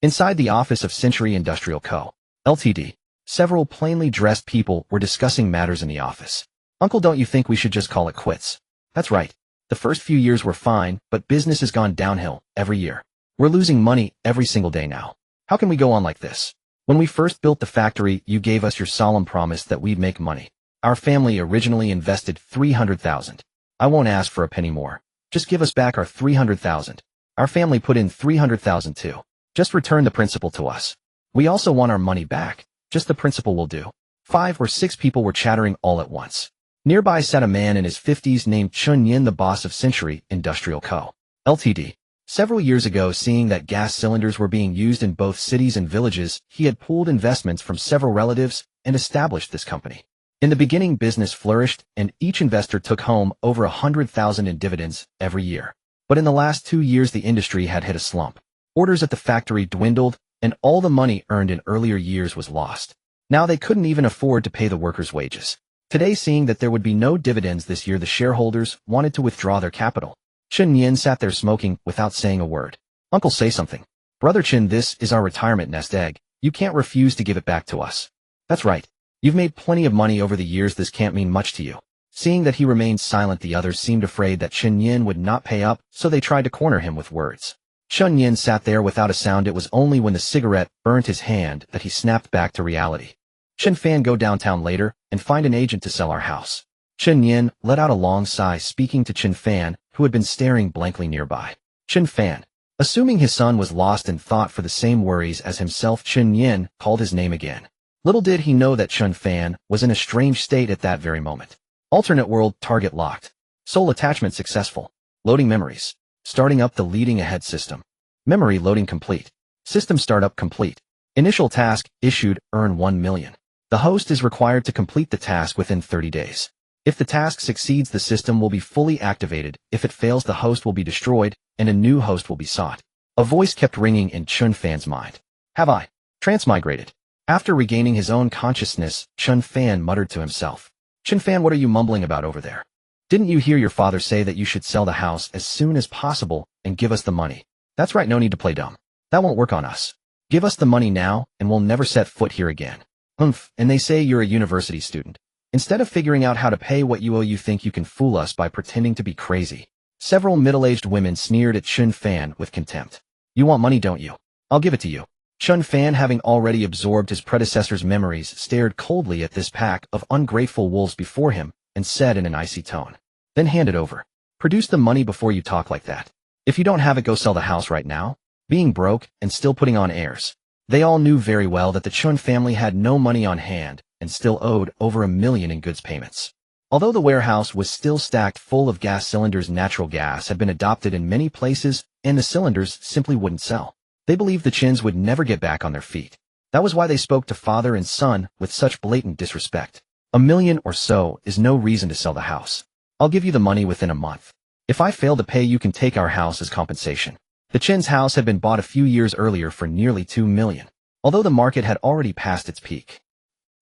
Inside the office of Century Industrial Co., Ltd., several plainly dressed people were discussing matters in the office. Uncle, don't you think we should just call it quits? That's right. The first few years were fine, but business has gone downhill every year. We're losing money every single day now. How can we go on like this? When we first built the factory, you gave us your solemn promise that we'd make money. Our family originally invested $300,000. I won't ask for a penny more. Just give us back our $300,000. Our family put in $300,000 too. Just return the principal to us. We also want our money back. Just the principal will do. 5 or 6 people were chattering all at once. Nearby sat a man in his 50s named Chen Nian, the boss of Century Industrial Co., Ltd. Several years ago, seeing that gas cylinders were being used in both cities and villages, he had pooled investments from several relatives and established this company. In the beginning, business flourished, and each investor took home over $100,000 in dividends every year. But in the last 2 years, the industry had hit a slump. Orders at the factory dwindled, and all the money earned in earlier years was lost. Now they couldn't even afford to pay the workers' wages. Today, seeing that there would be no dividends this year, the shareholders wanted to withdraw their capital. Chen Nian sat there smoking without saying a word. Uncle, say something. Brother Chen, this is our retirement nest egg. You can't refuse to give it back to us. That's right. You've made plenty of money over the years. This can't mean much to you. Seeing that he remained silent, the others seemed afraid that Chen Nian would not pay up, so they tried to corner him with words. Chen Nian sat there without a sound. It was only when the cigarette burnt his hand that he snapped back to reality. Chen Fan, go downtown later and find an agent to sell our house. Chen Nian let out a long sigh, speaking to Chen Fan, who had been staring blankly nearby. Chen Fan, assuming his son was lost in thought for the same worries as himself, Chen Nian called his name again. Little did he know that Chen Fan was in a strange state at that very moment. Alternate world, target locked. Soul attachment successful. Loading memories. Starting up the leading ahead system. Memory loading complete. System startup complete. Initial task issued, earn 1 million. The host is required to complete the task within 30 days. If the task succeeds, the system will be fully activated. If it fails, the host will be destroyed, and a new host will be sought. A voice kept ringing in Chen Fan's mind. Have I transmigrated? After regaining his own consciousness, Chen Fan muttered to himself. Chen Fan, what are you mumbling about over there? Didn't you hear your father say that you should sell the house as soon as possible and give us the money? That's right, no need to play dumb. That won't work on us. Give us the money now, and we'll never set foot here again. And they say you're a university student. Instead of figuring out how to pay what you owe, you think you can fool us by pretending to be crazy. Several middle-aged women sneered at Chen Fan with contempt. You want money, don't you? I'll give it to you. Chen Fan, having already absorbed his predecessor's memories, stared coldly at this pack of ungrateful wolves before him and said in an icy tone, then hand it over. Produce the money before you talk like that. If you don't have it, go sell the house right now. Being broke and still putting on airs. They all knew very well that the Chen family had no money on hand and still owed over $1 million in goods payments. Although the warehouse was still stacked full of gas cylinders, natural gas had been adopted in many places and the cylinders simply wouldn't sell. They believed the Chens would never get back on their feet. That was why they spoke to father and son with such blatant disrespect. $1 million or so is no reason to sell the house. I'll give you the money within a month. If I fail to pay, you can take our house as compensation. The Chen's house had been bought a few years earlier for nearly $2 million. Although the market had already passed its peak,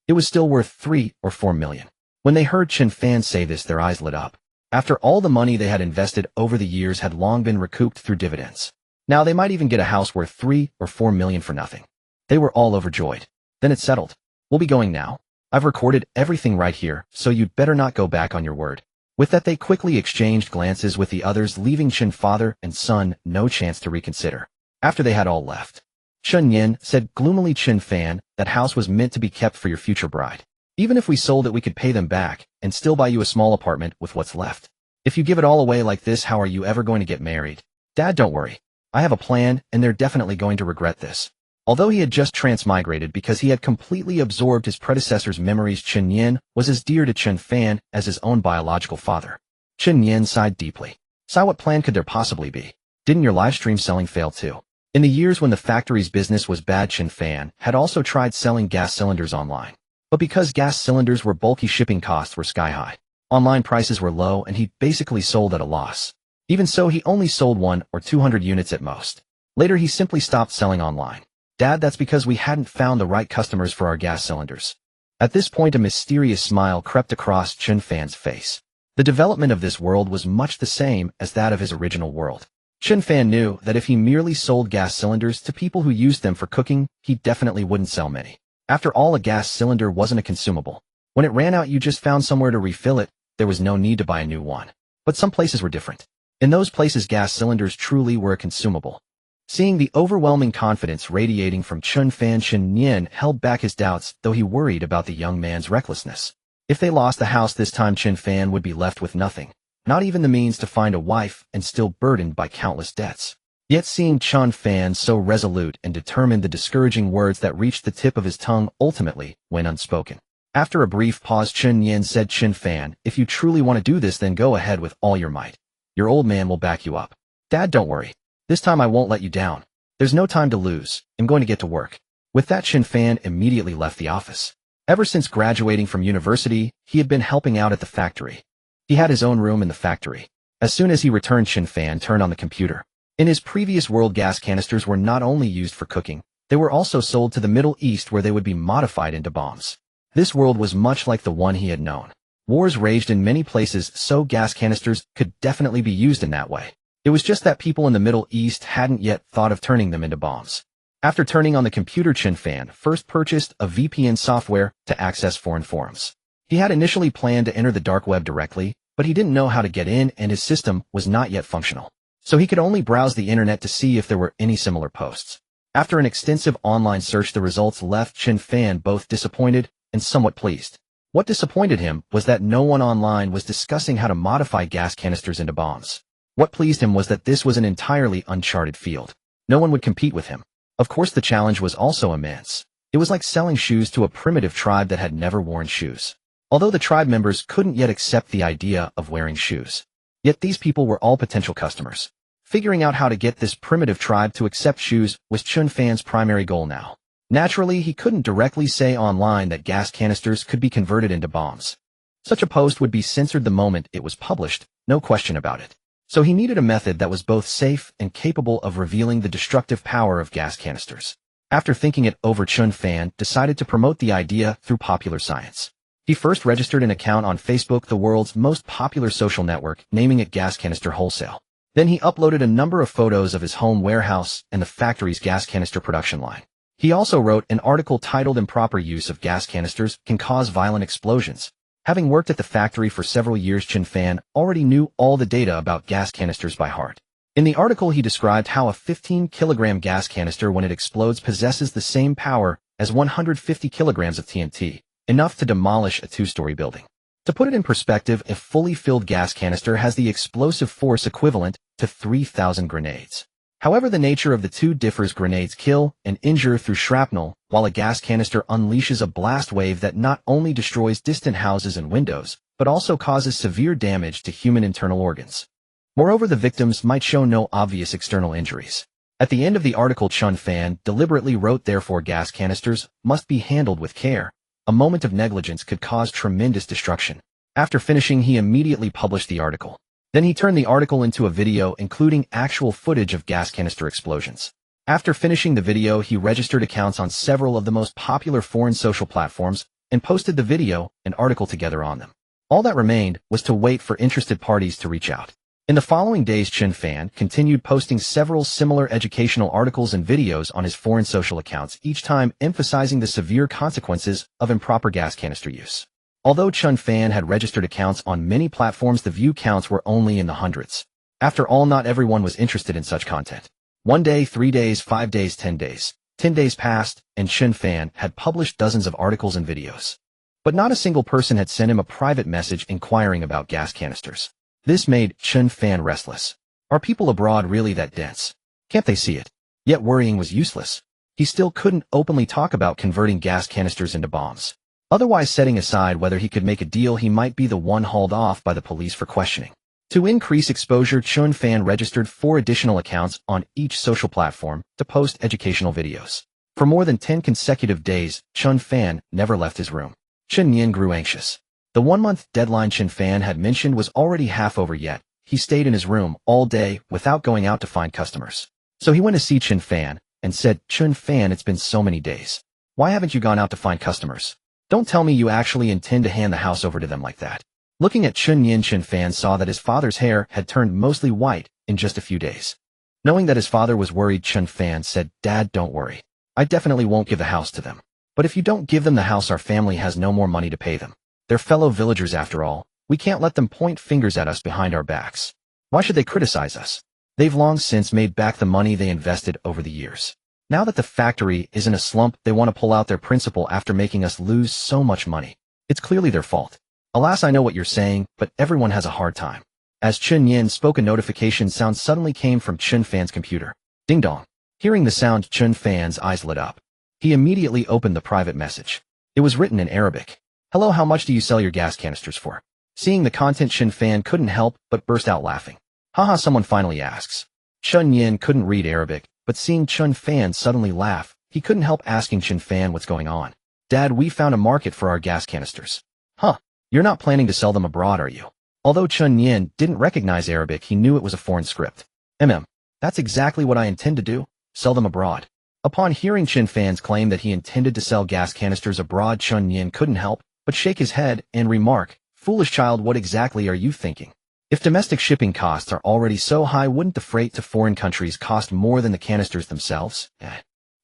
it was still worth $3 or $4 million. When they heard Chen Fan say this, their eyes lit up. After all the money they had invested over the years had long been recouped through dividends. Now they might even get a house worth $3 or $4 million for nothing. They were all overjoyed. Then it's settled. We'll be going now. I've recorded everything right here, so you'd better not go back on your word. With that, they quickly exchanged glances with the others, leaving Chen father and son no chance to reconsider. After they had all left, Chen Nian said gloomily, Chen Fan, that house was meant to be kept for your future bride. Even if we sold it, we could pay them back and still buy you a small apartment with what's left. If you give it all away like this, how are you ever going to get married? Dad, don't worry. I have a plan, and they're definitely going to regret this. Although he had just transmigrated because he had completely absorbed his predecessor's memories, Chen Nian was as dear to Chen Fan as his own biological father. Chen Nian sighed deeply. Sigh, what plan could there possibly be? Didn't your live stream selling fail too? In the years when the factory's business was bad, Chen Fan had also tried selling gas cylinders online. But because gas cylinders were bulky, shipping costs were sky high. Online prices were low, and he basically sold at a loss. Even so, he only sold 1 or 200 units at most. Later, he simply stopped selling online. Dad, that's because we hadn't found the right customers for our gas cylinders. At this point, a mysterious smile crept across Chen Fan's face. The development of this world was much the same as that of his original world. Chen Fan knew that if he merely sold gas cylinders to people who used them for cooking, he definitely wouldn't sell many. After all, a gas cylinder wasn't a consumable. When it ran out, you just found somewhere to refill it. There was no need to buy a new one. But some places were different. In those places, gas cylinders truly were a consumable. Seeing the overwhelming confidence radiating from Chen Fan, Chen Nian held back his doubts, though he worried about the young man's recklessness. If they lost the house this time, Chen Fan would be left with nothing, not even the means to find a wife, and still burdened by countless debts. Yet seeing Chen Fan so resolute and determined, the discouraging words that reached the tip of his tongue ultimately went unspoken. After a brief pause, Chen Nian said, "Chen Fan, if you truly want to do this, then go ahead with all your might. Your old man will back you up. Dad, don't worry. This time I won't let you down. There's no time to lose. I'm going to get to work." With that, Chen Fan immediately left the office. Ever since graduating from university, he had been helping out at the factory. He had his own room in the factory. As soon as he returned, Chen Fan turned on the computer. In his previous world, gas canisters were not only used for cooking, they were also sold to the Middle East, where they would be modified into bombs. This world was much like the one he had known. Wars raged in many places, so gas canisters could definitely be used in that way. It was just that people in the Middle East hadn't yet thought of turning them into bombs. After turning on the computer, Chen Fan first purchased a VPN software to access foreign forums. He had initially planned to enter the dark web directly, but he didn't know how to get in, and his system was not yet functional. So he could only browse the internet to see if there were any similar posts. After an extensive online search, the results left Chen Fan both disappointed and somewhat pleased. What disappointed him was that no one online was discussing how to modify gas canisters into bombs. What pleased him was that this was an entirely uncharted field. No one would compete with him. Of course, the challenge was also immense. It was like selling shoes to a primitive tribe that had never worn shoes. Although the tribe members couldn't yet accept the idea of wearing shoes. Yet these people were all potential customers. Figuring out how to get this primitive tribe to accept shoes was Chen Fan's primary goal now. Naturally, he couldn't directly say online that gas canisters could be converted into bombs. Such a post would be censored the moment it was published, no question about it. So he needed a method that was both safe and capable of revealing the destructive power of gas canisters. After thinking it over, Chen Fan decided to promote the idea through popular science. He first registered an account on Facebook, the world's most popular social network, naming it Gas Canister Wholesale. Then he uploaded a number of photos of his home warehouse and the factory's gas canister production line. He also wrote an article titled "Improper Use of Gas Canisters Can Cause Violent Explosions." Having worked at the factory for several years, Chen Fan already knew all the data about gas canisters by heart. In the article, he described how a 15-kilogram gas canister, when it explodes, possesses the same power as 150 kilograms of TNT, enough to demolish a two-story building. To put it in perspective, a fully filled gas canister has the explosive force equivalent to 3,000 grenades. However, the nature of the two differs. Grenades kill and injure through shrapnel, while a gas canister unleashes a blast wave that not only destroys distant houses and windows, but also causes severe damage to human internal organs. Moreover, the victims might show no obvious external injuries. At the end of the article, Chen Fan deliberately wrote, "Therefore, gas canisters must be handled with care. A moment of negligence could cause tremendous destruction." After finishing, he immediately published the article. Then he turned the article into a video including actual footage of gas canister explosions. After finishing the video, he registered accounts on several of the most popular foreign social platforms and posted the video and article together on them. All that remained was to wait for interested parties to reach out. In the following days, Chen Fan continued posting several similar educational articles and videos on his foreign social accounts, each time emphasizing the severe consequences of improper gas canister use. Although Chen Fan had registered accounts on many platforms, the view counts were only in the hundreds. After all, not everyone was interested in such content. 1 day, 3 days, 5 days, 10 days. 10 days passed, and Chen Fan had published dozens of articles and videos. But not a single person had sent him a private message inquiring about gas canisters. This made Chen Fan restless. Are people abroad really that dense? Can't they see it? Yet worrying was useless. He still couldn't openly talk about converting gas canisters into bombs. Otherwise, setting aside whether he could make a deal, he might be the one hauled off by the police for questioning. To increase exposure, Chen Fan registered 4 additional accounts on each social platform to post educational videos. For more than 10 consecutive days, Chen Fan never left his room. Chen Nian grew anxious. The 1-month deadline Chen Fan had mentioned was already half over, yet he stayed in his room all day without going out to find customers. So he went to see Chen Fan and said, "Chen Fan, it's been so many days. Why haven't you gone out to find customers? Don't tell me you actually intend to hand the house over to them like that." Looking at Chen Nian, Chen Fan saw that his father's hair had turned mostly white in just a few days. Knowing that his father was worried, Chen Fan said, "Dad, don't worry. I definitely won't give the house to them. But if you don't give them the house, our family has no more money to pay them. They're fellow villagers after all. We can't let them point fingers at us behind our backs. Why should they criticize us? They've long since made back the money they invested over the years. Now that the factory is in a slump, they want to pull out their principal after making us lose so much money. It's clearly their fault. Alas, I know what you're saying, but everyone has a hard time." As Chen Nian spoke, a notification sound suddenly came from Chen Fan's computer. Ding dong. Hearing the sound, Chen Fan's eyes lit up. He immediately opened the private message. It was written in Arabic. "Hello, how much do you sell your gas canisters for?" Seeing the content, Chen Fan couldn't help but burst out laughing. "Haha," someone finally asks. Chen Nian couldn't read Arabic, but seeing Chen Fan suddenly laugh, he couldn't help asking Chen Fan what's going on. "Dad, we found a market for our gas canisters." "Huh, you're not planning to sell them abroad, are you?" Although Chen Nian didn't recognize Arabic, he knew it was a foreign script. That's exactly what I intend to do, sell them abroad." Upon hearing Chen Fan's claim that he intended to sell gas canisters abroad, Chen Nian couldn't help but shake his head and remark, "Foolish child, what exactly are you thinking? If domestic shipping costs are already so high, wouldn't the freight to foreign countries cost more than the canisters themselves?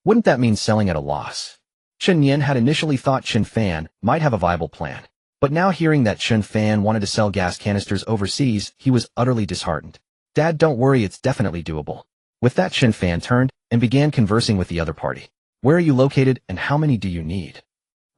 Wouldn't that mean selling at a loss?" Chen Nian had initially thought Chen Fan might have a viable plan. But now hearing that Chen Fan wanted to sell gas canisters overseas, he was utterly disheartened. "Dad, don't worry, it's definitely doable." With that, Chen Fan turned and began conversing with the other party. "Where are you located and how many do you need?"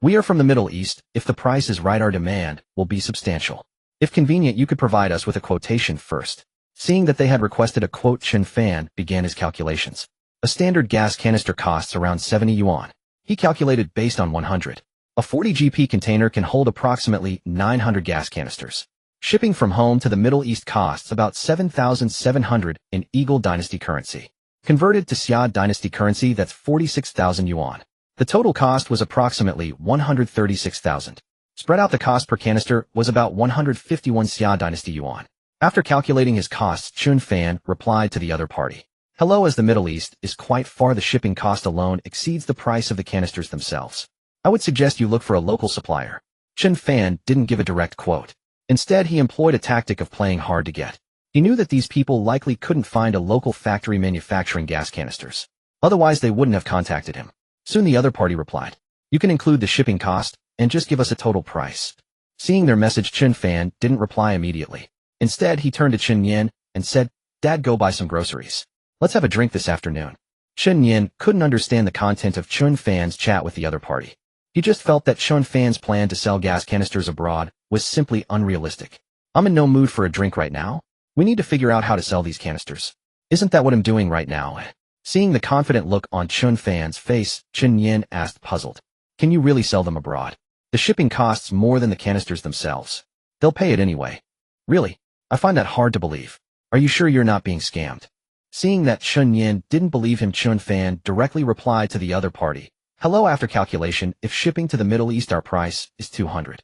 "We are from the Middle East. If the price is right, our demand will be substantial. If convenient, you could provide us with a quotation first." Seeing that they had requested a quote, Chen Fan began his calculations. A standard gas canister costs around 70 yuan. He calculated based on 100. A 40 GP container can hold approximately 900 gas canisters. Shipping from home to the Middle East costs about 7,700 in Eagle Dynasty currency. Converted to Xia Dynasty currency, that's 46,000 yuan. The total cost was approximately 136,000. Spread out, the cost per canister was about 151 Xia Dynasty yuan. After calculating his costs, Chen Fan replied to the other party. "Hello, as the Middle East is quite far, the shipping cost alone exceeds the price of the canisters themselves. I would suggest you look for a local supplier." Chen Fan didn't give a direct quote. Instead, he employed a tactic of playing hard to get. He knew that these people likely couldn't find a local factory manufacturing gas canisters. Otherwise, they wouldn't have contacted him. Soon the other party replied, "You can include the shipping cost and just give us a total price." Seeing their message, Chen Fan didn't reply immediately. Instead, he turned to Chen Nian and said, "Dad, go buy some groceries. Let's have a drink this afternoon." Chen Nian couldn't understand the content of Chen Fan's chat with the other party. He just felt that Chen Fan's plan to sell gas canisters abroad was simply unrealistic. "I'm in no mood for a drink right now. We need to figure out how to sell these canisters. Isn't that what I'm doing right now?" Seeing the confident look on Chen Fan's face, Chen Nian asked, puzzled, "Can you really sell them abroad? The shipping costs more than the canisters themselves. They'll pay it anyway." "Really? I find that hard to believe. Are you sure you're not being scammed?" Seeing that Chen Nian didn't believe him, Chen Fan directly replied to the other party, "Hello, after calculation, if shipping to the Middle East, our price is 200.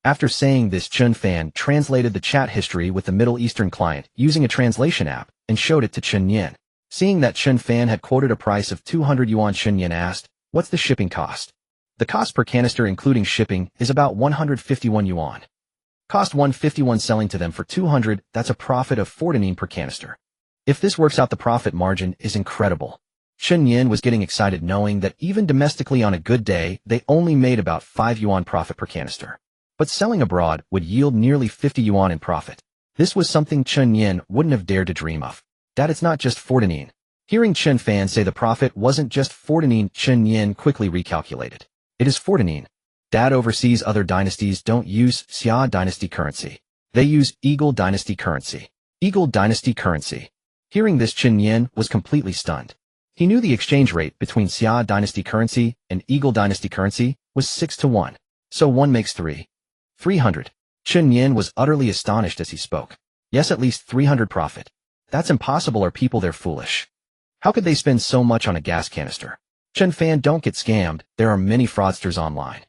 After saying this, Chen Fan translated the chat history with the Middle Eastern client using a translation app and showed it to Chen Nian. Seeing that Chen Fan had quoted a price of 200 yuan, Chen Nian asked, "What's the shipping cost?" "The cost per canister including shipping is about 151 yuan. Cost 151 selling to them for 200, that's a profit of 14 per canister. If this works out, the profit margin is incredible." Chen Nian was getting excited knowing that even domestically on a good day, they only made about 5 yuan profit per canister. But selling abroad would yield nearly 50 yuan in profit. This was something Chen Nian wouldn't have dared to dream of. "That it's not just 14. Hearing Chen Fan say the profit wasn't just 14, Chen Nian quickly recalculated. "It is 14. Dad, overseas other dynasties don't use Xia Dynasty currency. They use Eagle Dynasty currency." Eagle Dynasty currency. Hearing this, Chen Nian was completely stunned. He knew the exchange rate between Xia Dynasty currency and Eagle Dynasty currency was 6 to 1. So 1 makes 3. 300. Chen Nian was utterly astonished as he spoke. "Yes, at least 300 profit. That's impossible. Are people there foolish? How could they spend so much on a gas canister?" "Chen Fan, don't get scammed. There are many fraudsters online.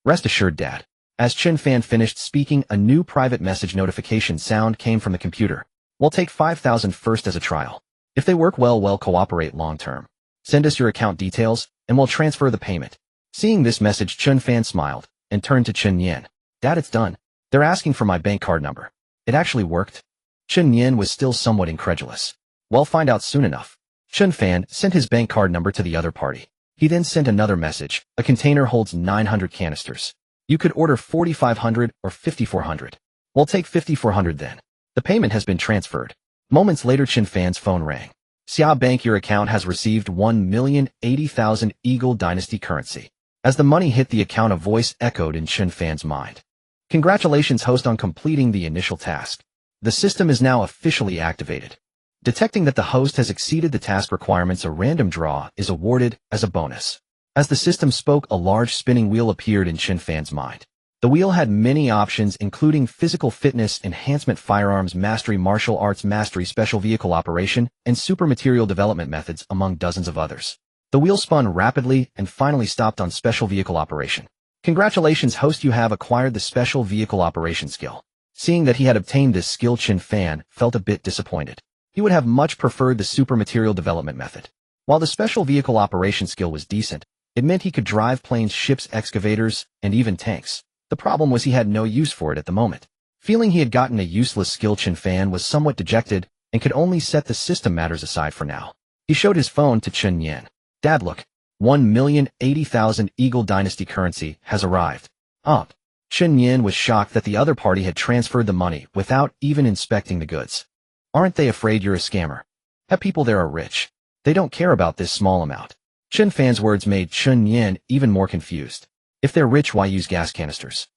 Rest assured, Dad." As Chen Fan finished speaking, a new private message notification sound came from the computer. "We'll take 5,000 first as a trial. If they work well, we'll cooperate long term. Send us your account details, and we'll transfer the payment." Seeing this message, Chen Fan smiled and turned to Chen Nian. "Dad, it's done. They're asking for my bank card number. It actually worked." Chen Nian was still somewhat incredulous. Well, find out soon enough. Chen Fan sent his bank card number to the other party. He then sent another message. A container holds 900 canisters. You could order 4,500 or 5,400. We'll take 5,400 then. The payment has been transferred. Moments later, Chen Fan's phone rang. Xia Bank, your account has received 1,080,000 Eagle Dynasty currency. As the money hit the account, a voice echoed in Chen Fan's mind. Congratulations, host, on completing the initial task. The system is now officially activated. Detecting that the host has exceeded the task requirements, a random draw is awarded as a bonus. As the system spoke, a large spinning wheel appeared in Chen Fan's mind. The wheel had many options, including physical fitness, enhancement, firearms mastery, martial arts mastery, special vehicle operation, and super material development methods, among dozens of others. The wheel spun rapidly and finally stopped on special vehicle operation. Congratulations, host, you have acquired the special vehicle operation skill. Seeing that he had obtained this skill, Chen Fan felt a bit disappointed. He would have much preferred the super material development method. While the special vehicle operation skill was decent, it meant he could drive planes, ships, excavators, and even tanks. The problem was he had no use for it at the moment. Feeling he had gotten a useless skill, Chen Fan was somewhat dejected and could only set the system matters aside for now. He showed his phone to Chen Nian. Dad, look. 1,080,000 Eagle Dynasty currency has arrived. Chen Nian was shocked that the other party had transferred the money without even inspecting the goods. Aren't they afraid you're a scammer? Have people there are rich. They don't care about this small amount. Chen Fan's words made Chen Nian even more confused. If they're rich, why use gas canisters?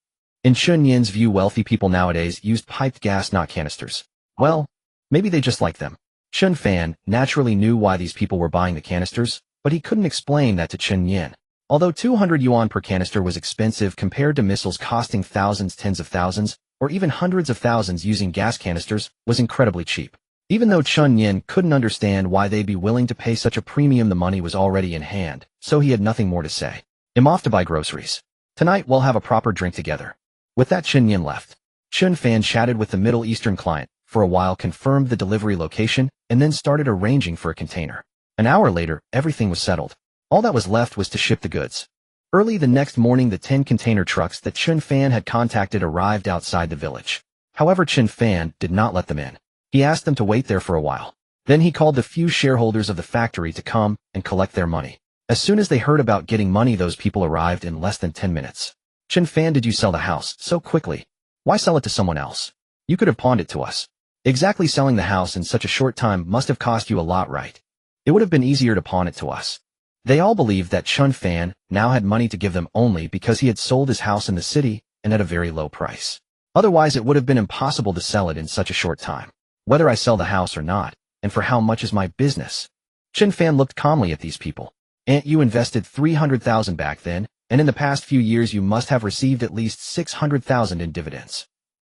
In Chen Nian's view, wealthy people nowadays use piped gas, not canisters. Well, maybe they just like them. Chen Fan naturally knew why these people were buying the canisters, but he couldn't explain that to Chen Nian. Although 200 yuan per canister was expensive compared to missiles costing thousands, tens of thousands, or even hundreds of thousands, using gas canisters was incredibly cheap. Even though Chen Nian couldn't understand why they'd be willing to pay such a premium, the money was already in hand, so he had nothing more to say. I'm off to buy groceries. Tonight we'll have a proper drink together. With that, Chen Nian left. Chen Fan chatted with the Middle Eastern client for a while, confirmed the delivery location, and then started arranging for a container. An hour later, everything was settled. All that was left was to ship the goods. Early the next morning, the 10 container trucks that Chen Fan had contacted arrived outside the village. However, Chen Fan did not let them in. He asked them to wait there for a while. Then he called the few shareholders of the factory to come and collect their money. As soon as they heard about getting money, those people arrived in less than 10 minutes. Chen Fan, did you sell the house so quickly? Why sell it to someone else? You could have pawned it to us. Exactly, selling the house in such a short time must have cost you a lot, right? It would have been easier to pawn it to us. They all believed that Chen Fan now had money to give them only because he had sold his house in the city and at a very low price. Otherwise, it would have been impossible to sell it in such a short time. Whether I sell the house or not, and for how much, is my business. Chen Fan looked calmly at these people. Aunt, you invested 300,000 back then, and in the past few years you must have received at least 600,000 in dividends.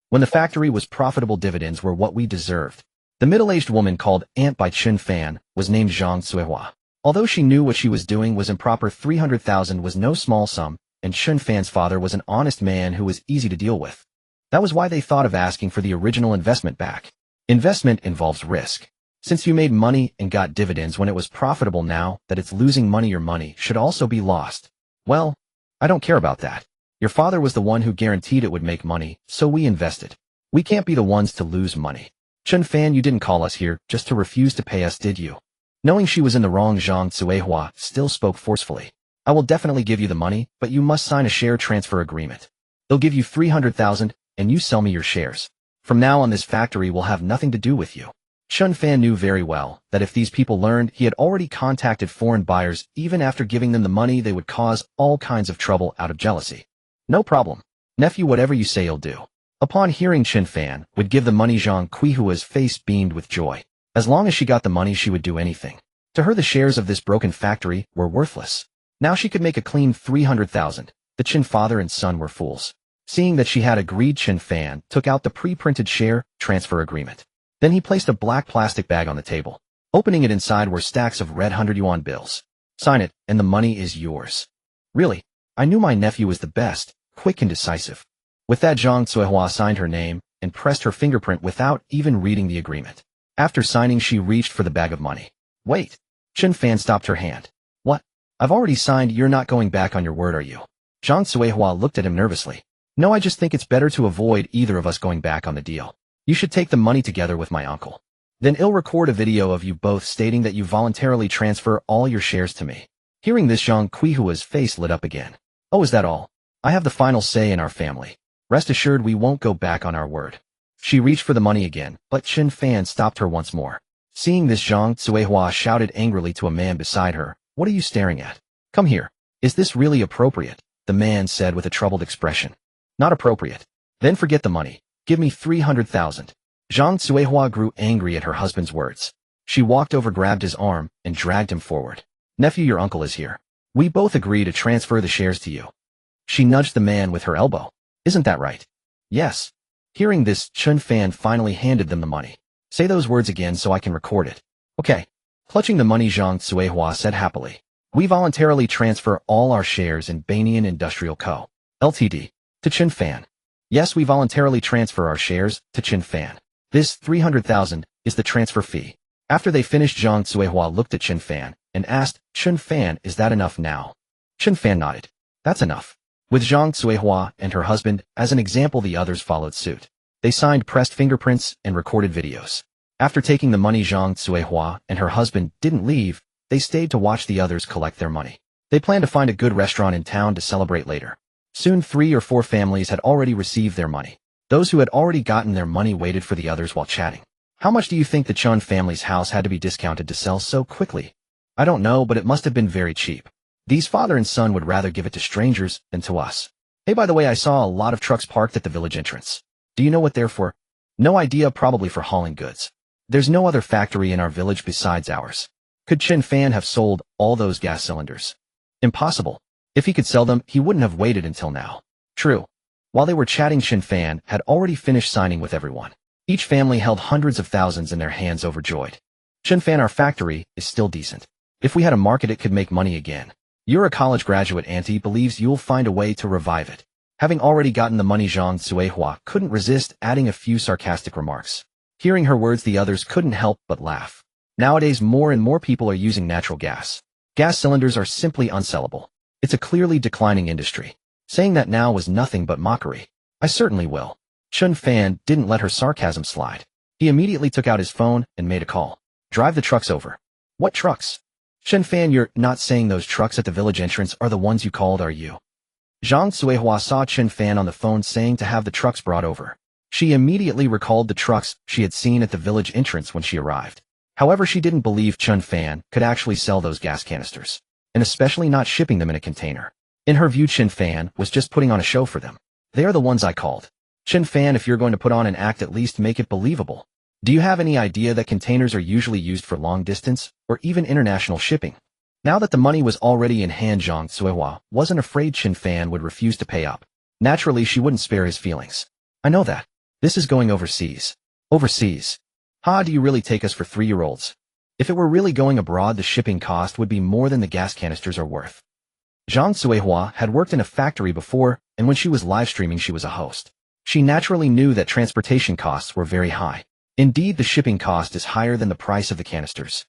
When the factory was profitable, dividends were what we deserved. The middle-aged woman called Aunt by Chen Fan was named Zhang Cuihua. Although she knew what she was doing was improper, 300,000 was no small sum, and Chen Fan's father was an honest man who was easy to deal with. That was why they thought of asking for the original investment back. Investment involves risk. Since you made money and got dividends when it was profitable, now that it's losing money, your money should also be lost. Well, I don't care about that. Your father was the one who guaranteed it would make money, so we invested. We can't be the ones to lose money. Chen Fan, you didn't call us here just to refuse to pay us, did you? Knowing she was in the wrong, Zhang Cuihua still spoke forcefully. I will definitely give you the money, but you must sign a share transfer agreement. They'll give you 300,000, and you sell me your shares. From now on, this factory will have nothing to do with you. Chen Fan knew very well that if these people learned he had already contacted foreign buyers, even after giving them the money, they would cause all kinds of trouble out of jealousy. No problem. Nephew, whatever you say, you'll do. Upon hearing Chen Fan would give the money, Zhang Cuihua's face beamed with joy. As long as she got the money, she would do anything. To her, the shares of this broken factory were worthless. Now she could make a clean 300,000. The Chen father and son were fools. Seeing that she had agreed, Chen Fan took out the pre-printed share transfer agreement. Then he placed a black plastic bag on the table. Opening it, inside were stacks of red 100 yuan bills. Sign it, and the money is yours. Really? I knew my nephew was the best, quick and decisive. With that, Zhang Cuihua signed her name and pressed her fingerprint without even reading the agreement. After signing, she reached for the bag of money. Wait. Chen Fan stopped her hand. What? I've already signed. You're not going back on your word, are you? Zhang Cuihua looked at him nervously. No, I just think it's better to avoid either of us going back on the deal. You should take the money together with my uncle. Then I'll record a video of you both stating that you voluntarily transfer all your shares to me. Hearing this, Zhang Qihua's face lit up again. Oh, is that all? I have the final say in our family. Rest assured we won't go back on our word. She reached for the money again, but Chen Fan stopped her once more. Seeing this, Zhang Zuihua shouted angrily to a man beside her, "What are you staring at? Come here. Is this really appropriate?" The man said with a troubled expression. Not appropriate. Then forget the money. Give me 300,000. Zhang Zuihua grew angry at her husband's words. She walked over, grabbed his arm, and dragged him forward. Nephew, your uncle is here. We both agree to transfer the shares to you. She nudged the man with her elbow. Isn't that right? Yes. Hearing this, Chen Fan finally handed them the money. Say those words again so I can record it. Okay. Clutching the money, Zhang Zuihua said happily. We voluntarily transfer all our shares in Banyan Industrial Co. Ltd. to Chen Fan. Yes, we voluntarily transfer our shares to Chen Fan. This 300,000 is the transfer fee. After they finished, Zhang Zuihua looked at Chen Fan and asked, Chen Fan, is that enough now? Chen Fan nodded. That's enough. With Zhang Zuihua and her husband as an example, the others followed suit. They signed pressed fingerprints and recorded videos. After taking the money, Zhang Zuihua and her husband didn't leave. They stayed to watch the others collect their money. They planned to find a good restaurant in town to celebrate later. Soon 3 or 4 families had already received their money. Those who had already gotten their money waited for the others while chatting. How much do you think the Chen family's house had to be discounted to sell so quickly? I don't know, but it must have been very cheap. These father and son would rather give it to strangers than to us. Hey, by the way, I saw a lot of trucks parked at the village entrance. Do you know what they're for? No idea, probably for hauling goods. There's no other factory in our village besides ours. Could Chen Fan have sold all those gas cylinders? Impossible. If he could sell them, he wouldn't have waited until now. True. While they were chatting, Chen Fan had already finished signing with everyone. Each family held hundreds of thousands in their hands, overjoyed. Chen Fan, our factory is still decent. If we had a market, it could make money again. You're a college graduate, Auntie believes you'll find a way to revive it. Having already gotten the money, Zhang Zuihua couldn't resist adding a few sarcastic remarks. Hearing her words, the others couldn't help but laugh. Nowadays, more and more people are using natural gas. Gas cylinders are simply unsellable. It's a clearly declining industry. Saying that now was nothing but mockery. I certainly will. Chen Fan didn't let her sarcasm slide. He immediately took out his phone and made a call. Drive the trucks over. What trucks? Chen Fan, you're not saying those trucks at the village entrance are the ones you called, are you? Zhang Zuihua saw Chen Fan on the phone saying to have the trucks brought over. She immediately recalled the trucks she had seen at the village entrance when she arrived. However, she didn't believe Chen Fan could actually sell those gas canisters, and especially not shipping them in a container. In her view, Chen Fan was just putting on a show for them. They are the ones I called. Chen Fan, if you're going to put on an act, at least make it believable. Do you have any idea that containers are usually used for long distance or even international shipping? Now that the money was already in hand, Zhang Zuihua wasn't afraid Chen Fan would refuse to pay up. Naturally, she wouldn't spare his feelings. I know that. This is going overseas. Overseas? Ha, do you really take us for 3-year-olds? If it were really going abroad, the shipping cost would be more than the gas canisters are worth. Zhang Zuihua had worked in a factory before, and when she was live streaming, she was a host. She naturally knew that transportation costs were very high. Indeed, the shipping cost is higher than the price of the canisters.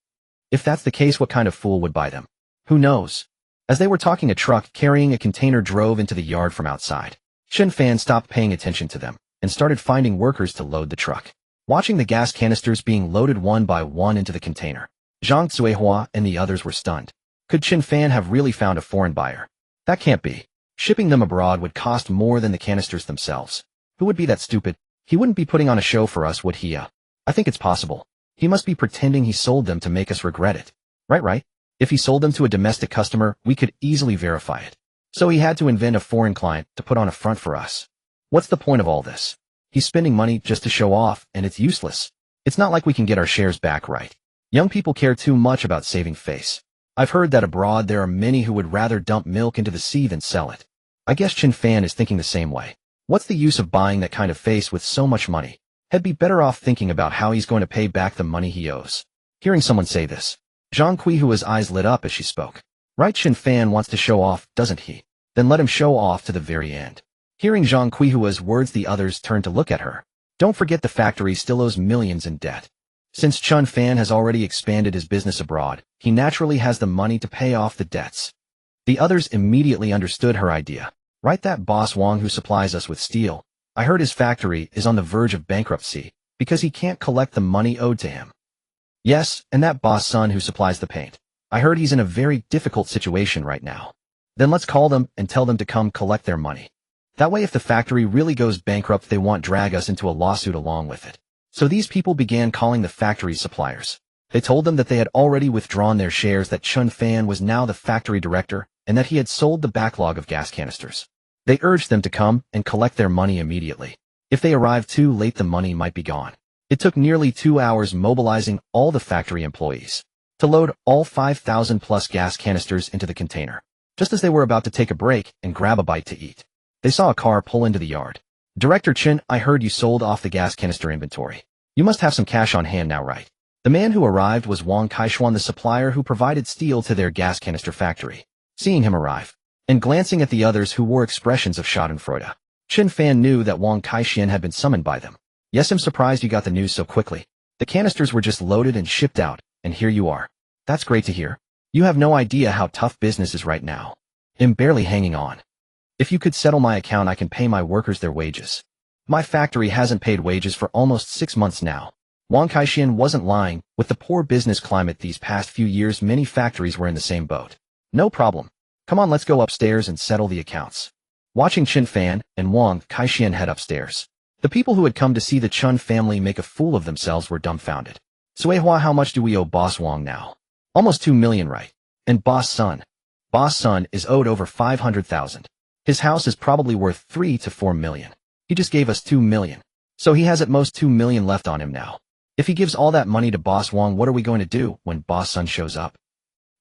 If that's the case, what kind of fool would buy them? Who knows? As they were talking, a truck carrying a container drove into the yard from outside. Chen Fan stopped paying attention to them and started finding workers to load the truck. Watching the gas canisters being loaded one by one into the container, Zhang Zuihua and the others were stunned. Could Chen Fan have really found a foreign buyer? That can't be. Shipping them abroad would cost more than the canisters themselves. Who would be that stupid? He wouldn't be putting on a show for us, would he? I think it's possible. He must be pretending he sold them to make us regret it. Right. If he sold them to a domestic customer, we could easily verify it. So he had to invent a foreign client to put on a front for us. What's the point of all this? He's spending money just to show off, and it's useless. It's not like we can get our shares back, right? Young people care too much about saving face. I've heard that abroad there are many who would rather dump milk into the sea than sell it. I guess Chen Fan is thinking the same way. What's the use of buying that kind of face with so much money? He'd be better off thinking about how he's going to pay back the money he owes. Hearing someone say this, Zhang Qihua's eyes lit up as she spoke. Right, Chen Fan wants to show off, doesn't he? Then let him show off to the very end. Hearing Zhang Qihua's words, the others turned to look at her. Don't forget the factory still owes millions in debt. Since Chen Fan has already expanded his business abroad, he naturally has the money to pay off the debts. The others immediately understood her idea. Right, that boss Wang who supplies us with steel. I heard his factory is on the verge of bankruptcy because he can't collect the money owed to him. Yes, and that boss son who supplies the paint. I heard he's in a very difficult situation right now. Then let's call them and tell them to come collect their money. That way if the factory really goes bankrupt they won't drag us into a lawsuit along with it. So these people began calling the factory's suppliers. They told them that they had already withdrawn their shares, that Chen Fan was now the factory director, and that he had sold the backlog of gas canisters. They urged them to come and collect their money immediately. If they arrived too late the money might be gone. It took nearly 2 hours mobilizing all the factory employees to load all 5,000 plus gas canisters into the container. Just as they were about to take a break and grab a bite to eat, they saw a car pull into the yard. Director Chen, I heard you sold off the gas canister inventory. You must have some cash on hand now, right? The man who arrived was Wang Kaixuan, the supplier who provided steel to their gas canister factory. Seeing him arrive, and glancing at the others who wore expressions of schadenfreude, Chen Fan knew that Wang Kaixuan had been summoned by them. Yes, I'm surprised you got the news so quickly. The canisters were just loaded and shipped out, and here you are. That's great to hear. You have no idea how tough business is right now. I'm barely hanging on. If you could settle my account, I can pay my workers their wages. My factory hasn't paid wages for almost 6 months now. Wang Kaixuan wasn't lying. With the poor business climate these past few years, many factories were in the same boat. No problem. Come on, let's go upstairs and settle the accounts. Watching Chen Fan and Wang Kaixuan head upstairs, the people who had come to see the Chen family make a fool of themselves were dumbfounded. Suihua, how much do we owe Boss Wang now? Almost 2 million, right? And Boss Son? Boss Son is owed over 500,000. His house is probably worth 3 to 4 million. He just gave us 2 million. So he has at most 2 million left on him now. If he gives all that money to Boss Wang, what are we going to do when Boss Son shows up?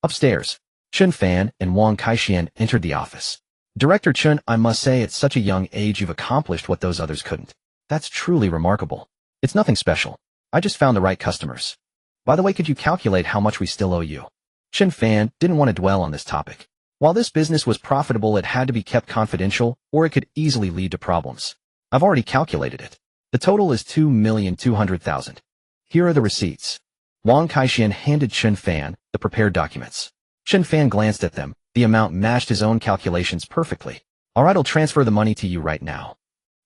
Upstairs, Chen Fan and Wang Kaixuan entered the office. Director Chen, I must say at such a young age you've accomplished what those others couldn't. That's truly remarkable. It's nothing special. I just found the right customers. By the way, could you calculate how much we still owe you? Chen Fan didn't want to dwell on this topic. While this business was profitable, it had to be kept confidential, or it could easily lead to problems. I've already calculated it. The total is 2,200,000. Here are the receipts. Wang Kaixuan handed Chen Fan the prepared documents. Chen Fan glanced at them. The amount matched his own calculations perfectly. All right, I'll transfer the money to you right now.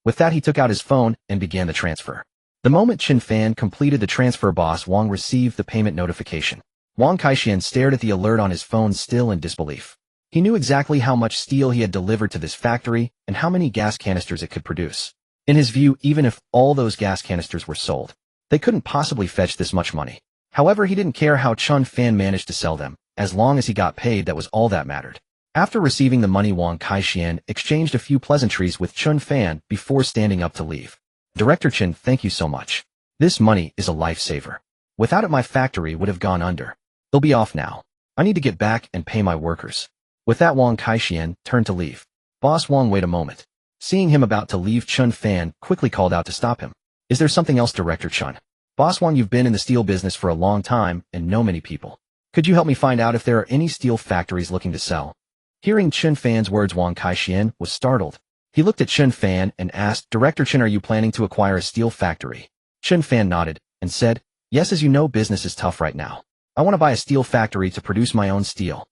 With that, he took out his phone and began the transfer. The moment Chen Fan completed the transfer, Boss Wang received the payment notification. Wang Kaixuan stared at the alert on his phone, still in disbelief. He knew exactly how much steel he had delivered to this factory and how many gas canisters it could produce. In his view, even if all those gas canisters were sold, they couldn't possibly fetch this much money. However, he didn't care how Chen Fan managed to sell them. As long as he got paid, that was all that mattered. After receiving the money, Wang Kaixuan exchanged a few pleasantries with Chen Fan before standing up to leave. Director Chen, thank you so much. This money is a lifesaver. Without it, my factory would have gone under. They'll be off now. I need to get back and pay my workers. With that, Wang Kaixuan turned to leave. Boss Wang, wait a moment. Seeing him about to leave, Chen Fan quickly called out to stop him. Is there something else, Director Chen? Boss Wang, you've been in the steel business for a long time and know many people. Could you help me find out if there are any steel factories looking to sell? Hearing Chen Fan's words, Wang Kaixuan was startled. He looked at Chen Fan and asked, Director Chen, are you planning to acquire a steel factory? Chen Fan nodded and said, yes, as you know, business is tough right now. I want to buy a steel factory to produce my own steel.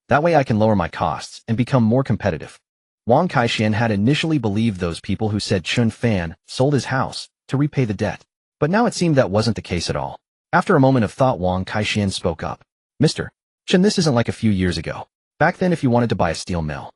That way I can lower my costs and become more competitive. Wang Kaixuan had initially believed those people who said Chen Fan sold his house to repay the debt. But now it seemed that wasn't the case at all. After a moment of thought, Wang Kaixuan spoke up. Mr. Chen, this isn't like a few years ago. Back then, if you wanted to buy a steel mill,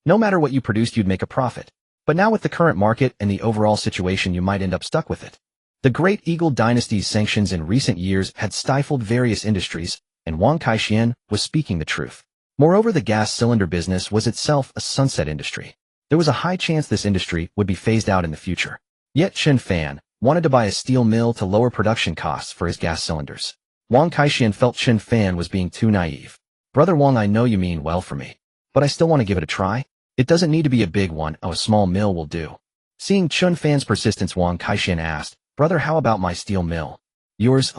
no matter what you produced, you'd make a profit. But now with the current market and the overall situation, you might end up stuck with it. The Great Eagle Dynasty's sanctions in recent years had stifled various industries, and Wang Kaixuan was speaking the truth. Moreover, the gas cylinder business was itself a sunset industry. There was a high chance this industry would be phased out in the future. Yet Chen Fan wanted to buy a steel mill to lower production costs for his gas cylinders. Wang Kaixuan felt Chen Fan was being too naive. Brother Wang, I know you mean well for me, but I still want to give it a try. It doesn't need to be a big one. A small mill will do. Seeing Chen Fan's persistence, Wang Kaixuan asked, Brother, how about my steel mill? Yours?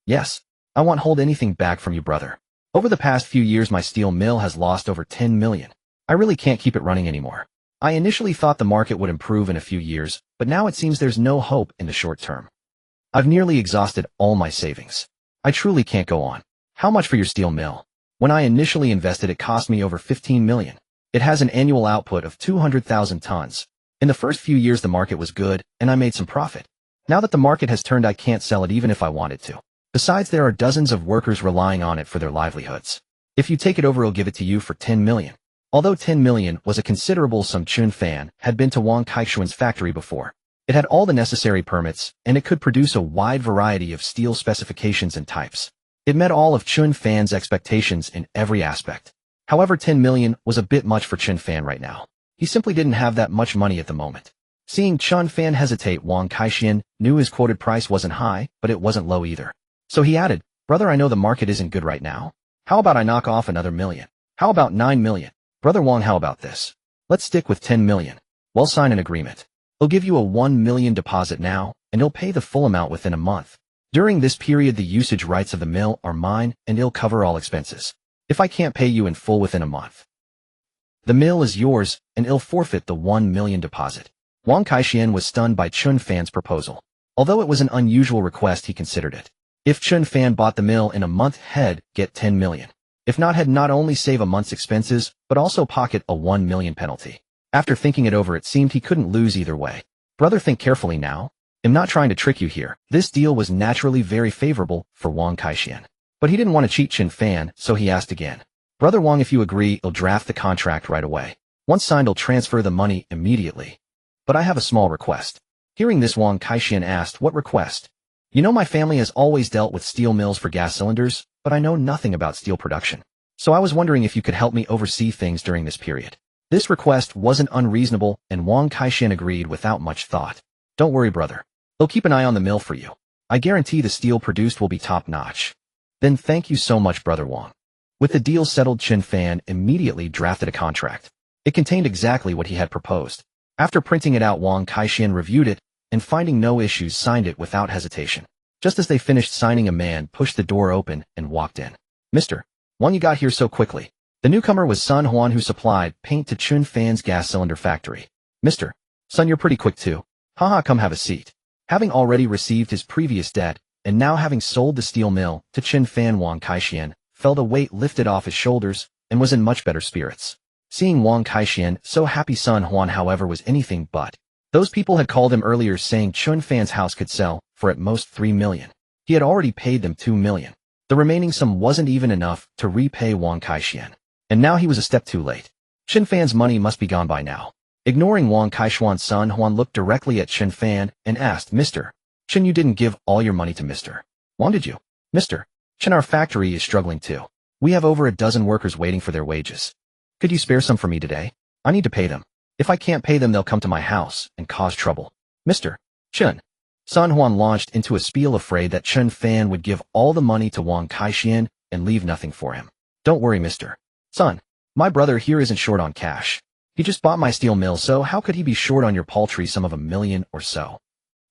Yes. I won't hold anything back from you, brother. Over the past few years, my steel mill has lost over 10 million. I really can't keep it running anymore. I initially thought the market would improve in a few years, but now it seems there's no hope in the short term. I've nearly exhausted all my savings. I truly can't go on. How much for your steel mill? When I initially invested, it cost me over 15 million. It has an annual output of 200,000 tons. In the first few years, the market was good, and I made some profit. Now that the market has turned, I can't sell it even if I wanted to. Besides, there are dozens of workers relying on it for their livelihoods. If you take it over, he'll give it to you for 10 million. Although 10 million was a considerable sum, Chen Fan had been to Wang Kaixuan's factory before. It had all the necessary permits, and it could produce a wide variety of steel specifications and types. It met all of Chen Fan's expectations in every aspect. However, 10 million was a bit much for Chen Fan right now. He simply didn't have that much money at the moment. Seeing Chen Fan hesitate, Wang Kaixuan knew his quoted price wasn't high, but it wasn't low either. So he added, "Brother, I know the market isn't good right now. How about I knock off another million? How about 9 million? Brother Wang, how about this? Let's stick with 10 million. We'll sign an agreement. He'll give you a 1 million deposit now, and he'll pay the full amount within a month. During this period, the usage rights of the mill are mine, and he'll cover all expenses. If I can't pay you in full within a month, the mill is yours, and he'll forfeit the 1 million deposit." Wang Kaixuan was stunned by Chen Fan's proposal. Although it was an unusual request, he considered it. If Chen Fan bought the mill in a month, he'd get 10 million. If not, he'd not only save a month's expenses, but also pocket a 1 million penalty. After thinking it over, it seemed he couldn't lose either way. "Brother, think carefully now. I'm not trying to trick you here." This deal was naturally very favorable for Wang Kaixuan. But he didn't want to cheat Chen Fan, so he asked again. "Brother Wang, if you agree, he'll draft the contract right away. Once signed, he'll transfer the money immediately. But I have a small request." Hearing this, Wang Kaixuan asked, "What request?" "You know, my family has always dealt with steel mills for gas cylinders, but I know nothing about steel production. So I was wondering if you could help me oversee things during this period." This request wasn't unreasonable, and Wang Kaixuan agreed without much thought. "Don't worry, brother. They'll keep an eye on the mill for you. I guarantee the steel produced will be top-notch." "Then thank you so much, Brother Wang." With the deal settled, Chen Fan immediately drafted a contract. It contained exactly what he had proposed. After printing it out, Wang Kaixuan reviewed it, and finding no issues, signed it without hesitation. Just as they finished signing, a man pushed the door open and walked in. "Mr. Wang, you got here so quickly." The newcomer was Sun Huan, who supplied paint to Chen Fan's gas cylinder factory. "Mr. Sun, you're pretty quick too. Haha, come have a seat." Having already received his previous debt, and now having sold the steel mill to Chen Fan, Wang Kaixuan felt a weight lifted off his shoulders and was in much better spirits. Seeing Wang Kaixuan so happy, Sun Huan, however, was anything but. Those people had called him earlier saying Chen Fan's house could sell for at most 3 million. He had already paid them 2 million. The remaining sum wasn't even enough to repay Wang Kaixuan. And now he was a step too late. Chen Fan's money must be gone by now. Ignoring Wang Kaixuan, Sun Huan looked directly at Chen Fan and asked, "Mr. Chen, you didn't give all your money to Mr. Wang, did you?" "Mr. Chen, our factory is struggling too. We have over a dozen workers waiting for their wages. Could you spare some for me today? I need to pay them. If I can't pay them, they'll come to my house and cause trouble." "Mr. Chen." Sun Huan launched into a spiel, afraid that Chen Fan would give all the money to Wang Kaixuan and leave nothing for him. "Don't worry, Mr. Sun. My brother here isn't short on cash. He just bought my steel mill, so how could he be short on your paltry sum of 1 million or so?"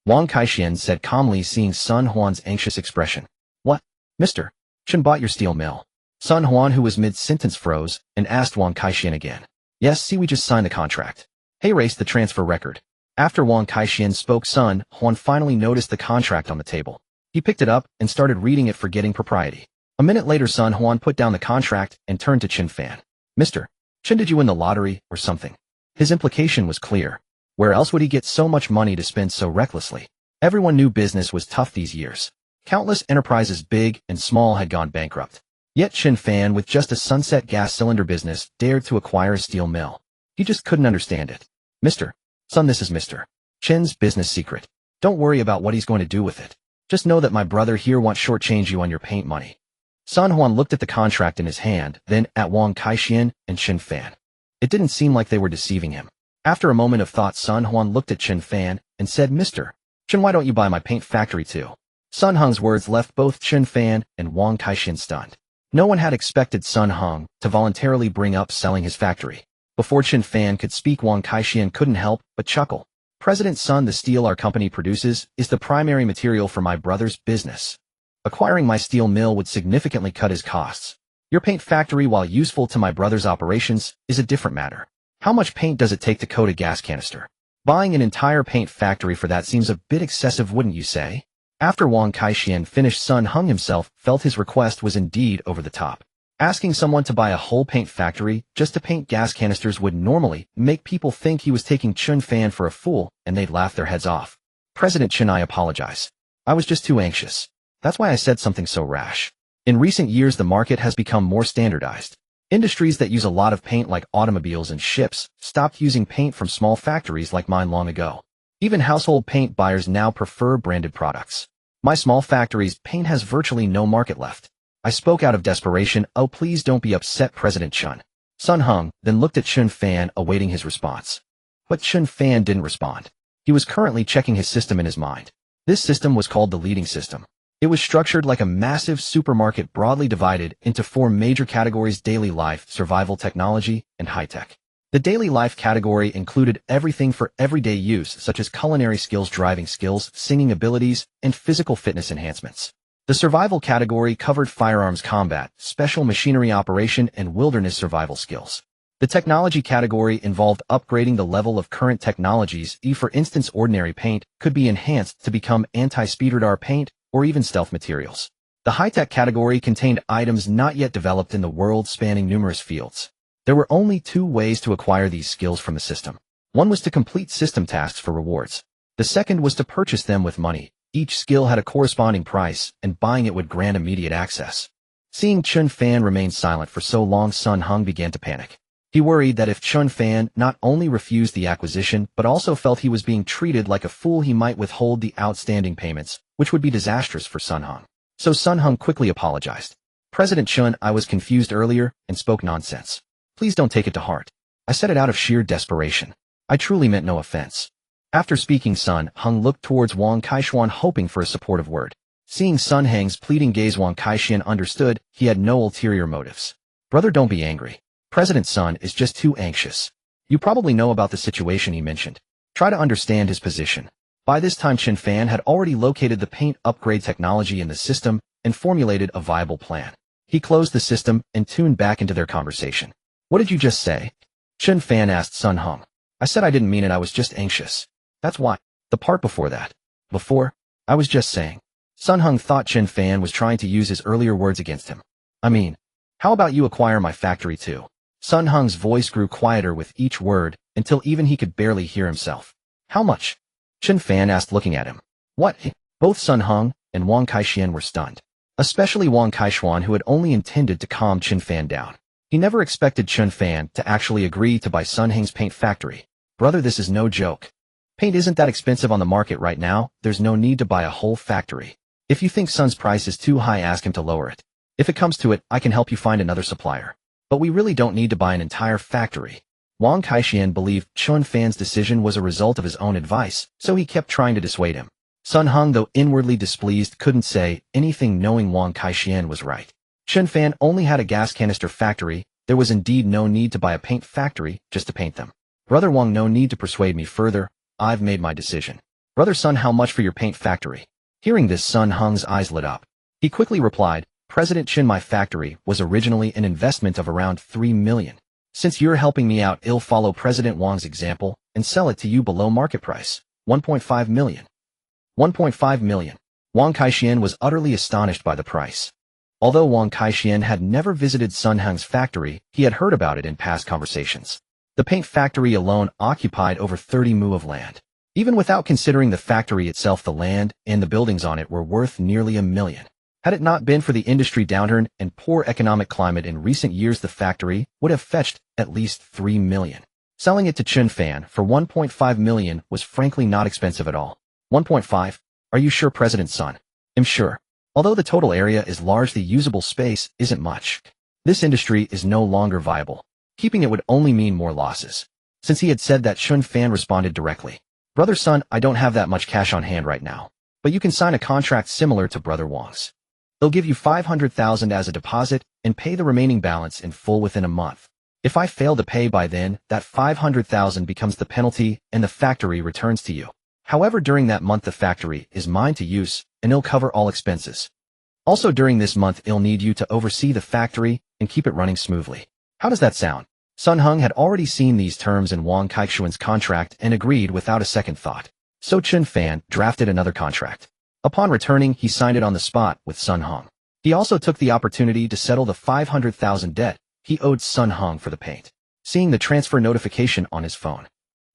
Wang Kaixuan said calmly, seeing Sun Huan's anxious expression. "What? Mr. Chen bought your steel mill?" Sun Huan, who was mid-sentence, froze and asked Wang Kaixuan again. "Yes, see, we just signed the contract." He erased the transfer record. After Wang Kaixuan spoke, Sun Huan finally noticed the contract on the table. He picked it up and started reading it, forgetting propriety. A minute later, Sun Huan put down the contract and turned to Chen Fan. "Mr. Chen, did you win the lottery or something?" His implication was clear. Where else would he get so much money to spend so recklessly? Everyone knew business was tough these years. Countless enterprises, big and small, had gone bankrupt. Yet Chen Fan, with just a sunset gas cylinder business, dared to acquire a steel mill. He just couldn't understand it. "Mr. Sun, this is Mr. Chen's business secret. Don't worry about what he's going to do with it. Just know that my brother here won't shortchange you on your paint money." Sun Huan looked at the contract in his hand, then at Wang Kaixuan and Chen Fan. It didn't seem like they were deceiving him. After a moment of thought, Sun Huan looked at Chen Fan and said, "Mr. Chen, why don't you buy my paint factory too?" Sun Hung's words left both Chen Fan and Wang Kaixuan stunned. No one had expected Sun Hung to voluntarily bring up selling his factory. Before Chen Fan could speak, Wang Kaixuan couldn't help but chuckle. "President Sun, the steel our company produces is the primary material for my brother's business. Acquiring my steel mill would significantly cut his costs. Your paint factory, while useful to my brother's operations, is a different matter. How much paint does it take to coat a gas canister? Buying an entire paint factory for that seems a bit excessive, wouldn't you say?" After Wang Kaixuan finished, Sun Hung himself felt his request was indeed over the top. Asking someone to buy a whole paint factory just to paint gas canisters would normally make people think he was taking Chen Fan for a fool, and they'd laugh their heads off. "President Chen, I apologize. I was just too anxious. That's why I said something so rash. In recent years, the market has become more standardized. Industries that use a lot of paint like automobiles and ships stopped using paint from small factories like mine long ago. Even household paint buyers now prefer branded products. My small factory's paint has virtually no market left. I spoke out of desperation. Oh, please don't be upset, President Chen. Sun Hung then looked at Chen Fan, awaiting his response. But Chen Fan didn't respond. He was currently checking his system in his mind. This system was called the leading system. It was structured like a massive supermarket, broadly divided into 4 major categories: daily life, survival, technology, and high-tech. The daily life category included everything for everyday use, such as culinary skills, driving skills, singing abilities, and physical fitness enhancements. The survival category covered firearms combat, special machinery operation, and wilderness survival skills. The technology category involved upgrading the level of current technologies. For instance, ordinary paint could be enhanced to become anti-speed radar paint, or even stealth materials. The high-tech category contained items not yet developed in the world, spanning numerous fields. There were only 2 ways to acquire these skills from the system. One was to complete system tasks for rewards. The second was to purchase them with money. Each skill had a corresponding price, and buying it would grant immediate access. Seeing Chen Fan remain silent for so long, Sun Hung began to panic. He worried that if Chen Fan not only refused the acquisition, but also felt he was being treated like a fool, he might withhold the outstanding payments, which would be disastrous for Sun Hung. So Sun Hung quickly apologized. President Chen, I was confused earlier and spoke nonsense. Please don't take it to heart. I said it out of sheer desperation. I truly meant no offense. After speaking, Sun Hung looked towards Wang Kaishuan, hoping for a supportive word. Seeing Sun Hang's pleading gaze, Wang Kaishuan understood he had no ulterior motives. Brother, don't be angry. President Sun is just too anxious. You probably know about the situation he mentioned. Try to understand his position. By this time, Chen Fan had already located the paint upgrade technology in the system and formulated a viable plan. He closed the system and tuned back into their conversation. What did you just say? Chen Fan asked Sun Hung. I said I didn't mean it, I was just anxious. That's why. The part before that. Before? I was just saying. Sun Hung thought Chen Fan was trying to use his earlier words against him. I mean, how about you acquire my factory too? Sun Hung's voice grew quieter with each word, until even he could barely hear himself. How much? Chen Fan asked, looking at him. What? Both Sun Hung and Wang Kaishuan were stunned. Especially Wang Kaishuan, who had only intended to calm Chen Fan down. He never expected Chen Fan to actually agree to buy Sun Hung's paint factory. Brother, this is no joke. Paint isn't that expensive on the market right now. There's no need to buy a whole factory. If you think Sun's price is too high, ask him to lower it. If it comes to it, I can help you find another supplier. But we really don't need to buy an entire factory. Wang Kaishuan believed Chen Fan's decision was a result of his own advice, so he kept trying to dissuade him. Sun Hung, though inwardly displeased, couldn't say anything, knowing Wang Kaishuan was right. Chen Fan only had a gas canister factory. There was indeed no need to buy a paint factory just to paint them. Brother Wang, no need to persuade me further. I've made my decision. Brother Sun, how much for your paint factory? Hearing this, Sun Hung's eyes lit up. He quickly replied, President Chen, my factory was originally an investment of around 3 million. Since you're helping me out, I'll follow President Wang's example and sell it to you below market price, 1.5 million. 1.5 million. Wang Kaishuan was utterly astonished by the price. Although Wang Kaishuan had never visited Sun Hung's factory, he had heard about it in past conversations. The paint factory alone occupied over 30 mu of land. Even without considering the factory itself, the land and the buildings on it were worth nearly 1 million. Had it not been for the industry downturn and poor economic climate in recent years, the factory would have fetched at least 3 million. Selling it to Chen Fan for 1.5 million was frankly not expensive at all. 1.5? Are you sure, President Sun? I'm sure. Although the total area is large, the usable space isn't much. This industry is no longer viable. Keeping it would only mean more losses. Since he had said that, Chen Fan responded directly. Brother Sun, I don't have that much cash on hand right now. But you can sign a contract similar to Brother Wang's. They'll give you 500,000 as a deposit and pay the remaining balance in full within a month. If I fail to pay by then, that 500,000 becomes the penalty and the factory returns to you. However, during that month the factory is mine to use and it'll cover all expenses. Also during this month I'll need you to oversee the factory and keep it running smoothly. How does that sound? Sun Hung had already seen these terms in Wang Kaishuan's contract and agreed without a second thought. So Chen Fan drafted another contract. Upon returning, he signed it on the spot with Sun Hung. He also took the opportunity to settle the 500,000 debt he owed Sun Hung for the paint. Seeing the transfer notification on his phone,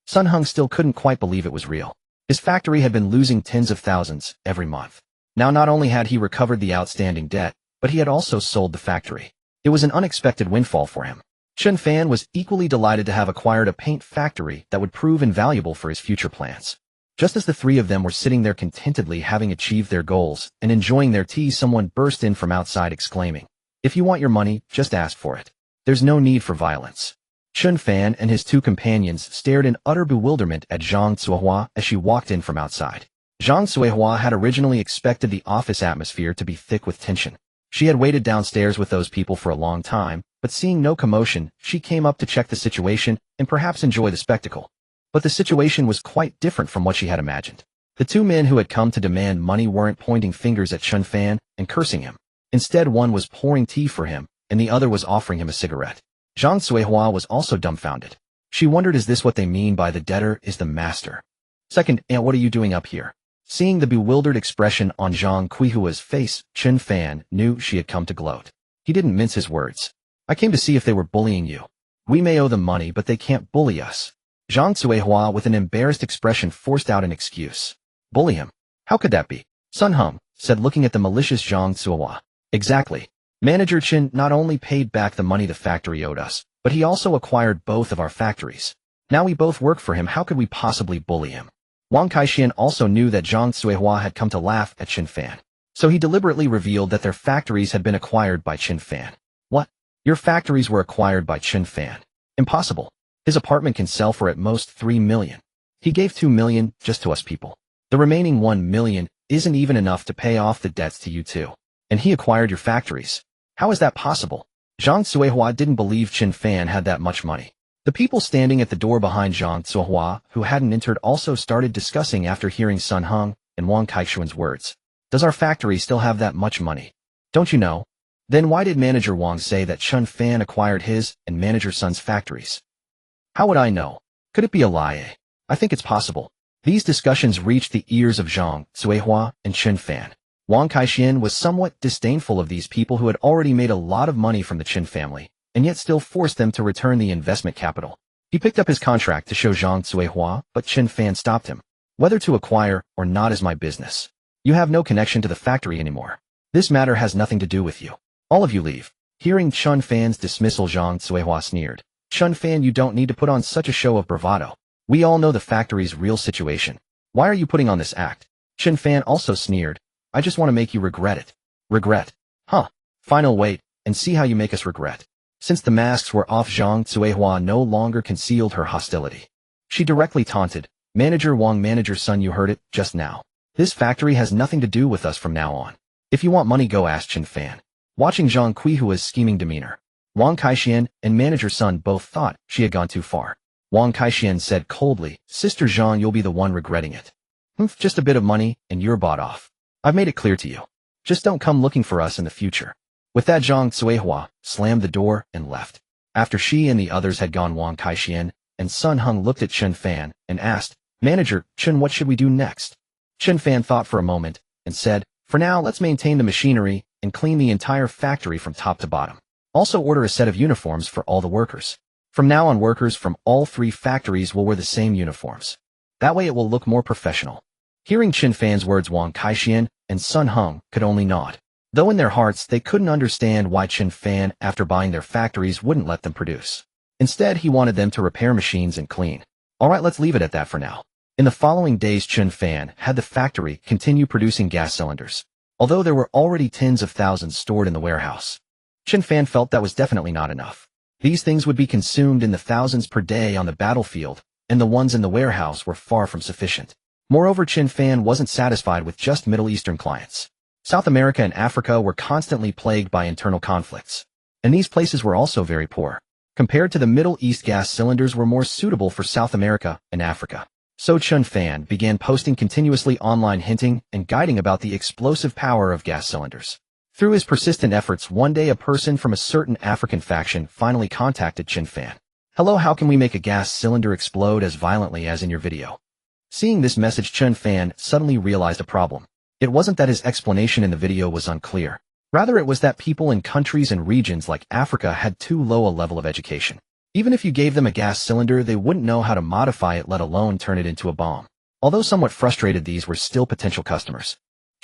Sun Hung still couldn't quite believe it was real. His factory had been losing tens of thousands every month. Now not only had he recovered the outstanding debt, but he had also sold the factory. It was an unexpected windfall for him. Chen Fan was equally delighted to have acquired a paint factory that would prove invaluable for his future plans. Just as the three of them were sitting there contentedly having achieved their goals and enjoying their tea, someone burst in from outside exclaiming, "If you want your money, just ask for it. There's no need for violence." Chen Fan and his two companions stared in utter bewilderment at Zhang Cuihua as she walked in from outside. Zhang Cuihua had originally expected the office atmosphere to be thick with tension. She had waited downstairs with those people for a long time, but seeing no commotion, she came up to check the situation and perhaps enjoy the spectacle. But the situation was quite different from what she had imagined. The two men who had come to demand money weren't pointing fingers at Chen Fan and cursing him. Instead, one was pouring tea for him, and the other was offering him a cigarette. Zhang Cuihua was also dumbfounded. She wondered, is this what they mean by the debtor is the master? Second, "Aunt, what are you doing up here?" Seeing the bewildered expression on Zhang Cuihua's face, Chen Fan knew she had come to gloat. He didn't mince his words. "I came to see if they were bullying you. We may owe them money, but they can't bully us." Zhang Cuihua, with an embarrassed expression, forced out an excuse. "Bully him? How could that be?" Sun Hung said, looking at the malicious Zhang Cuihua. "Exactly. Manager Chen not only paid back the money the factory owed us, but he also acquired both of our factories. Now we both work for him. How could we possibly bully him?" Wang Kaixian also knew that Zhang Cuihua had come to laugh at Chen Fan. So he deliberately revealed that their factories had been acquired by Chen Fan. "What? Your factories were acquired by Chen Fan? Impossible. His apartment can sell for at most 3 million. He gave 2 million just to us people. The remaining 1 million isn't even enough to pay off the debts to you two. And he acquired your factories. How is that possible?" Zhang Cuihua didn't believe Chen Fan had that much money. The people standing at the door behind Zhang Cuihua, who hadn't entered, also started discussing after hearing Sun Hung and Wang Kaixian's words. "Does our factory still have that much money? Don't you know? Then why did Manager Wang say that Chen Fan acquired his and Manager Sun's factories?" "How would I know? Could it be a lie? I think it's possible." These discussions reached the ears of Zhang Cuihua and Chen Fan. Wang Kaixian was somewhat disdainful of these people who had already made a lot of money from the Chen family, and yet still forced them to return the investment capital. He picked up his contract to show Zhang Cuihua, but Chen Fan stopped him. "Whether to acquire or not is my business. You have no connection to the factory anymore. This matter has nothing to do with you. All of you leave." Hearing Chen Fan's dismissal, Zhang Cuihua sneered. "Chen Fan, you don't need to put on such a show of bravado. We all know the factory's real situation. Why are you putting on this act?" Chen Fan also sneered. "I just want to make you regret it." "Regret? Huh. Fine, I'll wait and see how you make us regret." Since the masks were off, Zhang Cuihua no longer concealed her hostility. She directly taunted, "Manager Wang, Manager Sun, you heard it just now. This factory has nothing to do with us from now on. If you want money, go ask Chen Fan." Watching Zhang Cuihua's scheming demeanor, Wang Kaixian and Manager Sun both thought she had gone too far. Wang Kaixian said coldly, "Sister Zhang, you'll be the one regretting it. Just a bit of money and you're bought off. I've made it clear to you. Just don't come looking for us in the future." With that, Zhang Cuihua slammed the door and left. After she and the others had gone, Wang Kaixian and Sun Hung looked at Chen Fan and asked, "Manager Chen, what should we do next?" Chen Fan thought for a moment and said, "For now, let's maintain the machinery and clean the entire factory from top to bottom. Also order a set of uniforms for all the workers. From now on, workers from all 3 factories will wear the same uniforms. That way it will look more professional." Hearing Chen Fan's words, Wang Kaixian and Sun Hung could only nod. Though in their hearts they couldn't understand why Chen Fan, after buying their factories, wouldn't let them produce. Instead, he wanted them to repair machines and clean. Alright, let's leave it at that for now. In the following days, Chen Fan had the factory continue producing gas cylinders, although there were already tens of thousands stored in the warehouse. Chen Fan felt that was definitely not enough. These things would be consumed in the thousands per day on the battlefield, and the ones in the warehouse were far from sufficient. Moreover, Chen Fan wasn't satisfied with just Middle Eastern clients. South America and Africa were constantly plagued by internal conflicts, and these places were also very poor. Compared to the Middle East, gas cylinders were more suitable for South America and Africa. So Chen Fan began posting continuously online, hinting and guiding about the explosive power of gas cylinders. Through his persistent efforts, one day a person from a certain African faction finally contacted Chen Fan. "Hello, how can we make a gas cylinder explode as violently as in your video?" Seeing this message, Chen Fan suddenly realized a problem. It wasn't that his explanation in the video was unclear. Rather, it was that people in countries and regions like Africa had too low a level of education. Even if you gave them a gas cylinder, they wouldn't know how to modify it, let alone turn it into a bomb. Although somewhat frustrated, these were still potential customers.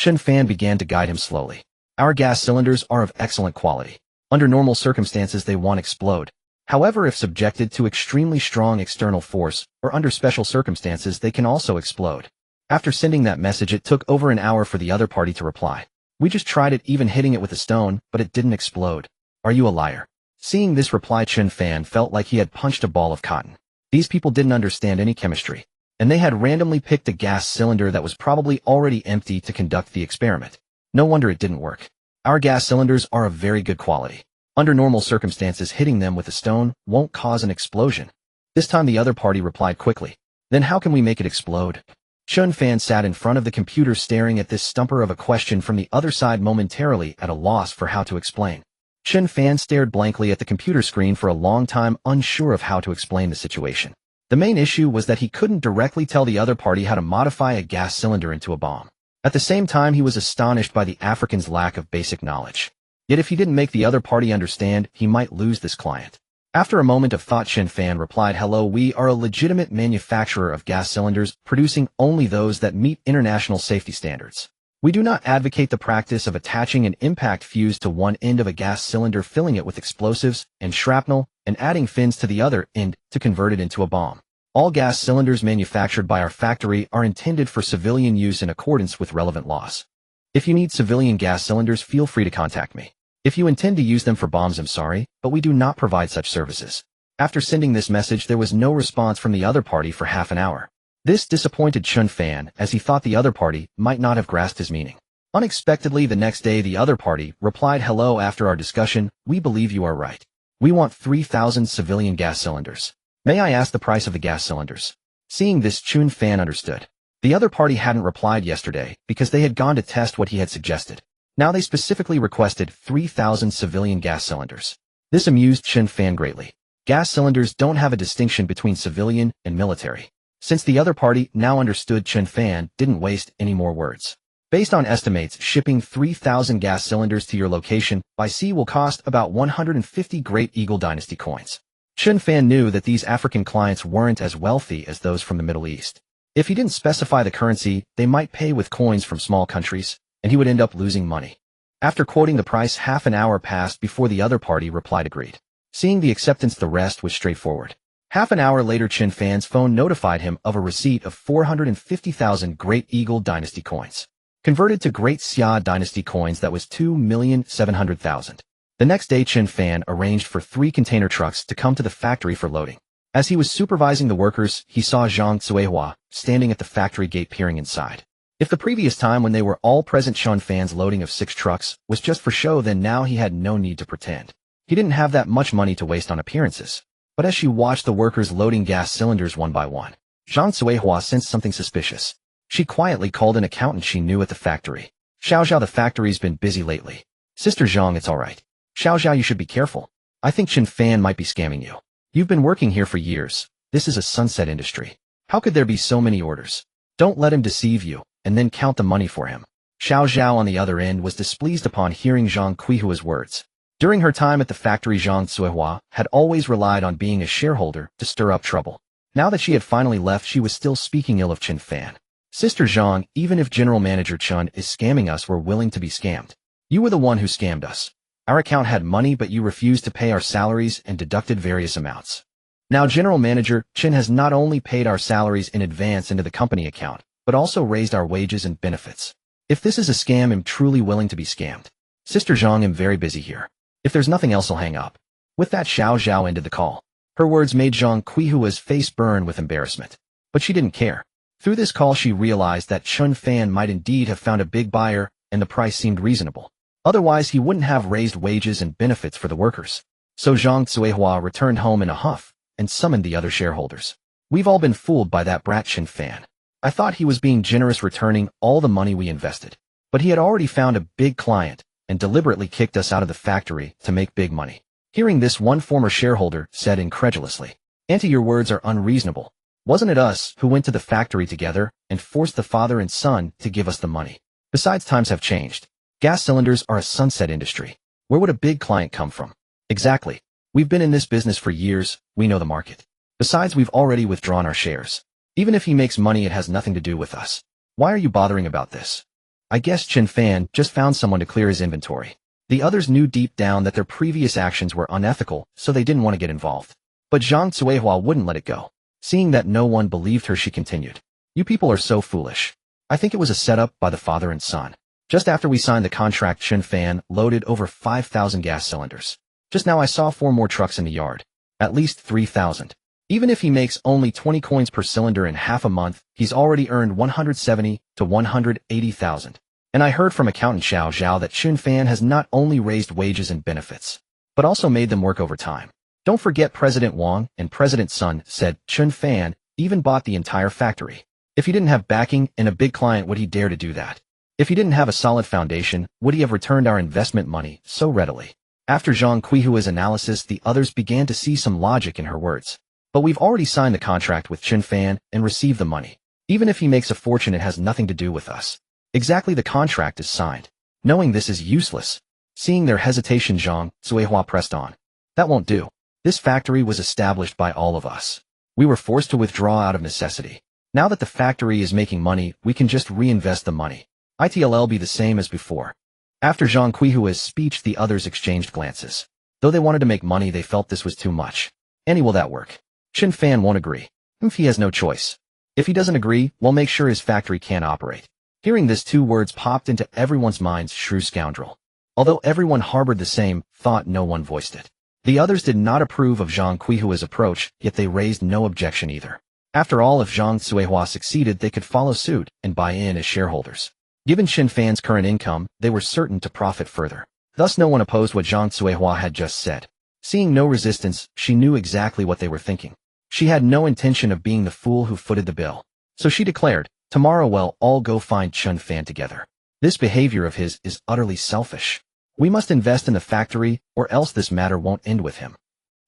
Chen Fan began to guide him slowly. Our gas cylinders are of excellent quality. Under normal circumstances they won't explode. However, if subjected to extremely strong external force, or under special circumstances they can also explode. After sending that message it took over an hour for the other party to reply. We just tried it, even hitting it with a stone, but it didn't explode. Are you a liar? Seeing this reply, Chen Fan felt like he had punched a ball of cotton. These people didn't understand any chemistry, and they had randomly picked a gas cylinder that was probably already empty to conduct the experiment. No wonder it didn't work. Our gas cylinders are of very good quality. Under normal circumstances hitting them with a stone won't cause an explosion. This time the other party replied quickly. Then how can we make it explode? Chen Fan sat in front of the computer staring at this stumper of a question from the other side, momentarily at a loss for how to explain. Chen Fan stared blankly at the computer screen for a long time, unsure of how to explain the situation. The main issue was that he couldn't directly tell the other party how to modify a gas cylinder into a bomb. At the same time, he was astonished by the African's lack of basic knowledge. Yet if he didn't make the other party understand, he might lose this client. After a moment of thought, Chen Fan replied, "Hello, we are a legitimate manufacturer of gas cylinders, producing only those that meet international safety standards. We do not advocate the practice of attaching an impact fuse to one end of a gas cylinder, filling it with explosives and shrapnel, and adding fins to the other end to convert it into a bomb. All gas cylinders manufactured by our factory are intended for civilian use in accordance with relevant laws. If you need civilian gas cylinders, feel free to contact me. If you intend to use them for bombs, I'm sorry, but we do not provide such services." After sending this message, there was no response from the other party for half an hour. This disappointed Chen Fan, as he thought the other party might not have grasped his meaning. Unexpectedly, the next day the other party replied, "Hello, after our discussion, we believe you are right. We want 3,000 civilian gas cylinders. May I ask the price of the gas cylinders?" Seeing this, Chen Fan understood. The other party hadn't replied yesterday because they had gone to test what he had suggested. Now they specifically requested 3,000 civilian gas cylinders. This amused Chen Fan greatly. Gas cylinders don't have a distinction between civilian and military. Since the other party now understood, Chen Fan didn't waste any more words. Based on estimates, shipping 3,000 gas cylinders to your location by sea will cost about 150 Great Eagle Dynasty coins. Chen Fan knew that these African clients weren't as wealthy as those from the Middle East. If he didn't specify the currency, they might pay with coins from small countries, and he would end up losing money. After quoting the price, half an hour passed before the other party replied agreed. Seeing the acceptance, the rest was straightforward. Half an hour later, Chen Fan's phone notified him of a receipt of 450,000 Great Eagle Dynasty coins. Converted to Great Xia Dynasty coins, that was 2,700,000. The next day, Chen Fan arranged for 3 container trucks to come to the factory for loading. As he was supervising the workers, he saw Zhang Cuihua standing at the factory gate peering inside. If the previous time when they were all present Chen Fan's loading of 6 trucks was just for show, then now he had no need to pretend. He didn't have that much money to waste on appearances. But as she watched the workers loading gas cylinders one by one, Zhang Cuihua sensed something suspicious. She quietly called an accountant she knew at the factory. "Xiao Xiao, the factory's been busy lately." "Sister Zhang, it's all right. Xiao Xiao, you should be careful. I think Chen Fan might be scamming you. You've been working here for years. This is a sunset industry. How could there be so many orders? Don't let him deceive you, and then count the money for him." Xiao Xiao on the other end was displeased upon hearing Zhang Cuihua's words. During her time at the factory, Zhang Cuihua had always relied on being a shareholder to stir up trouble. Now that she had finally left, she was still speaking ill of Chen Fan. "Sister Zhang, even if General Manager Chen is scamming us, we're willing to be scammed. You were the one who scammed us. Our account had money, but you refused to pay our salaries and deducted various amounts. Now General Manager Chen has not only paid our salaries in advance into the company account, but also raised our wages and benefits. If this is a scam, I'm truly willing to be scammed. Sister Zhang, I'm very busy here. If there's nothing else, I'll hang up." With that, Xiao Xiao ended the call. Her words made Zhang Cuihua's face burn with embarrassment. But she didn't care. Through this call, she realized that Chen Fan might indeed have found a big buyer, and the price seemed reasonable. Otherwise, he wouldn't have raised wages and benefits for the workers. So Zhang Cuihua returned home in a huff and summoned the other shareholders. "We've all been fooled by that brat Chen Fan. I thought he was being generous, returning all the money we invested. But he had already found a big client and deliberately kicked us out of the factory to make big money." Hearing this, one former shareholder said incredulously, "Auntie, your words are unreasonable. Wasn't it us who went to the factory together and forced the father and son to give us the money? Besides, times have changed. Gas cylinders are a sunset industry. Where would a big client come from?" "Exactly. We've been in this business for years. We know the market. Besides, we've already withdrawn our shares. Even if he makes money, it has nothing to do with us. Why are you bothering about this?" I guess Chen Fan just found someone to clear his inventory. The others knew deep down that their previous actions were unethical, so they didn't want to get involved. But Zhang Cuihua wouldn't let it go. Seeing that no one believed her, she continued. You people are so foolish. I think it was a setup by the father and son. Just after we signed the contract, Chen Fan loaded over 5,000 gas cylinders. Just now I saw 4 more trucks in the yard. At least 3,000. Even if he makes only 20 coins per cylinder in half a month, he's already earned 170 to 180,000. And I heard from accountant Xiao Zhao that Chen Fan has not only raised wages and benefits, but also made them work overtime. Don't forget President Wang and President Sun said Chen Fan even bought the entire factory. If he didn't have backing and a big client, would he dare to do that? If he didn't have a solid foundation, would he have returned our investment money so readily? After Zhang Cuihua's analysis, the others began to see some logic in her words. But we've already signed the contract with Chen Fan and received the money. Even if he makes a fortune, it has nothing to do with us. Exactly, the contract is signed. Knowing this is useless. Seeing their hesitation, Zhang Cuihua pressed on. That won't do. This factory was established by all of us. We were forced to withdraw out of necessity. Now that the factory is making money, we can just reinvest the money. It'll be the same as before. After Zhang Cuihua's speech, the others exchanged glances. Though they wanted to make money, they felt this was too much. Any will that work? Chen Fan won't agree. He has no choice. If he doesn't agree, we'll make sure his factory can't operate. Hearing this, 2 words popped into everyone's minds: shrew scoundrel. Although everyone harbored the same thought, no one voiced it. The others did not approve of Zhang Cuihua's approach, yet they raised no objection either. After all, if Zhang Cuihua succeeded, they could follow suit and buy in as shareholders. Given Chen Fan's current income, they were certain to profit further. Thus no one opposed what Zhang Cuihua had just said. Seeing no resistance, she knew exactly what they were thinking. She had no intention of being the fool who footed the bill. So she declared, tomorrow we'll all go find Chen Fan together. This behavior of his is utterly selfish. We must invest in the factory, or else this matter won't end with him.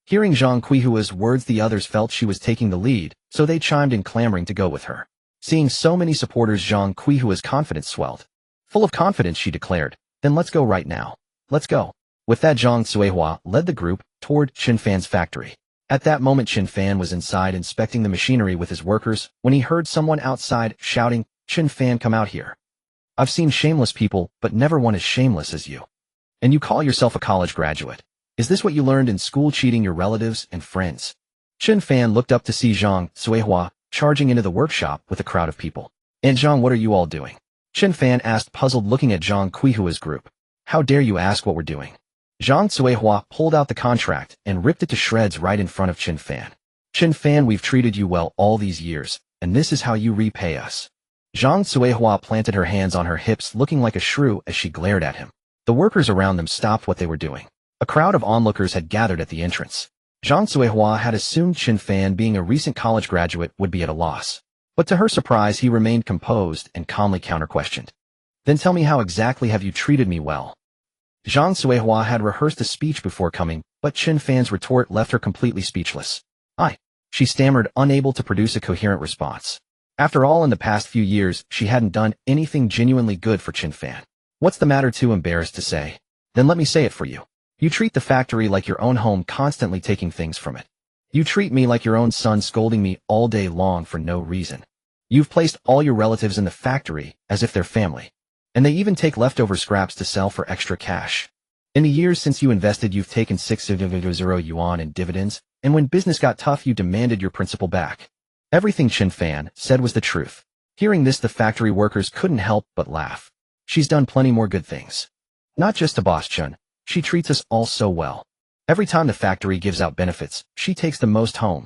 Hearing Zhang Cuihua's words, the others felt she was taking the lead, so they chimed in, clamoring to go with her. Seeing so many supporters, Zhang Cuihua's confidence swelled. Full of confidence, she declared, then let's go right now. Let's go. With that, Zhang Cuihua led the group toward Chen Fan's factory. At that moment, Chen Fan was inside inspecting the machinery with his workers when he heard someone outside shouting, Chen Fan, come out here. I've seen shameless people, but never one as shameless as you. And you call yourself a college graduate. Is this what you learned in school, cheating your relatives and friends? Chen Fan looked up to see Zhang Cuihua charging into the workshop with a crowd of people. And Zhang, what are you all doing? Chen Fan asked, puzzled, looking at Zhang Cuihua's group. How dare you ask what we're doing? Zhang Cuihua pulled out the contract and ripped it to shreds right in front of Chen Fan. Chen Fan, we've treated you well all these years, and this is how you repay us. Zhang Cuihua planted her hands on her hips, looking like a shrew as she glared at him. The workers around them stopped what they were doing. A crowd of onlookers had gathered at the entrance. Zhang Cuihua had assumed Chen Fan, being a recent college graduate, would be at a loss. But to her surprise, he remained composed and calmly counter-questioned. Then tell me, how exactly have you treated me well? Zhang Cuihua had rehearsed a speech before coming, but Chen Fan's retort left her completely speechless. She stammered, unable to produce a coherent response. After all, in the past few years, she hadn't done anything genuinely good for Chen Fan. What's the matter? Too embarrassed to say? Then let me say it for you. You treat the factory like your own home, constantly taking things from it. You treat me like your own son, scolding me all day long for no reason. You've placed all your relatives in the factory as if they're family. And they even take leftover scraps to sell for extra cash. In the years since you invested, you've taken 600 yuan in dividends, and when business got tough, you demanded your principal back. Everything Chen Fan said was the truth. Hearing this, the factory workers couldn't help but laugh. She's done plenty more good things. Not just to Boss Chen. She treats us all so well. Every time the factory gives out benefits, she takes the most home.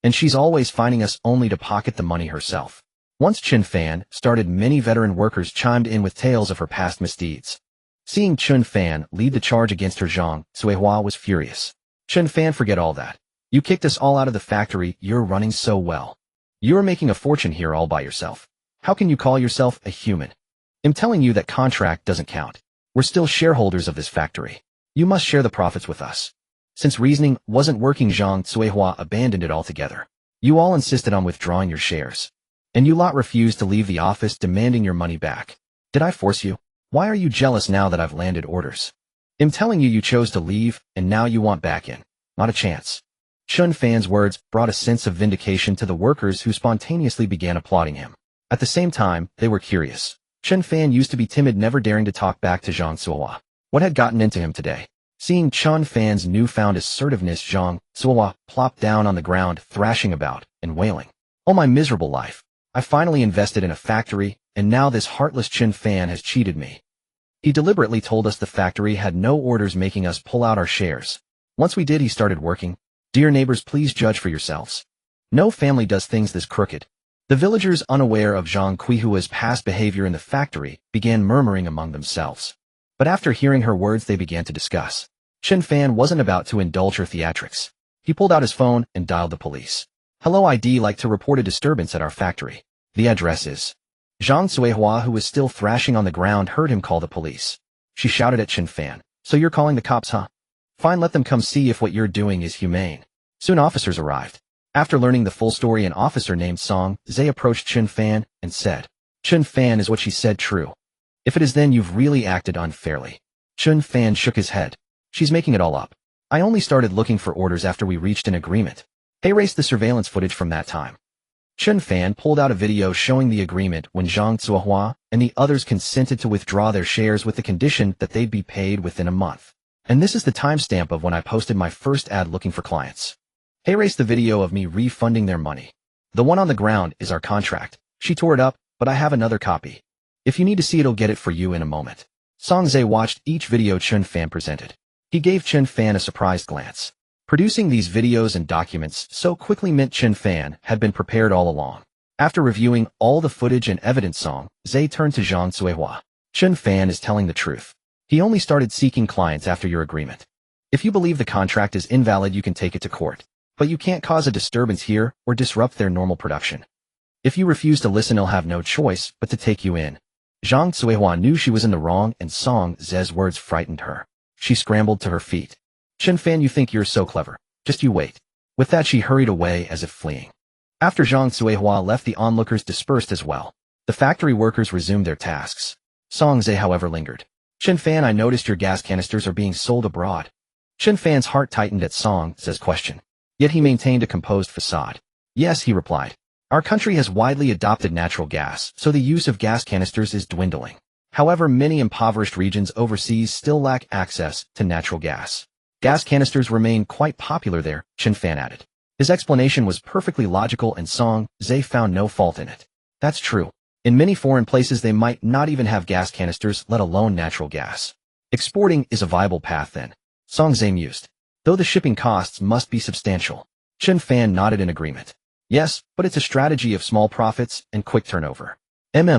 And she's always finding us only to pocket the money herself. Once Chen Fan started, many veteran workers chimed in with tales of her past misdeeds. Seeing Chen Fan lead the charge against her, Zhang Cuihua was furious. Chen Fan, forget all that. You kicked us all out of the factory. You're running so well. You're making a fortune here all by yourself. How can you call yourself a human? I'm telling you that contract doesn't count. We're still shareholders of this factory. You must share the profits with us. Since reasoning wasn't working, Zhang Cuihua abandoned it altogether. You all insisted on withdrawing your shares. And you lot refused to leave the office, demanding your money back. Did I force you? Why are you jealous now that I've landed orders? I'm telling you, you chose to leave, and now you want back in. Not a chance. Chen Fan's words brought a sense of vindication to the workers, who spontaneously began applauding him. At the same time, they were curious. Chen Fan used to be timid, never daring to talk back to Zhang Zuohua. What had gotten into him today? Seeing Chen Fan's newfound assertiveness, Zhang Zuohua plopped down on the ground, thrashing about and wailing. "Oh, my miserable life. I finally invested in a factory, and now this heartless Chen Fan has cheated me. He deliberately told us the factory had no orders, making us pull out our shares. Once we did, he started working. Dear neighbors, please judge for yourselves. No family does things this crooked." The villagers, unaware of Zhang Qihua's past behavior in the factory, began murmuring among themselves. But after hearing her words, they began to discuss. Chen Fan wasn't about to indulge her theatrics. He pulled out his phone and dialed the police. "Hello, I'd like to report a disturbance at our factory. The address is..." Zhang Zuohua, who was still thrashing on the ground, heard him call the police. She shouted at Chen Fan, "So you're calling the cops, huh? Fine, let them come see if what you're doing is humane." Soon officers arrived. After learning the full story, an officer named Song Zhe approached Chen Fan and said, "Chen Fan, is what she said true? If it is, then you've really acted unfairly." Chen Fan shook his head. "She's making it all up. I only started looking for orders after we reached an agreement. Erase the surveillance footage from that time." Chen Fan pulled out a video showing the agreement when Zhang Zuohua and the others consented to withdraw their shares with the condition that they'd be paid within a month. "And this is the timestamp of when I posted my first ad looking for clients. Erase the video of me refunding their money. The one on the ground is our contract." She tore it up, "But I have another copy. If you need to see it, I'll get it for you in a moment." Song Zhe watched each video Chen Fan presented. He gave Chen Fan a surprised glance. Producing these videos and documents so quickly meant Chen Fan had been prepared all along. After reviewing all the footage and evidence, Song Zhe turned to Zhang Zuohua. "Chen Fan is telling the truth. He only started seeking clients after your agreement. If you believe the contract is invalid, you can take it to court. But you can't cause a disturbance here or disrupt their normal production. If you refuse to listen, he'll have no choice but to take you in." Zhang Zuohua knew she was in the wrong, and Song Zhe's words frightened her. She scrambled to her feet. "Chen Fan, you think you're so clever. Just you wait." With that, she hurried away as if fleeing. After Zhang Zuohua left, the onlookers dispersed as well. The factory workers resumed their tasks. Song Zhe, however, lingered. "Chen Fan, I noticed your gas canisters are being sold abroad." Chen Fan's heart tightened at Song Zhe's question. Yet he maintained a composed facade. "Yes," he replied. "Our country has widely adopted natural gas, so the use of gas canisters is dwindling. However, many impoverished regions overseas still lack access to natural gas. Gas canisters remain quite popular there," Chen Fan added. His explanation was perfectly logical, and Song Zhe found no fault in it. "That's true. In many foreign places, they might not even have gas canisters, let alone natural gas. Exporting is a viable path then," Song Zhe mused. "Though the shipping costs must be substantial." Chen Fan nodded in agreement. "Yes, but it's a strategy of small profits and quick turnover."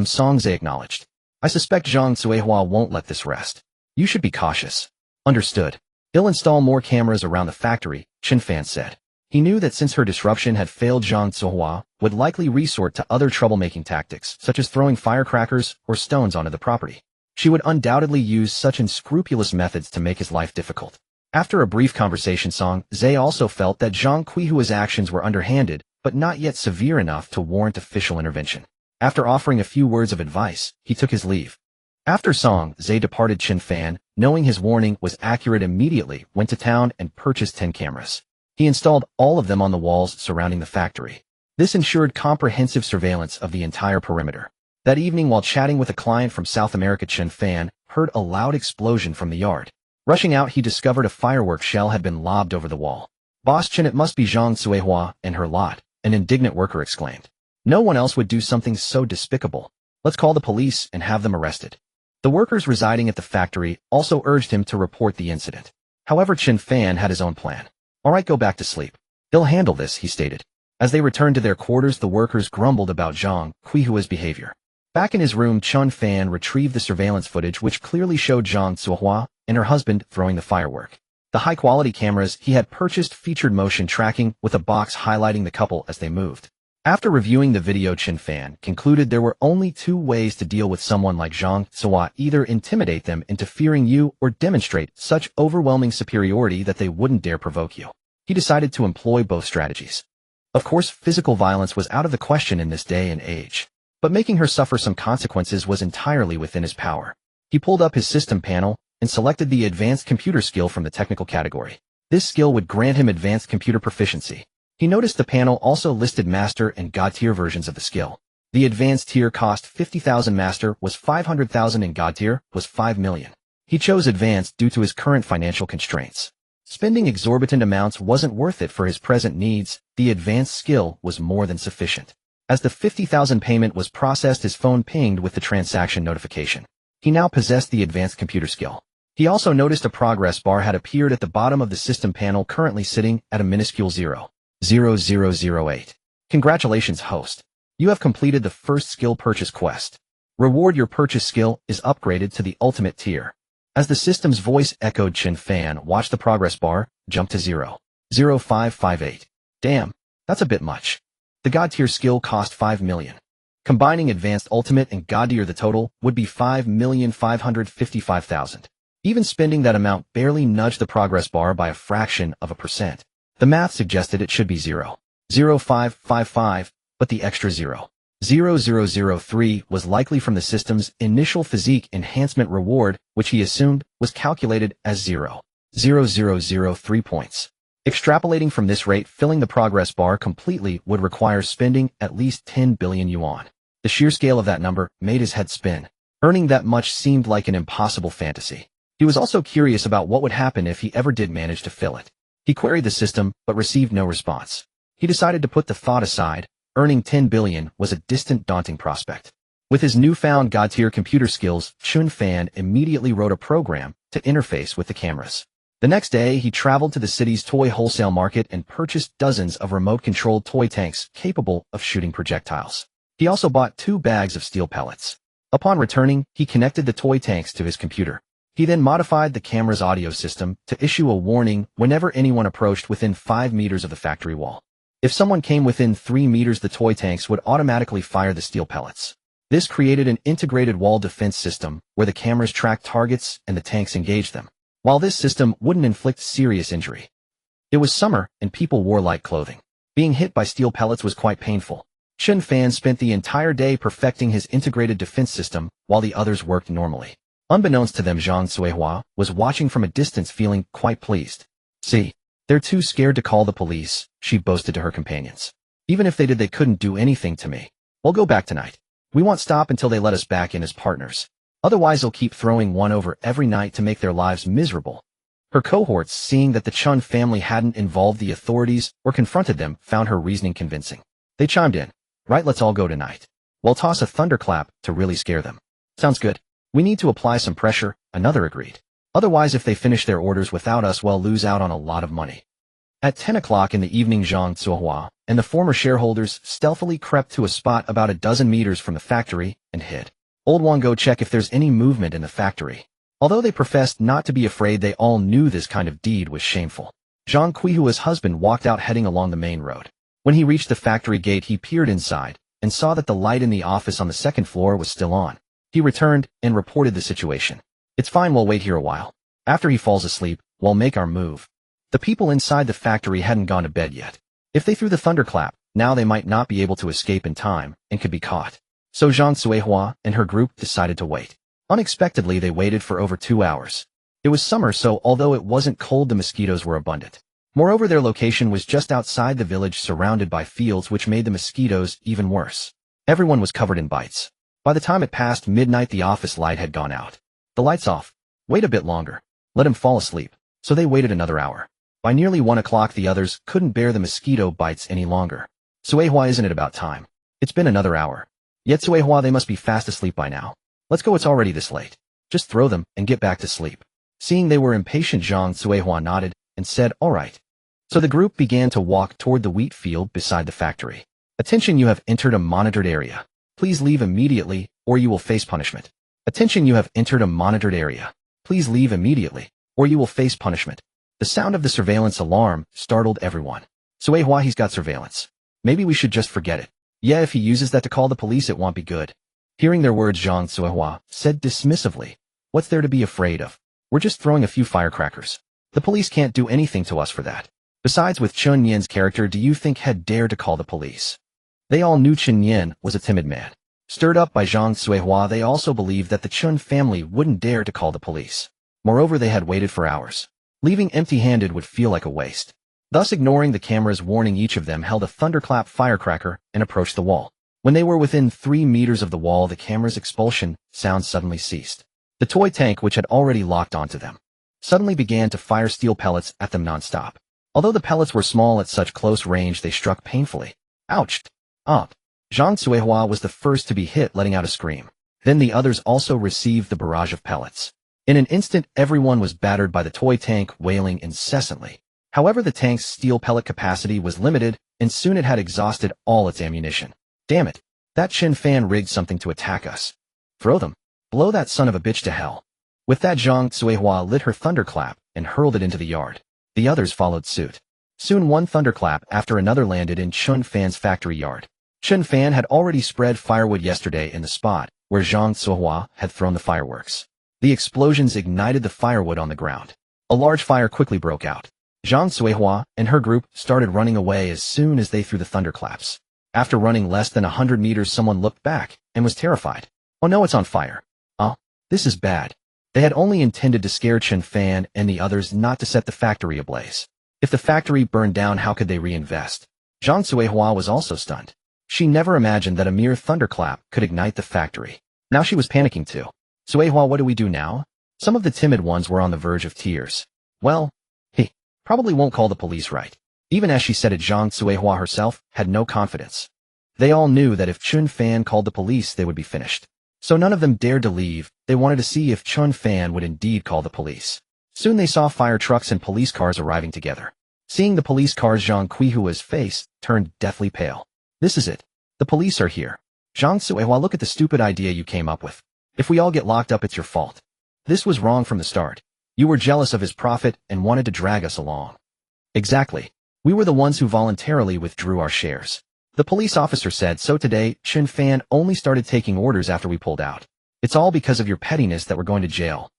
Song Zhe acknowledged. "I suspect Zhang Zuohua won't let this rest. You should be cautious." "Understood. He'll install more cameras around the factory," Chen Fan said. He knew that since her disruption had failed, Zhang Zuohua would likely resort to other troublemaking tactics, such as throwing firecrackers or stones onto the property. She would undoubtedly use such unscrupulous methods to make his life difficult. After a brief conversation, Song Zhe also felt that Zhang Qihua's actions were underhanded, but not yet severe enough to warrant official intervention. After offering a few words of advice, he took his leave. After Song Zhe departed, Chen Fan, knowing his warning was accurate, immediately went to town and purchased 10 cameras. He installed all of them on the walls surrounding the factory. This ensured comprehensive surveillance of the entire perimeter. That evening, while chatting with a client from South America, Chen Fan heard a loud explosion from the yard. Rushing out, he discovered a firework shell had been lobbed over the wall. "Boss Chen, it must be Zhang Zuohua and her lot," an indignant worker exclaimed. "No one else would do something so despicable. Let's call the police and have them arrested." The workers residing at the factory also urged him to report the incident. However, Chen Fan had his own plan. "All right, go back to sleep. He'll handle this," he stated. As they returned to their quarters, the workers grumbled about Zhang Qihua's behavior. Back in his room, Chen Fan retrieved the surveillance footage, which clearly showed Zhang Zuohua and her husband throwing the firework. The high-quality cameras he had purchased featured motion tracking with a box highlighting the couple as they moved. After reviewing the video, Chen Fan concluded there were only 2 ways to deal with someone like Zhang Zuohua: either intimidate them into fearing you or demonstrate such overwhelming superiority that they wouldn't dare provoke you. He decided to employ both strategies. Of course, physical violence was out of the question in this day and age, but making her suffer some consequences was entirely within his power. He pulled up his system panel and selected the advanced computer skill from the technical category. This skill would grant him advanced computer proficiency. He noticed the panel also listed master and god tier versions of the skill. The advanced tier cost 50,000, master was 500,000, and god tier was 5 million. He chose advanced due to his current financial constraints. Spending exorbitant amounts wasn't worth it for his present needs. The advanced skill was more than sufficient. As the 50,000 payment was processed, his phone pinged with the transaction notification. He now possessed the advanced computer skill. He also noticed a progress bar had appeared at the bottom of the system panel, currently sitting at a minuscule 0.0008. Congratulations, host. You have completed the first skill purchase quest. Reward: your purchase skill is upgraded to the ultimate tier. As the system's voice echoed, Chen Fan watched the progress bar jump to 0.0558. Damn, that's a bit much. The god tier skill cost 5 million. Combining advanced ultimate and god tier, the total would be 5,555,000. Even spending that amount barely nudged the progress bar by a fraction of a percent. The math suggested it should be 0.0555, but the extra 0.0003 was likely from the system's initial physique enhancement reward, which he assumed was calculated as 0.0003 points. Extrapolating from this rate, filling the progress bar completely would require spending at least 10 billion yuan. The sheer scale of that number made his head spin. Earning that much seemed like an impossible fantasy. He was also curious about what would happen if he ever did manage to fill it. He queried the system, but received no response. He decided to put the thought aside. Earning 10 billion was a distant, daunting prospect. With his newfound god-tier computer skills, Chen Fan immediately wrote a program to interface with the cameras. The next day, he traveled to the city's toy wholesale market and purchased dozens of remote-controlled toy tanks capable of shooting projectiles. He also bought 2 bags of steel pellets. Upon returning, he connected the toy tanks to his computer. He then modified the camera's audio system to issue a warning whenever anyone approached within 5 meters of the factory wall. If someone came within 3 meters, the toy tanks would automatically fire the steel pellets. This created an integrated wall defense system where the cameras tracked targets and the tanks engaged them. While this system wouldn't inflict serious injury. It was summer and people wore light clothing. Being hit by steel pellets was quite painful. Chen Fan spent the entire day perfecting his integrated defense system while the others worked normally. Unbeknownst to them, Zhang Suihua was watching from a distance, feeling quite pleased. See, they're too scared to call the police, she boasted to her companions. Even if they did, they couldn't do anything to me. We'll go back tonight. We won't stop until they let us back in as partners. Otherwise they'll keep throwing one over every night to make their lives miserable. Her cohorts, seeing that the Chen family hadn't involved the authorities or confronted them, found her reasoning convincing. They chimed in. Right, let's all go tonight. We'll toss a thunderclap to really scare them. Sounds good. We need to apply some pressure, another agreed. Otherwise, if they finish their orders without us, we'll lose out on a lot of money. At 10 o'clock in the evening, Zhang Suihua and the former shareholders stealthily crept to a spot about a dozen meters from the factory and hid. Old one, go check if there's any movement in the factory. Although they professed not to be afraid, they all knew this kind of deed was shameful. Zhang Quihua's husband walked out, heading along the main road. When he reached the factory gate, he peered inside and saw that the light in the office on the second floor was still on. He returned and reported the situation. It's fine, we'll wait here a while. After he falls asleep, we'll make our move. The people inside the factory hadn't gone to bed yet. If they threw the thunderclap, now they might not be able to escape in time and could be caught. So Zhang Suihua and her group decided to wait. Unexpectedly, they waited for over 2 hours. It was summer, so although it wasn't cold, the mosquitoes were abundant. Moreover, their location was just outside the village, surrounded by fields, which made the mosquitoes even worse. Everyone was covered in bites. By the time it passed midnight, the office light had gone out. The light's off. Wait a bit longer. Let him fall asleep. So they waited another hour. By nearly 1 o'clock, the others couldn't bear the mosquito bites any longer. Suihua, isn't it about time? It's been another hour. Yet Suihua, they must be fast asleep by now. Let's go, it's already this late. Just throw them and get back to sleep. Seeing they were impatient, Zhang Suihua nodded and said, all right. So the group began to walk toward the wheat field beside the factory. Attention, you have entered a monitored area. Please leave immediately, or you will face punishment. Attention, you have entered a monitored area. Please leave immediately, or you will face punishment. The sound of the surveillance alarm startled everyone. Suihua, he's got surveillance. Maybe we should just forget it. Yeah, if he uses that to call the police, it won't be good. Hearing their words, Zhang Suihua said dismissively, what's there to be afraid of? We're just throwing a few firecrackers. The police can't do anything to us for that. Besides, with Chen Nian's character, do you think he'd dare to call the police? They all knew Chen Nian was a timid man. Stirred up by Zhang Suihua, they also believed that the Chen family wouldn't dare to call the police. Moreover, they had waited for hours. Leaving empty-handed would feel like a waste. Thus, ignoring the camera's warning, each of them held a thunderclap firecracker and approached the wall. When they were within 3 meters of the wall, the camera's expulsion sound suddenly ceased. The toy tank, which had already locked onto them, suddenly began to fire steel pellets at them nonstop. Although the pellets were small, at such close range they struck painfully. Ouch! Zhang Cuihua was the first to be hit, letting out a scream. Then the others also received the barrage of pellets. In an instant, everyone was battered by the toy tank, wailing incessantly. However, the tank's steel pellet capacity was limited, and soon it had exhausted all its ammunition. Damn it! That Chen Fan rigged something to attack us. Throw them. Blow that son of a bitch to hell. With that, Zhang Cuihua lit her thunderclap and hurled it into the yard. The others followed suit. Soon one thunderclap after another landed in Chen Fan's factory yard. Chen Fan had already spread firewood yesterday in the spot where Zhang Cuihua had thrown the fireworks. The explosions ignited the firewood on the ground. A large fire quickly broke out. Zhang Cuihua and her group started running away as soon as they threw the thunderclaps. After running less than 100 meters, someone looked back and was terrified. Oh no, it's on fire. Oh, this is bad. They had only intended to scare Chen Fan and the others, not to set the factory ablaze. If the factory burned down, how could they reinvest? Zhang Cuihua was also stunned. She never imagined that a mere thunderclap could ignite the factory. Now she was panicking too. Cuihua, what do we do now? Some of the timid ones were on the verge of tears. Well, he probably won't call the police, right? Even as she said it, Zhang Cuihua herself had no confidence. They all knew that if Chen Fan called the police, they would be finished. So none of them dared to leave. They wanted to see if Chen Fan would indeed call the police. Soon they saw fire trucks and police cars arriving together. Seeing the police cars, Zhang Cuihua's face turned deathly pale. This is it. The police are here. Zhang Cuihua, look at the stupid idea you came up with. If we all get locked up, it's your fault. This was wrong from the start. You were jealous of his profit and wanted to drag us along. Exactly. We were the ones who voluntarily withdrew our shares. The police officer said so today. Chen Fan only started taking orders after we pulled out. It's all because of your pettiness that we're going to jail.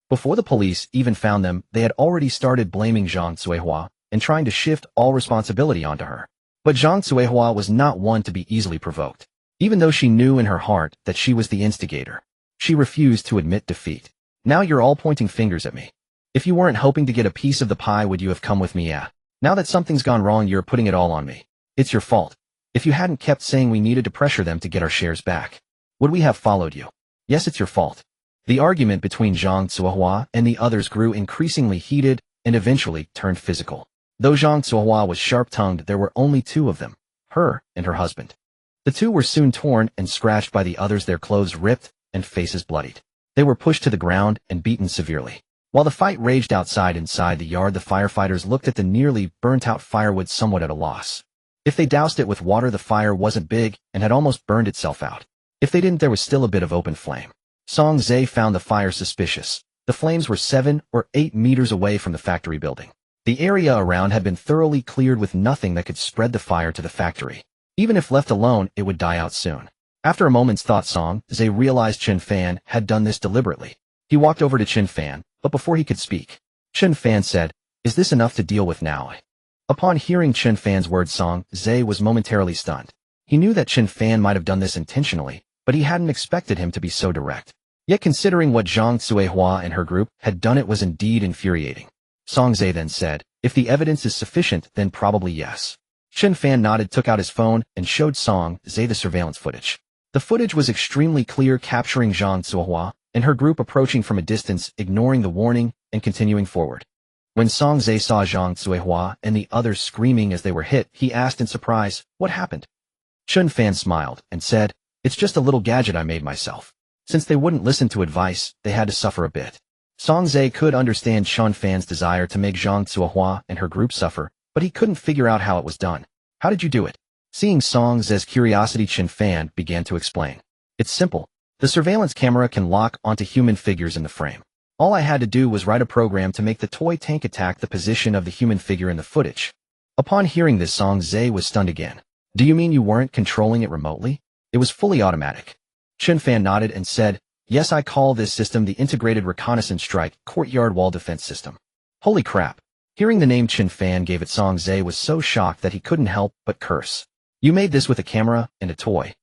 Before the police even found them, they had already started blaming Zhang Cuihua and trying to shift all responsibility onto her. But Zhang Cuihua was not one to be easily provoked. Even though she knew in her heart that she was the instigator, she refused to admit defeat. Now you're all pointing fingers at me. If you weren't hoping to get a piece of the pie, would you have come with me? Yeah. Now that something's gone wrong, you're putting it all on me. It's your fault. If you hadn't kept saying we needed to pressure them to get our shares back, would we have followed you? Yes, it's your fault. The argument between Zhang Cuihua and the others grew increasingly heated and eventually turned physical. Though Zhang Cuihua was sharp-tongued, there were only two of them, her and her husband. The two were soon torn and scratched by the others, their clothes ripped and faces bloodied. They were pushed to the ground and beaten severely. While the fight raged inside the yard, the firefighters looked at the nearly burnt-out firewood somewhat at a loss. If they doused it with water, the fire wasn't big and had almost burned itself out. If they didn't, there was still a bit of open flame. Song Zhe found the fire suspicious. The flames were 7 or 8 meters away from the factory building. The area around had been thoroughly cleared with nothing that could spread the fire to the factory. Even if left alone, it would die out soon. After a moment's thought, Song Zhe realized Chen Fan had done this deliberately. He walked over to Chen Fan, but before he could speak, Chen Fan said, "Is this enough to deal with now?" Upon hearing Chen Fan's words, Song Zhe was momentarily stunned. He knew that Chen Fan might have done this intentionally, but he hadn't expected him to be so direct. Yet considering what Zhang Cuihua and her group had done, it was indeed infuriating. Song Zhe then said, "If the evidence is sufficient, then probably yes." Chen Fan nodded, took out his phone, and showed Song Zhe the surveillance footage. The footage was extremely clear, capturing Zhang Cuihua and her group approaching from a distance, ignoring the warning and continuing forward. When Song Zhe saw Zhang Cuihua and the others screaming as they were hit, he asked in surprise, "What happened?" Chen Fan smiled and said, "It's just a little gadget I made myself. Since they wouldn't listen to advice, they had to suffer a bit." Song Zhe could understand Chen Fan's desire to make Zhang Cuihua and her group suffer, but he couldn't figure out how it was done. "How did you do it?" Seeing Song Zhe's curiosity, Chen Fan began to explain. "It's simple. The surveillance camera can lock onto human figures in the frame. All I had to do was write a program to make the toy tank attack the position of the human figure in the footage." Upon hearing this, Song Zhe was stunned again. "Do you mean you weren't controlling it remotely?" "It was fully automatic." Chen Fan nodded and said, "Yes, I call this system the Integrated Reconnaissance Strike Courtyard Wall Defense System." Holy crap. Hearing the name Chen Fan gave it, Song Zhe was so shocked that he couldn't help but curse. "You made this with a camera and a toy?"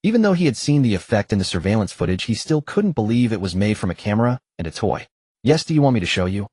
Even though he had seen the effect in the surveillance footage, he still couldn't believe it was made from a camera and a toy. "Yes, do you want me to show you?"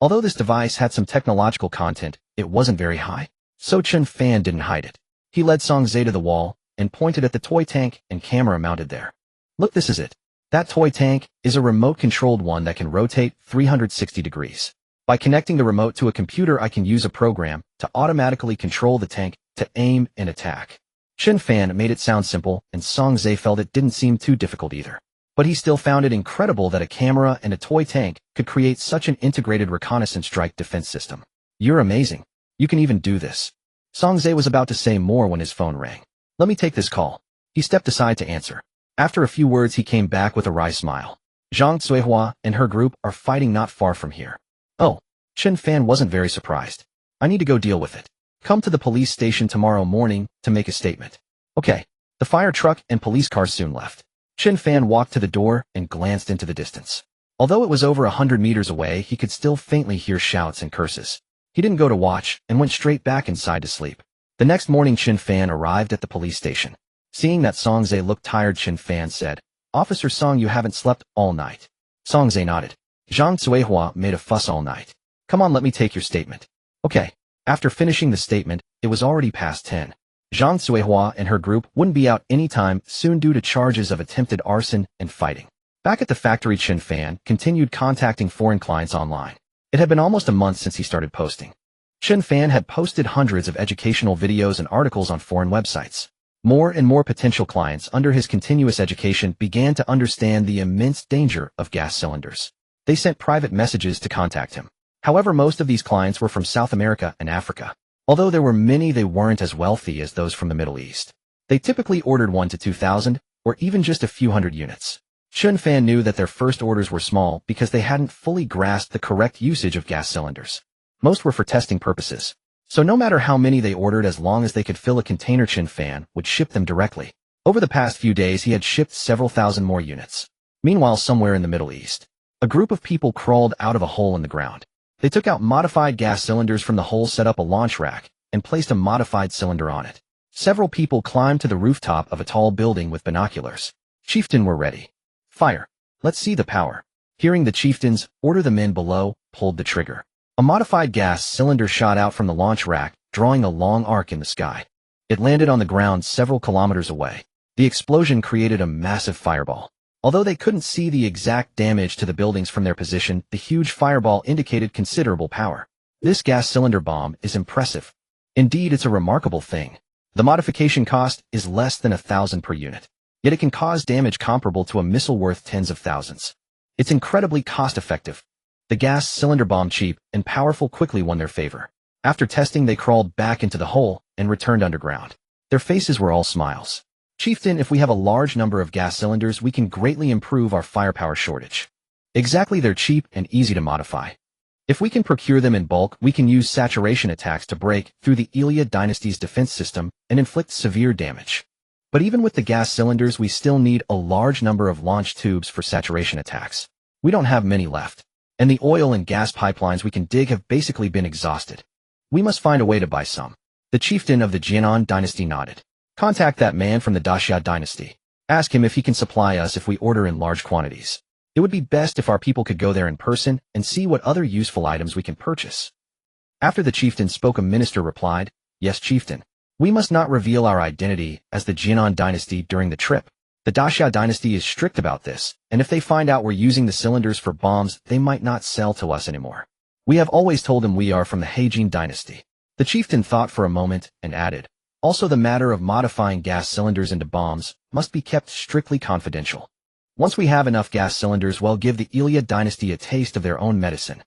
Although this device had some technological content, it wasn't very high. So Chen Fan didn't hide it. He led Song Zhe to the wall and pointed at the toy tank and camera mounted there. Look, this is it. That toy tank is a remote-controlled one that can rotate 360 degrees. By connecting the remote to a computer, I can use a program to automatically control the tank to aim and attack. Chen Fan made it sound simple, and Song Zhe felt it didn't seem too difficult either. But he still found it incredible that a camera and a toy tank could create such an integrated reconnaissance strike defense system. You're amazing. You can even do this. Song Zhe was about to say more when his phone rang. Let me take this call. He stepped aside to answer. After a few words, he came back with a wry smile. Zhang Cuihua and her group are fighting not far from here. Oh, Chen Fan wasn't very surprised. I need to go deal with it. Come to the police station tomorrow morning to make a statement. Okay. The fire truck and police car soon left. Chen Fan walked to the door and glanced into the distance. Although it was over 100 meters away, he could still faintly hear shouts and curses. He didn't go to watch and went straight back inside to sleep. The next morning, Chen Fan arrived at the police station. Seeing that Song Zhe looked tired, Chen Fan said, "Officer Song, you haven't slept all night." Song Zhe nodded. Zhang Cuihua made a fuss all night. Come on, let me take your statement. Okay. After finishing the statement, it was already past 10. Zhang Cuihua and her group wouldn't be out anytime soon due to charges of attempted arson and fighting. Back at the factory, Chen Fan continued contacting foreign clients online. It had been almost a month since he started posting. Chen Fan had posted hundreds of educational videos and articles on foreign websites. More and more potential clients under his continuous education began to understand the immense danger of gas cylinders. They sent private messages to contact him. However, most of these clients were from South America and Africa. Although there were many, they weren't as wealthy as those from the Middle East. They typically ordered 1 to 2,000, or even just a few hundred units. Chen Fan knew that their first orders were small because they hadn't fully grasped the correct usage of gas cylinders. Most were for testing purposes. So no matter how many they ordered, as long as they could fill a container, Chen Fan would ship them directly. Over the past few days, he had shipped several thousand more units. Meanwhile, somewhere in the Middle East, a group of people crawled out of a hole in the ground. They took out modified gas cylinders from the hole, set up a launch rack, and placed a modified cylinder on it. Several people climbed to the rooftop of a tall building with binoculars. Chieftain, we're ready. Fire. Let's see the power. Hearing the chieftain's order, the men below pulled the trigger. A modified gas cylinder shot out from the launch rack, drawing a long arc in the sky. It landed on the ground several kilometers away. The explosion created a massive fireball. Although they couldn't see the exact damage to the buildings from their position, the huge fireball indicated considerable power. This gas cylinder bomb is impressive. Indeed, it's a remarkable thing. The modification cost is less than 1,000 per unit. Yet it can cause damage comparable to a missile worth tens of thousands. It's incredibly cost-effective. The gas cylinder bomb, cheap and powerful, quickly won their favor. After testing, they crawled back into the hole and returned underground. Their faces were all smiles. Chieftain, if we have a large number of gas cylinders, we can greatly improve our firepower shortage. Exactly, they're cheap and easy to modify. If we can procure them in bulk, we can use saturation attacks to break through the Iliad dynasty's defense system and inflict severe damage. But even with the gas cylinders, we still need a large number of launch tubes for saturation attacks. We don't have many left. And the oil and gas pipelines we can dig have basically been exhausted. We must find a way to buy some. The chieftain of the Jianan dynasty nodded. Contact that man from the Daxia dynasty. Ask him if he can supply us if we order in large quantities. It would be best if our people could go there in person and see what other useful items we can purchase. After the chieftain spoke, a minister replied, "Yes, chieftain. We must not reveal our identity as the Jianan dynasty during the trip. The Daxia dynasty is strict about this, and if they find out we're using the cylinders for bombs, they might not sell to us anymore. We have always told them we are from the Heijin dynasty." The chieftain thought for a moment and added, "Also, the matter of modifying gas cylinders into bombs must be kept strictly confidential. Once we have enough gas cylinders, we'll give the Iliad dynasty a taste of their own medicine."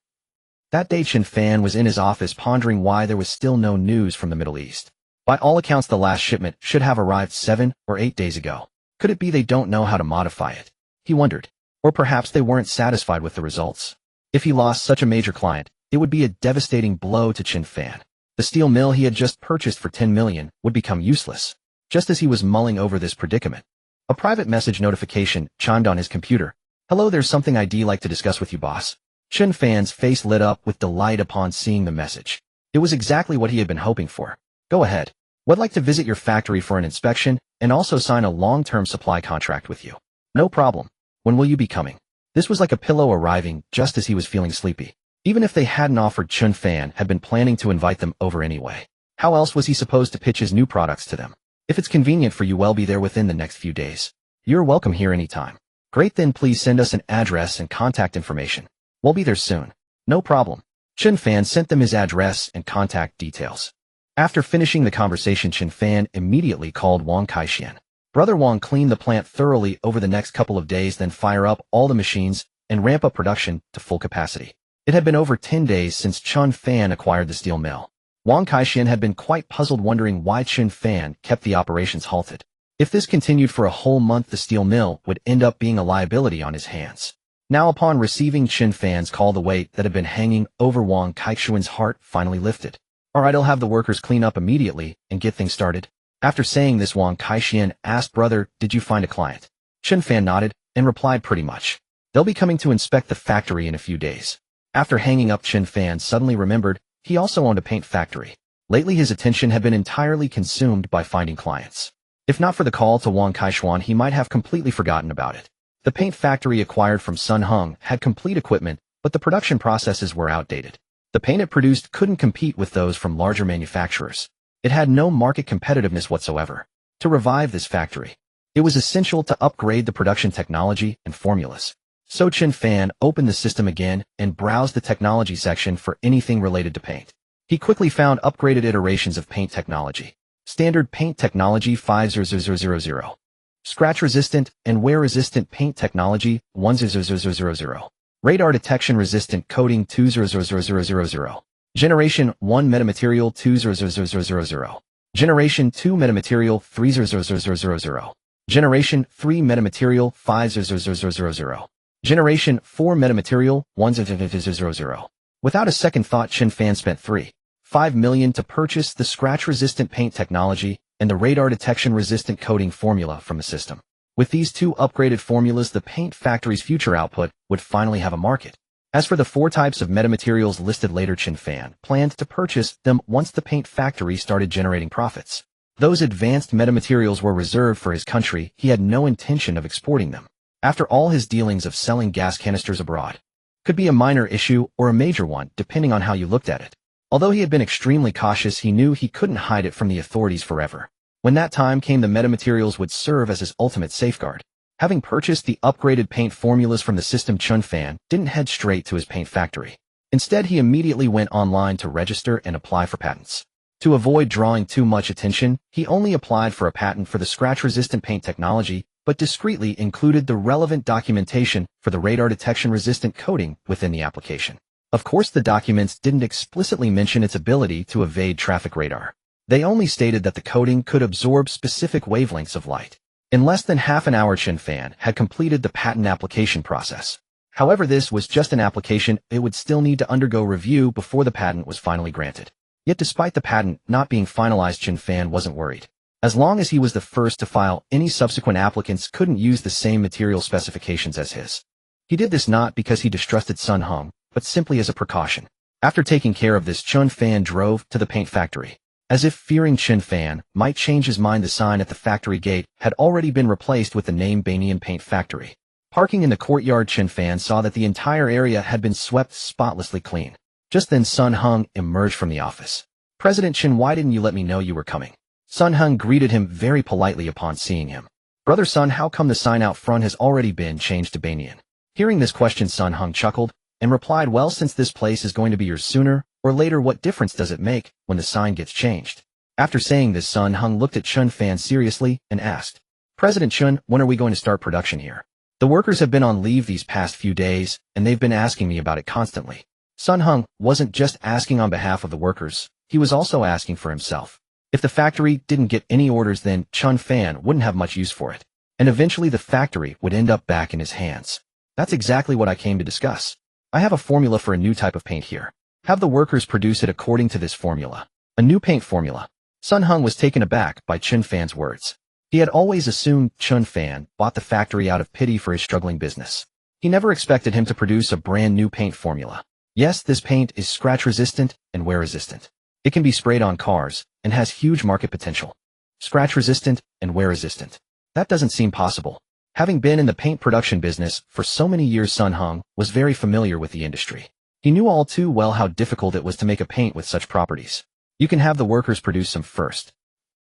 That day, Chen Fan was in his office pondering why there was still no news from the Middle East. By all accounts, the last shipment should have arrived 7 or 8 days ago. Could it be they don't know how to modify it? He wondered. Or perhaps they weren't satisfied with the results. If he lost such a major client, it would be a devastating blow to Chen Fan. The steel mill he had just purchased for 10 million would become useless. Just as he was mulling over this predicament, a private message notification chimed on his computer. "Hello, there's something I'd like to discuss with you, boss." Chen Fan's face lit up with delight upon seeing the message. It was exactly what he had been hoping for. "Go ahead. Would like to visit your factory for an inspection and also sign a long-term supply contract with you." "No problem. When will you be coming?" This was like a pillow arriving just as he was feeling sleepy. Even if they hadn't offered, Chen Fan had been planning to invite them over anyway. How else was he supposed to pitch his new products to them? If it's convenient for you, we'll be there within the next few days. You're welcome here anytime. Great, then please send us an address and contact information. We'll be there soon. No problem. Chen Fan sent them his address and contact details. After finishing the conversation, Chen Fan immediately called Wang Kaixian. Brother Wang cleaned the plant thoroughly over the next couple of days, then fire up all the machines and ramp up production to full capacity. It had been over 10 days since Chen Fan acquired the steel mill. Wang Kaixian had been quite puzzled, wondering why Chen Fan kept the operations halted. If this continued for a whole month, the steel mill would end up being a liability on his hands. Now, upon receiving Chen Fan's call, the weight that had been hanging over Wang Kaixian's heart finally lifted. Alright, I'll have the workers clean up immediately and get things started. After saying this, Wang Kaixian asked, brother, did you find a client? Chen Fan nodded and replied, pretty much. They'll be coming to inspect the factory in a few days. After hanging up, Chen Fan suddenly remembered he also owned a paint factory. Lately, his attention had been entirely consumed by finding clients. If not for the call to Wang Kaixian, he might have completely forgotten about it. The paint factory acquired from Sun Hung had complete equipment, but the production processes were outdated. The paint it produced couldn't compete with those from larger manufacturers. It had no market competitiveness whatsoever. To revive this factory, it was essential to upgrade the production technology and formulas. So Chen Fan opened the system again and browsed the technology section for anything related to paint. He quickly found upgraded iterations of paint technology. Standard paint technology 50000. Scratch-resistant and wear-resistant paint technology 10000. Radar detection-resistant coating 20000. Generation 1 metamaterial 20000. Generation 2 metamaterial 30000. Generation 3 metamaterial 50000. Generation 4 metamaterial 10000. Without a second thought, Chen Fan spent $3.5 million to purchase the scratch-resistant paint technology and the radar detection-resistant coating formula from the system. With these two upgraded formulas, the paint factory's future output would finally have a market. As for the 4 types of metamaterials listed later, Chen Fan planned to purchase them once the paint factory started generating profits. Those advanced metamaterials were reserved for his country. He had no intention of exporting them. After all, his dealings of selling gas canisters abroad could be a minor issue or a major one, depending on how you looked at it. Although he had been extremely cautious, he knew he couldn't hide it from the authorities forever. When that time came, the metamaterials would serve as his ultimate safeguard. Having purchased the upgraded paint formulas from the system, Chen Fan didn't head straight to his paint factory. Instead, he immediately went online to register and apply for patents. To avoid drawing too much attention, he only applied for a patent for the scratch-resistant paint technology, but discreetly included the relevant documentation for the radar detection-resistant coating within the application. Of course, the documents didn't explicitly mention its ability to evade traffic radar. They only stated that the coating could absorb specific wavelengths of light. In less than half an hour, Chen Fan had completed the patent application process. However, this was just an application. It would still need to undergo review before the patent was finally granted. Yet despite the patent not being finalized, Chen Fan wasn't worried. As long as he was the first to file, any subsequent applicants couldn't use the same material specifications as his. He did this not because he distrusted Sun Hung, but simply as a precaution. After taking care of this, Chen Fan drove to the paint factory. As if fearing Chen Fan might change his mind, the sign at the factory gate had already been replaced with the name Banyan Paint Factory. Parking in the courtyard, Chen Fan saw that the entire area had been swept spotlessly clean. Just then Sun Hung emerged from the office. President Chen, why didn't you let me know you were coming? Sun Hung greeted him very politely upon seeing him. Brother Sun, how come the sign out front has already been changed to Banyan? Hearing this question, Sun Hung chuckled and replied, well, since this place is going to be yours sooner or later, what difference does it make when the sign gets changed? After saying this, Sun Hung looked at Chen Fan seriously and asked, President Chen, when are we going to start production here? The workers have been on leave these past few days, and they've been asking me about it constantly. Sun Hung wasn't just asking on behalf of the workers, he was also asking for himself. If the factory didn't get any orders, then Chen Fan wouldn't have much use for it, and eventually the factory would end up back in his hands. That's exactly what I came to discuss. I have a formula for a new type of paint here. Have the workers produce it according to this formula. A new paint formula. Sun Hung was taken aback by Chen Fan's words. He had always assumed Chen Fan bought the factory out of pity for his struggling business. He never expected him to produce a brand new paint formula. Yes, this paint is scratch-resistant and wear-resistant. It can be sprayed on cars and has huge market potential. Scratch-resistant and wear-resistant. That doesn't seem possible. Having been in the paint production business for so many years, Sun Hung was very familiar with the industry. He knew all too well how difficult it was to make a paint with such properties. You can have the workers produce some first.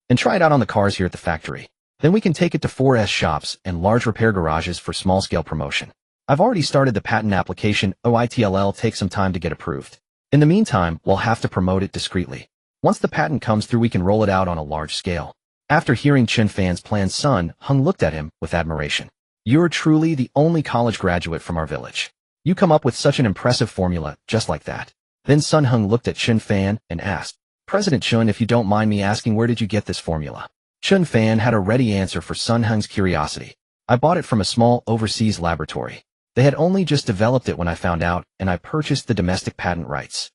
and try it out on the cars here at the factory. Then we can take it to 4S shops and large repair garages for small-scale promotion. I've already started the patent application. OITLL takes some time to get approved. In the meantime, we'll have to promote it discreetly. Once the patent comes through, we can roll it out on a large scale. After hearing Chen Fan's plan, Sun Hung looked at him with admiration. You're truly the only college graduate from our village. You come up with such an impressive formula, just like that. Then Sun Hung looked at Chen Fan and asked, President Chen, if you don't mind me asking, where did you get this formula? Chen Fan had a ready answer for Sun Hung's curiosity. I bought it from a small overseas laboratory. They had only just developed it when I found out, and I purchased the domestic patent rights.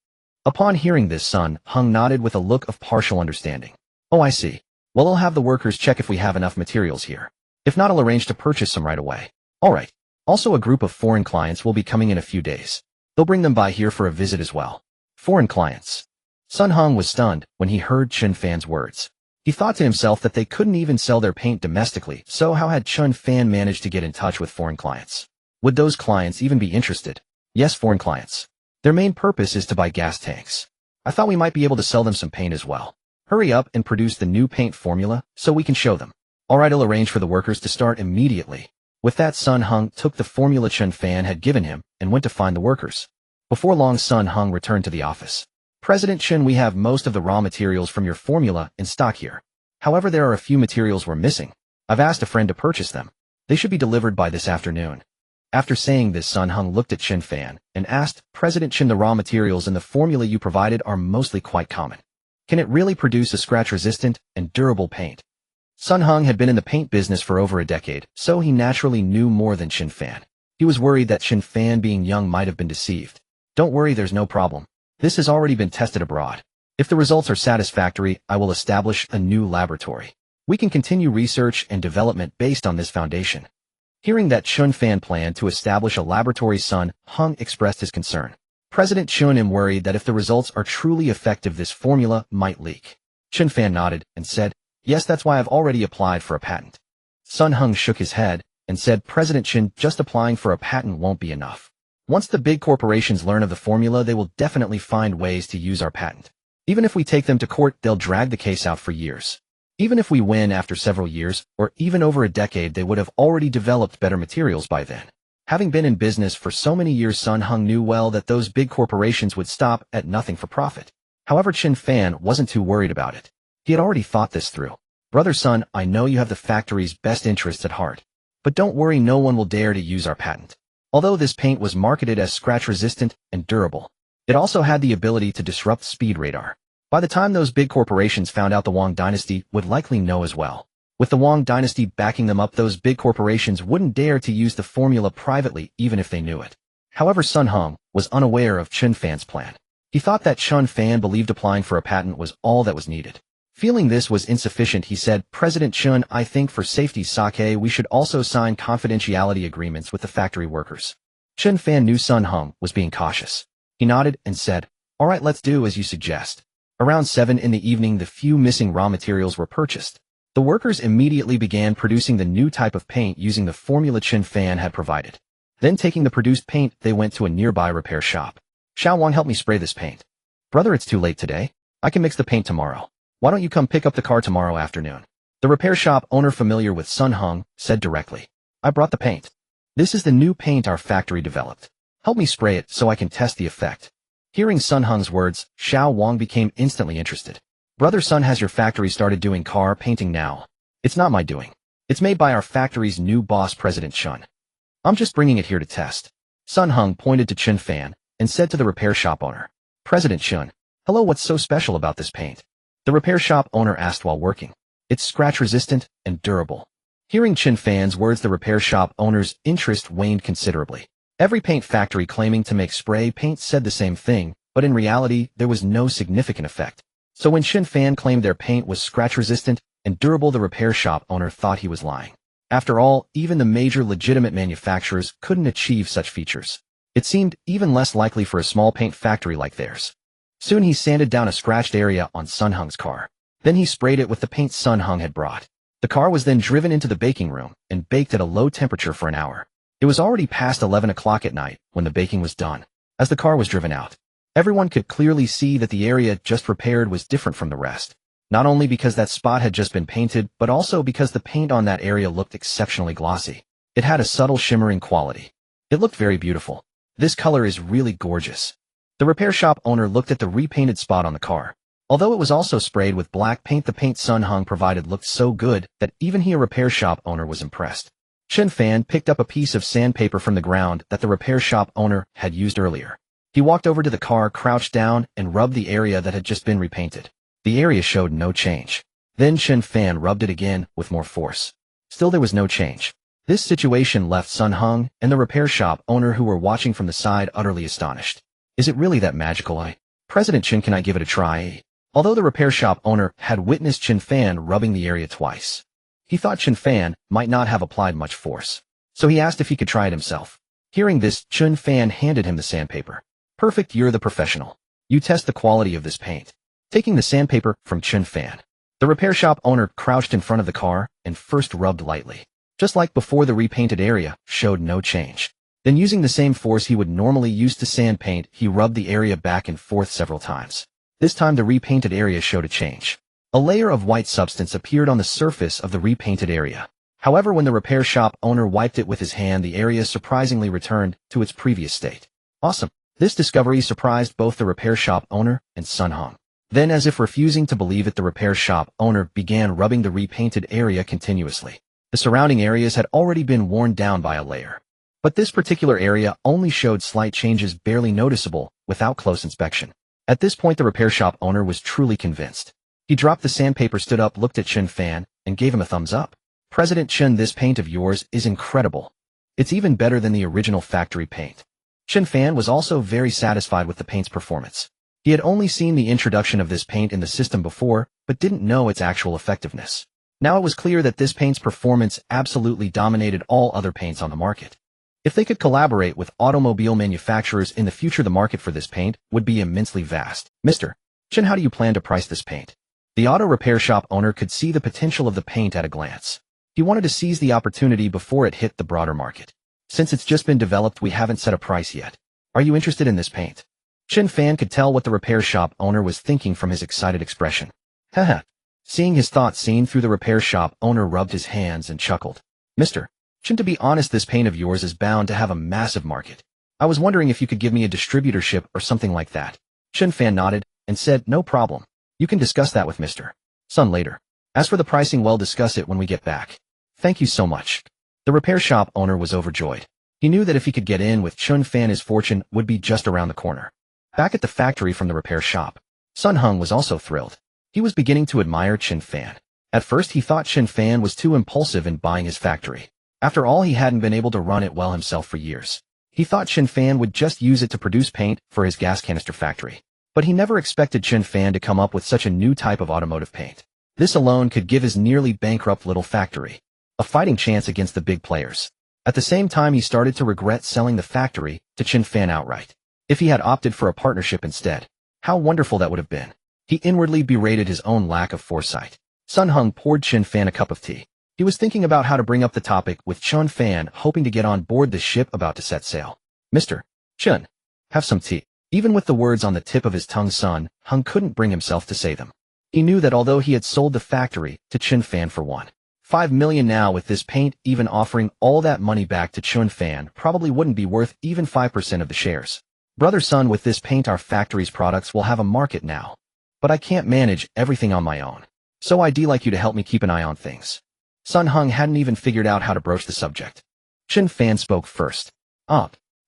Upon hearing this, Sun Hung nodded with a look of partial understanding. Oh, I see. Well, I'll have the workers check if we have enough materials here. If not, I'll arrange to purchase some right away. All right. Also, a group of foreign clients will be coming in a few days. They'll bring them by here for a visit as well. Foreign clients. Sun Hung was stunned when he heard Chen Fan's words. He thought to himself that they couldn't even sell their paint domestically, so how had Chen Fan managed to get in touch with foreign clients? Would those clients even be interested? Yes, foreign clients. Their main purpose is to buy gas tanks. I thought we might be able to sell them some paint as well. Hurry up and produce the new paint formula so we can show them. All right, I'll arrange for the workers to start immediately. With that, Sun Hung took the formula Chen Fan had given him and went to find the workers. Before long, Sun Hung returned to the office. President Chen, we have most of the raw materials from your formula in stock here. However, there are a few materials we're missing. I've asked a friend to purchase them. They should be delivered by this afternoon. After saying this, Sun Hung looked at Chen Fan and asked, President Chen, the raw materials in the formula you provided are mostly quite common. Can it really produce a scratch-resistant and durable paint? Sun Hung had been in the paint business for over a decade, so he naturally knew more than Chen Fan. He was worried that Chen Fan, being young, might have been deceived. Don't worry, there's no problem. This has already been tested abroad. If the results are satisfactory, I will establish a new laboratory. We can continue research and development based on this foundation. Hearing that Chen Fan planned to establish a laboratory, Sun Hung expressed his concern. President Chen am worried that if the results are truly effective, this formula might leak. Chen Fan nodded and said, Yes, that's why I've already applied for a patent. Sun Hung shook his head and said, President Chen, just applying for a patent won't be enough. Once the big corporations learn of the formula, they will definitely find ways to use our patent. Even if we take them to court, they'll drag the case out for years. Even if we win after several years, or even over a decade, they would have already developed better materials by then. Having been in business for so many years, Sun Hung knew well that those big corporations would stop at nothing for profit. However, Chen Fan wasn't too worried about it. He had already thought this through. Brother Sun, I know you have the factory's best interests at heart. But don't worry, no one will dare to use our patent. Although this paint was marketed as scratch-resistant and durable, it also had the ability to disrupt speed radar. By the time those big corporations found out, the Wang dynasty would likely know as well. With the Wang dynasty backing them up, those big corporations wouldn't dare to use the formula privately, even if they knew it. However, Sun Hung was unaware of Chen Fan's plan. He thought that Chen Fan believed applying for a patent was all that was needed. Feeling this was insufficient, he said, President Chen, I think for safety's sake, we should also sign confidentiality agreements with the factory workers. Chen Fan knew Sun Hung was being cautious. He nodded and said, All right, let's do as you suggest. Around 7 in the evening, the few missing raw materials were purchased. The workers immediately began producing the new type of paint using the formula Chen Fan had provided. Then, taking the produced paint, they went to a nearby repair shop. Xiao Wang, help me spray this paint. Brother, it's too late today. I can mix the paint tomorrow. Why don't you come pick up the car tomorrow afternoon? The repair shop owner, familiar with Sun Hung, said directly. I brought the paint. This is the new paint our factory developed. Help me spray it so I can test the effect. Hearing Sun Hung's words, Xiao Wang became instantly interested. Brother Sun, has your factory started doing car painting now? It's not my doing. It's made by our factory's new boss, President Chen. I'm just bringing it here to test. Sun Hung pointed to Chen Fan and said to the repair shop owner, President Chen, hello, what's so special about this paint? The repair shop owner asked while working. It's scratch-resistant and durable. Hearing Chen Fan's words, the repair shop owner's interest waned considerably. Every paint factory claiming to make spray paint said the same thing, but in reality, there was no significant effect. So when Chen Fan claimed their paint was scratch-resistant and durable, the repair shop owner thought he was lying. After all, even the major legitimate manufacturers couldn't achieve such features. It seemed even less likely for a small paint factory like theirs. Soon he sanded down a scratched area on Sun Hung's car. Then he sprayed it with the paint Sun Hung had brought. The car was then driven into the baking room and baked at a low temperature for an hour. It was already past 11 o'clock at night when the baking was done. As the car was driven out, everyone could clearly see that the area just repaired was different from the rest. Not only because that spot had just been painted, but also because the paint on that area looked exceptionally glossy. It had a subtle shimmering quality. It looked very beautiful. This color is really gorgeous. The repair shop owner looked at the repainted spot on the car. Although it was also sprayed with black paint, the paint Sun Hung provided looked so good that even he, a repair shop owner, was impressed. Chen Fan picked up a piece of sandpaper from the ground that the repair shop owner had used earlier. He walked over to the car, crouched down, and rubbed the area that had just been repainted. The area showed no change. Then Chen Fan rubbed it again with more force. Still there was no change. This situation left Sun Hung and the repair shop owner, who were watching from the side, utterly astonished. Is it really that magical? President Chen, can I give it a try? Although the repair shop owner had witnessed Chen Fan rubbing the area twice, he thought Chen Fan might not have applied much force. So he asked if he could try it himself. Hearing this, Chen Fan handed him the sandpaper. Perfect, you're the professional. You test the quality of this paint. Taking the sandpaper from Chen Fan, the repair shop owner crouched in front of the car and first rubbed lightly. Just like before, the repainted area showed no change. Then, using the same force he would normally use to sand paint, he rubbed the area back and forth several times. This time the repainted area showed a change. A layer of white substance appeared on the surface of the repainted area. However, when the repair shop owner wiped it with his hand, the area surprisingly returned to its previous state. Awesome. This discovery surprised both the repair shop owner and Sun Hung. Then, as if refusing to believe it, the repair shop owner began rubbing the repainted area continuously. The surrounding areas had already been worn down by a layer. But this particular area only showed slight changes, barely noticeable, without close inspection. At this point, the repair shop owner was truly convinced. He dropped the sandpaper, stood up, looked at Chen Fan, and gave him a thumbs up. President Chen, this paint of yours is incredible. It's even better than the original factory paint. Chen Fan was also very satisfied with the paint's performance. He had only seen the introduction of this paint in the system before, but didn't know its actual effectiveness. Now it was clear that this paint's performance absolutely dominated all other paints on the market. If they could collaborate with automobile manufacturers in the future, the market for this paint would be immensely vast. Mr. Chen, how do you plan to price this paint? The auto repair shop owner could see the potential of the paint at a glance. He wanted to seize the opportunity before it hit the broader market. Since it's just been developed, we haven't set a price yet. Are you interested in this paint? Chen Fan could tell what the repair shop owner was thinking from his excited expression. Haha. Seeing his thoughts seen through, the repair shop owner rubbed his hands and chuckled. Mr. Chen, to be honest, this paint of yours is bound to have a massive market. I was wondering if you could give me a distributorship or something like that. Chen Fan nodded and said, no problem. You can discuss that with Mr. Sun later. As for the pricing, we'll discuss it when we get back. Thank you so much. The repair shop owner was overjoyed. He knew that if he could get in with Chen Fan, his fortune would be just around the corner. Back at the factory from the repair shop, Sun Hung was also thrilled. He was beginning to admire Chen Fan. At first, he thought Chen Fan was too impulsive in buying his factory. After all, he hadn't been able to run it well himself for years. He thought Chen Fan would just use it to produce paint for his gas canister factory. But he never expected Chen Fan to come up with such a new type of automotive paint. This alone could give his nearly bankrupt little factory a fighting chance against the big players. At the same time, he started to regret selling the factory to Chen Fan outright. If he had opted for a partnership instead, how wonderful that would have been. He inwardly berated his own lack of foresight. Sun Hung poured Chen Fan a cup of tea. He was thinking about how to bring up the topic with Chen Fan, hoping to get on board the ship about to set sail. Mr. Chen, have some tea. Even with the words on the tip of his tongue, Sun Hung couldn't bring himself to say them. He knew that although he had sold the factory to Chen Fan for $1.5 million now, with this paint, even offering all that money back to Chen Fan probably wouldn't be worth even 5% of the shares. Brother Sun, with this paint, our factory's products will have a market now. But I can't manage everything on my own. So I'd like you to help me keep an eye on things. Sun Hung hadn't even figured out how to broach the subject. Chen Fan spoke first.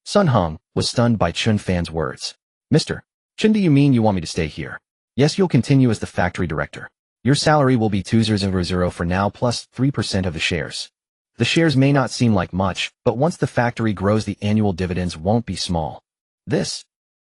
Sun Hung was stunned by Chen Fan's words. Mr. Chen, do you mean you want me to stay here? Yes, you'll continue as the factory director. Your salary will be 200 for now, plus 3% of the shares. The shares may not seem like much, but once the factory grows, the annual dividends won't be small.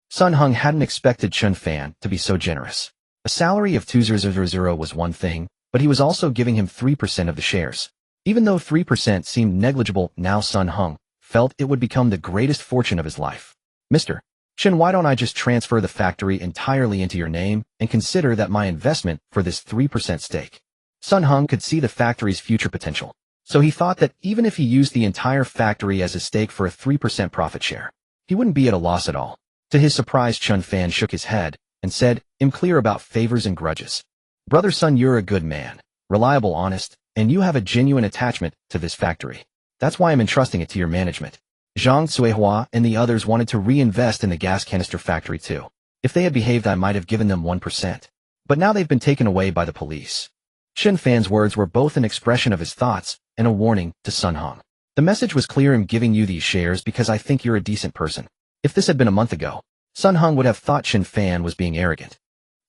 Sun Hung hadn't expected Chen Fan to be so generous. A salary of 200 was one thing, but he was also giving him 3% of the shares. Even though 3% seemed negligible, now Sun Hung felt it would become the greatest fortune of his life. Mr. Chen, why don't I just transfer the factory entirely into your name and consider that my investment for this 3% stake? Sun Hung could see the factory's future potential, so he thought that even if he used the entire factory as a stake for a 3% profit share, he wouldn't be at a loss at all. To his surprise, Chen Fan shook his head and said, I'm clear about favors and grudges. Brother Sun, you're a good man, reliable, honest, and you have a genuine attachment to this factory. That's why I'm entrusting it to your management. Zhang Cuihua and the others wanted to reinvest in the gas canister factory too. If they had behaved, I might have given them 1%. But now they've been taken away by the police. Chen Fan's words were both an expression of his thoughts and a warning to Sun Hong. The message was clear: I'm giving you these shares because I think you're a decent person. If this had been a month ago, Sun Hong would have thought Chen Fan was being arrogant.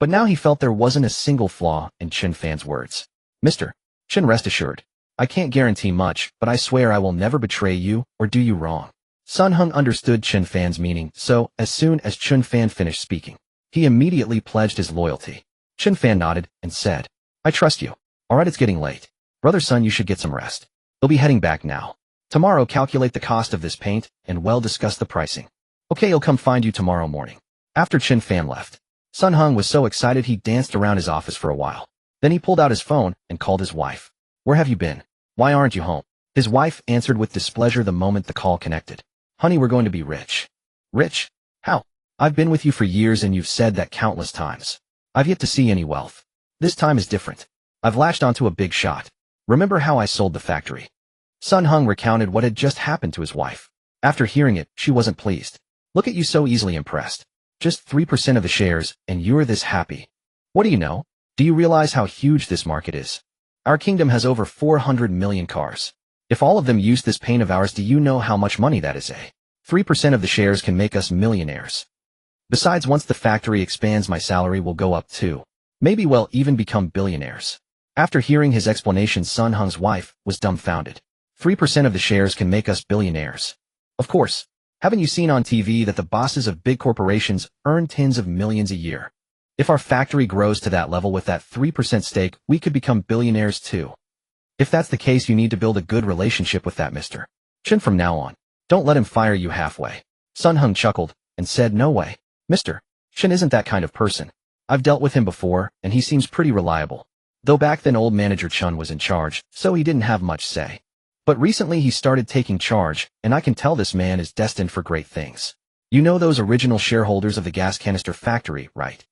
But now he felt there wasn't a single flaw in Chen Fan's words. Mr. Chen, rest assured, I can't guarantee much, but I swear I will never betray you or do you wrong. Sun Hong understood Chen Fan's meaning, so as soon as Chen Fan finished speaking, he immediately pledged his loyalty. Chen Fan nodded and said, I trust you. Alright, it's getting late. Brother Sun, you should get some rest. He'll be heading back now. Tomorrow, calculate the cost of this paint and well discuss the pricing. Okay, he'll come find you tomorrow morning. After Chen Fan left, Sun Hong was so excited he danced around his office for a while. Then he pulled out his phone and called his wife. Where have you been? Why aren't you home? His wife answered with displeasure the moment the call connected. Honey, we're going to be rich. Rich? How? I've been with you for years and you've said that countless times. I've yet to see any wealth. This time is different. I've latched onto a big shot. Remember how I sold the factory? Sun Hong recounted what had just happened to his wife. After hearing it, she wasn't pleased. Look at you, so easily impressed. Just 3% of the shares, and you're this happy. What do you know? Do you realize how huge this market is? Our kingdom has over 400 million cars. If all of them use this paint of ours, do you know how much money that is? 3% of the shares can make us millionaires. Besides, once the factory expands, my salary will go up too. Maybe we'll even become billionaires. After hearing his explanation, Sun Hong's wife was dumbfounded. 3% of the shares can make us billionaires. Of course. Haven't you seen on TV that the bosses of big corporations earn tens of millions a year? If our factory grows to that level with that 3% stake, we could become billionaires too. If that's the case, you need to build a good relationship with that Mr. Chen from now on. Don't let him fire you halfway. Sun Hong chuckled and said, no way. Mr. Chen isn't that kind of person. I've dealt with him before, and he seems pretty reliable. Though back then old manager Chen was in charge, so he didn't have much say. But recently he started taking charge, and I can tell this man is destined for great things. You know those original shareholders of the gas canister factory, right?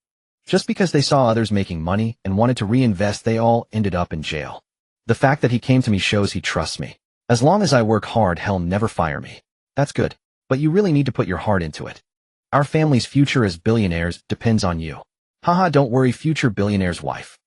Just because they saw others making money and wanted to reinvest, they all ended up in jail. The fact that he came to me shows he trusts me. As long as I work hard, he'll never fire me. That's good. But you really need to put your heart into it. Our family's future as billionaires depends on you. Haha, don't worry, future billionaire's wife.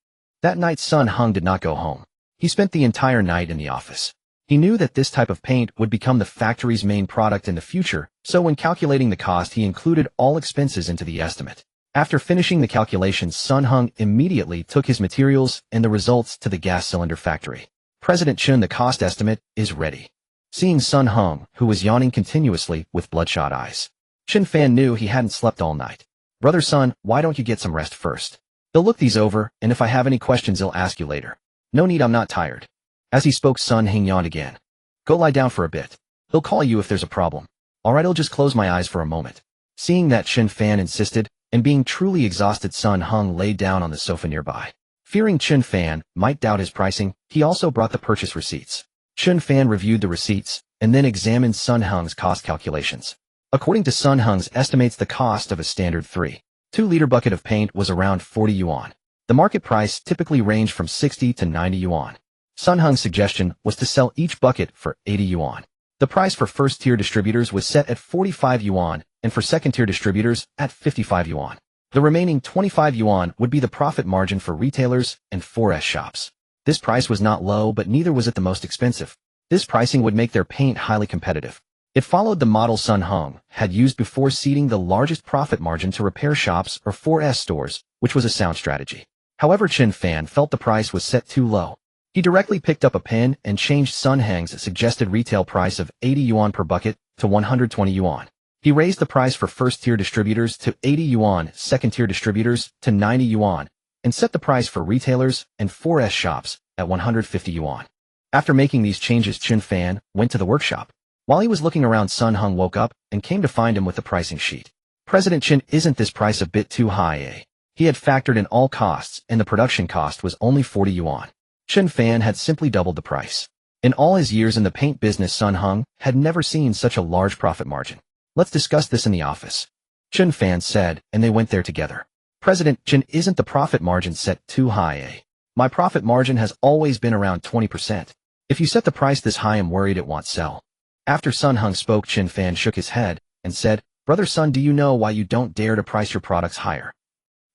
That night, Sun Hong did not go home. He spent the entire night in the office. He knew that this type of paint would become the factory's main product in the future, so when calculating the cost, he included all expenses into the estimate. After finishing the calculations, Sun Hong immediately took his materials and the results to the gas cylinder factory. President Chen, the cost estimate is ready. Seeing Sun Hong, who was yawning continuously with bloodshot eyes, Chen Fan knew he hadn't slept all night. Brother Sun, why don't you get some rest first? They'll look these over, and if I have any questions, I'll ask you later. No need, I'm not tired. As he spoke, Sun Hong yawned again. Go lie down for a bit. He'll call you if there's a problem. Alright, I'll just close my eyes for a moment. Seeing that Chen Fan insisted, and being truly exhausted, Sun Hong lay down on the sofa nearby. Fearing Chen Fan might doubt his pricing, he also brought the purchase receipts. Chen Fan reviewed the receipts, and then examined Sun Hong's cost calculations. According to Sun Hong's estimates, the cost of a standard 3.2-liter bucket of paint was around 40 yuan. The market price typically ranged from 60 to 90 yuan. Sun Hong's suggestion was to sell each bucket for 80 yuan. The price for first-tier distributors was set at 45 yuan, and for second-tier distributors at 55 yuan. The remaining 25 yuan would be the profit margin for retailers and 4S shops. This price was not low, but neither was it the most expensive. This pricing would make their paint highly competitive. It followed the model Sun Hong had used before, ceding the largest profit margin to repair shops or 4S stores, which was a sound strategy. However, Chen Fan felt the price was set too low. He directly picked up a pen and changed Sun Hong's suggested retail price of 80 yuan per bucket to 120 yuan. He raised the price for first-tier distributors to 80 yuan, second-tier distributors to 90 yuan, and set the price for retailers and 4S shops at 150 yuan. After making these changes, Chen Fan went to the workshop. While he was looking around, Sun Hong woke up and came to find him with the pricing sheet. President Chen, isn't this price a bit too high? He had factored in all costs, and the production cost was only 40 yuan. Chen Fan had simply doubled the price. In all his years in the paint business, Sun Hong had never seen such a large profit margin. Let's discuss this in the office, Chen Fan said, and they went there together. President Chen, isn't the profit margin set too high, eh? My profit margin has always been around 20%. If you set the price this high, I'm worried it won't sell. After Sun Hung spoke, Chen Fan shook his head and said, Brother Sun, do you know why you don't dare to price your products higher?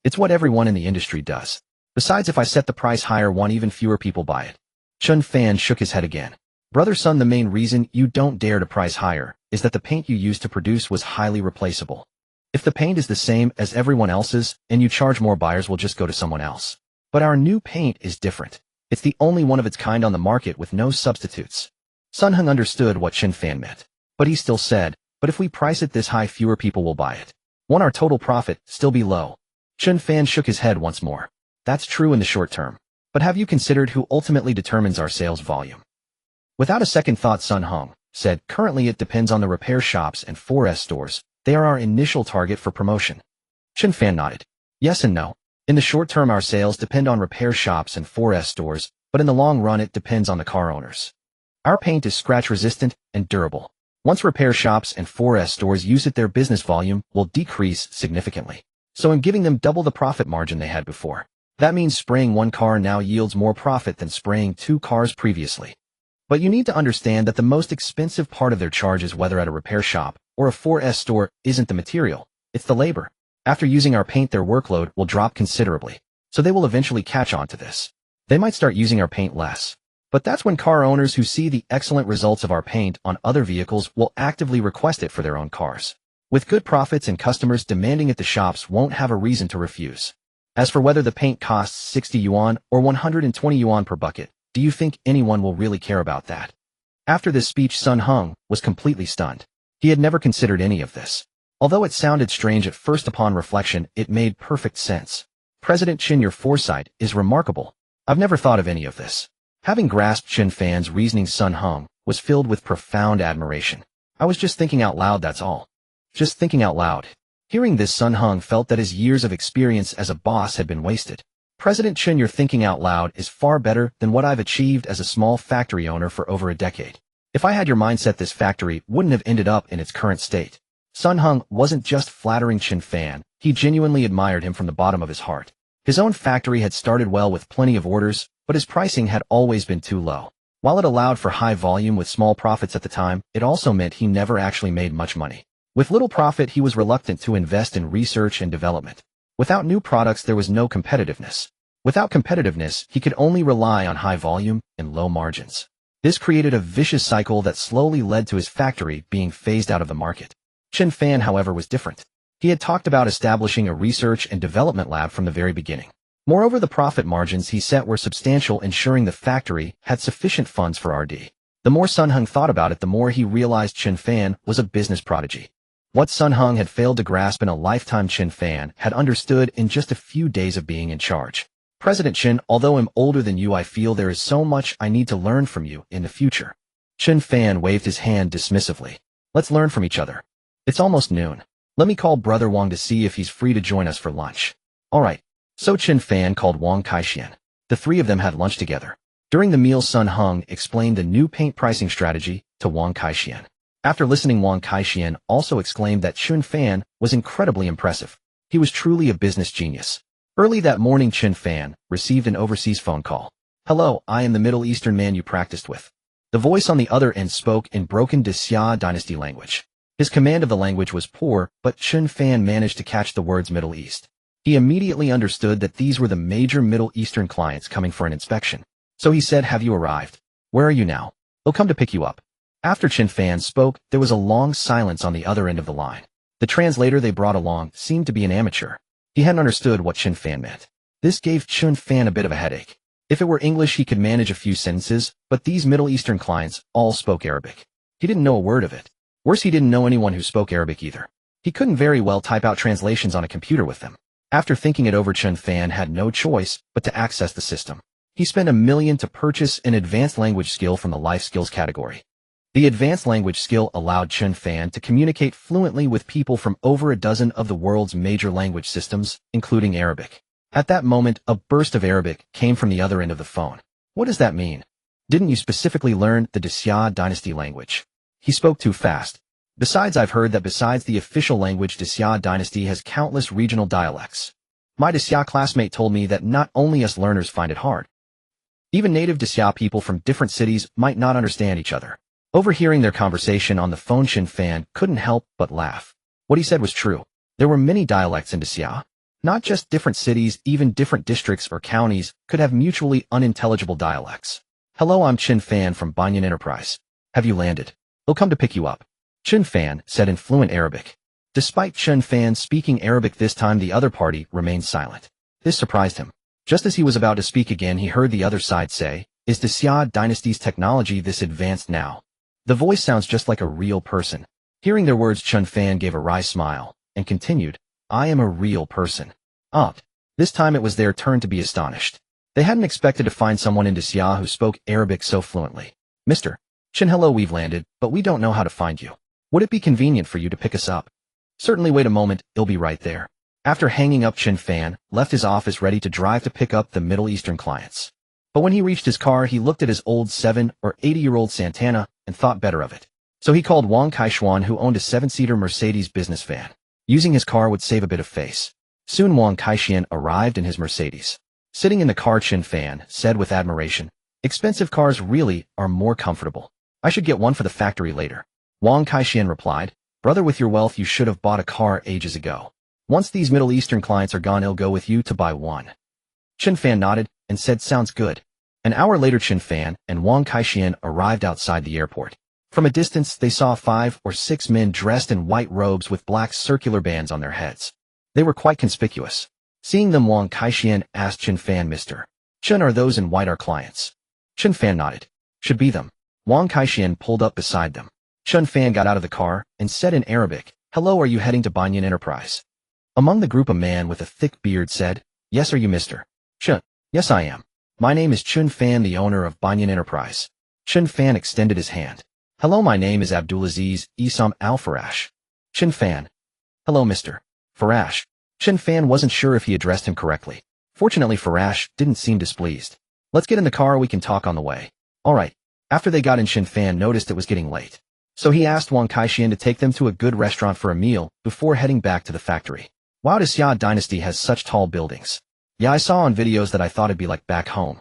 It's what everyone in the industry does. Besides, if I set the price higher, won't even fewer people buy it? Chen Fan shook his head again. Brother Sun, the main reason you don't dare to price higher is that the paint you used to produce was highly replaceable. If the paint is the same as everyone else's and you charge more, buyers will just go to someone else. But our new paint is different. It's the only one of its kind on the market with no substitutes. Sun Hung understood what Chen Fan meant, but he still said, but if we price it this high, fewer people will buy it. Won't our total profit still be low? Chen Fan shook his head once more. That's true in the short term. But have you considered who ultimately determines our sales volume? Without a second thought, Sun Hung said, currently it depends on the repair shops and 4S stores. They are our initial target for promotion. Chen Fan nodded. Yes and no. In the short term, our sales depend on repair shops and 4S stores, but in the long run, it depends on the car owners. Our paint is scratch-resistant and durable. Once repair shops and 4S stores use it, their business volume will decrease significantly. So I'm giving them double the profit margin they had before. That means spraying one car now yields more profit than spraying 2 cars previously. But you need to understand that the most expensive part of their charges, whether at a repair shop or a 4S store, isn't the material, it's the labor. After using our paint, their workload will drop considerably, so they will eventually catch on to this. They might start using our paint less. But that's when car owners who see the excellent results of our paint on other vehicles will actively request it for their own cars. With good profits and customers demanding it, the shops won't have a reason to refuse. As for whether the paint costs 60 yuan or 120 yuan per bucket, do you think anyone will really care about that? After this speech, Sun Hung was completely stunned. He had never considered any of this. Although it sounded strange at first, upon reflection, it made perfect sense. President Chen, your foresight is remarkable. I've never thought of any of this. Having grasped Chen Fan's reasoning, Sun Hung was filled with profound admiration. I was just thinking out loud, that's all. Just thinking out loud. Hearing this, Sun Hung felt that his years of experience as a boss had been wasted. President Chen, your thinking out loud is far better than what I've achieved as a small factory owner for over a decade. If I had your mindset, this factory wouldn't have ended up in its current state. Sun Hung wasn't just flattering Chen Fan, he genuinely admired him from the bottom of his heart. His own factory had started well with plenty of orders, but his pricing had always been too low. While it allowed for high volume with small profits at the time, it also meant he never actually made much money. With little profit, he was reluctant to invest in research and development. Without new products, there was no competitiveness. Without competitiveness, he could only rely on high volume and low margins. This created a vicious cycle that slowly led to his factory being phased out of the market. Chen Fan, however, was different. He had talked about establishing a research and development lab from the very beginning. Moreover, the profit margins he set were substantial, ensuring the factory had sufficient funds for R&D. The more Sun Hung thought about it, the more he realized Chen Fan was a business prodigy. What Sun Hung had failed to grasp in a lifetime, Chen Fan had understood in just a few days of being in charge. President Chen, although I'm older than you, I feel there is so much I need to learn from you in the future. Chen Fan waved his hand dismissively. Let's learn from each other. It's almost noon. Let me call Brother Wang to see if he's free to join us for lunch. All right. So Chen Fan called Wang Kaixian. The three of them had lunch together. During the meal, Sun Hung explained the new paint pricing strategy to Wang Kaixian. After listening, Wang Kaixian also exclaimed that Chen Fan was incredibly impressive. He was truly a business genius. Early that morning, Chen Fan received an overseas phone call. Hello, I am the Middle Eastern man you practiced with. The voice on the other end spoke in broken Xia dynasty language. His command of the language was poor, but Chen Fan managed to catch the words Middle East. He immediately understood that these were the major Middle Eastern clients coming for an inspection. So he said, have you arrived? Where are you now? They'll come to pick you up. After Chen Fan spoke, there was a long silence on the other end of the line. The translator they brought along seemed to be an amateur. He hadn't understood what Chen Fan meant. This gave Chen Fan a bit of a headache. If it were English, he could manage a few sentences, but these Middle Eastern clients all spoke Arabic. He didn't know a word of it. Worse, he didn't know anyone who spoke Arabic either. He couldn't very well type out translations on a computer with them. After thinking it over, Chen Fan had no choice but to access the system. He spent $1 million to purchase an advanced language skill from the life skills category. The advanced language skill allowed Chen Fan to communicate fluently with people from over a dozen of the world's major language systems, including Arabic. At that moment, a burst of Arabic came from the other end of the phone. What does that mean? Didn't you specifically learn the Xia dynasty language? He spoke too fast. Besides, I've heard that besides the official language, Xia dynasty has countless regional dialects. My Xia classmate told me that not only us learners find it hard. Even native Xia people from different cities might not understand each other. Overhearing their conversation on the phone, Chen Fan couldn't help but laugh. What he said was true. There were many dialects in Xia. Not just different cities, even different districts or counties could have mutually unintelligible dialects. Hello, I'm Chen Fan from Banyan Enterprise. Have you landed? He'll come to pick you up. Chen Fan said in fluent Arabic. Despite Chen Fan speaking Arabic this time, the other party remained silent. This surprised him. Just as he was about to speak again, he heard the other side say, "Is the Xia dynasty's technology this advanced now?" The voice sounds just like a real person. Hearing their words, Chen Fan gave a wry smile and continued, "I am a real person." This time it was their turn to be astonished. They hadn't expected to find someone in Xia who spoke Arabic so fluently. "Mr. Chen, hello, we've landed, but we don't know how to find you. Would it be convenient for you to pick us up?" "Certainly, wait a moment, it'll be right there." After hanging up, Chen Fan left his office ready to drive to pick up the Middle Eastern clients. But when he reached his car, he looked at his old 7 or 80-year-old Santana and thought better of it. So he called Wang Kaishuan, who owned a 7-seater Mercedes business van. Using his car would save a bit of face. Soon Wang Kaishuan arrived in his Mercedes. Sitting in the car, Chen Fan said with admiration, "Expensive cars really are more comfortable. I should get one for the factory later." Wang Kaishuan replied, "Brother, with your wealth you should have bought a car ages ago. Once these Middle Eastern clients are gone, it'll go with you to buy one." Chen Fan nodded and said, "Sounds good." An hour later, Chen Fan and Wang Kaishuan arrived outside the airport. From a distance, they saw 5 or 6 men dressed in white robes with black circular bands on their heads. They were quite conspicuous. Seeing them, Wang Kaishuan asked Chen Fan, "Mr. Chen, are those in white our clients?" Chen Fan nodded. "Should be them." Wang Kaishuan pulled up beside them. Chen Fan got out of the car and said in Arabic, "Hello, are you heading to Banyan Enterprise?" Among the group, a man with a thick beard said, "Yes, are you Mr. Chen?" "Yes, I am. My name is Chen Fan, the owner of Banyan Enterprise." Chen Fan extended his hand. "Hello, my name is Abdulaziz Isam Al-Farash." Chen Fan. "Hello, Mr. Farash." Chen Fan wasn't sure if he addressed him correctly. Fortunately, Farash didn't seem displeased. "Let's get in the car, we can talk on the way." "All right." After they got in, Chen Fan noticed it was getting late. So he asked Wang Kaishuan to take them to a good restaurant for a meal before heading back to the factory. "Wow, the Xia dynasty has such tall buildings. Yeah, I saw on videos that I thought it'd be like back home."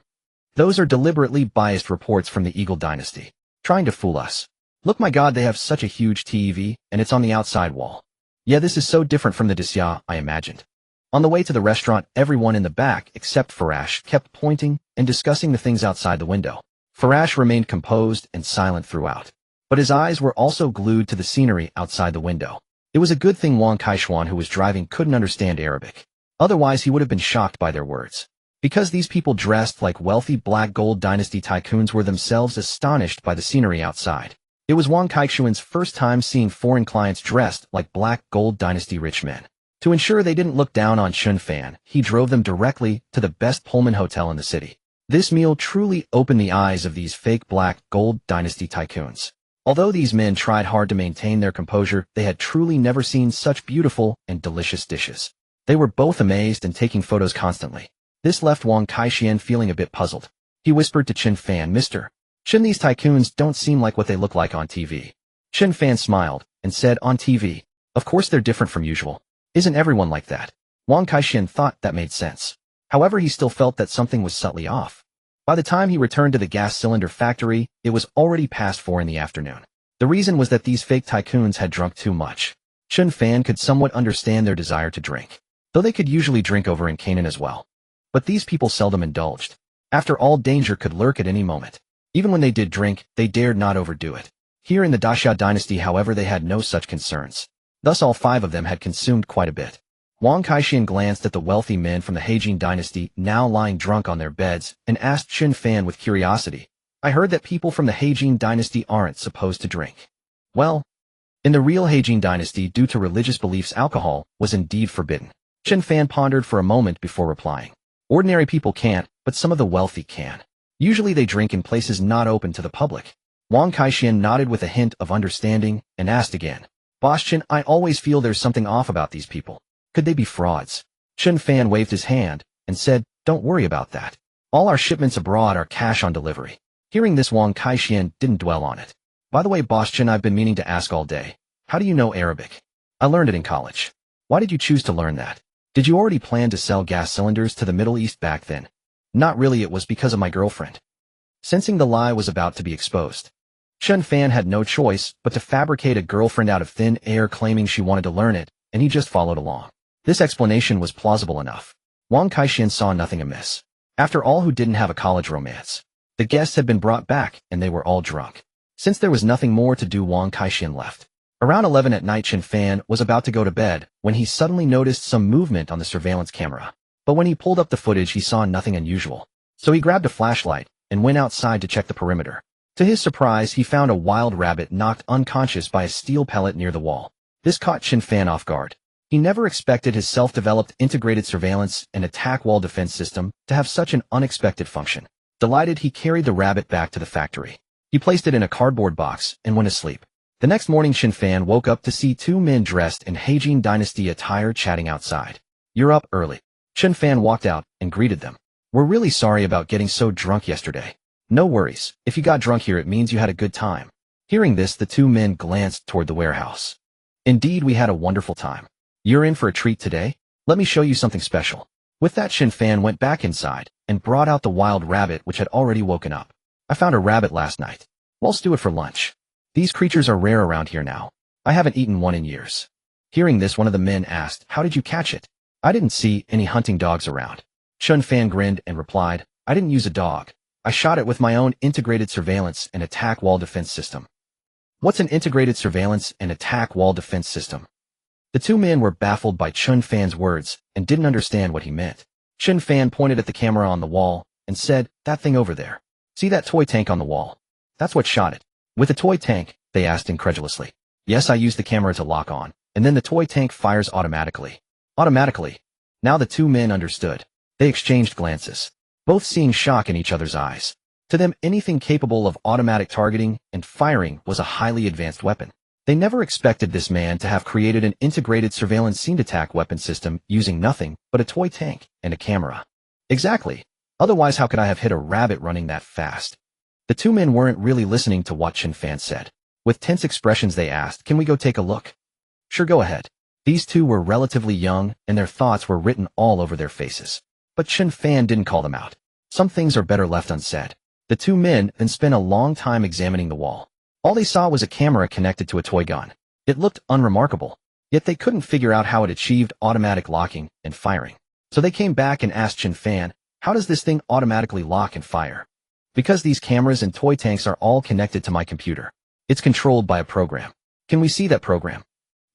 "Those are deliberately biased reports from the Eagle dynasty, trying to fool us. Look, my God, they have such a huge TV, and it's on the outside wall. Yeah, this is so different from the Xia I imagined." On the way to the restaurant, everyone in the back, except Farash, kept pointing and discussing the things outside the window. Farash remained composed and silent throughout. But his eyes were also glued to the scenery outside the window. It was a good thing Wang Kaishuan, who was driving, couldn't understand Arabic. Otherwise, he would have been shocked by their words. Because these people dressed like wealthy Black Gold Dynasty tycoons were themselves astonished by the scenery outside. It was Wang Kaishuan's first time seeing foreign clients dressed like Black Gold Dynasty rich men. To ensure they didn't look down on Chen Fan, he drove them directly to the best Pullman hotel in the city. This meal truly opened the eyes of these fake Black Gold Dynasty tycoons. Although these men tried hard to maintain their composure, they had truly never seen such beautiful and delicious dishes. They were both amazed and taking photos constantly. This left Wang Kaishuan feeling a bit puzzled. He whispered to Chen Fan, "Mr. Chen, these tycoons don't seem like what they look like on TV." Chen Fan smiled and said, "On TV? Of course they're different from usual. Isn't everyone like that?" Wang Kaishuan thought that made sense. However, he still felt that something was subtly off. By the time he returned to the gas cylinder factory, it was already past 4 in the afternoon. The reason was that these fake tycoons had drunk too much. Chen Fan could somewhat understand their desire to drink, though they could usually drink over in Canaan as well. But these people seldom indulged. After all, danger could lurk at any moment. Even when they did drink, they dared not overdo it. Here in the Xia dynasty, however, they had no such concerns. Thus all 5 of them had consumed quite a bit. Wang Kaishuan glanced at the wealthy men from the Heijin dynasty now lying drunk on their beds and asked Chen Fan with curiosity, "I heard that people from the Heijin dynasty aren't supposed to drink." Well, in the real Heijin dynasty, due to religious beliefs, alcohol was indeed forbidden. Chen Fan pondered for a moment before replying. "Ordinary people can't, but some of the wealthy can. Usually they drink in places not open to the public." Wang Kaishuan nodded with a hint of understanding and asked again, "Boss Chen, I always feel there's something off about these people. Could they be frauds?" Chen Fan waved his hand and said, "Don't worry about that. All our shipments abroad are cash on delivery." Hearing this, Wang Kaishuan didn't dwell on it. "By the way, Boss Chen, I've been meaning to ask all day. How do you know Arabic?" "I learned it in college." "Why did you choose to learn that?" Did you already plan to sell gas cylinders to the Middle East back then? Not really, it was because of my girlfriend. Sensing the lie was about to be exposed, Chen Fan had no choice but to fabricate a girlfriend out of thin air, claiming she wanted to learn it, and he just followed along. This explanation was plausible enough. Wang Kaixin saw nothing amiss. After all, who didn't have a college romance? The guests had been brought back, and they were all drunk. Since there was nothing more to do, Wang Kaixin left. Around 11 at night, Chen Fan was about to go to bed when he suddenly noticed some movement on the surveillance camera. But when he pulled up the footage, he saw nothing unusual. So he grabbed a flashlight and went outside to check the perimeter. To his surprise, he found a wild rabbit knocked unconscious by a steel pellet near the wall. This caught Chen Fan off guard. He never expected his self-developed integrated surveillance and attack wall defense system to have such an unexpected function. Delighted, he carried the rabbit back to the factory. He placed it in a cardboard box and went to sleep. The next morning, Chen Fan woke up to see two men dressed in Heijin Dynasty attire chatting outside. "You're up early." Chen Fan walked out and greeted them. "We're really sorry about getting so drunk yesterday." "No worries. If you got drunk here, it means you had a good time." Hearing this, the two men glanced toward the warehouse. "Indeed, we had a wonderful time. You're in for a treat today? Let me show you something special." With that, Chen Fan went back inside and brought out the wild rabbit, which had already woken up. "I found a rabbit last night. We'll stew it for lunch. These creatures are rare around here now. I haven't eaten one in years." Hearing this, one of the men asked, "How did you catch it?" "I didn't see any hunting dogs around." Chen Fan grinned and replied, "I didn't use a dog. I shot it with my own integrated surveillance and attack wall defense system." What's an integrated surveillance and attack wall defense system? The two men were baffled by Chen Fan's words and didn't understand what he meant. Chen Fan pointed at the camera on the wall and said, "That thing over there. See that toy tank on the wall? That's what shot it." "With a toy tank?" they asked incredulously. "Yes, I used the camera to lock on, and then the toy tank fires automatically." Automatically? Now the two men understood. They exchanged glances, both seeing shock in each other's eyes. To them, anything capable of automatic targeting and firing was a highly advanced weapon. They never expected this man to have created an integrated surveillance scene attack weapon system using nothing but a toy tank and a camera. Exactly. Otherwise, how could I have hit a rabbit running that fast? The two men weren't really listening to what Chen Fan said. With tense expressions, they asked, "Can we go take a look?" "Sure, go ahead." These two were relatively young, and their thoughts were written all over their faces. But Chen Fan didn't call them out. Some things are better left unsaid. The two men then spent a long time examining the wall. All they saw was a camera connected to a toy gun. It looked unremarkable, yet they couldn't figure out how it achieved automatic locking and firing. So they came back and asked Chen Fan, "How does this thing automatically lock and fire?" "Because these cameras and toy tanks are all connected to my computer. It's controlled by a program." "Can we see that program?"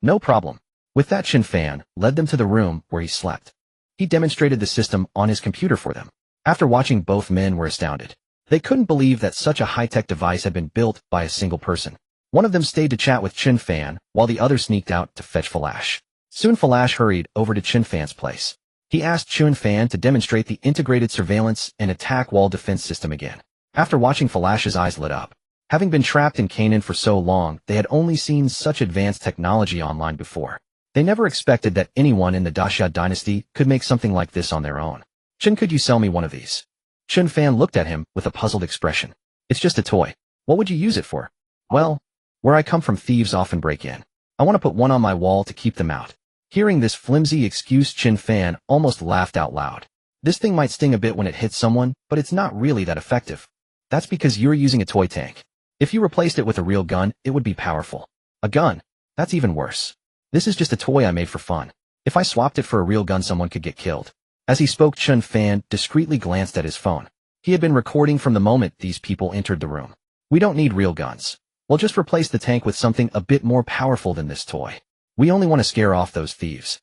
"No problem." With that, Chen Fan led them to the room where he slept. He demonstrated the system on his computer for them. After watching, both men were astounded. They couldn't believe that such a high-tech device had been built by a single person. One of them stayed to chat with Chen Fan, while the other sneaked out to fetch Falash. Soon Falash hurried over to Chen Fan's place. He asked Chen Fan to demonstrate the integrated surveillance and attack wall defense system again. After watching, Falash's eyes lit up. Having been trapped in Canaan for so long, they had only seen such advanced technology online before. They never expected that anyone in the Daxia dynasty could make something like this on their own. "Chen, could you sell me one of these?" Chen Fan looked at him with a puzzled expression. "It's just a toy. What would you use it for?" "Well, where I come from, thieves often break in. I want to put one on my wall to keep them out." Hearing this flimsy excuse, Chen Fan almost laughed out loud. "This thing might sting a bit when it hits someone, but it's not really that effective." "That's because you're using a toy tank. If you replaced it with a real gun, it would be powerful." "A gun? That's even worse. This is just a toy I made for fun. If I swapped it for a real gun, someone could get killed." As he spoke, Chen Fan discreetly glanced at his phone. He had been recording from the moment these people entered the room. "We don't need real guns. We'll just replace the tank with something a bit more powerful than this toy. We only want to scare off those thieves.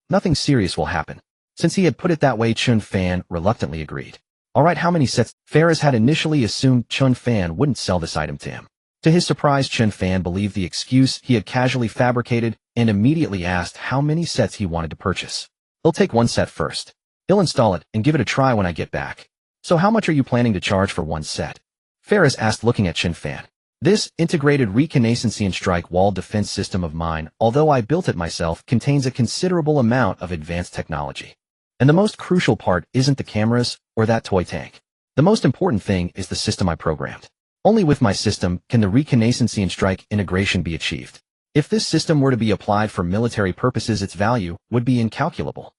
Nothing serious will happen." Since he had put it that way, Chen Fan reluctantly agreed. "All right, how many sets?" Ferris had initially assumed Chen Fan wouldn't sell this item to him. To his surprise, Chen Fan believed the excuse he had casually fabricated and immediately asked how many sets he wanted to purchase. "He'll take one set first. He'll install it and give it a try when I get back." "So how much are you planning to charge for one set?" Ferris asked, looking at Chen Fan. "This integrated reconnaissance and strike wall defense system of mine, although I built it myself, contains a considerable amount of advanced technology. And the most crucial part isn't the cameras or that toy tank. The most important thing is the system I programmed. Only with my system can the reconnaissance and strike integration be achieved. If this system were to be applied for military purposes, its value would be incalculable.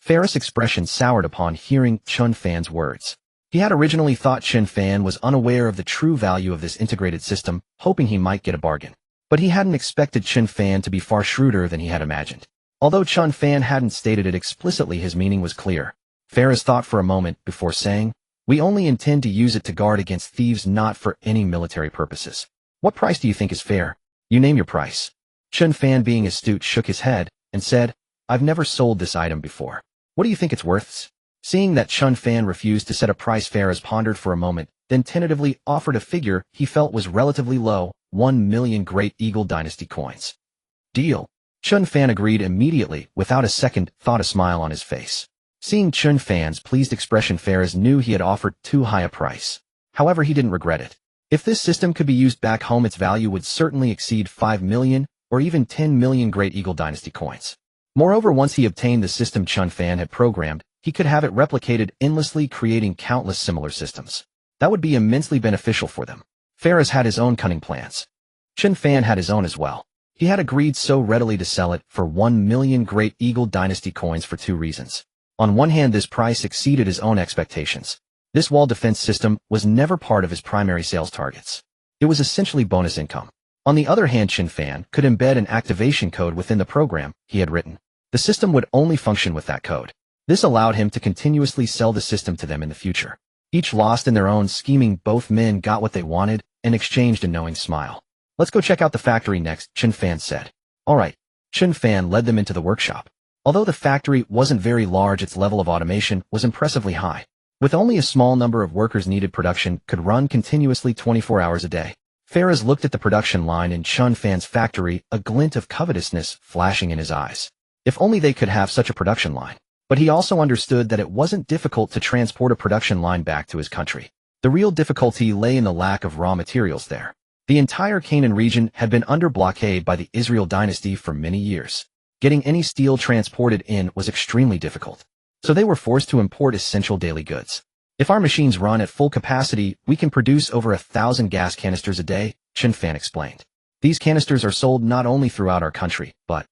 Ferris' expression soured upon hearing Chen Fan's words. He had originally thought Chen Fan was unaware of the true value of this integrated system, hoping he might get a bargain. But he hadn't expected Chen Fan to be far shrewder than he had imagined. Although Chen Fan hadn't stated it explicitly, his meaning was clear. Ferris thought for a moment before saying, "We only intend to use it to guard against thieves, not for any military purposes. What price do you think is fair? You name your price." Chen Fan, being astute, shook his head and said, "I've never sold this item before. What do you think it's worth?" Seeing that Chen Fan refused to set a price, Ferris pondered for a moment, then tentatively offered a figure he felt was relatively low, 1 million Great Eagle Dynasty coins. "Deal." Chen Fan agreed immediately, without a second thought, a smile on his face. Seeing Chen Fan's pleased expression, Ferris knew he had offered too high a price. However, he didn't regret it. If this system could be used back home, its value would certainly exceed 5 million, or even 10 million Great Eagle Dynasty coins. Moreover, once he obtained the system Chen Fan had programmed, he could have it replicated endlessly, creating countless similar systems. That would be immensely beneficial for them. Ferris had his own cunning plans. Chen Fan had his own as well. He had agreed so readily to sell it for 1 million Great Eagle Dynasty coins for two reasons. On one hand, this price exceeded his own expectations. This wall defense system was never part of his primary sales targets. It was essentially bonus income. On the other hand, Chen Fan could embed an activation code within the program he had written. The system would only function with that code. This allowed him to continuously sell the system to them in the future. Each lost in their own scheming, both men got what they wanted and exchanged a knowing smile. "Let's go check out the factory next," Chen Fan said. "All right." Chen Fan led them into the workshop. Although the factory wasn't very large, its level of automation was impressively high. With only a small number of workers needed, production could run continuously 24 hours a day. Ferris looked at the production line in Chen Fan's factory, a glint of covetousness flashing in his eyes. If only they could have such a production line. But he also understood that it wasn't difficult to transport a production line back to his country. The real difficulty lay in the lack of raw materials there. The entire Canaan region had been under blockade by the Israel dynasty for many years. Getting any steel transported in was extremely difficult. So they were forced to import essential daily goods. "If our machines run at full capacity, we can produce over 1,000 gas canisters a day," Chen Fan explained. "These canisters are sold not only throughout our country, but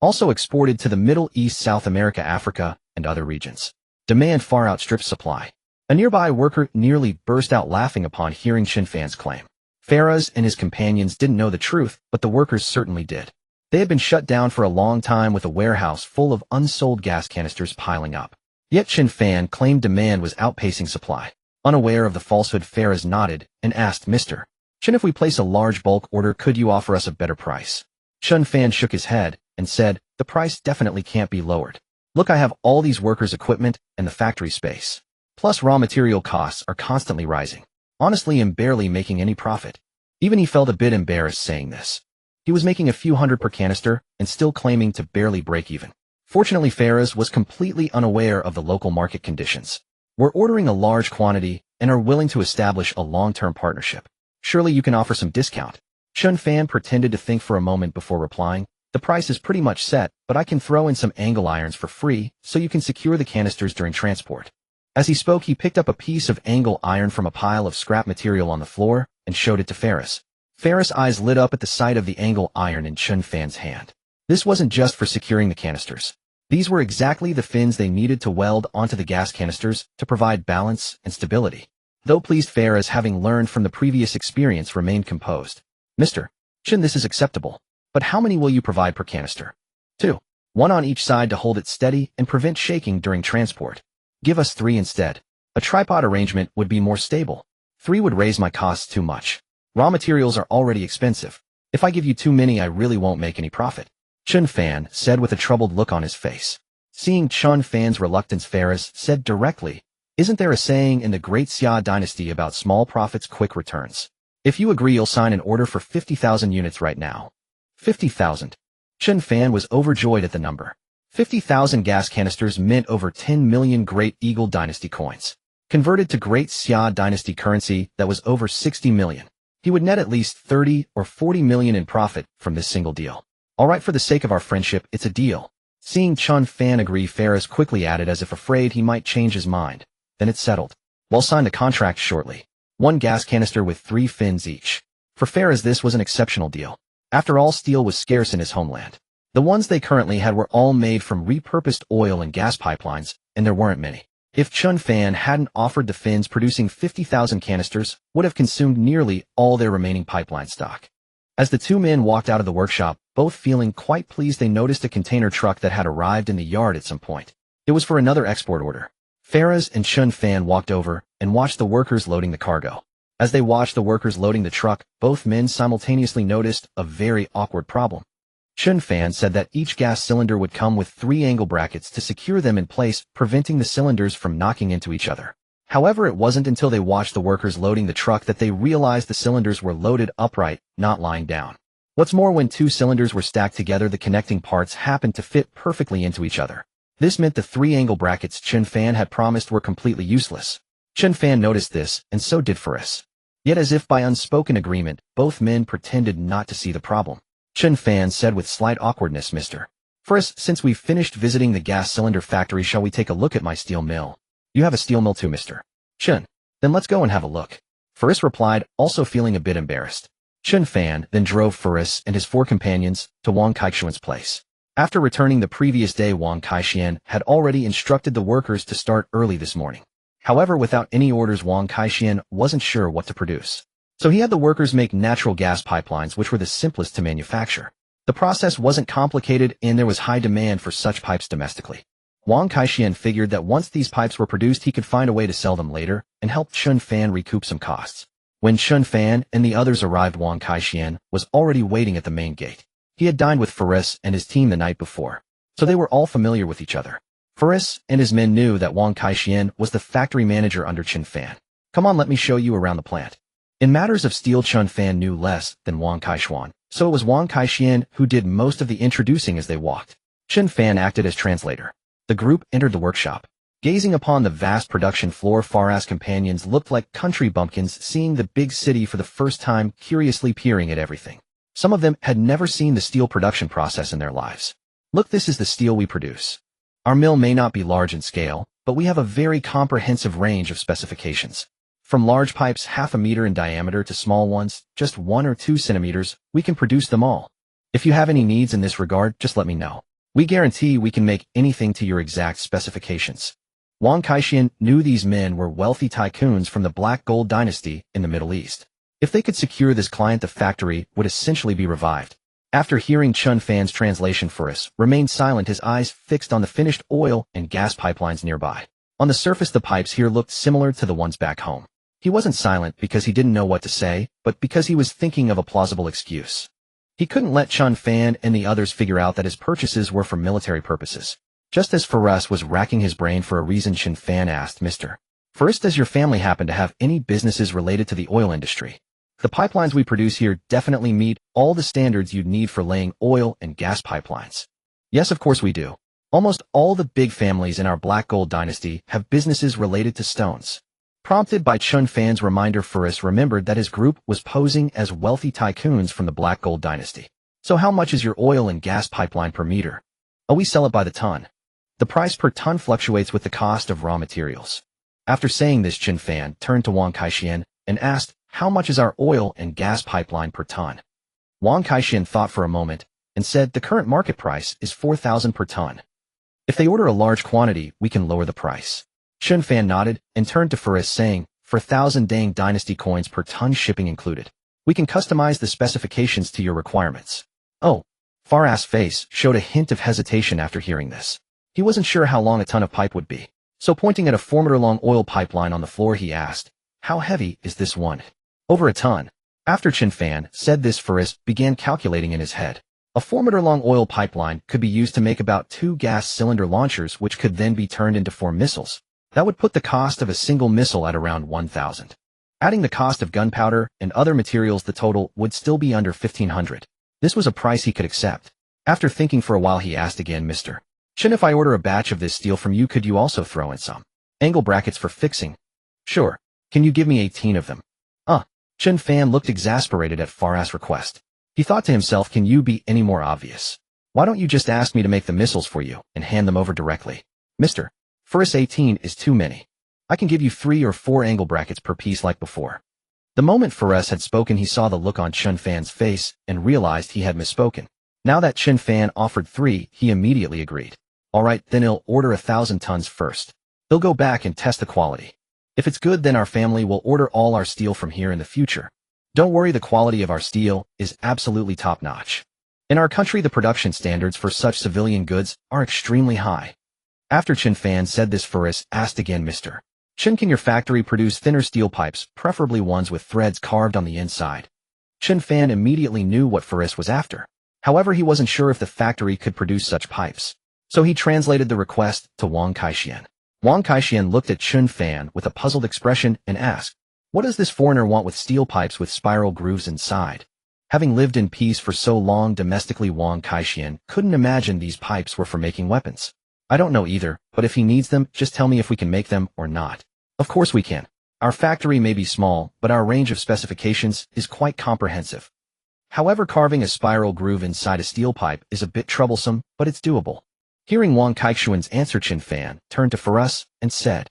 also exported to the Middle East, South America, Africa, and other regions. Demand far outstrips supply." A nearby worker nearly burst out laughing upon hearing Chen Fan's claim. Ferris and his companions didn't know the truth, but the workers certainly did. They had been shut down for a long time with a warehouse full of unsold gas canisters piling up. Yet Chen Fan claimed demand was outpacing supply. Unaware of the falsehood, Ferris nodded and asked, "Mr. Chen, if we place a large bulk order, could you offer us a better price?" Chen Fan shook his head and said, "The price definitely can't be lowered. Look, I have all these workers' equipment and the factory space. Plus raw material costs are constantly rising. Honestly, I'm barely making any profit." Even he felt a bit embarrassed saying this. He was making a few hundred per canister and still claiming to barely break even. Fortunately, Ferris was completely unaware of the local market conditions. "We're ordering a large quantity and are willing to establish a long-term partnership. Surely you can offer some discount." Chen Fan pretended to think for a moment before replying. "The price is pretty much set, but I can throw in some angle irons for free so you can secure the canisters during transport." As he spoke, he picked up a piece of angle iron from a pile of scrap material on the floor and showed it to Ferris. Ferris' eyes lit up at the sight of the angle iron in Chen Fan's hand. This wasn't just for securing the canisters. These were exactly the fins they needed to weld onto the gas canisters to provide balance and stability. Though pleased, Ferris, having learned from the previous experience, remained composed. "Mr. Chen, this is acceptable. But how many will you provide per canister?" "2. One on each side to hold it steady and prevent shaking during transport." "Give us 3 instead. A tripod arrangement would be more stable. 3 would raise my costs too much. Raw materials are already expensive. If I give you too many, I really won't make any profit," Chen Fan said with a troubled look on his face. Seeing Chen Fan's reluctance, Ferris said directly, "Isn't there a saying in the Great Xia dynasty about small profits, quick returns? If you agree, you'll sign an order for 50,000 units right now." 50,000. Chen Fan was overjoyed at the number. 50,000 gas canisters meant over 10 million Great Eagle Dynasty coins. Converted to Great Xia Dynasty currency, that was over 60 million. He would net at least 30 or 40 million in profit from this single deal. "All right, for the sake of our friendship, it's a deal." Seeing Chen Fan agree, Ferris quickly added, as if afraid he might change his mind, "Then it's settled. We'll sign the contract shortly. 1 gas canister with 3 fins each." For Ferris, this was an exceptional deal. After all, steel was scarce in his homeland. The ones they currently had were all made from repurposed oil and gas pipelines, and there weren't many. If Chen Fan hadn't offered the Finns producing 50,000 canisters, would have consumed nearly all their remaining pipeline stock. As the two men walked out of the workshop, both feeling quite pleased, they noticed a container truck that had arrived in the yard at some point. It was for another export order. Faraz and Chen Fan walked over and watched the workers loading the cargo. As they watched the workers loading the truck, both men simultaneously noticed a very awkward problem. Chen Fan said that each gas cylinder would come with 3 angle brackets to secure them in place, preventing the cylinders from knocking into each other. However, it wasn't until they watched the workers loading the truck that they realized the cylinders were loaded upright, not lying down. What's more, when 2 cylinders were stacked together, the connecting parts happened to fit perfectly into each other. This meant the 3 angle brackets Chen Fan had promised were completely useless. Chen Fan noticed this, and so did Faraz. Yet as if by unspoken agreement, both men pretended not to see the problem. Chen Fan said with slight awkwardness, "Mr. Faraz, since we've finished visiting the gas cylinder factory, shall we take a look at my steel mill?" "You have a steel mill too, Mr. Chen. Then let's go and have a look." Faraz replied, also feeling a bit embarrassed. Chen Fan then drove Faraz and his 4 companions to Wang Kaixian's place. After returning the previous day, Wang Kaixian had already instructed the workers to start early this morning. However, without any orders, Wang Kaixian wasn't sure what to produce. So he had the workers make natural gas pipelines, which were the simplest to manufacture. The process wasn't complicated, and there was high demand for such pipes domestically. Wang Kaixian figured that once these pipes were produced, he could find a way to sell them later and help Chen Fan recoup some costs. When Chen Fan and the others arrived, Wang Kaixian was already waiting at the main gate. He had dined with Faraz and his team the night before, so they were all familiar with each other. Faraz and his men knew that Wang Kaixian was the factory manager under Chen Fan. "Come on, let me show you around the plant." In matters of steel, Chen Fan knew less than Wang Kaixian, so it was Wang Kaixian who did most of the introducing as they walked. Chen Fan acted as translator. The group entered the workshop. Gazing upon the vast production floor, Faraz's companions looked like country bumpkins seeing the big city for the first time, curiously peering at everything. Some of them had never seen the steel production process in their lives. "Look, this is the steel we produce. Our mill may not be large in scale, but we have a very comprehensive range of specifications. From large pipes 1/2 meter in diameter to small ones, just 1 or 2 centimeters, we can produce them all. If you have any needs in this regard, just let me know. We guarantee we can make anything to your exact specifications." Wang Kaixian knew these men were wealthy tycoons from the Black Gold dynasty in the Middle East. If they could secure this client, the factory would essentially be revived. After hearing Chen Fan's translation, Faraz remained silent, his eyes fixed on the finished oil and gas pipelines nearby. On the surface, the pipes here looked similar to the ones back home. He wasn't silent because he didn't know what to say, but because he was thinking of a plausible excuse. He couldn't let Chen Fan and the others figure out that his purchases were for military purposes. Just as Faraz was racking his brain for a reason, Chen Fan asked, "Mr. Faraz, does your family happen to have any businesses related to the oil industry? The pipelines we produce here definitely meet all the standards you'd need for laying oil and gas pipelines." "Yes, of course we do. Almost all the big families in our Black Gold dynasty have businesses related to stones." Prompted by Chen Fan's reminder, Faraz remembered that his group was posing as wealthy tycoons from the Black Gold dynasty. "So how much is your oil and gas pipeline per meter?" "Oh, we sell it by the ton. The price per ton fluctuates with the cost of raw materials." After saying this, Chen Fan turned to Wang Kaixian and asked, "How much is our oil and gas pipeline per ton?" Wang Kaixian thought for a moment and said, "The current market price is 4,000 per ton. If they order a large quantity, we can lower the price." Chen Fan nodded and turned to Faraz, saying, "For 1,000 Dang Dynasty coins per ton, shipping included. We can customize the specifications to your requirements." "Oh." Faraz's face showed a hint of hesitation after hearing this. He wasn't sure how long a ton of pipe would be. So pointing at a 4-meter-long oil pipeline on the floor, he asked, "How heavy is this one?" "Over a ton." After Chen Fan said this, Faraz began calculating in his head. A 4-meter-long oil pipeline could be used to make about 2 gas cylinder launchers, which could then be turned into 4 missiles. That would put the cost of a single missile at around 1,000. Adding the cost of gunpowder and other materials, the total would still be under 1,500. This was a price he could accept. After thinking for a while, he asked again, "Mr. Chen, if I order a batch of this steel from you, could you also throw in some angle brackets for fixing?" "Sure. Can you give me 18 of them?" Chen Fan looked exasperated at Faraz's request. He thought to himself, "Can you be any more obvious? Why don't you just ask me to make the missiles for you and hand them over directly?" "Mr. Faraz, 18 is too many. I can give you 3 or 4 angle brackets per piece like before." The moment Faraz had spoken, he saw the look on Chen Fan's face and realized he had misspoken. Now that Chen Fan offered 3, he immediately agreed. Alright, then he'll order 1,000 tons first. He'll go back and test the quality. If it's good, then our family will order all our steel from here in the future. Don't worry, the quality of our steel is absolutely top-notch. In our country, the production standards for such civilian goods are extremely high. After Chen Fan said this, Faris asked again, Mr. Chen, can your factory produce thinner steel pipes, preferably ones with threads carved on the inside? Chen Fan immediately knew what Faris was after. However, he wasn't sure if the factory could produce such pipes. So he translated the request to Wang Kaixian. Wang Kaixian looked at Chen Fan with a puzzled expression and asked, what does this foreigner want with steel pipes with spiral grooves inside? Having lived in peace for so long domestically, Wang Kaixian couldn't imagine these pipes were for making weapons. I don't know either, but if he needs them, just tell me if we can make them or not. Of course we can. Our factory may be small, but our range of specifications is quite comprehensive. However, carving a spiral groove inside a steel pipe is a bit troublesome, but it's doable. Hearing Wang Kaixian's answer, Chen Fan turned to Faris and said,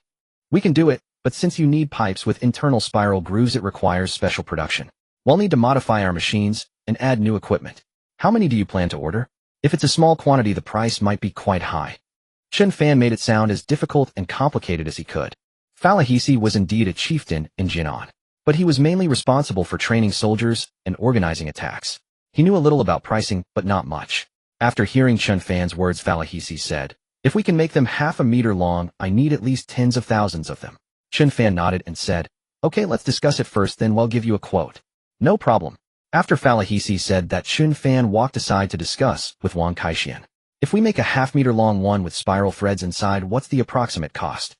we can do it, but since you need pipes with internal spiral grooves, it requires special production. We'll need to modify our machines and add new equipment. How many do you plan to order? If it's a small quantity, the price might be quite high. Chen Fan made it sound as difficult and complicated as he could. Falahisi was indeed a chieftain in Jinan, but he was mainly responsible for training soldiers and organizing attacks. He knew a little about pricing, but not much. After hearing Chen Fan's words, Falahisi said, if we can make them half a meter long, I need at least tens of thousands of them. Chen Fan nodded and said, okay, let's discuss it first, then we'll give you a quote. No problem. After Falahisi said that, Chen Fan walked aside to discuss with Wang Kaixian. If we make a half-meter long one with spiral threads inside, what's the approximate cost?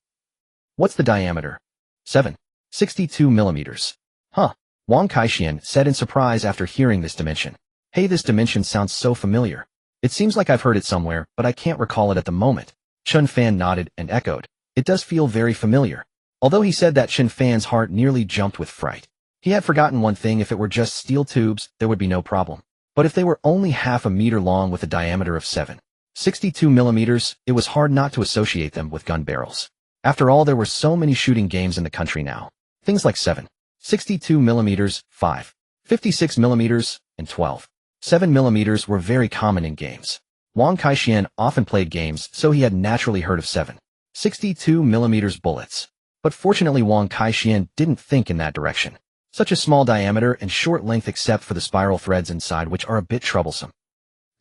What's the diameter? 7.62 millimeters. Huh. Wang Kaixian said in surprise after hearing this dimension. Hey, this dimension sounds so familiar. It seems like I've heard it somewhere, but I can't recall it at the moment. Chen Fan nodded and echoed. It does feel very familiar. Although he said that, Chen Fan's heart nearly jumped with fright. He had forgotten one thing: if it were just steel tubes, there would be no problem. But if they were only half a meter long with a diameter of 7.62 millimeters, it was hard not to associate them with gun barrels. After all, there were so many shooting games in the country now. Things like 7.62 millimeters, 5.56 millimeters, and 12.7 millimeters were very common in games. Wang Kaixian often played games, so he had naturally heard of 7.62 millimeters bullets. But fortunately, Wang Kaixian didn't think in that direction. Such a small diameter and short length, except for the spiral threads inside, which are a bit troublesome.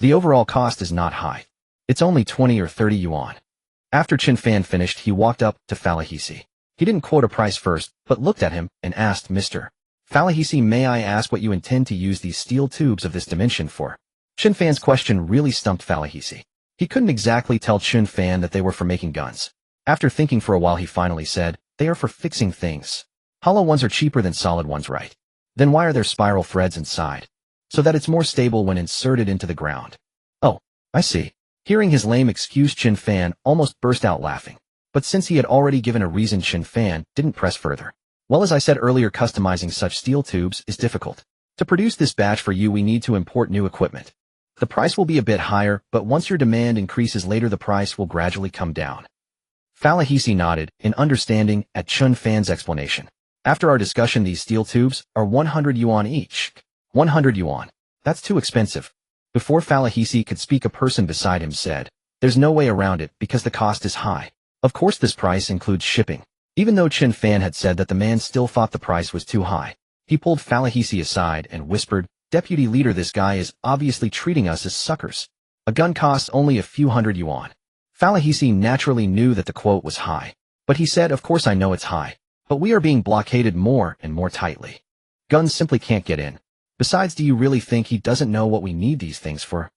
The overall cost is not high. It's only 20 or 30 yuan. After Chen Fan finished, he walked up to Falahisi. He didn't quote a price first, but looked at him and asked, Mr. Falahisi, may I ask what you intend to use these steel tubes of this dimension for? Chen Fan's question really stumped Falahisi. He couldn't exactly tell Chen Fan that they were for making guns. After thinking for a while, he finally said, they are for fixing things. Hollow ones are cheaper than solid ones, right? Then why are there spiral threads inside? So that it's more stable when inserted into the ground. Oh, I see. Hearing his lame excuse, Chen Fan almost burst out laughing. But since he had already given a reason, Chen Fan didn't press further. Well, as I said earlier, customizing such steel tubes is difficult. To produce this batch for you, we need to import new equipment. The price will be a bit higher, but once your demand increases later, the price will gradually come down. Falahisi nodded in understanding at Chen Fan's explanation. After our discussion, these steel tubes are 100 yuan each. 100 yuan. That's too expensive. Before Falahisi could speak, a person beside him said, there's no way around it because the cost is high. Of course, this price includes shipping. Even though Chen Fan had said that, the man still thought the price was too high. He pulled Falahisi aside and whispered, Deputy Leader, this guy is obviously treating us as suckers. A gun costs only a few hundred yuan. Falahisi naturally knew that the quote was high. But he said, of course I know it's high. But we are being blockaded more and more tightly. Guns simply can't get in. Besides, do you really think he doesn't know what we need these things for?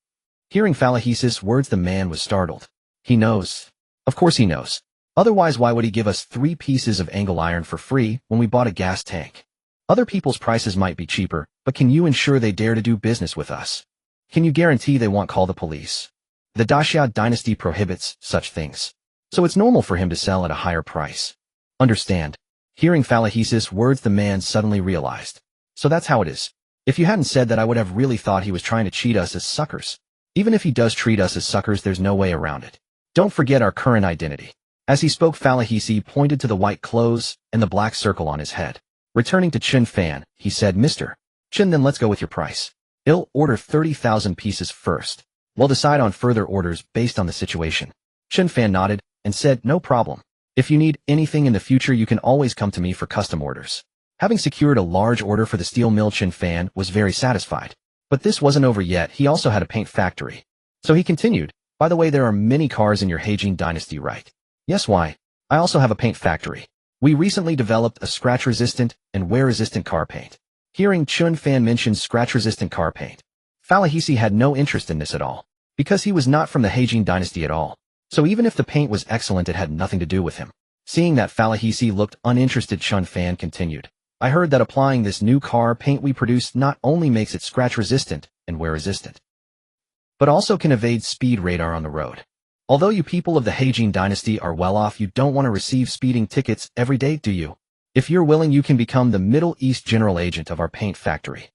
Hearing Falahisi's words, the man was startled. He knows. Of course he knows. Otherwise, why would he give us 3 pieces of angle iron for free when we bought a gas tank? Other people's prices might be cheaper, but can you ensure they dare to do business with us? Can you guarantee they won't call the police? The Daxia dynasty prohibits such things. So it's normal for him to sell at a higher price. Understand? Hearing Falahisi's words, the man suddenly realized. So that's how it is. If you hadn't said that, I would have really thought he was trying to cheat us as suckers. Even if he does treat us as suckers, there's no way around it. Don't forget our current identity. As he spoke, Falahisi pointed to the white clothes and the black circle on his head. Returning to Chen Fan, he said, Mr. Chen, then let's go with your price. I'll order 30,000 pieces first. We'll decide on further orders based on the situation. Chen Fan nodded and said, no problem. If you need anything in the future, you can always come to me for custom orders. Having secured a large order for the steel mill, Chen Fan was very satisfied. But this wasn't over yet. He also had a paint factory. So he continued, by the way, there are many cars in your Heijin dynasty, right? Yes, why? I also have a paint factory. We recently developed a scratch-resistant and wear-resistant car paint. Hearing Chen Fan mention scratch-resistant car paint, Falahisi had no interest in this at all, because he was not from the Heijin dynasty at all. So even if the paint was excellent, it had nothing to do with him. Seeing that Falahisi looked uninterested, Chen Fan continued, I heard that applying this new car paint we produced not only makes it scratch-resistant and wear-resistant, but also can evade speed radar on the road. Although you people of the Heijin dynasty are well off, you don't want to receive speeding tickets every day, do you? If you're willing, you can become the Middle East general agent of our paint factory.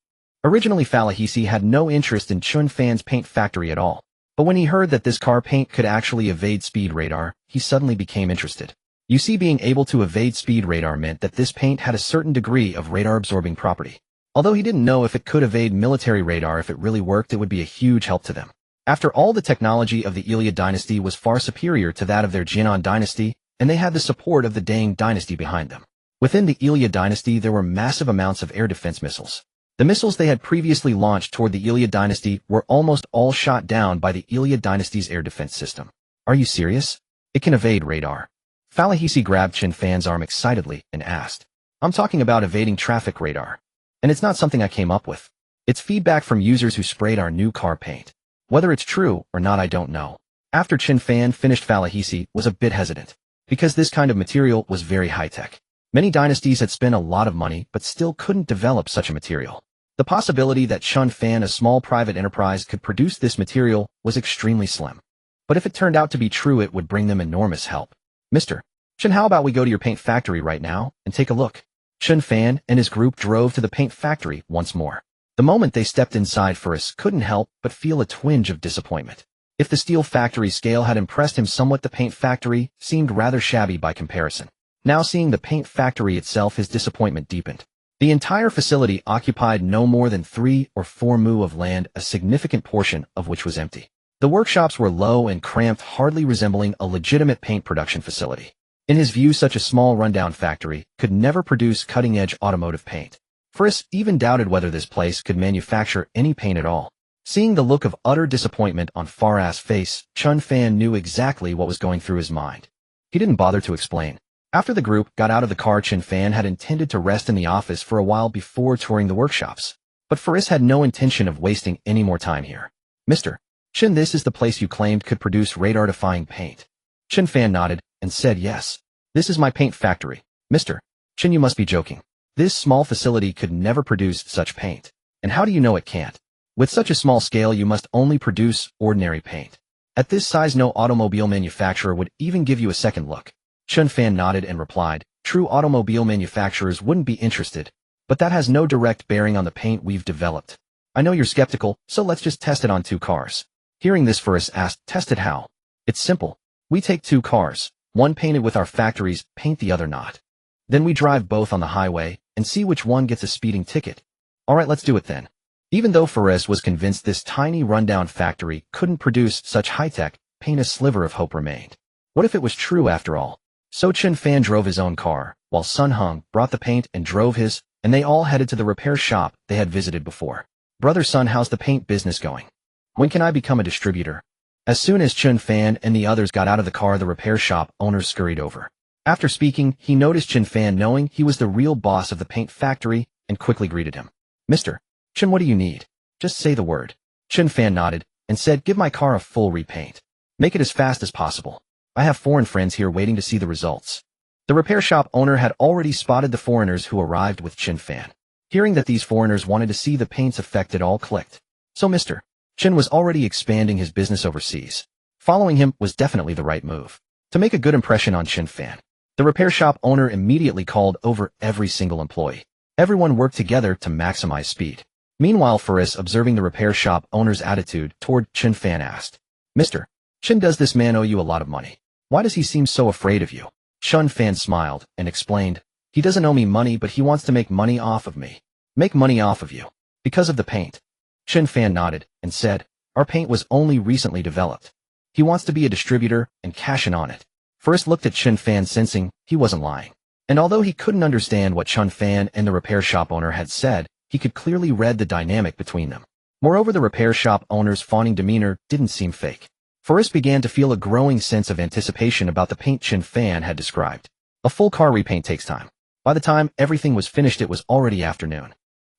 Originally, Falahisi had no interest in Chen Fan's paint factory at all, but when he heard that this car paint could actually evade speed radar, he suddenly became interested. You see, being able to evade speed radar meant that this paint had a certain degree of radar-absorbing property. Although he didn't know if it could evade military radar, if it really worked, it would be a huge help to them. After all, the technology of the Iliad dynasty was far superior to that of their Jinan dynasty, and they had the support of the Dang dynasty behind them. Within the Iliad dynasty, there were massive amounts of air defense missiles. The missiles they had previously launched toward the Iliad dynasty were almost all shot down by the Iliad dynasty's air defense system. Are you serious? It can evade radar. Falahisi grabbed Chen Fan's arm excitedly and asked, I'm talking about evading traffic radar. And it's not something I came up with. It's feedback from users who sprayed our new car paint. Whether it's true or not, I don't know. After Chen Fan finished, Falahisi was a bit hesitant, because this kind of material was very high-tech. Many dynasties had spent a lot of money but still couldn't develop such a material. The possibility that Chen Fan, a small private enterprise, could produce this material was extremely slim. But if it turned out to be true, it would bring them enormous help. Mr. Chen, how about we go to your paint factory right now and take a look? Chen Fan and his group drove to the paint factory once more. The moment they stepped inside, Faris couldn't help but feel a twinge of disappointment. If the steel factory scale had impressed him somewhat, the paint factory seemed rather shabby by comparison. Now seeing the paint factory itself, his disappointment deepened. The entire facility occupied no more than 3 or 4 mu of land, a significant portion of which was empty. The workshops were low and cramped, hardly resembling a legitimate paint production facility. In his view, such a small rundown factory could never produce cutting-edge automotive paint. Faris even doubted whether this place could manufacture any paint at all. Seeing the look of utter disappointment on Faras' face, Chen Fan knew exactly what was going through his mind. He didn't bother to explain. After the group got out of the car, Chen Fan had intended to rest in the office for a while before touring the workshops. But Faris had no intention of wasting any more time here. Mr. Chen, this is the place you claimed could produce radar-defying paint. Chen Fan nodded and said, yes. This is my paint factory. Mr. Chen, you must be joking. This small facility could never produce such paint. And how do you know it can't? With such a small scale, you must only produce ordinary paint. At this size, no automobile manufacturer would even give you a second look. Chen Fan nodded and replied, true, automobile manufacturers wouldn't be interested, but that has no direct bearing on the paint we've developed. I know you're skeptical, so let's just test it on 2 cars. Hearing this, Faris asked, test it how? It's simple. We take 2 cars, one painted with our factory's paint, the other not. Then we drive both on the highway and see which one gets a speeding ticket. Alright, let's do it then. Even though Faris was convinced this tiny rundown factory couldn't produce such high-tech paint, a sliver of hope remained. What if it was true after all? So Chen Fan drove his own car, while Sun Hung brought the paint and drove his, and they all headed to the repair shop they had visited before. Brother Sun, how's the paint business going? When can I become a distributor? As soon as Chen Fan and the others got out of the car, the repair shop owners scurried over. After speaking, he noticed Chen Fan, knowing he was the real boss of the paint factory, and quickly greeted him. Mr. Chen, what do you need? Just say the word. Chen Fan nodded and said, give my car a full repaint. Make it as fast as possible. I have foreign friends here waiting to see the results. The repair shop owner had already spotted the foreigners who arrived with Chen Fan. Hearing that these foreigners wanted to see the paint's effect, it all clicked. So Mr. Chen was already expanding his business overseas. Following him was definitely the right move. To make a good impression on Chen Fan, the repair shop owner immediately called over every single employee. Everyone worked together to maximize speed. Meanwhile, Faris, observing the repair shop owner's attitude toward Chen Fan, asked, Mr. Chen, does this man owe you a lot of money? Why does he seem so afraid of you? Chen Fan smiled and explained, he doesn't owe me money, but he wants to make money off of me. Make money off of you. Because of the paint. Chen Fan nodded and said, our paint was only recently developed. He wants to be a distributor and cash in on it. First looked at Chen Fan, sensing he wasn't lying. And although he couldn't understand what Chen Fan and the repair shop owner had said, he could clearly read the dynamic between them. Moreover, the repair shop owner's fawning demeanor didn't seem fake. Forrest began to feel a growing sense of anticipation about the paint Chen Fan had described. A full car repaint takes time. By the time everything was finished, it was already afternoon.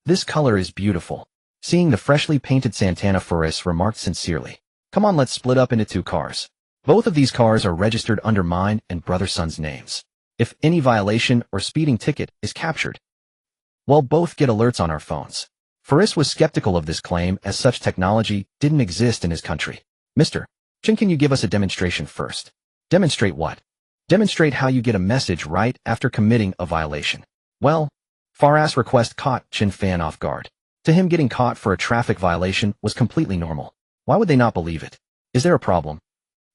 This color is beautiful. Seeing the freshly painted Santana, Forrest remarked sincerely. Come on, let's split up into 2 cars. Both of these cars are registered under mine and brother-son's names. If any violation or speeding ticket is captured, we'll both get alerts on our phones. Forrest was skeptical of this claim, as such technology didn't exist in his country. Mr. Chen, can you give us a demonstration first? Demonstrate what? Demonstrate how you get a message right after committing a violation. Well, Farah's request caught Chen Fan off guard. To him, getting caught for a traffic violation was completely normal. Why would they not believe it? Is there a problem?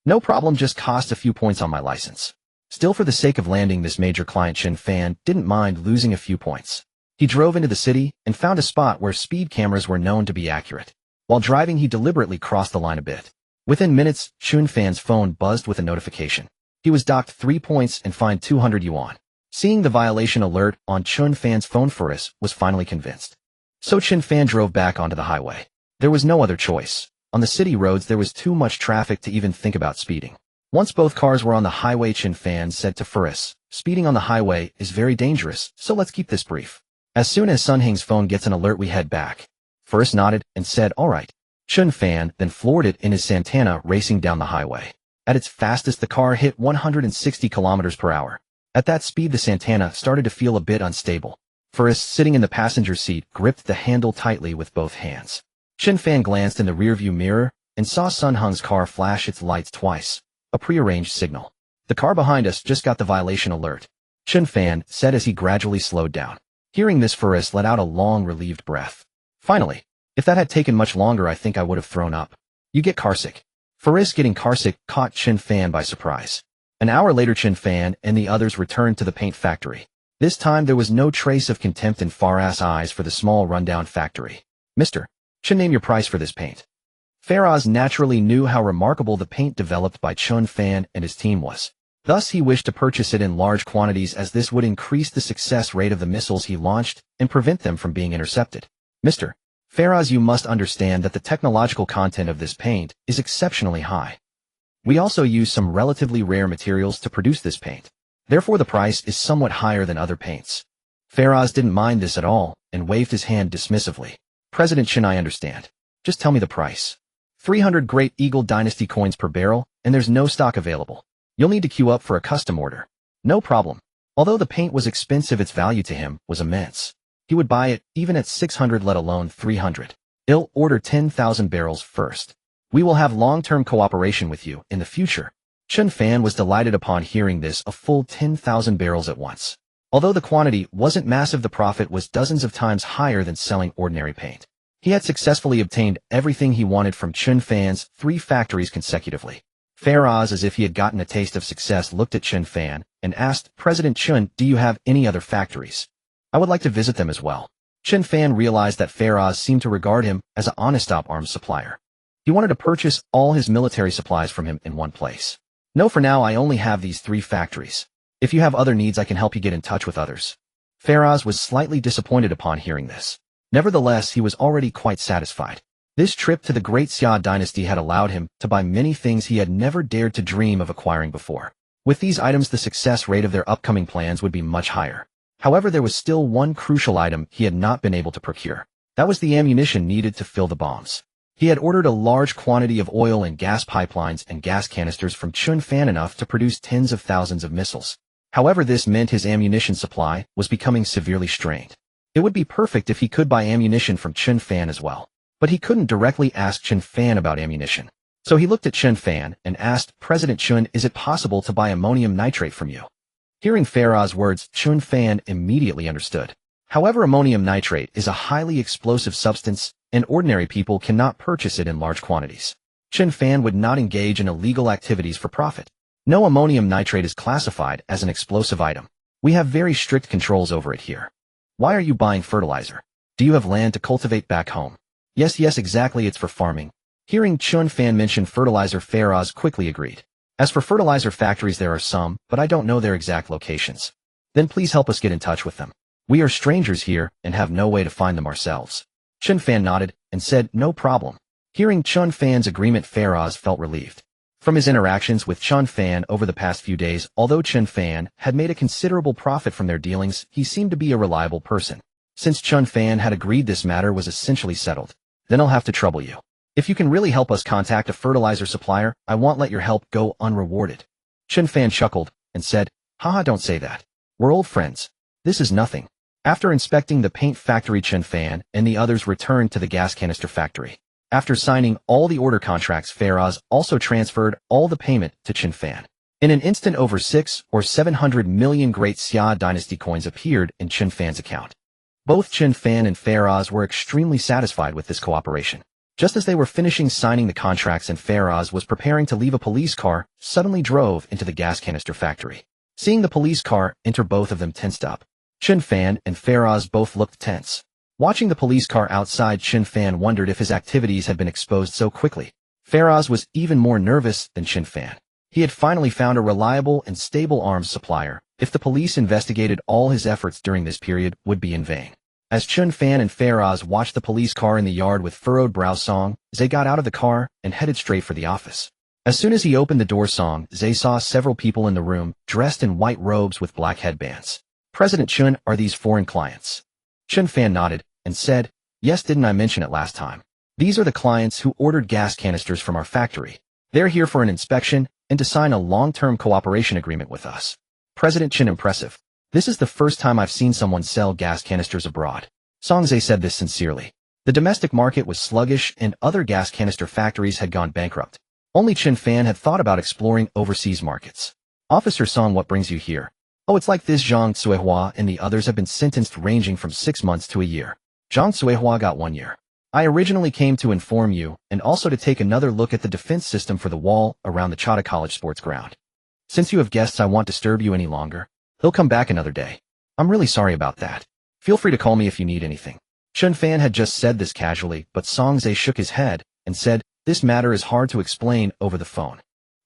No problem, just cost a few points on my license. Still, for the sake of landing this major client, Chen Fan didn't mind losing a few points. He drove into the city and found a spot where speed cameras were known to be accurate. While driving, he deliberately crossed the line a bit. Within minutes, Chen Fan's phone buzzed with a notification. He was docked 3 points and fined 200 yuan. Seeing the violation alert on Chen Fan's phone, Forrest was finally convinced. So Chen Fan drove back onto the highway. There was no other choice. On the city roads, there was too much traffic to even think about speeding. Once both cars were on the highway, Chen Fan said to Forrest, speeding on the highway is very dangerous, so let's keep this brief. As soon as Sun Heng's phone gets an alert, we head back. Forrest nodded and said, all right. Chen Fan then floored it in his Santana, racing down the highway. At its fastest, the car hit 160 kilometers per hour. At that speed, the Santana started to feel a bit unstable. Forrest, sitting in the passenger seat, gripped the handle tightly with both hands. Chen Fan glanced in the rearview mirror and saw Sun Heng's car flash its lights twice, a prearranged signal. The car behind us just got the violation alert, Chen Fan said as he gradually slowed down. Hearing this, Forrest let out a long, relieved breath. Finally, if that had taken much longer, I think I would have thrown up. You get carsick. Forrest getting carsick caught Chen Fan by surprise. An hour later, Chen Fan and the others returned to the paint factory. This time, there was no trace of contempt in Farah's eyes for the small, rundown factory. Mr. Chen, name your price for this paint. Farah naturally knew how remarkable the paint developed by Chen Fan and his team was. Thus, he wished to purchase it in large quantities, as this would increase the success rate of the missiles he launched and prevent them from being intercepted. Mr. Farah, you must understand that the technological content of this paint is exceptionally high. We also use some relatively rare materials to produce this paint. Therefore, the price is somewhat higher than other paints. Farah didn't mind this at all and waved his hand dismissively. President Chen, I understand. Just tell me the price. 300 Great Eagle Dynasty coins per barrel, and there's no stock available. You'll need to queue up for a custom order. No problem. Although the paint was expensive, its value to him was immense. He would buy it even at 600, let alone 300. He'll order 10,000 barrels first. We will have long-term cooperation with you in the future. Chen Fan was delighted upon hearing this, a full 10,000 barrels at once. Although the quantity wasn't massive, the profit was dozens of times higher than selling ordinary paint. He had successfully obtained everything he wanted from Chen Fan's 3 factories consecutively. Farah, as if he had gotten a taste of success, looked at Chen Fan and asked, President Chen, do you have any other factories? I would like to visit them as well. Chen Fan realized that Farah seemed to regard him as an honest arms supplier. He wanted to purchase all his military supplies from him in one place. No, for now I only have these 3 factories. If you have other needs, I can help you get in touch with others. Farah was slightly disappointed upon hearing this. Nevertheless, he was already quite satisfied. This trip to the Great Xia dynasty had allowed him to buy many things he had never dared to dream of acquiring before. With these items, the success rate of their upcoming plans would be much higher. However, there was still one crucial item he had not been able to procure. That was the ammunition needed to fill the bombs. He had ordered a large quantity of oil and gas pipelines and gas canisters from Chen Fan, enough to produce tens of thousands of missiles. However, this meant his ammunition supply was becoming severely strained. It would be perfect if he could buy ammunition from Chen Fan as well. But he couldn't directly ask Chen Fan about ammunition. So he looked at Chen Fan and asked, President Chen, is it possible to buy ammonium nitrate from you? Hearing Farah's words, Chen Fan immediately understood. However, ammonium nitrate is a highly explosive substance, and ordinary people cannot purchase it in large quantities. Chen Fan would not engage in illegal activities for profit. No, ammonium nitrate is classified as an explosive item. We have very strict controls over it here. Why are you buying fertilizer? Do you have land to cultivate back home? Yes, yes, exactly, it's for farming. Hearing Chen Fan mention fertilizer, Faraz quickly agreed. As for fertilizer factories, there are some, but I don't know their exact locations. Then please help us get in touch with them. We are strangers here and have no way to find them ourselves. Chen Fan nodded and said, no problem. Hearing Chen Fan's agreement, Faraz felt relieved. From his interactions with Chen Fan over the past few days, although Chen Fan had made a considerable profit from their dealings, he seemed to be a reliable person. Since Chen Fan had agreed, this matter was essentially settled. Then I'll have to trouble you. If you can really help us contact a fertilizer supplier, I won't let your help go unrewarded. Chen Fan chuckled and said, haha, don't say that. We're old friends. This is nothing. After inspecting the paint factory, Chen Fan and the others returned to the gas canister factory. After signing all the order contracts, Faraz also transferred all the payment to Chen Fan. In an instant, over 600 or 700 million Great Xia Dynasty coins appeared in Chen Fan's account. Both Chen Fan and Faraz were extremely satisfied with this cooperation. Just as they were finishing signing the contracts and Faraz was preparing to leave, a police car suddenly drove into the gas canister factory. Seeing the police car enter, both of them tensed up. Chen Fan and Faraz both looked tense. Watching the police car outside, Chen Fan wondered if his activities had been exposed so quickly. Faraz was even more nervous than Chen Fan. He had finally found a reliable and stable arms supplier. If the police investigated, all his efforts during this period would be in vain. As Chen Fan and Faraz watched the police car in the yard with furrowed brow, Song Zhe got out of the car and headed straight for the office. As soon as he opened the door, Song Zhe saw several people in the room, dressed in white robes with black headbands. President Chen, are these foreign clients? Chen Fan nodded and said, yes, didn't I mention it last time? These are the clients who ordered gas canisters from our factory. They're here for an inspection and to sign a long-term cooperation agreement with us. President Chen, impressive. This is the first time I've seen someone sell gas canisters abroad. Song Zhe said this sincerely. The domestic market was sluggish and other gas canister factories had gone bankrupt. Only Chen Fan had thought about exploring overseas markets. Officer Song, what brings you here? Oh, it's like this. Zhang Cuihua and the others have been sentenced ranging from 6 months to a year. Zhang Cuihua got 1 year. I originally came to inform you and also to take another look at the defense system for the wall around the Chada College sports ground. Since you have guests, I won't disturb you any longer. They'll come back another day. I'm really sorry about that. Feel free to call me if you need anything. Chen Fan had just said this casually, but Song Zhe shook his head and said, this matter is hard to explain over the phone.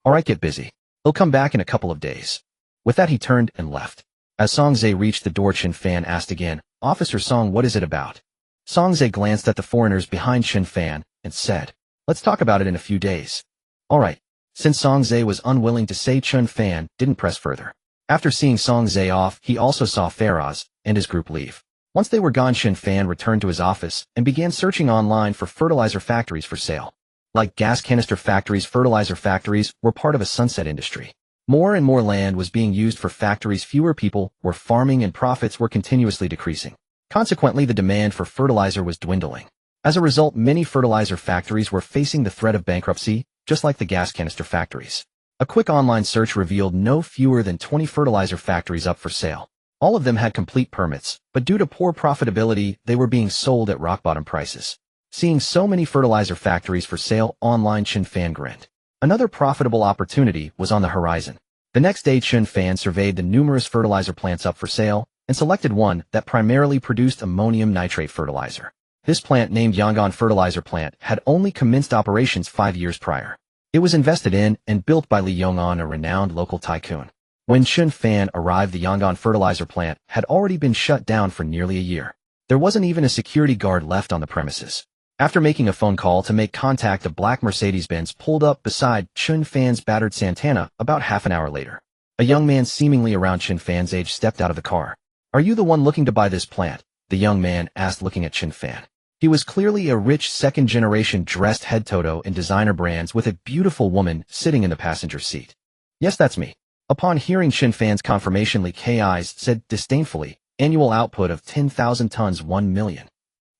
All right, get busy. He'll come back in a couple of days. With that, he turned and left. As Song Zhe reached the door, Chen Fan asked again, Officer Song, what is it about? Song Zhe glanced at the foreigners behind Chen Fan and said, let's talk about it in a few days. All right. Since Song Zhe was unwilling to say, Chen Fan didn't press further. After seeing Song Zhe off, he also saw Faraz and his group leave. Once they were gone, Chen Fan returned to his office and began searching online for fertilizer factories for sale. Like gas canister factories, fertilizer factories were part of a sunset industry. More and more land was being used for factories, fewer people were farming, and profits were continuously decreasing. Consequently, the demand for fertilizer was dwindling. As a result, many fertilizer factories were facing the threat of bankruptcy, just like the gas canister factories. A quick online search revealed no fewer than 20 fertilizer factories up for sale. All of them had complete permits, but due to poor profitability, they were being sold at rock-bottom prices. Seeing so many fertilizer factories for sale online, Chen Fan grinned. Another profitable opportunity was on the horizon. The next day, Chen Fan surveyed the numerous fertilizer plants up for sale and selected one that primarily produced ammonium nitrate fertilizer. This plant, named Yangon Fertilizer Plant, had only commenced operations 5 years prior. It was invested in and built by Li Yong'an, a renowned local tycoon. When Chen Fan arrived, the Yangon fertilizer plant had already been shut down for nearly a year. There wasn't even a security guard left on the premises. After making a phone call to make contact, a black Mercedes-Benz pulled up beside Chen Fan's battered Santana about half an hour later. A young man seemingly around Chen Fan's age stepped out of the car. Are you the one looking to buy this plant? The young man asked, looking at Chen Fan. He was clearly a rich second-generation, dressed head-to-toe in designer brands, with a beautiful woman sitting in the passenger seat. Yes, that's me. Upon hearing Chen Fan's confirmation, Li Kai's said disdainfully, annual output of 10,000 tons, 1 million.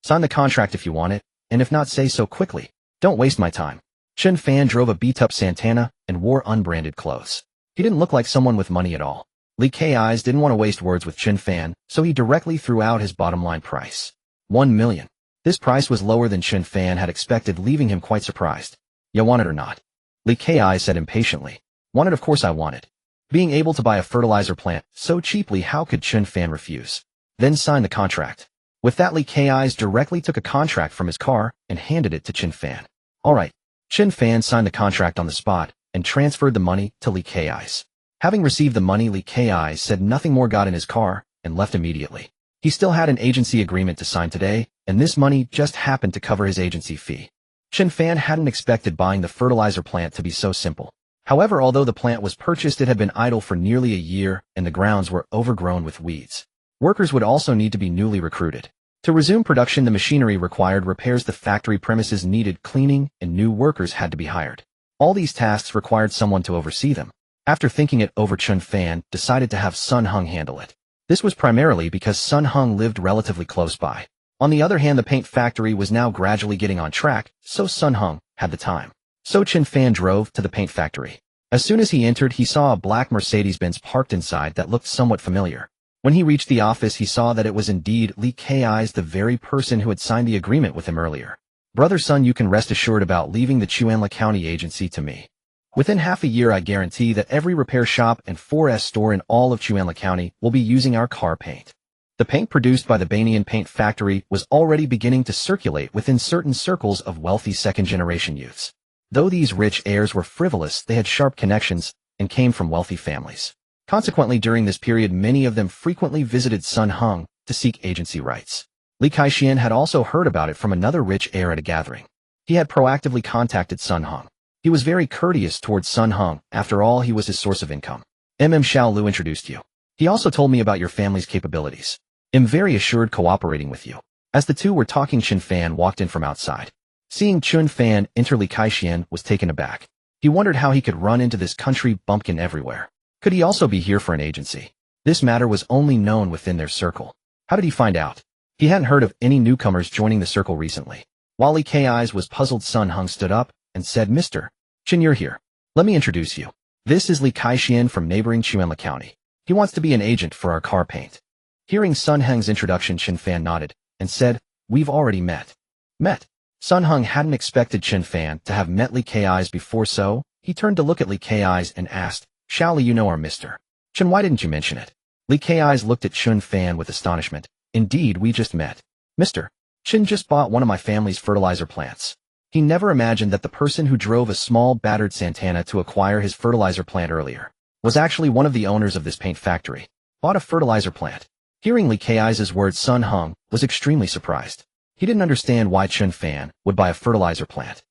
Sign the contract if you want it, and if not, say so quickly. Don't waste my time. Chen Fan drove a beat-up Santana and wore unbranded clothes. He didn't look like someone with money at all. Li Kai's didn't want to waste words with Chen Fan, so he directly threw out his bottom-line price. 1 million. This price was lower than Chen Fan had expected, leaving him quite surprised. You want it or not? Li Kai said impatiently. Want it, of course I want it. Being able to buy a fertilizer plant so cheaply, how could Chen Fan refuse? Then sign the contract. With that, Li Kai's directly took a contract from his car and handed it to Chen Fan. Alright. Chen Fan signed the contract on the spot and transferred the money to Li Kai's. Having received the money, Li Kai said nothing more, got in his car, and left immediately. He still had an agency agreement to sign today, and this money just happened to cover his agency fee. Chen Fan hadn't expected buying the fertilizer plant to be so simple. However, although the plant was purchased, it had been idle for nearly a year, and the grounds were overgrown with weeds. Workers would also need to be newly recruited. To resume production, the machinery required repairs, the factory premises needed cleaning, and new workers had to be hired. All these tasks required someone to oversee them. After thinking it over, Chen Fan decided to have Sun Hung handle it. This was primarily because Sun Hung lived relatively close by. On the other hand, the paint factory was now gradually getting on track, so Sun Hung had the time. So Chen Fan drove to the paint factory. As soon as he entered, he saw a black Mercedes-Benz parked inside that looked somewhat familiar. When he reached the office, he saw that it was indeed Li Kai's, the very person who had signed the agreement with him earlier. Brother Sun, you can rest assured about leaving the Chuanla County agency to me. Within half a year, I guarantee that every repair shop and 4S store in all of Chuanla County will be using our car paint. The paint produced by the Banyan Paint Factory was already beginning to circulate within certain circles of wealthy second-generation youths. Though these rich heirs were frivolous, they had sharp connections and came from wealthy families. Consequently, during this period, many of them frequently visited Sun Hung to seek agency rights. Li Kaixian had also heard about it from another rich heir at a gathering. He had proactively contacted Sun Hung. He was very courteous towards Sun Hung. After all, he was his source of income. Xiao Lu introduced you. He also told me about your family's capabilities. I'm very assured cooperating with you. As the two were talking, Chen Fan walked in from outside. Seeing Chen Fan enter, Li Kaixian was taken aback. He wondered how he could run into this country bumpkin everywhere. Could he also be here for an agency? This matter was only known within their circle. How did he find out? He hadn't heard of any newcomers joining the circle recently. While Li Kai's was puzzled, Sun Hung stood up and said, Mr. Chen, you're here. Let me introduce you. This is Li Kaixian from neighboring Chuanla County. He wants to be an agent for our car paint. Hearing Sun Hung's introduction, Chen Fan nodded and said, We've already met. Met? Sun Hung hadn't expected Chen Fan to have met Li Kai's before, so he turned to look at Li Kai's and asked, Li, you know our Mr. Chen, why didn't you mention it? Li Kai's looked at Chen Fan with astonishment. Indeed, we just met. Mr. Chen just bought one of my family's fertilizer plants. He never imagined that the person who drove a small battered Santana to acquire his fertilizer plant earlier was actually one of the owners of this paint factory. Bought a fertilizer plant. Hearing Li Kai's words, Sun Hung was extremely surprised. He didn't understand why Chen Fan would buy a fertilizer plant.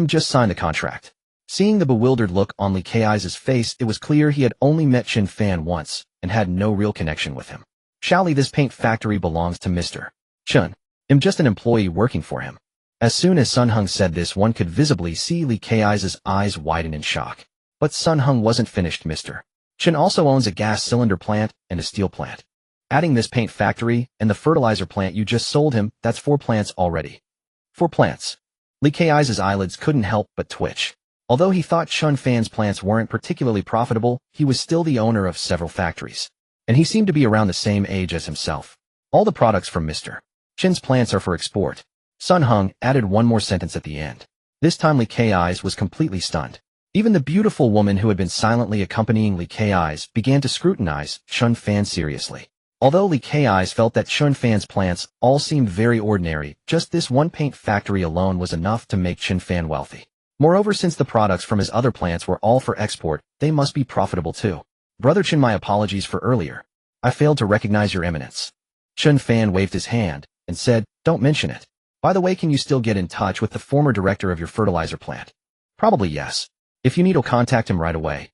Just signed the contract. Seeing the bewildered look on Li Kai's face, it was clear he had only met Chen Fan once and had no real connection with him. Li, this paint factory belongs to Mr. Chen. I'm just an employee working for him. As soon as Sun Hung said this, one could visibly see Li Kai's eyes widen in shock. But Sun Hung wasn't finished. Mr. Chen also owns a gas cylinder plant and a steel plant. Adding this paint factory and the fertilizer plant you just sold him, that's 4 plants already. 4 plants. Li Kai's eyelids couldn't help but twitch. Although he thought Chen Fan's plants weren't particularly profitable, he was still the owner of several factories. And he seemed to be around the same age as himself. All the products from Mr. Chen's plants are for export. Sun Hung added one more sentence at the end. This time Li Kai's was completely stunned. Even the beautiful woman who had been silently accompanying Li Kai's began to scrutinize Chen Fan seriously. Although Li Kai's felt that Chen Fan's plants all seemed very ordinary, just this one paint factory alone was enough to make Chen Fan wealthy. Moreover, since the products from his other plants were all for export, they must be profitable too. Brother Chen, my apologies for earlier. I failed to recognize your eminence. Chen Fan waved his hand and said, Don't mention it. By the way, can you still get in touch with the former director of your fertilizer plant? Probably yes. If you need, I'll contact him right away.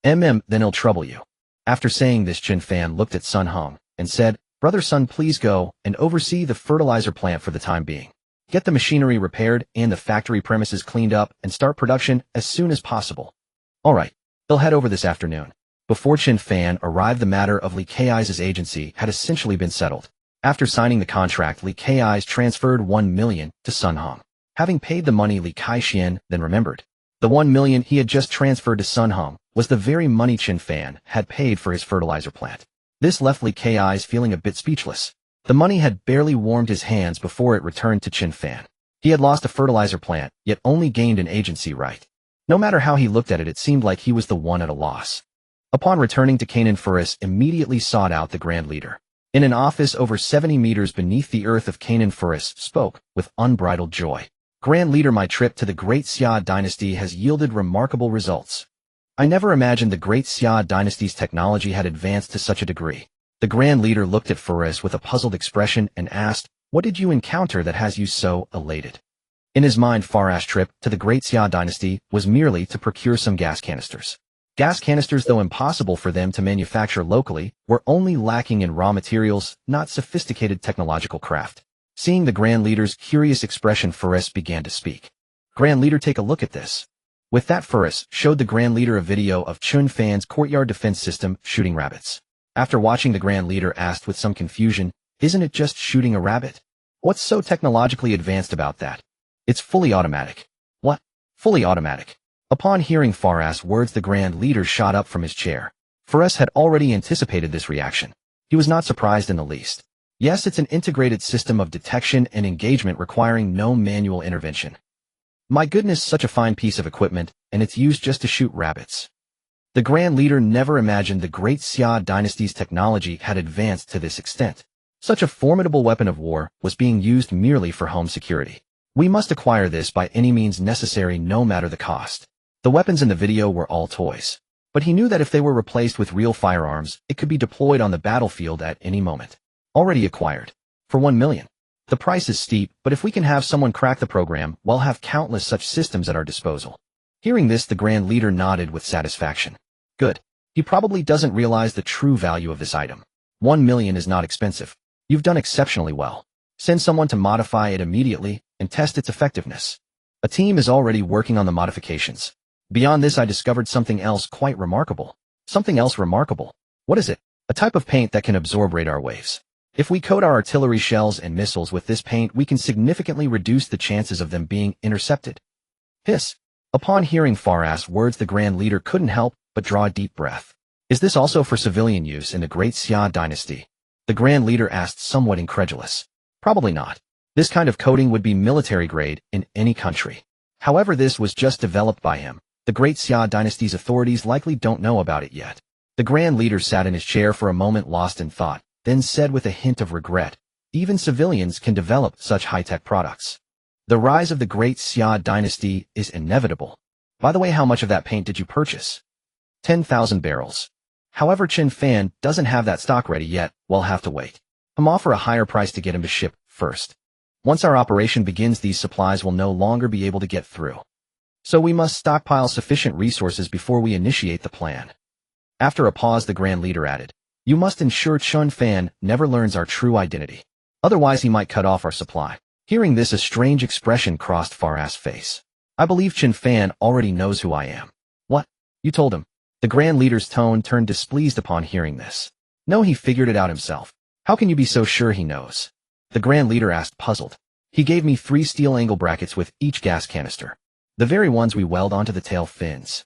Then he'll trouble you. After saying this, Chen Fan looked at Sun Hung and said, Brother Sun, please go and oversee the fertilizer plant for the time being. Get the machinery repaired and the factory premises cleaned up and start production as soon as possible. Alright, they'll head over this afternoon. Before Chen Fan arrived, the matter of Li Kai's agency had essentially been settled. After signing the contract, Li Kai's transferred 1 million to Sun Hung. Having paid the money, Li Kaixian then remembered. The 1 million he had just transferred to Sun Hung was the very money Chen Fan had paid for his fertilizer plant. This left Li Kai's feeling a bit speechless. The money had barely warmed his hands before it returned to Chen Fan. He had lost a fertilizer plant, yet only gained an agency right. No matter how he looked at it, it seemed like he was the one at a loss. Upon returning to Canaan, Ferris immediately sought out the Grand Leader. In an office over 70 meters beneath the earth of Canaan, Faris spoke with unbridled joy. Grand Leader, my trip to the Great Xia dynasty has yielded remarkable results. I never imagined the Great Xia dynasty's technology had advanced to such a degree. The Grand Leader looked at Faris with a puzzled expression and asked, what did you encounter that has you so elated? In his mind, Faris' trip to the Great Xia dynasty was merely to procure some gas canisters. Gas canisters, though impossible for them to manufacture locally, were only lacking in raw materials, not sophisticated technological craft. Seeing the Grand Leader's curious expression, Faris began to speak. Grand Leader, take a look at this. With that, Faris showed the Grand Leader a video of Chen Fan's courtyard defense system shooting rabbits. After watching, the Grand Leader asked with some confusion, isn't it just shooting a rabbit? What's so technologically advanced about that? It's fully automatic. What? Fully automatic? Upon hearing Faris' words, the Grand Leader shot up from his chair. Faris had already anticipated this reaction. He was not surprised in the least. Yes, it's an integrated system of detection and engagement requiring no manual intervention. My goodness, such a fine piece of equipment, and it's used just to shoot rabbits. The Grand Leader never imagined the Great Xia dynasty's technology had advanced to this extent. Such a formidable weapon of war was being used merely for home security. We must acquire this by any means necessary, no matter the cost. The weapons in the video were all toys. But he knew that if they were replaced with real firearms, it could be deployed on the battlefield at any moment. Already acquired. For 1 million. The price is steep, but if we can have someone crack the program, we'll have countless such systems at our disposal. Hearing this, the Grand Leader nodded with satisfaction. Good. He probably doesn't realize the true value of this item. 1 million is not expensive. You've done exceptionally well. Send someone to modify it immediately and test its effectiveness. A team is already working on the modifications. Beyond this, I discovered something else quite remarkable. Something else remarkable. What is it? A type of paint that can absorb radar waves. If we coat our artillery shells and missiles with this paint, we can significantly reduce the chances of them being intercepted. Hiss. Upon hearing Faris' words, the Grand Leader couldn't help but draw a deep breath. Is this also for civilian use in the Great Xia dynasty? The Grand Leader asked, somewhat incredulous. Probably not. This kind of coating would be military grade in any country. However, this was just developed by him. The Great Xia dynasty's authorities likely don't know about it yet. The Grand Leader sat in his chair for a moment, lost in thought, then said with a hint of regret, even civilians can develop such high-tech products. The rise of the Great Xia dynasty is inevitable. By the way, how much of that paint did you purchase? 10,000 barrels. However, Chen Fan doesn't have that stock ready yet. We'll have to wait. Offer a higher price to get him to ship first. Once our operation begins, these supplies will no longer be able to get through. So we must stockpile sufficient resources before we initiate the plan. After a pause, the Grand Leader added, you must ensure Chen Fan never learns our true identity. Otherwise, he might cut off our supply. Hearing this, a strange expression crossed Faris' face. I believe Chen Fan already knows who I am. What? You told him? The Grand Leader's tone turned displeased upon hearing this. No, he figured it out himself. How can you be so sure he knows? The Grand Leader asked, puzzled. He gave me 3 steel angle brackets with each gas canister. The very ones we weld onto the tail fins.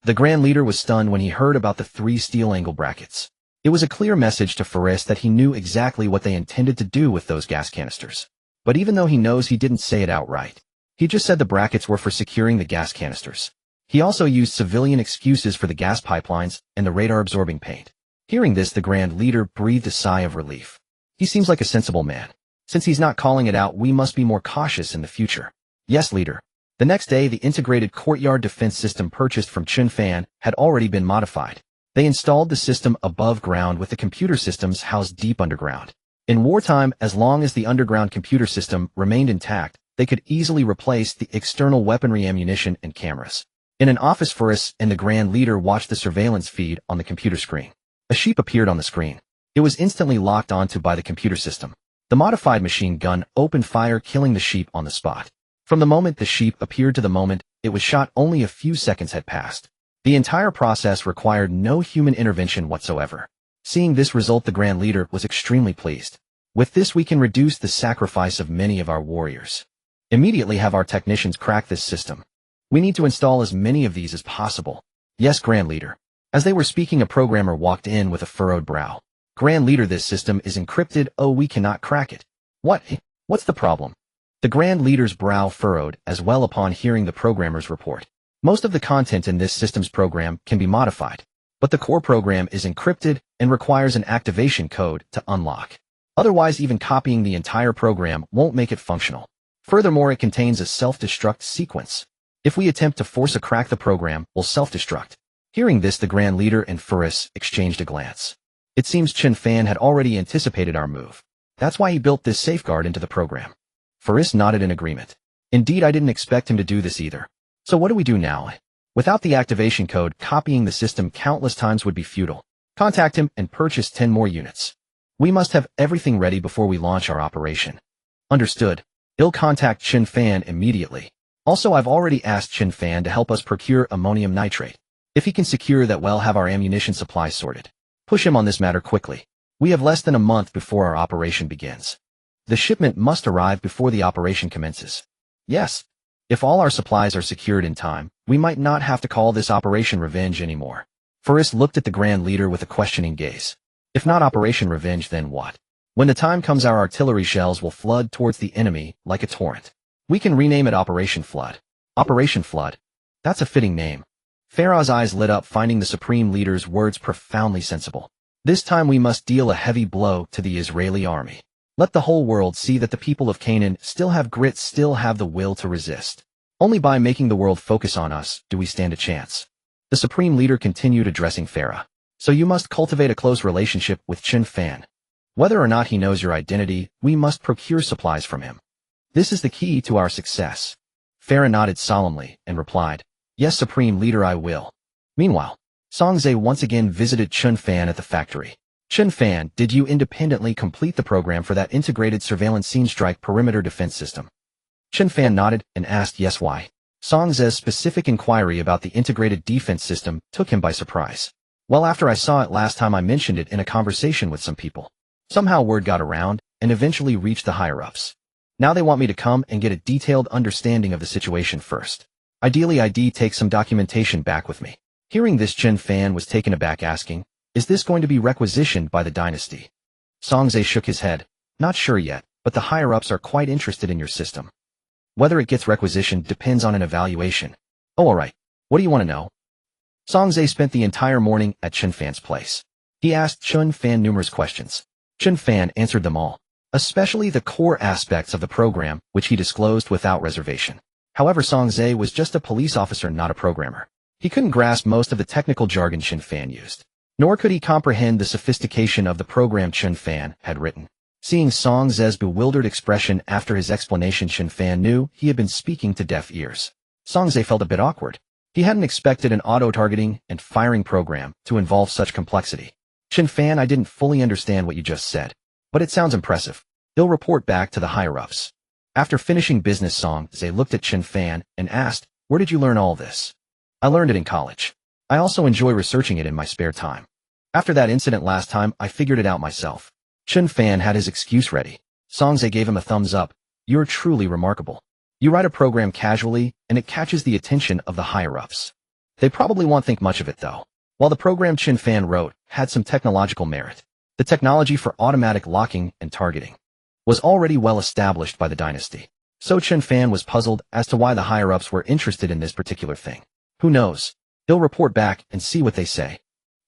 The Grand Leader was stunned when he heard about the 3 steel angle brackets. It was a clear message to Faris that he knew exactly what they intended to do with those gas canisters. But even though he knows, he didn't say it outright. He just said the brackets were for securing the gas canisters. He also used civilian excuses for the gas pipelines and the radar-absorbing paint. Hearing this, the Grand Leader breathed a sigh of relief. He seems like a sensible man. Since he's not calling it out, we must be more cautious in the future. Yes, Leader. The next day, the integrated courtyard defense system purchased from Chen Fan had already been modified. They installed the system above ground with the computer systems housed deep underground. In wartime, as long as the underground computer system remained intact, they could easily replace the external weaponry, ammunition, and cameras. In an office, Faris and the Grand Leader watched the surveillance feed on the computer screen. A sheep appeared on the screen. It was instantly locked onto by the computer system. The modified machine gun opened fire, killing the sheep on the spot. From the moment the sheep appeared to the moment it was shot, only a few seconds had passed. The entire process required no human intervention whatsoever. Seeing this result, the Grand Leader was extremely pleased. With this, we can reduce the sacrifice of many of our warriors. Immediately have our technicians crack this system. We need to install as many of these as possible. Yes, Grand Leader. As they were speaking, a programmer walked in with a furrowed brow. Grand Leader, this system is encrypted. Oh, we cannot crack it. What? What's the problem? The Grand Leader's brow furrowed as well upon hearing the programmer's report. Most of the content in this system's program can be modified, but the core program is encrypted and requires an activation code to unlock. Otherwise, even copying the entire program won't make it functional. Furthermore, it contains a self-destruct sequence. If we attempt to force a crack, the program will self-destruct. Hearing this, the Grand Leader and Faris exchanged a glance. It seems Chen Fan had already anticipated our move. That's why he built this safeguard into the program. Faris nodded in agreement. Indeed, I didn't expect him to do this either. So what do we do now? Without the activation code, copying the system countless times would be futile. Contact him and purchase 10 more units. We must have everything ready before we launch our operation. Understood. I'll contact Chen Fan immediately. Also, I've already asked Chen Fan to help us procure ammonium nitrate. If he can secure that, we'll have our ammunition supply sorted. Push him on this matter quickly. We have less than a month before our operation begins. The shipment must arrive before the operation commences. Yes. If all our supplies are secured in time, we might not have to call this Operation Revenge anymore. Faris looked at the Grand Leader with a questioning gaze. If not Operation Revenge, then what? When the time comes, our artillery shells will flood towards the enemy like a torrent. We can rename it Operation Flood. Operation Flood. That's a fitting name. Pharaoh's eyes lit up, finding the Supreme Leader's words profoundly sensible. This time we must deal a heavy blow to the Israeli army. Let the whole world see that the people of Canaan still have grit, still have the will to resist. Only by making the world focus on us do we stand a chance. The Supreme Leader continued, addressing Pharaoh. So you must cultivate a close relationship with Chen Fan. Whether or not he knows your identity, we must procure supplies from him. This is the key to our success. Pharaoh nodded solemnly and replied, Yes, Supreme Leader, I will. Meanwhile, Songze once again visited Chen Fan at the factory. Chen Fan, did you independently complete the program for that integrated surveillance scene strike perimeter defense system? Chen Fan nodded and asked yes, why? Songze's specific inquiry about the integrated defense system took him by surprise. Well, after I saw it last time, I mentioned it in a conversation with some people. Somehow word got around and eventually reached the higher-ups. Now they want me to come and get a detailed understanding of the situation first. Ideally, I'd take some documentation back with me. Hearing this, Chen Fan was taken aback, asking, Is this going to be requisitioned by the dynasty? Songze shook his head. Not sure yet, but the higher-ups are quite interested in your system. Whether it gets requisitioned depends on an evaluation. Oh, alright. What do you want to know? Songze spent the entire morning at Chen Fan's place. He asked Chen Fan numerous questions. Chen Fan answered them all, especially the core aspects of the program, which he disclosed without reservation. However, Songze was just a police officer, not a programmer. He couldn't grasp most of the technical jargon Chen Fan used, nor could he comprehend the sophistication of the program Chen Fan had written. Seeing Songze's bewildered expression after his explanation, Chen Fan knew he had been speaking to deaf ears. Songze felt a bit awkward. He hadn't expected an auto-targeting and firing program to involve such complexity. Chen Fan, I didn't fully understand what you just said, but it sounds impressive. He'll report back to the higher-ups. After finishing business, Songze looked at Chen Fan and asked, Where did you learn all this? I learned it in college. I also enjoy researching it in my spare time. After that incident last time, I figured it out myself. Chen Fan had his excuse ready. Songze gave him a thumbs up. You're truly remarkable. You write a program casually, and it catches the attention of the higher-ups. They probably won't think much of it, though. While the program Chen Fan wrote had some technological merit, the technology for automatic locking and targeting was already well established by the dynasty. So Chen Fan was puzzled as to why the higher-ups were interested in this particular thing. Who knows? He'll report back and see what they say.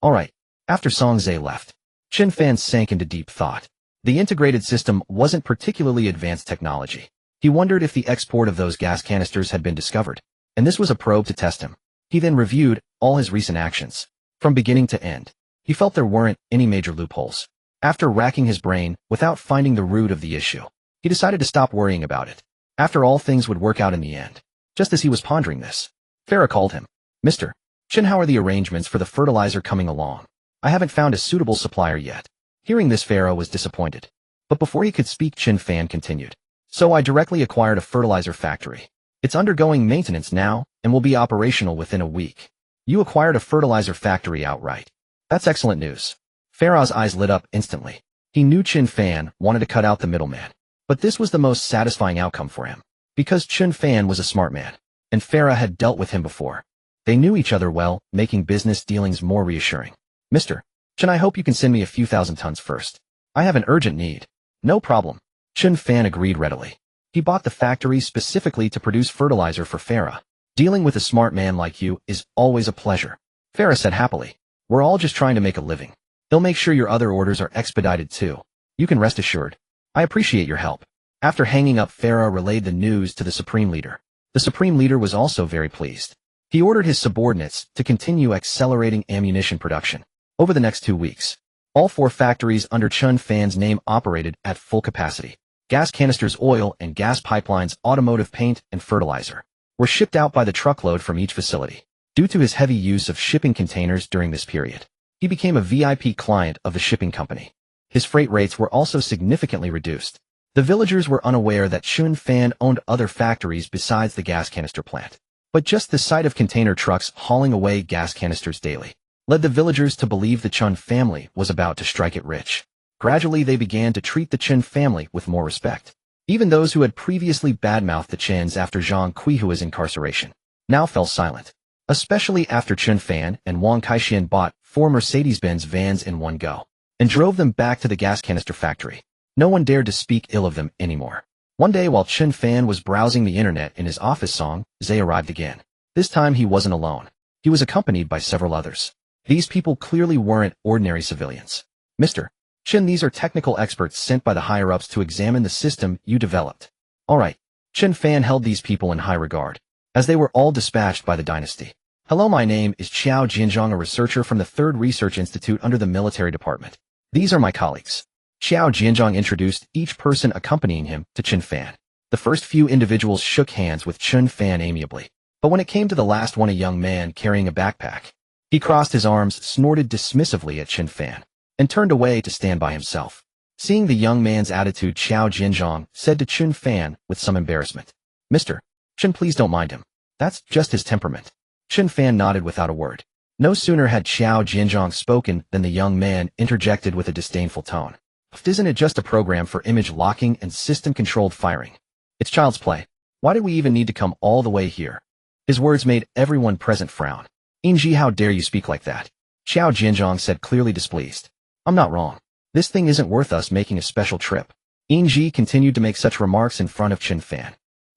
Alright. After Songze left, Chen Fan sank into deep thought. The integrated system wasn't particularly advanced technology. He wondered if the export of those gas canisters had been discovered, and this was a probe to test him. He then reviewed all his recent actions, from beginning to end. He felt there weren't any major loopholes. After racking his brain without finding the root of the issue, he decided to stop worrying about it. After all, things would work out in the end. Just as he was pondering this, Pharaoh called him. Mr. Chen, how are the arrangements for the fertilizer coming along? I haven't found a suitable supplier yet. Hearing this, Pharaoh was disappointed. But before he could speak, Chen Fan continued. So I directly acquired a fertilizer factory. It's undergoing maintenance now and will be operational within a week. You acquired a fertilizer factory outright. That's excellent news. Pharaoh's eyes lit up instantly. He knew Chen Fan wanted to cut out the middleman. But this was the most satisfying outcome for him. Because Chen Fan was a smart man, and Pharaoh had dealt with him before. They knew each other well, making business dealings more reassuring. Mr. Chen, I hope you can send me a few thousand tons first. I have an urgent need. No problem. Chen Fan agreed readily. He bought the factory specifically to produce fertilizer for Pharaoh. Dealing with a smart man like you is always a pleasure. Pharaoh said happily. We're all just trying to make a living. They'll make sure your other orders are expedited too. You can rest assured. I appreciate your help. After hanging up, Farah relayed the news to the Supreme Leader. The Supreme Leader was also very pleased. He ordered his subordinates to continue accelerating ammunition production. Over the next 2 weeks, all 4 factories under Chen Fan's name operated at full capacity. Gas canisters, oil and gas pipelines, automotive paint, and fertilizer were shipped out by the truckload from each facility. Due to his heavy use of shipping containers during this period, he became a VIP client of the shipping company. His freight rates were also significantly reduced. The villagers were unaware that Chen Fan owned other factories besides the gas canister plant. But just the sight of container trucks hauling away gas canisters daily led the villagers to believe the Chen family was about to strike it rich. Gradually, they began to treat the Chen family with more respect. Even those who had previously badmouthed the Chens after Zhang Qihua's incarceration now fell silent, especially after Chen Fan and Wang Kaixian bought 4 Mercedes-Benz vans in one go and drove them back to the gas canister factory. No one dared to speak ill of them anymore. One day, while Chen Fan was browsing the internet in his office, Song Zhe arrived again. This time he wasn't alone. He was accompanied by several others. These people clearly weren't ordinary civilians. Mr. Chen, these are technical experts sent by the higher-ups to examine the system you developed. All right. Chen Fan held these people in high regard, as they were all dispatched by the dynasty. Hello, my name is Qiao Jinzhong, a researcher from the 3rd Research Institute under the military department. These are my colleagues. Qiao Jinzhong introduced each person accompanying him to Chen Fan. The first few individuals shook hands with Chen Fan amiably, but when it came to the last one, a young man carrying a backpack, he crossed his arms, snorted dismissively at Chen Fan, and turned away to stand by himself. Seeing the young man's attitude, Qiao Jinzhong said to Chen Fan with some embarrassment, Mr. Chen, please don't mind him. That's just his temperament. Chen Fan nodded without a word. No sooner had Qiao Jinzhong spoken than the young man interjected with a disdainful tone. Isn't it just a program for image locking and system-controlled firing? It's child's play. Why did we even need to come all the way here? His words made everyone present frown. Yingji, how dare you speak like that? Qiao Jinzhong said, clearly displeased. I'm not wrong. This thing isn't worth us making a special trip. Yingji continued to make such remarks in front of Chen Fan.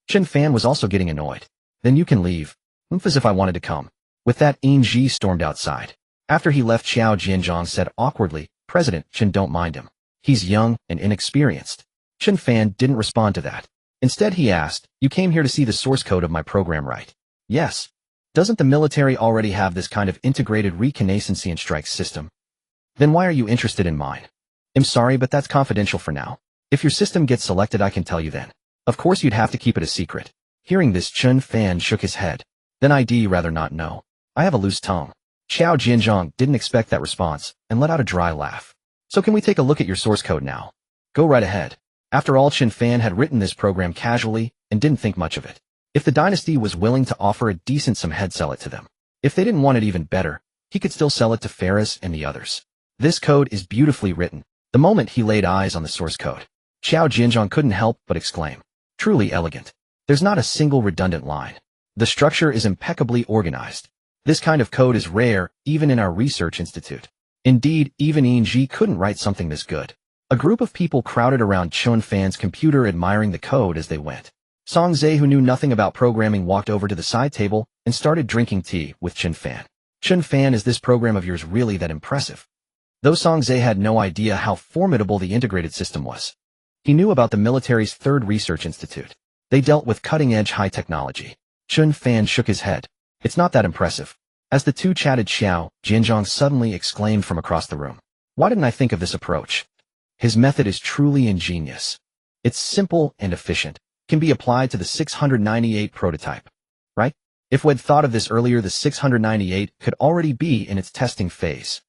Chen Fan was also getting annoyed. Then you can leave. As if I wanted to come. With that, Yingji stormed outside. After he left, Qiao Jinzhong said awkwardly, President Chen, don't mind him. He's young and inexperienced. Chen Fan didn't respond to that. Instead, he asked, you came here to see the source code of my program, right? Yes. Doesn't the military already have this kind of integrated reconnaissance and strike system? Then why are you interested in mine? I'm sorry, but that's confidential for now. If your system gets selected, I can tell you then. Of course, you'd have to keep it a secret. Hearing this, Chen Fan shook his head. Then I'd rather not know. I have a loose tongue. Qiao Jinzhong didn't expect that response and let out a dry laugh. So can we take a look at your source code now? Go right ahead. After all, Chen Fan had written this program casually and didn't think much of it. If the dynasty was willing to offer a decent sum, he'd sell it to them. If they didn't want it even better, he could still sell it to Ferris and the others. This code is beautifully written. The moment he laid eyes on the source code, Qiao Jinzhong couldn't help but exclaim, truly elegant. There's not a single redundant line. The structure is impeccably organized. This kind of code is rare, even in our research institute. Indeed, even Yingji couldn't write something this good. A group of people crowded around Chen Fan's computer admiring the code as they went. Song Zhe, who knew nothing about programming, walked over to the side table and started drinking tea with Chen Fan. Chen Fan, is this program of yours really that impressive? Though Song Zhe had no idea how formidable the integrated system was. He knew about the military's 3rd Research Institute. They dealt with cutting-edge high technology. Chen Fan shook his head. It's not that impressive. As the two chatted, Qiao Jinzhong suddenly exclaimed from across the room, why didn't I think of this approach? His method is truly ingenious. It's simple and efficient, can be applied to the 698 prototype. Right? If we'd thought of this earlier, the 698 could already be in its testing phase.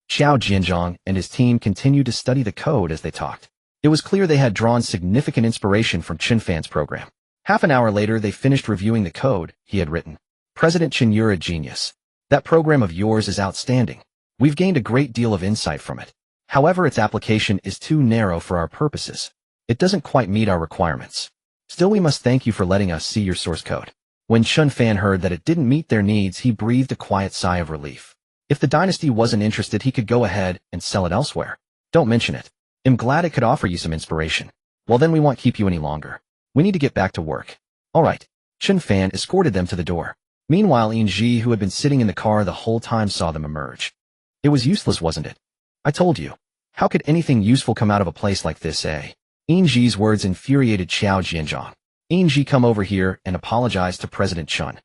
Qiao Jinzhong and his team continued to study the code as they talked. It was clear they had drawn significant inspiration from Chen Fan's program. Half an hour later, they finished reviewing the code he had written. President Chen, you're a genius. That program of yours is outstanding. We've gained a great deal of insight from it. However, its application is too narrow for our purposes. It doesn't quite meet our requirements. Still, we must thank you for letting us see your source code. When Chen Fan heard that it didn't meet their needs, he breathed a quiet sigh of relief. If the dynasty wasn't interested, he could go ahead and sell it elsewhere. Don't mention it. I'm glad it could offer you some inspiration. Well, then we won't keep you any longer. We need to get back to work. All right. Chen Fan escorted them to the door. Meanwhile, Yingji, who had been sitting in the car the whole time, saw them emerge. It was useless, wasn't it? I told you. How could anything useful come out of a place like this, eh? Yingji's words infuriated Xiao Jianzhong. Yingji, come over here and apologize to President Chen.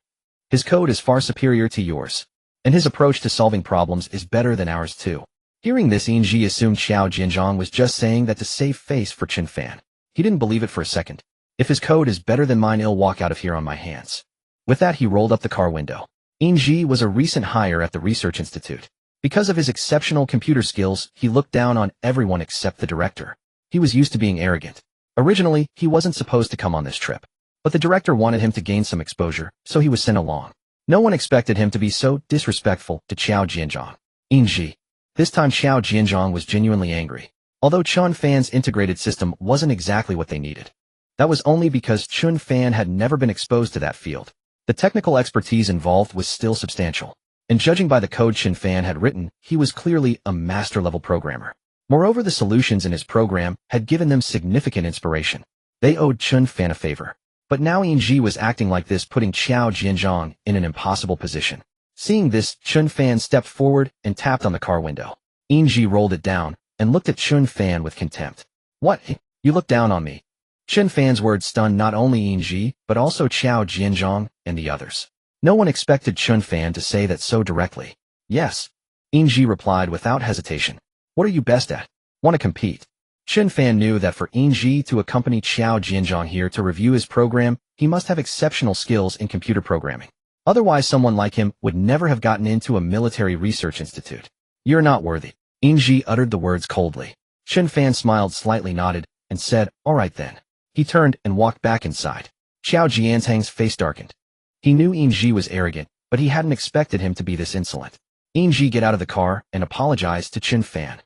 His code is far superior to yours, and his approach to solving problems is better than ours too. Hearing this, Yingji assumed Xiao Jianzhong was just saying that to save face for Chen Fan. He didn't believe it for a second. If his code is better than mine, he'll walk out of here on my hands. With that, he rolled up the car window. Yingji was a recent hire at the Research Institute. Because of his exceptional computer skills, he looked down on everyone except the director. He was used to being arrogant. Originally, he wasn't supposed to come on this trip, but the director wanted him to gain some exposure, so he was sent along. No one expected him to be so disrespectful to Xiao Jianzhong. Yingji. This time Xiao Jianzhong was genuinely angry. Although Chen Fan's integrated system wasn't exactly what they needed. That was only because Chen Fan had never been exposed to that field. The technical expertise involved was still substantial. And judging by the code Chen Fan had written, he was clearly a master-level programmer. Moreover, the solutions in his program had given them significant inspiration. They owed Chen Fan a favor. But now Yingji was acting like this, putting Xiao Jianzhong in an impossible position. Seeing this, Chen Fan stepped forward and tapped on the car window. Yingji rolled it down and looked at Chen Fan with contempt. What? You look down on me? Chen Fan's words stunned not only Yingji, but also Xiao Jianzhong and the others. No one expected Chen Fan to say that so directly. Yes. Yingji replied without hesitation. What are you best at? Want to compete? Chen Fan knew that for Yingji to accompany Xiao Jianzhong here to review his program, he must have exceptional skills in computer programming. Otherwise, someone like him would never have gotten into a military research institute. You're not worthy. Yingji uttered the words coldly. Chen Fan smiled, slightly nodded, and said, all right then. He turned and walked back inside. Xiao Jianzhong's face darkened. He knew Yingji was arrogant, but he hadn't expected him to be this insolent. Yingji get out of the car and apologized to Chen Fan.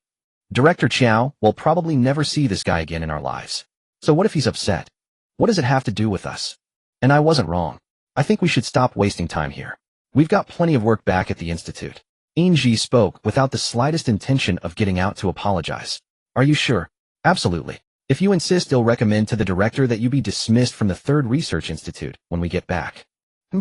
Director Xiao, we'll probably never see this guy again in our lives. So what if he's upset? What does it have to do with us? And I wasn't wrong. I think we should stop wasting time here. We've got plenty of work back at the institute. Yingji spoke without the slightest intention of getting out to apologize. Are you sure? Absolutely. If you insist, I'll recommend to the director that you be dismissed from the third research institute when we get back.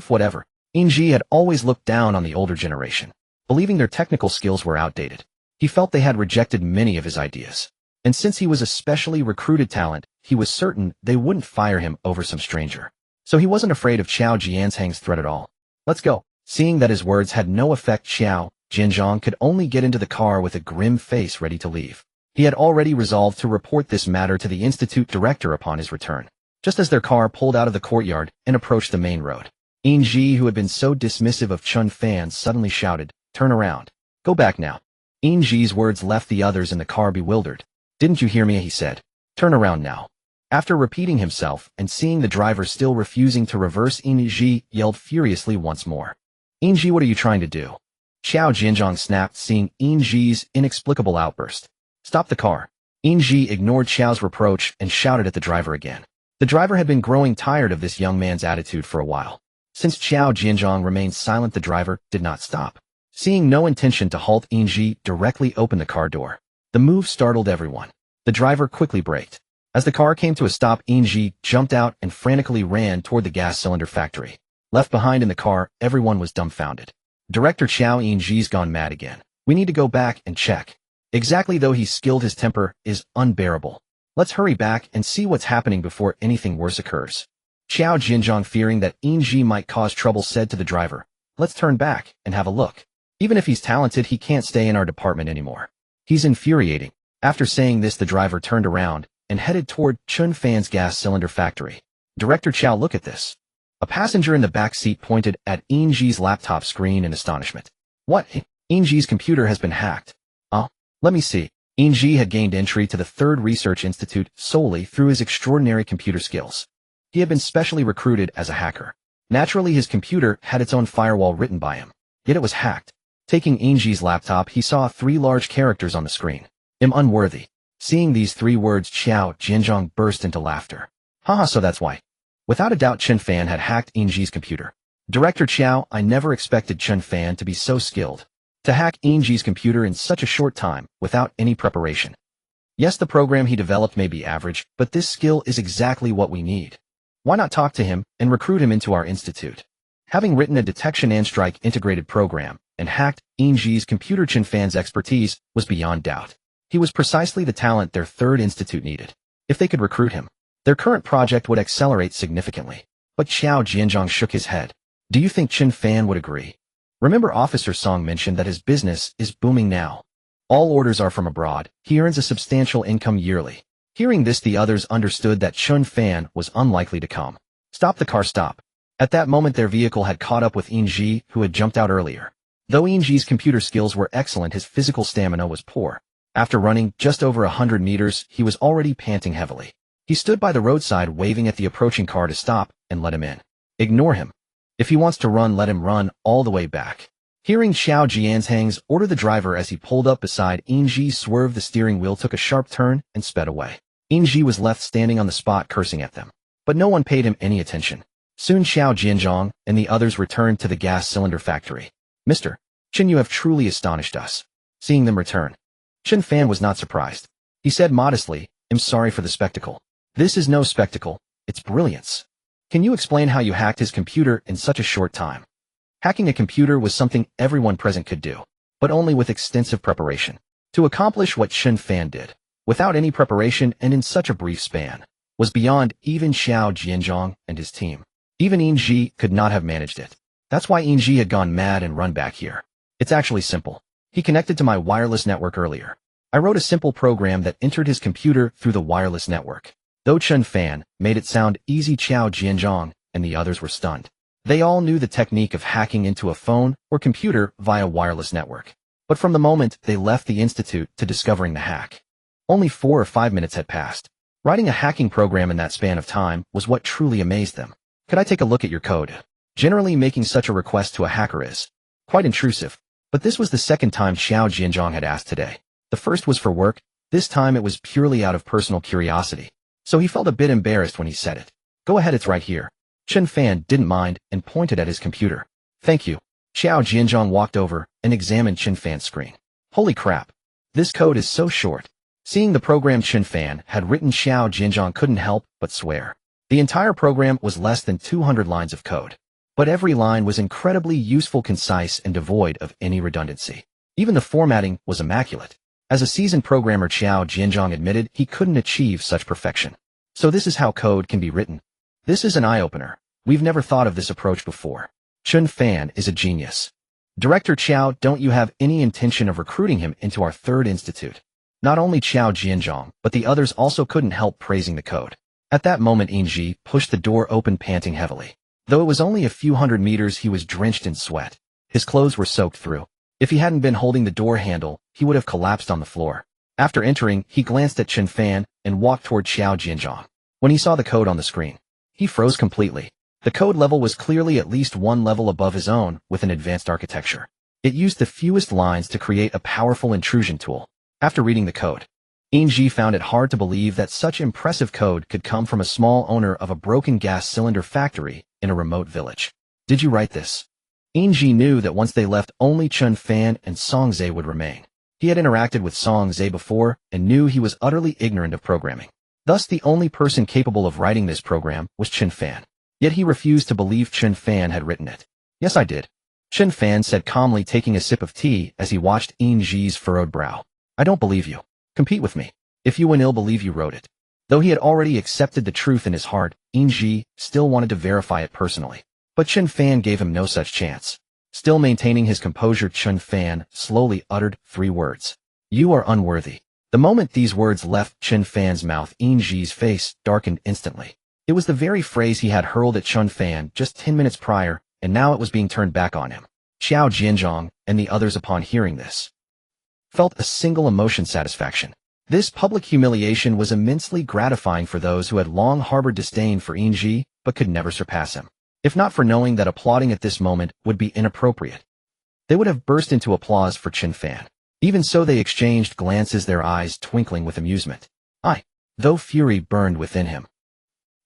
Whatever. Yingji had always looked down on the older generation, believing their technical skills were outdated. He felt they had rejected many of his ideas. And since he was a specially recruited talent, he was certain they wouldn't fire him over some stranger. So he wasn't afraid of Xiao Jianzhong's threat at all. Let's go. Seeing that his words had no effect, Xiao Jianzhong could only get into the car with a grim face ready to leave. He had already resolved to report this matter to the institute director upon his return. Just as their car pulled out of the courtyard and approached the main road, Yingji, who had been so dismissive of Chen Fan, suddenly shouted, turn around. Go back now. Yingji's words left the others in the car bewildered. Didn't you hear me? He said. Turn around now. After repeating himself and seeing the driver still refusing to reverse, Yingji yelled furiously once more. Yingji, what are you trying to do? Xiao Jianzhong snapped, seeing Yingji's inexplicable outburst. Stop the car. Yingji ignored Xiao's reproach and shouted at the driver again. The driver had been growing tired of this young man's attitude for a while. Since Xiao Jianzhong remained silent, the driver did not stop. Seeing no intention to halt, Yingji directly opened the car door. The move startled everyone. The driver quickly braked. As the car came to a stop, Yingji jumped out and frantically ran toward the gas cylinder factory. Left behind in the car, everyone was dumbfounded. Director Xiao, Yingji's gone mad again. We need to go back and check. Exactly, though he's skilled, his temper is unbearable. Let's hurry back and see what's happening before anything worse occurs. Xiao Jianzhong, fearing that Yingji might cause trouble, said to the driver, let's turn back and have a look. Even if he's talented, he can't stay in our department anymore. He's infuriating. After saying this, the driver turned around and headed toward Chen Fan's gas cylinder factory. Director Xiao, look at this. A passenger in the back seat pointed at Yingji's laptop screen in astonishment. What? Yingji's computer has been hacked. Let me see. Yingji had gained entry to the Third Research Institute solely through his extraordinary computer skills. He had been specially recruited as a hacker. Naturally, his computer had its own firewall written by him. Yet it was hacked. Taking Yingji's laptop, he saw 3 large characters on the screen. Am unworthy. Seeing these 3 words, Xiao Jianzhong burst into laughter. Haha, so that's why. Without a doubt, Chen Fan had hacked Yingji's computer. Director Xiao, I never expected Chen Fan to be so skilled. To hack Yingji's computer in such a short time, without any preparation. Yes, the program he developed may be average, but this skill is exactly what we need. Why not talk to him and recruit him into our institute? Having written a detection and strike integrated program, and hacked Yingji's computer. Chen Fan's expertise was beyond doubt. He was precisely the talent their third institute needed. If they could recruit him, their current project would accelerate significantly. But Xiao Jianzhong shook his head. Do you think Chen Fan would agree? Remember Officer Song mentioned that his business is booming now. All orders are from abroad. He earns a substantial income yearly. Hearing this, the others understood that Chen Fan was unlikely to come. Stop the car, stop. At that moment their vehicle had caught up with Yingji, who had jumped out earlier. Though Yingji's computer skills were excellent, his physical stamina was poor. After running just over 100 meters, he was already panting heavily. He stood by the roadside waving at the approaching car to stop and let him in. Ignore him. If he wants to run, let him run all the way back. Hearing Xiao Jianzhang's order, the driver as he pulled up beside Yingji swerved the steering wheel, took a sharp turn, and sped away. Yingji was left standing on the spot cursing at them. But no one paid him any attention. Soon Xiao Jianzhang and the others returned to the gas cylinder factory. Mr. Chen, you have truly astonished us. Seeing them return, Chen Fan was not surprised. He said modestly, I'm sorry for the spectacle. This is no spectacle, it's brilliance. Can you explain how you hacked his computer in such a short time? Hacking a computer was something everyone present could do, but only with extensive preparation. To accomplish what Chen Fan did, without any preparation and in such a brief span, was beyond even Xiao Jianzhang and his team. Even Yingji could not have managed it. That's why Yingji had gone mad and run back here. It's actually simple. He connected to my wireless network earlier. I wrote a simple program that entered his computer through the wireless network. Though Chen Fan made it sound easy, Xiao Jianzhang and the others were stunned. They all knew the technique of hacking into a phone or computer via wireless network. But from the moment they left the institute to discovering the hack, only 4 or 5 minutes had passed. Writing a hacking program in that span of time was what truly amazed them. Could I take a look at your code? Generally, making such a request to a hacker is quite intrusive. But this was the second time Xiao Jianzhang had asked today. The first was for work. This time it was purely out of personal curiosity. So he felt a bit embarrassed when he said it. Go ahead, it's right here. Chen Fan didn't mind and pointed at his computer. Thank you. Xiao Jianzhang walked over and examined Chen Fan's screen. Holy crap. This code is so short. Seeing the program Chen Fan had written, Xiao Jianzhang couldn't help but swear. The entire program was less than 200 lines of code. But every line was incredibly useful, concise, and devoid of any redundancy. Even the formatting was immaculate. As a seasoned programmer, Xiao Jianzhang admitted he couldn't achieve such perfection. So this is how code can be written. This is an eye-opener. We've never thought of this approach before. Chen Fan is a genius. Director Qiao, don't you have any intention of recruiting him into our third institute? Not only Xiao Jianzhang, but the others also couldn't help praising the code. At that moment, Yingji pushed the door open, panting heavily. Though it was only a few hundred meters, he was drenched in sweat. His clothes were soaked through. If he hadn't been holding the door handle, he would have collapsed on the floor. After entering, he glanced at Chen Fan and walked toward Xiao Jianzhang. When he saw the code on the screen, he froze completely. The code level was clearly at least one level above his own with an advanced architecture. It used the fewest lines to create a powerful intrusion tool. After reading the code, Yingji found it hard to believe that such impressive code could come from a small owner of a broken gas cylinder factory in a remote village. Did you write this? Yingji knew that once they left, only Chen Fan and Song Zhe would remain. He had interacted with Song Zhe before and knew he was utterly ignorant of programming. Thus, the only person capable of writing this program was Chen Fan. Yet he refused to believe Chen Fan had written it. Yes, I did. Chen Fan said calmly, taking a sip of tea as he watched Yingji's furrowed brow. I don't believe you. Compete with me. If you win, I'll believe you wrote it. Though he had already accepted the truth in his heart, Yingji still wanted to verify it personally. But Chen Fan gave him no such chance. Still maintaining his composure, Chen Fan slowly uttered 3 words. You are unworthy. The moment these words left Chen Fan's mouth, Yingji's face darkened instantly. It was the very phrase he had hurled at Chen Fan just 10 minutes prior, and now it was being turned back on him. Xiao Jianzhang and the others, upon hearing this, felt a single emotion: satisfaction. This public humiliation was immensely gratifying for those who had long harbored disdain for Yingji, but could never surpass him. If not for knowing that applauding at this moment would be inappropriate, they would have burst into applause for Chen Fan. Even so, they exchanged glances, their eyes twinkling with amusement. Though fury burned within him,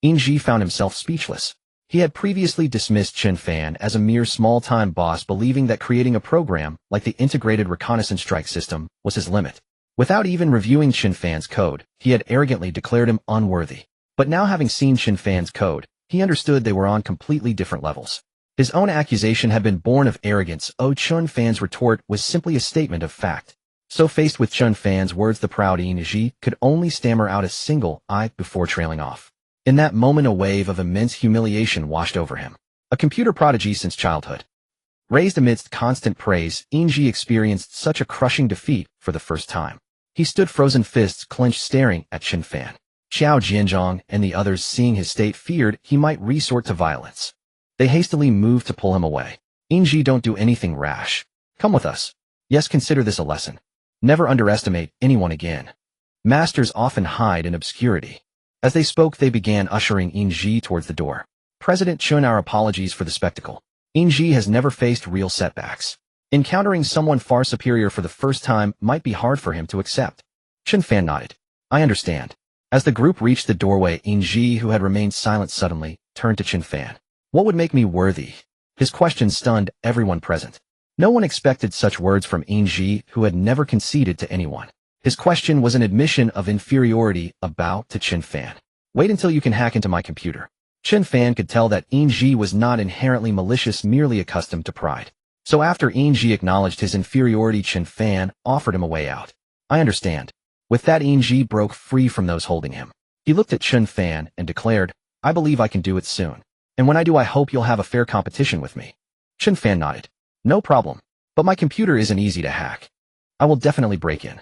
Yingji found himself speechless. He had previously dismissed Chen Fan as a mere small-time boss, believing that creating a program like the integrated reconnaissance strike system was his limit. Without even reviewing Chen Fan's code, he had arrogantly declared him unworthy. But now, having seen Chen Fan's code, he understood they were on completely different levels. His own accusation had been born of arrogance. Chen Fan's retort was simply a statement of fact. So faced with Chen Fan's words, the proud Ji could only stammer out a single "I" before trailing off. In that moment, a wave of immense humiliation washed over him. A computer prodigy since childhood. Raised amidst constant praise, Ji experienced such a crushing defeat for the first time. He stood frozen, fists clenched, staring at Chen Fan. Xiao Jianzhong and the others, seeing his state, feared he might resort to violence. They hastily moved to pull him away. Ji, don't do anything rash. Come with us. Yes, consider this a lesson. Never underestimate anyone again. Masters often hide in obscurity. As they spoke, they began ushering Ji towards the door. President Chen, our apologies for the spectacle. Ji has never faced real setbacks. Encountering someone far superior for the first time might be hard for him to accept. Chen Fan nodded. I understand. As the group reached the doorway, Ji, who had remained silent, suddenly turned to Chen Fan. What would make me worthy? His question stunned everyone present. No one expected such words from Ji, who had never conceded to anyone. His question was an admission of inferiority, a bow to Chen Fan. Wait until you can hack into my computer. Chen Fan could tell that Ji was not inherently malicious, merely accustomed to pride. So after Ji acknowledged his inferiority, Chen Fan offered him a way out. I understand. With that, Ji broke free from those holding him. He looked at Chen Fan and declared, I believe I can do it soon. And when I do, I hope you'll have a fair competition with me. Chen Fan nodded. No problem. But my computer isn't easy to hack. I will definitely break in.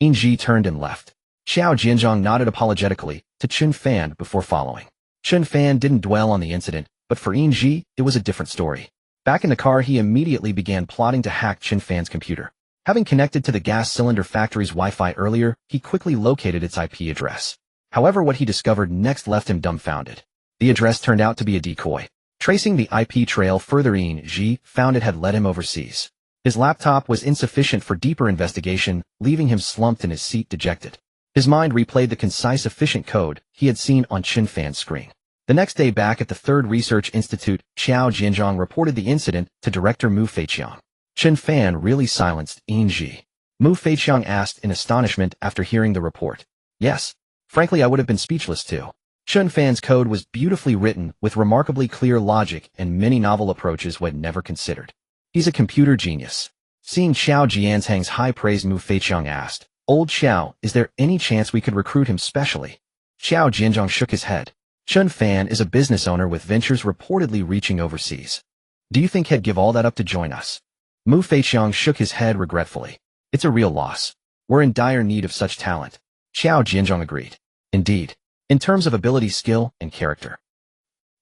Ji turned and left. Xiao Jianzhong nodded apologetically to Chen Fan before following. Chen Fan didn't dwell on the incident, but for Ji, it was a different story. Back in the car, he immediately began plotting to hack Chen Fan's computer. Having connected to the gas cylinder factory's Wi-Fi earlier, he quickly located its IP address. However, what he discovered next left him dumbfounded. The address turned out to be a decoy. Tracing the IP trail further, Ji found it had led him overseas. His laptop was insufficient for deeper investigation, leaving him slumped in his seat, dejected. His mind replayed the concise, efficient code he had seen on Chen Fan's screen. The next day, back at the Third Research Institute, Xiao Jianzhong reported the incident to Director Mu Feiqiang. Chen Fan really silenced Ji. Mu Feiqiang asked in astonishment after hearing the report. Yes. Frankly, I would have been speechless too. Chen Fan's code was beautifully written, with remarkably clear logic and many novel approaches we'd never considered. He's a computer genius. Seeing Xiao Jianzhang's high praise, Mu Feiqiang asked, Old Xiao, is there any chance we could recruit him specially? Xiao Jianzhong shook his head. Chen Fan is a business owner with ventures reportedly reaching overseas. Do you think he'd give all that up to join us? Mu Feiqiang shook his head regretfully. It's a real loss. We're in dire need of such talent. Xiao Jianzhong agreed. Indeed. In terms of ability, skill, and character,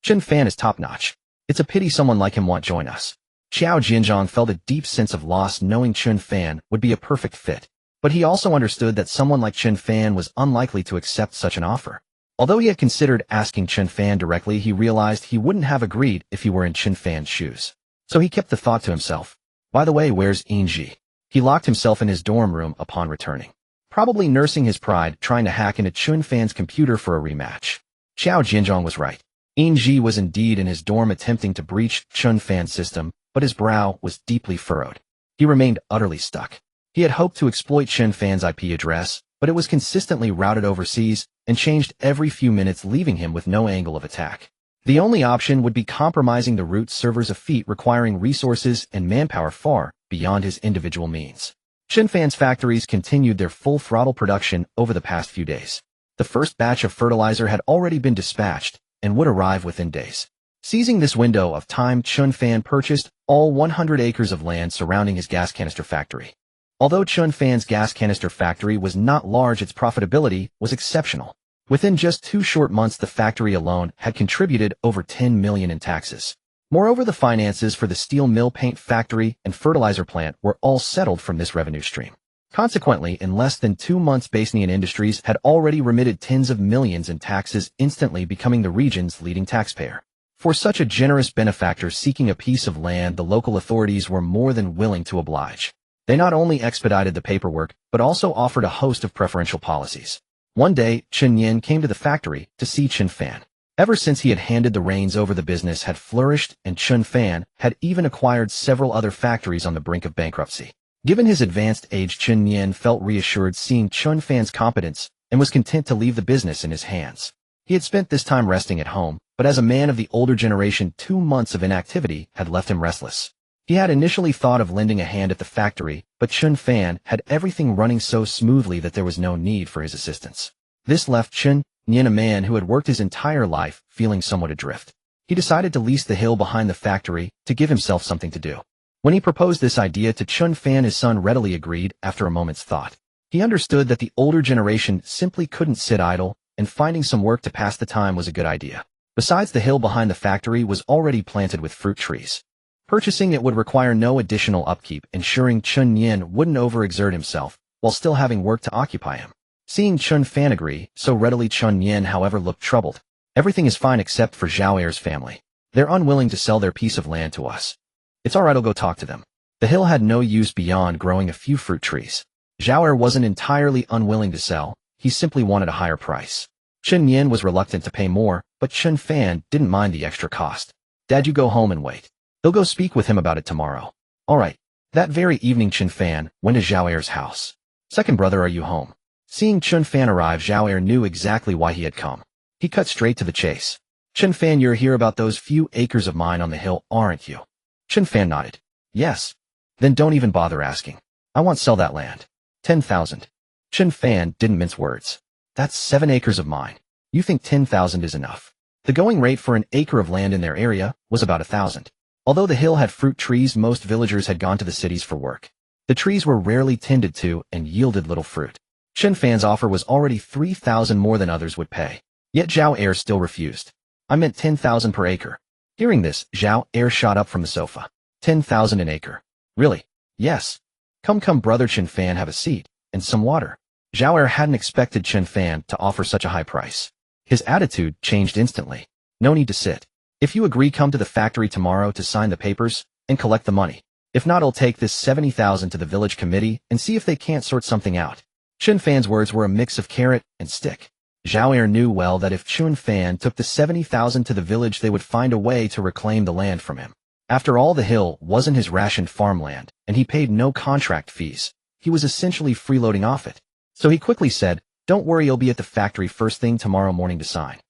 Chen Fan is top-notch. It's a pity someone like him won't join us. Xiao Jianzhong felt a deep sense of loss knowing Chen Fan would be a perfect fit. But he also understood that someone like Chen Fan was unlikely to accept such an offer. Although he had considered asking Chen Fan directly, he realized he wouldn't have agreed if he were in Chen Fan's shoes. So he kept the thought to himself. By the way, where's Ji? He locked himself in his dorm room upon returning. Probably nursing his pride, trying to hack into Chen Fan's computer for a rematch. Xiao Jianzhong was right. Ji was indeed in his dorm attempting to breach Chen Fan's system, but his brow was deeply furrowed. He remained utterly stuck. He had hoped to exploit Chen Fan's IP address, but it was consistently routed overseas and changed every few minutes, leaving him with no angle of attack. The only option would be compromising the root servers, a feat requiring resources and manpower far beyond his individual means. Chen Fan's factories continued their full-throttle production over the past few days. The first batch of fertilizer had already been dispatched and would arrive within days. Seizing this window of time, Chen Fan purchased all 100 acres of land surrounding his gas canister factory. Although Chen Fan's gas canister factory was not large, its profitability was exceptional. Within just 2 short months, the factory alone had contributed over 10 million in taxes. Moreover, the finances for the steel mill, paint factory, and fertilizer plant were all settled from this revenue stream. Consequently, in less than 2 months, Bankrupt Industries had already remitted tens of millions in taxes, instantly becoming the region's leading taxpayer. For such a generous benefactor seeking a piece of land, the local authorities were more than willing to oblige. They not only expedited the paperwork, but also offered a host of preferential policies. One day, Chen Nian came to the factory to see Chen Fan. Ever since he had handed the reins over, the business had flourished, and Chen Fan had even acquired several other factories on the brink of bankruptcy. Given his advanced age, Chen Nian felt reassured seeing Chen Fan's competence and was content to leave the business in his hands. He had spent this time resting at home, but as a man of the older generation, 2 months of inactivity had left him restless. He had initially thought of lending a hand at the factory, but Chen Fan had everything running so smoothly that there was no need for his assistance. This left Chen Nian, a man who had worked his entire life, feeling somewhat adrift. He decided to lease the hill behind the factory to give himself something to do. When he proposed this idea to Chen Fan, his son readily agreed after a moment's thought. He understood that the older generation simply couldn't sit idle, and finding some work to pass the time was a good idea. Besides, the hill behind the factory was already planted with fruit trees. Purchasing it would require no additional upkeep, ensuring Chen Nian wouldn't overexert himself, while still having work to occupy him. Seeing Chen Fan agree so readily, Chen Nian, however, looked troubled. Everything is fine except for Zhao Er's family. They're unwilling to sell their piece of land to us. It's alright, I'll go talk to them. The hill had no use beyond growing a few fruit trees. Zhao Er wasn't entirely unwilling to sell, he simply wanted a higher price. Chen Nian was reluctant to pay more, but Chen Fan didn't mind the extra cost. Dad, you go home and wait. He'll go speak with him about it tomorrow. Alright. That very evening, Chen Fan went to Zhao Er's house. Second brother, are you home? Seeing Chen Fan arrive, Zhao Er knew exactly why he had come. He cut straight to the chase. Chen Fan, you're here about those few acres of mine on the hill, aren't you? Chen Fan nodded. Yes. Then don't even bother asking. I want to sell that land. 10,000. Chen Fan didn't mince words. That's 7 acres of mine. You think 10,000 is enough? The going rate for an acre of land in their area was about 1,000. Although the hill had fruit trees, most villagers had gone to the cities for work. The trees were rarely tended to and yielded little fruit. Chen Fan's offer was already 3,000 more than others would pay. Yet Zhao Er still refused. I meant 10,000 per acre. Hearing this, Zhao Er shot up from the sofa. 10,000 an acre. Really? Yes. Come, brother Chen Fan, have a seat, and some water. Zhao Er hadn't expected Chen Fan to offer such a high price. His attitude changed instantly. No need to sit. If you agree, come to the factory tomorrow to sign the papers and collect the money. If not, I'll take this 70,000 to the village committee and see if they can't sort something out. Chen Fan's words were a mix of carrot and stick. Zhao Er knew well that if Chen Fan took the 70,000 to the village, they would find a way to reclaim the land from him. After all, the hill wasn't his rationed farmland, and he paid no contract fees. He was essentially freeloading off it. So he quickly said, don't worry, you'll be at the factory first thing tomorrow morning to sign.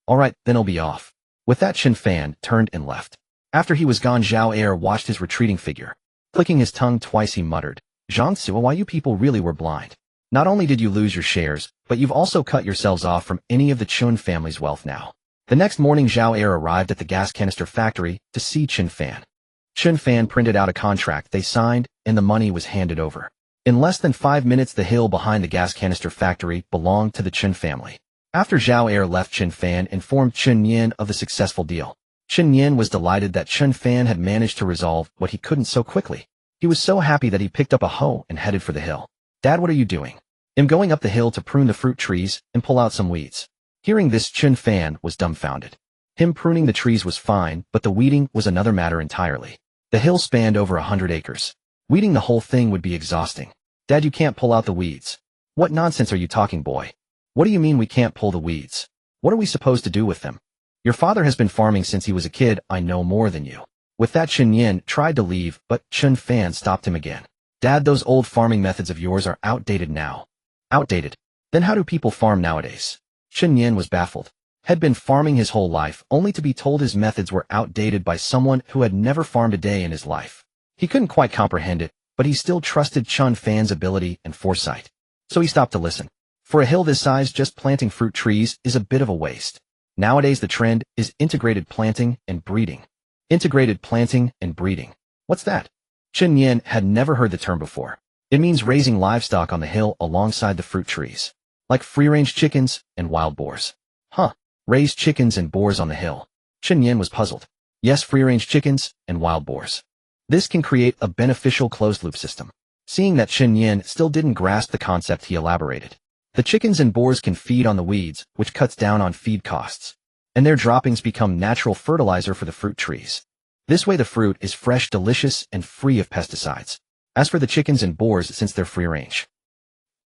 Alright, then I'll be off. With that, Chen Fan turned and left. After he was gone, Zhao Er watched his retreating figure. Clicking his tongue twice, he muttered, Jiangsu, why you people really were blind. Not only did you lose your shares, but you've also cut yourselves off from any of the Chun family's wealth now. The next morning, Zhao Er arrived at the gas canister factory to see Chen Fan. Chen Fan printed out a contract they signed, and the money was handed over. In less than 5 minutes, the hill behind the gas canister factory belonged to the Chen family. After Zhao Er left, Chen Fan informed Chen Nian of the successful deal. Chen Nian was delighted that Chen Fan had managed to resolve what he couldn't so quickly. He was so happy that he picked up a hoe and headed for the hill. Dad, what are you doing? I'm going up the hill to prune the fruit trees and pull out some weeds. Hearing this, Chen Fan was dumbfounded. Him pruning the trees was fine, but the weeding was another matter entirely. The hill spanned over 100 acres. Weeding the whole thing would be exhausting. Dad, you can't pull out the weeds. What nonsense are you talking, boy? What do you mean we can't pull the weeds? What are we supposed to do with them? Your father has been farming since he was a kid, I know more than you. With that, Chen Nian tried to leave, but Chen Fan stopped him again. Dad, those old farming methods of yours are outdated now. Outdated? Then how do people farm nowadays? Chen Nian was baffled. Had been farming his whole life, only to be told his methods were outdated by someone who had never farmed a day in his life. He couldn't quite comprehend it, but he still trusted Chen Fan's ability and foresight. So he stopped to listen. For a hill this size, just planting fruit trees is a bit of a waste. Nowadays the trend is integrated planting and breeding. Integrated planting and breeding. What's that? Chen Nian had never heard the term before. It means raising livestock on the hill alongside the fruit trees. Like free-range chickens and wild boars. Huh. Raise chickens and boars on the hill. Chen Nian was puzzled. Yes, free-range chickens and wild boars. This can create a beneficial closed-loop system. Seeing that Chen Nian still didn't grasp the concept, he elaborated. The chickens and boars can feed on the weeds, which cuts down on feed costs. And their droppings become natural fertilizer for the fruit trees. This way the fruit is fresh, delicious, and free of pesticides. As for the chickens and boars, since they're free-range,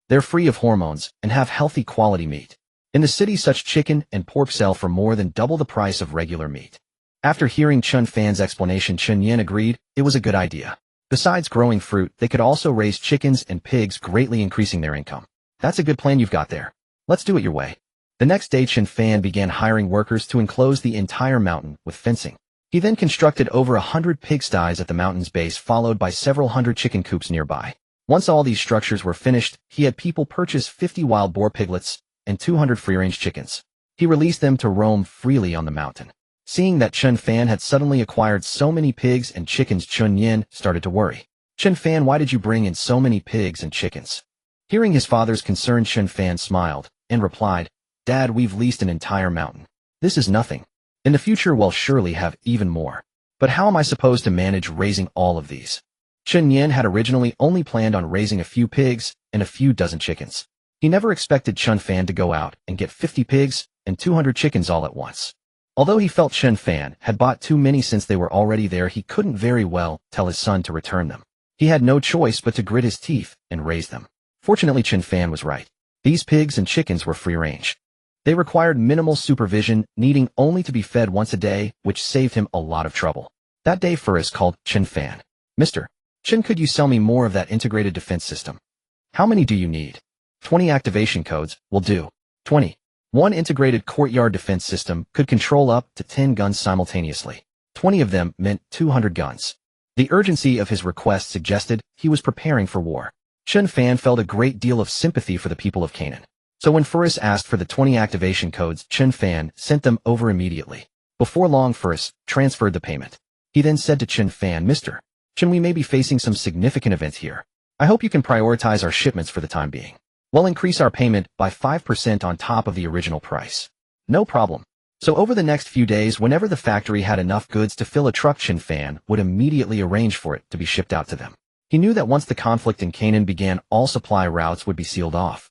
they're free of hormones and have healthy quality meat. In the city, such chicken and pork sell for more than double the price of regular meat. After hearing Chen Fan's explanation, Chen Nian agreed it was a good idea. Besides growing fruit, they could also raise chickens and pigs, greatly increasing their income. That's a good plan you've got there. Let's do it your way. The next day Chen Fan began hiring workers to enclose the entire mountain with fencing. He then constructed over 100 pigsties at the mountain's base, followed by several hundred chicken coops nearby. Once all these structures were finished, he had people purchase 50 wild boar piglets and 200 free-range chickens. He released them to roam freely on the mountain. Seeing that Chen Fan had suddenly acquired so many pigs and chickens, Chen Nian started to worry. Chen Fan, why did you bring in so many pigs and chickens? Hearing his father's concern, Chen Fan smiled and replied, Dad, we've leased an entire mountain. This is nothing. In the future we'll surely have even more. But how am I supposed to manage raising all of these? Chen Nian had originally only planned on raising a few pigs and a few dozen chickens. He never expected Chen Fan to go out and get 50 pigs and 200 chickens all at once. Although he felt Chen Fan had bought too many since they were already there, he couldn't very well tell his son to return them. He had no choice but to grit his teeth and raise them. Fortunately, Chen Fan was right. These pigs and chickens were free range. They required minimal supervision, needing only to be fed once a day, which saved him a lot of trouble. That day, Furris called Chen Fan. Mr. Chen, could you sell me more of that integrated defense system? How many do you need? 20 activation codes will do. 20. One integrated courtyard defense system could control up to 10 guns simultaneously. 20 of them meant 200 guns. The urgency of his request suggested he was preparing for war. Chen Fan felt a great deal of sympathy for the people of Canaan. So when Furris asked for the 20 activation codes, Chen Fan sent them over immediately. Before long, Furris transferred the payment. He then said to Chen Fan, Mr. Chen, we may be facing some significant events here. I hope you can prioritize our shipments for the time being. We'll increase our payment by 5% on top of the original price. No problem. So over the next few days, whenever the factory had enough goods to fill a truck, Chen Fan would immediately arrange for it to be shipped out to them. He knew that once the conflict in Canaan began, all supply routes would be sealed off.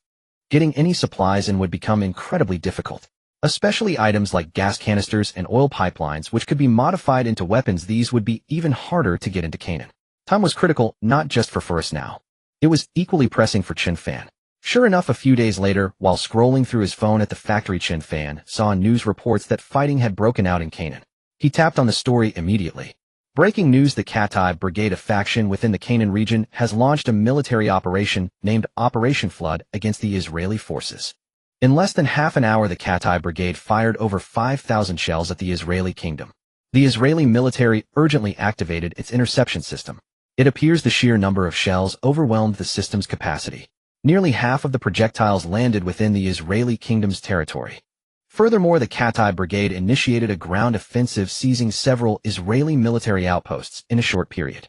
Getting any supplies in would become incredibly difficult, especially items like gas canisters and oil pipelines, which could be modified into weapons. These would be even harder to get into Canaan. Time was critical, not just for Furris now. It was equally pressing for Chen Fan. Sure enough, a few days later, while scrolling through his phone at the factory, Chen Fan saw news reports that fighting had broken out in Canaan. He tapped on the story immediately. Breaking news: the Katai Brigade, a faction within the Canaan region, has launched a military operation named Operation Flood against the Israeli forces. In less than half an hour, the Katai Brigade fired over 5,000 shells at the Israeli kingdom. The Israeli military urgently activated its interception system. It appears the sheer number of shells overwhelmed the system's capacity. Nearly half of the projectiles landed within the Israeli kingdom's territory. Furthermore, the Katai Brigade initiated a ground offensive, seizing several Israeli military outposts in a short period.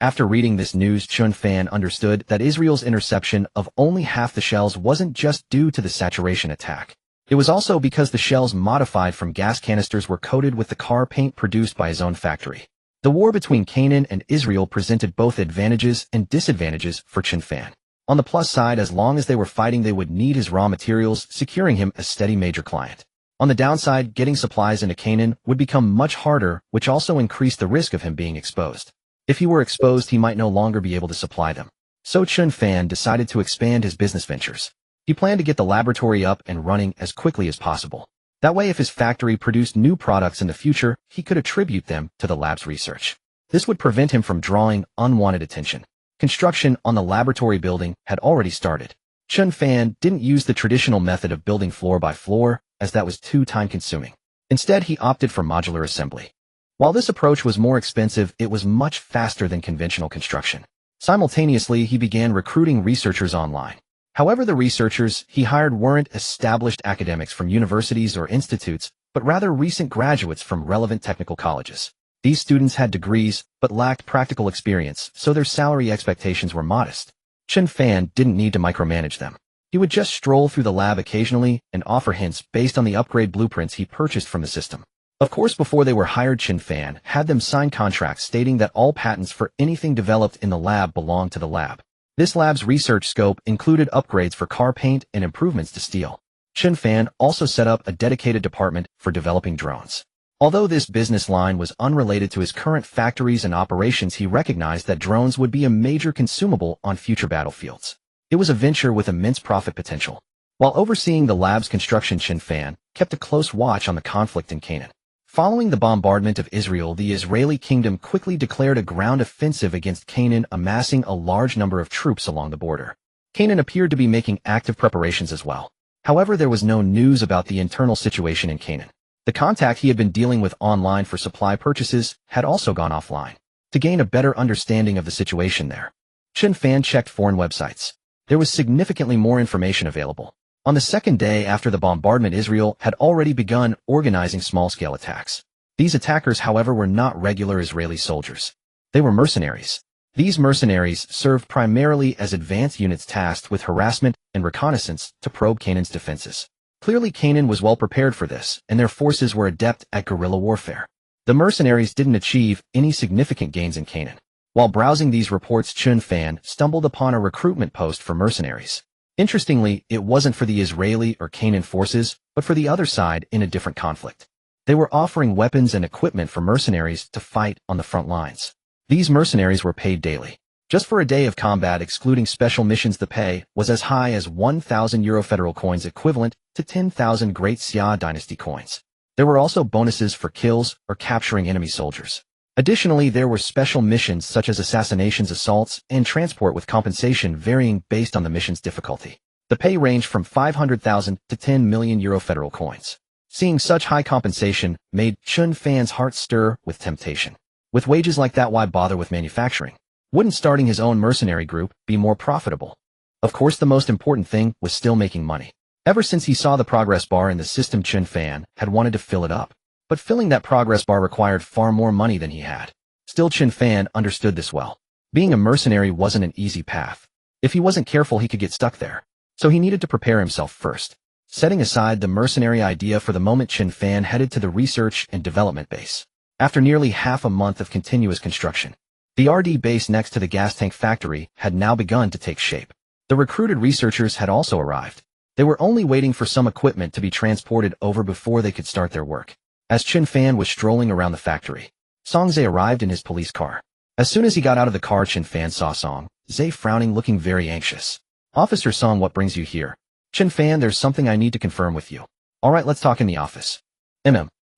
After reading this news, Chen Fan understood that Israel's interception of only half the shells wasn't just due to the saturation attack. It was also because the shells modified from gas canisters were coated with the car paint produced by his own factory. The war between Canaan and Israel presented both advantages and disadvantages for Chen Fan. On the plus side, as long as they were fighting, they would need his raw materials, securing him a steady major client. On the downside, getting supplies into Canaan would become much harder, which also increased the risk of him being exposed. If he were exposed, he might no longer be able to supply them. So Chen Fan decided to expand his business ventures. He planned to get the laboratory up and running as quickly as possible. That way, if his factory produced new products in the future, he could attribute them to the lab's research. This would prevent him from drawing unwanted attention. Construction on the laboratory building had already started. Chen Fan didn't use the traditional method of building floor by floor, as that was too time-consuming. Instead, he opted for modular assembly. While this approach was more expensive, it was much faster than conventional construction. Simultaneously, he began recruiting researchers online. However, the researchers he hired weren't established academics from universities or institutes, but rather recent graduates from relevant technical colleges. These students had degrees, but lacked practical experience, so their salary expectations were modest. Chen Fan didn't need to micromanage them. He would just stroll through the lab occasionally and offer hints based on the upgrade blueprints he purchased from the system. Of course, before they were hired, Chen Fan had them sign contracts stating that all patents for anything developed in the lab belonged to the lab. This lab's research scope included upgrades for car paint and improvements to steel. Chen Fan also set up a dedicated department for developing drones. Although this business line was unrelated to his current factories and operations, he recognized that drones would be a major consumable on future battlefields. It was a venture with immense profit potential. While overseeing the lab's construction, Chen Fan kept a close watch on the conflict in Canaan. Following the bombardment of Israel, the Israeli kingdom quickly declared a ground offensive against Canaan, amassing a large number of troops along the border. Canaan appeared to be making active preparations as well. However, there was no news about the internal situation in Canaan. The contact he had been dealing with online for supply purchases had also gone offline. To gain a better understanding of the situation there, Chen Fan checked foreign websites. There was significantly more information available. On the second day after the bombardment, Israel had already begun organizing small-scale attacks. These attackers, however, were not regular Israeli soldiers. They were mercenaries. These mercenaries served primarily as advanced units tasked with harassment and reconnaissance to probe Canaan's defenses. Clearly, Canaan was well prepared for this, and their forces were adept at guerrilla warfare. The mercenaries didn't achieve any significant gains in Canaan. While browsing these reports, Chen Fan stumbled upon a recruitment post for mercenaries. Interestingly, it wasn't for the Israeli or Canaan forces, but for the other side in a different conflict. They were offering weapons and equipment for mercenaries to fight on the front lines. These mercenaries were paid daily. Just for a day of combat, excluding special missions, the pay was as high as 1,000 euro federal coins, equivalent to 10,000 Great Xia Dynasty coins. There were also bonuses for kills or capturing enemy soldiers. Additionally, there were special missions such as assassinations, assaults, and transport, with compensation varying based on the mission's difficulty. The pay ranged from 500,000 to 10 million euro federal coins. Seeing such high compensation made Chen Fan's heart stir with temptation. With wages like that, why bother with manufacturing? Wouldn't starting his own mercenary group be more profitable? Of course, the most important thing was still making money. Ever since he saw the progress bar in the system, Chen Fan had wanted to fill it up. But filling that progress bar required far more money than he had. Still, Chen Fan understood this well. Being a mercenary wasn't an easy path. If he wasn't careful, he could get stuck there. So he needed to prepare himself first. Setting aside the mercenary idea for the moment, Chen Fan headed to the research and development base. After nearly half a month of continuous construction, the RD base next to the gas tank factory had now begun to take shape. The recruited researchers had also arrived. They were only waiting for some equipment to be transported over before they could start their work. As Chen Fan was strolling around the factory, Song Zhe arrived in his police car. As soon as he got out of the car, Chen Fan saw Song Zhe frowning, looking very anxious. "Officer Song, what brings you here?" "Chen Fan, there's something I need to confirm with you." "All right, let's talk in the office."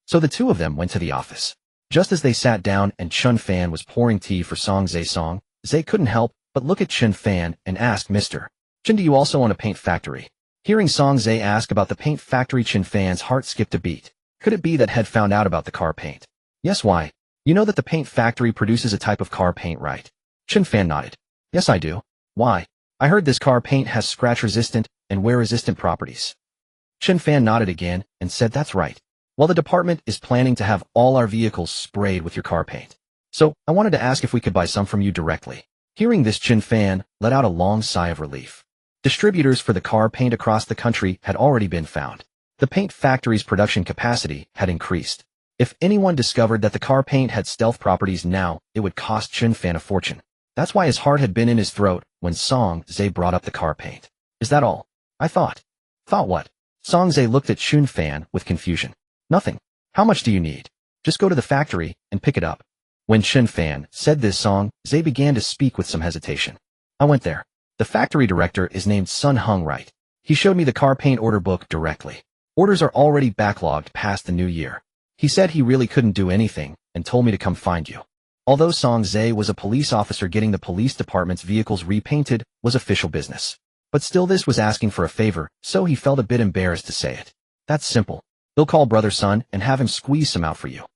So the two of them went to the office. Just as they sat down and Chen Fan was pouring tea for Song Zhe couldn't help but look at Chen Fan and ask, "Mr. Chen, do you also own a paint factory?" Hearing Song Zhe ask about the paint factory, Chen Fan's heart skipped a beat. Could it be that had found out about the car paint? "Yes, why? You know that the paint factory produces a type of car paint, right?" Chen Fan nodded. "Yes, I do. Why? I heard this car paint has scratch-resistant and wear-resistant properties." Chen Fan nodded again and said, "That's right. Well, the department is planning to have all our vehicles sprayed with your car paint. So, I wanted to ask if we could buy some from you directly." Hearing this, Chen Fan let out a long sigh of relief. Distributors for the car paint across the country had already been found. The paint factory's production capacity had increased. If anyone discovered that the car paint had stealth properties now, it would cost Chen Fan a fortune. That's why his heart had been in his throat when Song Zhe brought up the car paint. "Is that all?" "I thought." "Thought what?" Song Zhe looked at Chen Fan with confusion. "Nothing. How much do you need? Just go to the factory and pick it up." When Chen Fan said this, Song Zhe began to speak with some hesitation. "I went there. The factory director is named Sun Hung, right? He showed me the car paint order book directly. Orders are already backlogged past the new year. He said he really couldn't do anything and told me to come find you." Although Song Zhe was a police officer, getting the police department's vehicles repainted was official business. But still, this was asking for a favor, so he felt a bit embarrassed to say it. "That's simple. They'll call Brother Sun and have him squeeze some out for you."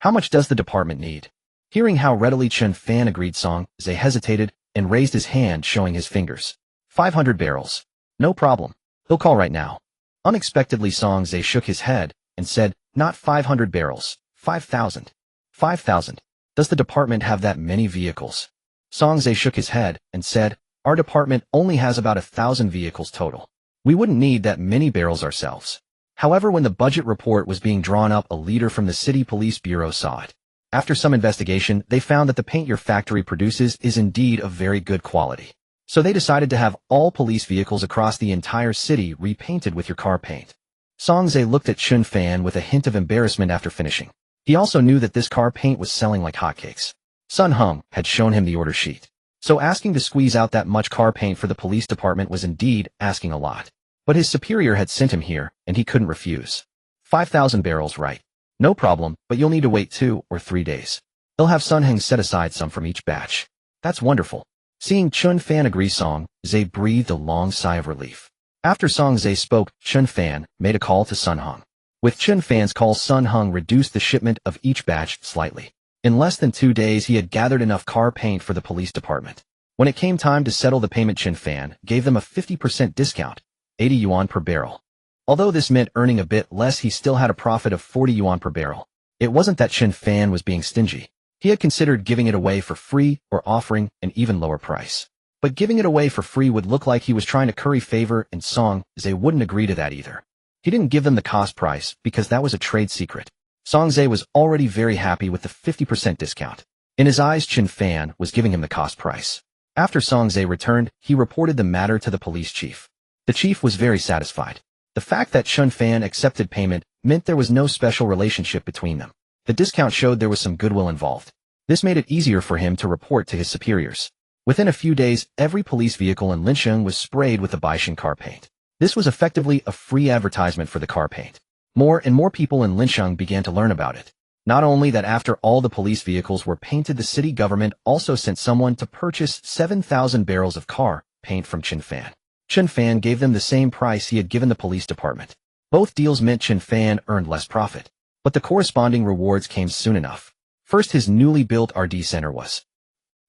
"How much does the department need?" Hearing how readily Chen Fan agreed, Song Zhe hesitated and raised his hand, showing his fingers. 500 barrels. "No problem. They'll call right now." Unexpectedly, Song Zhe shook his head and said, "Not 500 barrels, 5,000. 5,000. Does the department have that many vehicles?" Song Zhe shook his head and said, "Our department only has about 1,000 vehicles total. We wouldn't need that many barrels ourselves." However, when the budget report was being drawn up, a leader from the city police bureau saw it. After some investigation, they found that the paint your factory produces is indeed of very good quality. So they decided to have all police vehicles across the entire city repainted with your car paint. Song Zhe looked at Chen Fan with a hint of embarrassment after finishing. He also knew that this car paint was selling like hotcakes. Sun Hung had shown him the order sheet. So asking to squeeze out that much car paint for the police department was indeed asking a lot. But his superior had sent him here, and he couldn't refuse. 5,000 barrels, right? No problem, but you'll need to wait 2 or 3 days. They'll have Sun Hung set aside some from each batch. That's wonderful. Seeing Chen Fan agree, Song Zhe breathed a long sigh of relief. After Song Zhe spoke, Chen Fan made a call to Sun Hong. With Chen Fan's call, Sun Hong reduced the shipment of each batch slightly. In less than 2 days, he had gathered enough car paint for the police department. When it came time to settle the payment, Chen Fan gave them a 50% discount, 80 yuan per barrel. Although this meant earning a bit less, he still had a profit of 40 yuan per barrel. It wasn't that Chen Fan was being stingy. He had considered giving it away for free or offering an even lower price. But giving it away for free would look like he was trying to curry favor, and Song Zhe wouldn't agree to that either. He didn't give them the cost price because that was a trade secret. Song Zhe was already very happy with the 50% discount. In his eyes, Chen Fan was giving him the cost price. After Song Zhe returned, he reported the matter to the police chief. The chief was very satisfied. The fact that Chen Fan accepted payment meant there was no special relationship between them. The discount showed there was some goodwill involved. This made it easier for him to report to his superiors. Within a few days, every police vehicle in Linsheng was sprayed with the Baishan car paint. This was effectively a free advertisement for the car paint. More and more people in Linsheng began to learn about it. Not only that, after all the police vehicles were painted, the city government also sent someone to purchase 7,000 barrels of car paint from Chen Fan. Chen Fan gave them the same price he had given the police department. Both deals meant Chen Fan earned less profit, but the corresponding rewards came soon enough. First, his newly built R&D center was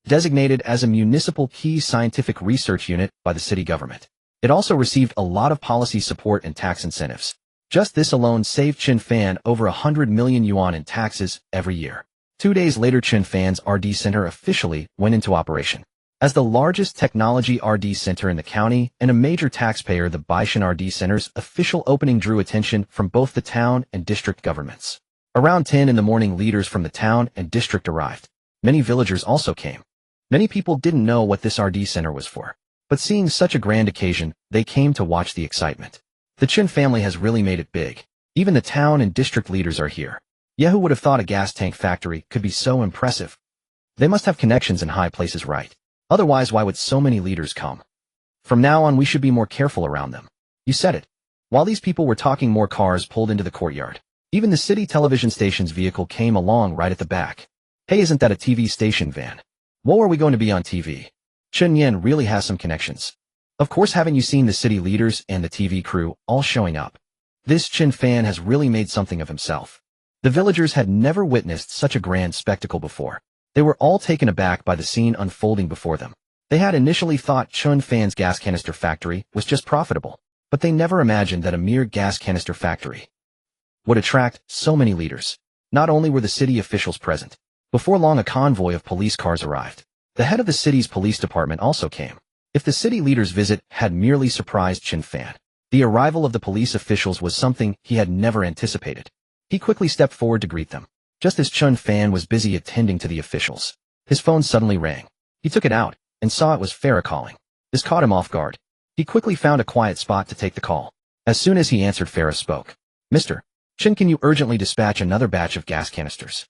designated as a municipal key scientific research unit by the city government. It also received a lot of policy support and tax incentives. Just this alone saved Chen Fan over 100 million yuan in taxes every year. 2 days later, Chen Fan's R&D center officially went into operation. As the largest technology R&D center in the county and a major taxpayer, the Baishan R&D center's official opening drew attention from both the town and district governments. Around 10 in the morning, leaders from the town and district arrived. Many villagers also came. Many people didn't know what this R&D center was for, but seeing such a grand occasion, they came to watch the excitement. The Chen family has really made it big. Even the town and district leaders are here. Yeah, who would have thought a gas tank factory could be so impressive? They must have connections in high places, right? Otherwise, why would so many leaders come? From now on, we should be more careful around them. You said it. While these people were talking, more cars pulled into the courtyard. Even the city television station's vehicle came along right at the back. Hey, isn't that a TV station van? What are we going to be on TV? Chen Nian really has some connections. Of course, haven't you seen the city leaders and the TV crew all showing up? This Chen Fan has really made something of himself. The villagers had never witnessed such a grand spectacle before. They were all taken aback by the scene unfolding before them. They had initially thought Chen Fan's gas canister factory was just profitable, but they never imagined that a mere gas canister factory would attract so many leaders. Not only were the city officials present, before long a convoy of police cars arrived. The head of the city's police department also came. If the city leaders' visit had merely surprised Chen Fan, the arrival of the police officials was something he had never anticipated. He quickly stepped forward to greet them. Just as Chen Fan was busy attending to the officials, his phone suddenly rang. He took it out and saw it was Farah calling. This caught him off guard. He quickly found a quiet spot to take the call. As soon as he answered, Farah spoke. Mr. Chen, can you urgently dispatch another batch of gas canisters?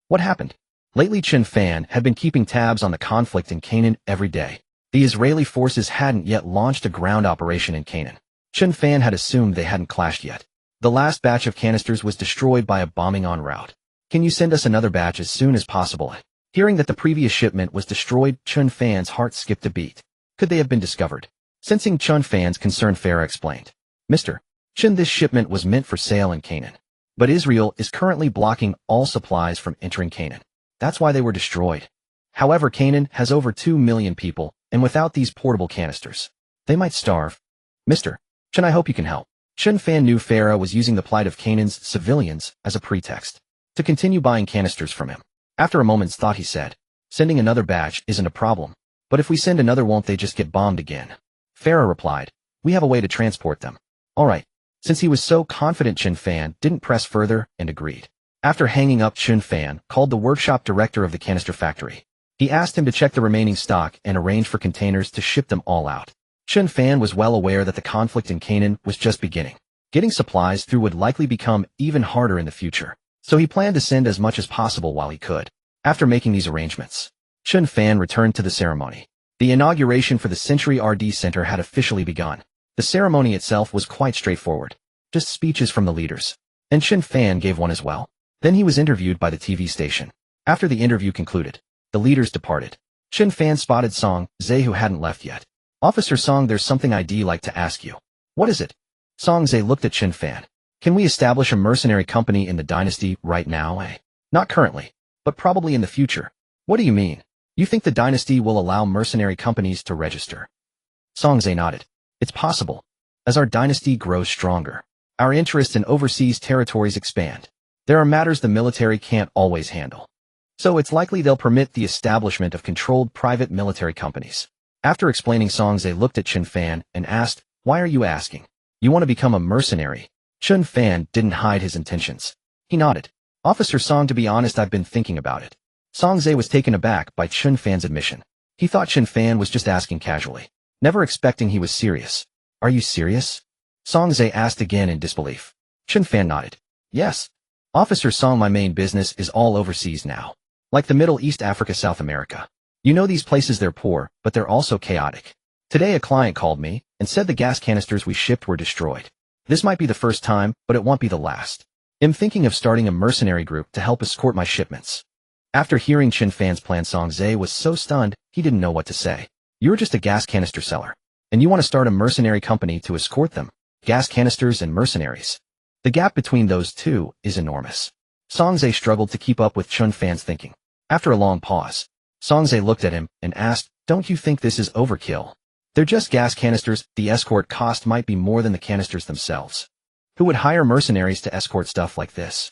What happened? Lately, Chen Fan had been keeping tabs on the conflict in Canaan every day. The Israeli forces hadn't yet launched a ground operation in Canaan. Chen Fan had assumed they hadn't clashed yet. The last batch of canisters was destroyed by a bombing en route. Can you send us another batch as soon as possible? Hearing that the previous shipment was destroyed, Chen Fan's heart skipped a beat. Could they have been discovered? Sensing Chen Fan's concern, Farah explained. Mr. Chen, this shipment was meant for sale in Canaan. But Israel is currently blocking all supplies from entering Canaan. That's why they were destroyed. However, Canaan has over 2 million people, and without these portable canisters, they might starve. Mr. Chen, I hope you can help. Chen Fan knew Farah was using the plight of Canaan's civilians as a pretext to continue buying canisters from him. After a moment's thought, he said, sending another batch isn't a problem, but if we send another, won't they just get bombed again? Farah replied, we have a way to transport them. All right. Since he was so confident, Chen Fan didn't press further and agreed. After hanging up, Chen Fan called the workshop director of the canister factory. He asked him to check the remaining stock and arrange for containers to ship them all out. Chen Fan was well aware that the conflict in Canaan was just beginning. Getting supplies through would likely become even harder in the future, so he planned to send as much as possible while he could. After making these arrangements, Chen Fan returned to the ceremony. The inauguration for the Century R&D Center had officially begun. The ceremony itself was quite straightforward, just speeches from the leaders, and Chen Fan gave one as well. Then he was interviewed by the TV station. After the interview concluded, the leaders departed. Chen Fan spotted Song Zhe, who hadn't left yet. Officer Song, there's something I'd like to ask you. What is it? Song Zhe looked at Chen Fan. Can we establish a mercenary company in the dynasty right now, eh? Not currently, but probably in the future. What do you mean? You think the dynasty will allow mercenary companies to register? Song Zhe nodded. It's possible. As our dynasty grows stronger, our interests in overseas territories expand. There are matters the military can't always handle. So it's likely they'll permit the establishment of controlled private military companies. After explaining, Song Zhe looked at Chen Fan and asked, why are you asking? You want to become a mercenary? Chen Fan didn't hide his intentions. He nodded. Officer Song, to be honest, I've been thinking about it. Song Zhe was taken aback by Chen Fan's admission. He thought Chen Fan was just asking casually, never expecting he was serious. Are you serious? Song Zhe asked again in disbelief. Chen Fan nodded. Yes. Officer Song, my main business is all overseas now. Like the Middle East, Africa, South America. You know these places, they're poor, but they're also chaotic. Today a client called me and said the gas canisters we shipped were destroyed. This might be the first time, but it won't be the last. I'm thinking of starting a mercenary group to help escort my shipments. After hearing Chen Fan's plan, Song Zhe was so stunned, he didn't know what to say. You're just a gas canister seller, and you want to start a mercenary company to escort them. Gas canisters and mercenaries. The gap between those two is enormous. Song Zhe struggled to keep up with Chen Fan's thinking. After a long pause, Song Zhe looked at him and asked, don't you think this is overkill? They're just gas canisters. The escort cost might be more than the canisters themselves. Who would hire mercenaries to escort stuff like this?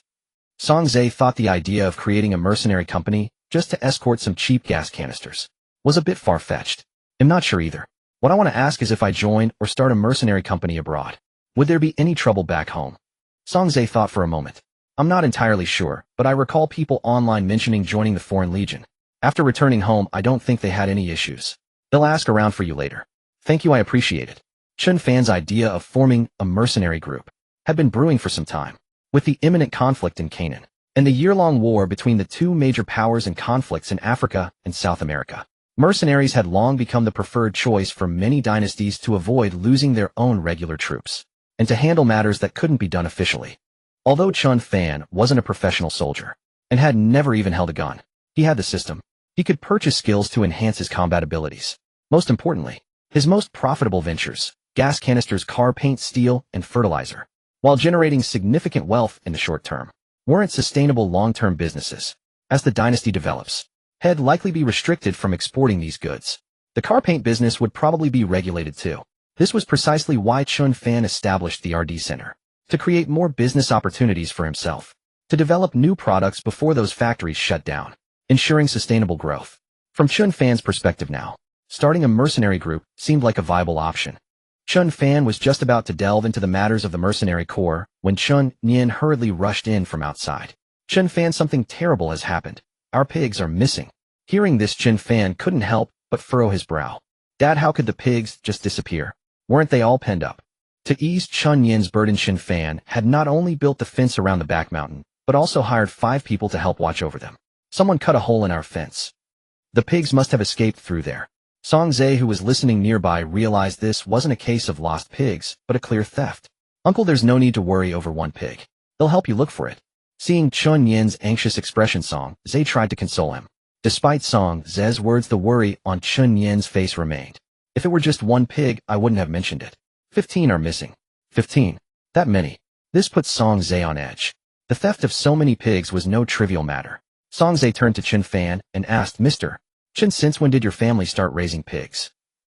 Song Zhe thought the idea of creating a mercenary company just to escort some cheap gas canisters was a bit far-fetched. I'm not sure either. What I want to ask is if I join or start a mercenary company abroad, would there be any trouble back home? Song Zhe thought for a moment. I'm not entirely sure, but I recall people online mentioning joining the Foreign Legion. After returning home, I don't think they had any issues. They'll ask around for you later. Thank you, I appreciate it. Chen Fan's idea of forming a mercenary group had been brewing for some time. With the imminent conflict in Canaan and the year-long war between the two major powers and conflicts in Africa and South America, mercenaries had long become the preferred choice for many dynasties to avoid losing their own regular troops and to handle matters that couldn't be done officially. Although Chen Fan wasn't a professional soldier and had never even held a gun, he had the system. He could purchase skills to enhance his combat abilities. Most importantly, his most profitable ventures, gas canisters, car paint, steel, and fertilizer, while generating significant wealth in the short term, weren't sustainable long-term businesses. As the dynasty develops, he'd likely be restricted from exporting these goods. The car paint business would probably be regulated too. This was precisely why Chen Fan established the RD Center, to create more business opportunities for himself, to develop new products before those factories shut down, ensuring sustainable growth. From Chen Fan's perspective now, starting a mercenary group seemed like a viable option. Chen Fan was just about to delve into the matters of the mercenary corps when Chen Nian hurriedly rushed in from outside. Chen Fan, something terrible has happened. Our pigs are missing. Hearing this, Chen Fan couldn't help but furrow his brow. Dad, how could the pigs just disappear? Weren't they all penned up? To ease Chen Nian's burden, Chen Fan had not only built the fence around the back mountain, but also hired 5 people to help watch over them. Someone cut a hole in our fence. The pigs must have escaped through there. Song Zhe, who was listening nearby, realized this wasn't a case of lost pigs, but a clear theft. Uncle, there's no need to worry over one pig. They'll help you look for it. Seeing Chen Nian's anxious expression, Song Zhe tried to console him. Despite Song Zhe's words, the worry on Chen Nian's face remained. If it were just one pig, I wouldn't have mentioned it. 15 are missing. 15. That many. This put Song Zhe on edge. The theft of so many pigs was no trivial matter. Song Zhe turned to Chen Fan and asked, Mr. Chen, since when did your family start raising pigs?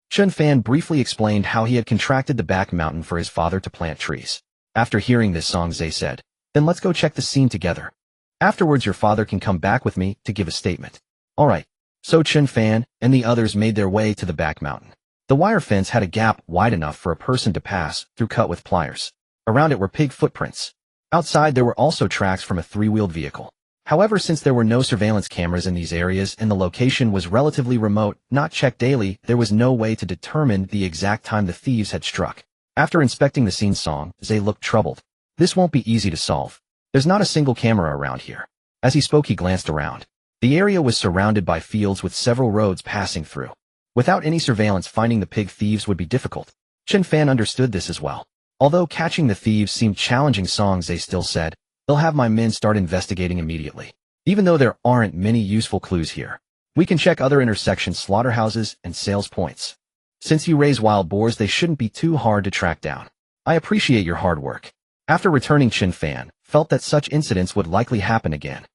Chen Fan briefly explained how he had contracted the back mountain for his father to plant trees. After hearing this, Song Zhe said, then let's go check the scene together. Afterwards, your father can come back with me to give a statement. All right. So Chen Fan and the others made their way to the back mountain. The wire fence had a gap wide enough for a person to pass through, cut with pliers. Around it were pig footprints. Outside, there were also tracks from a 3-wheeled vehicle. However, since there were no surveillance cameras in these areas and the location was relatively remote, not checked daily, there was no way to determine the exact time the thieves had struck. After inspecting the scene, Song Zhe looked troubled. This won't be easy to solve. There's not a single camera around here. As he spoke, he glanced around. The area was surrounded by fields with several roads passing through. Without any surveillance, finding the pig thieves would be difficult. Chen Fan understood this as well. Although catching the thieves seemed challenging, Song Zhe still said, they'll have my men start investigating immediately. Even though there aren't many useful clues here, we can check other intersections, slaughterhouses, and sales points. Since you raise wild boars, they shouldn't be too hard to track down. I appreciate your hard work. After returning, Chen Fan felt that such incidents would likely happen again.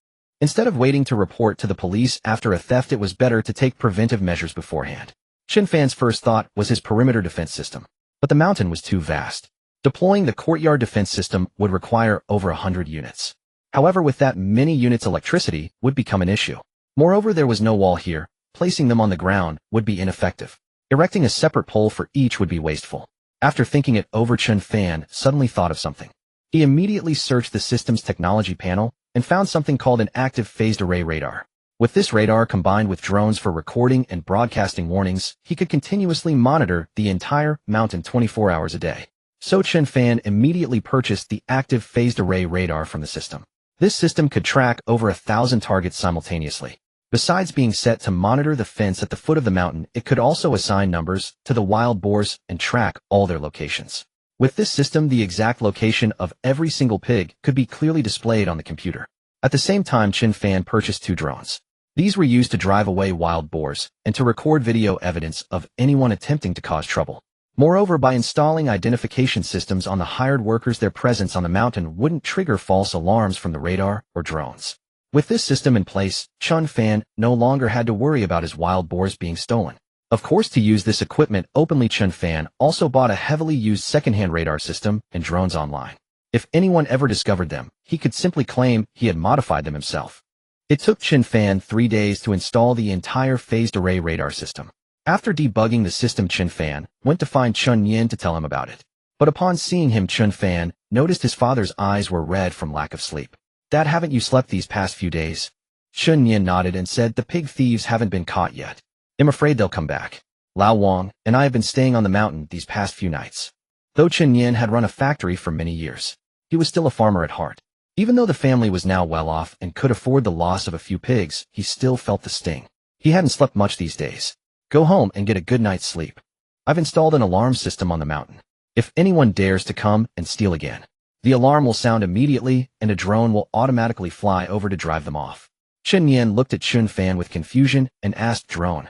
Instead of waiting to report to the police after a theft, it was better to take preventive measures beforehand. Chen Fan's first thought was his perimeter defense system, but the mountain was too vast. Deploying the courtyard defense system would require over 100 units. However, with that many units, electricity would become an issue. Moreover, there was no wall here. Placing them on the ground would be ineffective. Erecting a separate pole for each would be wasteful. After thinking it over, Chen Fan suddenly thought of something. He immediately searched the system's technology panel and found something called an active phased array radar. With this radar combined with drones for recording and broadcasting warnings, he could continuously monitor the entire mountain 24 hours a day. So Chen Fan immediately purchased the active phased array radar from the system. This system could track over 1,000 targets simultaneously. Besides being set to monitor the fence at the foot of the mountain, it could also assign numbers to the wild boars and track all their locations. With this system, the exact location of every single pig could be clearly displayed on the computer. At the same time, Chen Fan purchased 2 drones. These were used to drive away wild boars and to record video evidence of anyone attempting to cause trouble. Moreover, by installing identification systems on the hired workers, their presence on the mountain wouldn't trigger false alarms from the radar or drones. With this system in place, Chen Fan no longer had to worry about his wild boars being stolen. Of course, to use this equipment openly, Chen Fan also bought a heavily used secondhand radar system and drones online. If anyone ever discovered them, he could simply claim he had modified them himself. It took Chen Fan 3 days to install the entire phased array radar system. After debugging the system, Chen Fan went to find Chen Nian to tell him about it. But upon seeing him, Chen Fan noticed his father's eyes were red from lack of sleep. "Dad, haven't you slept these past few days?" Chen Nian nodded and said, "The pig thieves haven't been caught yet. I'm afraid they'll come back. Lao Wang and I have been staying on the mountain these past few nights." Though Chen Nian had run a factory for many years, he was still a farmer at heart. Even though the family was now well off and could afford the loss of a few pigs, he still felt the sting. He hadn't slept much these days. "Go home and get a good night's sleep. I've installed an alarm system on the mountain. If anyone dares to come and steal again, the alarm will sound immediately and a drone will automatically fly over to drive them off." Chen Nian looked at Chen Fan with confusion and asked, "Drone?"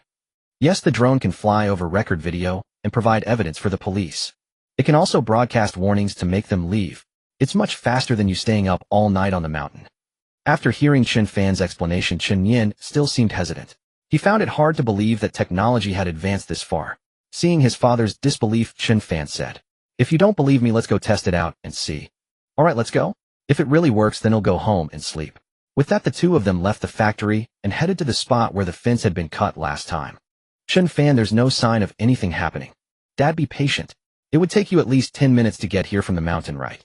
"Yes, the drone can fly over record video and provide evidence for the police. It can also broadcast warnings to make them leave. It's much faster than you staying up all night on the mountain." After hearing Chen Fan's explanation, Chen Nian still seemed hesitant. He found it hard to believe that technology had advanced this far. Seeing his father's disbelief, Chen Fan said, "If you don't believe me, let's go test it out and see." "All right, let's go. If it really works, then he'll go home and sleep." With that, the two of them left the factory and headed to the spot where the fence had been cut last time. "Chen Fan, there's no sign of anything happening. Dad, be patient. It would take you at least 10 minutes to get here from the mountain, right?"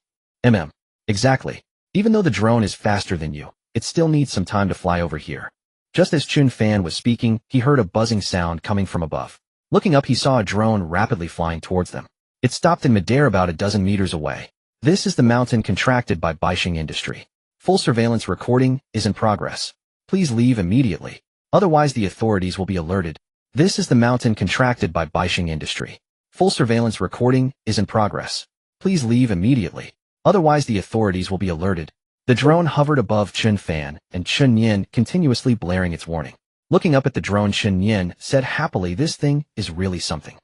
Exactly. Even though the drone is faster than you, it still needs some time to fly over here." Just as Chen Fan was speaking, he heard a buzzing sound coming from above. Looking up, he saw a drone rapidly flying towards them. It stopped in midair about a dozen meters away. "This is the mountain contracted by Bankrupt Industry. Full surveillance recording is in progress. Please leave immediately. Otherwise the authorities will be alerted." "This is the mountain contracted by Bankrupt Industry. Full surveillance recording is in progress. Please leave immediately. Otherwise the authorities will be alerted." The drone hovered above Chen Fan and Chen Nian, continuously blaring its warning. Looking up at the drone, Chen Nian said happily, "This thing is really something."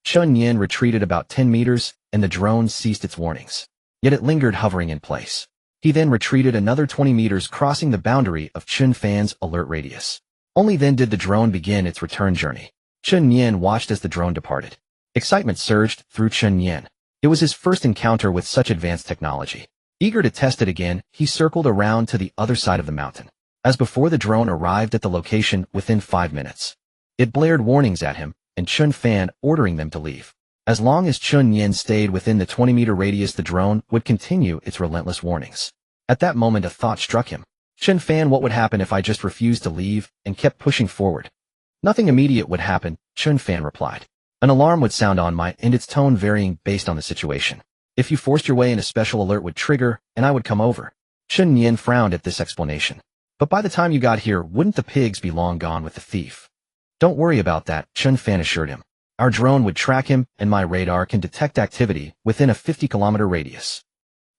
Chen Nian retreated about 10 meters and the drone ceased its warnings. Yet it lingered hovering in place. He then retreated another 20 meters, crossing the boundary of Chen Fan's alert radius. Only then did the drone begin its return journey. Chen Nian watched as the drone departed. Excitement surged through Chen Nian. It was his first encounter with such advanced technology. Eager to test it again, he circled around to the other side of the mountain. As before, the drone arrived at the location within 5 minutes. It blared warnings at him, and Chen Fan ordering them to leave. As long as Chen Nian stayed within the 20-meter radius, the drone would continue its relentless warnings. At that moment, a thought struck him. "Chen Fan, what would happen if I just refused to leave and kept pushing forward?" "Nothing immediate would happen," Chen Fan replied. "An alarm would sound on my end, its tone varying based on the situation. If you forced your way in, a special alert would trigger, and I would come over." Chen Nian frowned at this explanation. "But by the time you got here, wouldn't the pigs be long gone with the thief?" "Don't worry about that," Chen Fan assured him. "Our drone would track him, and my radar can detect activity within a 50-kilometer radius.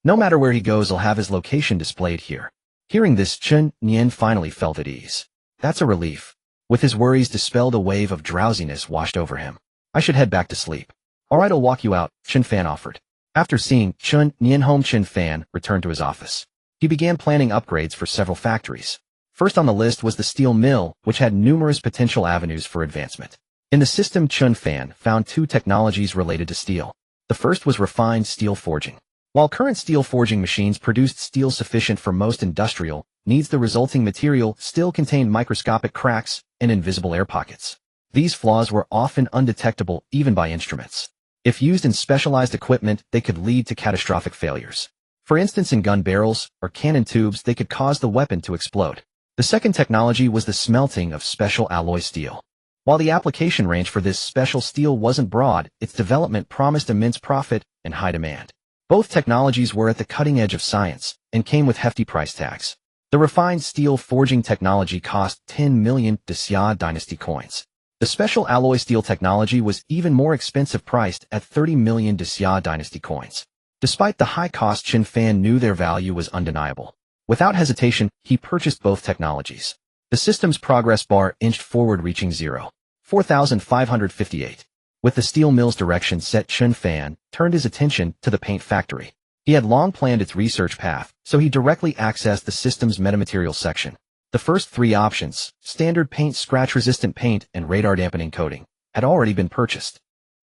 No matter where he goes, I'll have his location displayed here." Hearing this, Chen Nian finally felt at ease. That's a relief. With his worries dispelled, a wave of drowsiness washed over him. "I should head back to sleep." "All right, I'll walk you out," Chen Fan offered. After seeing Chen Nian home, Chen Fan returned to his office. He began planning upgrades for several factories. First on the list was the steel mill, which had numerous potential avenues for advancement. In the system, Chen Fan found two technologies related to steel. The first was refined steel forging. While current steel forging machines produced steel sufficient for most industrial needs, the resulting material still contained microscopic cracks and invisible air pockets. These flaws were often undetectable even by instruments. If used in specialized equipment, they could lead to catastrophic failures. For instance, in gun barrels or cannon tubes, they could cause the weapon to explode. The second technology was the smelting of special alloy steel. While the application range for this special steel wasn't broad, its development promised immense profit and high demand. Both technologies were at the cutting edge of science and came with hefty price tags. The refined steel forging technology cost 10 million Xia dynasty coins. The special alloy steel technology was even more expensive, priced at 30 million Xia dynasty coins. Despite the high cost, Chen Fan knew their value was undeniable. Without hesitation, he purchased both technologies. The system's progress bar inched forward, reaching 4,558. With the steel mill's direction set, Chen Fan turned his attention to the paint factory. He had long planned its research path, so he directly accessed the system's metamaterials section. The first three options, standard paint, scratch-resistant paint, and radar-dampening coating, had already been purchased.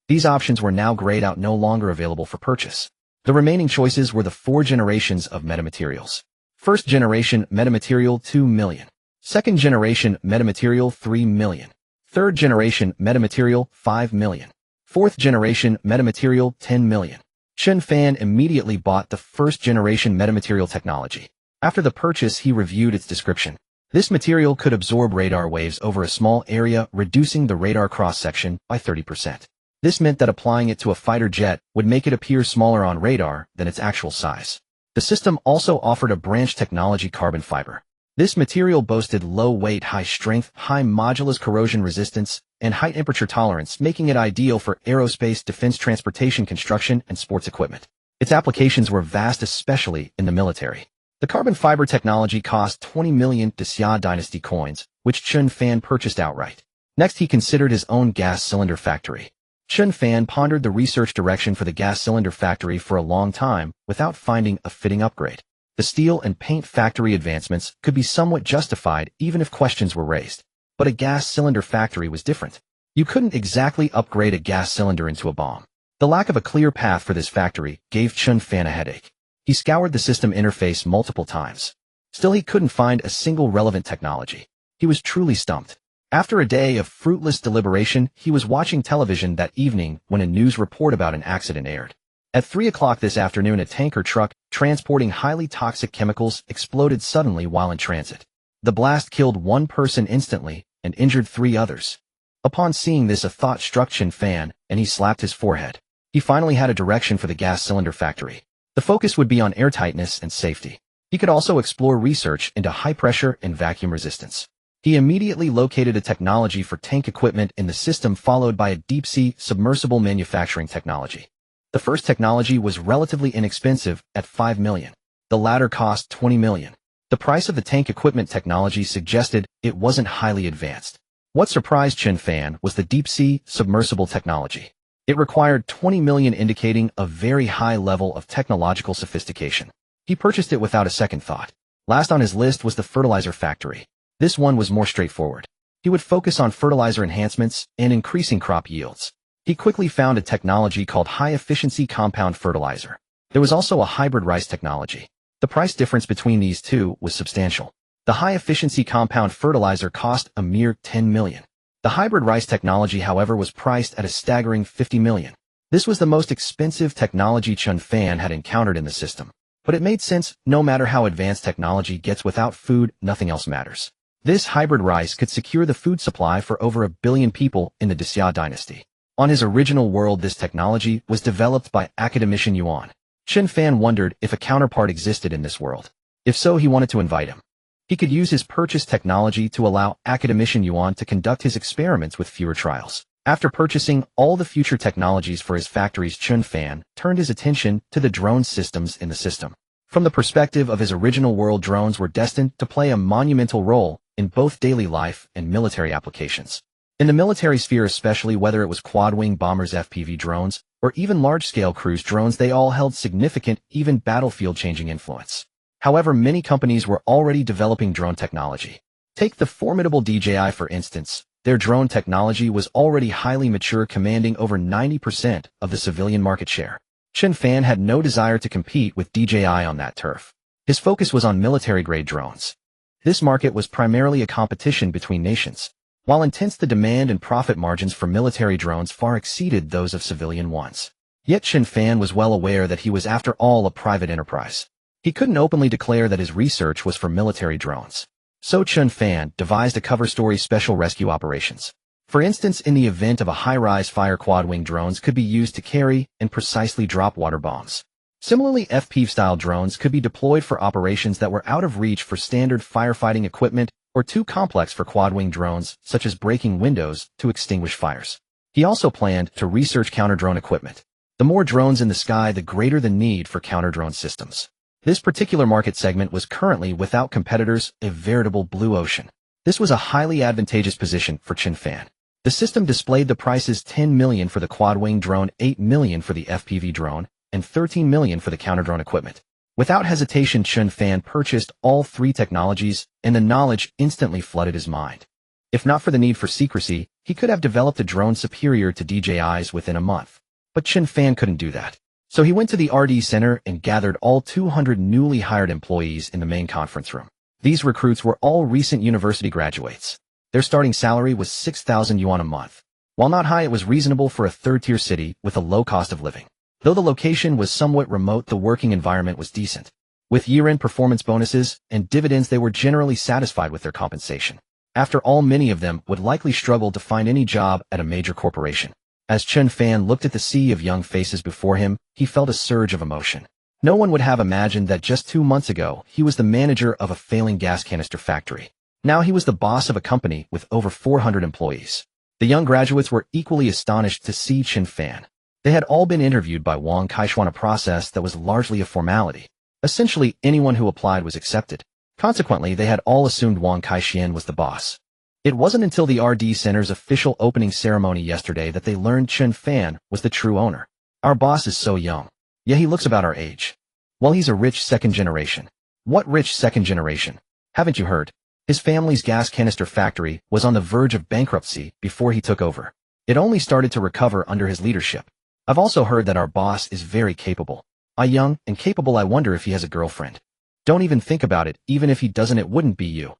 These options were now grayed out, no longer available for purchase. The remaining choices were the four generations of metamaterials. First generation metamaterial 2 million. Second generation metamaterial 3 million. Third generation metamaterial 5 million. Fourth generation metamaterial 10 million. Chen Fan immediately bought the first generation metamaterial technology. After the purchase, he reviewed its description. This material could absorb radar waves over a small area, reducing the radar cross-section by 30%. This meant that applying it to a fighter jet would make it appear smaller on radar than its actual size. The system also offered a branch technology, carbon fiber. This material boasted low weight, high strength, high modulus corrosion resistance, and high temperature tolerance, making it ideal for aerospace, defense, transportation, construction, and sports equipment. Its applications were vast, especially in the military. The carbon fiber technology cost 20 million Xia dynasty coins, which Chen Fan purchased outright. Next, he considered his own gas cylinder factory. Chen Fan pondered the research direction for the gas cylinder factory for a long time without finding a fitting upgrade. The steel and paint factory advancements could be somewhat justified even if questions were raised. But a gas cylinder factory was different. You couldn't exactly upgrade a gas cylinder into a bomb. The lack of a clear path for this factory gave Chen Fan a headache. He scoured the system interface multiple times. Still, he couldn't find a single relevant technology. He was truly stumped. After a day of fruitless deliberation, he was watching television that evening when a news report about an accident aired. At 3 o'clock this afternoon, a tanker truck transporting highly toxic chemicals exploded suddenly while in transit. The blast killed one person instantly and injured 3 others. Upon seeing this, a thought struck Chen Fan, and he slapped his forehead. He finally had a direction for the gas cylinder factory. The focus would be on airtightness and safety. He could also explore research into high pressure and vacuum resistance. He immediately located a technology for tank equipment in the system, followed by a deep-sea submersible manufacturing technology. The first technology was relatively inexpensive at 5 million. The latter cost 20 million. The price of the tank equipment technology suggested it wasn't highly advanced. What surprised Chen Fan was the deep-sea submersible technology. It required 20 million, indicating a very high level of technological sophistication. He purchased it without a second thought. Last on his list was the fertilizer factory. This one was more straightforward. He would focus on fertilizer enhancements and increasing crop yields. He quickly found a technology called high-efficiency compound fertilizer. There was also a hybrid rice technology. The price difference between these two was substantial. The high-efficiency compound fertilizer cost a mere 10 million. The hybrid rice technology, however, was priced at a staggering 50 million. This was the most expensive technology Chen Fan had encountered in the system. But it made sense. No matter how advanced technology gets, without food, nothing else matters. This hybrid rice could secure the food supply for over 1 billion people in the Xia dynasty. On his original world, this technology was developed by academician Yuan. Chen Fan wondered if a counterpart existed in this world. If so, he wanted to invite him. He could use his purchased technology to allow academician Yuan to conduct his experiments with fewer trials. After purchasing all the future technologies for his factories, Chen Fan turned his attention to the drone systems in the system. From the perspective of his original world, drones were destined to play a monumental role in both daily life and military applications. In the military sphere especially, whether it was quad-wing bombers, FPV drones, or even large-scale cruise drones, they all held significant, even battlefield-changing influence. However, many companies were already developing drone technology. Take the formidable DJI for instance. Their drone technology was already highly mature, commanding over 90% of the civilian market share. Chen Fan had no desire to compete with DJI on that turf. His focus was on military-grade drones. This market was primarily a competition between nations. While intense, the demand and profit margins for military drones far exceeded those of civilian ones. Yet Chen Fan was well aware that he was after all a private enterprise. He couldn't openly declare that his research was for military drones. So Chen Fan devised a cover story: special rescue operations. For instance, in the event of a high-rise fire, quad-wing drones could be used to carry and precisely drop water bombs. Similarly, FPV-style drones could be deployed for operations that were out of reach for standard firefighting equipment or too complex for quad-wing drones, such as breaking windows to extinguish fires. He also planned to research counter-drone equipment. The more drones in the sky, the greater the need for counter-drone systems. This particular market segment was currently without competitors, a veritable blue ocean. This was a highly advantageous position for Chen Fan. The system displayed the prices: $10 million for the quad-wing drone, $8 million for the FPV drone, and $13 million for the counter-drone equipment. Without hesitation, Chen Fan purchased all three technologies, and the knowledge instantly flooded his mind. If not for the need for secrecy, he could have developed a drone superior to DJI's within a month. But Chen Fan couldn't do that. So he went to the R&D center and gathered all 200 newly hired employees in the main conference room. These recruits were all recent university graduates. Their starting salary was 6,000 yuan a month. While not high, it was reasonable for a third-tier city with a low cost of living. Though the location was somewhat remote, the working environment was decent. With year-end performance bonuses and dividends, they were generally satisfied with their compensation. After all, many of them would likely struggle to find any job at a major corporation. As Chen Fan looked at the sea of young faces before him, he felt a surge of emotion. No one would have imagined that just 2 months ago he was the manager of a failing gas canister factory. Now he was the boss of a company with over 400 employees. The young graduates were equally astonished to see Chen Fan. They had all been interviewed by Wang Kaishuan, a process that was largely a formality. Essentially, anyone who applied was accepted. Consequently, they had all assumed Wang Kaishuan was the boss. It wasn't until the R&D Center's official opening ceremony yesterday that they learned Chen Fan was the true owner. Our boss is so young. Yeah, he looks about our age. Well, he's a rich second generation. What rich second generation? Haven't you heard? His family's gas canister factory was on the verge of bankruptcy before he took over. It only started to recover under his leadership. I've also heard that our boss is very capable. Young and capable. I wonder if he has a girlfriend. Don't even think about it. Even if he doesn't, it wouldn't be you.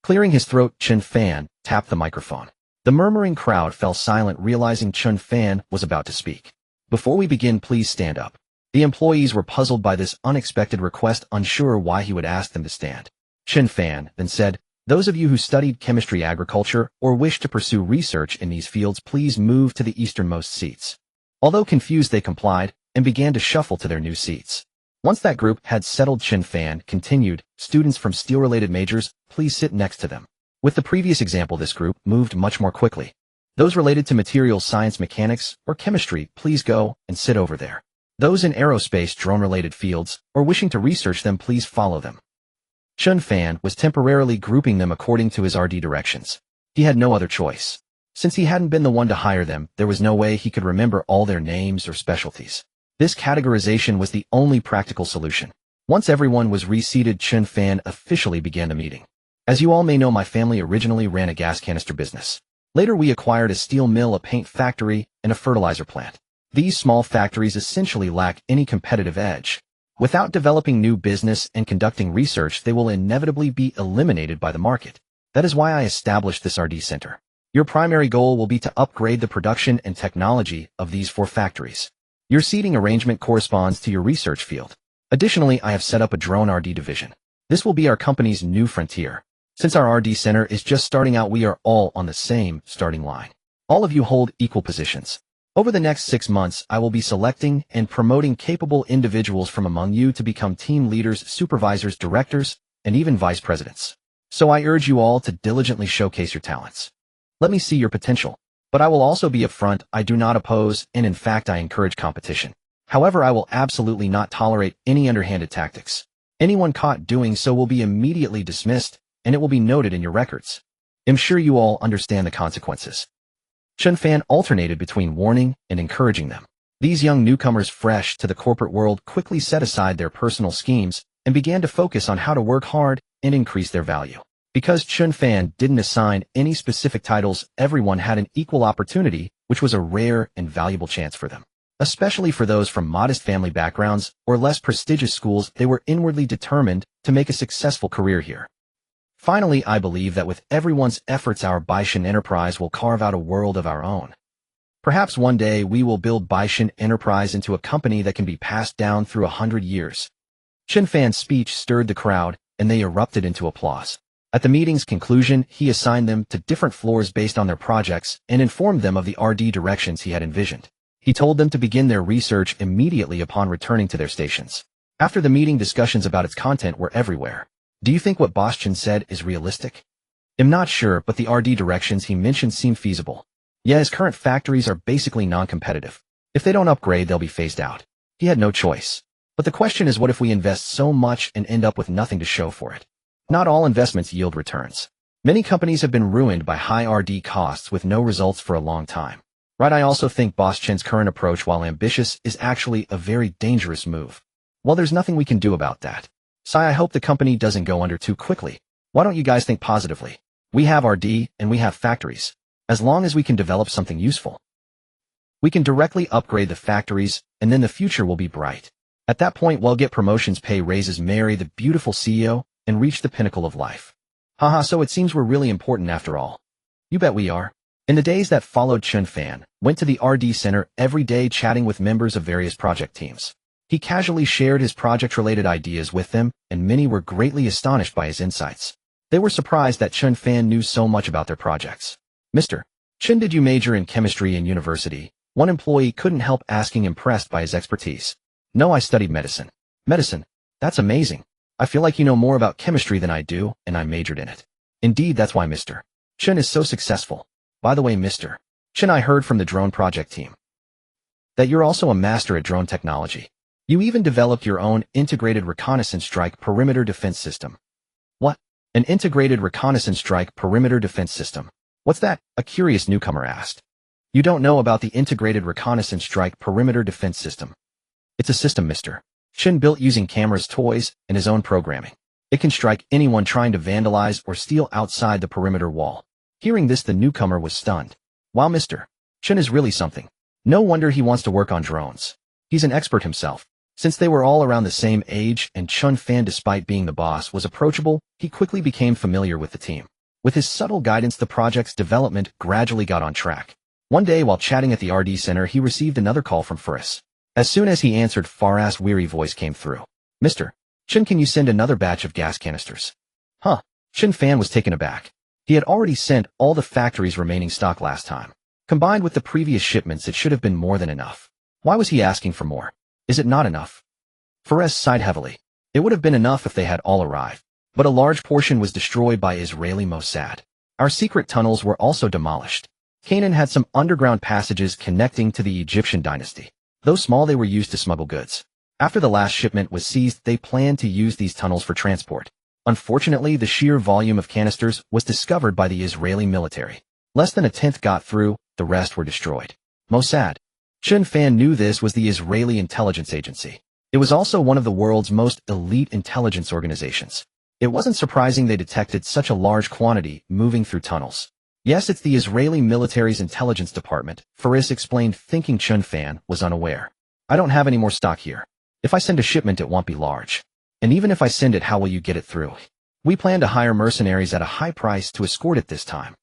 Clearing his throat, Chen Fan tapped the microphone. The murmuring crowd fell silent, realizing Chen Fan was about to speak. Before we begin, please stand up. The employees were puzzled by this unexpected request, unsure why he would ask them to stand. Chen Fan then said, "Those of you who studied chemistry, agriculture, or wish to pursue research in these fields, please move to the easternmost seats." Although confused, they complied and began to shuffle to their new seats. Once that group had settled, Chen Fan continued, "Students from steel-related majors, please sit next to them." With the previous example, this group moved much more quickly. Those related to materials science, mechanics, or chemistry, please go and sit over there. Those in aerospace, drone-related fields, or wishing to research them, please follow them. Chen Fan was temporarily grouping them according to his R&D directions. He had no other choice. Since he hadn't been the one to hire them, there was no way he could remember all their names or specialties. This categorization was the only practical solution. Once everyone was reseated, Chen Fan officially began the meeting. As you all may know, my family originally ran a gas canister business. Later, we acquired a steel mill, a paint factory, and a fertilizer plant. These small factories essentially lack any competitive edge. Without developing new business and conducting research, they will inevitably be eliminated by the market. That is why I established this R&D center. Your primary goal will be to upgrade the production and technology of these 4 factories. Your seating arrangement corresponds to your research field. Additionally, I have set up a drone R&D division. This will be our company's new frontier. Since our R&D center is just starting out, we are all on the same starting line. All of you hold equal positions. Over the next 6 months, I will be selecting and promoting capable individuals from among you to become team leaders, supervisors, directors, and even vice presidents. So I urge you all to diligently showcase your talents. Let me see your potential. But I will also be upfront. I do not oppose, and in fact I encourage competition. However, I will absolutely not tolerate any underhanded tactics. Anyone caught doing so will be immediately dismissed, and it will be noted in your records. I'm sure you all understand the consequences. Chen Fan alternated between warning and encouraging them. These young newcomers fresh to the corporate world quickly set aside their personal schemes and began to focus on how to work hard and increase their value. Because Chen Fan didn't assign any specific titles, everyone had an equal opportunity, which was a rare and valuable chance for them. Especially for those from modest family backgrounds or less prestigious schools, they were inwardly determined to make a successful career here. Finally, I believe that with everyone's efforts, our Baishan enterprise will carve out a world of our own. Perhaps one day we will build Baishan Enterprise into a company that can be passed down through 100 years. Chen Fan's speech stirred the crowd, and they erupted into applause. At the meeting's conclusion, he assigned them to different floors based on their projects and informed them of the RD directions he had envisioned. He told them to begin their research immediately upon returning to their stations. After the meeting, discussions about its content were everywhere. Do you think what Boss Chen said is realistic? I'm not sure, but the RD directions he mentioned seem feasible. Yeah, his current factories are basically non-competitive. If they don't upgrade, they'll be phased out. He had no choice. But the question is, what if we invest so much and end up with nothing to show for it? Not all investments yield returns. Many companies have been ruined by high RD costs with no results for a long time. Right, I also think Boss Chen's current approach, while ambitious, is actually a very dangerous move. Well, there's nothing we can do about that. I hope the company doesn't go under too quickly. Why don't you guys think positively? We have RD and we have factories. As long as we can develop something useful, we can directly upgrade the factories, and then the future will be bright. At that point, we'll get promotions, pay raises, marry the beautiful CEO, and reach the pinnacle of life. Haha, so it seems we're really important after all. You bet we are. In the days that followed, Chen Fan went to the RD center every day, chatting with members of various project teams. He casually shared his project-related ideas with them, and many were greatly astonished by his insights. They were surprised that Chen Fan knew so much about their projects. Mr. Chen, did you major in chemistry in university? One employee couldn't help asking, impressed by his expertise. No, I studied medicine. Medicine? That's amazing. I feel like you know more about chemistry than I do, and I majored in it. Indeed, that's why Mr. Chen is so successful. By the way, Mr. Chen, I heard from the drone project team that you're also a master at drone technology. You even developed your own integrated reconnaissance strike perimeter defense system. What? An integrated reconnaissance strike perimeter defense system? What's that? A curious newcomer asked. You don't know about the integrated reconnaissance strike perimeter defense system? It's a system Mr. Chen built using cameras, toys, and his own programming. It can strike anyone trying to vandalize or steal outside the perimeter wall. Hearing this, the newcomer was stunned. Wow, Mr. Chen is really something. No wonder he wants to work on drones. He's an expert himself. Since they were all around the same age and Chen Fan, despite being the boss, was approachable, he quickly became familiar with the team. With his subtle guidance, the project's development gradually got on track. One day, while chatting at the RD center, he received another call from Furris. As soon as he answered, Farah's weary voice came through. Mr. Chen, can you send another batch of gas canisters? Huh? Chen Fan was taken aback. He had already sent all the factory's remaining stock last time. Combined with the previous shipments, it should have been more than enough. Why was he asking for more? Is it not enough? Furris sighed heavily. It would have been enough if they had all arrived. But a large portion was destroyed by Israeli Mossad. Our secret tunnels were also demolished. Canaan had some underground passages connecting to the Egyptian dynasty. Though small, they were used to smuggle goods. After the last shipment was seized, they planned to use these tunnels for transport. Unfortunately, the sheer volume of canisters was discovered by the Israeli military. Less than a tenth got through, the rest were destroyed. Mossad. Chen Fan knew this was the Israeli intelligence agency. It was also one of the world's most elite intelligence organizations. It wasn't surprising they detected such a large quantity moving through tunnels. Yes, it's the Israeli military's intelligence department, Furris explained, thinking Chen Fan was unaware. I don't have any more stock here. If I send a shipment, it won't be large. And even if I send it, how will you get it through? We plan to hire mercenaries at a high price to escort it this time.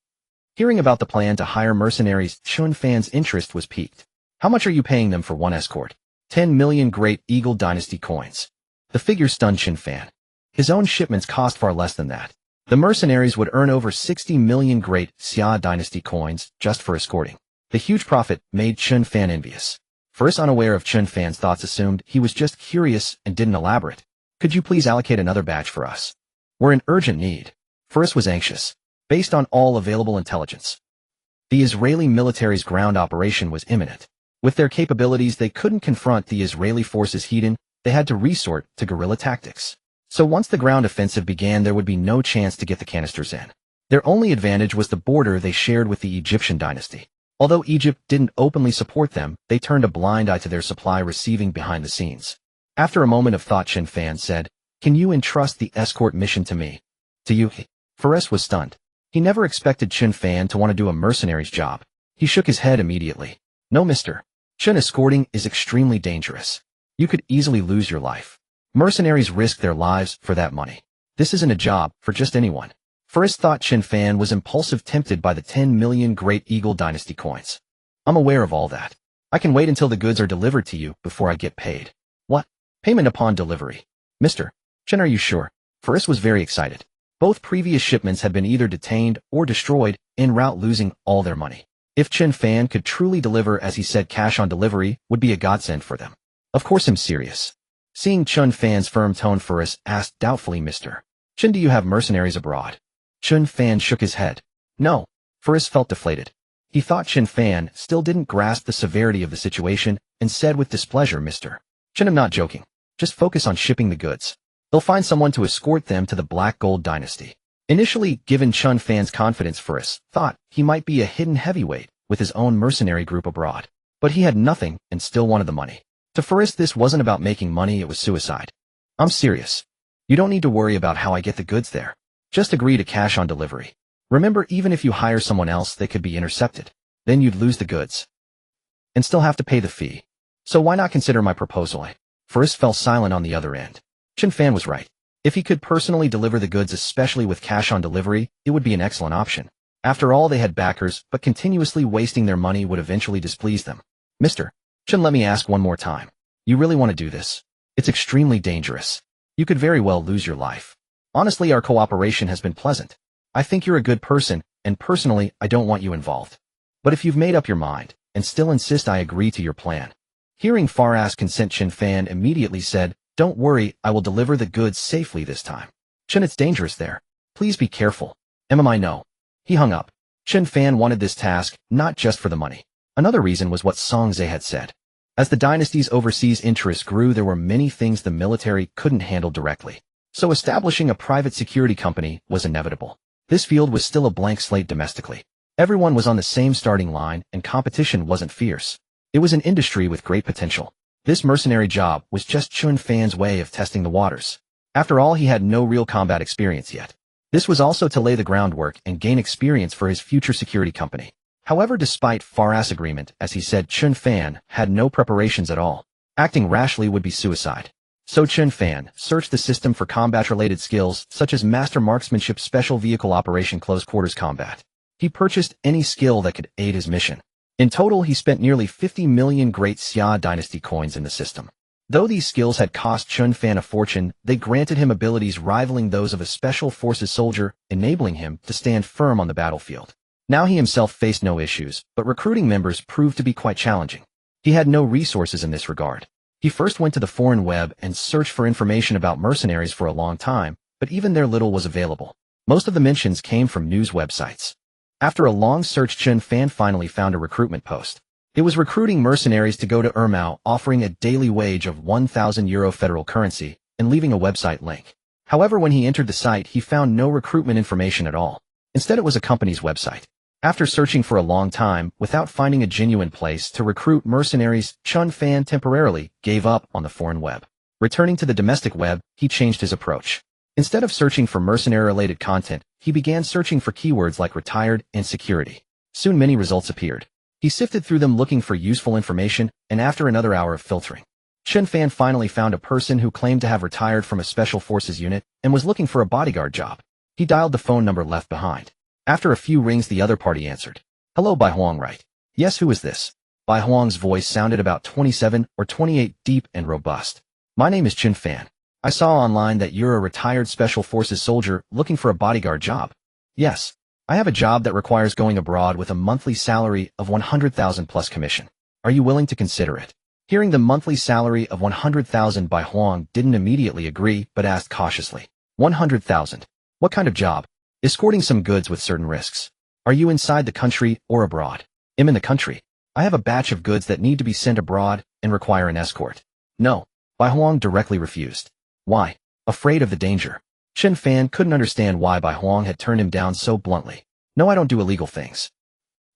Hearing about the plan to hire mercenaries, Chen Fan's interest was piqued. How much are you paying them for one escort? 10 million Great Eagle Dynasty coins. The figure stunned Chen Fan. His own shipments cost far less than that. The mercenaries would earn over 60 million Great Xia Dynasty coins just for escorting. The huge profit made Chen Fan envious. Furris, unaware of Chen Fan's thoughts, assumed he was just curious and didn't elaborate. Could you please allocate another batch for us? We're in urgent need. Furris was anxious. Based on all available intelligence, the Israeli military's ground operation was imminent. With their capabilities, they couldn't confront the Israeli forces hidden. They had to resort to guerrilla tactics. So once the ground offensive began, there would be no chance to get the canisters in. Their only advantage was the border they shared with the Egyptian dynasty. Although Egypt didn't openly support them, they turned a blind eye to their supply receiving behind the scenes. After a moment of thought, Chen Fan said, "Can you entrust the escort mission to me?" "To you?" Faris was stunned. He never expected Chen Fan to want to do a mercenary's job. He shook his head immediately. "No, mister. Chen, escorting is extremely dangerous. You could easily lose your life. Mercenaries risk their lives for that money. This isn't a job for just anyone." Faris thought Chen Fan was impulsive, tempted by the 10 million Great Eagle Dynasty coins. "I'm aware of all that. I can wait until the goods are delivered to you before I get paid." "What? Payment upon delivery?" "Mr. Chen, are you sure?" Faris was very excited. Both previous shipments had been either detained or destroyed, en route losing all their money. If Chen Fan could truly deliver as he said, cash on delivery would be a godsend for them. "Of course I'm serious." Seeing Chen Fan's firm tone, Faris asked doubtfully, "Mr. Chen, do you have mercenaries abroad?" Chen Fan shook his head. "No." Faris felt deflated. He thought Chen Fan still didn't grasp the severity of the situation and said with displeasure, "Mr. Chen, I'm not joking. Just focus on shipping the goods. They'll find someone to escort them to the Black Gold Dynasty." Initially, given Chen Fan's confidence, Faris thought he might be a hidden heavyweight with his own mercenary group abroad. But he had nothing and still wanted the money. To Faris, this wasn't about making money, it was suicide. "I'm serious. You don't need to worry about how I get the goods there. Just agree to cash on delivery. Remember, even if you hire someone else, they could be intercepted. Then you'd lose the goods and still have to pay the fee. So why not consider my proposal?" Faris fell silent on the other end. Chen Fan was right. If he could personally deliver the goods, especially with cash on delivery, it would be an excellent option. After all, they had backers, but continuously wasting their money would eventually displease them. "Mr. Chen, let me ask one more time. You really want to do this? It's extremely dangerous. You could very well lose your life. Honestly, our cooperation has been pleasant. I think you're a good person, and personally, I don't want you involved. But if you've made up your mind, and still insist, I agree to your plan." Hearing Faris consent, Chen Fan immediately said, "Don't worry, I will deliver the goods safely this time. Chen, it's dangerous there. Please be careful." "MMI, no." He hung up. Chen Fan wanted this task, not just for the money. Another reason was what Song Zhe had said. As the dynasty's overseas interests grew, there were many things the military couldn't handle directly. So establishing a private security company was inevitable. This field was still a blank slate domestically. Everyone was on the same starting line, and competition wasn't fierce. It was an industry with great potential. This mercenary job was just Chen Fan's way of testing the waters. After all, he had no real combat experience yet. This was also to lay the groundwork and gain experience for his future security company. However, despite Faris' agreement, as he said, Chen Fan had no preparations at all. Acting rashly would be suicide. So Chen Fan searched the system for combat-related skills such as master marksmanship, special vehicle operation, close quarters combat. He purchased any skill that could aid his mission. In total, he spent nearly 50 million Great Xia Dynasty coins in the system. Though these skills had cost Chen Fan a fortune, they granted him abilities rivaling those of a special forces soldier, enabling him to stand firm on the battlefield. Now he himself faced no issues, but recruiting members proved to be quite challenging. He had no resources in this regard. He first went to the foreign web and searched for information about mercenaries for a long time, but even there little was available. Most of the mentions came from news websites. After a long search, Chen Fan finally found a recruitment post. It was recruiting mercenaries to go to Ermau, offering a daily wage of 1,000 euro federal currency, and leaving a website link. However, when he entered the site, he found no recruitment information at all. Instead, it was a company's website. After searching for a long time, without finding a genuine place to recruit mercenaries, Chen Fan temporarily gave up on the foreign web. Returning to the domestic web, he changed his approach. Instead of searching for mercenary-related content, he began searching for keywords like retired and security. Soon many results appeared. He sifted through them looking for useful information, and after another hour of filtering, Chen Fan finally found a person who claimed to have retired from a special forces unit and was looking for a bodyguard job. He dialed the phone number left behind. After a few rings, the other party answered. "Hello, Bai Huang, right?" "Yes, who is this?" Bai Huang's voice sounded about 27 or 28, deep and robust. "My name is Chen Fan. I saw online that you're a retired special forces soldier looking for a bodyguard job." "Yes. I have a job that requires going abroad with a monthly salary of 100,000 plus commission. Are you willing to consider it?" Hearing the monthly salary of 100,000, Bai Huang didn't immediately agree, but asked cautiously. 100,000. What kind of job?" "Escorting some goods with certain risks." "Are you inside the country or abroad?" "I'm in the country. I have a batch of goods that need to be sent abroad and require an escort." "No." Bai Huang directly refused. "Why?" "Afraid of the danger." Chen Fan couldn't understand why Bai Huang had turned him down so bluntly. No, I don't do illegal things.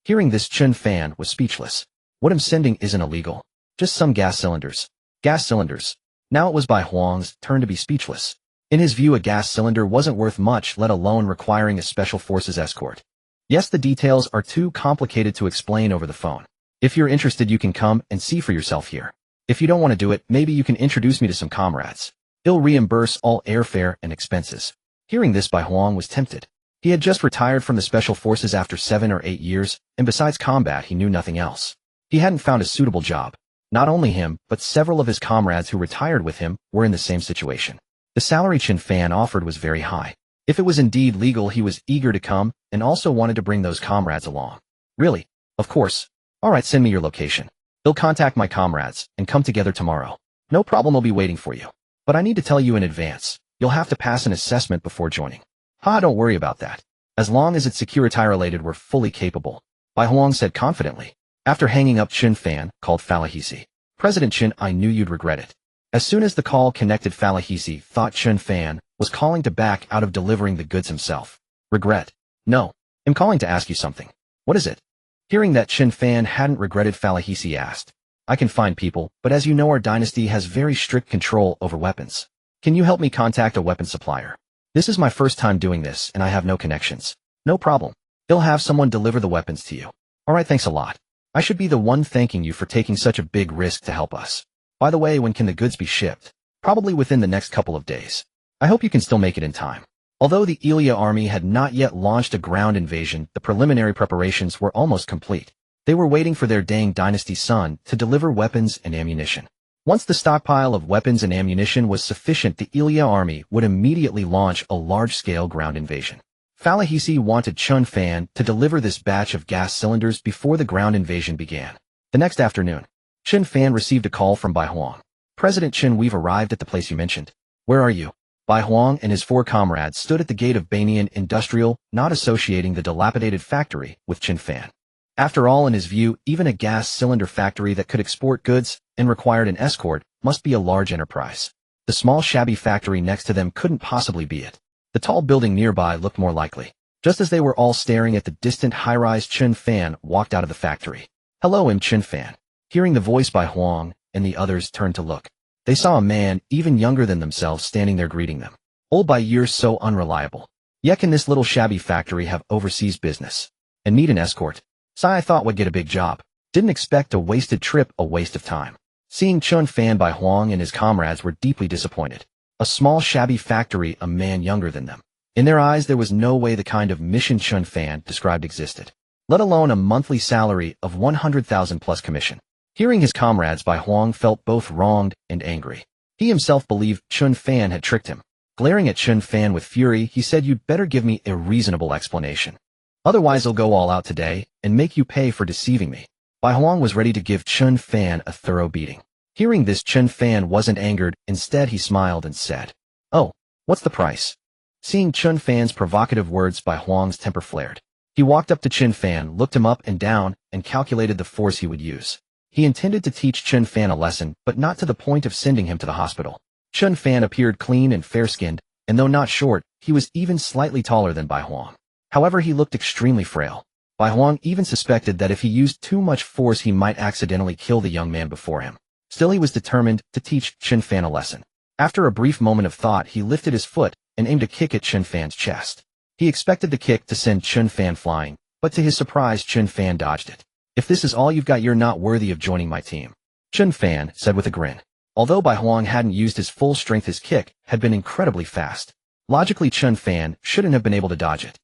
Hearing this, Chen Fan was speechless. What I'm sending isn't illegal. Just some gas cylinders. Gas cylinders. Now it was Bai Huang's turn to be speechless. In his view, a gas cylinder wasn't worth much, let alone requiring a special forces escort. Yes, the details are too complicated to explain over the phone. If you're interested, you can come and see for yourself here. If you don't want to do it, maybe you can introduce me to some comrades. He'll reimburse all airfare and expenses. Hearing this, Bai Huang was tempted. He had just retired from the special forces after 7 or 8 years, and besides combat, he knew nothing else. He hadn't found a suitable job. Not only him, but several of his comrades who retired with him were in the same situation. The salary Chen Fan offered was very high. If it was indeed legal, he was eager to come and also wanted to bring those comrades along. Really? Of course. All right, send me your location. He'll contact my comrades and come together tomorrow. No problem, I'll be waiting for you. But I need to tell you in advance. You'll have to pass an assessment before joining. Don't worry about that. As long as it's security-related, we're fully capable. Bai Huang said confidently. After hanging up, Chen Fan called Falahisi. President Chen, I knew you'd regret it. As soon as the call connected, Falahisi thought Chen Fan was calling to back out of delivering the goods himself. Regret? No. I'm calling to ask you something. What is it? Hearing that Chen Fan hadn't regretted, Falahisi asked. I can find people, but as you know, our dynasty has very strict control over weapons. Can you help me contact a weapon supplier? This is my first time doing this, and I have no connections. No problem. He'll have someone deliver the weapons to you. All right, thanks a lot. I should be the one thanking you for taking such a big risk to help us. By the way, when can the goods be shipped? Probably within the next couple of days. I hope you can still make it in time. Although the Ilya army had not yet launched a ground invasion, the preliminary preparations were almost complete. They were waiting for their Deng dynasty son to deliver weapons and ammunition. Once the stockpile of weapons and ammunition was sufficient, the Ilya army would immediately launch a large-scale ground invasion. Falahisi wanted Chen Fan to deliver this batch of gas cylinders before the ground invasion began. The next afternoon, Chen Fan received a call from Bai Huang. President Chen, we've arrived at the place you mentioned. Where are you? Bai Huang and his 4 comrades stood at the gate of Banyan Industrial, not associating the dilapidated factory with Chen Fan. After all, in his view, even a gas cylinder factory that could export goods and required an escort must be a large enterprise. The small shabby factory next to them couldn't possibly be it. The tall building nearby looked more likely. Just as they were all staring at the distant high-rise, Chen Fan walked out of the factory. Hello, I'm Chen Fan. Hearing the voice, Bai Huang and the others turned to look. They saw a man, even younger than themselves, standing there greeting them. Old by years, so unreliable. Yet can this little shabby factory have overseas business? And need an escort? I thought would get a big job. Didn't expect a wasted trip, a waste of time. Seeing Chen Fan, Bai Huang and his comrades were deeply disappointed. A small shabby factory, a man younger than them. In their eyes, there was no way the kind of mission Chen Fan described existed, let alone a monthly salary of 100,000 plus commission. Hearing his comrades, Bai Huang felt both wronged and angry. He himself believed Chen Fan had tricked him. Glaring at Chen Fan with fury, he said, "You'd better give me a reasonable explanation. Otherwise I'll go all out today and make you pay for deceiving me." Bai Huang was ready to give Chen Fan a thorough beating. Hearing this, Chen Fan wasn't angered. Instead, he smiled and said, "Oh, what's the price?" Seeing Chen Fan's provocative words, Bai Huang's temper flared. He walked up to Chen Fan, looked him up and down, and calculated the force he would use. He intended to teach Chen Fan a lesson, but not to the point of sending him to the hospital. Chen Fan appeared clean and fair-skinned, and though not short, he was even slightly taller than Bai Huang. However, he looked extremely frail. Bai Huang even suspected that if he used too much force, he might accidentally kill the young man before him. Still, he was determined to teach Chen Fan a lesson. After a brief moment of thought, he lifted his foot and aimed a kick at Chen Fan's chest. He expected the kick to send Chen Fan flying, but to his surprise, Chen Fan dodged it. "If this is all you've got, you're not worthy of joining my team," Chen Fan said with a grin. Although Bai Huang hadn't used his full strength, his kick had been incredibly fast. Logically, Chen Fan shouldn't have been able to dodge it.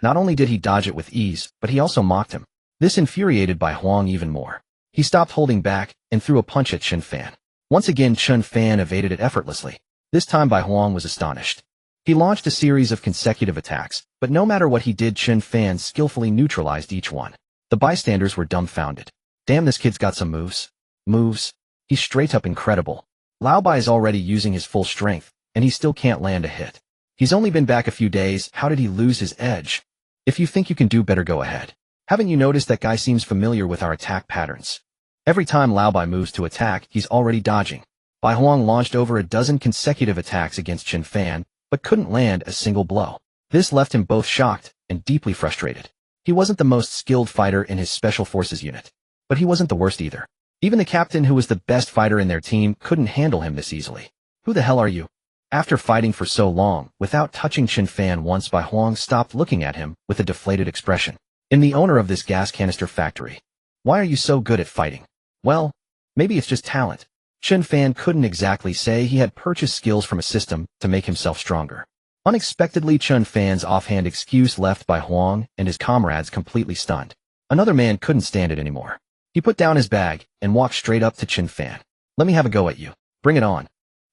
Not only did he dodge it with ease, but he also mocked him. This infuriated Bai Huang even more. He stopped holding back and threw a punch at Chen Fan. Once again, Chen Fan evaded it effortlessly. This time, Bai Huang was astonished. He launched a series of consecutive attacks, but no matter what he did, Chen Fan skillfully neutralized each one. The bystanders were dumbfounded. Damn, this kid's got some moves. Moves? He's straight up incredible. Lao Bai is already using his full strength, and he still can't land a hit. He's only been back a few days. How did he lose his edge? If you think you can do better, go ahead. Haven't you noticed that guy seems familiar with our attack patterns? Every time Lao Bai moves to attack, he's already dodging. Bai Huang launched over a dozen consecutive attacks against Chen Fan, but couldn't land a single blow. This left him both shocked and deeply frustrated. He wasn't the most skilled fighter in his special forces unit, but he wasn't the worst either. Even the captain, who was the best fighter in their team, couldn't handle him this easily. Who the hell are you? After fighting for so long, without touching Chen Fan once, Bai Huang stopped looking at him with a deflated expression. "I'm the owner of this gas canister factory. Why are you so good at fighting?" "Well, maybe it's just talent." Chen Fan couldn't exactly say he had purchased skills from a system to make himself stronger. Unexpectedly, Chen Fan's offhand excuse left Bai Huang and his comrades completely stunned. Another man couldn't stand it anymore. He put down his bag and walked straight up to Chen Fan. "Let me have a go at you. Bring it on."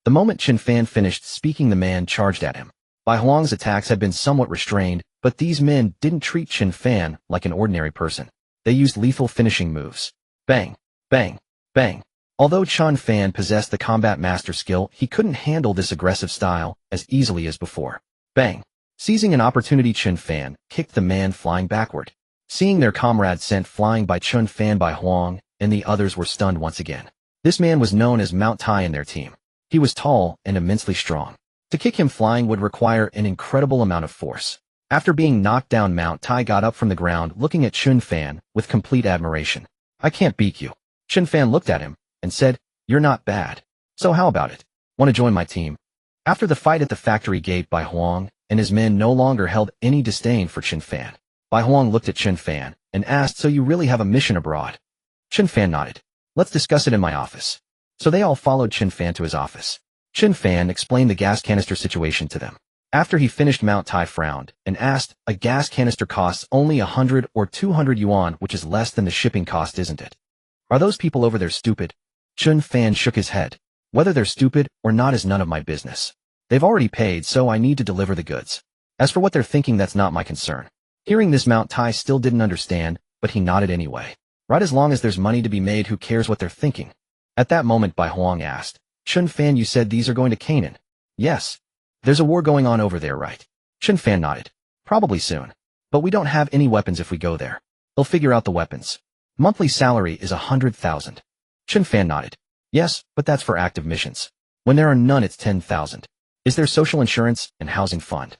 The moment Chen Fan finished speaking, the man charged at him. Bai Huang's attacks had been somewhat restrained, but these men didn't treat Chen Fan like an ordinary person. They used lethal finishing moves. Bang, bang, bang. Although Chen Fan possessed the combat master skill, he couldn't handle this aggressive style as easily as before. Bang. Seizing an opportunity, Chen Fan kicked the man flying backward. Seeing their comrade sent flying by Chen Fan, Bai Huang and the others were stunned once again. This man was known as Mount Tai in their team. He was tall and immensely strong. To kick him flying would require an incredible amount of force. After being knocked down, Mount Tai got up from the ground, looking at Chen Fan with complete admiration. "I can't beat you." Chen Fan looked at him and said, "You're not bad. So how about it? Want to join my team?" After the fight at the factory gate, Bai Huang and his men no longer held any disdain for Chen Fan. Bai Huang looked at Chen Fan and asked, "So you really have a mission abroad?" Chen Fan nodded. "Let's discuss it in my office." So they all followed Chen Fan to his office. Chen Fan explained the gas canister situation to them. After he finished, Mount Tai frowned and asked, "A gas canister costs only 100 or 200 yuan, which is less than the shipping cost, isn't it? Are those people over there stupid?" Chen Fan shook his head. "Whether they're stupid or not is none of my business. They've already paid, so I need to deliver the goods. As for what they're thinking, that's not my concern." Hearing this, Mount Tai still didn't understand, but he nodded anyway. Right, as long as there's money to be made, who cares what they're thinking? At that moment, Bai Huang asked, "Chen Fan, you said these are going to Canaan?" "Yes. There's a war going on over there, right?" Chen Fan nodded. "Probably soon. But we don't have any weapons if we go there. They'll figure out the weapons. Monthly salary is 100,000. Chen Fan nodded. "Yes, but that's for active missions. When there are none, it's 10,000. Is there social insurance and housing fund?"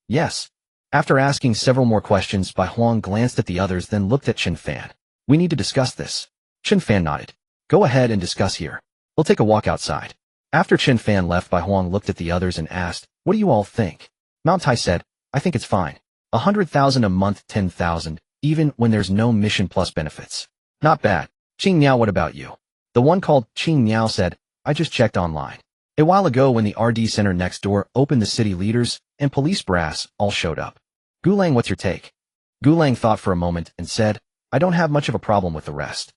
"Yes." After asking several more questions, Bai Huang glanced at the others, then looked at Chen Fan. "We need to discuss this." Chen Fan nodded. "Go ahead and discuss here. We'll take a walk outside." After Chen Fan left, Bai Huang looked at the others and asked, "What do you all think?" Mount Tai said, "I think it's fine. 100,000 a month, 10,000, even when there's no mission plus benefits. Not bad." "Qing Niao, what about you?" The one called Qing Niao said, "I just checked online. A while ago, when the RD center next door opened, the city leaders and police brass all showed up." "Gulang, what's your take?" Gulang thought for a moment and said, "I don't have much of a problem with the rest.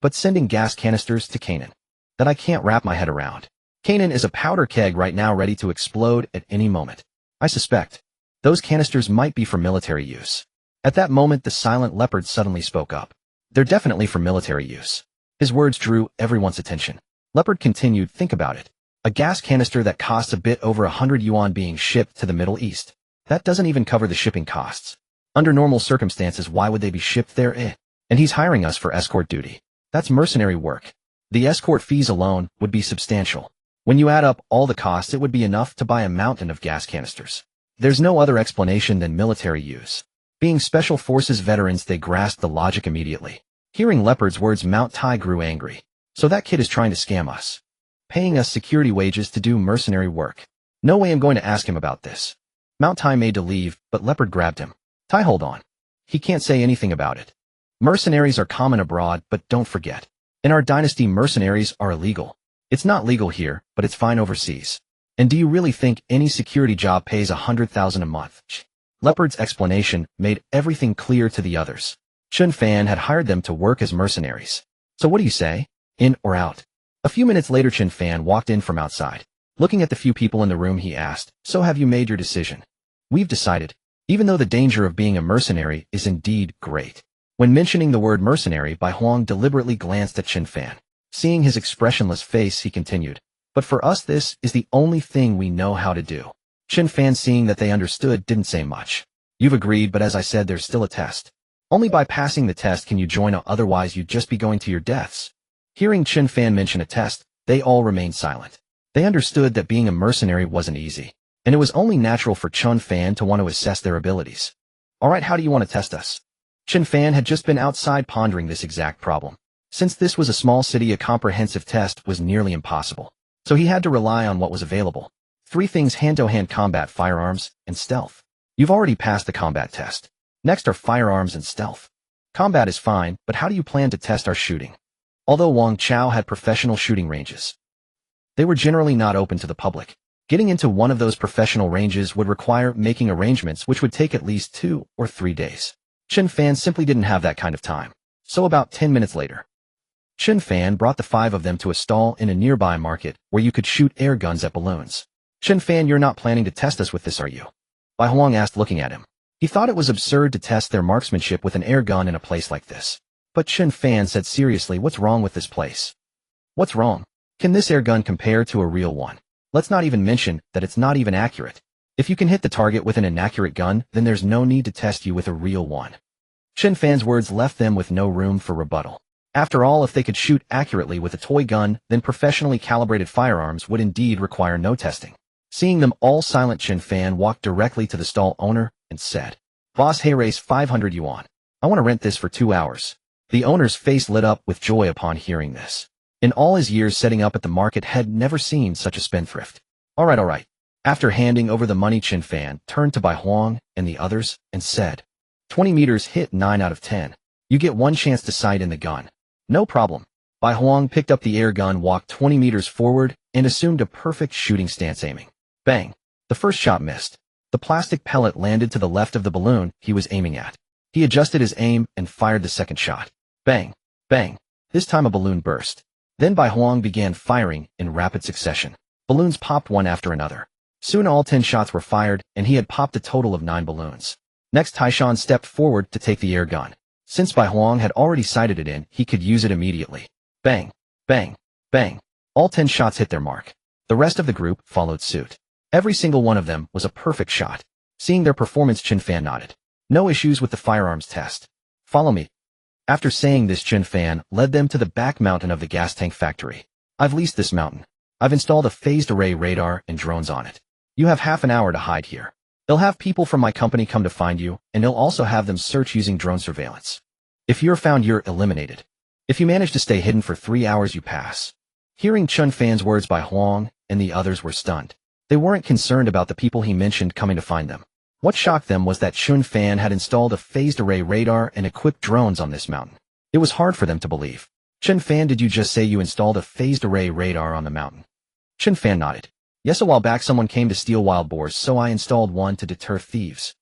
But sending gas canisters to Canaan, that I can't wrap my head around. Canaan is a powder keg right now, ready to explode at any moment. I suspect those canisters might be for military use." At that moment, the silent leopard suddenly spoke up. "They're definitely for military use." His words drew everyone's attention. Leopard continued, "Think about it. A gas canister that costs a bit over 100 yuan being shipped to the Middle East. That doesn't even cover the shipping costs. Under normal circumstances, why would they be shipped there? And he's hiring us for escort duty. That's mercenary work. The escort fees alone would be substantial. When you add up all the costs, it would be enough to buy a mountain of gas canisters. There's no other explanation than military use." Being special forces veterans, they grasped the logic immediately. Hearing Leopard's words, Mount Tai grew angry. "So that kid is trying to scam us, paying us security wages to do mercenary work. No way I'm going to ask him about this." Mount Tai made to leave, but Leopard grabbed him. "Tai, hold on. He can't say anything about it. Mercenaries are common abroad, but don't forget, in our dynasty, mercenaries are illegal. It's not legal here, but it's fine overseas. And do you really think any security job pays 100,000 a month?" Leopard's explanation made everything clear to the others. Chen Fan had hired them to work as mercenaries. "So what do you say? In or out?" A few minutes later, Chen Fan walked in from outside. Looking at the few people in the room, he asked, "So have you made your decision?" "We've decided." Even though the danger of being a mercenary is indeed great. When mentioning the word mercenary, Bai Huang deliberately glanced at Chen Fan. Seeing his expressionless face, he continued, "But for us, this is the only thing we know how to do." Chen Fan, seeing that they understood, didn't say much. "You've agreed, but as I said, there's still a test. Only by passing the test can you join, otherwise you'd just be going to your deaths." Hearing Chen Fan mention a test, they all remained silent. They understood that being a mercenary wasn't easy. and it was only natural for Chen Fan to want to assess their abilities. Alright, how do you want to test us? Chen Fan had just been outside pondering this exact problem. Since this was a small city, a comprehensive test was nearly impossible. So he had to rely on what was available. 3 things: hand-to-hand combat, firearms, and stealth. You've already passed the combat test. Next are firearms and stealth. Combat is fine, but how do you plan to test our shooting? Although Wang Chao had professional shooting ranges, they were generally not open to the public. Getting into one of those professional ranges would require making arrangements which would take at least 2 or 3 days. Chen Fan simply didn't have that kind of time. So about 10 minutes later, Chen Fan brought the 5 of them to a stall in a nearby market where you could shoot air guns at balloons. Chen Fan, you're not planning to test us with this, are you? Bai Huang asked, looking at him. He thought it was absurd to test their marksmanship with an air gun in a place like this. But Chen Fan said seriously, what's wrong with this place? What's wrong? Can this air gun compare to a real one? Let's not even mention that it's not even accurate. If you can hit the target with an inaccurate gun, then there's no need to test you with a real one. Chen Fan's words left them with no room for rebuttal. After all, if they could shoot accurately with a toy gun, then professionally calibrated firearms would indeed require no testing. Seeing them all silent, Chen Fan walked directly to the stall owner and said, Boss, hey, raise 500 yuan. I want to rent this for 2 hours. The owner's face lit up with joy upon hearing this. In all his years setting up at the market, had never seen such a spendthrift. All right. After handing over the money, Chen Fan turned to Bai Huang and the others and said, 20 meters, hit 9 out of 10. You get 1 chance to sight in the gun. No problem. Bai Huang picked up the air gun, walked 20 meters forward, and assumed a perfect shooting stance, aiming. Bang! The first shot missed. The plastic pellet landed to the left of the balloon he was aiming at. He adjusted his aim and fired the second shot. Bang! Bang! This time a balloon burst. Then Bai Huang began firing in rapid succession. Balloons popped one after another. Soon all 10 shots were fired, and he had popped a total of 9 balloons. Next, Taishan stepped forward to take the air gun. Since Bai Huang had already sighted it in, he could use it immediately. Bang! Bang! Bang! All 10 shots hit their mark. The rest of the group followed suit. Every single one of them was a perfect shot. Seeing their performance, Chen Fan nodded. No issues with the firearms test. Follow me. After saying this, Chen Fan led them to the back mountain of the gas tank factory. I've leased this mountain. I've installed a phased array radar and drones on it. You have half an hour to hide here. They'll have people from my company come to find you, and they'll also have them search using drone surveillance. If you're found, you're eliminated. If you manage to stay hidden for 3 hours, you pass. Hearing Chen Fan's words, Bai Huang and the others were stunned. They weren't concerned about the people he mentioned coming to find them. What shocked them was that Chen Fan had installed a phased array radar and equipped drones on this mountain. It was hard for them to believe. Chen Fan, did you just say you installed a phased array radar on the mountain? Chen Fan nodded. Yes, a while back someone came to steal wild boars, so I installed one to deter thieves.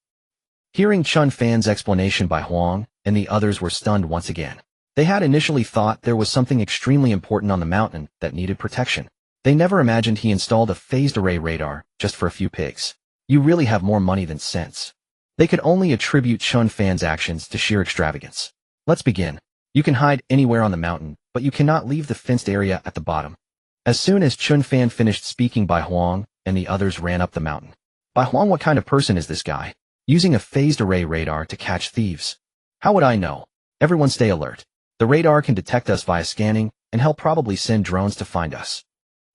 Hearing Chen Fan's explanation, Bai Huang and the others were stunned once again. They had initially thought there was something extremely important on the mountain that needed protection. They never imagined he installed a phased array radar just for a few pigs. You really have more money than sense. They could only attribute Chen Fan's actions to sheer extravagance. Let's begin. You can hide anywhere on the mountain, but you cannot leave the fenced area at the bottom. As soon as Chen Fan finished speaking, Bai Huang and the others ran up the mountain. Bai Huang, what kind of person is this guy? Using a phased array radar to catch thieves. How would I know? Everyone stay alert. The radar can detect us via scanning, and he'll probably send drones to find us.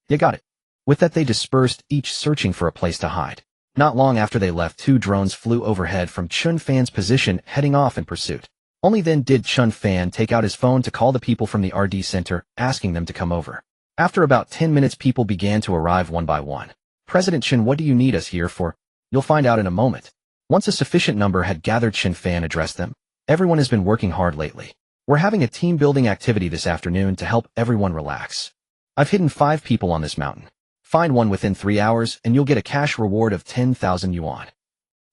You got it. With that, they dispersed, each searching for a place to hide. Not long after they left, 2 drones flew overhead from Chen Fan's position, heading off in pursuit. Only then did Chen Fan take out his phone to call the people from the RD center, asking them to come over. After about 10 minutes, people began to arrive one by one. President Chen, what do you need us here for? You'll find out in a moment. Once a sufficient number had gathered, Chen Fan addressed them. Everyone has been working hard lately. We're having a team-building activity this afternoon to help everyone relax. I've hidden 5 people on this mountain. Find one within 3 hours, and you'll get a cash reward of 10,000 yuan.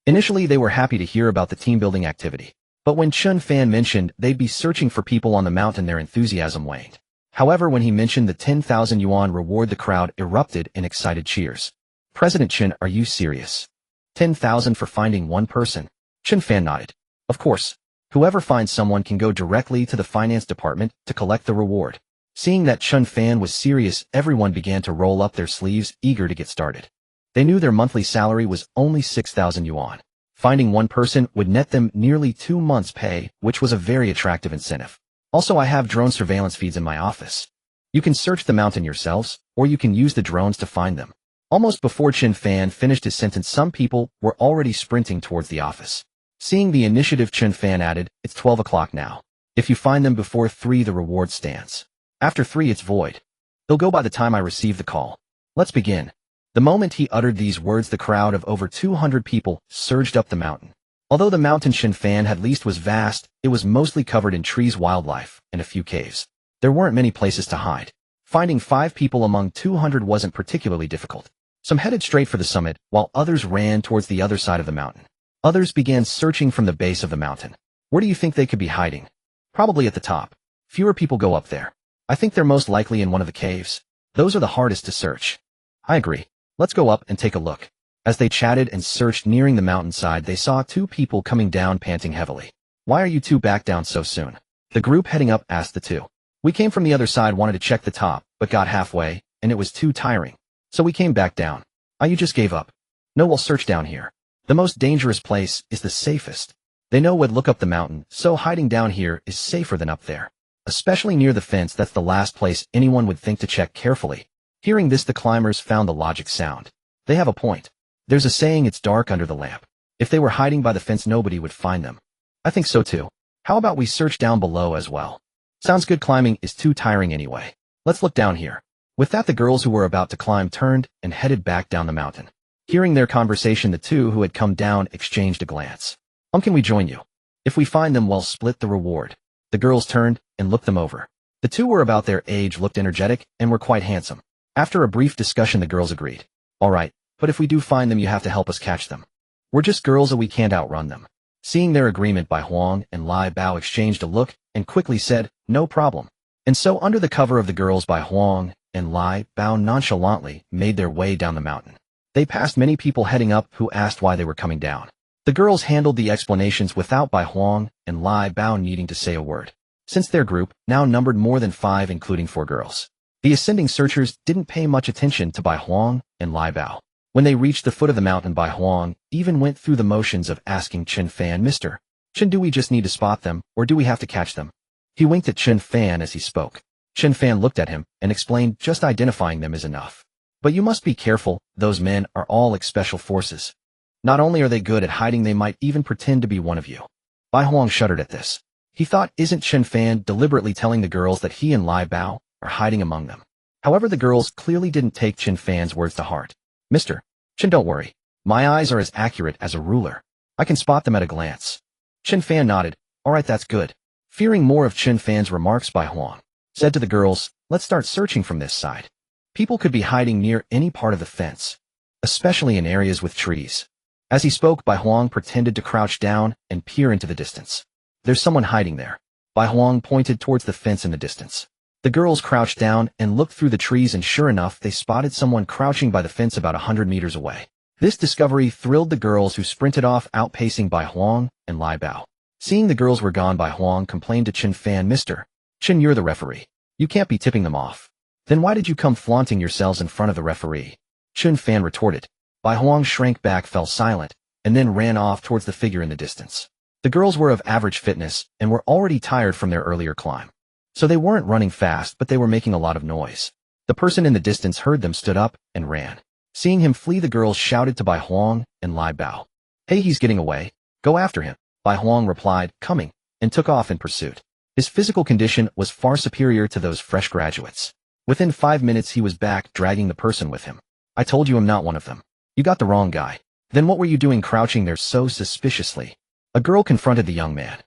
Initially, they were happy to hear about the team-building activity. But when Chen Fan mentioned they'd be searching for people on the mountain, their enthusiasm waned. However, when he mentioned the 10,000 yuan reward, the crowd erupted in excited cheers. President Chen, are you serious? 10,000 for finding one person? Chen Fan nodded. Of course. Whoever finds someone can go directly to the finance department to collect the reward. Seeing that Chen Fan was serious, everyone began to roll up their sleeves, eager to get started. They knew their monthly salary was only 6,000 yuan. Finding one person would net them nearly 2 months' pay, which was a very attractive incentive. Also, I have drone surveillance feeds in my office. You can search the mountain yourselves, or you can use the drones to find them. Almost before Chen Fan finished his sentence, some people were already sprinting towards the office. Seeing the initiative, Chen Fan added, "It's 12 o'clock now. If you find them before 3, the reward stands. After 3, it's void. They'll go by the time I receive the call. Let's begin." The moment he uttered these words, the crowd of over 200 people surged up the mountain. Although the mountain Chen Fan had leased was vast, it was mostly covered in trees, wildlife, and a few caves. There weren't many places to hide. Finding 5 people among 200 wasn't particularly difficult. Some headed straight for the summit, while others ran towards the other side of the mountain. Others began searching from the base of the mountain. Where do you think they could be hiding? Probably at the top. Fewer people go up there. I think they're most likely in one of the caves. Those are the hardest to search. I agree. Let's go up and take a look. As they chatted and searched nearing the mountainside, they saw 2 people coming down, panting heavily. "Why are you 2 back down so soon?" The group heading up asked the 2. "We came from the other side, wanted to check the top, but got halfway, and it was too tiring. So we came back down." "Ah, you just gave up?" "No, we'll search down here. The most dangerous place is the safest. They know we'd look up the mountain, so hiding down here is safer than up there. Especially near the fence, that's the last place anyone would think to check carefully." Hearing this, the climbers found the logic sound. They have a point. There's a saying, "It's dark under the lamp." If they were hiding by the fence, nobody would find them. I think so too. How about we search down below as well? Sounds good. Climbing is too tiring anyway. Let's look down here. With that, the girls who were about to climb turned and headed back down the mountain. Hearing their conversation, the 2 who had come down exchanged a glance. Can we join you? If we find them, we'll split the reward." The girls turned and looked them over. The 2 were about their age, looked energetic, and were quite handsome. After a brief discussion, the girls agreed. "All right, but if we do find them, you have to help us catch them. We're just girls and we can't outrun them." Seeing their agreement, Bai Huang and Lai Bao exchanged a look and quickly said, "No problem." And so, under the cover of the girls, Bai Huang and Lai Bao nonchalantly made their way down the mountain. They passed many people heading up who asked why they were coming down. The girls handled the explanations without Bai Huang and Lai Bao needing to say a word. Since their group now numbered more than 5, including 4 girls, the ascending searchers didn't pay much attention to Bai Huang and Lai Bao. When they reached the foot of the mountain, Bai Huang even went through the motions of asking Chen Fan, "Mr. Chen, do we just need to spot them, or do we have to catch them?" He winked at Chen Fan as he spoke. Chen Fan looked at him and explained, "Just identifying them is enough. But you must be careful, those men are all like special forces. Not only are they good at hiding, they might even pretend to be one of you." Bai Huang shuddered at this. He thought, isn't Chen Fan deliberately telling the girls that he and Lai Bao are hiding among them? However, the girls clearly didn't take Chen Fan's words to heart. "Mr. Chen, don't worry. My eyes are as accurate as a ruler. I can spot them at a glance." Chen Fan nodded. "All right, that's good." Fearing more of Chen Fan's remarks, Bai Huang said to the girls, "Let's start searching from this side. People could be hiding near any part of the fence, especially in areas with trees." As he spoke, Bai Huang pretended to crouch down and peer into the distance. "There's someone hiding there." Bai Huang pointed towards the fence in the distance. The girls crouched down and looked through the trees, and sure enough, they spotted someone crouching by the fence about 100 meters away. This discovery thrilled the girls, who sprinted off, outpacing Bai Huang and Lai Bao. Seeing the girls were gone, Bai Huang complained to Chen Fan, "Mr. Chen, you're the referee. You can't be tipping them off. Then why did you come flaunting yourselves in front of the referee?" Chen Fan retorted. Bai Huang shrank back, fell silent, and then ran off towards the figure in the distance. The girls were of average fitness and were already tired from their earlier climb. So they weren't running fast, but they were making a lot of noise. The person in the distance heard them, stood up, and ran. Seeing him flee, the girls shouted to Bai Huang and Lai Bao, "Hey, he's getting away. Go after him." Bai Huang replied, "Coming," and took off in pursuit. His physical condition was far superior to those fresh graduates. Within 5 minutes, he was back, dragging the person with him. "I told you I'm not one of them. You got the wrong guy." "Then what were you doing crouching there so suspiciously?" A girl confronted the young man.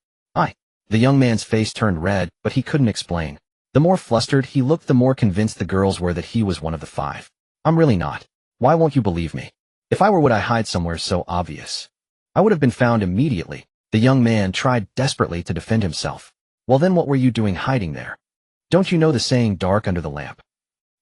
The young man's face turned red, but he couldn't explain. The more flustered he looked, the more convinced the girls were that he was one of the 5. "I'm really not. Why won't you believe me? If I were, would I hide somewhere so obvious? I would have been found immediately." The young man tried desperately to defend himself. "Well, then what were you doing hiding there? Don't you know the saying, dark under the lamp?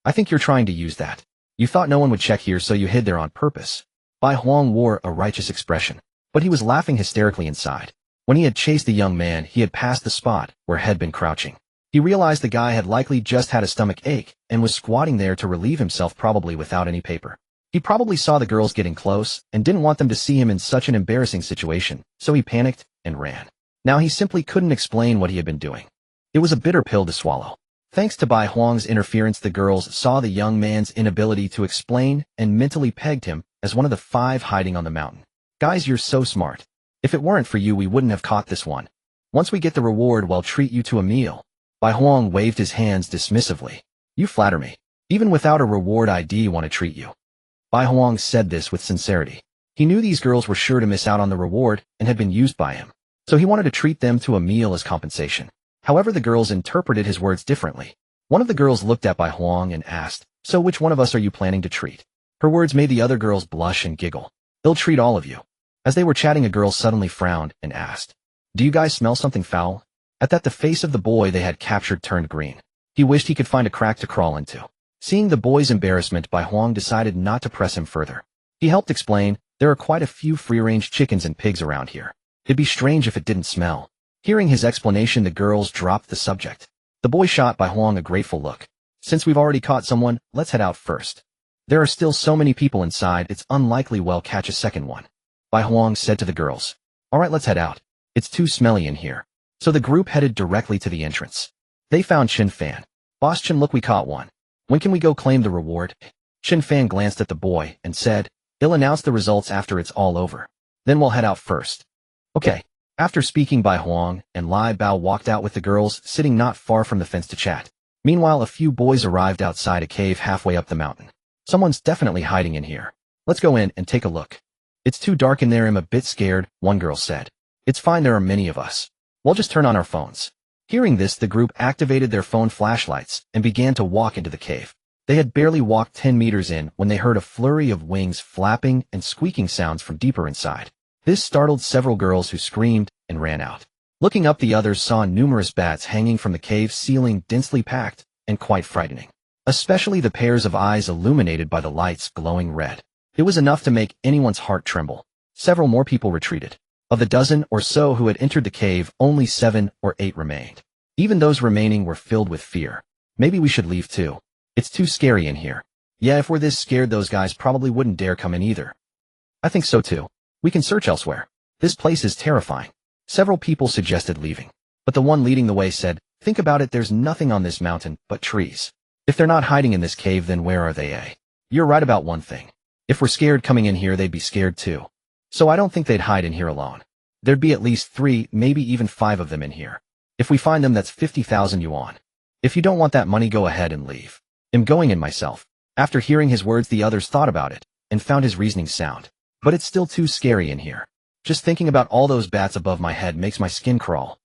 I think you're trying to use that. You thought no one would check here, so you hid there on purpose." Bai Huang wore a righteous expression, but he was laughing hysterically inside. When he had chased the young man, he had passed the spot where had been crouching. He realized the guy had likely just had a stomach ache and was squatting there to relieve himself, probably without any paper. He probably saw the girls getting close and didn't want them to see him in such an embarrassing situation, so he panicked and ran. Now he simply couldn't explain what he had been doing. It was a bitter pill to swallow. Thanks to Bai Huang's interference, the girls saw the young man's inability to explain and mentally pegged him as one of the 5 hiding on the mountain. Guys, you're so smart. If it weren't for you, we wouldn't have caught this one. Once we get the reward, we'll treat you to a meal. Bai Huang waved his hands dismissively. You flatter me. Even without a reward, I do want to treat you. Bai Huang said this with sincerity. He knew these girls were sure to miss out on the reward and had been used by him, so he wanted to treat them to a meal as compensation. However, the girls interpreted his words differently. One of the girls looked at Bai Huang and asked, so which one of us are you planning to treat? Her words made the other girls blush and giggle. They'll treat all of you. As they were chatting, a girl suddenly frowned and asked, do you guys smell something foul? At that, the face of the boy they had captured turned green. He wished he could find a crack to crawl into. Seeing the boy's embarrassment, Bai Huang decided not to press him further. He helped explain, there are quite a few free-range chickens and pigs around here. It'd be strange if it didn't smell. Hearing his explanation, the girls dropped the subject. The boy shot Bai Huang a grateful look. Since we've already caught someone, let's head out first. There are still so many people inside, it's unlikely we'll catch a second one. Bai Huang said to the girls. Alright, let's head out. It's too smelly in here. So the group headed directly to the entrance. They found Chen Fan. Boss Chen, look, we caught one. When can we go claim the reward? Chen Fan glanced at the boy and said, he'll announce the results after it's all over. Then we'll head out first. Okay. After speaking, Bai Huang and Lai Bao walked out with the girls, sitting not far from the fence to chat. Meanwhile, a few boys arrived outside a cave halfway up the mountain. Someone's definitely hiding in here. Let's go in and take a look. It's too dark in there, I'm a bit scared, one girl said. It's fine, there are many of us. We'll just turn on our phones. Hearing this, the group activated their phone flashlights and began to walk into the cave. They had barely walked 10 meters in when they heard a flurry of wings flapping and squeaking sounds from deeper inside. This startled several girls who screamed and ran out. Looking up, the others saw numerous bats hanging from the cave ceiling, densely packed and quite frightening. Especially the pairs of eyes illuminated by the lights glowing red. It was enough to make anyone's heart tremble. Several more people retreated. Of the dozen or so who had entered the cave, only 7 or 8 remained. Even those remaining were filled with fear. Maybe we should leave too. It's too scary in here. Yeah, if we're this scared, those guys probably wouldn't dare come in either. I think so too. We can search elsewhere. This place is terrifying. Several people suggested leaving. But the one leading the way said, think about it, there's nothing on this mountain but trees. If they're not hiding in this cave, then where are they? You're right about one thing. If we're scared coming in here, they'd be scared too. So I don't think they'd hide in here alone. There'd be at least 3, maybe even 5 of them in here. If we find them, that's 50,000 yuan. If you don't want that money, go ahead and leave. I'm going in myself. After hearing his words, the others thought about it and found his reasoning sound. But it's still too scary in here. Just thinking about all those bats above my head makes my skin crawl.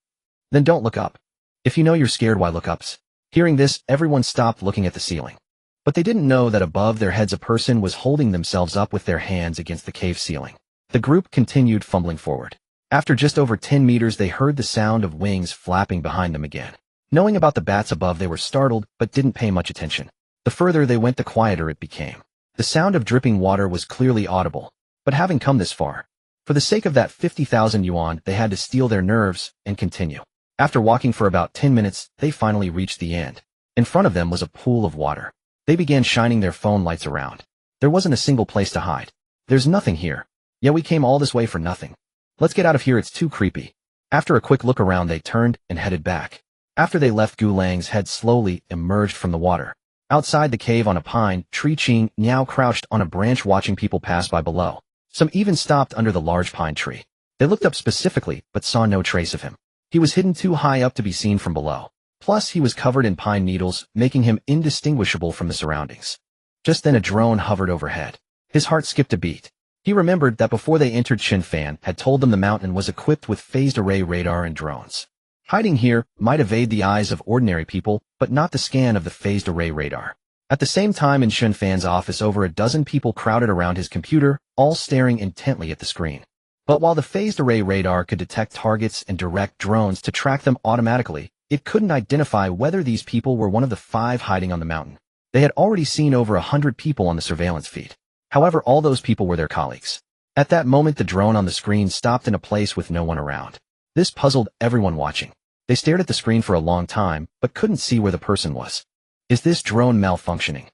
Then don't look up. If you know you're scared, why look up? Hearing this, everyone stopped looking at the ceiling. But they didn't know that above their heads a person was holding themselves up with their hands against the cave ceiling. The group continued fumbling forward. After just over 10 meters, they heard the sound of wings flapping behind them again. Knowing about the bats above, they were startled but didn't pay much attention. The further they went, the quieter it became. The sound of dripping water was clearly audible. But having come this far, for the sake of that 50,000 yuan, they had to steel their nerves and continue. After walking for about 10 minutes, they finally reached the end. In front of them was a pool of water. They began shining their phone lights around. There wasn't a single place to hide. There's nothing here. Yeah, we came all this way for nothing. Let's get out of here, it's too creepy. After a quick look around, they turned and headed back. After they left, Gulang's head slowly emerged from the water. Outside the cave on a pine tree, Chen Nian crouched on a branch watching people pass by below. Some even stopped under the large pine tree. They looked up specifically, but saw no trace of him. He was hidden too high up to be seen from below. Plus, he was covered in pine needles, making him indistinguishable from the surroundings. Just then a drone hovered overhead. His heart skipped a beat. He remembered that before they entered, Chen Fan had told them the mountain was equipped with phased array radar and drones. Hiding here might evade the eyes of ordinary people, but not the scan of the phased array radar. At the same time, in Chen Fan's office, over a dozen people crowded around his computer, all staring intently at the screen. But while the phased array radar could detect targets and direct drones to track them automatically, it couldn't identify whether these people were one of the 5 hiding on the mountain. They had already seen over 100 people on the surveillance feed. However, all those people were their colleagues. At that moment, the drone on the screen stopped in a place with no one around. This puzzled everyone watching. They stared at the screen for a long time, but couldn't see where the person was. Is this drone malfunctioning?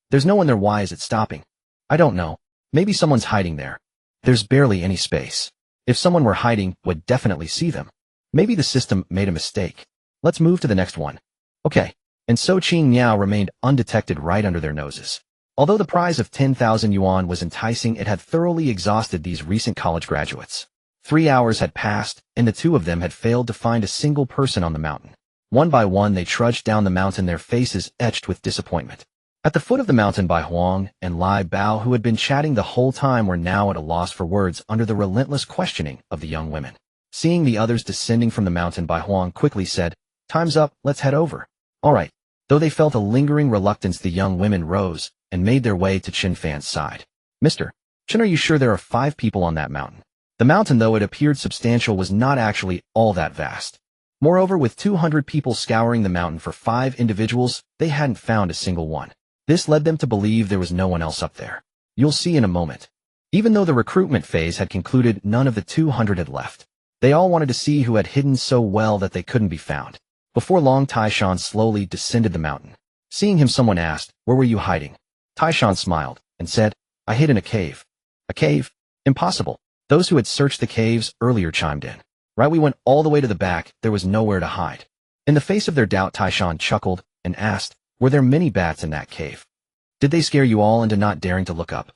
There's no one there, why is it stopping? I don't know. Maybe someone's hiding there. There's barely any space. If someone were hiding, we'd definitely see them. Maybe the system made a mistake. Let's move to the next one. Okay. And so Chen Nian remained undetected right under their noses. Although the prize of 10,000 yuan was enticing, it had thoroughly exhausted these recent college graduates. 3 hours had passed, and the two of them had failed to find a single person on the mountain. One by one they trudged down the mountain, their faces etched with disappointment. At the foot of the mountain, Bai Huang and Lai Bao, who had been chatting the whole time, were now at a loss for words under the relentless questioning of the young women. Seeing the others descending from the mountain, Bai Huang quickly said, "Time's up, let's head over." "All right." Though they felt a lingering reluctance, the young women rose and made their way to Chen Fan's side. "Mr. Chen, are you sure there are 5 people on that mountain?" The mountain, though it appeared substantial, was not actually all that vast. Moreover, with 200 people scouring the mountain for 5 individuals, they hadn't found a single one. This led them to believe there was no one else up there. You'll see in a moment. Even though the recruitment phase had concluded, none of the 200 had left. They all wanted to see who had hidden so well that they couldn't be found. Before long, Taishan slowly descended the mountain. Seeing him, someone asked, "Where were you hiding?" Taishan smiled and said, "I hid in a cave." "A cave? Impossible." Those who had searched the caves earlier chimed in. "Right, we went all the way to the back, there was nowhere to hide." In the face of their doubt, Taishan chuckled and asked, "Were there many bats in that cave? Did they scare you all into not daring to look up?"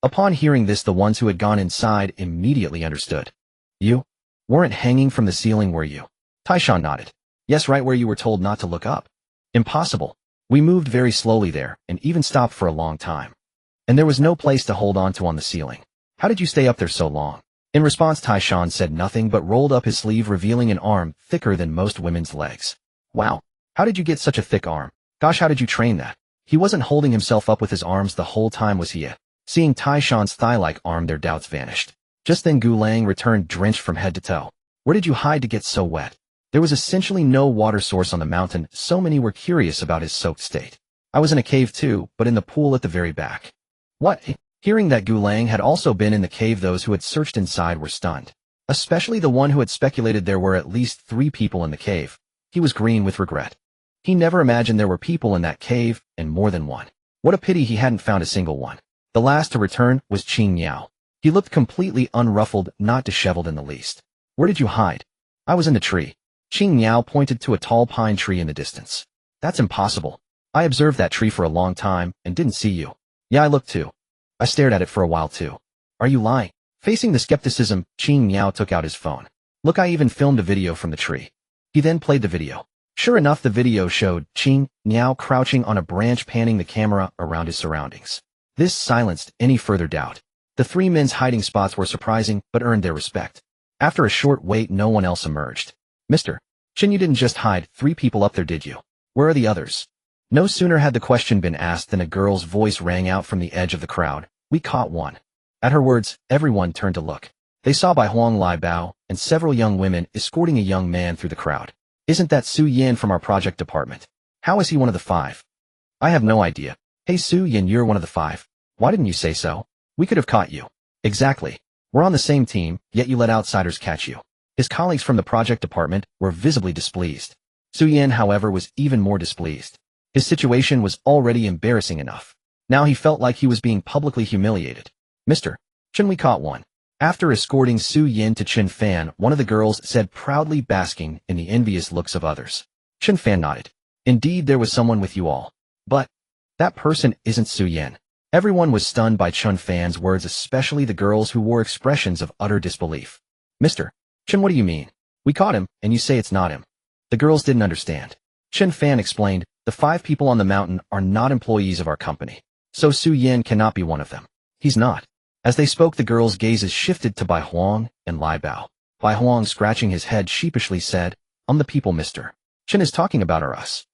Upon hearing this, the ones who had gone inside immediately understood. "You weren't hanging from the ceiling, were you?" Taishan nodded. "Yes, right where you were told not to look up." "Impossible. We moved very slowly there, and even stopped for a long time. And there was no place to hold on to on the ceiling. How did you stay up there so long?" In response, Taishan said nothing but rolled up his sleeve, revealing an arm thicker than most women's legs. "Wow, how did you get such a thick arm? Gosh, how did you train that?" He wasn't holding himself up with his arms the whole time, was he? Seeing Taishan's thigh-like arm, their doubts vanished. Just then Gu Lang returned, drenched from head to toe. "Where did you hide to get so wet?" There was essentially no water source on the mountain, so many were curious about his soaked state. "I was in a cave too, but in the pool at the very back." "What?" Hearing that Gu Lang had also been in the cave, those who had searched inside were stunned. Especially the one who had speculated there were at least 3 people in the cave. He was green with regret. He never imagined there were people in that cave, and more than one. What a pity he hadn't found a single one. The last to return was Chen Nian. He looked completely unruffled, not disheveled in the least. "Where did you hide?" "I was in the tree." Chen Nian pointed to a tall pine tree in the distance. "That's impossible. I observed that tree for a long time and didn't see you." "Yeah, I looked too. I stared at it for a while too." "Are you lying?" Facing the skepticism, Chen Nian took out his phone. "Look, I even filmed a video from the tree." He then played the video. Sure enough, the video showed Chen Nian crouching on a branch, panning the camera around his surroundings. This silenced any further doubt. The 3 men's hiding spots were surprising, but earned their respect. After a short wait, no one else emerged. "Mr. Chen, you didn't just hide 3 people up there, did you? Where are the others?" No sooner had the question been asked than a girl's voice rang out from the edge of the crowd. "We caught one." At her words, everyone turned to look. They saw Bai Huang, Lai Bao, and several young women escorting a young man through the crowd. "Isn't that Su Yan from our project department? How is he one of the 5? "I have no idea." "Hey Su Yan, you're one of the 5. Why didn't you say so? We could have caught you." "Exactly. We're on the same team, yet you let outsiders catch you." His colleagues from the project department were visibly displeased. Su Yan, however, was even more displeased. His situation was already embarrassing enough. Now he felt like he was being publicly humiliated. "Mr. Chen, we caught one." After escorting Su Yan to Chen Fan, one of the girls said, proudly basking in the envious looks of others. Chen Fan nodded. "Indeed, there was someone with you all. But that person isn't Su Yan." Everyone was stunned by Chen Fan's words, especially the girls who wore expressions of utter disbelief. "Mr. Chen, what do you mean? We caught him, and you say it's not him." The girls didn't understand. Chen Fan explained, "The 5 people on the mountain are not employees of our company, so Su Yan cannot be one of them. He's not." As they spoke, the girls' gazes shifted to Bai Huang and Lai Bao. Bai Huang, scratching his head sheepishly, said, "The people Mr. Chen is talking about are us."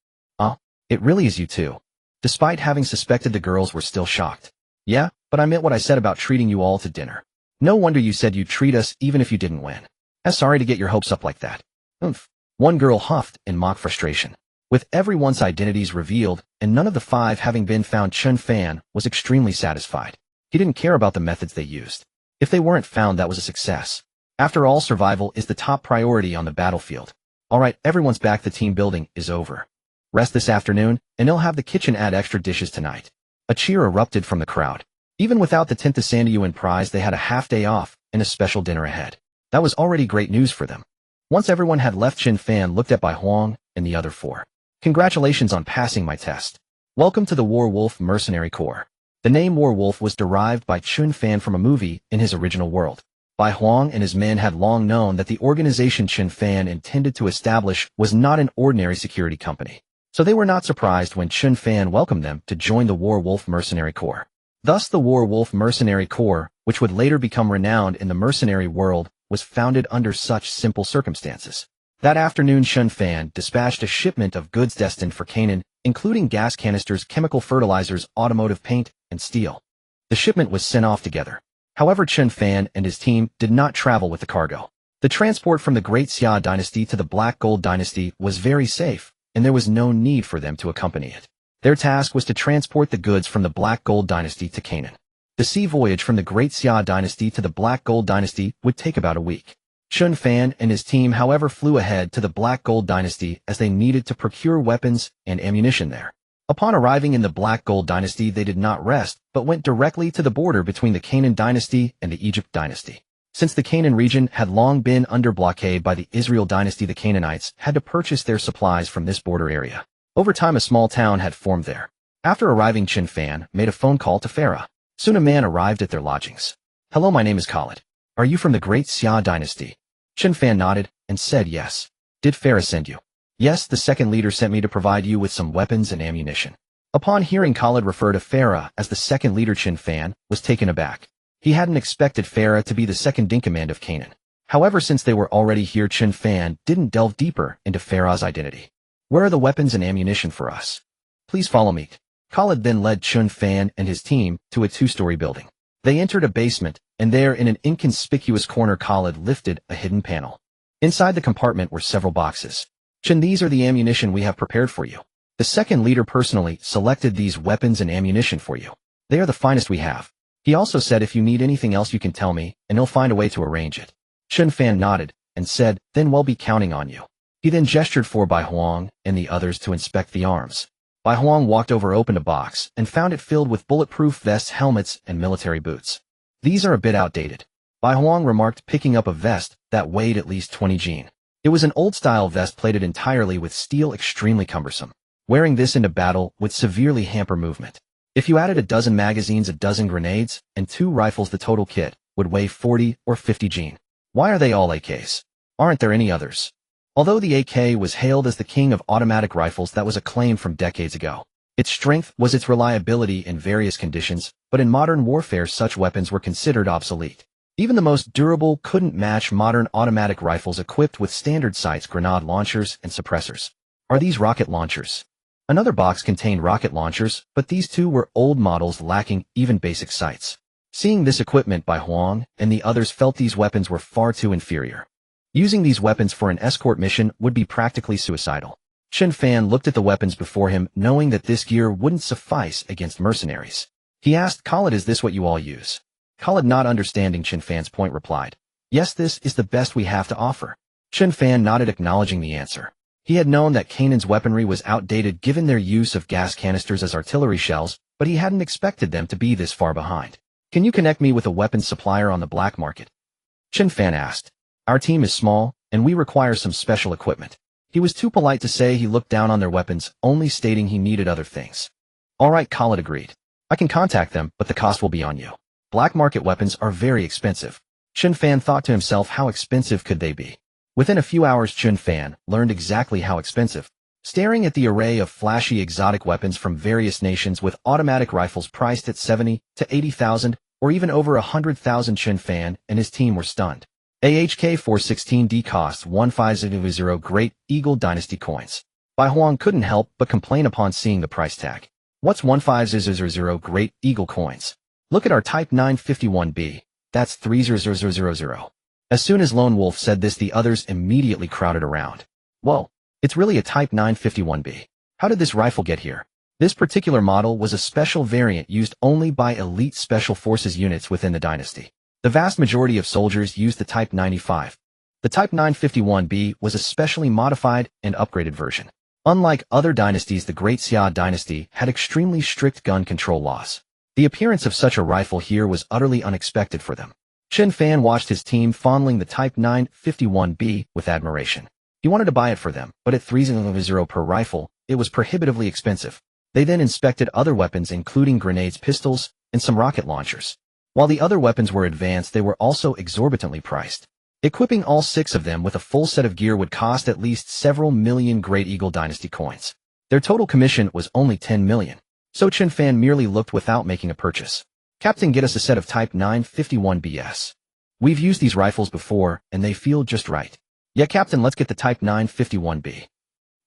It really is you two." Despite having suspected, the girls were still shocked. "Yeah, but I meant what I said about treating you all to dinner. No wonder you said you'd treat us even if you didn't win. Sorry to get your hopes up like that." "Oomph." One girl huffed in mock frustration. With everyone's identities revealed, and none of the 5 having been found, Chen Fan was extremely satisfied. He didn't care about the methods they used. If they weren't found, that was a success. After all, survival is the top priority on the battlefield. All right, everyone's back. The team building is over. Rest this afternoon, and they'll have the kitchen add extra dishes tonight. A cheer erupted from the crowd. Even without the 10th Yuan prize, they had a half day off and a special dinner ahead. That was already great news for them. Once everyone had left, Chen Fan looked at Bai Huang and the other 4. Congratulations on passing my test. Welcome to the Werewolf Mercenary Corps. The name Werewolf was derived by Chen Fan from a movie in his original world. Bai Huang and his men had long known that the organization Chen Fan intended to establish was not an ordinary security company. So they were not surprised when Chen Fan welcomed them to join the Werewolf Mercenary Corps. Thus the Werewolf Mercenary Corps, which would later become renowned in the mercenary world, was founded under such simple circumstances. That afternoon Chen Fan dispatched a shipment of goods destined for Canaan, including gas canisters, chemical fertilizers, automotive paint, and steel. The shipment was sent off together. However, Chen Fan and his team did not travel with the cargo. The transport from the Great Xia dynasty to the Black Gold dynasty was very safe, and there was no need for them to accompany it. Their task was to transport the goods from the Black Gold dynasty to Canaan. The sea voyage from the Great Xia dynasty to the Black Gold dynasty would take about a week. Chen Fan and his team, however, flew ahead to the Black Gold dynasty as they needed to procure weapons and ammunition there. Upon arriving in the Black Gold dynasty, they did not rest, but went directly to the border between the Canaan dynasty and the Egypt dynasty. Since the Canaan region had long been under blockade by the Israel dynasty, the Canaanites had to purchase their supplies from this border area. Over time, a small town had formed there. After arriving, Chen Fan made a phone call to Farah. Soon a man arrived at their lodgings. "Hello, my name is Khalid. Are you from the Great Xia dynasty?" Chen Fan nodded and said yes. "Did Farah send you?" "Yes, the second leader sent me to provide you with some weapons and ammunition." Upon hearing Khalid refer to Farah as the second leader, Chen Fan was taken aback. He hadn't expected Farah to be the second in command of Canaan. However, since they were already here, Chen Fan didn't delve deeper into Farah's identity. "Where are the weapons and ammunition for us? Please follow me." Khalid then led Chen Fan and his team to a two-story building. They entered a basement, and there in an inconspicuous corner Khalid lifted a hidden panel. Inside the compartment were several boxes. "Chen, these are the ammunition we have prepared for you. The second leader personally selected these weapons and ammunition for you. They are the finest we have. He also said if you need anything else you can tell me, and he'll find a way to arrange it." Chen Fan nodded and said, "Then we'll be counting on you." He then gestured for Bai Huang and the others to inspect the arms. Bai Huang walked over, opened a box, and found it filled with bulletproof vests, helmets, and military boots. "These are a bit outdated," Bai Huang remarked, picking up a vest that weighed at least 20 jin. It was an old-style vest plated entirely with steel, extremely cumbersome. Wearing this into battle would severely hamper movement. If you added a dozen magazines, a dozen grenades, and 2 rifles, the total kit would weigh 40 or 50 jin. "Why are they all AKs? Aren't there any others?" Although the AK was hailed as the king of automatic rifles, that was a claim from decades ago. Its strength was its reliability in various conditions, but in modern warfare such weapons were considered obsolete. Even the most durable couldn't match modern automatic rifles equipped with standard sights, grenade launchers, and suppressors. "Are these rocket launchers?" Another box contained rocket launchers, but these two were old models lacking even basic sights. Seeing this equipment, Bai Huang and the others felt these weapons were far too inferior. Using these weapons for an escort mission would be practically suicidal. Chen Fan looked at the weapons before him, knowing that this gear wouldn't suffice against mercenaries. He asked Khalid, "Is this what you all use?" Khalid, not understanding Chen Fan's point, replied, "Yes, this is the best we have to offer." Chen Fan nodded, acknowledging the answer. He had known that Canaan's weaponry was outdated given their use of gas canisters as artillery shells, but he hadn't expected them to be this far behind. "Can you connect me with a weapons supplier on the black market?" Chen Fan asked. "Our team is small, and we require some special equipment." He was too polite to say he looked down on their weapons, only stating he needed other things. "All right," Khalid agreed. "I can contact them, but the cost will be on you. Black market weapons are very expensive." Chen Fan thought to himself, how expensive could they be? Within a few hours, Chen Fan learned exactly how expensive. Staring at the array of flashy exotic weapons from various nations with automatic rifles priced at 70 to 80,000 or even over 100,000, Chen Fan and his team were stunned. AHK 416D costs 1500 Great Eagle Dynasty coins. Bai Huang couldn't help but complain upon seeing the price tag. "What's 1500 Great Eagle coins? Look at our Type 951B. That's 30000. As soon as Lone Wolf said this, the others immediately crowded around. "Whoa, it's really a Type 951B. How did this rifle get here?" This particular model was a special variant used only by elite special forces units within the dynasty. The vast majority of soldiers used the Type 95. The Type 951B was a specially modified and upgraded version. Unlike other dynasties, the Great Xia dynasty had extremely strict gun control laws. The appearance of such a rifle here was utterly unexpected for them. Chen Fan watched his team fondling the Type 951B with admiration. He wanted to buy it for them, but at 300 per rifle, it was prohibitively expensive. They then inspected other weapons including grenades, pistols, and some rocket launchers. While the other weapons were advanced, they were also exorbitantly priced. Equipping all 6 of them with a full set of gear would cost at least several million Great Eagle Dynasty coins. Their total commission was only 10 million. So Chen Fan merely looked without making a purchase. Captain, get us a set of Type 951 BS. We've used these rifles before, and they feel just right. Yeah, Captain, let's get the Type 951B.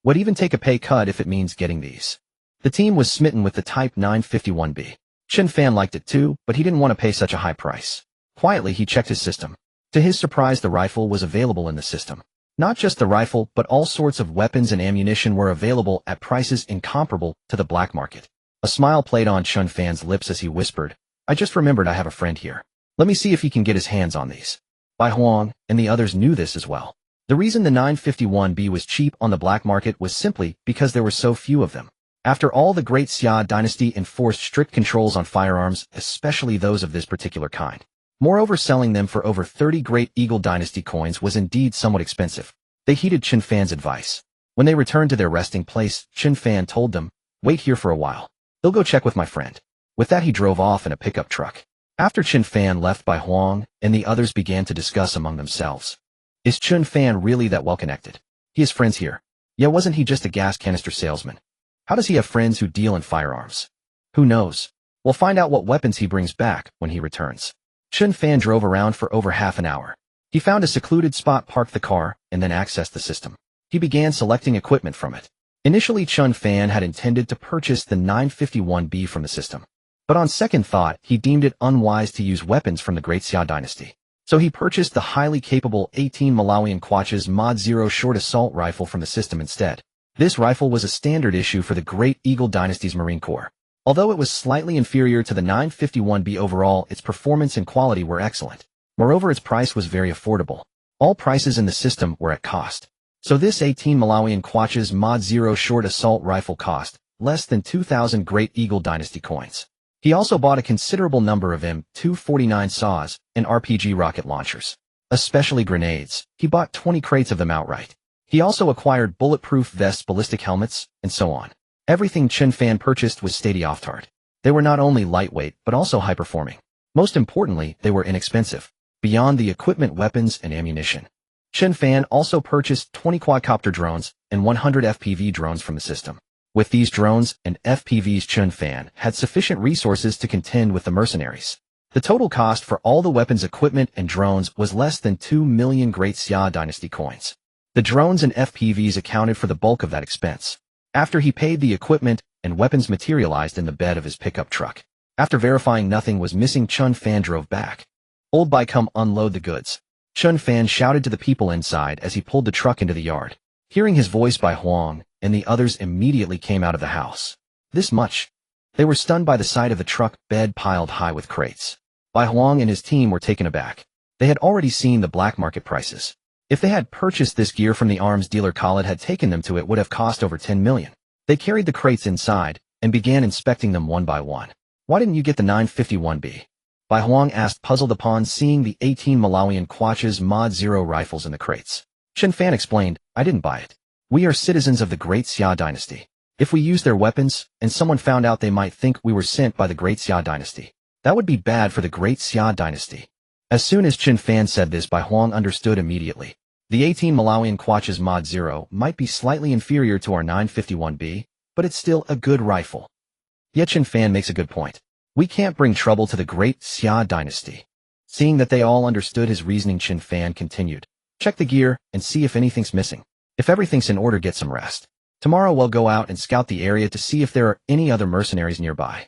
Would even take a pay cut if it means getting these. The team was smitten with the Type 951B. Chen Fan liked it too, but he didn't want to pay such a high price. Quietly, he checked his system. To his surprise, the rifle was available in the system. Not just the rifle, but all sorts of weapons and ammunition were available at prices incomparable to the black market. A smile played on Chen Fan's lips as he whispered, I just remembered I have a friend here. Let me see if he can get his hands on these. Bai Huang and the others knew this as well. The reason the 951B was cheap on the black market was simply because there were so few of them. After all, the Great Xia dynasty enforced strict controls on firearms, especially those of this particular kind. Moreover, selling them for over 30 Great Eagle Dynasty coins was indeed somewhat expensive. They heeded Chen Fan's advice. When they returned to their resting place, Chen Fan told them, wait here for a while. They'll go check with my friend. With that, he drove off in a pickup truck. After Chen Fan left, Bai Huang and the others began to discuss among themselves. Is Chen Fan really that well connected? He has friends here. Yeah, wasn't he just a gas canister salesman? How does he have friends who deal in firearms? Who knows? We'll find out what weapons he brings back when he returns. Chen Fan drove around for over half an hour. He found a secluded spot, parked the car, and then accessed the system. He began selecting equipment from it. Initially, Chen Fan had intended to purchase the 951B from the system. But on second thought, he deemed it unwise to use weapons from the Great Xia dynasty. So he purchased the highly capable 18 Malawian Kwacha's Mod 0 short assault rifle from the system instead. This rifle was a standard issue for the Great Eagle Dynasty's Marine Corps. Although it was slightly inferior to the 951B overall, its performance and quality were excellent. Moreover, its price was very affordable. All prices in the system were at cost. So this 18 Malawian Kwacha's Mod 0 short assault rifle cost less than 2,000 Great Eagle Dynasty coins. He also bought a considerable number of M249 saws and RPG rocket launchers. Especially grenades. He bought 20 crates of them outright. He also acquired bulletproof vests, ballistic helmets, and so on. Everything Chen Fan purchased was state-of-the-art. They were not only lightweight, but also high-performing. Most importantly, they were inexpensive, beyond the equipment, weapons, and ammunition. Chen Fan also purchased 20 quadcopter drones and 100 FPV drones from the system. With these drones and FPVs, Chen Fan had sufficient resources to contend with the mercenaries. The total cost for all the weapons, equipment, and drones was less than 2 million Great Xia Dynasty coins. The drones and FPVs accounted for the bulk of that expense. After he paid, the equipment and weapons materialized in the bed of his pickup truck. After verifying nothing was missing, Chen Fan drove back. Old Bai, come unload the goods. Chen Fan shouted to the people inside as he pulled the truck into the yard. Hearing his voice, Bai Huang and the others immediately came out of the house. This much. They were stunned by the sight of the truck bed piled high with crates. Bai Huang and his team were taken aback. They had already seen the black market prices. If they had purchased this gear from the arms dealer Khalid had taken them to, it would have cost over 10 million. They carried the crates inside and began inspecting them one by one. Why didn't you get the 951B? Bai Huang asked, puzzled upon seeing the 18 Malawian Kwacha's Mod 0 rifles in the crates. Chen Fan explained, I didn't buy it. We are citizens of the Great Xia dynasty. If we use their weapons and someone found out, they might think we were sent by the Great Xia dynasty. That would be bad for the Great Xia dynasty. As soon as Chen Fan said this, Bai Huang understood immediately. The 18 Malawian Kwacha's Mod 0 might be slightly inferior to our 951B, but it's still a good rifle. Yet Chen Fan makes a good point. We can't bring trouble to the Great Xia dynasty. Seeing that they all understood his reasoning, Chen Fan continued. Check the gear and see if anything's missing. If everything's in order, get some rest. Tomorrow we'll go out and scout the area to see if there are any other mercenaries nearby.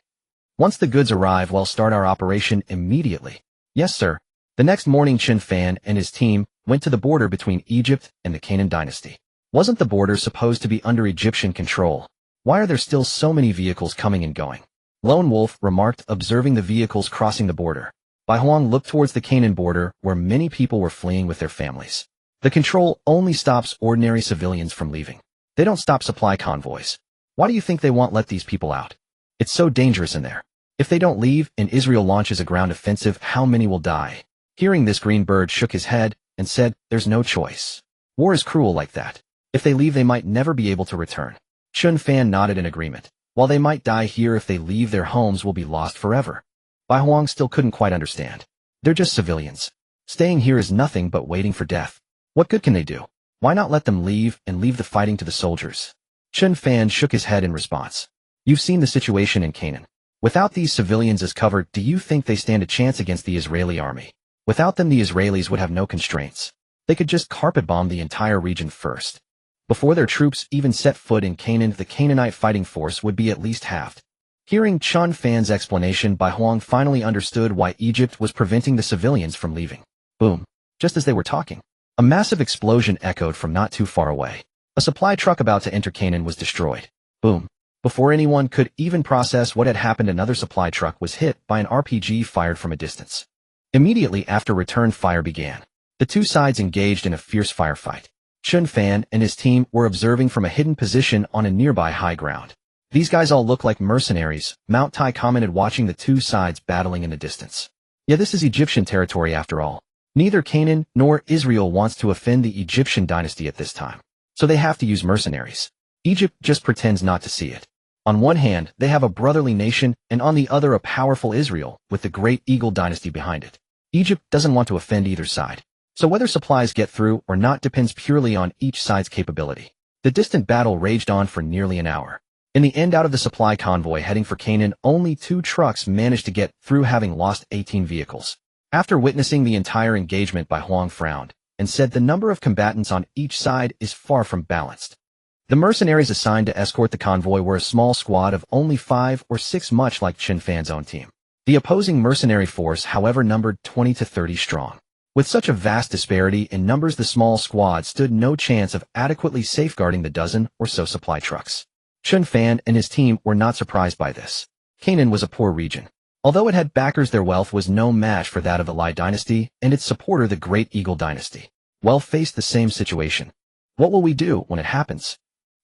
Once the goods arrive, we'll start our operation immediately. Yes, sir. The next morning, Chen Fan and his team went to the border between Egypt and the Canaan dynasty. Wasn't the border supposed to be under Egyptian control? Why are there still so many vehicles coming and going? Lone Wolf remarked, observing the vehicles crossing the border. Bai Huang looked towards the Canaan border, where many people were fleeing with their families. The control only stops ordinary civilians from leaving. They don't stop supply convoys. Why do you think they won't let these people out? It's so dangerous in there. If they don't leave and Israel launches a ground offensive, how many will die? Hearing this, Green Bird shook his head and said, there's no choice. War is cruel like that. If they leave, they might never be able to return. Chen Fan nodded in agreement. While they might die here, if they leave, their homes will be lost forever. Bai Huang still couldn't quite understand. They're just civilians. Staying here is nothing but waiting for death. What good can they do? Why not let them leave and leave the fighting to the soldiers? Chen Fan shook his head in response. You've seen the situation in Canaan. Without these civilians as cover, do you think they stand a chance against the Israeli army? Without them, the Israelis would have no constraints. They could just carpet bomb the entire region first. Before their troops even set foot in Canaan, the Canaanite fighting force would be at least halved. Hearing Chen Fan's explanation, Bai Huang finally understood why Egypt was preventing the civilians from leaving. Boom. Just as they were talking, a massive explosion echoed from not too far away. A supply truck about to enter Canaan was destroyed. Boom. Before anyone could even process what had happened, another supply truck was hit by an RPG fired from a distance. Immediately after, return fire began. The two sides engaged in a fierce firefight. Chen Fan and his team were observing from a hidden position on a nearby high ground. These guys all look like mercenaries, Mount Tai commented, watching the two sides battling in the distance. Yeah, this is Egyptian territory after all. Neither Canaan nor Israel wants to offend the Egyptian dynasty at this time, so they have to use mercenaries. Egypt just pretends not to see it. On one hand, they have a brotherly nation, and on the other a powerful Israel, with the Great Eagle dynasty behind it. Egypt doesn't want to offend either side. So whether supplies get through or not depends purely on each side's capability. The distant battle raged on for nearly an hour. In the end, out of the supply convoy heading for Canaan, only 2 trucks managed to get through, having lost 18 vehicles. After witnessing the entire engagement, Bai Huang frowned and said the number of combatants on each side is far from balanced. The mercenaries assigned to escort the convoy were a small squad of only 5 or 6, much like Chen Fan's own team. The opposing mercenary force, however, numbered 20 to 30 strong. With such a vast disparity in numbers, the small squad stood no chance of adequately safeguarding the dozen or so supply trucks. Chen Fan and his team were not surprised by this. Canaan was a poor region. Although it had backers, their wealth was no match for that of the Lai dynasty and its supporter, the Great Eagle dynasty. Well, faced the same situation. What will we do when it happens?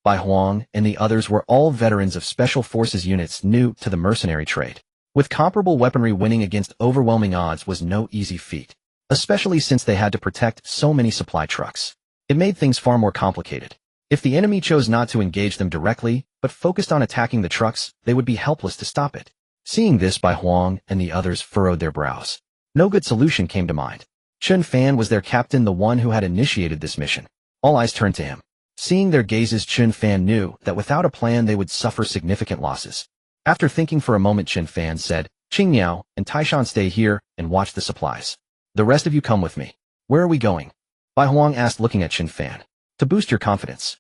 Bai Huang and the others were all veterans of special forces units new to the mercenary trade. With comparable weaponry, winning against overwhelming odds was no easy feat, especially since they had to protect so many supply trucks. It made things far more complicated. If the enemy chose not to engage them directly, but focused on attacking the trucks, they would be helpless to stop it. Seeing this, Bai Huang and the others furrowed their brows. No good solution came to mind. Chen Fan was their captain, the one who had initiated this mission. All eyes turned to him. Seeing their gazes, Chen Fan knew that without a plan they would suffer significant losses. After thinking for a moment, Chen Fan said, "Qing Miao and Taishan, stay here and watch the supplies. The rest of you come with me." "Where are we going?" Bai Huang asked, looking at Chen Fan. "To boost your confidence."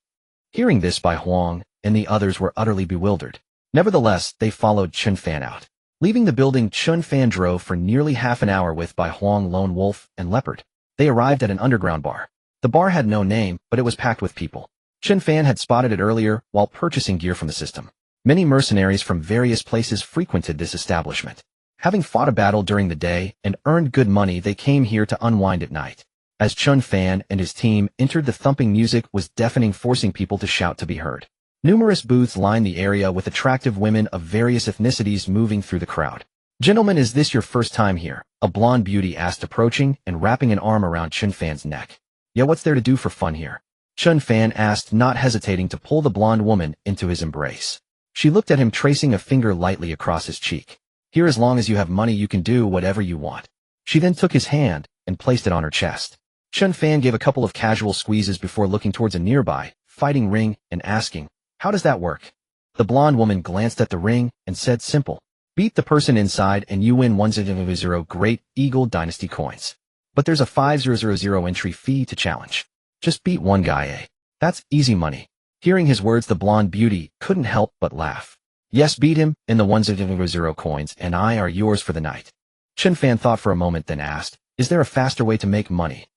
Hearing this, Bai Huang and the others were utterly bewildered. Nevertheless, they followed Chen Fan out. Leaving the building, Chen Fan drove for nearly half an hour with Bai Huang, Lone Wolf, and Leopard. They arrived at an underground bar. The bar had no name, but it was packed with people. Chen Fan had spotted it earlier while purchasing gear from the system. Many mercenaries from various places frequented this establishment. Having fought a battle during the day and earned good money, they came here to unwind at night. As Chen Fan and his team entered, the thumping music was deafening, forcing people to shout to be heard. Numerous booths lined the area with attractive women of various ethnicities moving through the crowd. "Gentlemen, is this your first time here?" a blonde beauty asked, approaching and wrapping an arm around Chen Fan's neck. "Yeah, what's there to do for fun here?" Chen Fan asked, not hesitating to pull the blonde woman into his embrace. She looked at him, tracing a finger lightly across his cheek. "Here, as long as you have money, you can do whatever you want." She then took his hand and placed it on her chest. Chen Fan gave a couple of casual squeezes before looking towards a nearby fighting ring and asking, "How does that work?" The blonde woman glanced at the ring and said, "Simple. Beat the person inside and you win 100 Great Eagle Dynasty coins. But there's a 5000 entry fee to challenge. Just beat one guy, eh? That's easy money." Hearing his words, the blonde beauty couldn't help but laugh. "Yes, beat him, and the 100 coins and I are yours for the night." Chen Fan thought for a moment, then asked, "Is there a faster way to make money?"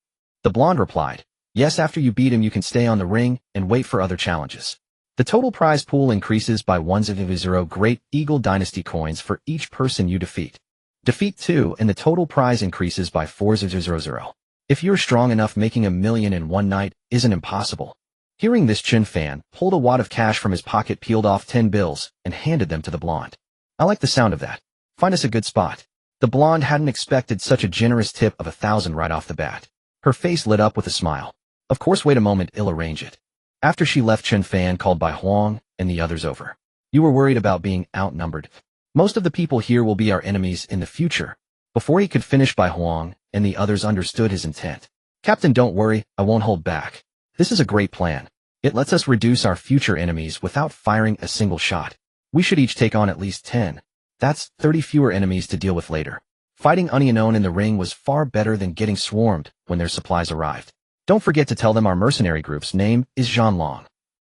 The blonde replied, "Yes, after you beat him you can stay on the ring and wait for other challenges. The total prize pool increases by 100 Great Eagle Dynasty coins for each person you defeat. Defeat 2 and the total prize increases by 400. If you're strong enough, making $1 million in one night isn't impossible." Hearing this, Chen Fan pulled a wad of cash from his pocket, peeled off 10 bills, and handed them to the blonde. "I like the sound of that. Find us a good spot." The blonde hadn't expected such a generous tip of 1,000 right off the bat. Her face lit up with a smile. "Of course, wait a moment, I'll arrange it." After she left, Chen Fan called Bai Huang and the others over. You were worried about being outnumbered. Most of the people here will be our enemies in the future. Before he could finish, Bai Huang and the others understood his intent. Captain, don't worry, I won't hold back. This is a great plan. It lets us reduce our future enemies without firing a single shot. We should each take on at least 10. That's 30 fewer enemies to deal with later. Fighting unknown in the ring was far better than getting swarmed when their supplies arrived. Don't forget to tell them our mercenary group's name is Zhanlong.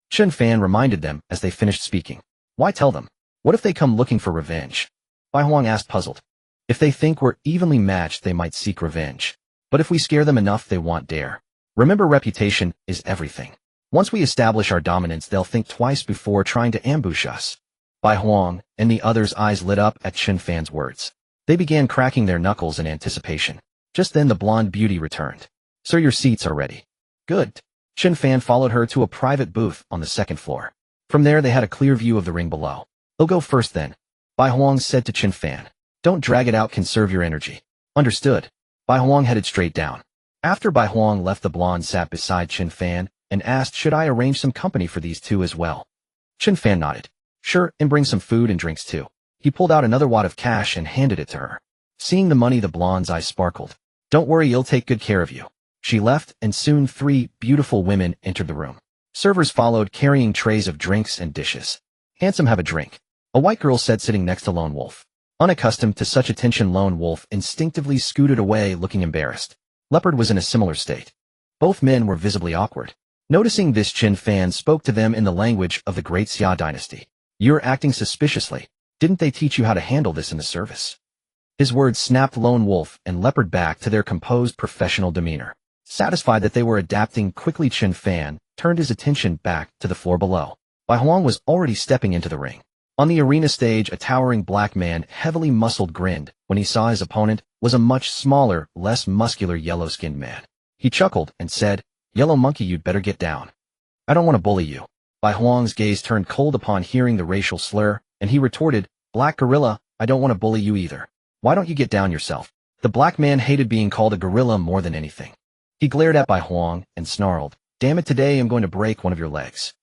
Chen Fan reminded them as they finished speaking. Why tell them? What if they come looking for revenge? Bai Huang asked, puzzled. If they think we're evenly matched, they might seek revenge. But if we scare them enough, they won't dare. Remember, reputation is everything. Once we establish our dominance, they'll think twice before trying to ambush us. Bai Huang and the others' eyes lit up at Chen Fan's words. They began cracking their knuckles in anticipation. Just then the blonde beauty returned. Sir, your seats are ready. Good. Chen Fan followed her to a private booth on the second floor. From there they had a clear view of the ring below. They'll go first then. Bai Huang said to Chen Fan. Don't drag it out, conserve your energy. Understood. Bai Huang headed straight down. After Bai Huang left, the blonde sat beside Chen Fan and asked, should I arrange some company for these two as well? Chen Fan nodded. Sure, and bring some food and drinks too. He pulled out another wad of cash and handed it to her. Seeing the money, the blonde's eyes sparkled. Don't worry, he'll take good care of you. She left, and soon 3 beautiful women entered the room. Servers followed, carrying trays of drinks and dishes. Handsome, have a drink. A white girl said, sitting next to Lone Wolf. Unaccustomed to such attention, Lone Wolf instinctively scooted away, looking embarrassed. Leopard was in a similar state. Both men were visibly awkward. Noticing this, Chen Fan spoke to them in the language of the Great Xia dynasty. You're acting suspiciously. Didn't they teach you how to handle this in the service? His words snapped Lone Wolf and Leopard back to their composed professional demeanor. Satisfied that they were adapting quickly, Chen Fan turned his attention back to the floor below. Bai Huang was already stepping into the ring. On the arena stage, a towering black man, heavily muscled, grinned when he saw his opponent was a much smaller, less muscular yellow-skinned man. He chuckled and said, Yellow Monkey, you'd better get down. I don't want to bully you. Bai Huang's gaze turned cold upon hearing the racial slur, and he retorted, Black Gorilla, I don't want to bully you either. Why don't you get down yourself? The black man hated being called a gorilla more than anything. He glared at Bai Huang and snarled, Damn it, today I'm going to break one of your legs.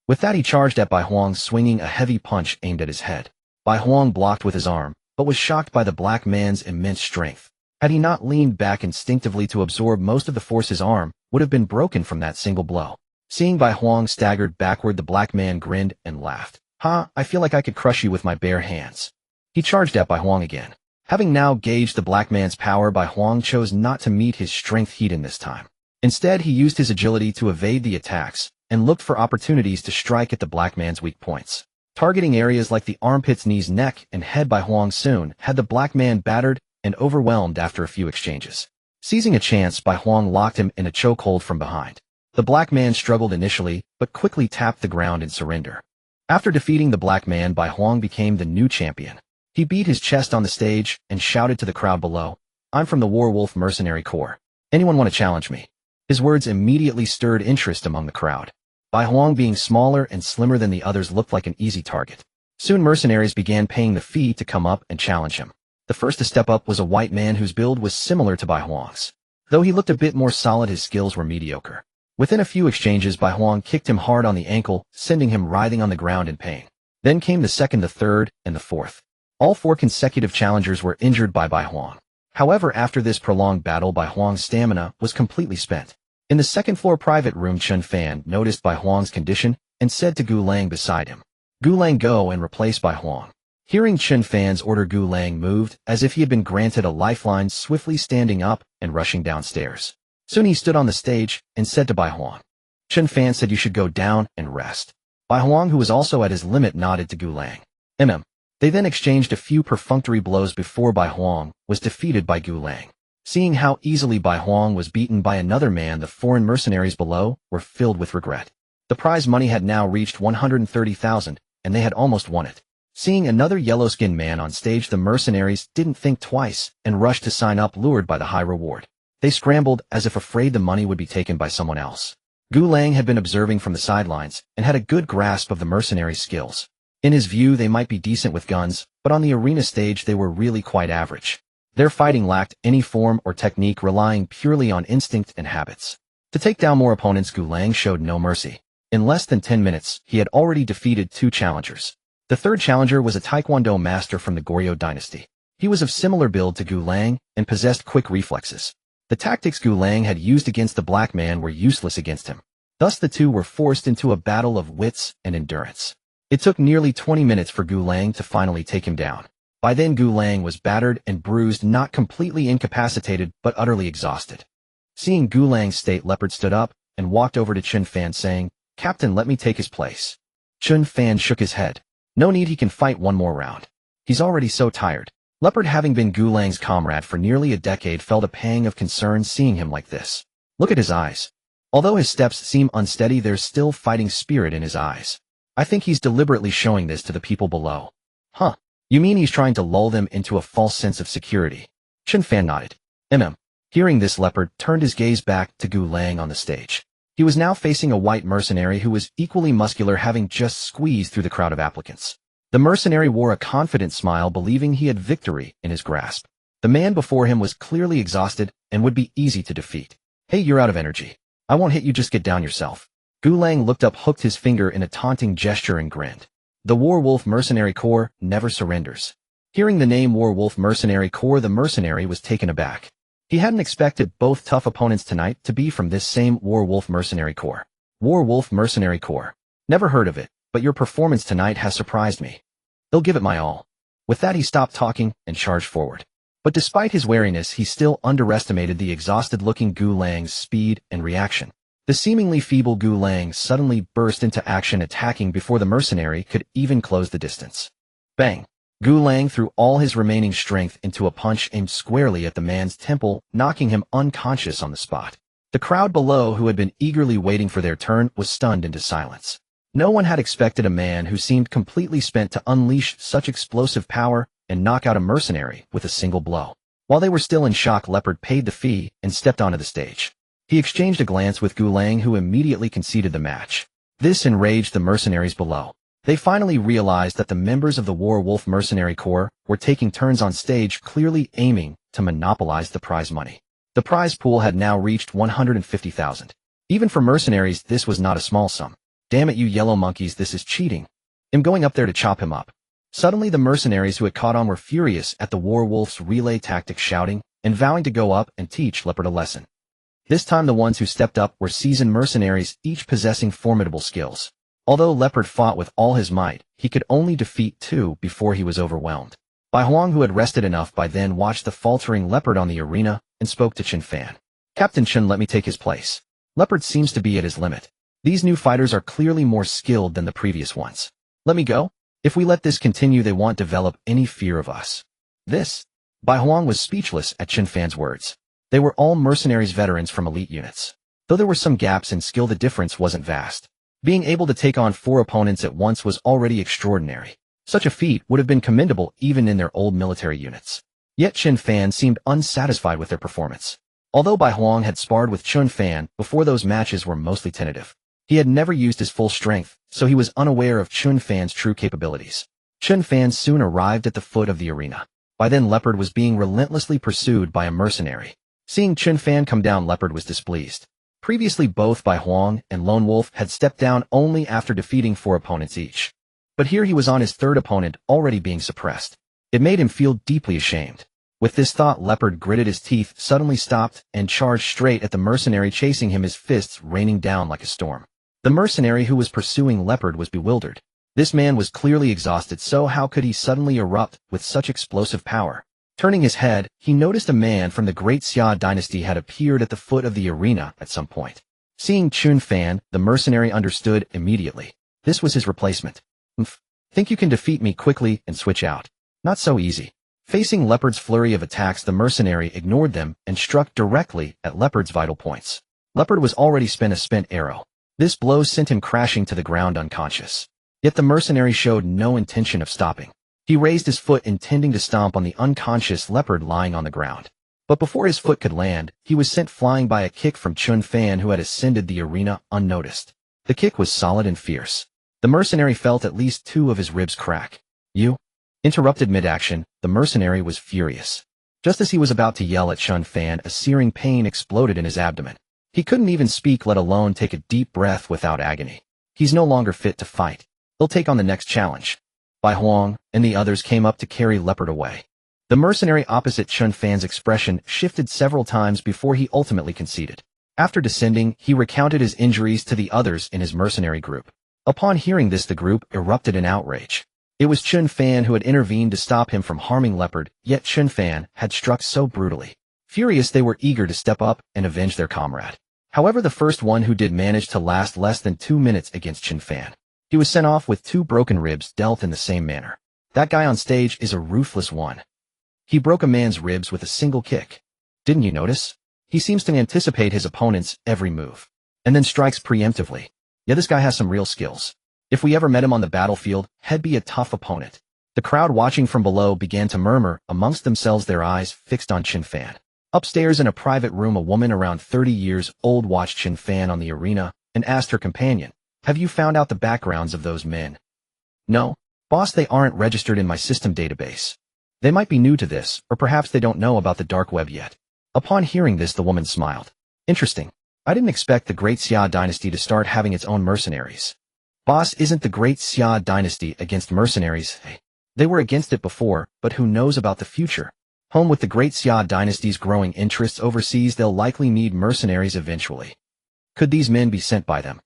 With that, he charged at Bai Huang, swinging a heavy punch aimed at his head. Bai Huang blocked with his arm, but was shocked by the black man's immense strength. Had he not leaned back instinctively to absorb most of the force, his arm would have been broken from that single blow. Seeing Bai Huang staggered backward, the black man grinned and laughed. I feel like I could crush you with my bare hands. He charged at Bai Huang again. Having now gauged the black man's power, Bai Huang chose not to meet his strength heat in this time. Instead, he used his agility to evade the attacks and looked for opportunities to strike at the black man's weak points. Targeting areas like the armpits, knees, neck, and head, Bai Huang soon had the black man battered and overwhelmed after a few exchanges. Seizing a chance, Bai Huang locked him in a chokehold from behind. The black man struggled initially, but quickly tapped the ground in surrender. After defeating the black man, Bai Huang became the new champion. He beat his chest on the stage and shouted to the crowd below, I'm from the Werewolf Mercenary Corps. Anyone want to challenge me? His words immediately stirred interest among the crowd. Bai Huang, being smaller and slimmer than the others, looked like an easy target. Soon mercenaries began paying the fee to come up and challenge him. The first to step up was a white man whose build was similar to Bai Huang's. Though he looked a bit more solid, his skills were mediocre. Within a few exchanges, Bai Huang kicked him hard on the ankle, sending him writhing on the ground in pain. Then came the second, the third, and the fourth. All 4 consecutive challengers were injured by Bai Huang. However, after this prolonged battle, Bai Huang's stamina was completely spent. In the second-floor private room, Chen Fan noticed Bai Huang's condition and said to Gu Lang beside him, Gu Lang, go and replace Bai Huang. Hearing Chen Fan's order, Gu Lang moved as if he had been granted a lifeline, swiftly standing up and rushing downstairs. Soon he stood on the stage and said to Bai Huang, Chen Fan said you should go down and rest. Bai Huang, who was also at his limit, nodded to Gu Lang. They then exchanged a few perfunctory blows before Bai Huang was defeated by Gu Lang. Seeing how easily Bai Huang was beaten by another man, the foreign mercenaries below were filled with regret. The prize money had now reached 130,000, and they had almost won it. Seeing another yellow-skinned man on stage, the mercenaries didn't think twice and rushed to sign up, lured by the high reward. They scrambled as if afraid the money would be taken by someone else. Gu Lang had been observing from the sidelines and had a good grasp of the mercenaries' skills. In his view, they might be decent with guns, but on the arena stage they were really quite average. Their fighting lacked any form or technique, relying purely on instinct and habits. To take down more opponents, Gu Lang showed no mercy. In less than 10 minutes, he had already defeated 2 challengers. The third challenger was a Taekwondo master from the Goryeo dynasty. He was of similar build to Gu Lang and possessed quick reflexes. The tactics Gu Lang had used against the black man were useless against him. Thus the two were forced into a battle of wits and endurance. It took nearly 20 minutes for Gu Lang to finally take him down. By then Gu Lang was battered and bruised, not completely incapacitated, but utterly exhausted. Seeing Gu Lang's state, Leopard stood up and walked over to Chen Fan saying, "Captain, let me take his place." Chen Fan shook his head. "No need, he can fight one more round. He's already so tired." Leopard, having been Gu Lang's comrade for nearly a decade, felt a pang of concern seeing him like this. Look at his eyes. Although his steps seem unsteady, there's still fighting spirit in his eyes. I think he's deliberately showing this to the people below. Huh. You mean he's trying to lull them into a false sense of security? Chen Fan nodded. Hearing this, Leopard turned his gaze back to Gu Lang on the stage. He was now facing a white mercenary who was equally muscular, having just squeezed through the crowd of applicants. The mercenary wore a confident smile, believing he had victory in his grasp. The man before him was clearly exhausted and would be easy to defeat. "Hey, you're out of energy. I won't hit you, just get down yourself." Gu Lang looked up, hooked his finger in a taunting gesture and grinned. The Werewolf Mercenary Corps never surrenders. Hearing the name Werewolf Mercenary Corps, the mercenary was taken aback. He hadn't expected both tough opponents tonight to be from this same Werewolf Mercenary Corps. Werewolf Mercenary Corps. Never heard of it, but your performance tonight has surprised me. I'll give it my all. With that, he stopped talking and charged forward. But despite his wariness, he still underestimated the exhausted-looking Gu Lang's speed and reaction. The seemingly feeble Gu Lang suddenly burst into action, attacking before the mercenary could even close the distance. Bang! Gu Lang threw all his remaining strength into a punch aimed squarely at the man's temple, knocking him unconscious on the spot. The crowd below, who had been eagerly waiting for their turn, was stunned into silence. No one had expected a man who seemed completely spent to unleash such explosive power and knock out a mercenary with a single blow. While they were still in shock, Leopard paid the fee and stepped onto the stage. He exchanged a glance with Gu Lang, who immediately conceded the match. This enraged the mercenaries below. They finally realized that the members of the Werewolf Mercenary Corps were taking turns on stage, clearly aiming to monopolize the prize money. The prize pool had now reached 150,000. Even for mercenaries, this was not a small sum. "Damn it, you yellow monkeys, this is cheating. I'm going up there to chop him up." Suddenly the mercenaries who had caught on were furious at the Werewolf's relay tactics, shouting and vowing to go up and teach Leopard a lesson. This time the ones who stepped up were seasoned mercenaries, each possessing formidable skills. Although Leopard fought with all his might, he could only defeat 2 before he was overwhelmed. Bai Huang, who had rested enough by then, watched the faltering Leopard on the arena and spoke to Chen Fan. "Captain Chen, let me take his place. Leopard seems to be at his limit. These new fighters are clearly more skilled than the previous ones. Let me go? If we let this continue, they won't develop any fear of us." This? Bai Huang was speechless at Chen Fan's words. They were all mercenaries, veterans from elite units. Though there were some gaps in skill, the difference wasn't vast. Being able to take on 4 opponents at once was already extraordinary. Such a feat would have been commendable even in their old military units. Yet Chen Fan seemed unsatisfied with their performance. Although Bai Huang had sparred with Chen Fan before, those matches were mostly tentative. He had never used his full strength, so he was unaware of Chen Fan's true capabilities. Chen Fan soon arrived at the foot of the arena. By then Leopard was being relentlessly pursued by a mercenary. Seeing Chen Fan come down, Leopard was displeased. Previously, both Bai Huang and Lone Wolf had stepped down only after defeating 4 opponents each. But here he was on his 3rd opponent, already being suppressed. It made him feel deeply ashamed. With this thought, Leopard gritted his teeth, suddenly stopped, and charged straight at the mercenary, chasing him, his fists raining down like a storm. The mercenary who was pursuing Leopard was bewildered. This man was clearly exhausted, so how could he suddenly erupt with such explosive power? Turning his head, he noticed a man from the Great Xia dynasty had appeared at the foot of the arena at some point. Seeing Chen Fan, the mercenary understood immediately. This was his replacement. Think you can defeat me quickly and switch out? Not so easy. Facing Leopard's flurry of attacks, the mercenary ignored them and struck directly at Leopard's vital points. Leopard was already spent a spent arrow. This blow sent him crashing to the ground unconscious. Yet the mercenary showed no intention of stopping. He raised his foot, intending to stomp on the unconscious Leopard lying on the ground. But before his foot could land, he was sent flying by a kick from Chen Fan, who had ascended the arena unnoticed. The kick was solid and fierce. The mercenary felt at least 2 of his ribs crack. "You?" Interrupted mid-action, the mercenary was furious. Just as he was about to yell at Chen Fan, a searing pain exploded in his abdomen. He couldn't even speak, let alone take a deep breath without agony. He's no longer fit to fight. He'll take on the next challenge. Bai Huang and the others came up to carry Leopard away. The mercenary opposite Chen Fan's expression shifted several times before he ultimately conceded. After descending, he recounted his injuries to the others in his mercenary group. Upon hearing this, the group erupted in outrage. It was Chen Fan who had intervened to stop him from harming Leopard, yet Chen Fan had struck so brutally. Furious, they were eager to step up and avenge their comrade. However, the first one who did managed to last less than 2 minutes against Chen Fan. He was sent off with 2 broken ribs dealt in the same manner. That guy on stage is a ruthless one. He broke a man's ribs with a single kick. Didn't you notice? He seems to anticipate his opponent's every move, and then strikes preemptively. Yeah, this guy has some real skills. If we ever met him on the battlefield, he'd be a tough opponent. The crowd watching from below began to murmur amongst themselves, their eyes fixed on Chen Fan. Upstairs in a private room, a woman around 30 years old watched Chen Fan on the arena and asked her companion, "Have you found out the backgrounds of those men?" "No, boss, they aren't registered in my system database." They might be new to this, or perhaps they don't know about the dark web yet. Upon hearing this, the woman smiled. Interesting. I didn't expect the Great Xia dynasty to start having its own mercenaries. Boss, isn't the Great Xia dynasty against mercenaries? Hey, they were against it before, but who knows about the future? Home with the Great Xia dynasty's growing interests overseas, they'll likely need mercenaries eventually. Could these men be sent by them?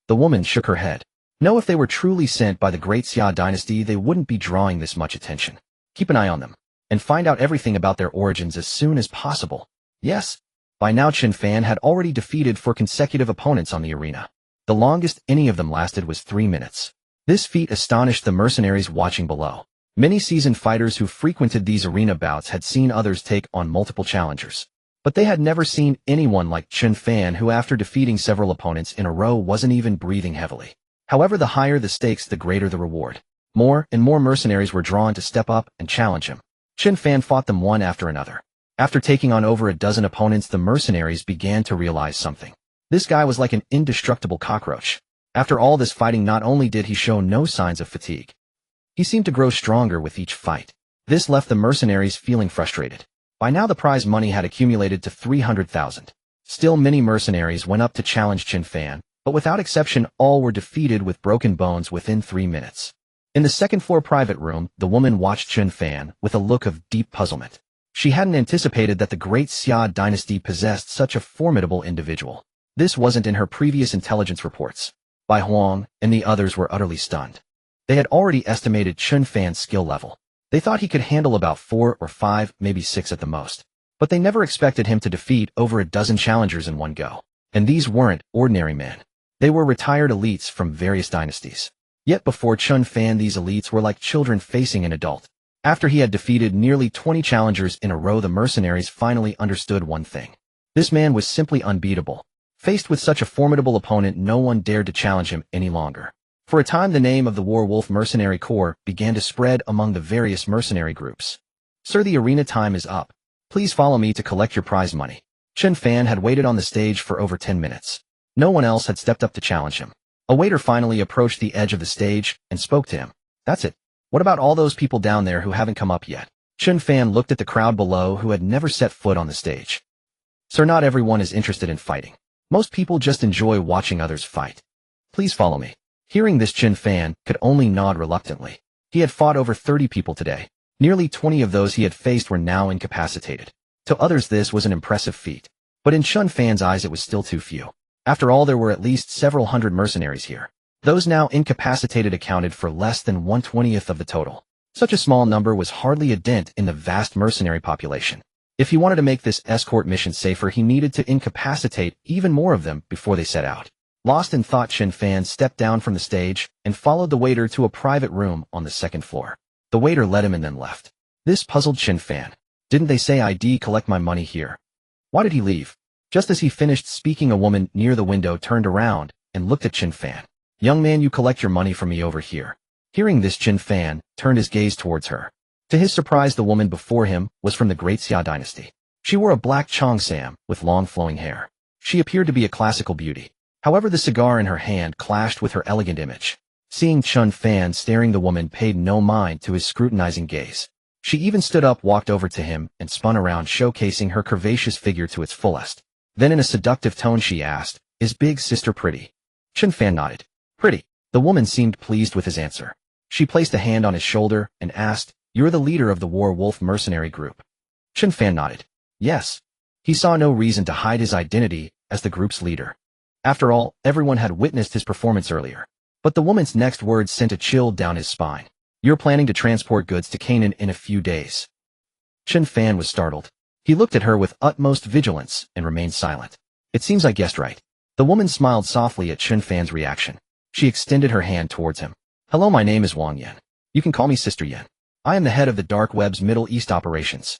The woman shook her head. No, if they were truly sent by the Great Xia dynasty, they wouldn't be drawing this much attention. Keep an eye on them, and find out everything about their origins as soon as possible. Yes. By now Chen Fan had already defeated 4 consecutive opponents on the arena. The longest any of them lasted was 3 minutes. This feat astonished the mercenaries watching below. Many seasoned fighters who frequented these arena bouts had seen others take on multiple challengers. But they had never seen anyone like Chen Fan, who after defeating several opponents in a row wasn't even breathing heavily. However, the higher the stakes, the greater the reward. More and more mercenaries were drawn to step up and challenge him. Chen Fan fought them one after another. After taking on over a dozen opponents, the mercenaries began to realize something. This guy was like an indestructible cockroach. After all this fighting, not only did he show no signs of fatigue, he seemed to grow stronger with each fight. This left the mercenaries feeling frustrated. By now the prize money had accumulated to 300,000. Still, many mercenaries went up to challenge Chen Fan, but without exception all were defeated with broken bones within 3 minutes. In the second-floor private room, the woman watched Chen Fan with a look of deep puzzlement. She hadn't anticipated that the Great Xia dynasty possessed such a formidable individual. This wasn't in her previous intelligence reports. Bai Huang and the others were utterly stunned. They had already estimated Chen Fan's skill level. They thought he could handle about 4 or 5, maybe 6 at the most. But they never expected him to defeat over a dozen challengers in one go. And these weren't ordinary men. They were retired elites from various dynasties. Yet before Chen Fan, these elites were like children facing an adult. After he had defeated nearly 20 challengers in a row, the mercenaries finally understood one thing. This man was simply unbeatable. Faced with such a formidable opponent, no one dared to challenge him any longer. For a time, the name of the Werewolf Mercenary Corps began to spread among the various mercenary groups. "Sir, the arena time is up. Please follow me to collect your prize money." Chen Fan had waited on the stage for over 10 minutes. No one else had stepped up to challenge him. A waiter finally approached the edge of the stage and spoke to him. "That's it. What about all those people down there who haven't come up yet?" Chen Fan looked at the crowd below who had never set foot on the stage. "Sir, not everyone is interested in fighting. Most people just enjoy watching others fight. Please follow me." Hearing this, Chen Fan could only nod reluctantly. He had fought over 30 people today. Nearly 20 of those he had faced were now incapacitated. To others this was an impressive feat. But in Chen Fan's eyes it was still too few. After all, there were at least several hundred mercenaries here. Those now incapacitated accounted for less than 1/20th of the total. Such a small number was hardly a dent in the vast mercenary population. If he wanted to make this escort mission safer, he needed to incapacitate even more of them before they set out. Lost in thought, Chen Fan stepped down from the stage and followed the waiter to a private room on the second floor. The waiter led him and then left. This puzzled Chen Fan. Didn't they say I'd collect my money here? Why did he leave? Just as he finished speaking, a woman near the window turned around and looked at Chen Fan. "Young man, you collect your money from me over here." Hearing this, Chen Fan turned his gaze towards her. To his surprise, the woman before him was from the Great Xia dynasty. She wore a black cheongsam with long flowing hair. She appeared to be a classical beauty. However, the cigar in her hand clashed with her elegant image. Seeing Chen Fan staring, the woman paid no mind to his scrutinizing gaze. She even stood up, walked over to him, and spun around, showcasing her curvaceous figure to its fullest. Then in a seductive tone she asked, "Is big sister pretty?" Chen Fan nodded. Pretty. The woman seemed pleased with his answer. She placed a hand on his shoulder and asked, "You're the leader of the War Wolf mercenary group?" Chen Fan nodded. Yes. He saw no reason to hide his identity as the group's leader. After all, everyone had witnessed his performance earlier. But the woman's next words sent a chill down his spine. "You're planning to transport goods to Canaan in a few days." Chen Fan was startled. He looked at her with utmost vigilance and remained silent. "It seems I guessed right." The woman smiled softly at Chen Fan's reaction. She extended her hand towards him. "Hello, my name is Wang Yan. You can call me Sister Yan. I am the head of the Dark Web's Middle East operations."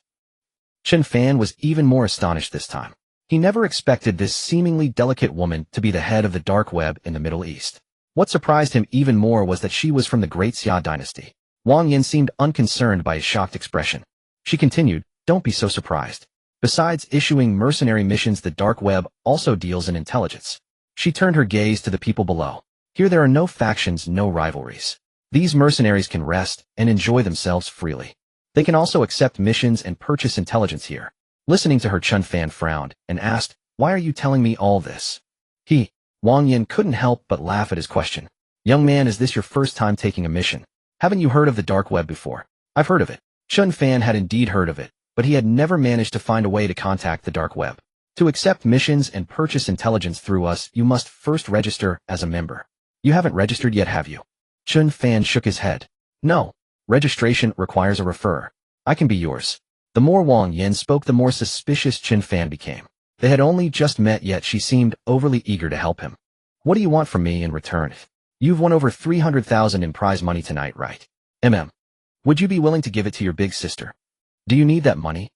Chen Fan was even more astonished this time. He never expected this seemingly delicate woman to be the head of the Dark Web in the Middle East. What surprised him even more was that she was from the Great Xia dynasty. Wang Yan seemed unconcerned by his shocked expression. She continued, "Don't be so surprised. Besides issuing mercenary missions, the Dark Web also deals in intelligence." She turned her gaze to the people below. "Here there are no factions, no rivalries. These mercenaries can rest and enjoy themselves freely. They can also accept missions and purchase intelligence here." Listening to her, Chen Fan frowned and asked, "Why are you telling me all this?" Wang Yan couldn't help but laugh at his question. "Young man, is this your first time taking a mission? Haven't you heard of the Dark Web before?" "I've heard of it." Chen Fan had indeed heard of it, but he had never managed to find a way to contact the Dark Web. "To accept missions and purchase intelligence through us, you must first register as a member." "You haven't registered yet, have you?" Chen Fan shook his head. "No. Registration requires a referrer. I can be yours." The more Wang Yan spoke, the more suspicious Chen Fan became. They had only just met, yet she seemed overly eager to help him. "What do you want from me in return? You've won over 300,000 in prize money tonight, right? Would you be willing to give it to your big sister? Do you need that money?"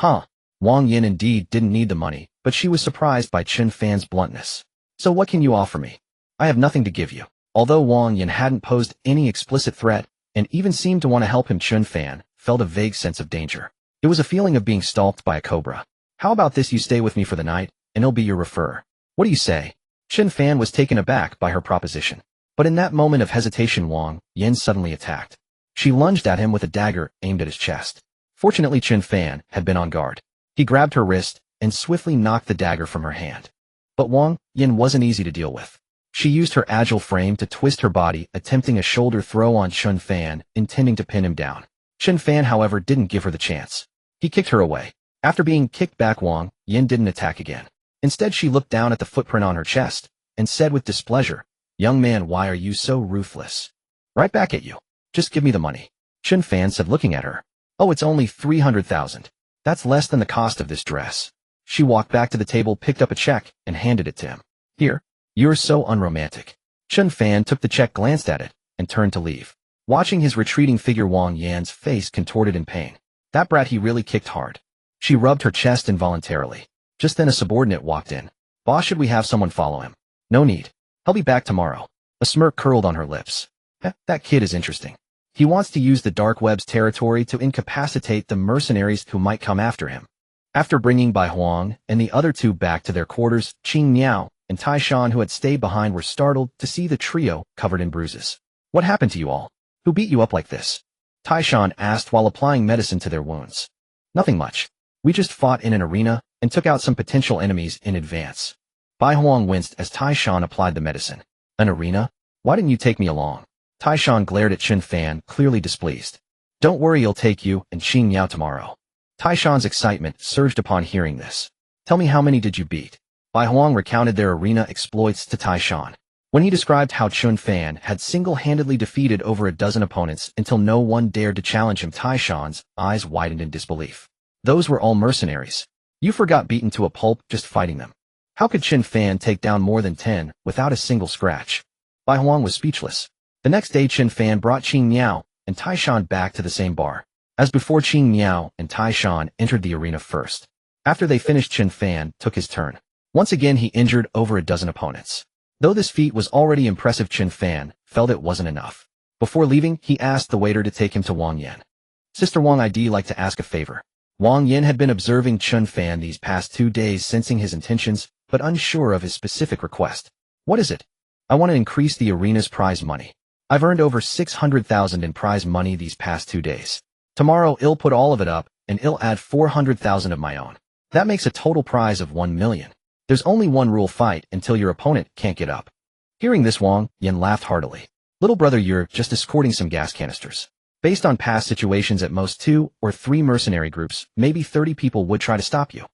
Wang Yan indeed didn't need the money, but she was surprised by Chen Fan's bluntness. "So what can you offer me?" "I have nothing to give you." Although Wang Yan hadn't posed any explicit threat, and even seemed to want to help him, Chen Fan felt a vague sense of danger. It was a feeling of being stalked by a cobra. "How about this, you stay with me for the night, and I'll be your referrer. What do you say?" Chen Fan was taken aback by her proposition. But in that moment of hesitation, Wang Yan suddenly attacked. She lunged at him with a dagger aimed at his chest. Fortunately, Chen Fan had been on guard. He grabbed her wrist and swiftly knocked the dagger from her hand. But Wang Yan wasn't easy to deal with. She used her agile frame to twist her body, attempting a shoulder throw on Chen Fan, intending to pin him down. Chen Fan, however, didn't give her the chance. He kicked her away. After being kicked back, Wang Yan didn't attack again. Instead, she looked down at the footprint on her chest and said with displeasure, "Young man, why are you so ruthless?" "Right back at you. Just give me the money." Chen Fan said, looking at her. "Oh, it's only 300,000. That's less than the cost of this dress." She walked back to the table, picked up a check, and handed it to him. "Here. You're so unromantic." Chen Fan took the check, glanced at it, and turned to leave. Watching his retreating figure, Wang Yan's face contorted in pain. That brat, he really kicked hard. She rubbed her chest involuntarily. Just then a subordinate walked in. "Boss, should we have someone follow him?" "No need. He'll be back tomorrow." A smirk curled on her lips. That kid is interesting. He wants to use the Dark Web's territory to incapacitate the mercenaries who might come after him." After bringing Bai Huang and the other two back to their quarters, Qing Miao and Tai Shan, who had stayed behind, were startled to see the trio covered in bruises. "What happened to you all? Who beat you up like this?" Tai Shan asked while applying medicine to their wounds. "Nothing much. We just fought in an arena and took out some potential enemies in advance." Bai Huang winced as Tai Shan applied the medicine. "An arena? Why didn't you take me along?" Tai Shan glared at Chen Fan, clearly displeased. "Don't worry, he'll take you and Qing Miao tomorrow." Tai Shan's excitement surged upon hearing this. "Tell me, how many did you beat?" Bai Huang recounted their arena exploits to Tai Shan. When he described how Chen Fan had single-handedly defeated over a dozen opponents until no one dared to challenge him, Tai Shan's eyes widened in disbelief. "Those were all mercenaries. You forgot beaten to a pulp just fighting them. How could Chen Fan take down more than 10 without a single scratch?" Bai Huang was speechless. The next day, Chen Fan brought Qing Miao and Tai Shan back to the same bar. As before, Qing Miao and Tai Shan entered the arena first. After they finished, Chen Fan took his turn. Once again, he injured over a dozen opponents. Though this feat was already impressive, Chen Fan felt it wasn't enough. Before leaving, he asked the waiter to take him to Wang Yan. "Sister Wang, I'd like to ask a favor." Wang Yan had been observing Chen Fan these past 2 days, sensing his intentions, but unsure of his specific request. "What is it?" "I want to increase the arena's prize money. I've earned over 600,000 in prize money these past 2 days. Tomorrow, I'll put all of it up, and I'll add 400,000 of my own. That makes a total prize of 1 million. There's only one rule: fight until your opponent can't get up." Hearing this, Wang Yin laughed heartily. Little brother, you're just escorting some gas canisters. Based on past situations, at most 2 or 3 mercenary groups, maybe 30 people would try to stop you.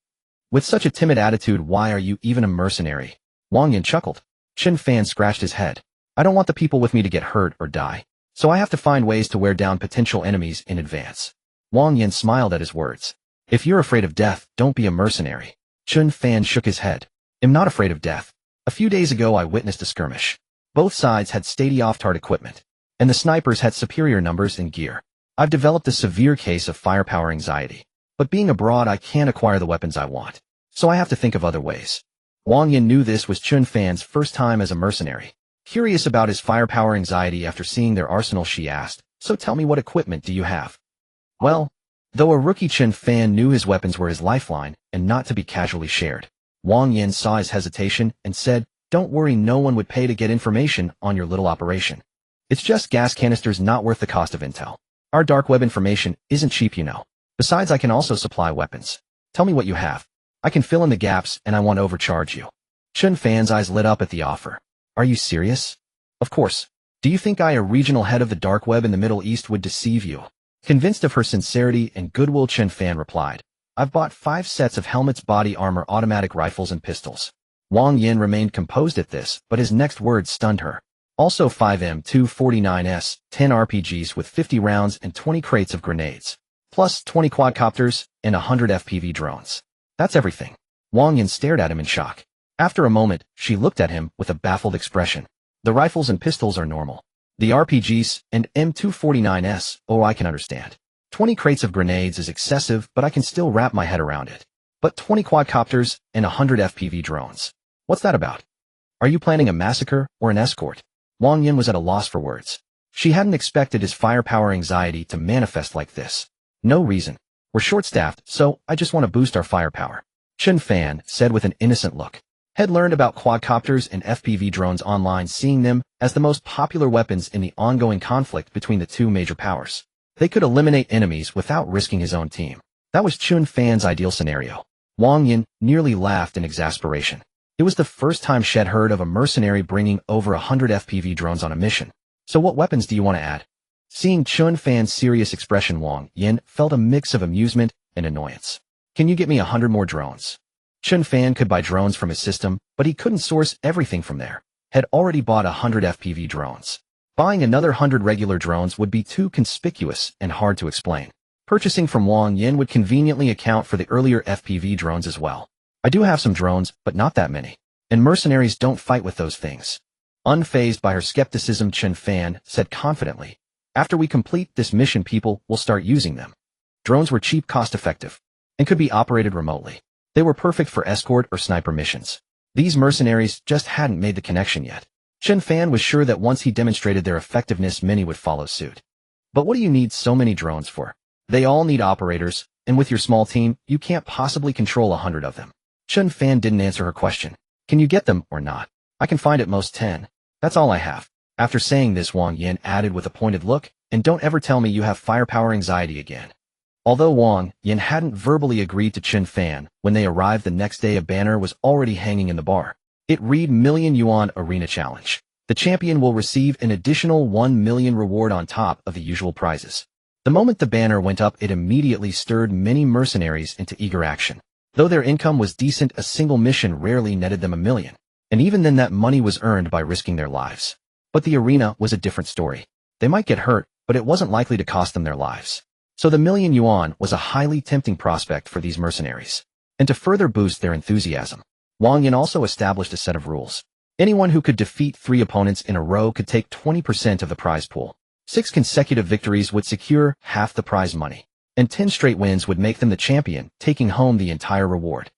With such a timid attitude, why are you even a mercenary? Wang Yin chuckled. Chen Fan scratched his head. I don't want the people with me to get hurt or die, so I have to find ways to wear down potential enemies in advance. Wang Yin smiled at his words. If you're afraid of death, don't be a mercenary. Chen Fan shook his head. I'm not afraid of death. A few days ago I witnessed a skirmish. Both sides had steady off-target equipment, and the snipers had superior numbers and gear. I've developed a severe case of firepower anxiety. But being abroad, I can't acquire the weapons I want, so I have to think of other ways. Wang Yin knew this was Chen Fan's first time as a mercenary. Curious about his firepower anxiety after seeing their arsenal, she asked, so tell me, what equipment do you have? Well, though a rookie, Chen Fan knew his weapons were his lifeline and not to be casually shared. Wang Yin saw his hesitation and said, don't worry, no one would pay to get information on your little operation. It's just gas canisters, not worth the cost of intel. Our dark web information isn't cheap, you know. Besides, I can also supply weapons. Tell me what you have. I can fill in the gaps, and I won't overcharge you. Chen Fan's eyes lit up at the offer. Are you serious? Of course. Do you think I, a regional head of the dark web in the Middle East, would deceive you? Convinced of her sincerity and goodwill, Chen Fan replied, I've bought 5 sets of helmets, body armor, automatic rifles, and pistols. Wang Yin remained composed at this, but his next words stunned her. Also 5 M249s, 10 RPGs with 50 rounds and 20 crates of grenades, plus 20 quadcopters and 100 FPV drones. That's everything. Wang Yin stared at him in shock. After a moment, she looked at him with a baffled expression. The rifles and pistols are normal. The RPGs and M249s, oh, I can understand. 20 crates of grenades is excessive, but I can still wrap my head around it. But 20 quadcopters and 100 FPV drones. What's that about? Are you planning a massacre or an escort? Wang Yin was at a loss for words. She hadn't expected his firepower anxiety to manifest like this. No reason. We're short-staffed, so I just want to boost our firepower. Chen Fan said with an innocent look. Had learned about quadcopters and FPV drones online, seeing them as the most popular weapons in the ongoing conflict between the two major powers. They could eliminate enemies without risking his own team. That was Chen Fan's ideal scenario. Wang Yin nearly laughed in exasperation. It was the first time she'd heard of a mercenary bringing over 100 FPV drones on a mission. So what weapons do you want to add? Seeing Chen Fan's serious expression, Wang Yin felt a mix of amusement and annoyance. Can you get me 100 more drones? Chen Fan could buy drones from his system, but he couldn't source everything from there. Had already bought 100 FPV drones. Buying another 100 regular drones would be too conspicuous and hard to explain. Purchasing from Wang Yin would conveniently account for the earlier FPV drones as well. I do have some drones, but not that many. And mercenaries don't fight with those things. Unfazed by her skepticism, Chen Fan said confidently, after we complete this mission, people will start using them. Drones were cheap, cost-effective, and could be operated remotely. They were perfect for escort or sniper missions. These mercenaries just hadn't made the connection yet. Chen Fan was sure that once he demonstrated their effectiveness, many would follow suit. But what do you need so many drones for? They all need operators, and with your small team, you can't possibly control 100 of them. Chen Fan didn't answer her question. Can you get them or not? I can find at most 10. That's all I have. After saying this, Wang Yin added with a pointed look, and don't ever tell me you have firepower anxiety again. Although Wang Yin hadn't verbally agreed to Chen Fan, when they arrived the next day, a banner was already hanging in the bar. It read Million Yuan Arena Challenge. The champion will receive an additional 1 million reward on top of the usual prizes. The moment the banner went up, it immediately stirred many mercenaries into eager action. Though their income was decent, a single mission rarely netted them 1 million. And even then, that money was earned by risking their lives. But the arena was a different story. They might get hurt, but it wasn't likely to cost them their lives. So the 1 million yuan was a highly tempting prospect for these mercenaries. And to further boost their enthusiasm, Wang Yin also established a set of rules. Anyone who could defeat 3 opponents in a row could take 20% of the prize pool. 6 consecutive victories would secure half the prize money. And 10 straight wins would make them the champion, taking home the entire reward.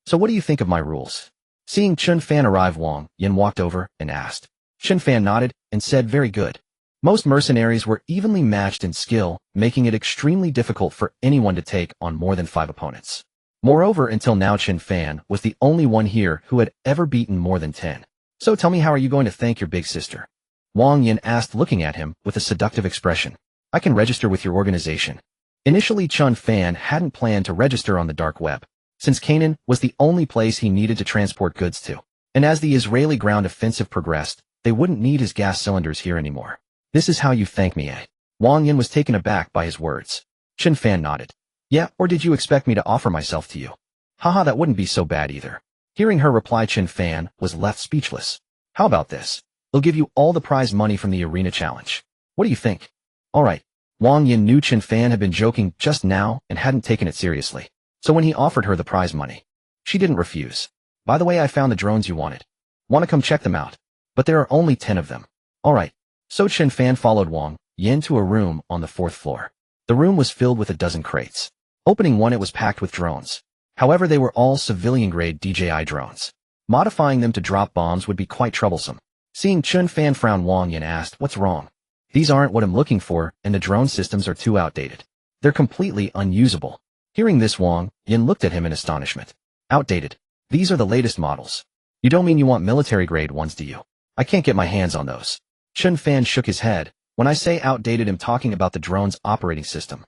So what do you think of my rules? Seeing Chen Fan arrive, Wang Yin walked over and asked. Chen Fan nodded and said, very good. Most mercenaries were evenly matched in skill, making it extremely difficult for anyone to take on more than 5 opponents. Moreover, until now, Chen Fan was the only one here who had ever beaten more than 10. So tell me, how are you going to thank your big sister? Wang Yin asked, looking at him with a seductive expression. I can register with your organization. Initially, Chen Fan hadn't planned to register on the dark web, since Canaan was the only place he needed to transport goods to. And as the Israeli ground offensive progressed, they wouldn't need his gas cylinders here anymore. This is how you thank me, eh? Wang Yin was taken aback by his words. Chen Fan nodded. Yeah, or did you expect me to offer myself to you? Haha, that wouldn't be so bad either. Hearing her reply, Chen Fan was left speechless. How about this? They'll give you all the prize money from the arena challenge. What do you think? Alright. Wang Yin knew Chen Fan had been joking just now and hadn't taken it seriously. So when he offered her the prize money, she didn't refuse. By the way, I found the drones you wanted. Want to come check them out? But there are only 10 of them. Alright. So Chen Fan followed Wang Yin to a room on the 4th floor. The room was filled with a dozen crates. Opening one, it was packed with drones. However, they were all civilian-grade DJI drones. Modifying them to drop bombs would be quite troublesome. Seeing Chen Fan frown, Wang Yin asked, "What's wrong?" "These aren't what I'm looking for, and the drone systems are too outdated. They're completely unusable." Hearing this, Wang Yin looked at him in astonishment. "Outdated? These are the latest models. You don't mean you want military-grade ones, do you? I can't get my hands on those." Chen Fan shook his head. "When I say outdated, I'm talking about the drone's operating system,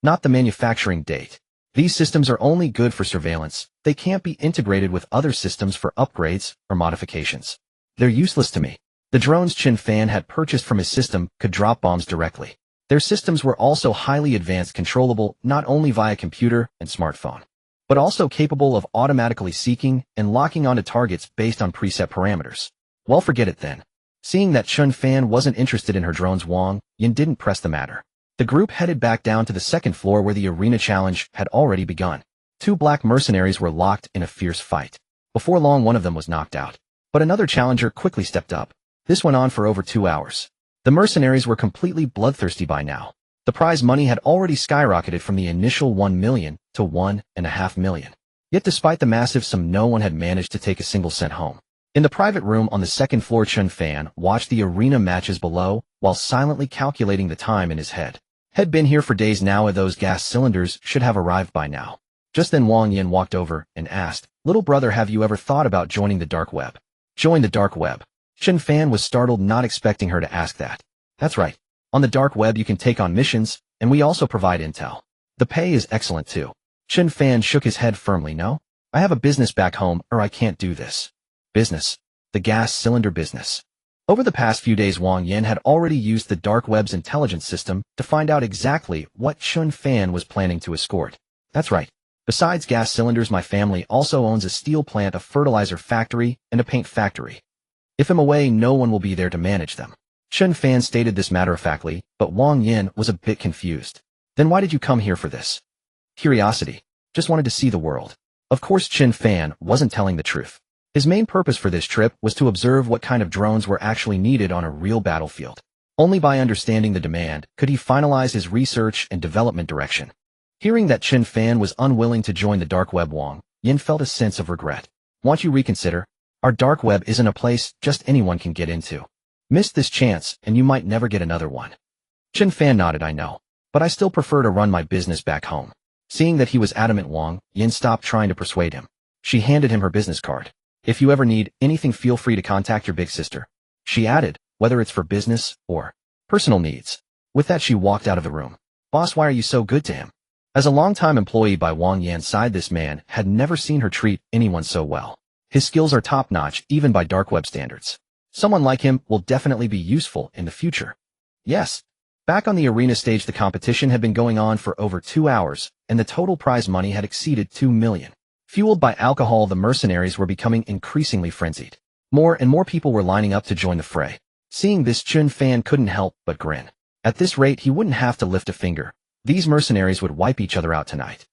not the manufacturing date. These systems are only good for surveillance. They can't be integrated with other systems for upgrades or modifications. They're useless to me." The drones Chen Fan had purchased from his system could drop bombs directly. Their systems were also highly advanced, controllable not only via computer and smartphone, but also capable of automatically seeking and locking onto targets based on preset parameters. Well, forget it then. Seeing that Chen Fan wasn't interested in her drones, Wang Yin didn't press the matter. The group headed back down to the 2nd floor where the arena challenge had already begun. 2 black mercenaries were locked in a fierce fight. Before long, one of them was knocked out, but another challenger quickly stepped up. This went on for over 2 hours. The mercenaries were completely bloodthirsty by now. The prize money had already skyrocketed from the initial 1 million to 1.5 million. Yet despite the massive sum, no one had managed to take a single cent home. In the private room on the 2nd floor, Chen Fan watched the arena matches below while silently calculating the time in his head. Had been here for days now, and those gas cylinders should have arrived by now. Just then Wang Yin walked over and asked, "Little brother, have you ever thought about joining the dark web?" "Join the dark web?" Chen Fan was startled, not expecting her to ask that. "That's right. On the dark web you can take on missions, and we also provide intel. The pay is excellent too." Chen Fan shook his head firmly. "No, I have a business back home, or I can't do this." "Business? The gas cylinder business?" Over the past few days, Wang Yin had already used the dark web's intelligence system to find out exactly what Chen Fan was planning to escort. "That's right. Besides gas cylinders, my family also owns a steel plant, a fertilizer factory, and a paint factory. If I'm away, no one will be there to manage them." Chen Fan stated this matter-of-factly, but Wang Yin was a bit confused. "Then why did you come here for this?" "Curiosity. Just wanted to see the world." Of course, Chen Fan wasn't telling the truth. His main purpose for this trip was to observe what kind of drones were actually needed on a real battlefield. Only by understanding the demand could he finalize his research and development direction. Hearing that Chen Fan was unwilling to join the dark web, Wang Yin felt a sense of regret. "Won't you reconsider? Our dark web isn't a place just anyone can get into. Miss this chance and you might never get another one." Chen Fan nodded. "I know, but I still prefer to run my business back home." Seeing that he was adamant, Wang Yin stopped trying to persuade him. She handed him her business card. "If you ever need anything, feel free to contact your big sister," she added, "whether it's for business or personal needs." With that, she walked out of the room. "Boss, why are you so good to him?" As a longtime employee by Wang Yan's side, this man had never seen her treat anyone so well. His skills are top-notch, even by dark web standards. Someone like him will definitely be useful in the future. Yes. Back on the arena stage, the competition had been going on for over 2 hours, and the total prize money had exceeded 2 million. Fueled by alcohol, the mercenaries were becoming increasingly frenzied. More and more people were lining up to join the fray. Seeing this, Chen Fan couldn't help but grin. At this rate, he wouldn't have to lift a finger. These mercenaries would wipe each other out tonight.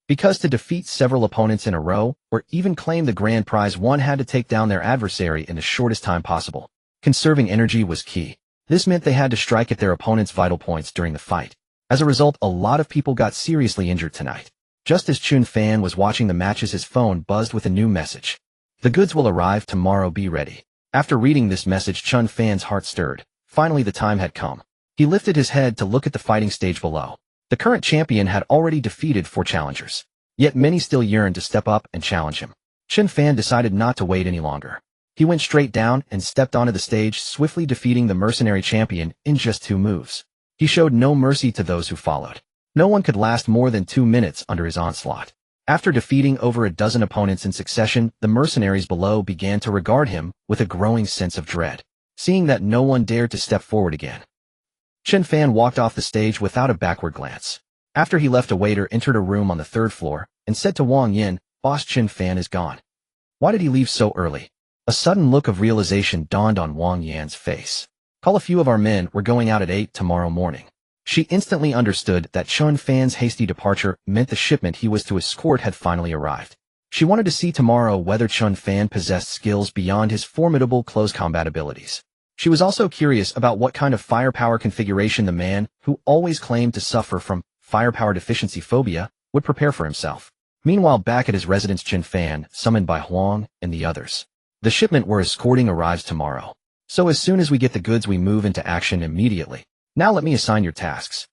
Because to defeat several opponents in a row, or even claim the grand prize, one had to take down their adversary in the shortest time possible. Conserving energy was key. This meant they had to strike at their opponent's vital points during the fight. As a result, a lot of people got seriously injured tonight. Just as Chen Fan was watching the matches, his phone buzzed with a new message. "The goods will arrive tomorrow, be ready." After reading this message, Chen Fan's heart stirred. Finally, the time had come. He lifted his head to look at the fighting stage below. The current champion had already defeated 4 challengers. Yet many still yearned to step up and challenge him. Chen Fan decided not to wait any longer. He went straight down and stepped onto the stage, swiftly defeating the mercenary champion in just 2 moves. He showed no mercy to those who followed. No one could last more than 2 minutes under his onslaught. After defeating over a dozen opponents in succession, the mercenaries below began to regard him with a growing sense of dread. seeing that no one dared to step forward again. Chen Fan walked off the stage without a backward glance. After he left, a waiter entered a room on the third floor and said to Wang Yin, "Boss, Chen Fan is gone." Why did he leave so early? A sudden look of realization dawned on Wang Yan's face. "Call a few of our men, we're going out at 8 tomorrow morning." She instantly understood that Chen Fan's hasty departure meant the shipment he was to escort had finally arrived. She wanted to see tomorrow whether Chen Fan possessed skills beyond his formidable close combat abilities. She was also curious about what kind of firepower configuration the man, who always claimed to suffer from firepower deficiency phobia, would prepare for himself. Meanwhile, back at his residence, Chen Fan, summoned by Huang and the others. "The shipment we're escorting arrives tomorrow. So as soon as we get the goods, we move into action immediately. Now let me assign your tasks."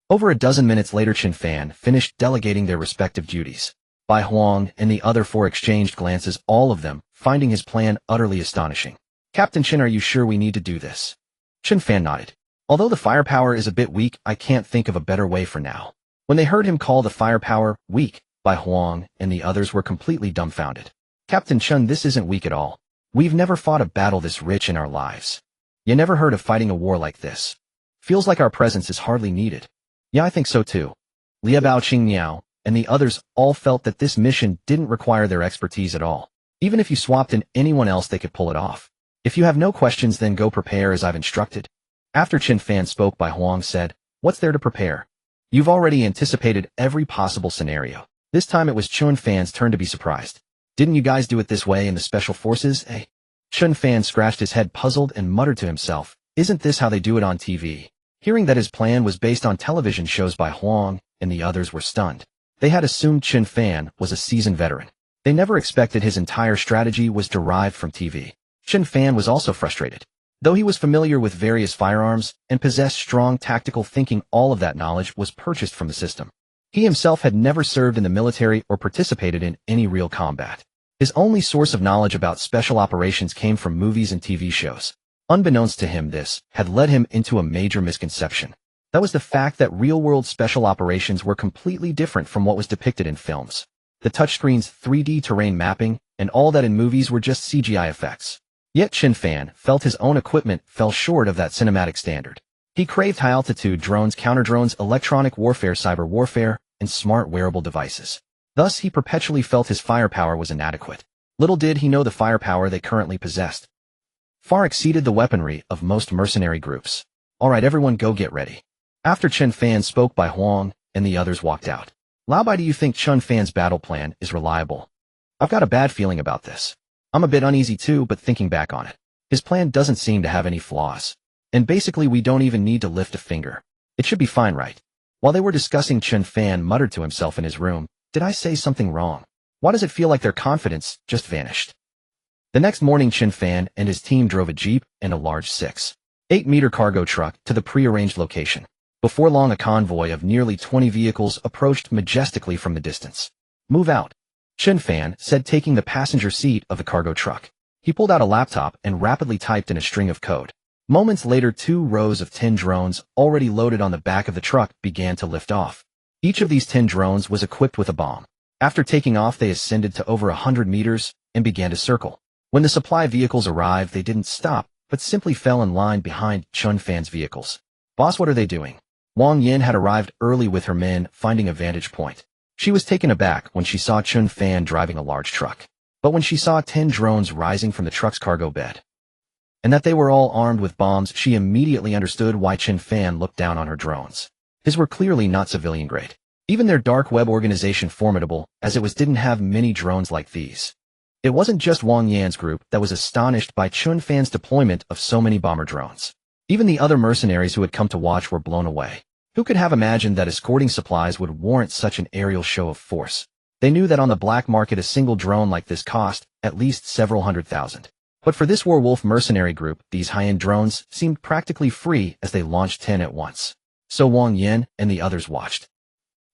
Over a dozen minutes later, Chen Fan finished delegating their respective duties. Bai Huang and the other four exchanged glances, all of them finding his plan utterly astonishing. "Captain Chen, are you sure we need to do this?" Chen Fan nodded. "Although the firepower is a bit weak, I can't think of a better way for now." When they heard him call the firepower weak, Bai Huang and the others were completely dumbfounded. "Captain Chen, this isn't weak at all. We've never fought a battle this rich in our lives. You never heard of fighting a war like this. Feels like our presence is hardly needed." "Yeah, I think so too." Liu Bao, Qing Niao, and the others all felt that this mission didn't require their expertise at all. Even if you swapped in anyone else, they could pull it off. "If you have no questions, then go prepare as I've instructed." After Chen Fan spoke, Bai Huang said, "What's there to prepare? You've already anticipated every possible scenario." This time it was Chen Fan's turn to be surprised. "Didn't you guys do it this way in the special forces, eh?" Chen Fan scratched his head, puzzled, and muttered to himself, "Isn't this how they do it on TV?" Hearing that his plan was based on television shows, Bai Huang and the others were stunned. They had assumed Chen Fan was a seasoned veteran. They never expected his entire strategy was derived from TV. Chen Fan was also frustrated. Though he was familiar with various firearms and possessed strong tactical thinking, all of that knowledge was purchased from the system. He himself had never served in the military or participated in any real combat. His only source of knowledge about special operations came from movies and TV shows. Unbeknownst to him, this had led him into a major misconception. That was the fact that real-world special operations were completely different from what was depicted in films. The touchscreen's 3D terrain mapping and all that in movies were just CGI effects. Yet Chen Fan felt his own equipment fell short of that cinematic standard. He craved high-altitude drones, counter-drones, electronic warfare, cyber warfare, and smart wearable devices. Thus, he perpetually felt his firepower was inadequate. Little did he know the firepower they currently possessed far exceeded the weaponry of most mercenary groups. "All right, everyone, go get ready." After Chen Fan spoke, Bai Huang and the others walked out. "Lao Bai, do you think Chen Fan's battle plan is reliable?" "I've got a bad feeling about this. I'm a bit uneasy too, but thinking back on it, his plan doesn't seem to have any flaws. And basically we don't even need to lift a finger. It should be fine, right?" While they were discussing, Chen Fan muttered to himself in his room, "Did I say something wrong? Why does it feel like their confidence just vanished?" The next morning, Chen Fan and his team drove a jeep and a large 6.8-meter cargo truck to the prearranged location. Before long, a convoy of nearly 20 vehicles approached majestically from the distance. "Move out," Chen Fan said, taking the passenger seat of the cargo truck. He pulled out a laptop and rapidly typed in a string of code. Moments later, 2 rows of 10 drones, already loaded on the back of the truck, began to lift off. Each of these 10 drones was equipped with a bomb. After taking off, they ascended to over 100 meters and began to circle. When the supply vehicles arrived, they didn't stop, but simply fell in line behind Chen Fan's vehicles. "Boss, what are they doing?" Wang Yin had arrived early with her men, finding a vantage point. She was taken aback when she saw Chen Fan driving a large truck. But when she saw 10 drones rising from the truck's cargo bed, and that they were all armed with bombs, she immediately understood why Chen Fan looked down on her drones. His were clearly not civilian grade. Even their dark web organization, formidable as it was, didn't have many drones like these. It wasn't just Wang Yan's group that was astonished by Chen Fan's deployment of so many bomber drones. Even the other mercenaries who had come to watch were blown away. Who could have imagined that escorting supplies would warrant such an aerial show of force? They knew that on the black market a single drone like this cost at least several $100,000. But for this werewolf mercenary group, these high-end drones seemed practically free as they launched 10 at once. So Wang Yin and the others watched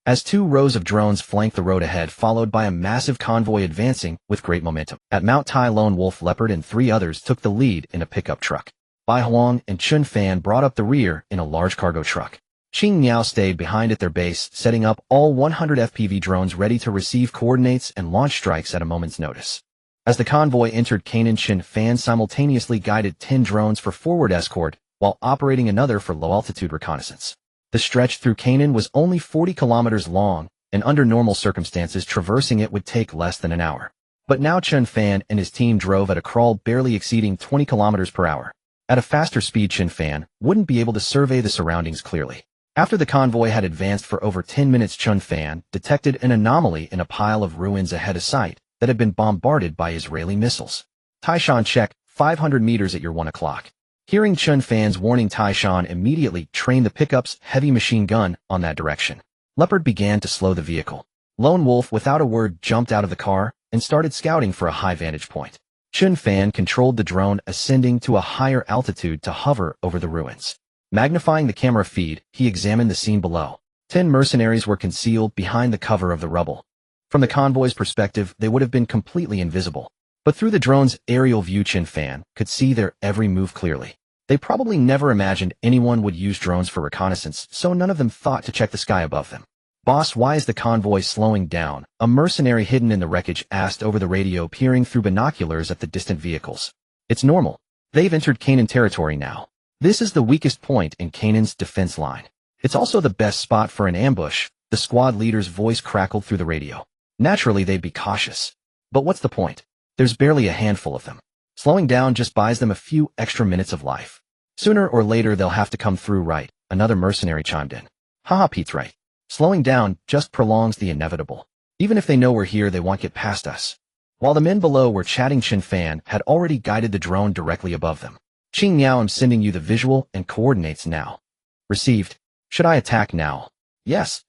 as 2 rows of drones flanked the road ahead, followed by a massive convoy advancing with great momentum. At Mount Tai, Lone Wolf, Leopard, and 3 others took the lead in a pickup truck. Bai Huang and Chen Fan brought up the rear in a large cargo truck. Qing Niao stayed behind at their base, setting up all 100 FPV drones ready to receive coordinates and launch strikes at a moment's notice. As the convoy entered Canaan, Chen Fan simultaneously guided 10 drones for forward escort while operating another for low-altitude reconnaissance. The stretch through Canaan was only 40 kilometers long, and under normal circumstances traversing it would take less than an hour. But now Chen Fan and his team drove at a crawl barely exceeding 20 kilometers per hour. At a faster speed, Chen Fan wouldn't be able to survey the surroundings clearly. After the convoy had advanced for over 10 minutes, Chen Fan detected an anomaly in a pile of ruins ahead of sight that had been bombarded by Israeli missiles. Taishan, check, 500 meters at your 1 o'clock. Hearing Chen Fan's warning, Taishan immediately trained the pickup's heavy machine gun on that direction. Leopard began to slow the vehicle. Lone Wolf, without a word, jumped out of the car and started scouting for a high vantage point. Chen Fan controlled the drone, ascending to a higher altitude to hover over the ruins. Magnifying the camera feed, he examined the scene below. 10 mercenaries were concealed behind the cover of the rubble. From the convoy's perspective, they would have been completely invisible. But through the drone's aerial view, Chen Fan could see their every move clearly. They probably never imagined anyone would use drones for reconnaissance, so none of them thought to check the sky above them. "Boss, why is the convoy slowing down?" a mercenary hidden in the wreckage asked over the radio, peering through binoculars at the distant vehicles. "It's normal. They've entered Canaan territory now. This is the weakest point in Canaan's defense line. It's also the best spot for an ambush," the squad leader's voice crackled through the radio. "Naturally, they'd be cautious. But what's the point? There's barely a handful of them. Slowing down just buys them a few extra minutes of life. Sooner or later, they'll have to come through, right?" another mercenary chimed in. "Haha, Pete's right. Slowing down just prolongs the inevitable. Even if they know we're here, they won't get past us." While the men below were chatting, Chen Fan had already guided the drone directly above them. "Qing Niao, I'm sending you the visual and coordinates now." "Received. Should I attack now?" "Yes."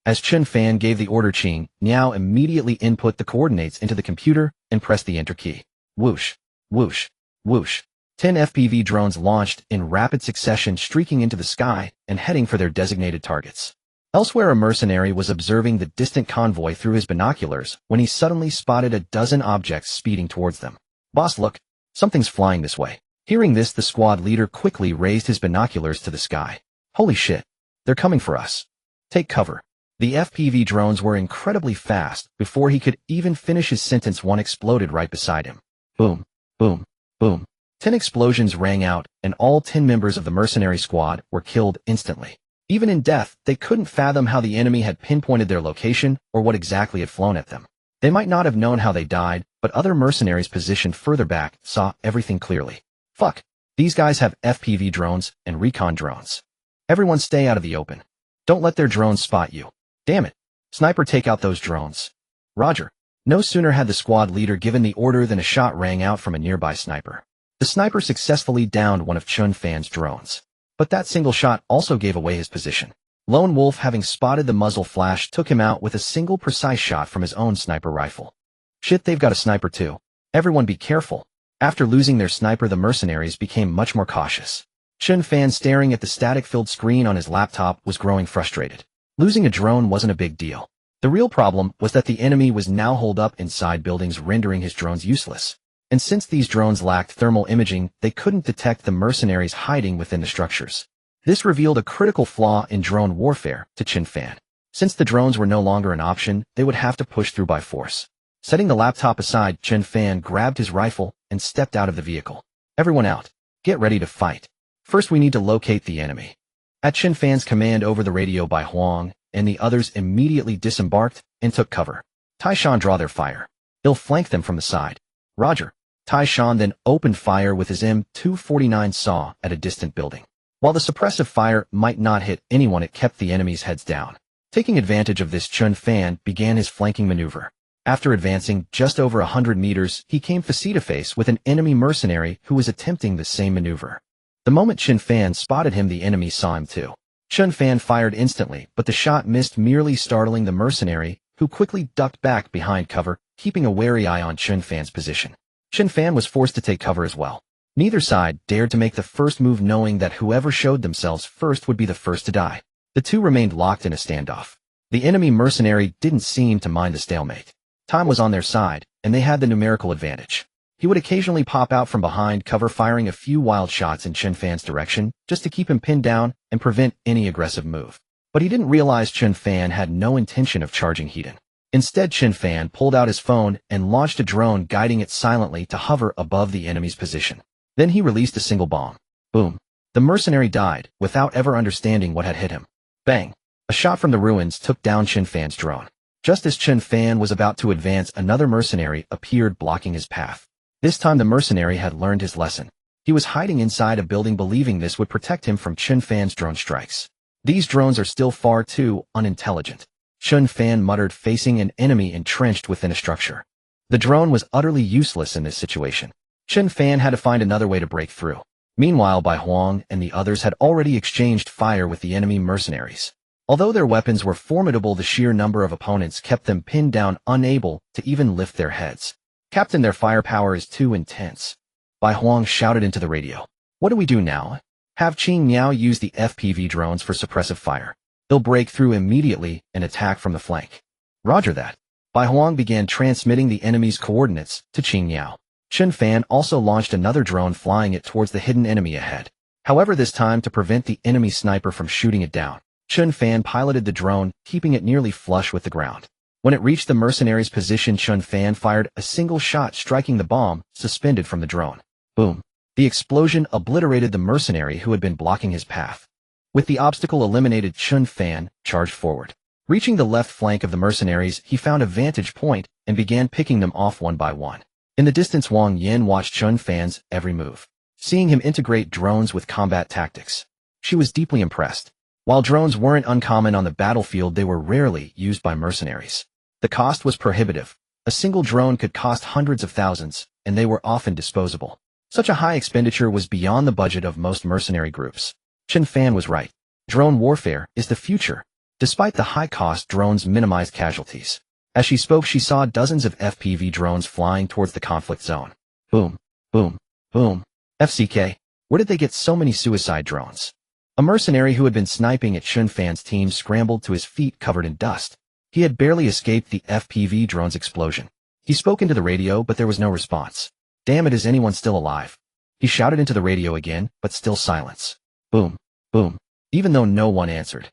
As Chen Fan gave the order, Qing Niao immediately input the coordinates into the computer and pressed the enter key. Whoosh, whoosh, whoosh. 10 FPV drones launched in rapid succession, streaking into the sky and heading for their designated targets. Elsewhere, a mercenary was observing the distant convoy through his binoculars when he suddenly spotted a dozen objects speeding towards them. "Boss, look. Something's flying this way." Hearing this, the squad leader quickly raised his binoculars to the sky. "Holy shit. They're coming for us. Take cover." The FPV drones were incredibly fast. Before he could even finish his sentence, one exploded right beside him. Boom, boom, boom. 10 explosions rang out, and all 10 members of the mercenary squad were killed instantly. Even in death, they couldn't fathom how the enemy had pinpointed their location or what exactly had flown at them. They might not have known how they died, but other mercenaries positioned further back saw everything clearly. "Fuck. These guys have FPV drones and recon drones. Everyone stay out of the open. Don't let their drones spot you. Damn it. Sniper, take out those drones." "Roger." No sooner had the squad leader given the order than a shot rang out from a nearby sniper. The sniper successfully downed one of Chen Fan's drones. But that single shot also gave away his position. Lone Wolf, having spotted the muzzle flash, took him out with a single precise shot from his own sniper rifle. "Shit, they've got a sniper too. Everyone be careful." After losing their sniper, the mercenaries became much more cautious. Chen Fan, staring at the static-filled screen on his laptop, was growing frustrated. Losing a drone wasn't a big deal. The real problem was that the enemy was now holed up inside buildings, rendering his drones useless. And since these drones lacked thermal imaging, they couldn't detect the mercenaries hiding within the structures. This revealed a critical flaw in drone warfare to Chen Fan. Since the drones were no longer an option, they would have to push through by force. Setting the laptop aside, Chen Fan grabbed his rifle and stepped out of the vehicle. "Everyone out. Get ready to fight. First, we need to locate the enemy." At Chen Fan's command over the radio by Huang, and the others immediately disembarked and took cover. "Taishan, draw their fire. They'll flank them from the side." "Roger." Taishan then opened fire with his M249 saw at a distant building. While the suppressive fire might not hit anyone, it kept the enemy's heads down. Taking advantage of this, Chen Fan began his flanking maneuver. After advancing just over 100 meters, he came face-to-face with an enemy mercenary who was attempting the same maneuver. The moment Chen Fan spotted him, the enemy saw him too. Chen Fan fired instantly, but the shot missed, merely startling the mercenary, who quickly ducked back behind cover, keeping a wary eye on Chen Fan's position. Chen Fan was forced to take cover as well. Neither side dared to make the first move, knowing that whoever showed themselves first would be the first to die. The two remained locked in a standoff. The enemy mercenary didn't seem to mind the stalemate. Time was on their side, and they had the numerical advantage. He would occasionally pop out from behind cover, firing a few wild shots in Chen Fan's direction, just to keep him pinned down and prevent any aggressive move. But he didn't realize Chen Fan had no intention of charging Hedon. Instead, Chen Fan pulled out his phone and launched a drone, guiding it silently to hover above the enemy's position. Then he released a single bomb. Boom. The mercenary died, without ever understanding what had hit him. Bang. A shot from the ruins took down Chen Fan's drone. Just as Chen Fan was about to advance, another mercenary appeared, blocking his path. This time the mercenary had learned his lesson. He was hiding inside a building, believing this would protect him from Chen Fan's drone strikes. These drones are still far too unintelligent. Chen Fan muttered, facing an enemy entrenched within a structure. The drone was utterly useless in this situation. Chen Fan had to find another way to break through. Meanwhile, Bai Huang and the others had already exchanged fire with the enemy mercenaries. Although their weapons were formidable, the sheer number of opponents kept them pinned down, unable to even lift their heads. Captain, their firepower is too intense. Bai Huang shouted into the radio. What do we do now? Have Qing Miao use the FPV drones for suppressive fire. They'll break through immediately and attack from the flank. Roger that. Bai Huang began transmitting the enemy's coordinates to Qing Miao. Chen Fan also launched another drone, flying it towards the hidden enemy ahead. However, this time, to prevent the enemy sniper from shooting it down, Chen Fan piloted the drone, keeping it nearly flush with the ground. When it reached the mercenary's position, Chen Fan fired a single shot, striking the bomb suspended from the drone. Boom. The explosion obliterated the mercenary who had been blocking his path. With the obstacle eliminated, Chen Fan charged forward. Reaching the left flank of the mercenaries, he found a vantage point and began picking them off one by one. In the distance, Wang Yin watched Chen Fan's every move, seeing him integrate drones with combat tactics. She was deeply impressed. While drones weren't uncommon on the battlefield, they were rarely used by mercenaries. The cost was prohibitive. A single drone could cost hundreds of thousands, and they were often disposable. Such a high expenditure was beyond the budget of most mercenary groups. Chen Fan was right. Drone warfare is the future. Despite the high cost, drones minimized casualties. As she spoke, she saw dozens of FPV drones flying towards the conflict zone. Boom, boom, boom. FCK, where did they get so many suicide drones? A mercenary who had been sniping at Chen Fan's team scrambled to his feet, covered in dust. He had barely escaped the FPV drone's explosion. He spoke into the radio, but there was no response. Damn it, is anyone still alive? He shouted into the radio again, but still silence. Boom, boom. Even though no one answered,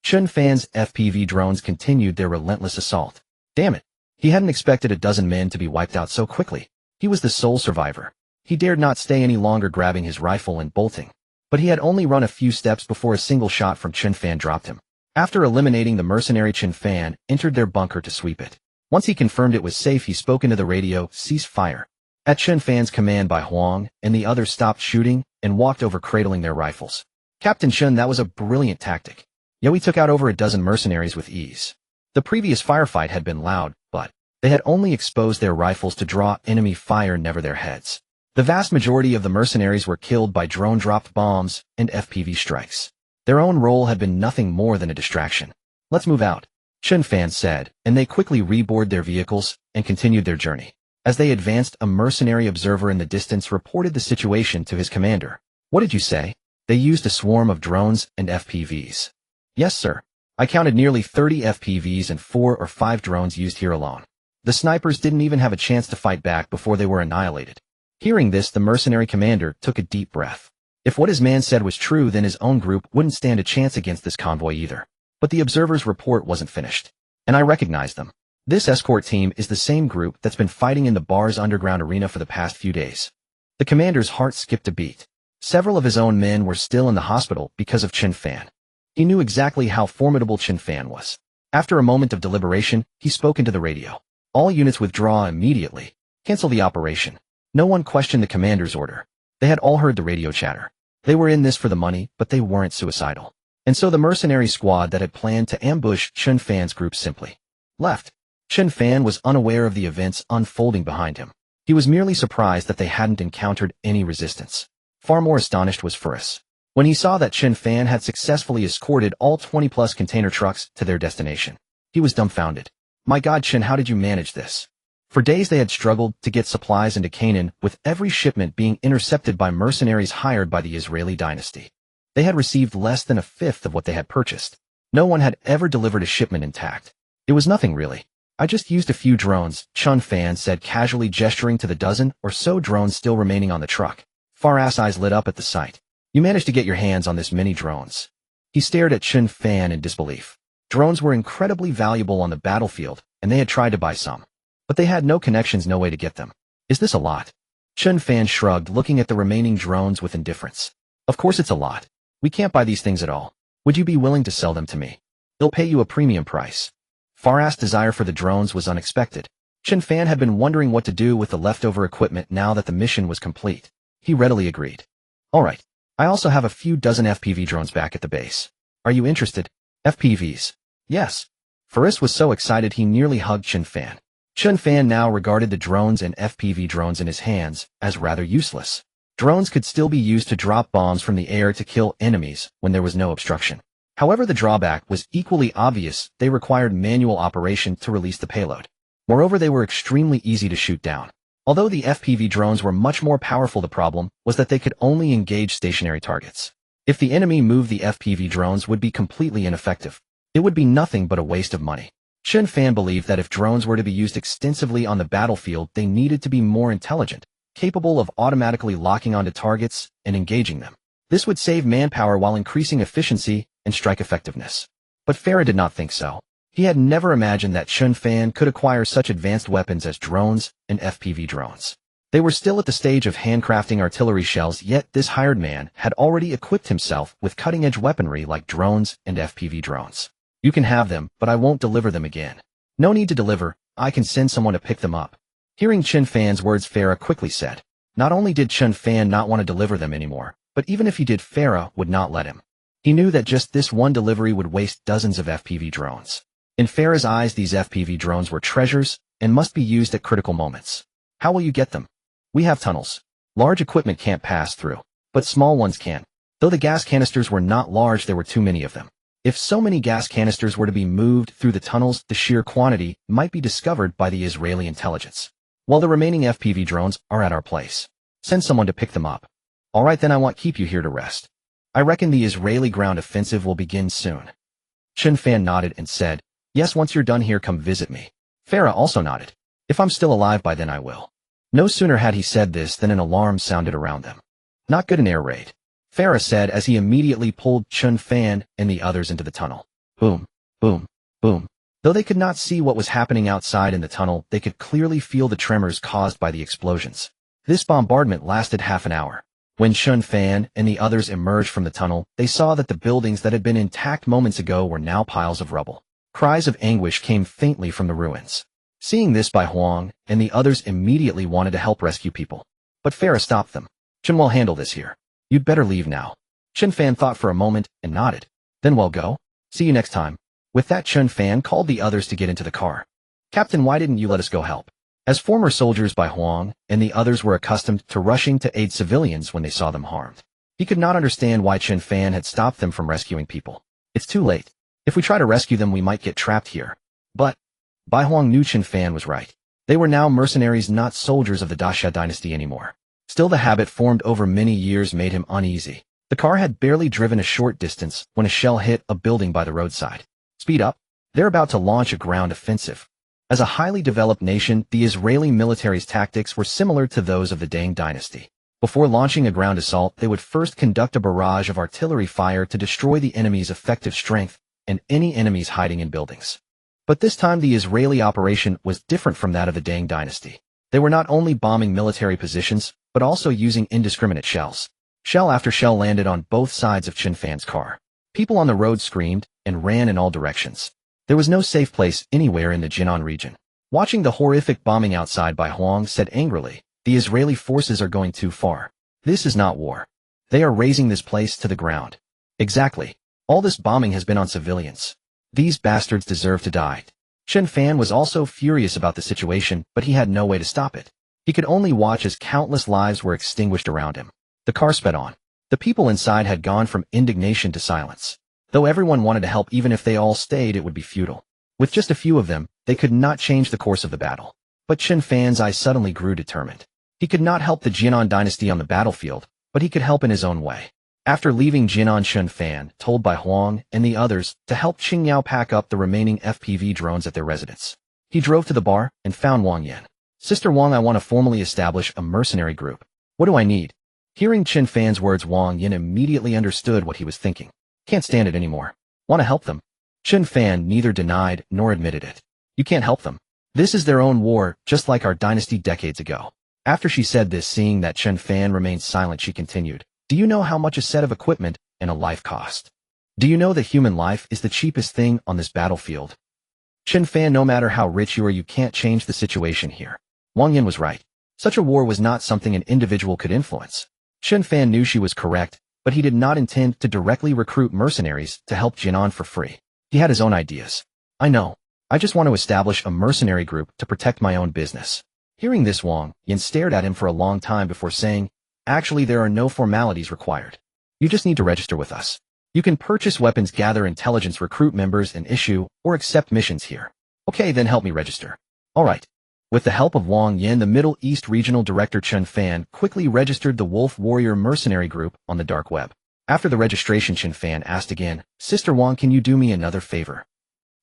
Chen Fan's FPV drones continued their relentless assault. Damn it. He hadn't expected a dozen men to be wiped out so quickly. He was the sole survivor. He dared not stay any longer, grabbing his rifle and bolting. But he had only run a few steps before a single shot from Chen Fan dropped him. After eliminating the mercenary, Chen Fan entered their bunker to sweep it. Once he confirmed it was safe, he spoke into the radio, "Cease fire." At Chen Fan's command, Bai Huang and the others stopped shooting and walked over, cradling their rifles. Captain Chen, that was a brilliant tactic. Yeah, we took out over a dozen mercenaries with ease. The previous firefight had been loud, but they had only exposed their rifles to draw enemy fire, never their heads. The vast majority of the mercenaries were killed by drone-dropped bombs and FPV strikes. Their own role had been nothing more than a distraction. Let's move out, Chen Fan said, and they quickly reboarded their vehicles and continued their journey. As they advanced, a mercenary observer in the distance reported the situation to his commander. What did you say? They used a swarm of drones and FPVs. Yes, sir. I counted nearly 30 FPVs and 4 or 5 drones used here alone. The snipers didn't even have a chance to fight back before they were annihilated. Hearing this, the mercenary commander took a deep breath. If what his man said was true, then his own group wouldn't stand a chance against this convoy either. But the observer's report wasn't finished. And I recognized them. This escort team is the same group that's been fighting in the bar's underground arena for the past few days. The commander's heart skipped a beat. Several of his own men were still in the hospital because of Chen Fan. He knew exactly how formidable Chen Fan was. After a moment of deliberation, he spoke into the radio. All units withdraw immediately. Cancel the operation. No one questioned the commander's order. They had all heard the radio chatter. They were in this for the money, but they weren't suicidal. And so the mercenary squad that had planned to ambush Chen Fan's group simply left. Chen Fan was unaware of the events unfolding behind him. He was merely surprised that they hadn't encountered any resistance. Far more astonished was Furris. When he saw that Chen Fan had successfully escorted all 20-plus container trucks to their destination, he was dumbfounded. My God, Chen, how did you manage this? For days they had struggled to get supplies into Canaan, with every shipment being intercepted by mercenaries hired by the Israeli dynasty. They had received less than a fifth of what they had purchased. No one had ever delivered a shipment intact. It was nothing really. I just used a few drones, Chen Fan said, casually gesturing to the dozen or so drones still remaining on the truck. Farah's eyes lit up at the sight. You managed to get your hands on this many drones. He stared at Chen Fan in disbelief. Drones were incredibly valuable on the battlefield, and they had tried to buy some. But they had no connections, no way to get them. Is this a lot? Chen Fan shrugged, looking at the remaining drones with indifference. Of course it's a lot. We can't buy these things at all. Would you be willing to sell them to me? They'll pay you a premium price. Farah's desire for the drones was unexpected. Chen Fan had been wondering what to do with the leftover equipment now that the mission was complete. He readily agreed. All right. I also have a few dozen FPV drones back at the base. Are you interested? FPVs? Yes. Faris was so excited he nearly hugged Chen Fan. Chen Fan now regarded the drones and FPV drones in his hands as rather useless. Drones could still be used to drop bombs from the air to kill enemies when there was no obstruction. However, the drawback was equally obvious. They required manual operation to release the payload. Moreover, they were extremely easy to shoot down. Although the FPV drones were much more powerful, the problem was that they could only engage stationary targets. If the enemy moved, the FPV drones would be completely ineffective. It would be nothing but a waste of money. Chen Fan believed that if drones were to be used extensively on the battlefield, they needed to be more intelligent, capable of automatically locking onto targets and engaging them. This would save manpower while increasing efficiency and strike effectiveness. But Farah did not think so. He had never imagined that Chen Fan could acquire such advanced weapons as drones and FPV drones. They were still at the stage of handcrafting artillery shells, yet this hired man had already equipped himself with cutting-edge weaponry like drones and FPV drones. You can have them, but I won't deliver them again. No need to deliver, I can send someone to pick them up. Hearing Chen Fan's words, Farah quickly said. Not only did Chen Fan not want to deliver them anymore, but even if he did, Farah would not let him. He knew that just this one delivery would waste dozens of FPV drones. In Farah's eyes, these FPV drones were treasures and must be used at critical moments. How will you get them? We have tunnels. Large equipment can't pass through, but small ones can. Though the gas canisters were not large, there were too many of them. If so many gas canisters were to be moved through the tunnels, the sheer quantity might be discovered by the Israeli intelligence. While the remaining FPV drones are at our place. Send someone to pick them up. All right, then I won't keep you here to rest. I reckon the Israeli ground offensive will begin soon. Chen Fan nodded and said, Yes, once you're done here, come visit me. Farah also nodded. If I'm still alive by then, I will. No sooner had he said this than an alarm sounded around them. Not good, an air raid, Farah said as he immediately pulled Chen Fan and the others into the tunnel. Boom, boom, boom. Though they could not see what was happening outside in the tunnel, they could clearly feel the tremors caused by the explosions. This bombardment lasted half an hour. When Chen Fan and the others emerged from the tunnel, they saw that the buildings that had been intact moments ago were now piles of rubble. Cries of anguish came faintly from the ruins. Seeing this, Bai Huang and the others immediately wanted to help rescue people. But Farah stopped them. Chen will handle this here. You'd better leave now. Chen Fan thought for a moment and nodded. Then we'll go. See you next time. With that, Chen Fan called the others to get into the car. Captain, why didn't you let us go help? As former soldiers, Bai Huang and the others were accustomed to rushing to aid civilians when they saw them harmed. He could not understand why Chen Fan had stopped them from rescuing people. It's too late. If we try to rescue them, we might get trapped here. But Bai Huang knew Chen Fan was right. They were now mercenaries, not soldiers of the Daxia dynasty anymore. Still, the habit formed over many years made him uneasy. The car had barely driven a short distance when a shell hit a building by the roadside. Speed up. They're about to launch a ground offensive. As a highly developed nation, the Israeli military's tactics were similar to those of the Deng dynasty. Before launching a ground assault, they would first conduct a barrage of artillery fire to destroy the enemy's effective strength and any enemies hiding in buildings. But this time the Israeli operation was different from that of the Deng dynasty. They were not only bombing military positions, but also using indiscriminate shells. Shell after shell landed on both sides of Chen Fan's car. People on the road screamed and ran in all directions. There was no safe place anywhere in the Jinan region. Watching the horrific bombing outside, Bai Huang said angrily, The Israeli forces are going too far. This is not war. They are razing this place to the ground. Exactly. All this bombing has been on civilians. These bastards deserve to die. Chen Fan was also furious about the situation, but he had no way to stop it. He could only watch as countless lives were extinguished around him. The car sped on. The people inside had gone from indignation to silence. Though everyone wanted to help, even if they all stayed, it would be futile. With just a few of them, they could not change the course of the battle. But Chen Fan's eyes suddenly grew determined. He could not help the Jinan dynasty on the battlefield, but he could help in his own way. After leaving Jinan, Chen Fan told Bai Huang and the others to help Qing Yao pack up the remaining FPV drones at their residence. He drove to the bar and found Wang Yan. Sister Wang, I want to formally establish a mercenary group. What do I need? Hearing Chen Fan's words, Wang Yan immediately understood what he was thinking. Can't stand it anymore. Want to help them? Chen Fan neither denied nor admitted it. You can't help them. This is their own war, just like our dynasty decades ago. After she said this, seeing that Chen Fan remained silent, she continued, do you know how much a set of equipment and a life cost? Do you know that human life is the cheapest thing on this battlefield? Chen Fan, no matter how rich you are, you can't change the situation here. Wang Yan was right. Such a war was not something an individual could influence. Chen Fan knew she was correct, but he did not intend to directly recruit mercenaries to help Jinan for free. He had his own ideas. I know. I just want to establish a mercenary group to protect my own business. Hearing this, Wang Yan stared at him for a long time before saying, actually, there are no formalities required. You just need to register with us. You can purchase weapons, gather intelligence, recruit members, and issue or accept missions here. Okay, then help me register. All right. With the help of Wang Yan, the Middle East Regional Director Chen Fan quickly registered the Wolf Warrior Mercenary Group on the dark web. After the registration, Chen Fan asked again, Sister Wang, can you do me another favor?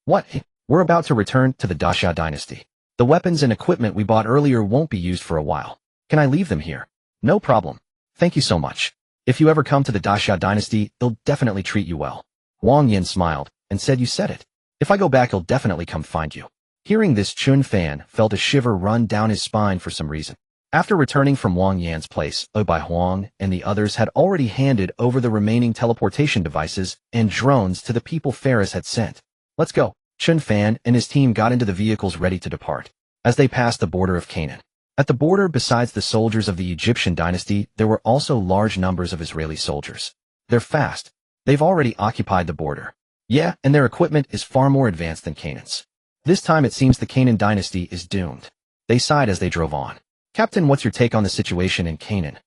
What? We're about to return to the Daxia dynasty. The weapons and equipment we bought earlier won't be used for a while. Can I leave them here? No problem. Thank you so much. If you ever come to the Daxia dynasty, they'll definitely treat you well. Wang Yan smiled and said, you said it. If I go back, he'll definitely come find you. Hearing this, Chen Fan felt a shiver run down his spine for some reason. After returning from Wang Yan's place, Bai Huang and the others had already handed over the remaining teleportation devices and drones to the people Ferris had sent. Let's go. Chen Fan and his team got into the vehicles ready to depart. As they passed the border of Canaan. At the border, besides the soldiers of the Egyptian dynasty, there were also large numbers of Israeli soldiers. They're fast. They've already occupied the border. Yeah, and their equipment is far more advanced than Canaan's. This time it seems the Canaan dynasty is doomed. They sighed as they drove on. Captain, what's your take on the situation in Canaan?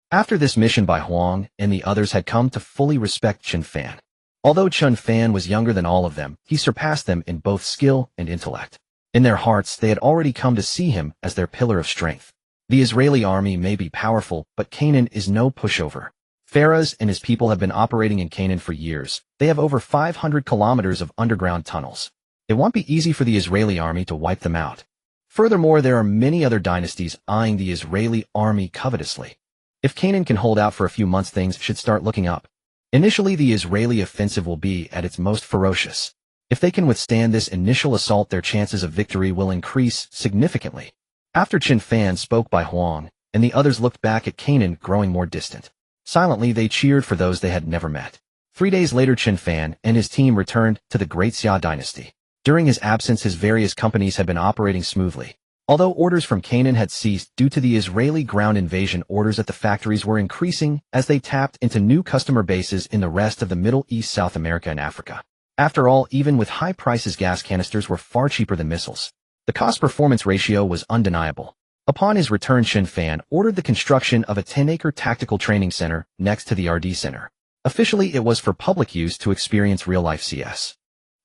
After this mission, by Huang and the others had come to fully respect Chen Fan. Although Chen Fan was younger than all of them, he surpassed them in both skill and intellect. In their hearts, they had already come to see him as their pillar of strength. The Israeli army may be powerful, but Canaan is no pushover. Pharaoh and his people have been operating in Canaan for years. They have over 500 kilometers of underground tunnels. It won't be easy for the Israeli army to wipe them out. Furthermore, there are many other dynasties eyeing the Israeli army covetously. If Canaan can hold out for a few months, things should start looking up. Initially, the Israeli offensive will be at its most ferocious. If they can withstand this initial assault, their chances of victory will increase significantly. After Chen Fan spoke, by Huang and the others looked back at Canaan growing more distant. Silently, they cheered for those they had never met. 3 days later, Chen Fan and his team returned to the Great Xia dynasty. During his absence, his various companies had been operating smoothly. Although orders from Canaan had ceased due to the Israeli ground invasion, orders at the factories were increasing as they tapped into new customer bases in the rest of the Middle East, South America, and Africa. After all, even with high prices, gas canisters were far cheaper than missiles. The cost-performance ratio was undeniable. Upon his return, Chen Fan ordered the construction of a 10-acre tactical training center next to the RD Center. Officially, it was for public use to experience real-life CS.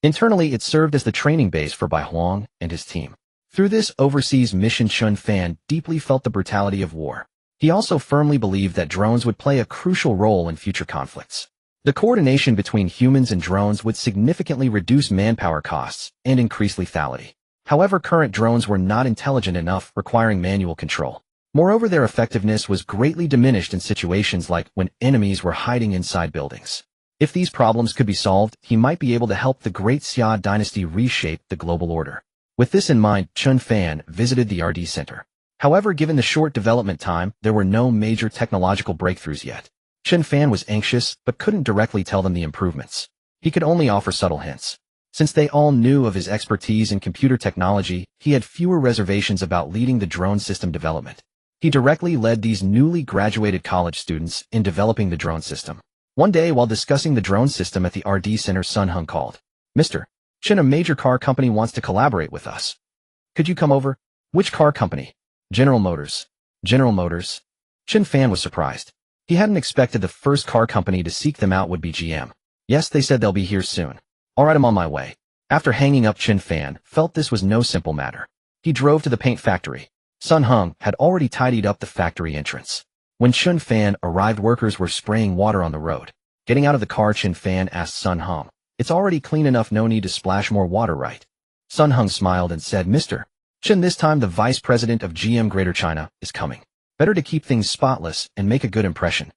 Internally, it served as the training base for Bai Huang and his team. Through this overseas mission, Chen Fan deeply felt the brutality of war. He also firmly believed that drones would play a crucial role in future conflicts. The coordination between humans and drones would significantly reduce manpower costs and increase lethality. However, current drones were not intelligent enough, requiring manual control. Moreover, their effectiveness was greatly diminished in situations like when enemies were hiding inside buildings. If these problems could be solved, he might be able to help the Great Xia dynasty reshape the global order. With this in mind, Chen Fan visited the RD Center. However, given the short development time, there were no major technological breakthroughs yet. Chen Fan was anxious, but couldn't directly tell them the improvements. He could only offer subtle hints. Since they all knew of his expertise in computer technology, he had fewer reservations about leading the drone system development. He directly led these newly graduated college students in developing the drone system. One day, while discussing the drone system at the RD Center, Sun Hung called. Mr. Chen, a major car company wants to collaborate with us. Could you come over? Which car company? General Motors. General Motors? Chen Fan was surprised. He hadn't expected the first car company to seek them out would be GM. Yes, they said they'll be here soon. All right, I'm on my way. After hanging up, Chen Fan felt this was no simple matter. He drove to the paint factory. Sun Hung had already tidied up the factory entrance. When Chen Fan arrived, workers were spraying water on the road. Getting out of the car, Chen Fan asked Sun Hung, "It's already clean enough, no need to splash more water, right?" Sun Hung smiled and said, "Mr. Chen, this time the vice president of GM Greater China is coming. Better to keep things spotless and make a good impression."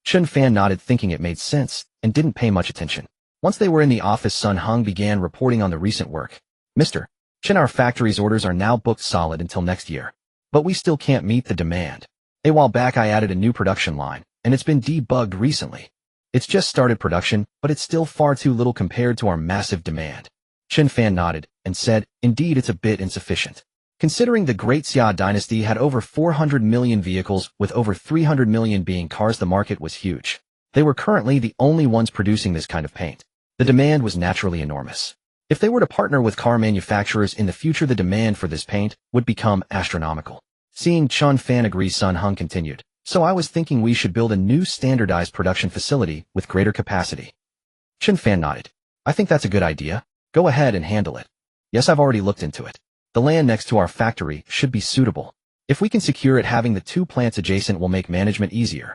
Chen Fan nodded, thinking it made sense, and didn't pay much attention. Once they were in the office, Sun Hung began reporting on the recent work. "Mr. Chen, our factory's orders are now booked solid until next year. But we still can't meet the demand. A while back I added a new production line, and it's been debugged recently. It's just started production, but it's still far too little compared to our massive demand. Chen Fan nodded and said, indeed it's a bit insufficient. Considering the Great Xia dynasty had over 400 million vehicles with over 300 million being cars, the market was huge. They were currently the only ones producing this kind of paint. The demand was naturally enormous. If they were to partner with car manufacturers in the future, the demand for this paint would become astronomical. Seeing Chen Fan agree, Sun Hung continued, so I was thinking we should build a new standardized production facility with greater capacity. Chen Fan nodded. I think that's a good idea. Go ahead and handle it. Yes, I've already looked into it. The land next to our factory should be suitable. If we can secure it, having the two plants adjacent will make management easier.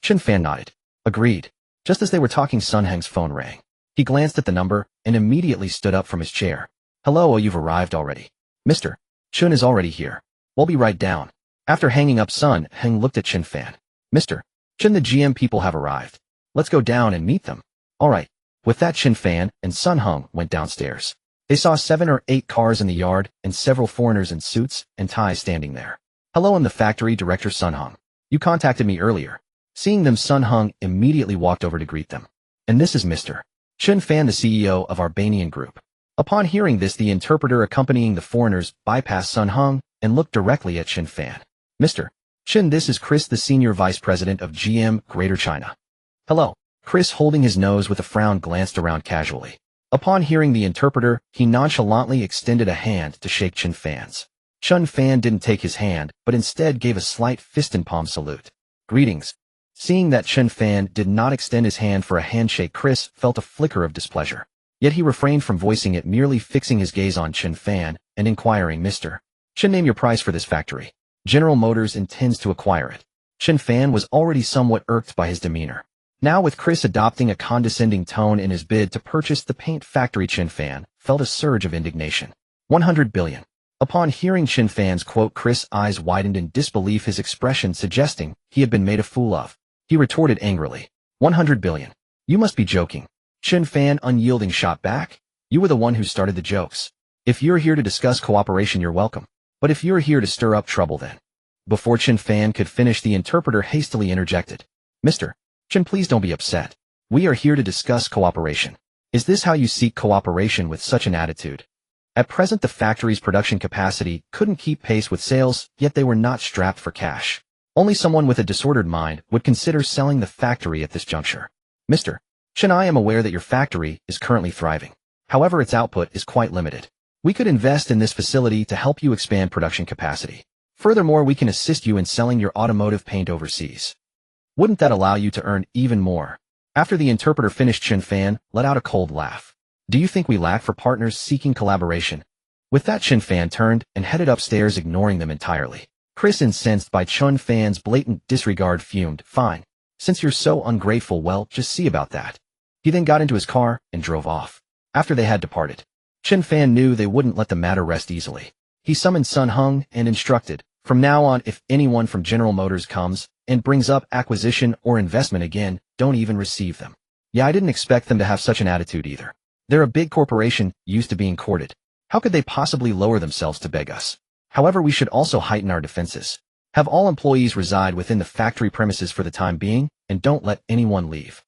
Chen Fan nodded. Agreed. Just as they were talking, Sun Heng's phone rang. He glanced at the number and immediately stood up from his chair. Hello, you've arrived already. Mr. Chen is already here. We'll be right down. After hanging up, Sun Heng looked at Chen Fan. Mr. Chen, the GM people have arrived. Let's go down and meet them. All right. With that, Chen Fan and Sun Heng went downstairs. They saw 7 or 8 cars in the yard and several foreigners in suits and ties standing there. Hello, I'm the factory director, Sun Heng. You contacted me earlier. Seeing them, Sun Heng immediately walked over to greet them. And this is Mr. Chen Fan, the CEO of our Banyan Group. Upon hearing this, the interpreter accompanying the foreigners bypassed Sun Heng and looked directly at Chen Fan. Mr. Chen, this is Chris, the Senior Vice President of GM Greater China. Hello. Chris, holding his nose with a frown, glanced around casually. Upon hearing the interpreter, he nonchalantly extended a hand to shake Chen Fan's. Chen Fan didn't take his hand, but instead gave a slight fist and palm salute. Greetings. Seeing that Chen Fan did not extend his hand for a handshake, Chris felt a flicker of displeasure. Yet he refrained from voicing it, merely fixing his gaze on Chen Fan and inquiring, Mr. Chen, name your price for this factory. General Motors intends to acquire it. Chen Fan was already somewhat irked by his demeanor. Now, with Chris adopting a condescending tone in his bid to purchase the paint factory, Chen Fan felt a surge of indignation. 100 billion. Upon hearing Chen Fan's quote, Chris' eyes widened in disbelief, his expression suggesting he had been made a fool of. He retorted angrily. 100 billion. You must be joking. Chen Fan unyielding shot back. You were the one who started the jokes. If you're here to discuss cooperation, you're welcome. But if you're here to stir up trouble, then. Before Chen Fan could finish, the interpreter hastily interjected. Mr. Chen, please don't be upset. We are here to discuss cooperation. Is this how you seek cooperation with such an attitude? At present, the factory's production capacity couldn't keep pace with sales, yet they were not strapped for cash. Only someone with a disordered mind would consider selling the factory at this juncture. Mr. Chen, I am aware that your factory is currently thriving. However, its output is quite limited. We could invest in this facility to help you expand production capacity. Furthermore, we can assist you in selling your automotive paint overseas. Wouldn't that allow you to earn even more? After the interpreter finished, Chen Fan let out a cold laugh. Do you think we lack for partners seeking collaboration? With that, Chen Fan turned and headed upstairs, ignoring them entirely. Chris, incensed by Chen Fan's blatant disregard, fumed. Fine. Since you're so ungrateful, well, just see about that. He then got into his car and drove off. After they had departed, Chen Fan knew they wouldn't let the matter rest easily. He summoned Sun Heng and instructed, from now on, if anyone from General Motors comes and brings up acquisition or investment again, don't even receive them. Yeah, I didn't expect them to have such an attitude either. They're a big corporation, used to being courted. How could they possibly lower themselves to beg us? However, we should also heighten our defenses. Have all employees reside within the factory premises for the time being, and don't let anyone leave.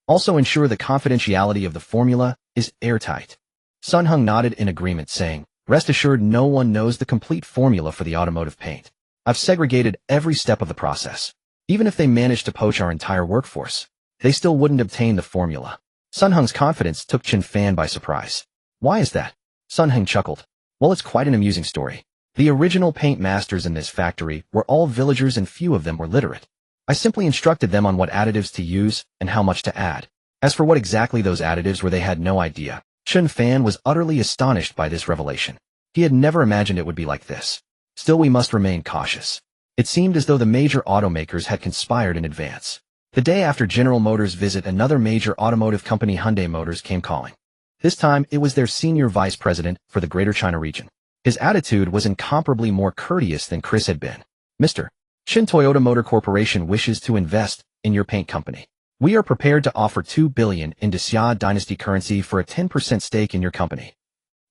Also ensure the confidentiality of the formula is airtight. Sun Heng nodded in agreement, saying, rest assured no one knows the complete formula for the automotive paint. I've segregated every step of the process. Even if they managed to poach our entire workforce, they still wouldn't obtain the formula. Sun Heng's confidence took Chen Fan by surprise. Why is that? Sun Heng chuckled. Well, it's quite an amusing story. The original paint masters in this factory were all villagers and few of them were literate. I simply instructed them on what additives to use and how much to add. As for what exactly those additives were, they had no idea. Chen Fan was utterly astonished by this revelation. He had never imagined it would be like this. Still, we must remain cautious. It seemed as though the major automakers had conspired in advance. The day after General Motors' visit, another major automotive company, Hyundai Motors, came calling. This time, it was their senior vice president for the Greater China region. His attitude was incomparably more courteous than Chris had been. Mr. Chen, Toyota Motor Corporation wishes to invest in your paint company. We are prepared to offer 2 billion into Xia dynasty currency for a 10% stake in your company.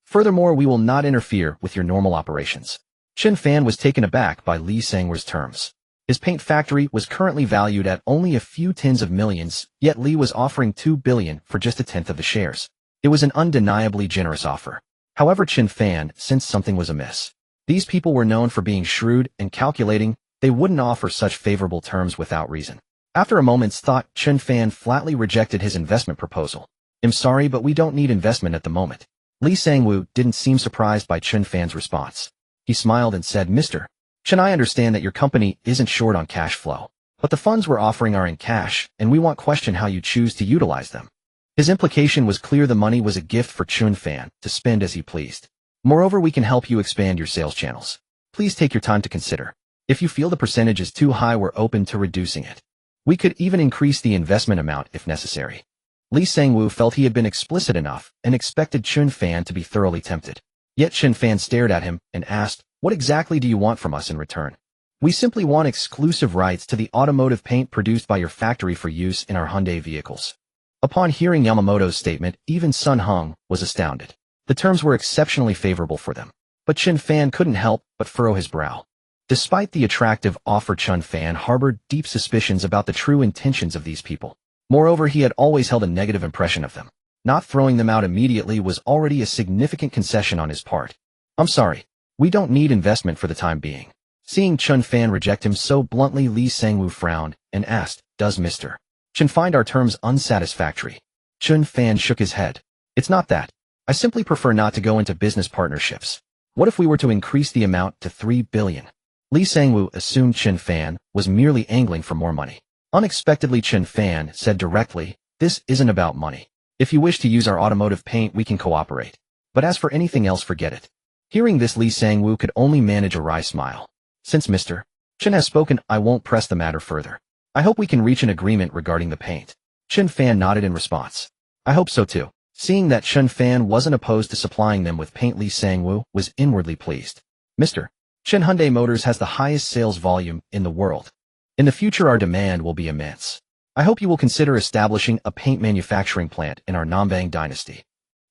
Furthermore, we will not interfere with your normal operations. Chen Fan was taken aback by Li Sangwu's terms. His paint factory was currently valued at only a few tens of millions, yet Li was offering 2 billion for just a tenth of the shares. It was an undeniably generous offer. However, Chen Fan sensed something was amiss. These people were known for being shrewd and calculating. They wouldn't offer such favorable terms without reason. After a moment's thought, Chen Fan flatly rejected his investment proposal. I'm sorry, but we don't need investment at the moment. Li Sangwu didn't seem surprised by Chen Fan's response. He smiled and said, Mr. Chen, I understand that your company isn't short on cash flow, but the funds we're offering are in cash, and we won't question how you choose to utilize them. His implication was clear. The money was a gift for Chen Fan to spend as he pleased. Moreover, we can help you expand your sales channels. Please take your time to consider. If you feel the percentage is too high, we're open to reducing it. We could even increase the investment amount if necessary. Li Sangwu felt he had been explicit enough and expected Chen Fan to be thoroughly tempted. Yet Chen Fan stared at him and asked, what exactly do you want from us in return? We simply want exclusive rights to the automotive paint produced by your factory for use in our Hyundai vehicles. Upon hearing Yamamoto's statement, even Sun Hung was astounded. The terms were exceptionally favorable for them. But Chen Fan couldn't help but furrow his brow. Despite the attractive offer, Chen Fan harbored deep suspicions about the true intentions of these people. Moreover, he had always held a negative impression of them. Not throwing them out immediately was already a significant concession on his part. I'm sorry. We don't need investment for the time being. Seeing Chen Fan reject him so bluntly, Li Sangwu frowned and asked, does Mr. Chen find our terms unsatisfactory? Chen Fan shook his head. It's not that. I simply prefer not to go into business partnerships. What if we were to increase the amount to 3 billion? Li Sangwu assumed Chen Fan was merely angling for more money. Unexpectedly, Chen Fan said directly, this isn't about money. If you wish to use our automotive paint, we can cooperate. But as for anything else, forget it. Hearing this, Li Sangwu could only manage a wry smile. Since Mr. Chen has spoken, I won't press the matter further. I hope we can reach an agreement regarding the paint. Chen Fan nodded in response. I hope so too. Seeing that Chen Fan wasn't opposed to supplying them with paint, Li Sangwu was inwardly pleased. Mr. Chen, Hyundai Motors has the highest sales volume in the world. In the future, our demand will be immense. I hope you will consider establishing a paint manufacturing plant in our Nambang dynasty.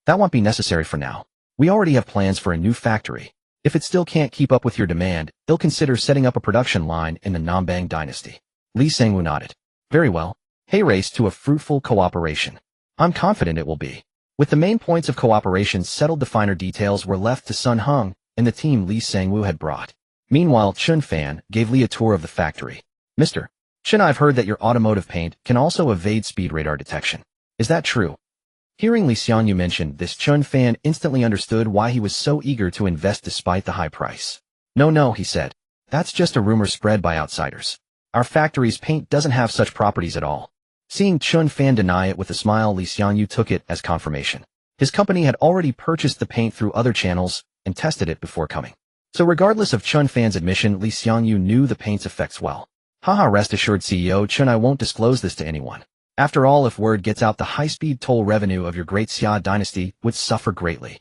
That won't be necessary for now. We already have plans for a new factory. If it still can't keep up with your demand, they'll consider setting up a production line in the Nambang dynasty. Li Sangwu nodded. Very well. Hey, race to a fruitful cooperation. I'm confident it will be. With the main points of cooperation settled, the finer details were left to Sun Hung and the team Li Sangwu had brought. Meanwhile, Chen Fan gave Li a tour of the factory. Mr. Chen, I've heard that your automotive paint can also evade speed radar detection. Is that true? Hearing Li Xiangyu mention this, Chen Fan instantly understood why he was so eager to invest despite the high price. No, he said. That's just a rumor spread by outsiders. Our factory's paint doesn't have such properties at all. Seeing Chen Fan deny it with a smile, Li Xiangyu took it as confirmation. His company had already purchased the paint through other channels and tested it before coming. So regardless of Chen Fan's admission, Li Xiangyu knew the paint's effects well. Haha, rest assured CEO Chen, I won't disclose this to anyone. After all, if word gets out, the high-speed toll revenue of your great Xia dynasty would suffer greatly.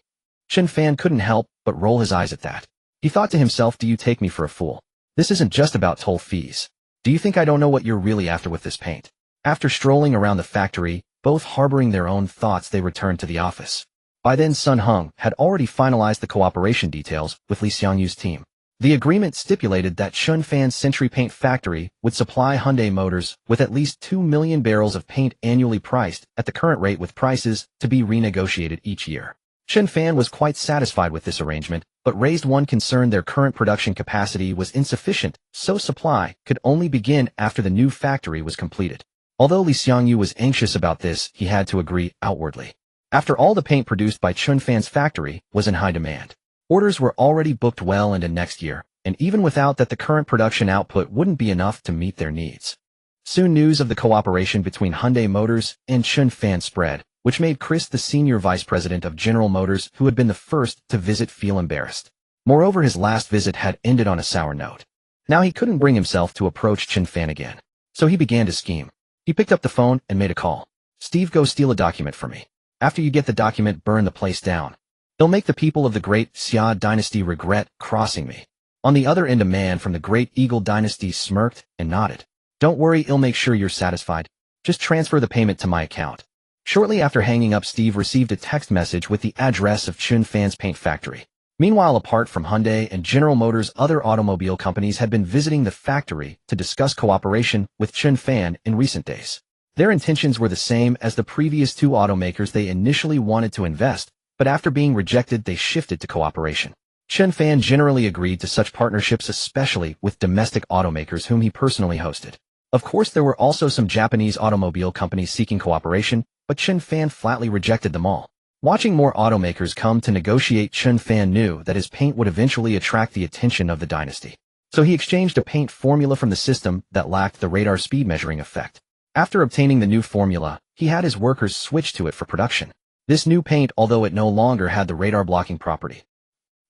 Chen Fan couldn't help but roll his eyes at that. He thought to himself, do you take me for a fool? This isn't just about toll fees. Do you think I don't know what you're really after with this paint? After strolling around the factory, both harboring their own thoughts, they returned to the office. By then, Sun Hung had already finalized the cooperation details with Li Xiangyu's team. The agreement stipulated that Chen Fan's Century Paint Factory would supply Hyundai Motors with at least 2 million barrels of paint annually, priced at the current rate, with prices to be renegotiated each year. Chen Fan was quite satisfied with this arrangement, but raised one concern: their current production capacity was insufficient, so supply could only begin after the new factory was completed. Although Li Xiangyu was anxious about this, he had to agree outwardly. After all, the paint produced by Chen Fan's factory was in high demand. Orders were already booked well into next year, and even without that, the current production output wouldn't be enough to meet their needs. Soon news of the cooperation between Hyundai Motors and Chen Fan spread, which made Chris, the senior vice president of General Motors, who had been the first to visit, feel embarrassed. Moreover, his last visit had ended on a sour note. Now he couldn't bring himself to approach Chen Fan again. So he began to scheme. He picked up the phone and made a call. Steve, go steal a document for me. After you get the document, burn the place down. It'll make the people of the Great Xia dynasty regret crossing me. On the other end, a man from the Great Eagle dynasty smirked and nodded. Don't worry, I'll make sure you're satisfied. Just transfer the payment to my account. Shortly after hanging up, Steve received a text message with the address of Chen Fan's paint factory. Meanwhile, apart from Hyundai and General Motors, other automobile companies had been visiting the factory to discuss cooperation with Chen Fan in recent days. Their intentions were the same as the previous two automakers. They initially wanted to invest, but after being rejected, they shifted to cooperation. Chen Fan generally agreed to such partnerships, especially with domestic automakers whom he personally hosted. Of course, there were also some Japanese automobile companies seeking cooperation, but Chen Fan flatly rejected them all. Watching more automakers come to negotiate, Chen Fan knew that his paint would eventually attract the attention of the dynasty. So he exchanged a paint formula from the system that lacked the radar speed measuring effect. After obtaining the new formula, he had his workers switch to it for production. This new paint, although it no longer had the radar blocking property,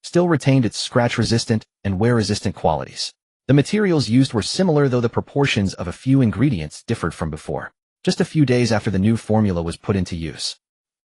still retained its scratch-resistant and wear-resistant qualities. The materials used were similar, though the proportions of a few ingredients differed from before. Just a few days after the new formula was put into use,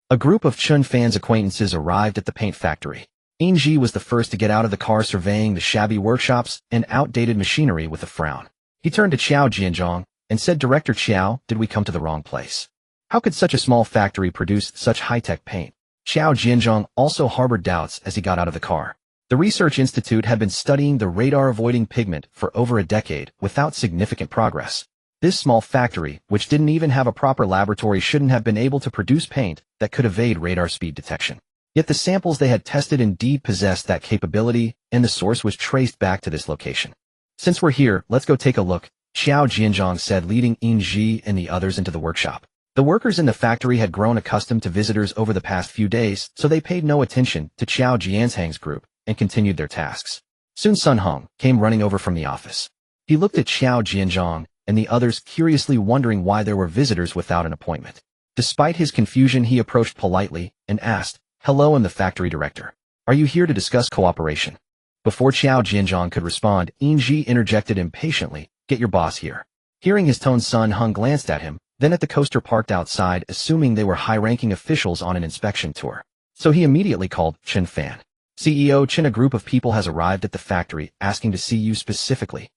a group of Chen Fan's acquaintances arrived at the paint factory. Yingji was the first to get out of the car, surveying the shabby workshops and outdated machinery with a frown. He turned to Qiao Jianzhong and said, "Director Qiao, did we come to the wrong place? How could such a small factory produce such high-tech paint?" Qiao Jianzhong also harbored doubts as he got out of the car. The research institute had been studying the radar-avoiding pigment for over a decade without significant progress. This small factory, which didn't even have a proper laboratory, shouldn't have been able to produce paint that could evade radar speed detection. Yet the samples they had tested indeed possessed that capability, and the source was traced back to this location. "Since we're here, let's go take a look," Qiao Jianzhong said, leading Yingji and the others into the workshop. The workers in the factory had grown accustomed to visitors over the past few days, so they paid no attention to Qiao Jianzhang's group and continued their tasks. Soon Sun Hong came running over from the office. He looked at Qiao Jianzhong and the others, curiously wondering why there were visitors without an appointment. Despite his confusion, he approached politely and asked, "Hello, I'm the factory director. Are you here to discuss cooperation?" Before Qiao Jianzhong could respond, Yingji interjected impatiently, "Get your boss here." Hearing his tone, Sun Hong glanced at him, then at the coaster parked outside, assuming they were high-ranking officials on an inspection tour. So he immediately called Chen Fan. "CEO Chen, a group of people has arrived at the factory asking to see you specifically."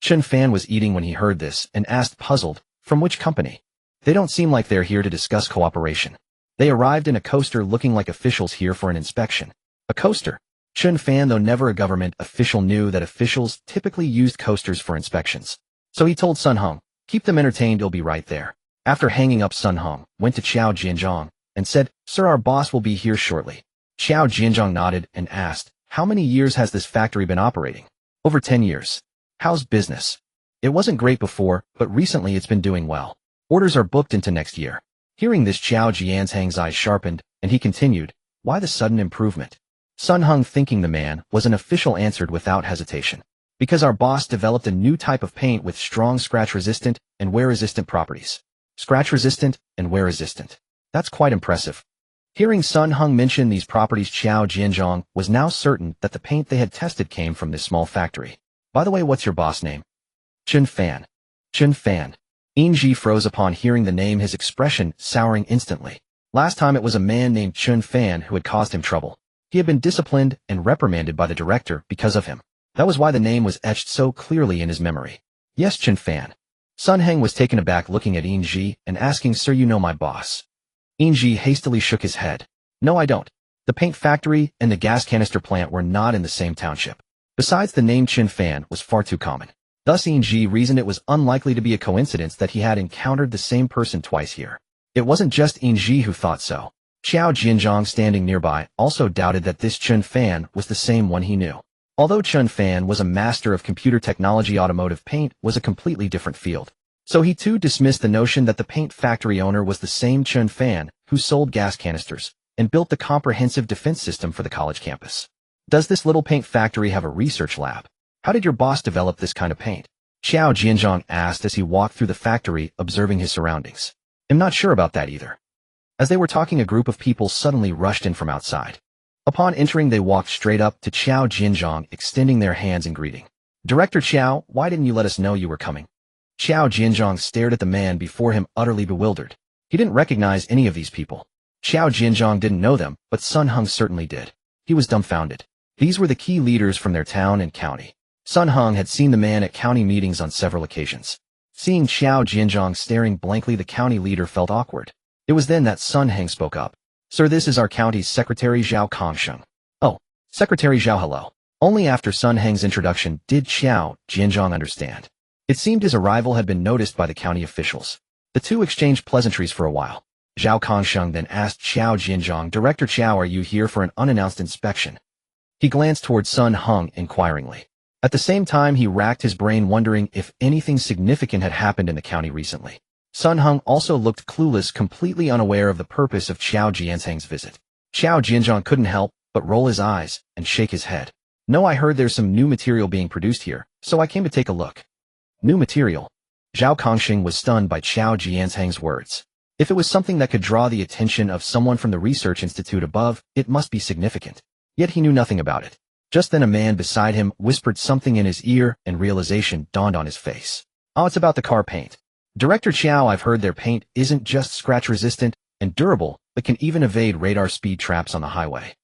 Chen Fan was eating when he heard this and asked, puzzled, "From which company? They don't seem like they're here to discuss cooperation. They arrived in a coaster looking like officials here for an inspection." A coaster? Chen Fan, though never a government official, knew that officials typically used coasters for inspections. So he told Sun Hong, "Keep them entertained, you'll be right there." After hanging up, Sun Hong went to Qiao Jianzhong and said, "Sir, our boss will be here shortly." Qiao Jianzhong nodded and asked, "How many years has this factory been operating?" "Over 10 years. How's business?" "It wasn't great before, but recently it's been doing well. Orders are booked into next year." Hearing this, Qiao Jianzhang's eyes sharpened, and he continued, "Why the sudden improvement?" Sun Hong, thinking the man was an official, answered without hesitation, "Because our boss developed a new type of paint with strong scratch-resistant and wear-resistant properties." Scratch-resistant and wear-resistant. That's quite impressive. Hearing Sun Hong mention these properties, Qiao Jianzhong was now certain that the paint they had tested came from this small factory. "By the way, what's your boss name?" "Chen Fan." "Chen Fan." Yingji froze upon hearing the name, his expression souring instantly. Last time it was a man named Chen Fan who had caused him trouble. He had been disciplined and reprimanded by the director because of him. That was why the name was etched so clearly in his memory. "Yes, Chen Fan." Sun Heng was taken aback, looking at Yingji and asking, "Sir, you know my boss?" Yingji hastily shook his head. "No, I don't. The paint factory and the gas canister plant were not in the same township. Besides, the name Chen Fan was far too common." Thus Yingji reasoned it was unlikely to be a coincidence that he had encountered the same person twice here. It wasn't just Yingji who thought so. Qiao Jianzhong, standing nearby, also doubted that this Chen Fan was the same one he knew. Although Chen Fan was a master of computer technology, automotive paint was a completely different field. So he too dismissed the notion that the paint factory owner was the same Chen Fan who sold gas canisters and built the comprehensive defense system for the college campus. "Does this little paint factory have a research lab? How did your boss develop this kind of paint?" Qiao Jianzhong asked as he walked through the factory, observing his surroundings. "I'm not sure about that either." As they were talking, a group of people suddenly rushed in from outside. Upon entering, they walked straight up to Qiao Jianzhong, extending their hands in greeting. "Director Qiao, why didn't you let us know you were coming?" Qiao Jianzhong stared at the man before him, utterly bewildered. He didn't recognize any of these people. Qiao Jianzhong didn't know them, but Sun Hong certainly did. He was dumbfounded. These were the key leaders from their town and county. Sun Hong had seen the man at county meetings on several occasions. Seeing Qiao Jianzhong staring blankly, the county leader felt awkward. It was then that Sun Heng spoke up. Sir, this is our county's Secretary Zhao Kongsheng. Oh, Secretary Zhao, hello. Only after Sun Heng's introduction did Xiao Jianzhong understand. It seemed his arrival had been noticed by the county officials. The two exchanged pleasantries for a while. Zhao Kongsheng then asked Xiao Jianzhong, Director Xiao, are you here for an unannounced inspection? He glanced toward Sun Heng inquiringly. At the same time, he racked his brain wondering if anything significant had happened in the county recently. Sun Heng also looked clueless, completely unaware of the purpose of Xiao Jianzhong's visit. Xiao Jianzhong couldn't help but roll his eyes and shake his head. No, I heard there's some new material being produced here, so I came to take a look. New material? Zhao Kongsheng was stunned by Xiao Jianzhong's words. If it was something that could draw the attention of someone from the research institute above, it must be significant. Yet he knew nothing about it. Just then a man beside him whispered something in his ear, and realization dawned on his face. Oh, it's about the car paint. Director Xiao, I've heard their paint isn't just scratch-resistant and durable, but can even evade radar speed traps on the highway.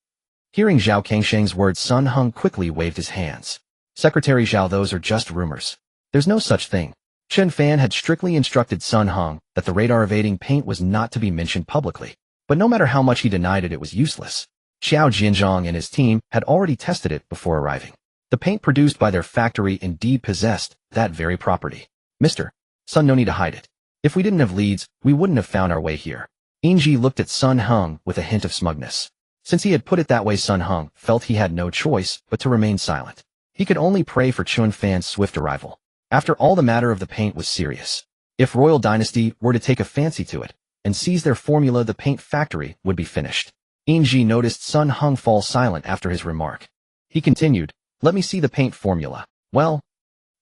Hearing Zhao Kongsheng's words, Sun Heng quickly waved his hands. Secretary Zhao, those are just rumors. There's no such thing. Chen Fan had strictly instructed Sun Heng that the radar-evading paint was not to be mentioned publicly. But no matter how much he denied it, it was useless. Xiao Jianzhong and his team had already tested it before arriving. The paint produced by their factory indeed possessed that very property. Mr. Sun, no need to hide it. If we didn't have leads, we wouldn't have found our way here. Yingji looked at Sun Heng with a hint of smugness. Since he had put it that way, Sun Heng felt he had no choice but to remain silent. He could only pray for Chen Fan's swift arrival. After all, the matter of the paint was serious. If Royal Dynasty were to take a fancy to it and seize their formula, the paint factory would be finished. Yingji noticed Sun Heng fall silent after his remark. He continued, let me see the paint formula. Well,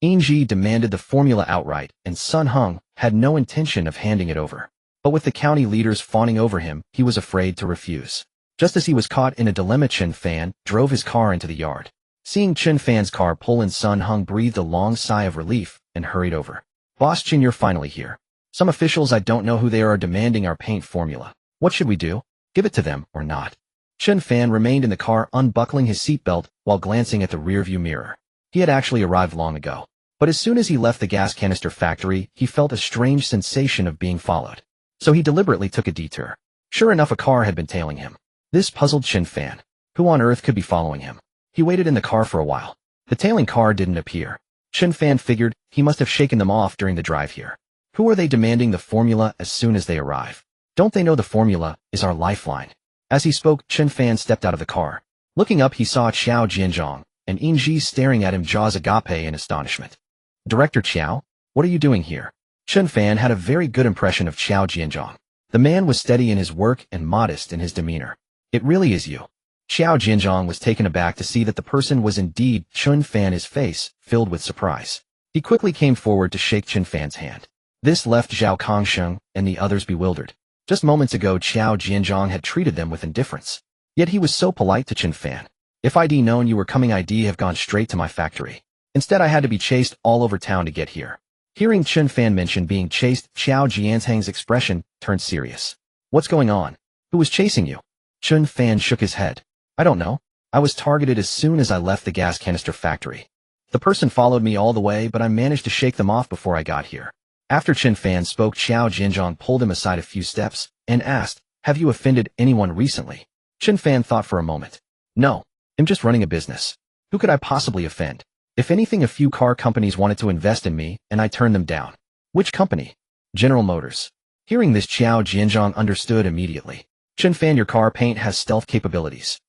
Yingji demanded the formula outright, and Sun Heng had no intention of handing it over. But with the county leaders fawning over him, he was afraid to refuse. Just as he was caught in a dilemma, Chen Fan drove his car into the yard. Seeing Chen Fan's car pull in, Sun Heng breathed a long sigh of relief and hurried over. Boss Chen, you're finally here. Some officials, I don't know who they are demanding our paint formula. What should we do? Give it to them or not? Chen Fan remained in the car, unbuckling his seatbelt while glancing at the rearview mirror. He had actually arrived long ago. But as soon as he left the gas canister factory, he felt a strange sensation of being followed. So he deliberately took a detour. Sure enough, a car had been tailing him. This puzzled Chen Fan. Who on earth could be following him? He waited in the car for a while. The tailing car didn't appear. Chen Fan figured he must have shaken them off during the drive here. Who are they demanding the formula as soon as they arrive? Don't they know the formula is our lifeline? As he spoke, Chen Fan stepped out of the car. Looking up, he saw Xiao Jianzhong and Yingji staring at him, jaws agape in astonishment. Director Xiao, what are you doing here? Chen Fan had a very good impression of Xiao Jianzhong. The man was steady in his work and modest in his demeanor. It really is you. Xiao Jianzhong was taken aback to see that the person was indeed Chen Fan, his face filled with surprise. He quickly came forward to shake Chen Fan's hand. This left Zhao Kongsheng and the others bewildered. Just moments ago, Xiao Jianzhong had treated them with indifference. Yet he was so polite to Chen Fan. If I'd known you were coming, I'd have gone straight to my factory. Instead, I had to be chased all over town to get here. Hearing Chen Fan mention being chased, Xiao Jianzhong's expression turned serious. What's going on? Who was chasing you? Chen Fan shook his head. I don't know. I was targeted as soon as I left the gas canister factory. The person followed me all the way, but I managed to shake them off before I got here. After Chen Fan spoke, Xiao Jianzhong pulled him aside a few steps and asked, have you offended anyone recently? Chen Fan thought for a moment. No, I'm just running a business. Who could I possibly offend? If anything, a few car companies wanted to invest in me, and I turned them down. Which company? General Motors. Hearing this, Xiao Jianzhong understood immediately. Chen Fan, your car paint has stealth capabilities.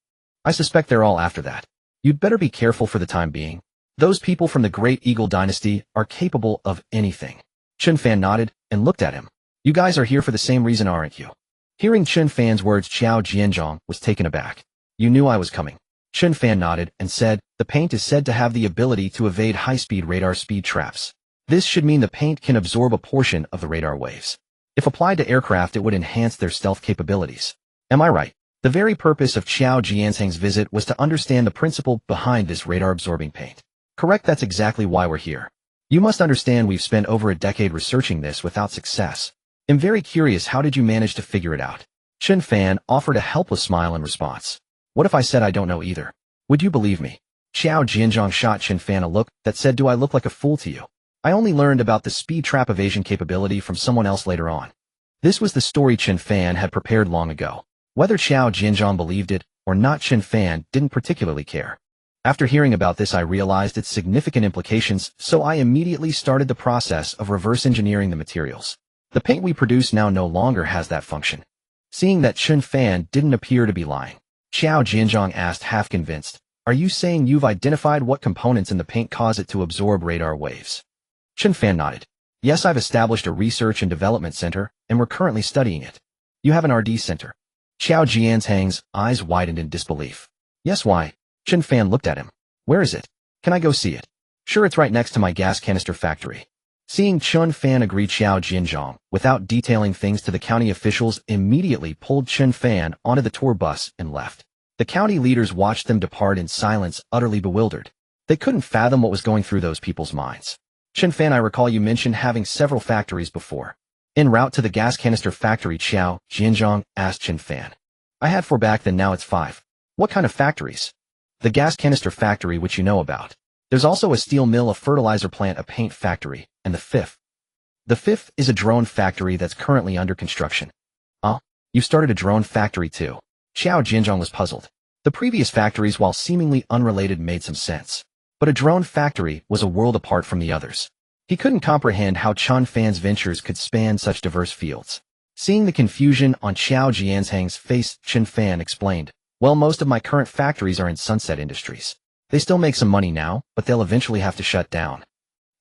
I suspect they're all after that. You'd better be careful for the time being. Those people from the Great Eagle Dynasty are capable of anything. Chen Fan nodded and looked at him. You guys are here for the same reason, aren't you? Hearing Chen Fan's words, Xiao Jianzhong was taken aback. You knew I was coming. Chen Fan nodded and said, the paint is said to have the ability to evade high-speed radar speed traps. This should mean the paint can absorb a portion of the radar waves. If applied to aircraft, it would enhance their stealth capabilities. Am I right? The very purpose of Xiao Jianzhong's visit was to understand the principle behind this radar-absorbing paint. Correct, that's exactly why we're here. You must understand we've spent over a decade researching this without success. I'm very curious, how did you manage to figure it out? Chen Fan offered a helpless smile in response. What if I said I don't know either? Would you believe me? Xiao Jianzhong shot Chen Fan a look that said, do I look like a fool to you? I only learned about the speed trap evasion capability from someone else later on. This was the story Chen Fan had prepared long ago. Whether Xiao Jianzhong believed it or not, Chen Fan didn't particularly care. After hearing about this, I realized its significant implications, so I immediately started the process of reverse engineering the materials. The paint we produce now no longer has that function. Seeing that Chen Fan didn't appear to be lying, Xiao Jianzhong asked, half convinced, "Are you saying you've identified what components in the paint cause it to absorb radar waves?" Chen Fan nodded. "Yes, I've established a research and development center, and we're currently studying it." "You have an RD center?" Xiao Jianzhang's eyes widened in disbelief. "Yes, why?" Chen Fan looked at him. "Where is it? Can I go see it?" "Sure, it's right next to my gas canister factory." Seeing Chen Fan agreed, Xiao Jianzhong, without detailing things to the county officials, immediately pulled Chen Fan onto the tour bus and left. The county leaders watched them depart in silence, utterly bewildered. They couldn't fathom what was going through those people's minds. "Chen Fan, I recall you mentioned having several factories before. En route to the gas canister factory," Xiao Jianzhong asked Chen Fan. "I had 4 back then, now it's 5. "What kind of factories?" "The gas canister factory, which you know about. There's also a steel mill, a fertilizer plant, a paint factory, and the fifth." "The fifth is a drone factory that's currently under construction." "Oh, you started a drone factory too?" Xiao Jianzhong was puzzled. The previous factories, while seemingly unrelated, made some sense. But a drone factory was a world apart from the others. He couldn't comprehend how Chen Fan's ventures could span such diverse fields. Seeing the confusion on Xiao Jianzhang's face, Chen Fan explained, "Well, most of my current factories are in sunset industries. They still make some money now, but they'll eventually have to shut down.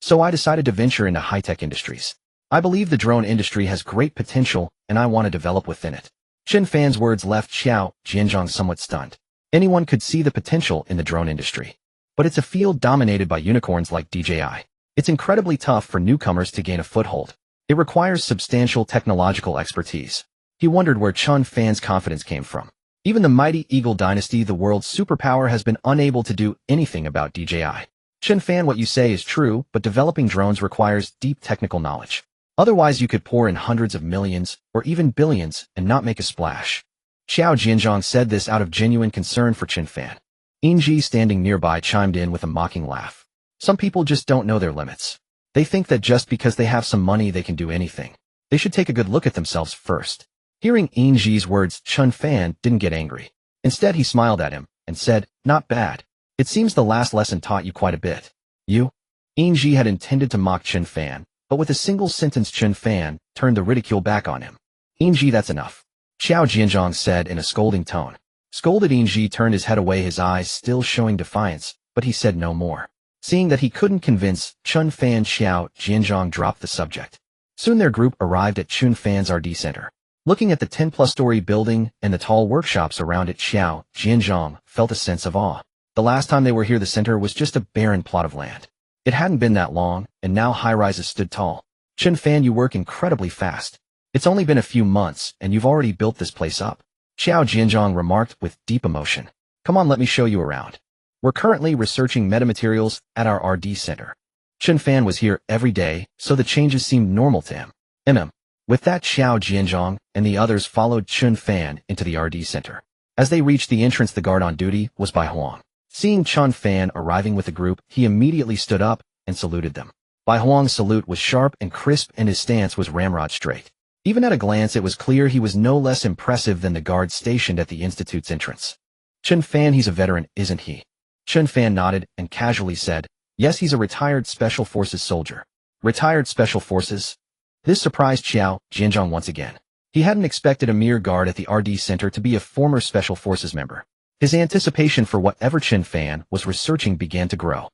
So I decided to venture into high-tech industries. I believe the drone industry has great potential, and I want to develop within it." Chen Fan's words left Xiao Jianzhong somewhat stunned. Anyone could see the potential in the drone industry. But it's a field dominated by unicorns like DJI. It's incredibly tough for newcomers to gain a foothold. It requires substantial technological expertise. He wondered where Chen Fan's confidence came from. Even the mighty Eagle Dynasty, the world's superpower, has been unable to do anything about DJI. "Chen Fan, what you say is true, but developing drones requires deep technical knowledge. Otherwise, you could pour in hundreds of millions, or even billions, and not make a splash." Xiao Jianzhong said this out of genuine concern for Chen Fan. Yingji, standing nearby, chimed in with a mocking laugh. "Some people just don't know their limits. They think that just because they have some money they can do anything. They should take a good look at themselves first." Hearing Yingji's words, Chen Fan didn't get angry. Instead, he smiled at him and said, "Not bad. It seems the last lesson taught you quite a bit." "You?" Yingji had intended to mock Chen Fan, but with a single sentence Chen Fan turned the ridicule back on him. "Yingji, that's enough," Xiao Jianzhong said in a scolding tone. Scolded, Yingji turned his head away, his eyes still showing defiance, but he said no more. Seeing that he couldn't convince Chen Fan, Xiao Jianzhong dropped the subject. Soon their group arrived at Chen Fan's RD center. Looking at the 10-plus-story building and the tall workshops around it, Xiao Jianzhong felt a sense of awe. The last time they were here, the center was just a barren plot of land. It hadn't been that long, and now high-rises stood tall. "Chen Fan, you work incredibly fast. It's only been a few months, and you've already built this place up," Xiao Jianzhong remarked with deep emotion. "Come on, let me show you around. We're currently researching metamaterials at our RD center." Chen Fan was here every day, so the changes seemed normal to him. With that, Xiao Jianzhong and the others followed Chen Fan into the RD center. As they reached the entrance, the guard on duty was Bai Huang. Seeing Chen Fan arriving with the group, he immediately stood up and saluted them. Bai Huang's salute was sharp and crisp, and his stance was ramrod straight. Even at a glance, it was clear he was no less impressive than the guards stationed at the institute's entrance. "Chen Fan, he's a veteran, isn't he?" Chen Fan nodded and casually said, "Yes, he's a retired Special Forces soldier." "Retired Special Forces?" This surprised Xiao Jianzhong once again. He hadn't expected a mere guard at the RD center to be a former Special Forces member. His anticipation for whatever Chen Fan was researching began to grow.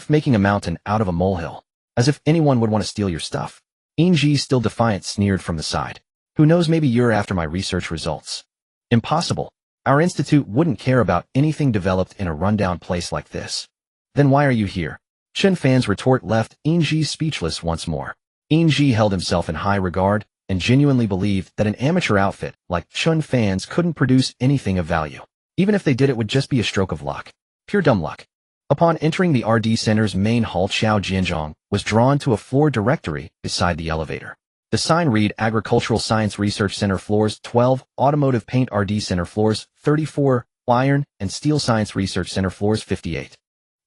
Making a mountain out of a molehill. As if anyone would want to steal your stuff. Yingji, still defiant, sneered from the side. "Who knows, maybe you're after my research results." "Impossible. Our institute wouldn't care about anything developed in a rundown place like this." "Then why are you here?" Chen Fan's retort left Yingji speechless once more. Yingji held himself in high regard and genuinely believed that an amateur outfit like Chen Fan's couldn't produce anything of value. Even if they did, it would just be a stroke of luck. Pure dumb luck. Upon entering the RD Center's main hall, Xiao Jianzhong was drawn to a floor directory beside the elevator. The sign read Agricultural Science Research Center Floors 12, Automotive Paint RD Center Floors 34, Iron and Steel Science Research Center Floors 58.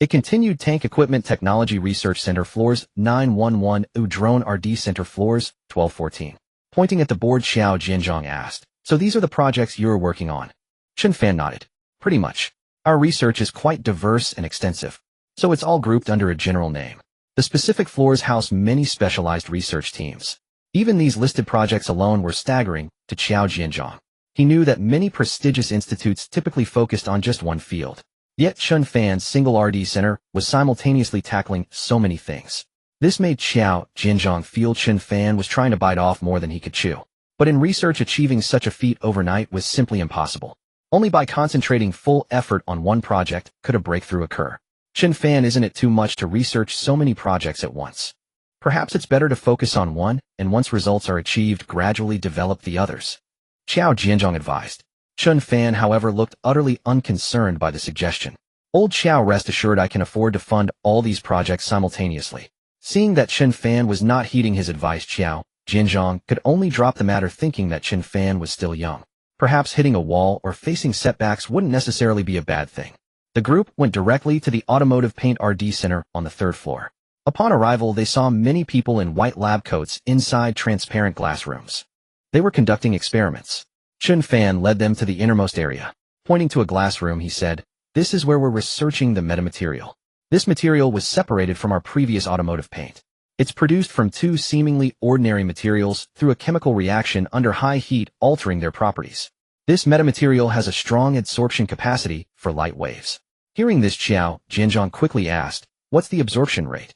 It continued Tank Equipment Technology Research Center Floors 911, Drone RD Center Floors 1214. Pointing at the board, Xiao Jianzhong asked, "So these are the projects you're working on?" Chen Fan nodded. "Pretty much. Our research is quite diverse and extensive, so it's all grouped under a general name. The specific floors house many specialized research teams. Even these listed projects alone were staggering to Xiao Jianzhong. He knew that many prestigious institutes typically focused on just one field. Yet Chen Fan's single R&D center was simultaneously tackling so many things. This made Xiao Jianzhong feel Chen Fan was trying to bite off more than he could chew. But in research, achieving such a feat overnight was simply impossible. Only by concentrating full effort on one project could a breakthrough occur. Chen Fan, isn't it too much to research so many projects at once? Perhaps it's better to focus on one, and once results are achieved, gradually develop the others. Xiao Jianzhong advised. Chen Fan, however, looked utterly unconcerned by the suggestion. Old Xiao, rest assured I can afford to fund all these projects simultaneously. Seeing that Chen Fan was not heeding his advice, Xiao Jianzhong could only drop the matter, thinking that Chen Fan was still young. Perhaps hitting a wall or facing setbacks wouldn't necessarily be a bad thing. The group went directly to the automotive paint R&D center on the 3rd floor. Upon arrival, they saw many people in white lab coats inside transparent glass rooms. They were conducting experiments. Chen Fan led them to the innermost area. Pointing to a glass room, he said, "This is where we're researching the metamaterial. This material was separated from our previous automotive paint. It's produced from two seemingly ordinary materials through a chemical reaction under high heat, altering their properties. This metamaterial has a strong absorption capacity for light waves." Hearing this, Xiao Jianzhong quickly asked, "What's the absorption rate?"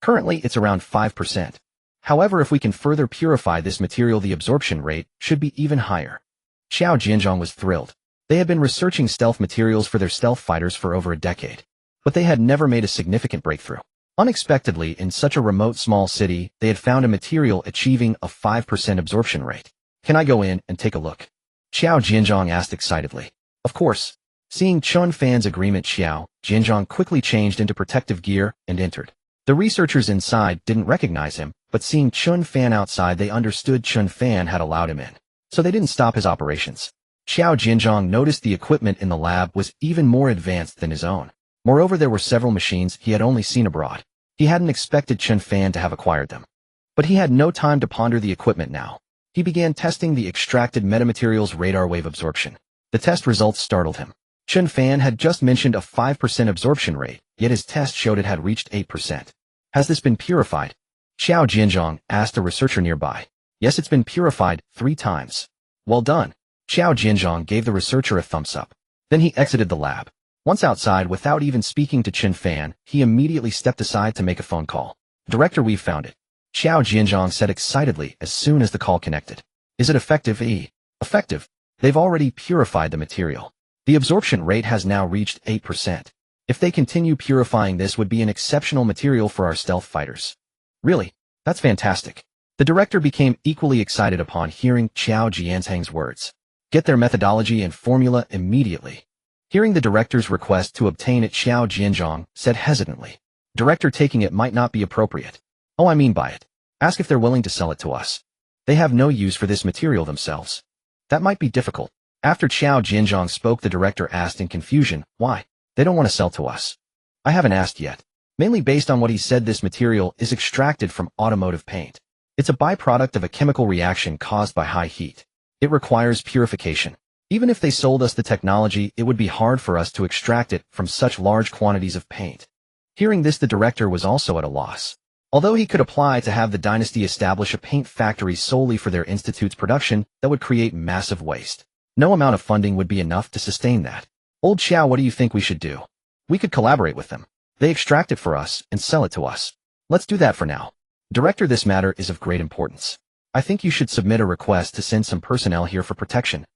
"Currently, it's around 5%. However, if we can further purify this material, the absorption rate should be even higher." Xiao Jianzhong was thrilled. They had been researching stealth materials for their stealth fighters for over a decade, but they had never made a significant breakthrough. Unexpectedly, in such a remote small city, they had found a material achieving a 5% absorption rate. "Can I go in and take a look?" Xiao Jianzhong asked excitedly. "Of course." Seeing Chen Fan's agreement, Xiao Jianzhong quickly changed into protective gear and entered. The researchers inside didn't recognize him, but seeing Chen Fan outside, they understood Chen Fan had allowed him in, so they didn't stop his operations. Xiao Jianzhong noticed the equipment in the lab was even more advanced than his own. Moreover, there were several machines he had only seen abroad. He hadn't expected Chen Fan to have acquired them. But he had no time to ponder the equipment now. He began testing the extracted metamaterial's radar wave absorption. The test results startled him. Chen Fan had just mentioned a 5% absorption rate, yet his test showed it had reached 8%. "Has this been purified?" Xiao Jianzhong asked a researcher nearby. "Yes, it's been purified 3 times. "Well done." Xiao Jianzhong gave the researcher a thumbs up. Then he exited the lab. Once outside, without even speaking to Chen Fan, he immediately stepped aside to make a phone call. "Director, we've found it," Xiao Jianzhong said excitedly as soon as the call connected. "Is it effective?" "Effective. They've already purified the material. The absorption rate has now reached 8%. If they continue purifying, this would be an exceptional material for our stealth fighters." "Really? That's fantastic." The director became equally excited upon hearing Xiao Jianzhong's words. "Get their methodology and formula immediately." Hearing the director's request to obtain it, Xiao Jianzhong said hesitantly, "Director, taking it might not be appropriate." "Oh, I mean by it. Ask if they're willing to sell it to us. They have no use for this material themselves." "That might be difficult." After Xiao Jianzhong spoke, the director asked in confusion, "Why? They don't want to sell to us." "I haven't asked yet." Mainly based on what he said, this material is extracted from automotive paint. It's a byproduct of a chemical reaction caused by high heat. It requires purification. Even if they sold us the technology, it would be hard for us to extract it from such large quantities of paint. Hearing this, the director was also at a loss. Although he could apply to have the dynasty establish a paint factory solely for their institute's production, that would create massive waste. No amount of funding would be enough to sustain that. "Old Xiao, what do you think we should do?" "We could collaborate with them. They extract it for us and sell it to us. Let's do that for now." "Director, this matter is of great importance. I think you should submit a request to send some personnel here for protection.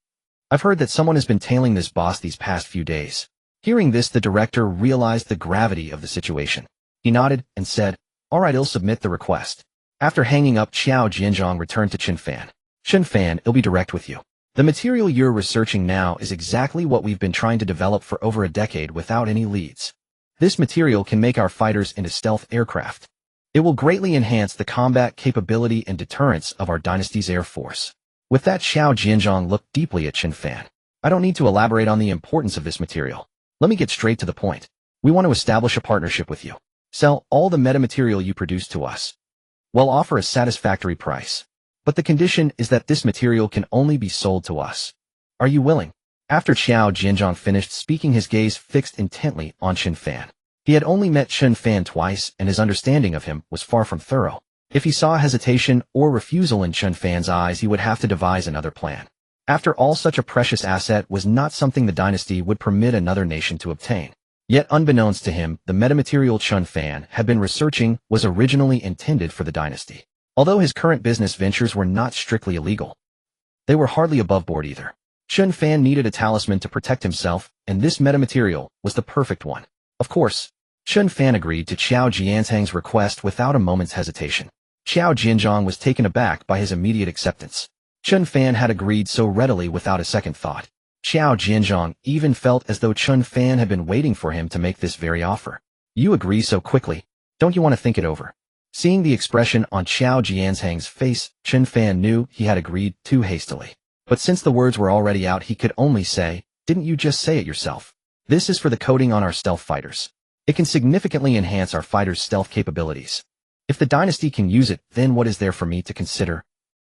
I've heard that someone has been tailing this boss these past few days." Hearing this, the director realized the gravity of the situation. He nodded and said, "All right, I'll submit the request." After hanging up, Xiao Jianzhong returned to Chen Fan. "Chen Fan, I'll be direct with you. The material you're researching now is exactly what we've been trying to develop for over a decade without any leads. This material can make our fighters into stealth aircraft. It will greatly enhance the combat capability and deterrence of our dynasty's air force." With that, Xiao Jianzhong looked deeply at Chen Fan. "I don't need to elaborate on the importance of this material. Let me get straight to the point. We want to establish a partnership with you. Sell all the metamaterial you produce to us. We'll offer a satisfactory price. But the condition is that this material can only be sold to us. Are you willing? After Xiao Jianzhong finished speaking, his gaze fixed intently on Chen Fan. He had only met Chen Fan twice, and his understanding of him was far from thorough. If he saw hesitation or refusal in Chen Fan's eyes, he would have to devise another plan. After all, such a precious asset was not something the dynasty would permit another nation to obtain. Yet unbeknownst to him, the metamaterial Chen Fan had been researching was originally intended for the dynasty. Although his current business ventures were not strictly illegal, they were hardly above board either. Chen Fan needed a talisman to protect himself, and this metamaterial was the perfect one. Of course, Chen Fan agreed to Xiao Jianzhang's request without a moment's hesitation. Xiao Jianzhang was taken aback by his immediate acceptance. Chen Fan had agreed so readily without a second thought. Xiao Jianzhang even felt as though Chen Fan had been waiting for him to make this very offer. You agree so quickly? Don't you want to think it over? Seeing the expression on Xiao Jianzhang's face, Chen Fan knew he had agreed too hastily. But since the words were already out, he could only say, "Didn't you just say it yourself? This is for the coating on our stealth fighters. It can significantly enhance our fighters' stealth capabilities. If the dynasty can use it, then what is there for me to consider?"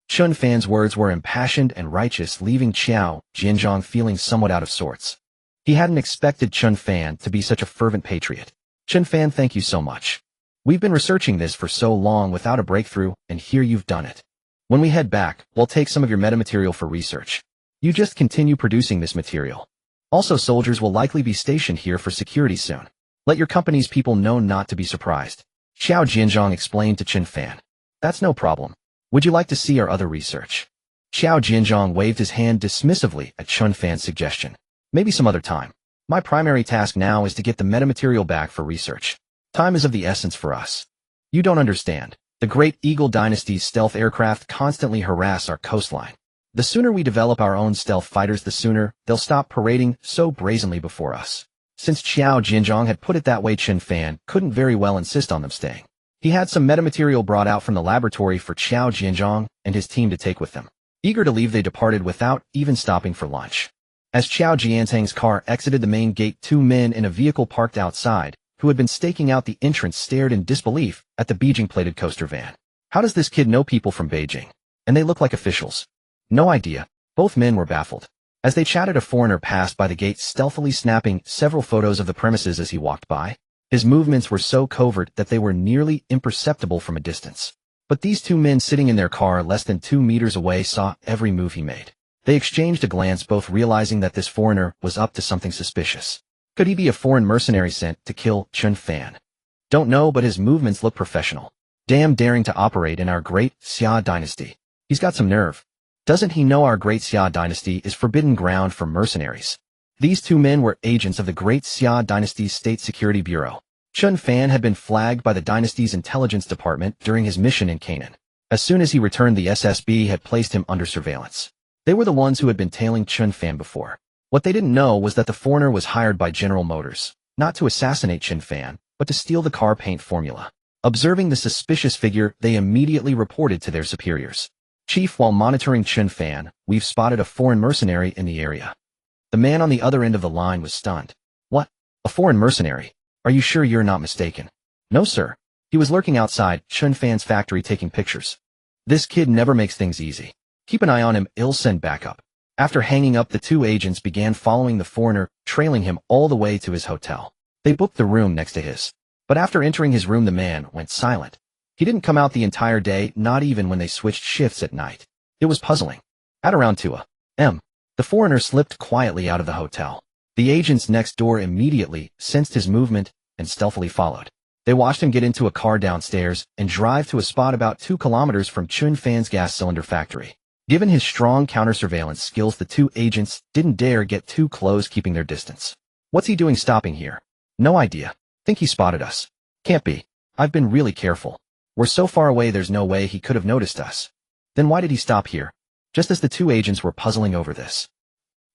Chen Fan's words were impassioned and righteous, leaving Xiao Jianzhang feeling somewhat out of sorts. He hadn't expected Chen Fan to be such a fervent patriot. "Chen Fan, thank you so much. We've been researching this for so long without a breakthrough, and here you've done it. When we head back, we'll take some of your metamaterial for research. You just continue producing this material. Also, soldiers will likely be stationed here for security soon. Let your company's people know not to be surprised." Xiao Jianzhang explained to Chen Fan. "That's no problem. Would you like to see our other research?" Xiao Jianzhang waved his hand dismissively at Chen Fan's suggestion. "Maybe some other time. My primary task now is to get the metamaterial back for research. Time is of the essence for us. You don't understand. The Great Eagle Dynasty's stealth aircraft constantly harass our coastline. The sooner we develop our own stealth fighters, the sooner they'll stop parading so brazenly before us." Since Xiao Jianzhang had put it that way, Chen Fan couldn't very well insist on them staying. He had some metamaterial brought out from the laboratory for Xiao Jianzhang and his team to take with them. Eager to leave, they departed without even stopping for lunch. As Xiao Jianzhang's car exited the main gate, two men in a vehicle parked outside, who had been staking out the entrance, stared in disbelief at the Beijing-plated coaster van. How does this kid know people from Beijing? And they look like officials. No idea. Both men were baffled. As they chatted, a foreigner passed by the gate, stealthily snapping several photos of the premises as he walked by. His movements were so covert that they were nearly imperceptible from a distance. But these two men sitting in their car less than 2 meters away saw every move he made. They exchanged a glance, both realizing that this foreigner was up to something suspicious. Could he be a foreign mercenary sent to kill Chen Fan? Don't know, but his movements look professional. Damn, daring to operate in our great Xia dynasty. He's got some nerve. Doesn't he know our great Xia dynasty is forbidden ground for mercenaries? These two men were agents of the great Xia dynasty's State Security Bureau. Chen Fan had been flagged by the dynasty's intelligence department during his mission in Canaan. As soon as he returned, the SSB had placed him under surveillance. They were the ones who had been tailing Chen Fan before. What they didn't know was that the foreigner was hired by General Motors, not to assassinate Chen Fan, but to steal the car paint formula. Observing the suspicious figure, they immediately reported to their superiors. "Chief, while monitoring Chen Fan, we've spotted a foreign mercenary in the area." The man on the other end of the line was stunned. "What? A foreign mercenary? Are you sure you're not mistaken?" "No, sir. He was lurking outside Chen Fan's factory taking pictures. This kid never makes things easy. Keep an eye on him, I'll send backup." After hanging up, the two agents began following the foreigner, trailing him all the way to his hotel. They booked the room next to his. But after entering his room, the man went silent. He didn't come out the entire day, not even when they switched shifts at night. It was puzzling. At around 2 a.m., the foreigner slipped quietly out of the hotel. The agents next door immediately sensed his movement and stealthily followed. They watched him get into a car downstairs and drive to a spot about 2 kilometers from Chen Fan's gas cylinder factory. Given his strong counter-surveillance skills, the two agents didn't dare get too close, keeping their distance. "What's he doing stopping here?" "No idea. Think he spotted us." "Can't be. I've been really careful. We're so far away, there's no way he could have noticed us." "Then why did he stop here?" Just as the two agents were puzzling over this,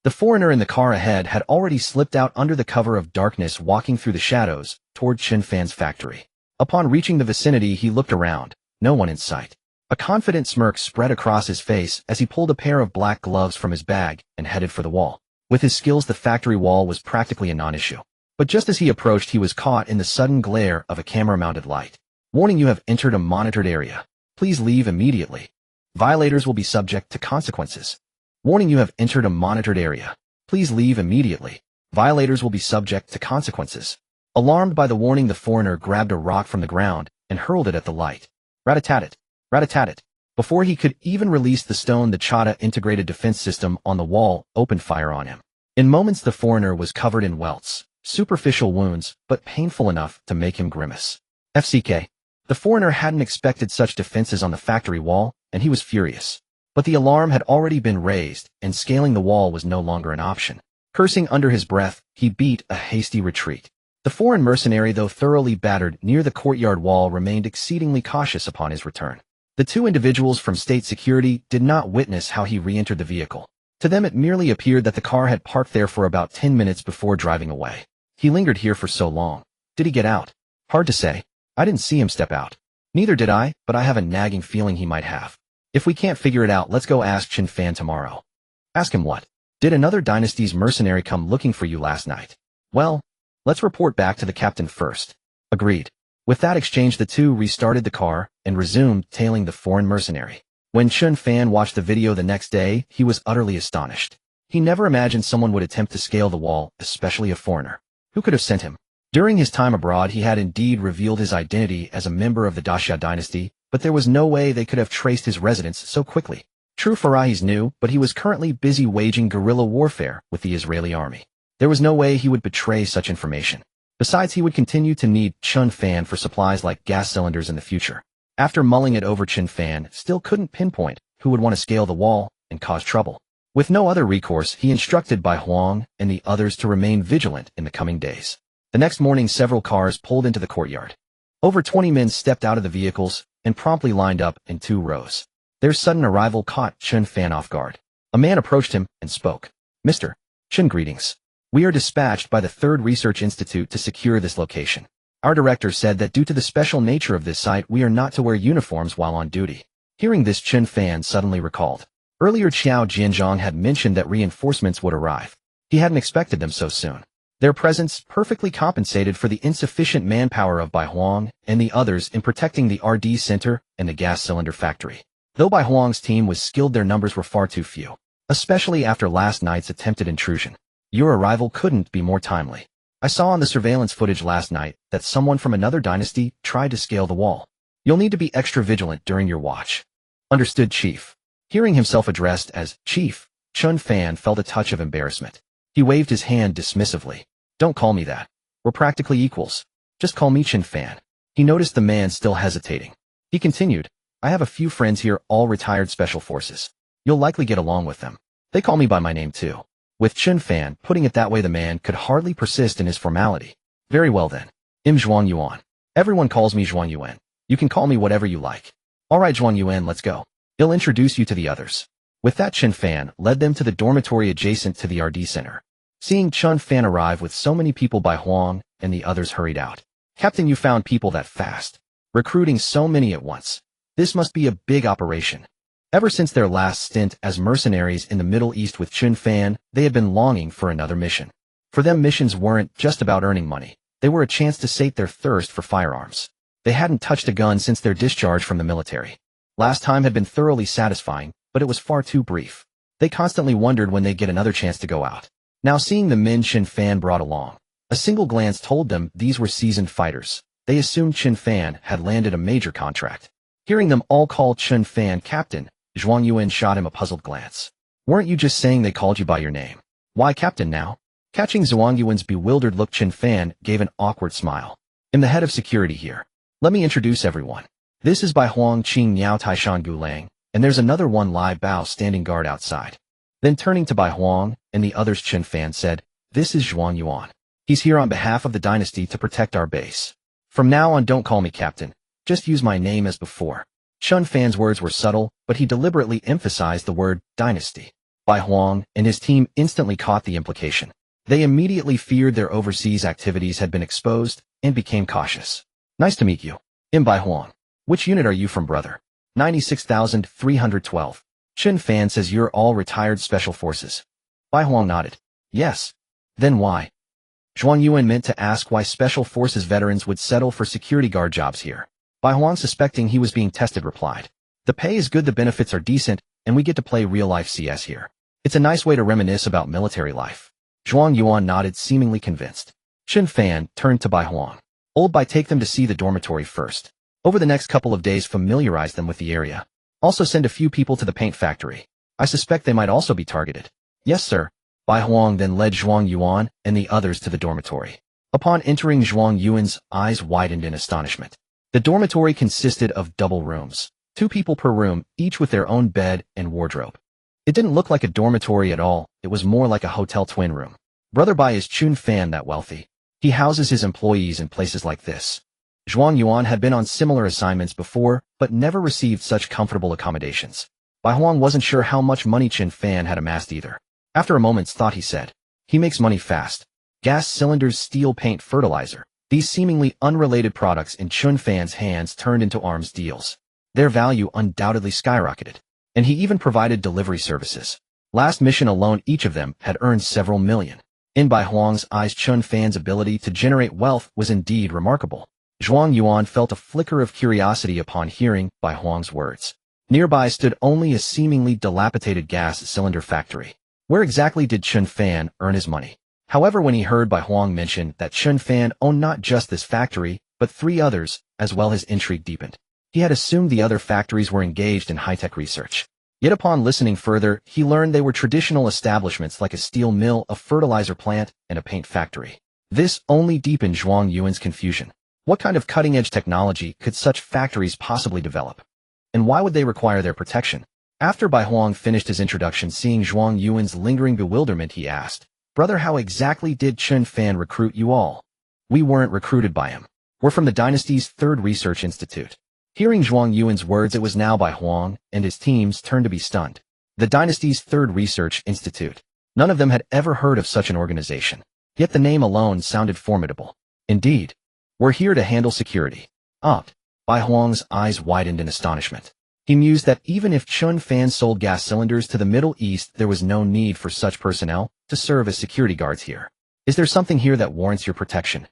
the foreigner in the car ahead had already slipped out under the cover of darkness, walking through the shadows toward Chen Fan's factory. Upon reaching the vicinity, he looked around. No one in sight. A confident smirk spread across his face as he pulled a pair of black gloves from his bag and headed for the wall. With his skills, the factory wall was practically a non-issue. But just as he approached, he was caught in the sudden glare of a camera-mounted light. "Warning, you have entered a monitored area. Please leave immediately." Violators will be subject to consequences. Warning: you have entered a monitored area. Please leave immediately. Violators will be subject to consequences. Alarmed by the warning, the foreigner grabbed a rock from the ground and hurled it at the light. Rat-a-tat-tat, rat-a-tat-tat. Before he could even release the stone, the Chata integrated defense system on the wall opened fire on him. In moments, the foreigner was covered in welts, superficial wounds, but painful enough to make him grimace. FCK. The foreigner hadn't expected such defenses on the factory wall, and he was furious. But the alarm had already been raised, and scaling the wall was no longer an option. Cursing under his breath, he beat a hasty retreat. The foreign mercenary, though thoroughly battered near the courtyard wall, remained exceedingly cautious upon his return. The two individuals from state security did not witness how he re-entered the vehicle. To them it merely appeared that the car had parked there for about 10 minutes before driving away. He lingered here for so long. Did he get out? Hard to say. I didn't see him step out. Neither did I, but I have a nagging feeling he might have. If we can't figure it out, let's go ask Chen Fan tomorrow. Ask him what? Did another dynasty's mercenary come looking for you last night? Well, let's report back to the captain first. Agreed. With that exchange, the two restarted the car and resumed tailing the foreign mercenary. When Chen Fan watched the video the next day, he was utterly astonished. He never imagined someone would attempt to scale the wall, especially a foreigner. Who could have sent him? During his time abroad, he had indeed revealed his identity as a member of the Daxia dynasty, but there was no way they could have traced his residence so quickly. True, Farahi's knew, but he was currently busy waging guerrilla warfare with the Israeli army. There was no way he would betray such information. Besides, he would continue to need Chen Fan for supplies like gas cylinders in the future. After mulling it over, Chen Fan still couldn't pinpoint who would want to scale the wall and cause trouble. With no other recourse, he instructed Bai Huang and the others to remain vigilant in the coming days. The next morning, several cars pulled into the courtyard. Over 20 men stepped out of the vehicles and promptly lined up in 2 rows. Their sudden arrival caught Chen Fan off guard. A man approached him and spoke. Mr. Chen, greetings. We are dispatched by the 3rd Research Institute to secure this location. Our director said that due to the special nature of this site, we are not to wear uniforms while on duty. Hearing this, Chen Fan suddenly recalled. Earlier, Qiao Jianzhong had mentioned that reinforcements would arrive. He hadn't expected them so soon. Their presence perfectly compensated for the insufficient manpower of Bai Huang and the others in protecting the RD center and the gas cylinder factory. Though Bai Huang's team was skilled, their numbers were far too few, especially after last night's attempted intrusion. Your arrival couldn't be more timely. I saw on the surveillance footage last night that someone from another dynasty tried to scale the wall. You'll need to be extra vigilant during your watch. Understood, Chief. Hearing himself addressed as Chief, Chen Fan felt a touch of embarrassment. He waved his hand dismissively. Don't call me that. We're practically equals. Just call me Chen Fan. He noticed the man still hesitating. He continued, I have a few friends here, all retired special forces. You'll likely get along with them. They call me by my name too. With Chen Fan putting it that way, the man could hardly persist in his formality. Very well then. I'm Zhuang Yuan. Everyone calls me Zhuang Yuan. You can call me whatever you like. Alright Zhuang Yuan, let's go. He'll introduce you to the others. With that, Chen Fan led them to the dormitory adjacent to the RD center. Seeing Chen Fan arrive with so many people, Bai Huang and the others hurried out. Captain, you found people that fast. Recruiting so many at once. This must be a big operation. Ever since their last stint as mercenaries in the Middle East with Chen Fan, they had been longing for another mission. For them, missions weren't just about earning money. They were a chance to sate their thirst for firearms. They hadn't touched a gun since their discharge from the military. Last time had been thoroughly satisfying, but it was far too brief. They constantly wondered when they'd get another chance to go out. Now seeing the men Chen Fan brought along, a single glance told them these were seasoned fighters. They assumed Chen Fan had landed a major contract. Hearing them all call Chen Fan Captain, Zhuang Yuan shot him a puzzled glance. Weren't you just saying they called you by your name? Why Captain now? Catching Zhuang Yuan's bewildered look, Chen Fan gave an awkward smile. I'm the head of security here. Let me introduce everyone. This is Bai Huang Qing Niao Taishan Gulang, and there's another one Lai Bao standing guard outside. Then turning to Bai Huang and the others, Chen Fan said, This is Zhuang Yuan. He's here on behalf of the dynasty to protect our base. From now on, don't call me Captain. Just use my name as before. Chen Fan's words were subtle, but he deliberately emphasized the word dynasty. Bai Huang and his team instantly caught the implication. They immediately feared their overseas activities had been exposed and became cautious. Nice to meet you. I'm Bai Huang. Which unit are you from, brother? 96,312. Chen Fan says you're all retired special forces. Bai Huang nodded. Yes. Then why? Zhuang Yuan meant to ask why special forces veterans would settle for security guard jobs here. Bai Huang, suspecting he was being tested, replied. The pay is good, the benefits are decent, and we get to play real-life CS here. It's a nice way to reminisce about military life. Zhuang Yuan nodded, seemingly convinced. Chen Fan turned to Bai Huang. Old Bai, take them to see the dormitory first. Over the next couple of days, familiarize them with the area. Also send a few people to the paint factory. I suspect they might also be targeted. Yes, sir. Bai Huang then led Zhuang Yuan and the others to the dormitory. Upon entering, Zhuang Yuan's eyes widened in astonishment. The dormitory consisted of double rooms. 2 people per room, each with their own bed and wardrobe. It didn't look like a dormitory at all, it was more like a hotel twin room. Brother Bai is Chen Fan, that wealthy. He houses his employees in places like this. Zhuang Yuan had been on similar assignments before, but never received such comfortable accommodations. Bai Huang wasn't sure how much money Chen Fan had amassed either. After a moment's thought, he said, he makes money fast. Gas cylinders, steel, paint, fertilizer. These seemingly unrelated products in Chen Fan's hands turned into arms deals. Their value undoubtedly skyrocketed. And he even provided delivery services. Last mission alone, each of them had earned several million. In Bai Huang's eyes, Chen Fan's ability to generate wealth was indeed remarkable. Zhuang Yuan felt a flicker of curiosity upon hearing Bai Huang's words. Nearby stood only a seemingly dilapidated gas cylinder factory. Where exactly did Chen Fan earn his money? However, when he heard Bai Huang mention that Chen Fan owned not just this factory, but 3 others, as well, his intrigue deepened. He had assumed the other factories were engaged in high-tech research. Yet upon listening further, he learned they were traditional establishments like a steel mill, a fertilizer plant, and a paint factory. This only deepened Zhuang Yuan's confusion. What kind of cutting-edge technology could such factories possibly develop? And why would they require their protection? After Bai Huang finished his introduction, seeing Zhuang Yuan's lingering bewilderment, he asked, Brother, how exactly did Chen Fan recruit you all? We weren't recruited by him. We're from the dynasty's 3rd research institute. Hearing Zhuang Yuan's words, it was now Bai Huang and his team's turn to be stunned. The dynasty's 3rd research institute. None of them had ever heard of such an organization. Yet the name alone sounded formidable. Indeed. We're here to handle security. Bai Huang's eyes widened in astonishment. He mused that even if Chen Fan sold gas cylinders to the Middle East, there was no need for such personnel to serve as security guards here. Is there something here that warrants your protection?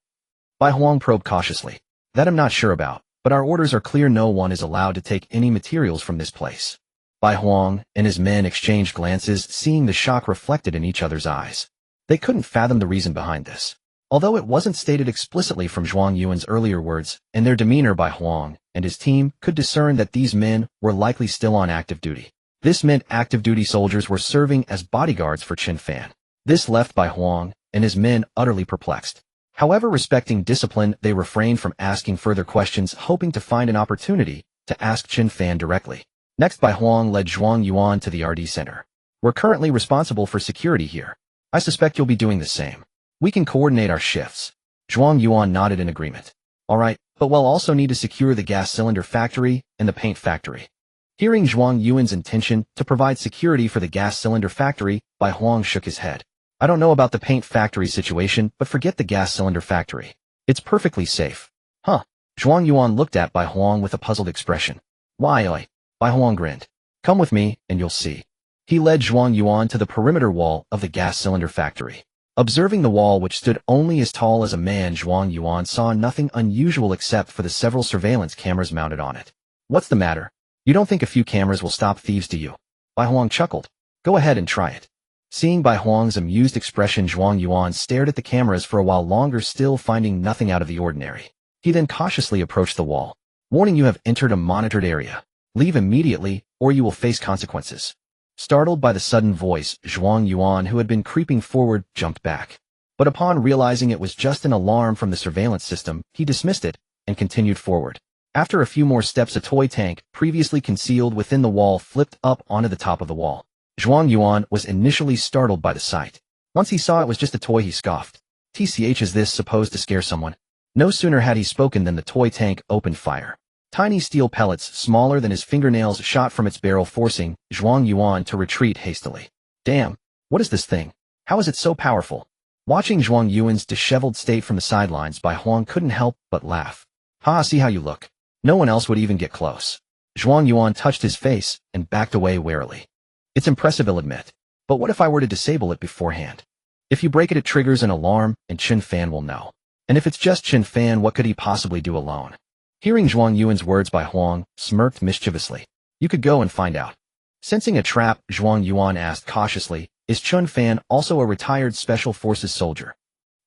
Bai Huang probed cautiously. That I'm not sure about, but our orders are clear. No one is allowed to take any materials from this place. Bai Huang and his men exchanged glances, seeing the shock reflected in each other's eyes. They couldn't fathom the reason behind this. Although it wasn't stated explicitly from Zhuang Yuan's earlier words, in their demeanor, Bai Huang and his team could discern that these men were likely still on active duty. This meant active duty soldiers were serving as bodyguards for Chen Fan. This left Bai Huang and his men utterly perplexed. However, respecting discipline, they refrained from asking further questions, hoping to find an opportunity to ask Chen Fan directly. Next, Bai Huang led Zhuang Yuan to the RD center. We're currently responsible for security here. I suspect you'll be doing the same. We can coordinate our shifts. Zhuang Yuan nodded in agreement. All right, but we'll also need to secure the gas cylinder factory and the paint factory. Hearing Zhuang Yuan's intention to provide security for the gas cylinder factory, Bai Huang shook his head. I don't know about the paint factory situation, but forget the gas cylinder factory. It's perfectly safe. Huh? Zhuang Yuan looked at Bai Huang with a puzzled expression. Why? Bai Huang grinned. Come with me, and you'll see. He led Zhuang Yuan to the perimeter wall of the gas cylinder factory. Observing the wall, which stood only as tall as a man, Zhuang Yuan saw nothing unusual except for the several surveillance cameras mounted on it. What's the matter? You don't think a few cameras will stop thieves, do you? Bai Huang chuckled. Go ahead and try it. Seeing Bai Huang's amused expression, Zhuang Yuan stared at the cameras for a while longer, still finding nothing out of the ordinary. He then cautiously approached the wall. Warning, you have entered a monitored area. Leave immediately, or you will face consequences. Startled by the sudden voice, Zhuang Yuan, who had been creeping forward, jumped back. But upon realizing it was just an alarm from the surveillance system, he dismissed it and continued forward. After a few more steps, a toy tank, previously concealed within the wall, flipped up onto the top of the wall. Zhuang Yuan was initially startled by the sight. Once he saw it was just a toy, he scoffed. TCH, is this supposed to scare someone? No sooner had he spoken than the toy tank opened fire. Tiny steel pellets, smaller than his fingernails, shot from its barrel, forcing Zhuang Yuan to retreat hastily. Damn, what is this thing? How is it so powerful? Watching Zhuang Yuan's disheveled state from the sidelines, Bai Huang couldn't help but laugh. Ha, see how you look. No one else would even get close. Zhuang Yuan touched his face and backed away warily. It's impressive, I'll admit. But what if I were to disable it beforehand? If you break it, it triggers an alarm, and Chen Fan will know. And if it's just Chen Fan, what could he possibly do alone? Hearing Zhuang Yuan's words, Bai Huang smirked mischievously. You could go and find out. Sensing a trap, Zhuang Yuan asked cautiously, is Chen Fan also a retired Special Forces soldier?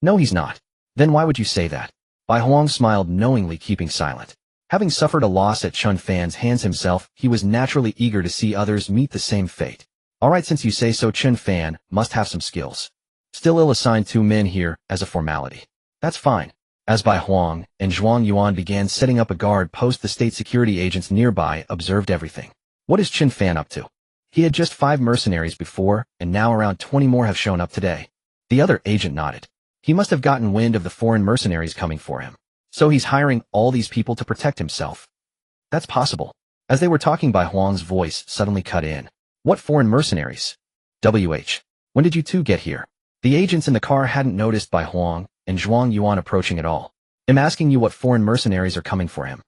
No, he's not. Then why would you say that? Bai Huang smiled knowingly, keeping silent. Having suffered a loss at Chen Fan's hands himself, he was naturally eager to see others meet the same fate. Alright, since you say so, Chen Fan must have some skills. Still, I'll assign 2 men here as a formality. That's fine. As Bai Huang and Zhuang Yuan began setting up a guard post, the state security agents nearby observed everything. What is Chen Fan up to? He had just 5 mercenaries before, and now around 20 more have shown up today. The other agent nodded. He must have gotten wind of the foreign mercenaries coming for him. So he's hiring all these people to protect himself. That's possible. As they were talking, Bai Huang's voice suddenly cut in. What foreign mercenaries? When did you 2 get here? The agents in the car hadn't noticed Bai Huang and Zhuang Yuan approaching at all. I'm asking you what foreign mercenaries are coming for him.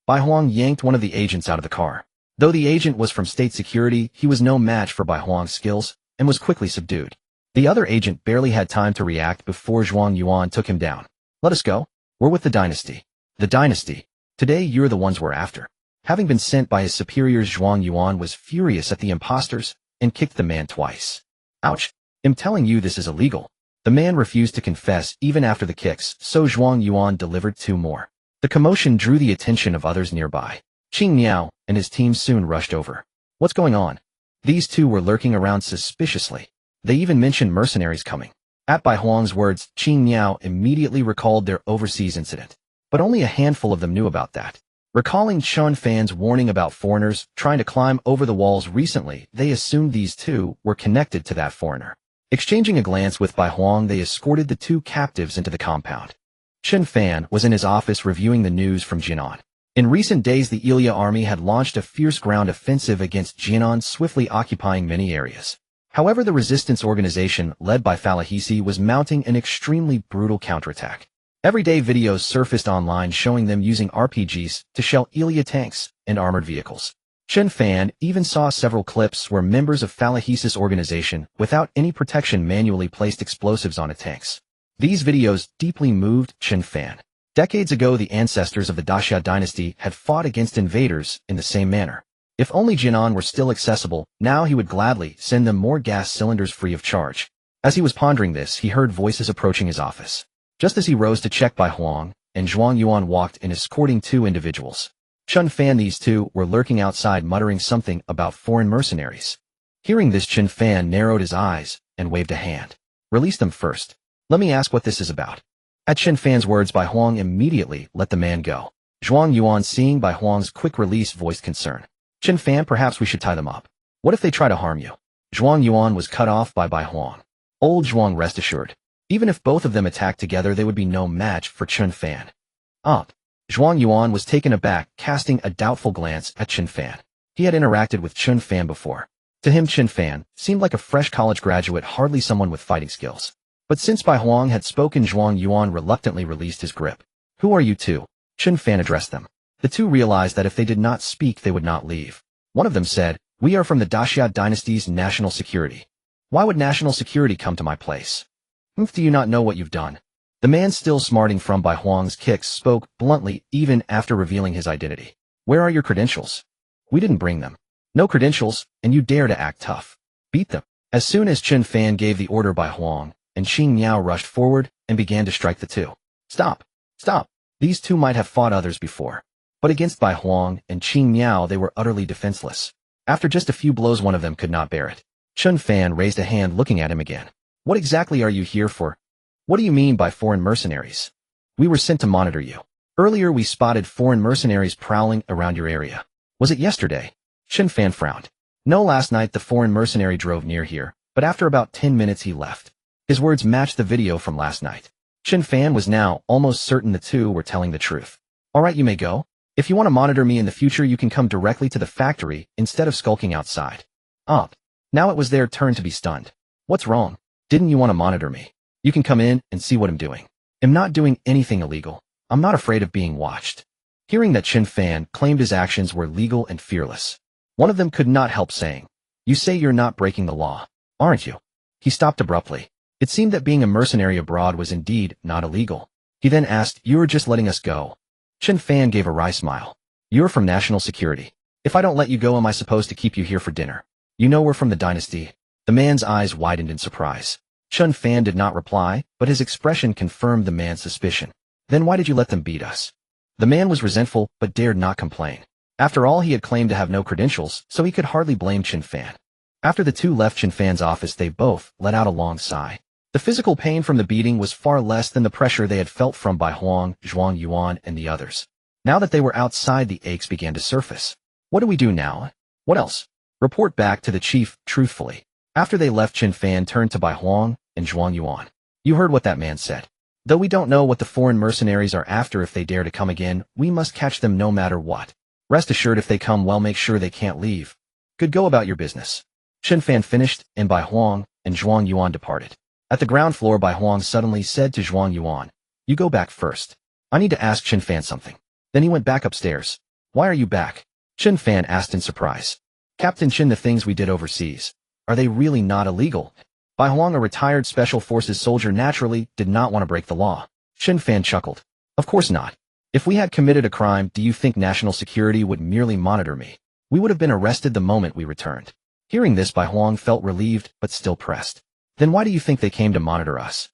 Bai Huang yanked one of the agents out of the car. Though the agent was from state security, he was no match for Bai Huang's skills and was quickly subdued. The other agent barely had time to react before Zhuang Yuan took him down. Let us go. We're with the dynasty. The dynasty. Today you're the ones we're after. Having been sent by his superiors, Zhuang Yuan was furious at the imposters and kicked the man twice. Ouch. I'm telling you this is illegal. The man refused to confess even after the kicks, so Zhuang Yuan delivered 2 more. The commotion drew the attention of others nearby. Chen Nian and his team soon rushed over. What's going on? These 2 were lurking around suspiciously. They even mentioned mercenaries coming. At Bai Huang's words, Chen Nian immediately recalled their overseas incident. But only a handful of them knew about that. Recalling Chen Fan's warning about foreigners trying to climb over the walls recently, they assumed these 2 were connected to that foreigner. Exchanging a glance with Bai Huang, they escorted the 2 captives into the compound. Chen Fan was in his office reviewing the news from Jinan. In recent days, the Ilya army had launched a fierce ground offensive against Jinan, swiftly occupying many areas. However, the resistance organization, led by Falahisi, was mounting an extremely brutal counterattack. Everyday videos surfaced online showing them using RPGs to shell Ilya tanks and armored vehicles. Chen Fan even saw several clips where members of Falahisi's organization, without any protection, manually placed explosives on tanks. These videos deeply moved Chen Fan. Decades ago, the ancestors of the Daxia dynasty had fought against invaders in the same manner. If only Jinan were still accessible, now he would gladly send them more gas cylinders free of charge. As he was pondering this, he heard voices approaching his office. Just as he rose to check, Bai Huang and Zhuang Yuan walked in, escorting 2 individuals. Chen Fan, these 2 were lurking outside, muttering something about foreign mercenaries. Hearing this, Chen Fan narrowed his eyes and waved a hand. Release them first. Let me ask what this is about. At Chen Fan's words, Bai Huang immediately let the man go. Zhuang Yuan, seeing Bai Huang's quick release, voiced concern. Chen Fan, perhaps we should tie them up. What if they try to harm you? Zhuang Yuan was cut off by Bai Huang. Old Zhuang, rest assured. Even if both of them attacked together, they would be no match for Chen Fan. Zhuang Yuan was taken aback, casting a doubtful glance at Chen Fan. He had interacted with Chen Fan before. To him, Chen Fan seemed like a fresh college graduate, hardly someone with fighting skills. But since Bai Huang had spoken, Zhuang Yuan reluctantly released his grip. Who are you 2? Chen Fan addressed them. The 2 realized that if they did not speak, they would not leave. One of them said, we are from the Daxia dynasty's national security. Why would national security come to my place? Do you not know what you've done? The man, still smarting from Bai Huang's kicks, spoke bluntly even after revealing his identity. Where are your credentials? We didn't bring them. No credentials, and you dare to act tough. Beat them. As soon as Chen Fan gave the order, Bai Huang and Chen Nian rushed forward and began to strike the 2. Stop! Stop! These 2 might have fought others before. But against Bai Huang and Chen Nian, they were utterly defenseless. After just a few blows, one of them could not bear it. Chen Fan raised a hand, looking at him again. What exactly are you here for? What do you mean by foreign mercenaries? We were sent to monitor you. Earlier we spotted foreign mercenaries prowling around your area. Was it yesterday? Chen Fan frowned. No, last night the foreign mercenary drove near here, but after about 10 minutes he left. His words matched the video from last night. Chen Fan was now almost certain the 2 were telling the truth. Alright, you may go. If you want to monitor me in the future, you can come directly to the factory instead of skulking outside. Now it was their turn to be stunned. What's wrong? Didn't you want to monitor me? You can come in and see what I'm doing. I'm not doing anything illegal. I'm not afraid of being watched. Hearing that Chen Fan claimed his actions were legal and fearless, one of them could not help saying, you say you're not breaking the law, aren't you? He stopped abruptly. It seemed that being a mercenary abroad was indeed not illegal. He then asked, you're just letting us go? Chen Fan gave a wry smile. You're from national security. If I don't let you go, am I supposed to keep you here for dinner? You know we're from the dynasty. The man's eyes widened in surprise. Chen Fan did not reply, but his expression confirmed the man's suspicion. Then why did you let them beat us? The man was resentful, but dared not complain. After all, he had claimed to have no credentials, so he could hardly blame Chen Fan. After the two left Chen Fan's office, they both let out a long sigh. The physical pain from the beating was far less than the pressure they had felt from Bai Huang, Zhuang Yuan, and the others. Now that they were outside, the aches began to surface. What do we do now? What else? Report back to the chief, truthfully. After they left, Chen Fan turned to Bai Huang and Zhuang Yuan. You heard what that man said. Though we don't know what the foreign mercenaries are after, if they dare to come again, we must catch them no matter what. Rest assured, if they come, well, make sure they can't leave. Good, go about your business. Chen Fan finished, and Bai Huang and Zhuang Yuan departed. At the ground floor, Bai Huang suddenly said to Zhuang Yuan, you go back first. I need to ask Chen Fan something. Then he went back upstairs. Why are you back? Chen Fan asked in surprise. Captain Chen, the things we did overseas, are they really not illegal? Bai Huang, a retired special forces soldier, naturally did not want to break the law. Chen Fan chuckled. Of course not. If we had committed a crime, do you think national security would merely monitor me? We would have been arrested the moment we returned. Hearing this, Bai Huang felt relieved, but still pressed. Then why do you think they came to monitor us?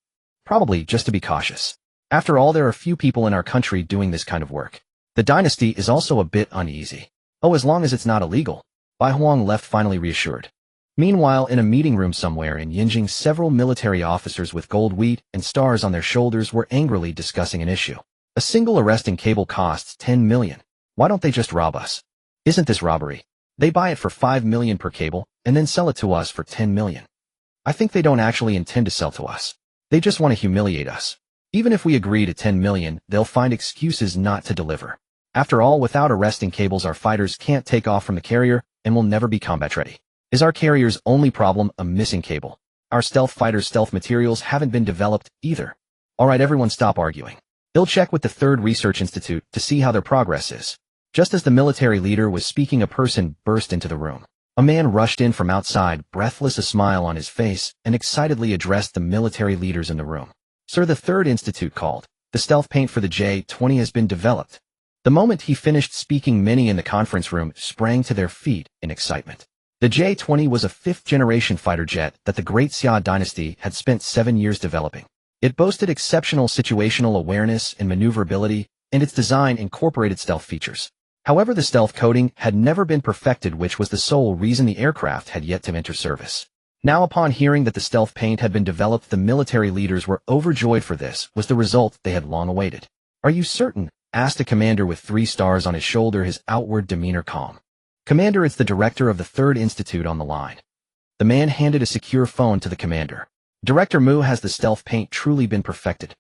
Probably just to be cautious. After all, there are few people in our country doing this kind of work. The dynasty is also a bit uneasy. Oh, as long as it's not illegal. Bai Huang left, finally reassured. Meanwhile, in a meeting room somewhere in Yinjing, several military officers with gold wheat and stars on their shoulders were angrily discussing an issue. A single arresting cable costs 10 million. Why don't they just rob us? Isn't this robbery? They buy it for 5 million per cable, and then sell it to us for 10 million. I think they don't actually intend to sell to us. They just want to humiliate us. Even if we agree to 10 million, they'll find excuses not to deliver. After all, without arresting cables, our fighters can't take off from the carrier and will never be combat ready. Is our carrier's only problem a missing cable? Our stealth fighters' stealth materials haven't been developed either. Alright, everyone, stop arguing. They'll check with the Third Research Institute to see how their progress is. Just as the military leader was speaking, a person burst into the room. A man rushed in from outside, breathless, a smile on his face, and excitedly addressed the military leaders in the room. Sir, the Third Institute called. The stealth paint for the J-20 has been developed. The moment he finished speaking, many in the conference room sprang to their feet in excitement. The J-20 was a fifth-generation fighter jet that the Great Xia dynasty had spent 7 years developing. It boasted exceptional situational awareness and maneuverability, and its design incorporated stealth features. However, the stealth coating had never been perfected, which was the sole reason the aircraft had yet to enter service. Now, upon hearing that the stealth paint had been developed, the military leaders were overjoyed, for this was the result they had long awaited. Are you certain? Asked a commander with 3 stars on his shoulder, his outward demeanor calm. Commander, it's the director of the Third Institute on the line. The man handed a secure phone to the commander. Director Mu, has the stealth paint truly been perfected?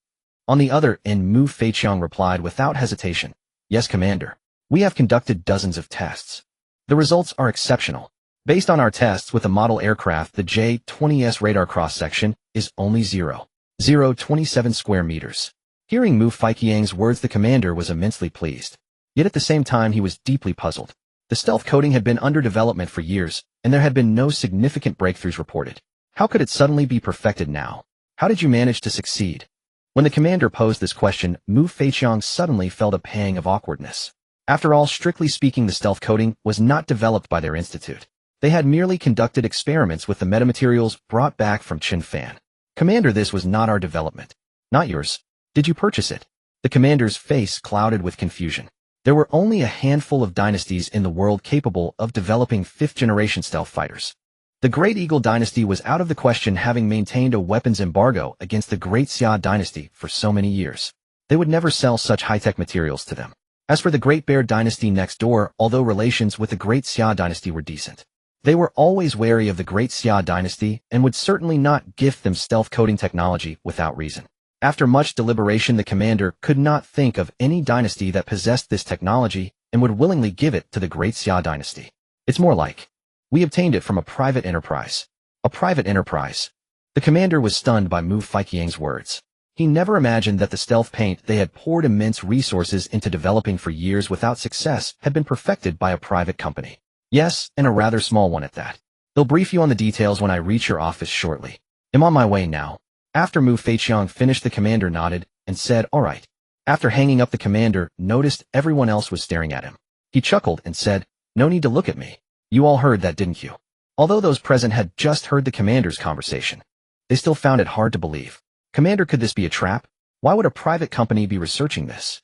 On the other end, Mu Feiqiang replied without hesitation. Yes, Commander. We have conducted dozens of tests. The results are exceptional. Based on our tests with the model aircraft, the J-20's radar cross-section is only 0.027 square meters. Hearing Mu Feiqiang's words, the commander was immensely pleased. Yet at the same time, he was deeply puzzled. The stealth coating had been under development for years, and there had been no significant breakthroughs reported. How could it suddenly be perfected now? How did you manage to succeed? When the commander posed this question, Mu Feiqiang suddenly felt a pang of awkwardness. After all, strictly speaking, the stealth coating was not developed by their institute. They had merely conducted experiments with the metamaterials brought back from Chen Fan. Commander, this was not our development. Not yours. Did you purchase it? The commander's face clouded with confusion. There were only a handful of dynasties in the world capable of developing fifth-generation stealth fighters. The Great Eagle dynasty was out of the question, having maintained a weapons embargo against the Great Xia dynasty for so many years. They would never sell such high-tech materials to them. As for the Great Bear dynasty next door, although relations with the Great Xia dynasty were decent, they were always wary of the Great Xia dynasty and would certainly not gift them stealth coating technology without reason. After much deliberation, the commander could not think of any dynasty that possessed this technology and would willingly give it to the Great Xia dynasty. It's more like, we obtained it from a private enterprise. A private enterprise. The commander was stunned by Mu Feiqiang's words. He never imagined that the stealth paint they had poured immense resources into developing for years without success had been perfected by a private company. Yes, and a rather small one at that. They'll brief you on the details when I reach your office shortly. I'm on my way now. After Mu Feiqiang finished, the commander nodded and said, all right. After hanging up, the commander noticed everyone else was staring at him. He chuckled and said, No need to look at me. You all heard that, didn't you? Although those present had just heard the commander's conversation, they still found it hard to believe. Commander, could this be a trap? Why would a private company be researching this?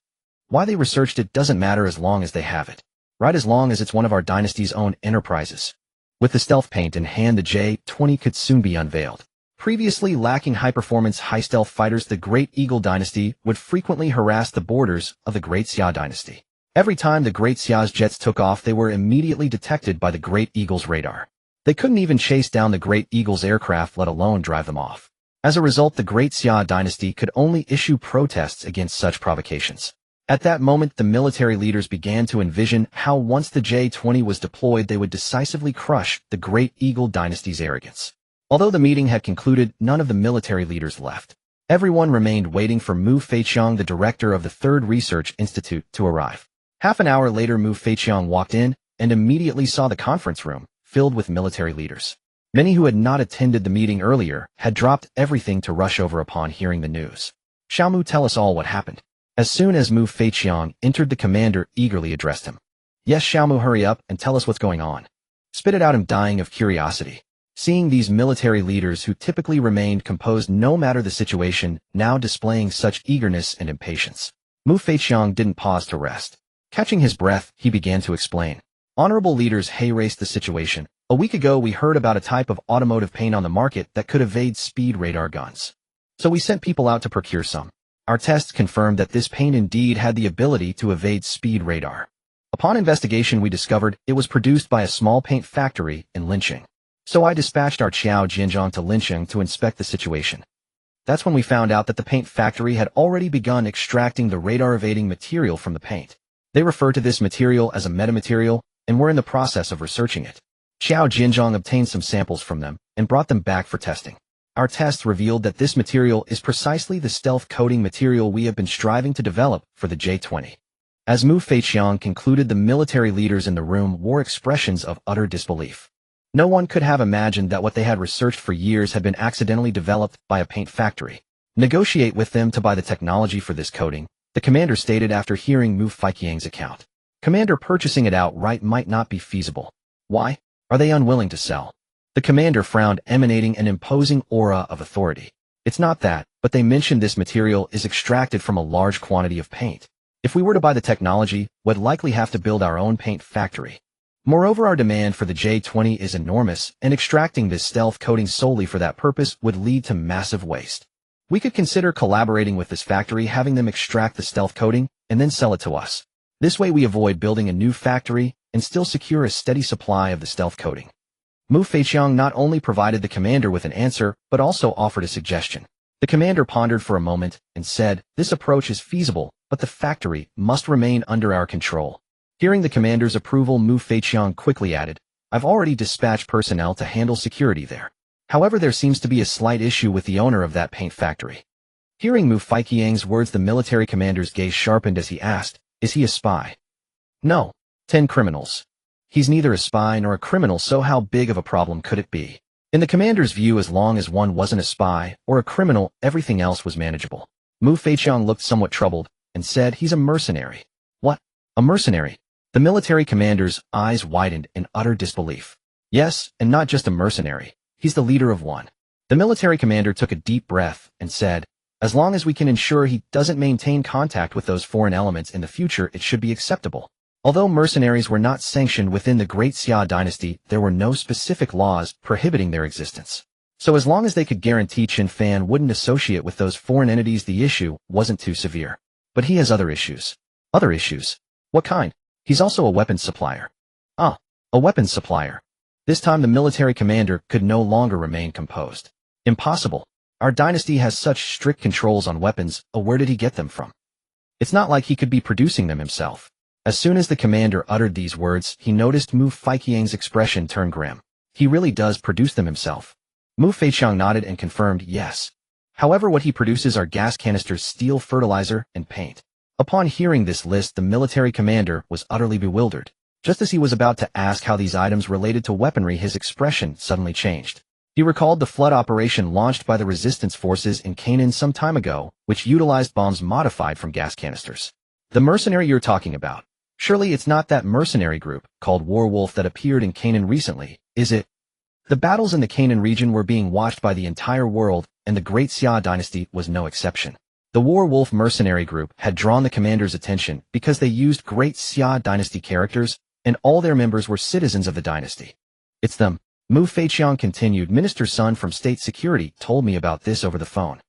Why they researched it doesn't matter as long as they have it. Right, as long as it's one of our dynasty's own enterprises. With the stealth paint in hand, the J-20 could soon be unveiled. Previously lacking high-performance, high-stealth fighters, the Great Eagle dynasty would frequently harass the borders of the Great Xia dynasty. Every time the Great Xia's jets took off, they were immediately detected by the Great Eagle's radar. They couldn't even chase down the Great Eagle's aircraft, let alone drive them off. As a result, the Great Xia dynasty could only issue protests against such provocations. At that moment, the military leaders began to envision how once the J-20 was deployed, they would decisively crush the Great Eagle dynasty's arrogance. Although the meeting had concluded, none of the military leaders left. Everyone remained waiting for Mu Feiqiang, the director of the Third Research Institute, to arrive. Half an hour later, Mu Feiqiang walked in and immediately saw the conference room filled with military leaders. Many who had not attended the meeting earlier had dropped everything to rush over upon hearing the news. Xiaomu, tell us all what happened. As soon as Mu Feiqiang entered, the commander eagerly addressed him. Yes, Xiaomu, hurry up and tell us what's going on. Spit it out, I'm dying of curiosity. Seeing these military leaders who typically remained composed no matter the situation, now displaying such eagerness and impatience. Mu Feiqiang didn't pause to rest. Catching his breath, he began to explain. Honorable leaders, raised the situation. A week ago, we heard about a type of automotive paint on the market that could evade speed radar guns. So we sent people out to procure some. Our tests confirmed that this paint indeed had the ability to evade speed radar. Upon investigation, we discovered it was produced by a small paint factory in Linqing. So I dispatched our Qiao Jianzhang to Linqing to inspect the situation. That's when we found out that the paint factory had already begun extracting the radar-evading material from the paint. They refer to this material as a metamaterial, and we're in the process of researching it. Qiao Jianzhang obtained some samples from them and brought them back for testing. Our tests revealed that this material is precisely the stealth coating material we have been striving to develop for the J-20. As Mu Feiqiang concluded, the military leaders in the room wore expressions of utter disbelief. No one could have imagined that what they had researched for years had been accidentally developed by a paint factory. Negotiate with them to buy the technology for this coating, the commander stated after hearing Mu Feiqiang's account. Commander, purchasing it outright might not be feasible. Why? Are they unwilling to sell? The commander frowned, emanating an imposing aura of authority. It's not that, but they mentioned this material is extracted from a large quantity of paint. If we were to buy the technology, we'd likely have to build our own paint factory. Moreover, our demand for the J-20 is enormous, and extracting this stealth coating solely for that purpose would lead to massive waste. We could consider collaborating with this factory, having them extract the stealth coating, and then sell it to us. This way we avoid building a new factory and still secure a steady supply of the stealth coating. Mu Feiqiang not only provided the commander with an answer, but also offered a suggestion. The commander pondered for a moment and said, this approach is feasible, but the factory must remain under our control. Hearing the commander's approval, Mu Feiqiang quickly added, I've already dispatched personnel to handle security there. However, there seems to be a slight issue with the owner of that paint factory. Hearing Mu Feiqiang's words, the military commander's gaze sharpened as he asked, is he a spy? No. 10 criminals. He's neither a spy nor a criminal, so how big of a problem could it be? In the commander's view, as long as one wasn't a spy or a criminal, everything else was manageable. Mu Feiqiang looked somewhat troubled and said, he's a mercenary. What? A mercenary? The military commander's eyes widened in utter disbelief. Yes, and not just a mercenary. He's the leader of one. The military commander took a deep breath and said, as long as we can ensure he doesn't maintain contact with those foreign elements in the future, it should be acceptable. Although mercenaries were not sanctioned within the Great Xia dynasty, there were no specific laws prohibiting their existence. So as long as they could guarantee Chen Fan wouldn't associate with those foreign entities, the issue wasn't too severe. But he has other issues. Other issues? What kind? He's also a weapons supplier. Ah, a weapons supplier. This time the military commander could no longer remain composed. Impossible. Our dynasty has such strict controls on weapons, where did he get them from? It's not like he could be producing them himself. As soon as the commander uttered these words, he noticed Mu Feiqiang's expression turn grim. He really does produce them himself. Mu Feiqiang nodded and confirmed yes. However, what he produces are gas canisters, steel, fertilizer, and paint. Upon hearing this list, the military commander was utterly bewildered. Just as he was about to ask how these items related to weaponry, his expression suddenly changed. He recalled the flood operation launched by the resistance forces in Canaan some time ago, which utilized bombs modified from gas canisters. The mercenary you're talking about. Surely it's not that mercenary group, called Warwolf, that appeared in Canaan recently, is it? The battles in the Canaan region were being watched by the entire world, and the Great Xia dynasty was no exception. The Warwolf mercenary group had drawn the commander's attention because they used Great Xia dynasty characters, and all their members were citizens of the dynasty. It's them. Mu Feiqiang continued. Minister Sun from State Security told me about this over the phone.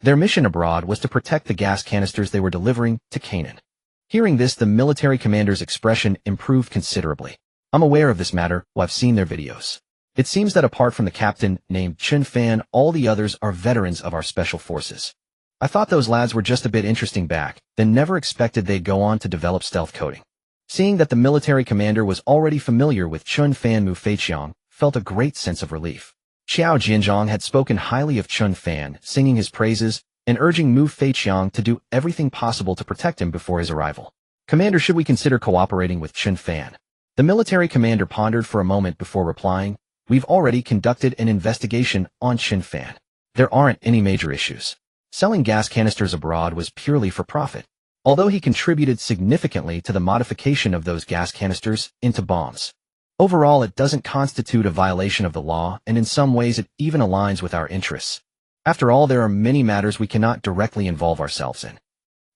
Their mission abroad was to protect the gas canisters they were delivering to Canaan. Hearing this, the military commander's expression improved considerably. I'm aware of this matter, I've seen their videos. It seems that apart from the captain, named Chen Fan, all the others are veterans of our special forces. I thought those lads were just a bit interesting back, then never expected they'd go on to develop stealth coding. Seeing that the military commander was already familiar with Chen Fan, Mu Feiqiang felt a great sense of relief. Xiao Jinzhong had spoken highly of Chen Fan, singing his praises, and urging Mu Feiqiang to do everything possible to protect him before his arrival. Commander, should we consider cooperating with Chen Fan? The military commander pondered for a moment before replying, we've already conducted an investigation on Chen Fan. There aren't any major issues. Selling gas canisters abroad was purely for profit, although he contributed significantly to the modification of those gas canisters into bombs. Overall, it doesn't constitute a violation of the law, and in some ways it even aligns with our interests. After all, there are many matters we cannot directly involve ourselves in.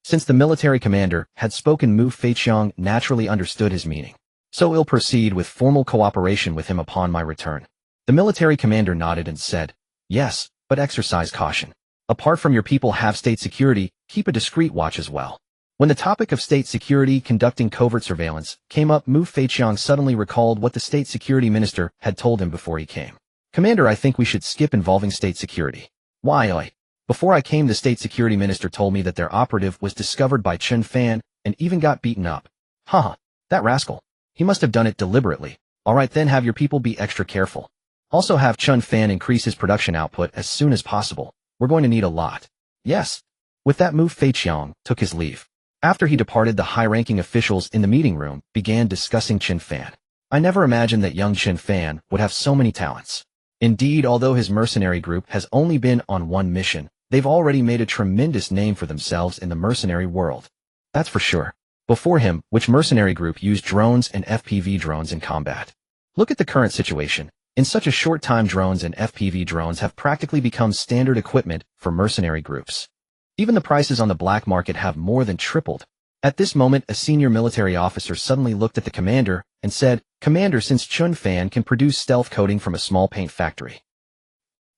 Since the military commander had spoken, Mu Feiqiang naturally understood his meaning. So we'll proceed with formal cooperation with him upon my return. The military commander nodded and said, yes, but exercise caution. Apart from your people have state security, keep a discreet watch as well. When the topic of state security conducting covert surveillance came up, Mu Feiqiang suddenly recalled what the state security minister had told him before he came. Commander, I think we should skip involving state security. Why? Before I came, the state security minister told me that their operative was discovered by Chen Fan and even got beaten up. Haha, that rascal. He must have done it deliberately. Alright then, have your people be extra careful. Also have Chen Fan increase his production output as soon as possible. We're going to need a lot. Yes. With that, Mu Feiqiang took his leave. After he departed, the high-ranking officials in the meeting room began discussing Chen Fan. I never imagined that young Chen Fan would have so many talents. Indeed, although his mercenary group has only been on one mission, they've already made a tremendous name for themselves in the mercenary world. That's for sure. Before him, which mercenary group used drones and FPV drones in combat? Look at the current situation. In such a short time, drones and FPV drones have practically become standard equipment for mercenary groups. Even the prices on the black market have more than tripled. At this moment, a senior military officer suddenly looked at the commander and said, Commander, since Chen Fan can produce stealth coding from a small paint factory,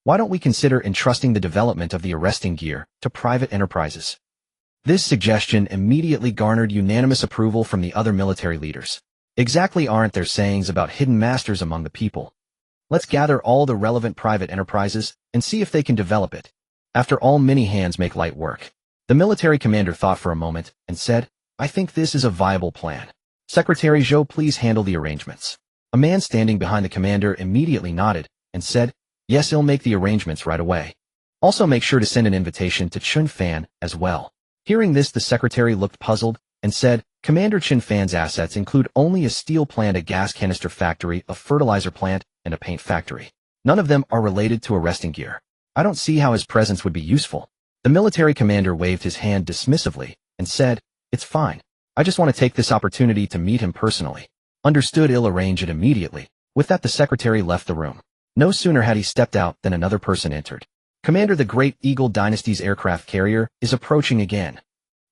why don't we consider entrusting the development of the arresting gear to private enterprises? This suggestion immediately garnered unanimous approval from the other military leaders. Exactly, aren't there sayings about hidden masters among the people? Let's gather all the relevant private enterprises and see if they can develop it. After all, many hands make light work. The military commander thought for a moment and said, I think this is a viable plan. Secretary Zhou, please handle the arrangements. A man standing behind the commander immediately nodded and said, yes, he'll make the arrangements right away. Also make sure to send an invitation to Chen Fan as well. Hearing this, the secretary looked puzzled and said, Commander, Chen Fan's assets include only a steel plant, a gas canister factory, a fertilizer plant, and a paint factory. None of them are related to arresting gear. I don't see how his presence would be useful. The military commander waved his hand dismissively and said, it's fine. I just want to take this opportunity to meet him personally. Understood, I'll arrange it immediately. With that, the secretary left the room. No sooner had he stepped out than another person entered. Commander, the Great Eagle Dynasty's aircraft carrier is approaching again.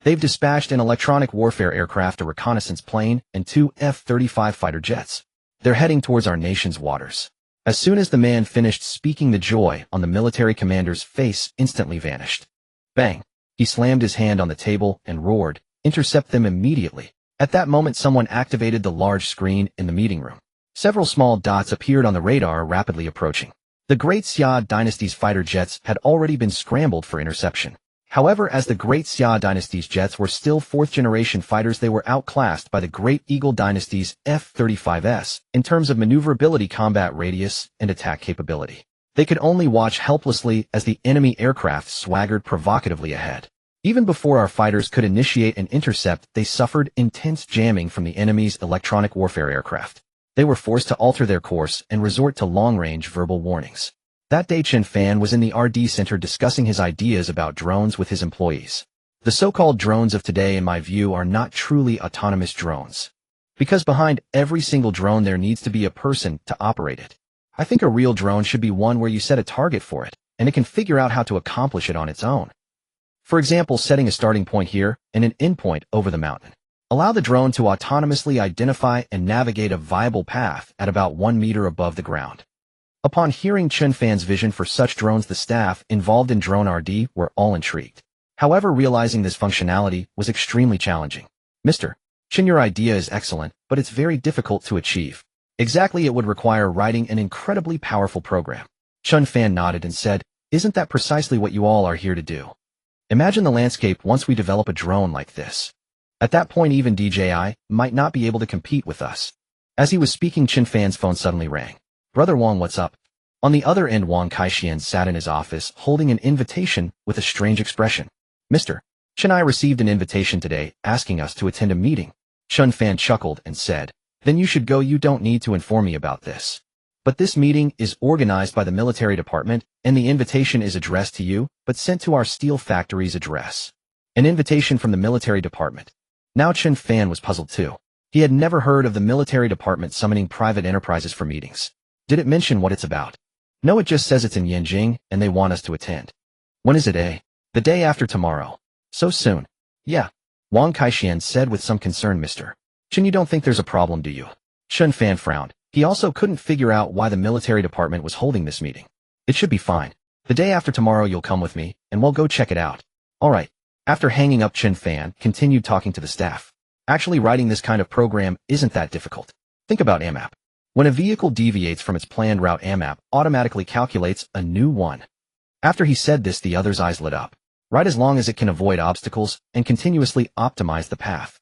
They've dispatched an electronic warfare aircraft, a reconnaissance plane, and 2 F-35 fighter jets. They're heading towards our nation's waters. As soon as the man finished speaking, the joy on the military commander's face instantly vanished. Bang! He slammed his hand on the table and roared, intercept them immediately. At that moment, someone activated the large screen in the meeting room. Several small dots appeared on the radar, rapidly approaching. The Great Xia Dynasty's fighter jets had already been scrambled for interception. However, as the Great Xia Dynasty's jets were still fourth-generation fighters, they were outclassed by the Great Eagle Dynasty's F-35s in terms of maneuverability, combat radius, and attack capability. They could only watch helplessly as the enemy aircraft swaggered provocatively ahead. Even before our fighters could initiate an intercept, they suffered intense jamming from the enemy's electronic warfare aircraft. They were forced to alter their course and resort to long-range verbal warnings. That day, Chen Fan was in the RD center discussing his ideas about drones with his employees. The so-called drones of today, in my view, are not truly autonomous drones. Because behind every single drone there needs to be a person to operate it. I think a real drone should be one where you set a target for it, and it can figure out how to accomplish it on its own. For example, setting a starting point here and an endpoint over the mountain. Allow the drone to autonomously identify and navigate a viable path at about 1 meter above the ground. Upon hearing Chen Fan's vision for such drones, the staff involved in Drone RD were all intrigued. However, realizing this functionality was extremely challenging. Mr. Chen, your idea is excellent, but it's very difficult to achieve. Exactly, it would require writing an incredibly powerful program. Chen Fan nodded and said, isn't that precisely what you all are here to do? Imagine the landscape once we develop a drone like this. At that point, even DJI might not be able to compete with us. As he was speaking, Chen Fan's phone suddenly rang. Brother Wang, what's up? On the other end, Wang Kaixian sat in his office holding an invitation with a strange expression. Mr. Chen, I received an invitation today asking us to attend a meeting. Chen Fan chuckled and said, then you should go. You don't need to inform me about this. But this meeting is organized by the military department, and the invitation is addressed to you, but sent to our steel factory's address. An invitation from the military department. Now Chen Fan was puzzled too. He had never heard of the military department summoning private enterprises for meetings. Did it mention what it's about? No, it just says it's in Yanjing, and they want us to attend. When is it, eh? The day after tomorrow. So soon? Yeah. Wang Kaixian said with some concern. Mr. Chen, you don't think there's a problem, do you? Chen Fan frowned. He also couldn't figure out why the military department was holding this meeting. It should be fine. The day after tomorrow you'll come with me, and we'll go check it out. All right. After hanging up, Chen Fan continued talking to the staff. Actually, writing this kind of program isn't that difficult. Think about AMAP. When a vehicle deviates from its planned route, AMAP automatically calculates a new one. After he said this, the other's eyes lit up. Right, as long as it can avoid obstacles and continuously optimize the path.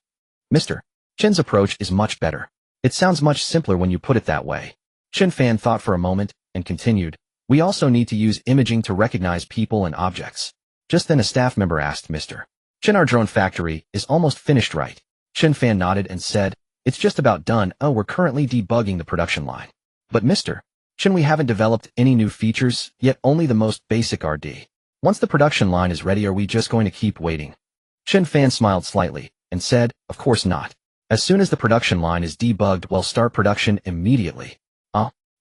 Mr. Chen's approach is much better. It sounds much simpler when you put it that way. Chen Fan thought for a moment and continued, we also need to use imaging to recognize people and objects. Just then a staff member asked, Mr. Chen, our drone factory is almost finished, right? Chen Fan nodded and said, it's just about done. Oh, we're currently debugging the production line. But Mr. Chen, we haven't developed any new features, yet only the most basic RD. Once the production line is ready, are we just going to keep waiting? Chen Fan smiled slightly and said, of course not. As soon as the production line is debugged, we'll start production immediately.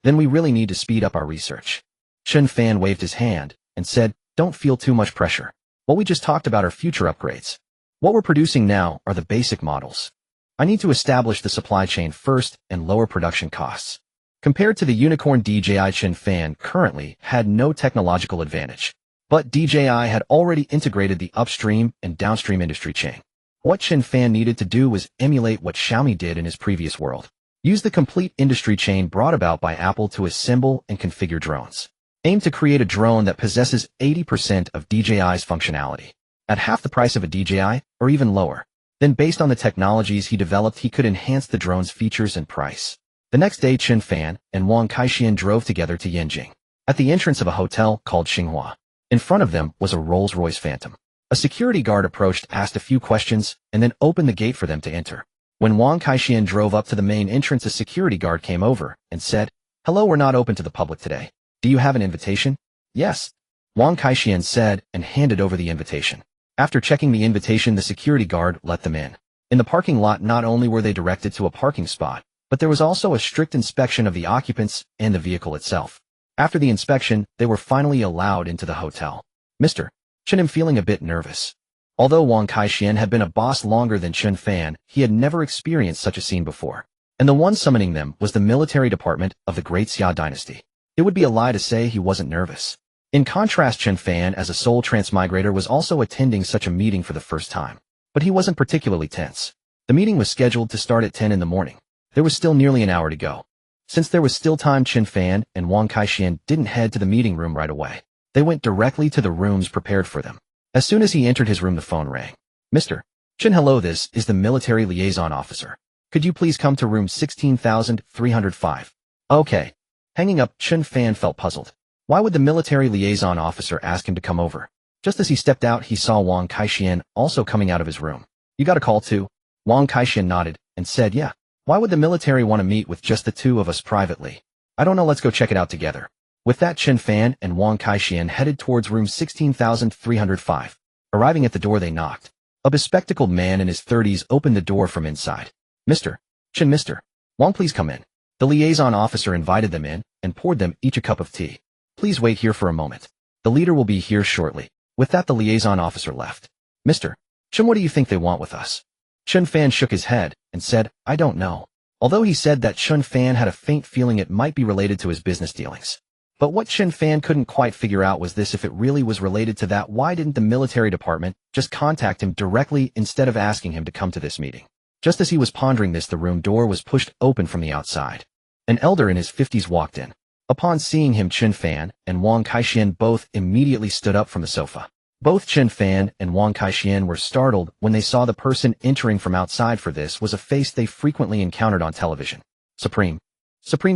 Then we really need to speed up our research. Chen Fan waved his hand and said, don't feel too much pressure. What we just talked about are future upgrades. What we're producing now are the basic models. I need to establish the supply chain first and lower production costs. Compared to the unicorn DJI, Chen Fan currently had no technological advantage. But DJI had already integrated the upstream and downstream industry chain. What Chen Fan needed to do was emulate what Xiaomi did in his previous world. Use the complete industry chain brought about by Apple to assemble and configure drones. Aim to create a drone that possesses 80% of DJI's functionality. At half the price of a DJI, or even lower. Then based on the technologies he developed, he could enhance the drone's features and price. The next day, Chen Fan and Wang Kaixian drove together to Yanjing. At the entrance of a hotel called Xinghua. In front of them was a Rolls-Royce Phantom. A security guard approached, asked a few questions, and then opened the gate for them to enter. When Wang Kaixian drove up to the main entrance, a security guard came over and said, hello, we're not open to the public today. Do you have an invitation? Yes. Wang Kaixian said and handed over the invitation. After checking the invitation, the security guard let them in. In the parking lot, not only were they directed to a parking spot, but there was also a strict inspection of the occupants and the vehicle itself. After the inspection, they were finally allowed into the hotel. Mr. Chen, I'm feeling a bit nervous. Although Wang Kaixian had been a boss longer than Chen Fan, he had never experienced such a scene before. And the one summoning them was the military department of the Great Xia dynasty. It would be a lie to say he wasn't nervous. In contrast, Chen Fan, as a sole transmigrator, was also attending such a meeting for the first time. But he wasn't particularly tense. The meeting was scheduled to start at 10 in the morning. There was still nearly an hour to go. Since there was still time, Chen Fan and Wang Kaixian didn't head to the meeting room right away. They went directly to the rooms prepared for them. As soon as he entered his room, the phone rang. Mr. Chen, hello, this is the military liaison officer. Could you please come to room 16,305? Okay. Hanging up, Chen Fan felt puzzled. Why would the military liaison officer ask him to come over? Just as he stepped out, he saw Wang Kaixian also coming out of his room. You got a call too? Wang Kaixian nodded and said, yeah. Why would the military want to meet with just the two of us privately? I don't know, let's go check it out together. With that, Chen Fan and Wang Kaixian headed towards room 16,305. Arriving at the door, they knocked. A bespectacled man in his 30s opened the door from inside. Mr. Chen, Mr. Wang, please come in. The liaison officer invited them in and poured them each a cup of tea. Please wait here for a moment. The leader will be here shortly. With that, the liaison officer left. Mr. Chen, what do you think they want with us? Chen Fan shook his head and said, I don't know. Although he said that Chen Fan had a faint feeling it might be related to his business dealings. But what Chen Fan couldn't quite figure out was this: if it really was related to that, why didn't the military department just contact him directly instead of asking him to come to this meeting? Just as he was pondering this, the room door was pushed open from the outside. An elder in his 50s walked in. Upon seeing him, Chen Fan and Wang Kaixian both immediately stood up from the sofa. Both Chen Fan and Wang Kaixian were startled when they saw the person entering from outside, for this was a face they frequently encountered on television. Supreme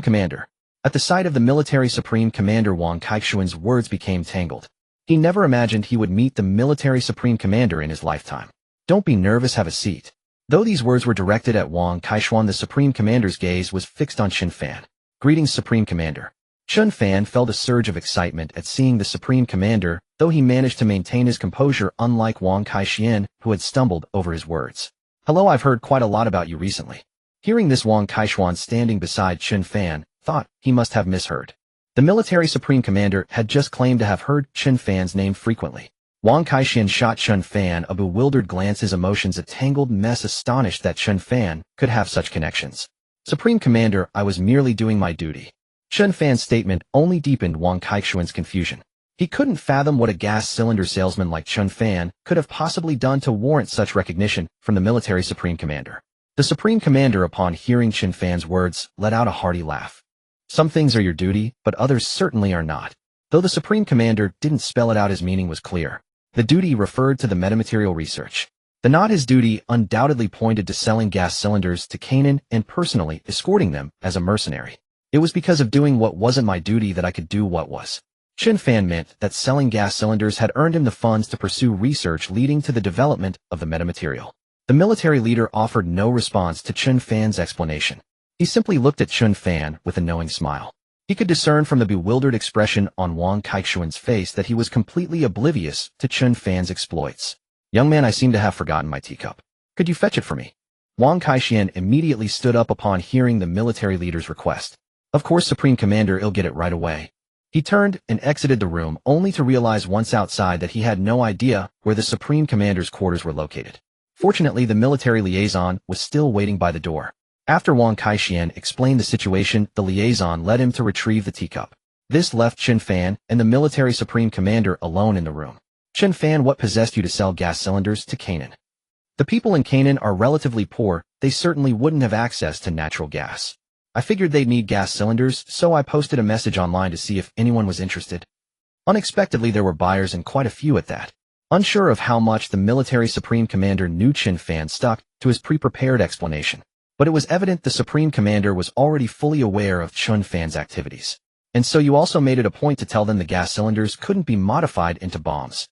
Commander. At the sight of the military Supreme Commander, Wang Kaixian's words became tangled. He never imagined he would meet the military Supreme Commander in his lifetime. Don't be nervous, have a seat. Though these words were directed at Wang Kaixian, the Supreme Commander's gaze was fixed on Chen Fan. Greetings, Supreme Commander. Chen Fan felt a surge of excitement at seeing the Supreme Commander, though he managed to maintain his composure, unlike Wang Kaixian, who had stumbled over his words. Hello, I've heard quite a lot about you recently. Hearing this, Wang Kaixian, standing beside Chen Fan, thought he must have misheard. The military Supreme Commander had just claimed to have heard Chen Fan's name frequently. Wang Kaixian shot Chen Fan a bewildered glance, his emotions a tangled mess, astonished that Chen Fan could have such connections. Supreme Commander, I was merely doing my duty. Chen Fan's statement only deepened Wang Kaixian's confusion. He couldn't fathom what a gas cylinder salesman like Chen Fan could have possibly done to warrant such recognition from the military Supreme Commander. The Supreme Commander, upon hearing Chen Fan's words, let out a hearty laugh. Some things are your duty, but others certainly are not. Though the Supreme Commander didn't spell it out, his meaning was clear. The duty referred to the metamaterial research. The not his duty undoubtedly pointed to selling gas cylinders to Canaan and personally escorting them as a mercenary. It was because of doing what wasn't my duty that I could do what was. Chen Fan meant that selling gas cylinders had earned him the funds to pursue research leading to the development of the metamaterial. The military leader offered no response to Chen Fan's explanation. He simply looked at Chen Fan with a knowing smile. He could discern from the bewildered expression on Wang Kaixian's face that he was completely oblivious to Chen Fan's exploits. Young man, I seem to have forgotten my teacup. Could you fetch it for me? Wang Kaixian immediately stood up upon hearing the military leader's request. Of course, Supreme Commander, I'll get it right away. He turned and exited the room, only to realize once outside that he had no idea where the Supreme Commander's quarters were located. Fortunately, the military liaison was still waiting by the door. After Wang Kaixian explained the situation, the liaison led him to retrieve the teacup. This left Chen Fan and the military Supreme Commander alone in the room. Chen Fan, what possessed you to sell gas cylinders to Canaan? The people in Canaan are relatively poor, they certainly wouldn't have access to natural gas. I figured they'd need gas cylinders, so I posted a message online to see if anyone was interested. Unexpectedly, there were buyers, and quite a few at that. Unsure of how much the military Supreme Commander knew, Chen Fan stuck to his pre-prepared explanation. But it was evident the Supreme Commander was already fully aware of Chen Fan's activities. And so you also made it a point to tell them the gas cylinders couldn't be modified into bombs.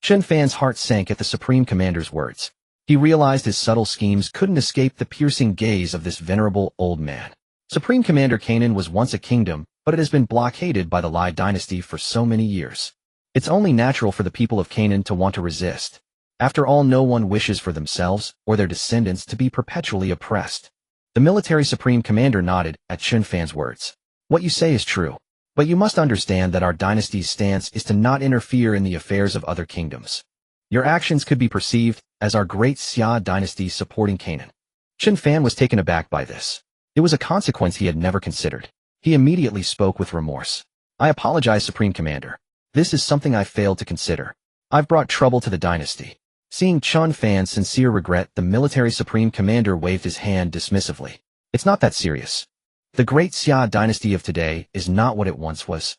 Chen Fan's heart sank at the Supreme Commander's words. He realized his subtle schemes couldn't escape the piercing gaze of this venerable old man. Supreme Commander, Canaan was once a kingdom, but it has been blockaded by the Lai dynasty for so many years. It's only natural for the people of Canaan to want to resist. After all, no one wishes for themselves or their descendants to be perpetually oppressed. The military Supreme Commander nodded at Chen Fan's words. What you say is true, but you must understand that our dynasty's stance is to not interfere in the affairs of other kingdoms. Your actions could be perceived as our great Xia dynasty supporting Canaan. Chen Fan was taken aback by this. It was a consequence he had never considered. He immediately spoke with remorse. I apologize, Supreme Commander. This is something I failed to consider. I've brought trouble to the dynasty. Seeing Chen Fan's sincere regret, the military Supreme Commander waved his hand dismissively. It's not that serious. The great Xia dynasty of today is not what it once was.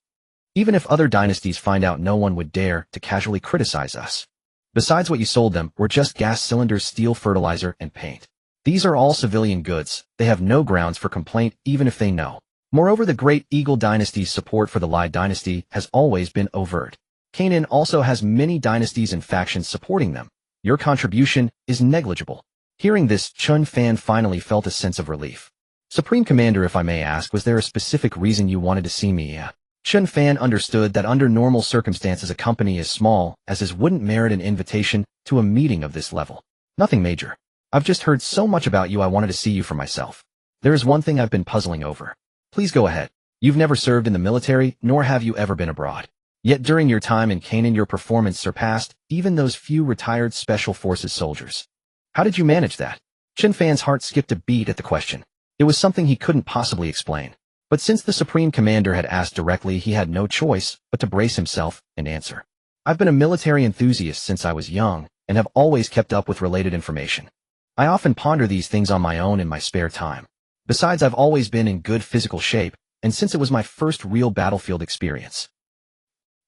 Even if other dynasties find out, no one would dare to casually criticize us. Besides, what you sold them were just gas cylinders, steel, fertilizer, and paint. These are all civilian goods. They have no grounds for complaint, even if they know. Moreover, the great Eagle dynasty's support for the Lai dynasty has always been overt. Canaan also has many dynasties and factions supporting them. Your contribution is negligible. Hearing this, Chen Fan finally felt a sense of relief. Supreme Commander, if I may ask, was there a specific reason you wanted to see me? Chen Fan understood that under normal circumstances a company as small as his wouldn't merit an invitation to a meeting of this level. Nothing major. I've just heard so much about you I wanted to see you for myself. There is one thing I've been puzzling over. Please go ahead. You've never served in the military, nor have you ever been abroad. Yet during your time in Canaan your performance surpassed even those few retired Special Forces soldiers. How did you manage that? Chen Fan's heart skipped a beat at the question. It was something he couldn't possibly explain. But since the Supreme Commander had asked directly, he had no choice but to brace himself and answer. I've been a military enthusiast since I was young, and have always kept up with related information. I often ponder these things on my own in my spare time. Besides, I've always been in good physical shape, and since it was my first real battlefield experience,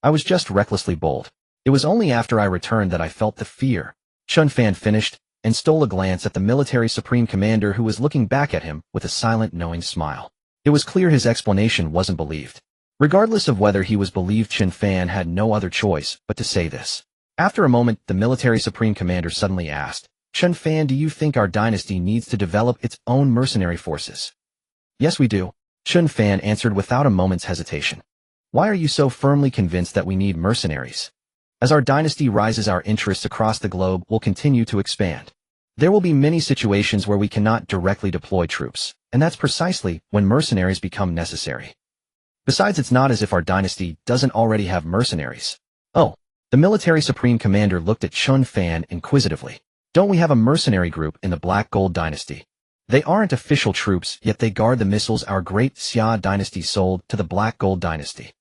I was just recklessly bold. It was only after I returned that I felt the fear. Chen Fan finished, and stole a glance at the military Supreme Commander who was looking back at him with a silent, knowing smile. It was clear his explanation wasn't believed. Regardless of whether he was believed, Chen Fan had no other choice but to say this. After a moment, the military Supreme Commander suddenly asked, Chen Fan, do you think our dynasty needs to develop its own mercenary forces? Yes, we do. Chen Fan answered without a moment's hesitation. Why are you so firmly convinced that we need mercenaries? As our dynasty rises, our interests across the globe will continue to expand. There will be many situations where we cannot directly deploy troops, and that's precisely when mercenaries become necessary. Besides, it's not as if our dynasty doesn't already have mercenaries. Oh, the military Supreme Commander looked at Chen Fan inquisitively. Don't we have a mercenary group in the Black Gold Dynasty? They aren't official troops, yet they guard the missiles our great Xia dynasty sold to the Black Gold Dynasty.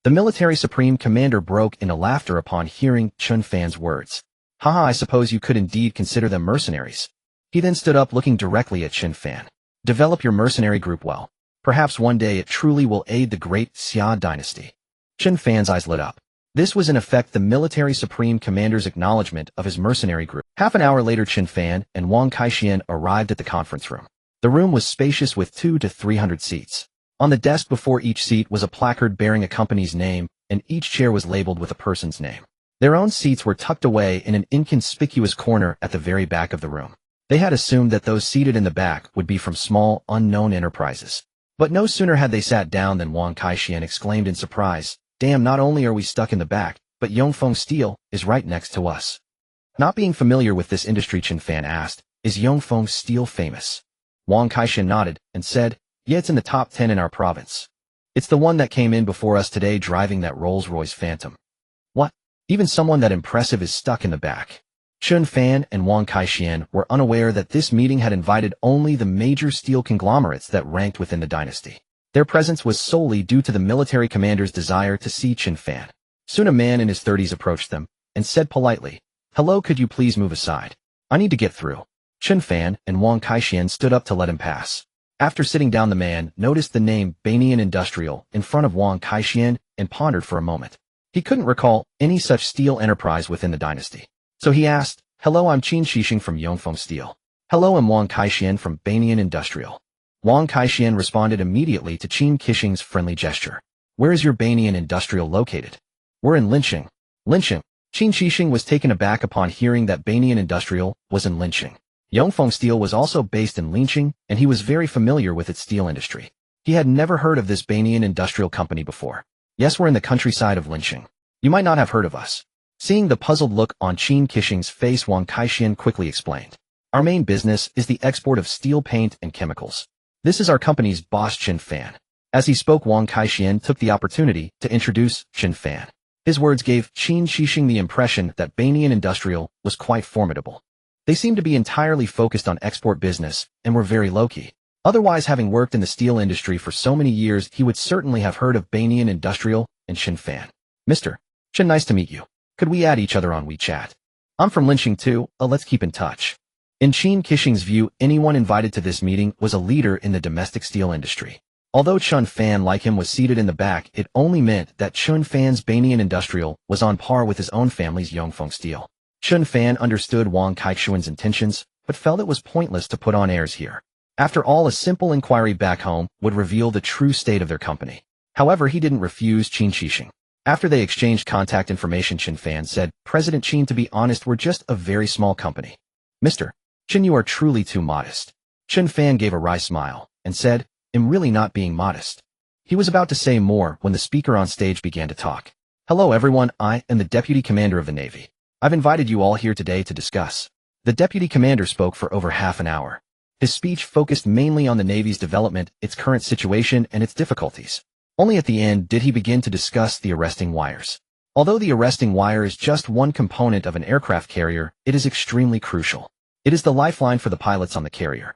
The military Supreme Commander broke into laughter upon hearing Chen Fan's words. Haha, I suppose you could indeed consider them mercenaries. He then stood up looking directly at Chen Fan. Develop your mercenary group well. Perhaps one day it truly will aid the great Xia dynasty. Chen Fan's eyes lit up. This was in effect the military Supreme Commander's acknowledgement of his mercenary group. Half an hour later, Chen Fan and Wang Kaixian arrived at the conference room. The room was spacious with 200 to 300 seats. On the desk before each seat was a placard bearing a company's name, and each chair was labeled with a person's name. Their own seats were tucked away in an inconspicuous corner at the very back of the room. They had assumed that those seated in the back would be from small, unknown enterprises. But no sooner had they sat down than Wang Kaixian exclaimed in surprise, Damn, not only are we stuck in the back, but Yongfeng Steel is right next to us. Not being familiar with this industry, Chen Fan asked, Is Yongfeng Steel famous? Wang Kaixian nodded and said, Yeah, it's in the top 10 in our province. It's the one that came in before us today driving that Rolls-Royce Phantom. What? Even someone that impressive is stuck in the back. Chen Fan and Wang Kaixian were unaware that this meeting had invited only the major steel conglomerates that ranked within the dynasty. Their presence was solely due to the military commander's desire to see Chen Fan. Soon a man in his 30s approached them and said politely, Hello, could you please move aside? I need to get through. Chen Fan and Wang Kaixian stood up to let him pass. After sitting down, the man noticed the name Banyan Industrial in front of Wang Kaixian and pondered for a moment. He couldn't recall any such steel enterprise within the dynasty. So he asked, Hello, I'm Qin Shixing from Yongfeng Steel. Hello, I'm Wang Kaixian from Banyan Industrial. Wang Kaixian responded immediately to Qin Qixing's friendly gesture. Where is your Banyan Industrial located? We're in Linqing. Linqing. Qin Qixing was taken aback upon hearing that Banyan Industrial was in Linqing. Yongfeng Steel was also based in Linqing, and he was very familiar with its steel industry. He had never heard of this Banyan Industrial Company before. Yes, we're in the countryside of Linqing. You might not have heard of us. Seeing the puzzled look on Qin Qixing's face, Wang Kaixian quickly explained. Our main business is the export of steel paint and chemicals. This is our company's boss, Chen Fan. As he spoke, Wang Kaixian took the opportunity to introduce Chen Fan. His words gave Qin Shixing the impression that Banyan Industrial was quite formidable. They seemed to be entirely focused on export business and were very low-key. Otherwise, having worked in the steel industry for so many years, he would certainly have heard of Banyan Industrial and Chen Fan. Mr. Chen, nice to meet you. Could we add each other on WeChat? I'm from Linqing too, let's keep in touch. In Qin Qixing's view, anyone invited to this meeting was a leader in the domestic steel industry. Although Chen Fan, like him, was seated in the back, it only meant that Chen Fan's Banyan Industrial was on par with his own family's Yongfeng Steel. Chen Fan understood Wang Kaixian's intentions, but felt it was pointless to put on airs here. After all, a simple inquiry back home would reveal the true state of their company. However, he didn't refuse Qin Qixing. After they exchanged contact information, Chen Fan said, President Qin, to be honest, we're just a very small company. Mr. Chen, you are truly too modest. Chen Fan gave a wry smile and said, I'm really not being modest. He was about to say more when the speaker on stage began to talk. Hello everyone, I am the Deputy Commander of the Navy. I've invited you all here today to discuss. The Deputy Commander spoke for over half an hour. His speech focused mainly on the Navy's development, its current situation, and its difficulties. Only at the end did he begin to discuss the arresting wires. Although the arresting wire is just one component of an aircraft carrier, it is extremely crucial. It is the lifeline for the pilots on the carrier.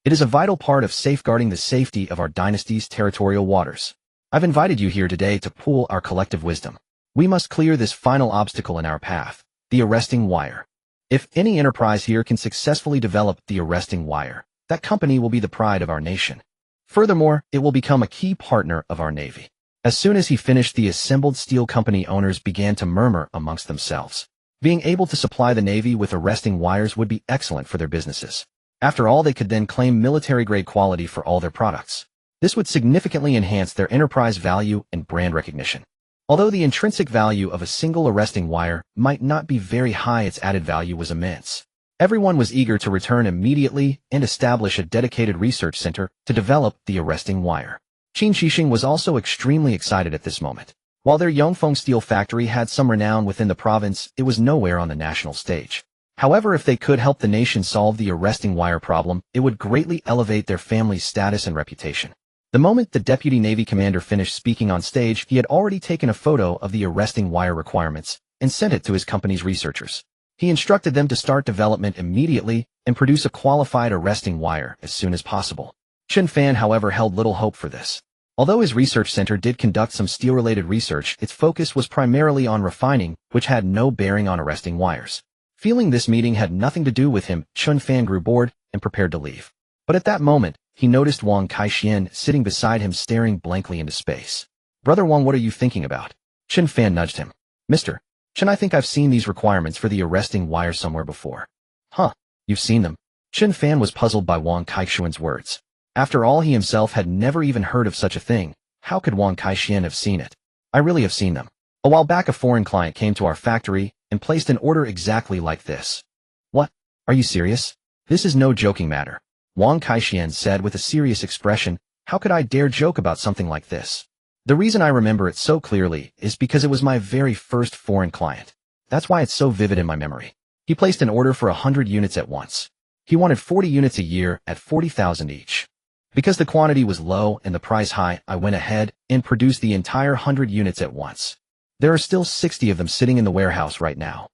It is a vital part of safeguarding the safety of our dynasty's territorial waters. I've invited you here today to pool our collective wisdom. We must clear this final obstacle in our path, the arresting wire. If any enterprise here can successfully develop the arresting wire, that company will be the pride of our nation. Furthermore, it will become a key partner of our Navy. As soon as he finished, the assembled steel company owners began to murmur amongst themselves. Being able to supply the Navy with arresting wires would be excellent for their businesses. After all, they could then claim military-grade quality for all their products. This would significantly enhance their enterprise value and brand recognition. Although the intrinsic value of a single arresting wire might not be very high, its added value was immense. Everyone was eager to return immediately and establish a dedicated research center to develop the arresting wire. Chen Nian was also extremely excited at this moment. While their Yongfeng steel factory had some renown within the province, it was nowhere on the national stage. However, if they could help the nation solve the arresting wire problem, it would greatly elevate their family's status and reputation. The moment the Deputy Navy Commander finished speaking on stage, he had already taken a photo of the arresting wire requirements and sent it to his company's researchers. He instructed them to start development immediately and produce a qualified arresting wire as soon as possible. Chen Fan, however, held little hope for this. Although his research center did conduct some steel-related research, its focus was primarily on refining, which had no bearing on arresting wires. Feeling this meeting had nothing to do with him, Chen Fan grew bored and prepared to leave. But at that moment, he noticed Wang Kaixian sitting beside him staring blankly into space. Brother Wang, what are you thinking about? Chen Fan nudged him. Mr. Chen, I think I've seen these requirements for the arresting wire somewhere before. Huh, you've seen them? Chen Fan was puzzled by Wang Kaixian's words. After all, he himself had never even heard of such a thing. How could Wang Kaixian have seen it? I really have seen them. A while back, a foreign client came to our factory and placed an order exactly like this. What? Are you serious? This is no joking matter. Wang Kaixian said with a serious expression. How could I dare joke about something like this? The reason I remember it so clearly is because it was my very first foreign client. That's why it's so vivid in my memory. He placed an order for 100 units at once. He wanted 40 units a year at 40,000 each. Because the quantity was low and the price high, I went ahead and produced the entire 100 units at once. There are still 60 of them sitting in the warehouse right now.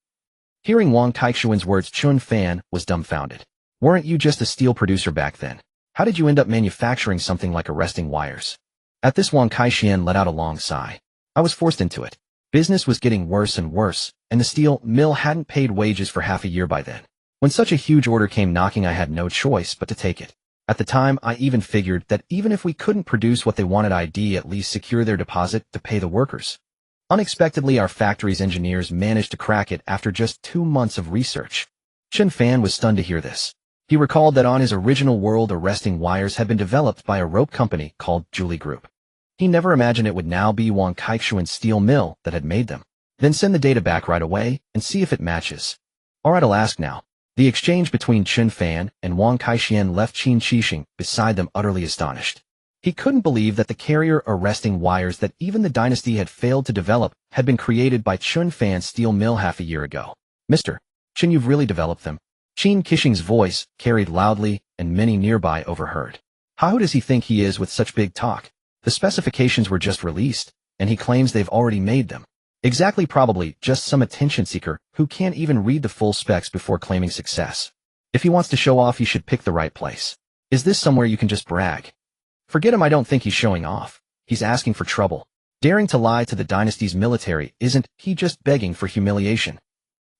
Hearing Wang Kaixian's words, Chen Fan was dumbfounded. Weren't you just a steel producer back then? How did you end up manufacturing something like arresting wires? At this, Wang Kaixian let out a long sigh. I was forced into it. Business was getting worse and worse, and the steel mill hadn't paid wages for half a year by then. When such a huge order came knocking, I had no choice but to take it. At the time, I even figured that even if we couldn't produce what they wanted, I'd at least secure their deposit to pay the workers. Unexpectedly, our factory's engineers managed to crack it after just 2 months of research. Chen Fan was stunned to hear this. He recalled that on his original world, arresting wires had been developed by a rope company called Julie Group. He never imagined it would now be Wang Kaixian's steel mill that had made them. Then send the data back right away and see if it matches. Alright, I'll ask now. The exchange between Chen Fan and Wang Kaixian left Chen Nian beside them utterly astonished. He couldn't believe that the carrier arresting wires that even the dynasty had failed to develop had been created by Chen Fan's steel mill half a year ago. Mr. Chen, you've really developed them? Chen Nian's voice carried loudly, and many nearby overheard. How does he think he is with such big talk? The specifications were just released, and he claims they've already made them. Exactly, probably just some attention seeker who can't even read the full specs before claiming success. If he wants to show off, he should pick the right place. Is this somewhere you can just brag? Forget him, I don't think he's showing off. He's asking for trouble. Daring to lie to the dynasty's military, isn't he just begging for humiliation?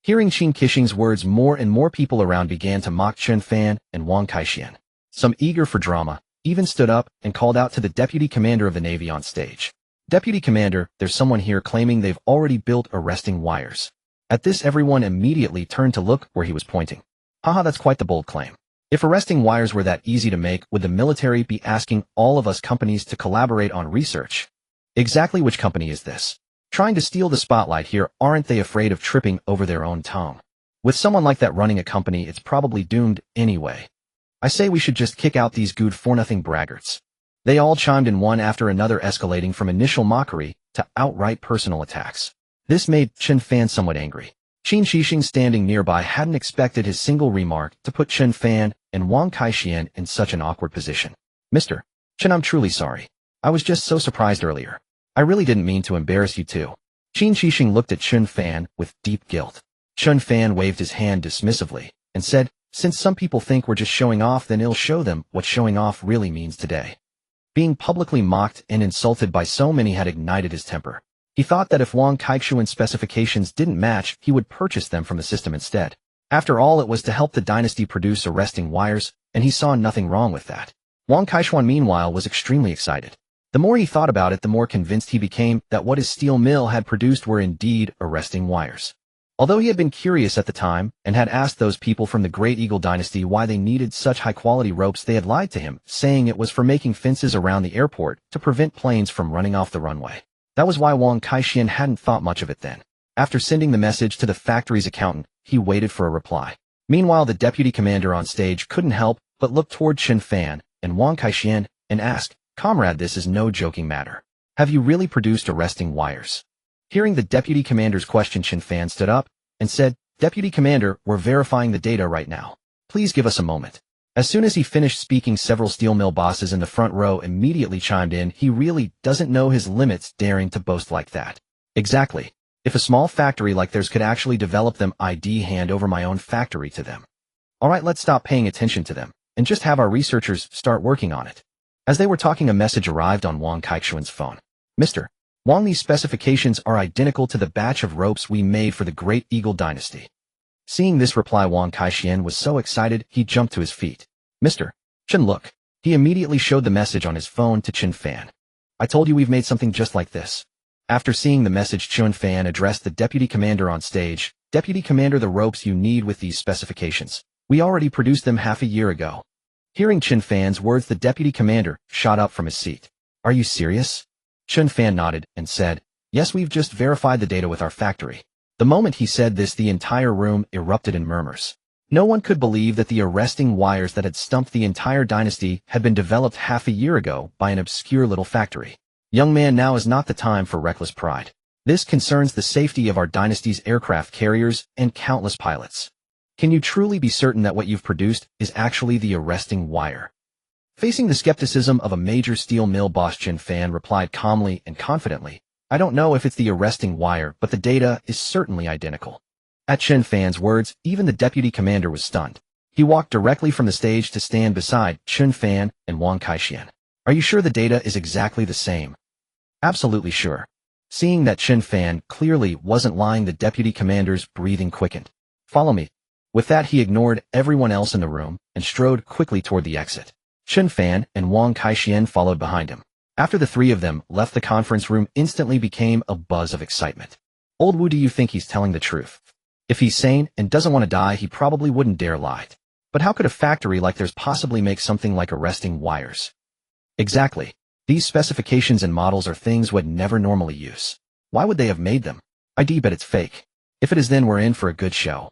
Hearing Chen Nian's words, more and more people around began to mock Chen Fan and Wang Kaixian. Some, eager for drama, even stood up and called out to the Deputy Commander of the Navy on stage. Deputy Commander, there's someone here claiming they've already built arresting wires. At this, everyone immediately turned to look where he was pointing. Haha, that's quite the bold claim. If arresting wires were that easy to make, would the military be asking all of us companies to collaborate on research? Exactly which company is this? Trying to steal the spotlight here, aren't they afraid of tripping over their own tongue? With someone like that running a company, it's probably doomed anyway. I say we should just kick out these good-for-nothing braggarts. They all chimed in one after another, escalating from initial mockery to outright personal attacks. This made Chen Fan somewhat angry. Qin Shixing, standing nearby, hadn't expected his single remark to put Chen Fan and Wang Kaixian in such an awkward position. Mr. Chen, I'm truly sorry. I was just so surprised earlier. I really didn't mean to embarrass you too. Qin Shixing looked at Chen Fan with deep guilt. Chen Fan waved his hand dismissively and said, since some people think we're just showing off, then I'll show them what showing off really means today. Being publicly mocked and insulted by so many had ignited his temper. He thought that if Wang Kaixian's specifications didn't match, he would purchase them from the system instead. After all, it was to help the dynasty produce arresting wires, and he saw nothing wrong with that. Wang Kaixian, meanwhile, was extremely excited. The more he thought about it, the more convinced he became that what his steel mill had produced were indeed arresting wires. Although he had been curious at the time and had asked those people from the Great Eagle dynasty why they needed such high-quality ropes, they had lied to him, saying it was for making fences around the airport to prevent planes from running off the runway. That was why Wang Kaixian hadn't thought much of it then. After sending the message to the factory's accountant, he waited for a reply. Meanwhile, the deputy commander on stage couldn't help but look toward Chen Fan and Wang Kaixian and ask, "Comrade, this is no joking matter. Have you really produced arresting wires?" Hearing the deputy commander's question, Chen Fan stood up and said, "Deputy Commander, we're verifying the data right now. Please give us a moment." As soon as he finished speaking, several steel mill bosses in the front row immediately chimed in. He really doesn't know his limits, daring to boast like that. Exactly. If a small factory like theirs could actually develop them, I'd hand over my own factory to them. Alright, let's stop paying attention to them and just have our researchers start working on it. As they were talking, a message arrived on Wang Kaixian's phone. Mr. Wang, these specifications are identical to the batch of ropes we made for the Great Eagle dynasty. Seeing this reply, Wang Kaixian was so excited he jumped to his feet. Mr. Chen, look. He immediately showed the message on his phone to Chen Fan. I told you we've made something just like this. After seeing the message, Chen Fan addressed the deputy commander on stage. Deputy Commander, the ropes you need with these specifications. We already produced them half a year ago. Hearing Chen Fan's words, the deputy commander shot up from his seat. Are you serious? Chen Fan nodded and said, yes, we've just verified the data with our factory. The moment he said this, the entire room erupted in murmurs. No one could believe that the arresting wires that had stumped the entire dynasty had been developed half a year ago by an obscure little factory. Young man, now is not the time for reckless pride. This concerns the safety of our dynasty's aircraft carriers and countless pilots. Can you truly be certain that what you've produced is actually the arresting wire? Facing the skepticism of a major steel mill boss, Chen Fan replied calmly and confidently, I don't know if it's the arresting wire, but the data is certainly identical. At Chen Fan's words, even the deputy commander was stunned. He walked directly from the stage to stand beside Chen Fan and Wang Kaixian. Are you sure the data is exactly the same? Absolutely sure. Seeing that Chen Fan clearly wasn't lying, the deputy commander's breathing quickened. Follow me. With that, he ignored everyone else in the room and strode quickly toward the exit. Chen Fan and Wang Kaixian followed behind him. After the three of them left, the conference room instantly became a buzz of excitement. Old Wu, do you think he's telling the truth? If he's sane and doesn't want to die, he probably wouldn't dare lie. But how could a factory like theirs possibly make something like arresting wires? Exactly. These specifications and models are things we'd never normally use. Why would they have made them? I'd bet it's fake. If it is, then we're in for a good show.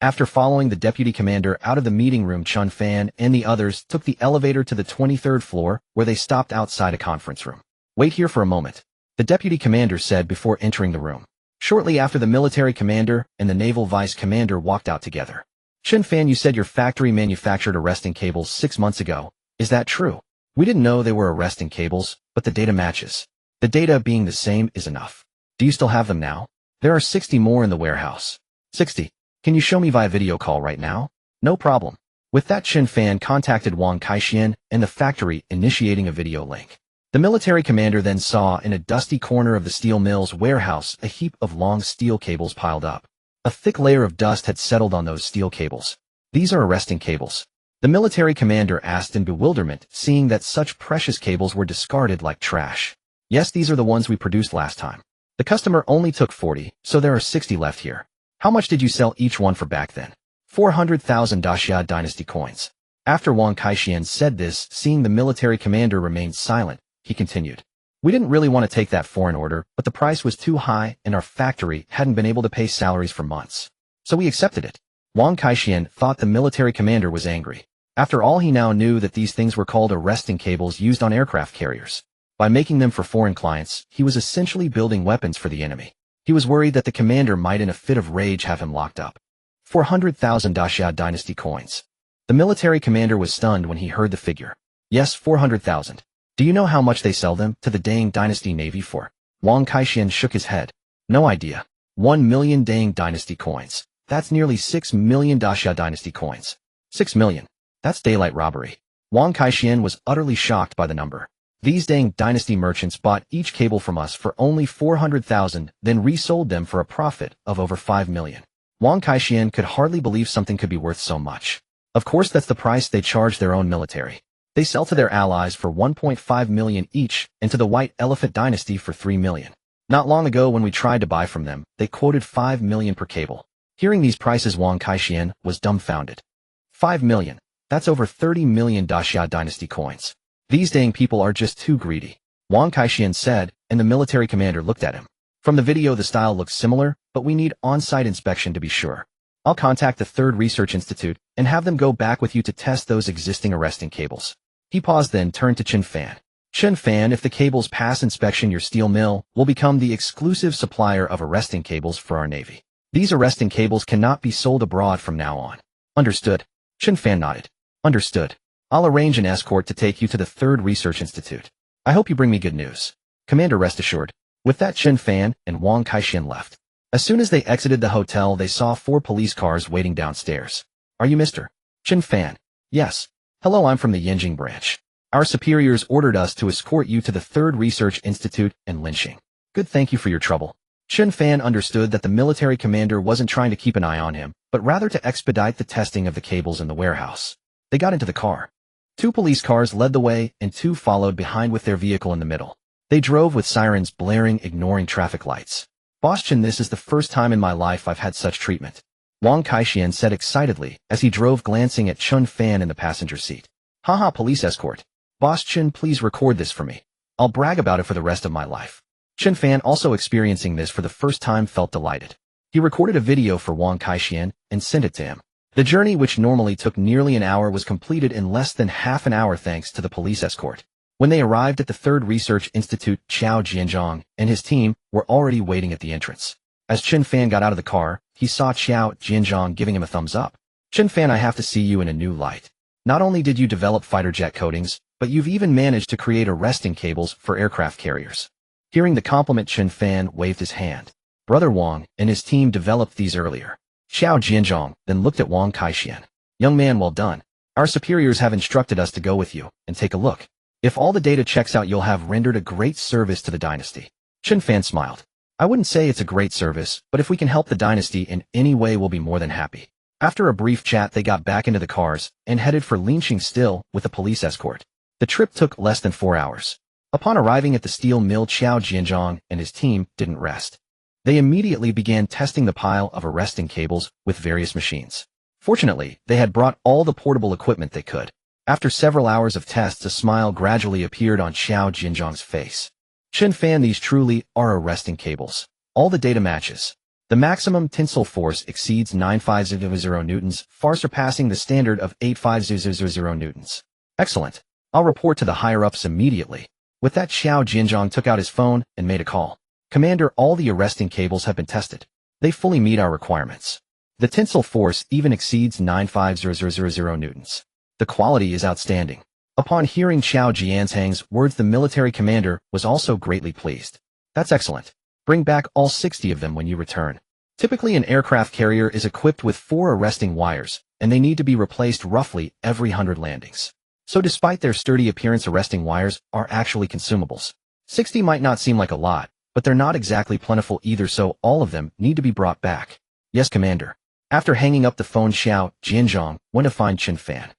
After following the deputy commander out of the meeting room, Chen Fan and the others took the elevator to the 23rd floor, where they stopped outside a conference room. Wait here for a moment, the deputy commander said before entering the room. Shortly after, the military commander and the naval vice commander walked out together. Chen Fan, you said your factory manufactured arresting cables 6 months ago. Is that true? We didn't know they were arresting cables, but the data matches. The data being the same is enough. Do you still have them now? There are 60 more in the warehouse. 60. Can you show me via video call right now? No problem. With that, Chen Fan contacted Wang Kaixian and the factory, initiating a video link. The military commander then saw in a dusty corner of the steel mill's warehouse a heap of long steel cables piled up. A thick layer of dust had settled on those steel cables. These are arresting cables. The military commander asked in bewilderment, seeing that such precious cables were discarded like trash. Yes, these are the ones we produced last time. The customer only took 40, so there are 60 left here. How much did you sell each one for back then? 400,000 Daxia dynasty coins. After Wang Kaixian said this, seeing the military commander remained silent, he continued. We didn't really want to take that foreign order, but the price was too high and our factory hadn't been able to pay salaries for months. So we accepted it. Wang Kaixian thought the military commander was angry. After all, he now knew that these things were called arresting cables used on aircraft carriers. By making them for foreign clients, he was essentially building weapons for the enemy. He was worried that the commander might in a fit of rage have him locked up. 400,000 Xia dynasty coins. The military commander was stunned when he heard the figure. Yes, 400,000. Do you know how much they sell them to the Dang dynasty navy for? Wang Kaixian shook his head. No idea. 1 million Dang dynasty coins. That's nearly 6 million Xia dynasty coins. 6 million. That's daylight robbery. Wang Kaixian was utterly shocked by the number. These Dang dynasty merchants bought each cable from us for only 400,000, then resold them for a profit of over 5 million. Wang Kaixian could hardly believe something could be worth so much. Of course, that's the price they charge their own military. They sell to their allies for 1.5 million each and to the White Elephant dynasty for 3 million. Not long ago when we tried to buy from them, they quoted 5 million per cable. Hearing these prices, Wang Kaixian was dumbfounded. 5 million. That's over 30 million Xia dynasty coins. These Dang people are just too greedy, Wang Kaixian said, and the military commander looked at him. From the video the style looks similar, but we need on-site inspection to be sure. I'll contact the Third Research Institute and have them go back with you to test those existing arresting cables. He paused, then turned to Chen Fan. Chen Fan, if the cables pass inspection, your steel mill will become the exclusive supplier of arresting cables for our Navy. These arresting cables cannot be sold abroad from now on. Understood. Chen Fan nodded. Understood. I'll arrange an escort to take you to the Third Research Institute. I hope you bring me good news. Commander, rest assured. With that, Chen Fan and Wang Kaixian left. As soon as they exited the hotel, they saw 4 police cars waiting downstairs. Are you Mr. Chen Fan? Yes. Hello, I'm from the Yanjing branch. Our superiors ordered us to escort you to the Third Research Institute and lynching. Good, thank you for your trouble. Chen Fan understood that the military commander wasn't trying to keep an eye on him, but rather to expedite the testing of the cables in the warehouse. They got into the car. 2 police cars led the way and 2 followed behind with their vehicle in the middle. They drove with sirens blaring, ignoring traffic lights. Boss Chen, this is the first time in my life I've had such treatment, Wang Kaixian said excitedly as he drove, glancing at Chen Fan in the passenger seat. Haha, police escort. Boss Chen, please record this for me. I'll brag about it for the rest of my life. Chen Fan, also experiencing this for the first time, felt delighted. He recorded a video for Wang Kaixian and sent it to him. The journey, which normally took nearly an hour, was completed in less than half an hour thanks to the police escort. When they arrived at the Third Research Institute, Xiao Jianzhong and his team were already waiting at the entrance. As Chen Fan got out of the car, he saw Xiao Jianzhong giving him a thumbs up. Chen Fan, I have to see you in a new light. Not only did you develop fighter jet coatings, but you've even managed to create arresting cables for aircraft carriers. Hearing the compliment, Chen Fan waved his hand. Brother Wang and his team developed these earlier. Xiao Jianzhong then looked at Wang Kaixian. Young man, well done. Our superiors have instructed us to go with you and take a look. If all the data checks out, you'll have rendered a great service to the dynasty. Chen Fan smiled. I wouldn't say it's a great service, but if we can help the dynasty in any way, we'll be more than happy. After a brief chat, they got back into the cars and headed for Linqing, still with a police escort. The trip took less than 4 hours. Upon arriving at the steel mill, Xiao Jianzhong and his team didn't rest. They immediately began testing the pile of arresting cables with various machines. Fortunately, they had brought all the portable equipment they could. After several hours of tests, a smile gradually appeared on Xiao Jianzhong's face. Chen Fan, these truly are arresting cables. All the data matches. The maximum tensile force exceeds 950 newtons, far surpassing the standard of 850 newtons. Excellent. I'll report to the higher-ups immediately. With that, Xiao Jianzhong took out his phone and made a call. Commander, all the arresting cables have been tested. They fully meet our requirements. The tensile force even exceeds 950 newtons. The quality is outstanding. Upon hearing Xiao Jianzhang's words, the military commander was also greatly pleased. That's excellent. Bring back all 60 of them when you return. Typically, an aircraft carrier is equipped with 4 arresting wires, and they need to be replaced roughly every 100 landings. So despite their sturdy appearance, arresting wires are actually consumables. 60 might not seem like a lot, but they're not exactly plentiful either, so all of them need to be brought back. Yes, Commander. After hanging up the phone, Xiao Jianzhong went to find Chen Fan.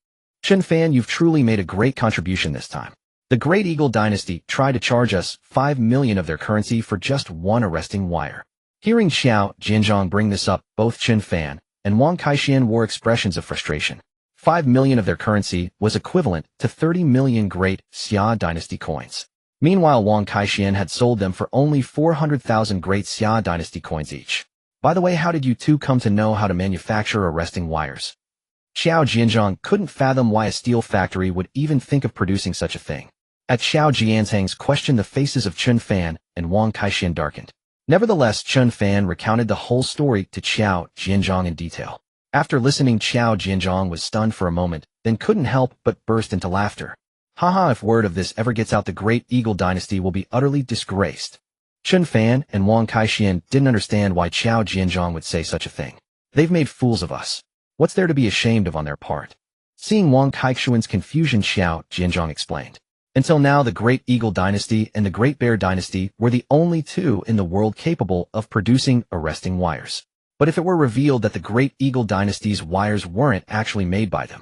Chen Fan, you've truly made a great contribution this time. The Great Eagle Dynasty tried to charge us 5 million of their currency for just 1 arresting wire. Hearing Xiao Jianzhong bring this up, both Chen Fan and Wang Kaixian wore expressions of frustration. 5 million of their currency was equivalent to 30 million Great Xia Dynasty coins. Meanwhile, Wang Kaixian had sold them for only 400,000 Great Xia Dynasty coins each. By the way, how did you two come to know how to manufacture arresting wires? Xiao Jianzhang couldn't fathom why a steel factory would even think of producing such a thing. At Xiao Jianzhang's question, the faces of Chen Fan and Wang Kaixian darkened. Nevertheless, Chen Fan recounted the whole story to Xiao Jianzhang in detail. After listening, Xiao Jianzhang was stunned for a moment, then couldn't help but burst into laughter. Haha, if word of this ever gets out, the Great Eagle Dynasty will be utterly disgraced. Chen Fan and Wang Kaixian didn't understand why Xiao Jianzhang would say such a thing. They've made fools of us. What's there to be ashamed of on their part? Seeing Wang Kaixian's confusion, Xiao Jianzhang explained. Until now, the Great Eagle Dynasty and the Great Bear Dynasty were the only two in the world capable of producing arresting wires. But if it were revealed that the Great Eagle Dynasty's wires weren't actually made by them,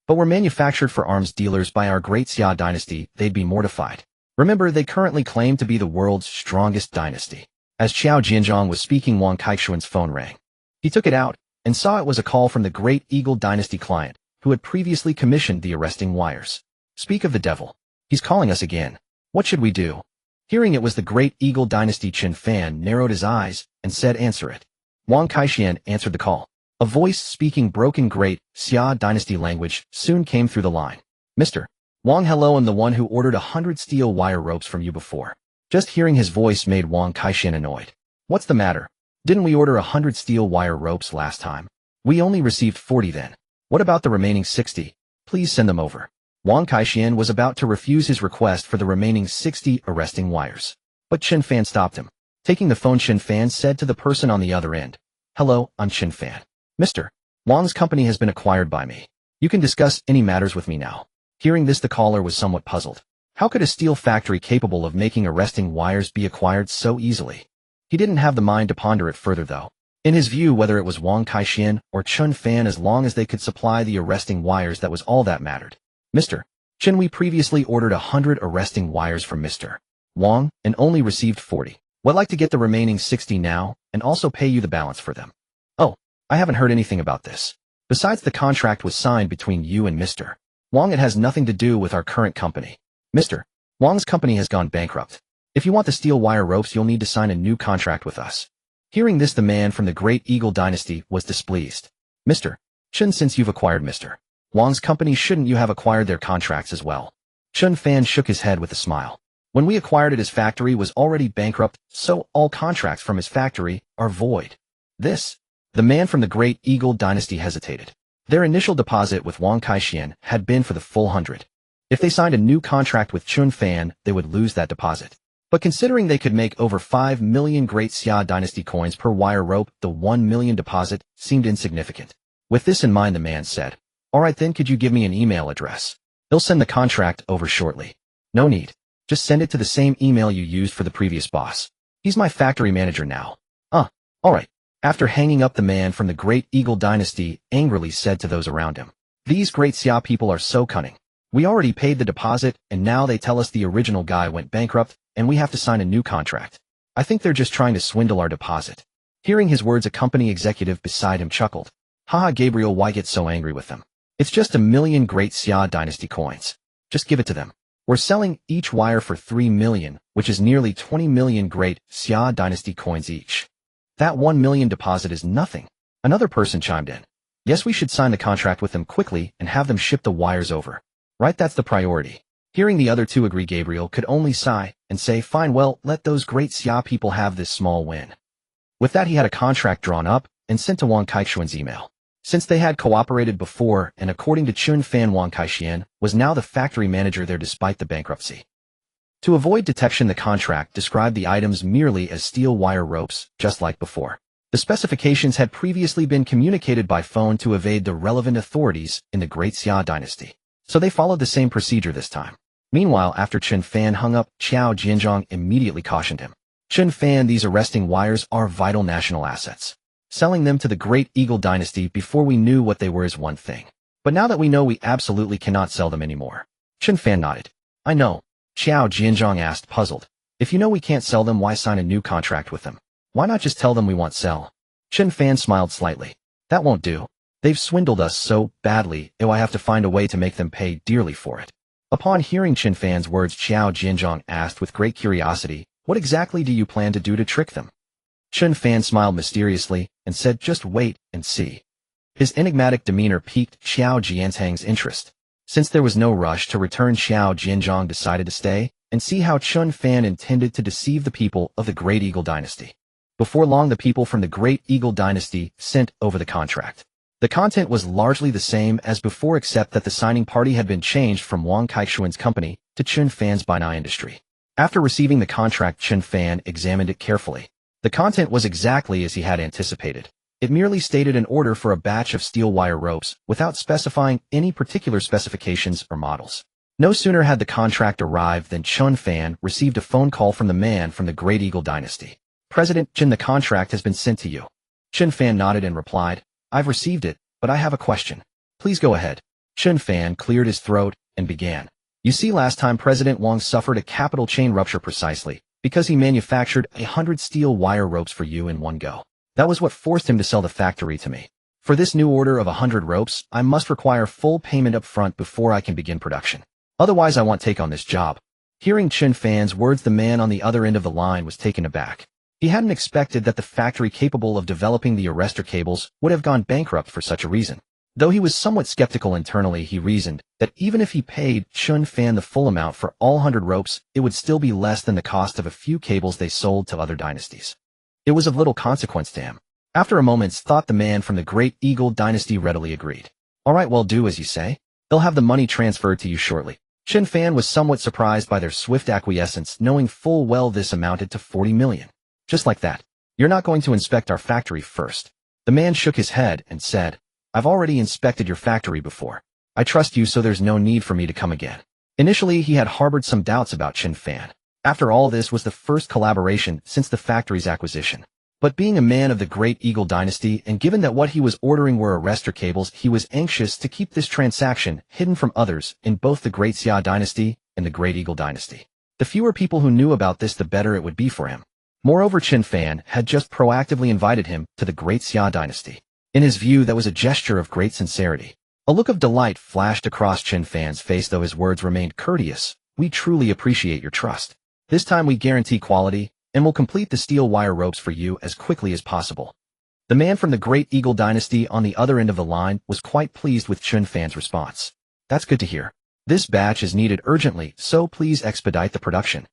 but were manufactured for arms dealers by our Great Xia Dynasty, they'd be mortified. Remember, they currently claim to be the world's strongest dynasty. As Xiao Jianzhang was speaking, Wang Kaixian's phone rang. He took it out and saw it was a call from the Great Eagle Dynasty client who had previously commissioned the arresting wires. Speak of the devil. He's calling us again. What should we do? Hearing it was the Great Eagle Dynasty, Chen Fan narrowed his eyes and said, answer it. Wang Kaixian answered the call. A voice speaking broken Great Xia Dynasty language soon came through the line. Mr. Wang, hello, I'm the one who ordered 100 steel wire ropes from you before. Just hearing his voice made Wang Kaixian annoyed. What's the matter? Didn't we order 100 steel wire ropes last time? We only received 40 then. What about the remaining 60? Please send them over. Wang Kaixian was about to refuse his request for the remaining 60 arresting wires. But Chen Fan stopped him. Taking the phone, Chen Fan said to the person on the other end, hello, I'm Chen Fan. Mr. Wang's company has been acquired by me. You can discuss any matters with me now. Hearing this, the caller was somewhat puzzled. How could a steel factory capable of making arresting wires be acquired so easily? He didn't have the mind to ponder it further, though. In his view, whether it was Wang Kaixian or Chen Fan, as long as they could supply the arresting wires, that was all that mattered. Mr. Chen, we previously ordered 100 arresting wires from Mr. Wang and only received 40. Would like to get the remaining 60 now and also pay you the balance for them. Oh, I haven't heard anything about this. Besides, the contract was signed between you and Mr. Wang. It has nothing to do with our current company. Mr. Wang's company has gone bankrupt. If you want the steel wire ropes, you'll need to sign a new contract with us. Hearing this, the man from the Great Eagle Dynasty was displeased. Mr. Chen, since you've acquired Mr. Wang's company, shouldn't you have acquired their contracts as well? Chen Fan shook his head with a smile. When we acquired it, his factory was already bankrupt, so all contracts from his factory are void. The man from the Great Eagle Dynasty hesitated. Their initial deposit with Wang Kaixian had been for the full 100. If they signed a new contract with Chen Fan, they would lose that deposit. But considering they could make over 5 million Great Xia Dynasty coins per wire rope, the 1 million deposit seemed insignificant. With this in mind, the man said, all right then, could you give me an email address? They'll send the contract over shortly. No need. Just send it to the same email you used for the previous boss. He's my factory manager now. All right. After hanging up, the man from the Great Eagle Dynasty angrily said to those around him, these Great Xia people are so cunning. We already paid the deposit, and now they tell us the original guy went bankrupt, and we have to sign a new contract. I think they're just trying to swindle our deposit. Hearing his words, a company executive beside him chuckled. Haha, Gabriel, why get so angry with them? It's just 1 million Great Xia Dynasty coins. Just give it to them. We're selling each wire for 3 million, which is nearly 20 million Great Xia Dynasty coins each. That 1 million deposit is nothing. Another person chimed in. Yes, we should sign the contract with them quickly and have them ship the wires over. Right, that's the priority. Hearing the other two agree, Gabriel could only sigh and say, fine, well, let those Great Xia people have this small win. With that, he had a contract drawn up and sent to Wang Kaixian's email. Since they had cooperated before, and according to Chen Fan, Wang Kaixian was now the factory manager there despite the bankruptcy. To avoid detection, the contract described the items merely as steel wire ropes, just like before. The specifications had previously been communicated by phone to evade the relevant authorities in the Great Xia Dynasty, so they followed the same procedure this time. Meanwhile, after Chen Fan hung up, Xiao Jianzhang immediately cautioned him. Chen Fan, these arresting wires are vital national assets. Selling them to the Great Eagle Dynasty before we knew what they were is one thing. But now that we know, we absolutely cannot sell them anymore. Chen Fan nodded. I know. Xiao Jianzhang asked, puzzled. If you know we can't sell them, why sign a new contract with them? Why not just tell them we won't sell? Chen Fan smiled slightly. That won't do. They've swindled us so badly, I have to find a way to make them pay dearly for it. Upon hearing Chen Fan's words, Xiao Jianzhang asked with great curiosity, what exactly do you plan to do to trick them? Chen Fan smiled mysteriously and said, just wait and see. His enigmatic demeanor piqued Xiao Jianzhang's interest. Since there was no rush to return, Xiao Jianzhang decided to stay and see how Chen Fan intended to deceive the people of the Great Eagle Dynasty. Before long, the people from the Great Eagle Dynasty sent over the contract. The content was largely the same as before, except that the signing party had been changed from Wang Kaixuan's company to Chen Fan's Binai Industry. After receiving the contract, Chen Fan examined it carefully. The content was exactly as he had anticipated. It merely stated an order for a batch of steel wire ropes without specifying any particular specifications or models. No sooner had the contract arrived than Chen Fan received a phone call from the man from the Great Eagle Dynasty. "President Chen, the contract has been sent to you." Chen Fan nodded and replied, "I've received it, but I have a question." "Please go ahead." Chen Fan cleared his throat and began. "You see, last time President Wang suffered a capital chain rupture precisely because he manufactured 100 steel wire ropes for you in one go. That was what forced him to sell the factory to me. For this new order of 100 ropes, I must require full payment up front before I can begin production. Otherwise, I won't take on this job." Hearing Chen Fan's words, the man on the other end of the line was taken aback. He hadn't expected that the factory capable of developing the arrestor cables would have gone bankrupt for such a reason. Though he was somewhat skeptical internally, he reasoned that even if he paid Chen Fan the full amount for all 100 ropes, it would still be less than the cost of a few cables they sold to other dynasties. It was of little consequence to him. After a moment's thought, the man from the Great Eagle Dynasty readily agreed. "All right, well, do as you say. They'll have the money transferred to you shortly." Chen Fan was somewhat surprised by their swift acquiescence, knowing full well this amounted to 40 million. "Just like that. You're not going to inspect our factory first?" The man shook his head and said, "I've already inspected your factory before. I trust you, so there's no need for me to come again." Initially, he had harbored some doubts about Chen Fan. After all, this was the first collaboration since the factory's acquisition. But being a man of the Great Eagle Dynasty, and given that what he was ordering were arrestor cables, he was anxious to keep this transaction hidden from others in both the Great Xia Dynasty and the Great Eagle Dynasty. The fewer people who knew about this, the better it would be for him. Moreover, Chen Fan had just proactively invited him to the Great Xia Dynasty. In his view, that was a gesture of great sincerity. A look of delight flashed across Chen Fan's face, though his words remained courteous. "We truly appreciate your trust. This time we guarantee quality, and will complete the steel wire ropes for you as quickly as possible." The man from the Great Eagle Dynasty on the other end of the line was quite pleased with Chen Fan's response. "That's good to hear. This batch is needed urgently, so please expedite the production."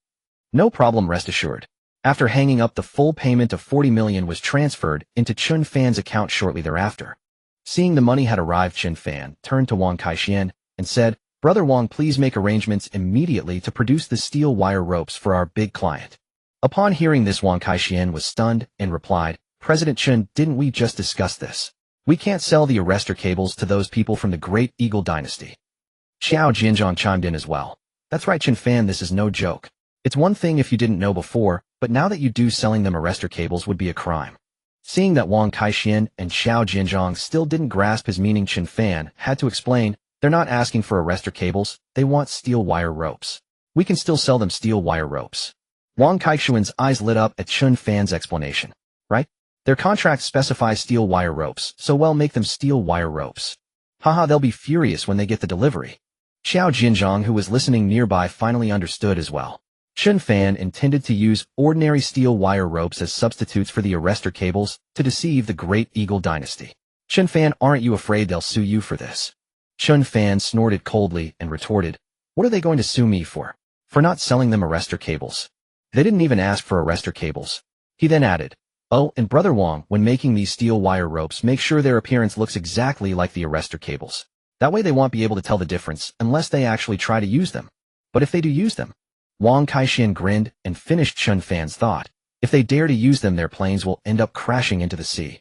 "No problem, rest assured." After hanging up, the full payment of 40 million was transferred into Chen Fan's account shortly thereafter. Seeing the money had arrived, Chen Fan turned to Wang Kaixuan and said, "Brother Wang, please make arrangements immediately to produce the steel wire ropes for our big client." Upon hearing this, Wang Kaixuan was stunned and replied, "President Chen, didn't we just discuss this? We can't sell the arrestor cables to those people from the Great Eagle Dynasty." Xiao Jianzhang chimed in as well. "That's right, Chen Fan, this is no joke. It's one thing if you didn't know before, but now that you do, selling them arrestor cables would be a crime." Seeing that Wang Kaixuan and Xiao Jianzhang still didn't grasp his meaning, Chen Fan had to explain, "They're not asking for arrestor cables, they want steel wire ropes. We can still sell them steel wire ropes." Wang Kaixuan's eyes lit up at Chen Fan's explanation. "Right? Their contract specifies steel wire ropes, so well, make them steel wire ropes. Haha, they'll be furious when they get the delivery." Xiao Jianzhang, who was listening nearby, finally understood as well. Chen Fan intended to use ordinary steel wire ropes as substitutes for the arrestor cables to deceive the Great Eagle Dynasty. "Chen Fan, aren't you afraid they'll sue you for this?" Chen Fan snorted coldly and retorted, "What are they going to sue me for? For not selling them arrestor cables? They didn't even ask for arrestor cables." He then added, "Oh, and Brother Wang, when making these steel wire ropes, make sure their appearance looks exactly like the arrestor cables. That way they won't be able to tell the difference unless they actually try to use them. But if they do use them..." Wang Kaixuan grinned and finished Chen Fan's thought. "If they dare to use them, their planes will end up crashing into the sea."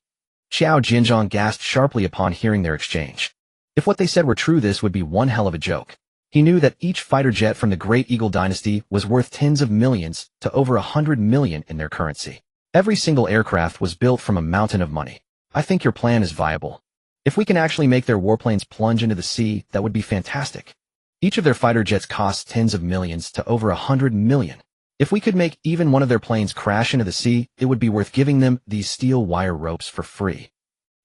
Xiao Jianzhang gasped sharply upon hearing their exchange. If what they said were true, this would be one hell of a joke. He knew that each fighter jet from the Great Eagle Dynasty was worth tens of millions to over 100 million in their currency. Every single aircraft was built from a mountain of money. "I think your plan is viable. If we can actually make their warplanes plunge into the sea, that would be fantastic. Each of their fighter jets costs tens of millions to over 100 million. If we could make even one of their planes crash into the sea, it would be worth giving them these steel wire ropes for free."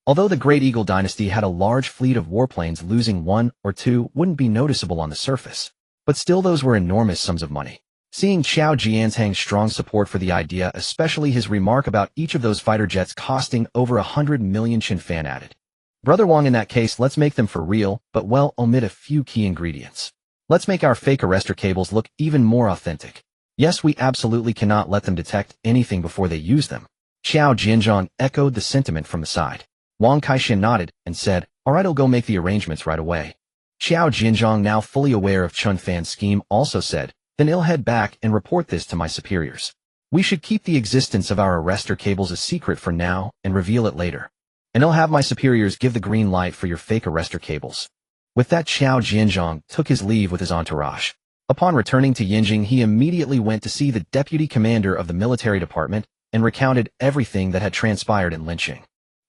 Although the Great Eagle Dynasty had a large fleet of warplanes, losing one or two wouldn't be noticeable on the surface. But still, those were enormous sums of money. Seeing Xiao Jianzhang's strong support for the idea, especially his remark about each of those fighter jets costing over 100 million, Chen Fan added, Brother Wang, in that case, let's make them for real, but well, omit a few key ingredients. Let's make our fake arrestor cables look even more authentic. Yes, we absolutely cannot let them detect anything before they use them. Xiao Jianzhong echoed the sentiment from the side. Wang Kaixin nodded and said, alright, I'll go make the arrangements right away. Xiao Jianzhong, now fully aware of Chen Fan's scheme, also said, then I'll head back and report this to my superiors. We should keep the existence of our arrestor cables a secret for now and reveal it later. And I'll have my superiors give the green light for your fake arrestor cables. With that, Xiao Jianzhong took his leave with his entourage. Upon returning to Yinjing, he immediately went to see the deputy commander of the military department and recounted everything that had transpired in Linqing.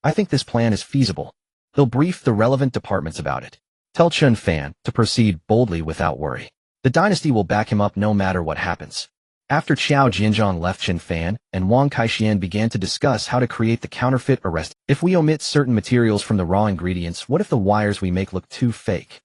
I think this plan is feasible. They'll brief the relevant departments about it. Tell Chen Fan to proceed boldly without worry. The dynasty will back him up no matter what happens. After Xiao Jianzhong left, Chen Fan and Wang Kaixin began to discuss how to create the counterfeit arrest. If we omit certain materials from the raw ingredients, what if the wires we make look too fake?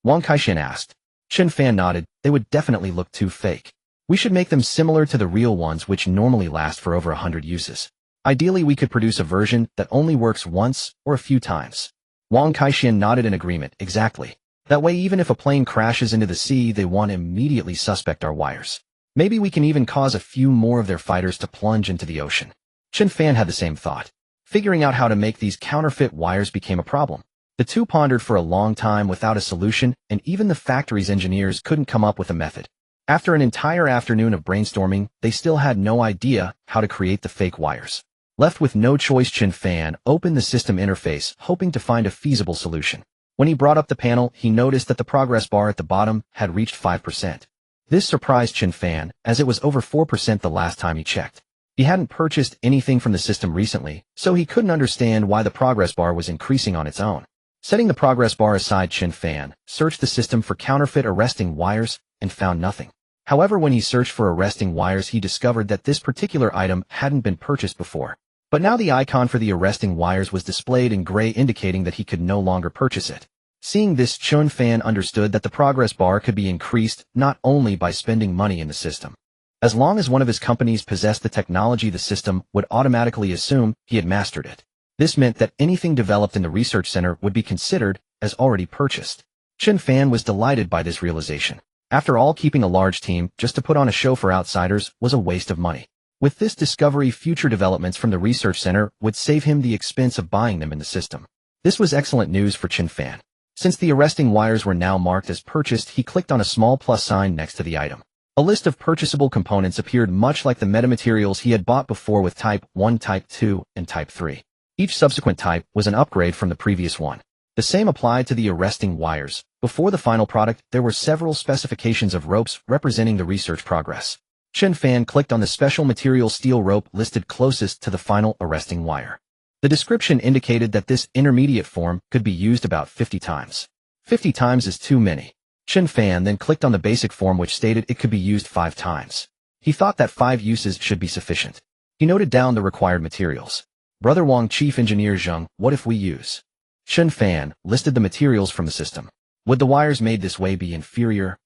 Wang Kaixin asked. Chen Fan nodded. They would definitely look too fake. We should make them similar to the real ones, which normally last for over 100 uses. Ideally, we could produce a version that only works once or a few times. Wang Kaixin nodded in agreement. Exactly. That way, even if a plane crashes into the sea, they won't immediately suspect our wires. Maybe we can even cause a few more of their fighters to plunge into the ocean. Chen Fan had the same thought. Figuring out how to make these counterfeit wires became a problem. The two pondered for a long time without a solution, and even the factory's engineers couldn't come up with a method. After an entire afternoon of brainstorming, they still had no idea how to create the fake wires. Left with no choice, Chen Fan opened the system interface, hoping to find a feasible solution. When he brought up the panel, he noticed that the progress bar at the bottom had reached 5%. This surprised Chen Fan, as it was over 4% the last time he checked. He hadn't purchased anything from the system recently, so he couldn't understand why the progress bar was increasing on its own. Setting the progress bar aside, Chen Fan searched the system for counterfeit arresting wires and found nothing. However, when he searched for arresting wires, he discovered that this particular item hadn't been purchased before. But now the icon for the arresting wires was displayed in gray, indicating that he could no longer purchase it. Seeing this, Chen Fan understood that the progress bar could be increased not only by spending money in the system. As long as one of his companies possessed the technology, the system would automatically assume he had mastered it. This meant that anything developed in the research center would be considered as already purchased. Chen Fan was delighted by this realization. After all, keeping a large team just to put on a show for outsiders was a waste of money. With this discovery, future developments from the research center would save him the expense of buying them in the system. This was excellent news for Chen Fan. Since the arresting wires were now marked as purchased, he clicked on a small plus sign next to the item. A list of purchasable components appeared, much like the metamaterials he had bought before, with Type 1, Type 2, and Type 3. Each subsequent type was an upgrade from the previous one. The same applied to the arresting wires. Before the final product, there were several specifications of ropes representing the research progress. Chen Fan clicked on the special material steel rope listed closest to the final arresting wire. The description indicated that this intermediate form could be used about 50 times. 50 times is too many. Chen Fan then clicked on the basic form, which stated it could be used 5 times. He thought that 5 uses should be sufficient. He noted down the required materials. Brother Wang, Chief Engineer Zheng, what if we use? Chen Fan listed the materials from the system. Would the wires made this way be inferior?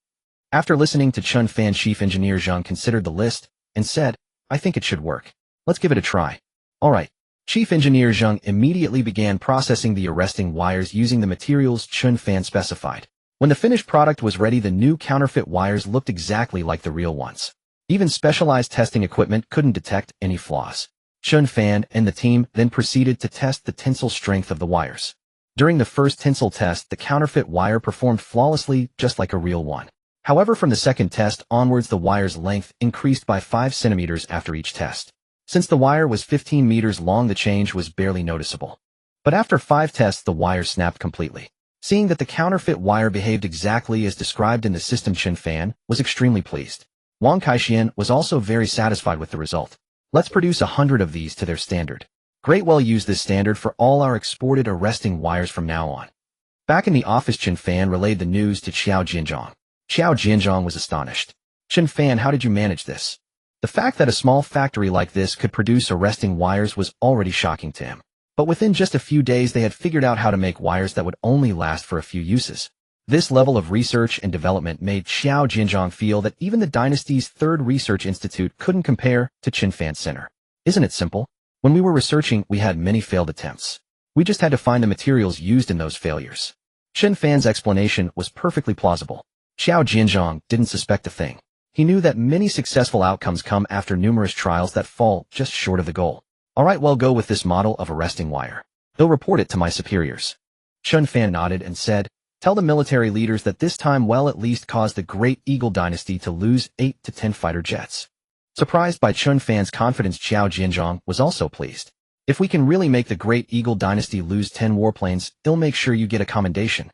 After listening to Chen Fan, Chief Engineer Zheng considered the list and said, I think it should work. Let's give it a try. Alright. Chief Engineer Zheng immediately began processing the arresting wires using the materials Chen Fan specified. When the finished product was ready, the new counterfeit wires looked exactly like the real ones. Even specialized testing equipment couldn't detect any flaws. Chen Fan and the team then proceeded to test the tensile strength of the wires. During the first tensile test, the counterfeit wire performed flawlessly, just like a real one. However, from the second test onwards, the wire's length increased by 5 centimeters after each test. Since the wire was 15 meters long, the change was barely noticeable. But after 5 tests, the wire snapped completely. Seeing that the counterfeit wire behaved exactly as described in the system, Chen Fan was extremely pleased. Wang Kaixin was also very satisfied with the result. Let's produce 100 of these to their standard. Great, well, use this standard for all our exported arresting wires from now on. Back in the office, Chen Fan relayed the news to Xiao Jianzhong. Xiao Jianzhong was astonished. Chen Fan, how did you manage this? The fact that a small factory like this could produce arresting wires was already shocking to him. But within just a few days, they had figured out how to make wires that would only last for a few uses. This level of research and development made Xiao Jianzhong feel that even the dynasty's third research institute couldn't compare to Chen Fan Center. Isn't it simple? When we were researching, we had many failed attempts. We just had to find the materials used in those failures. Chen Fan's explanation was perfectly plausible. Xiao Jinzhong didn't suspect a thing. He knew that many successful outcomes come after numerous trials that fall just short of the goal. Alright, well, go with this model of arresting wire. They'll report it to my superiors. Chen Fan nodded and said, tell the military leaders that this time will at least cause the Great Eagle Dynasty to lose 8 to 10 fighter jets. Surprised by Chen Fan's confidence, Xiao Jinzhong was also pleased. If we can really make the Great Eagle Dynasty lose 10 warplanes, they'll make sure you get a commendation.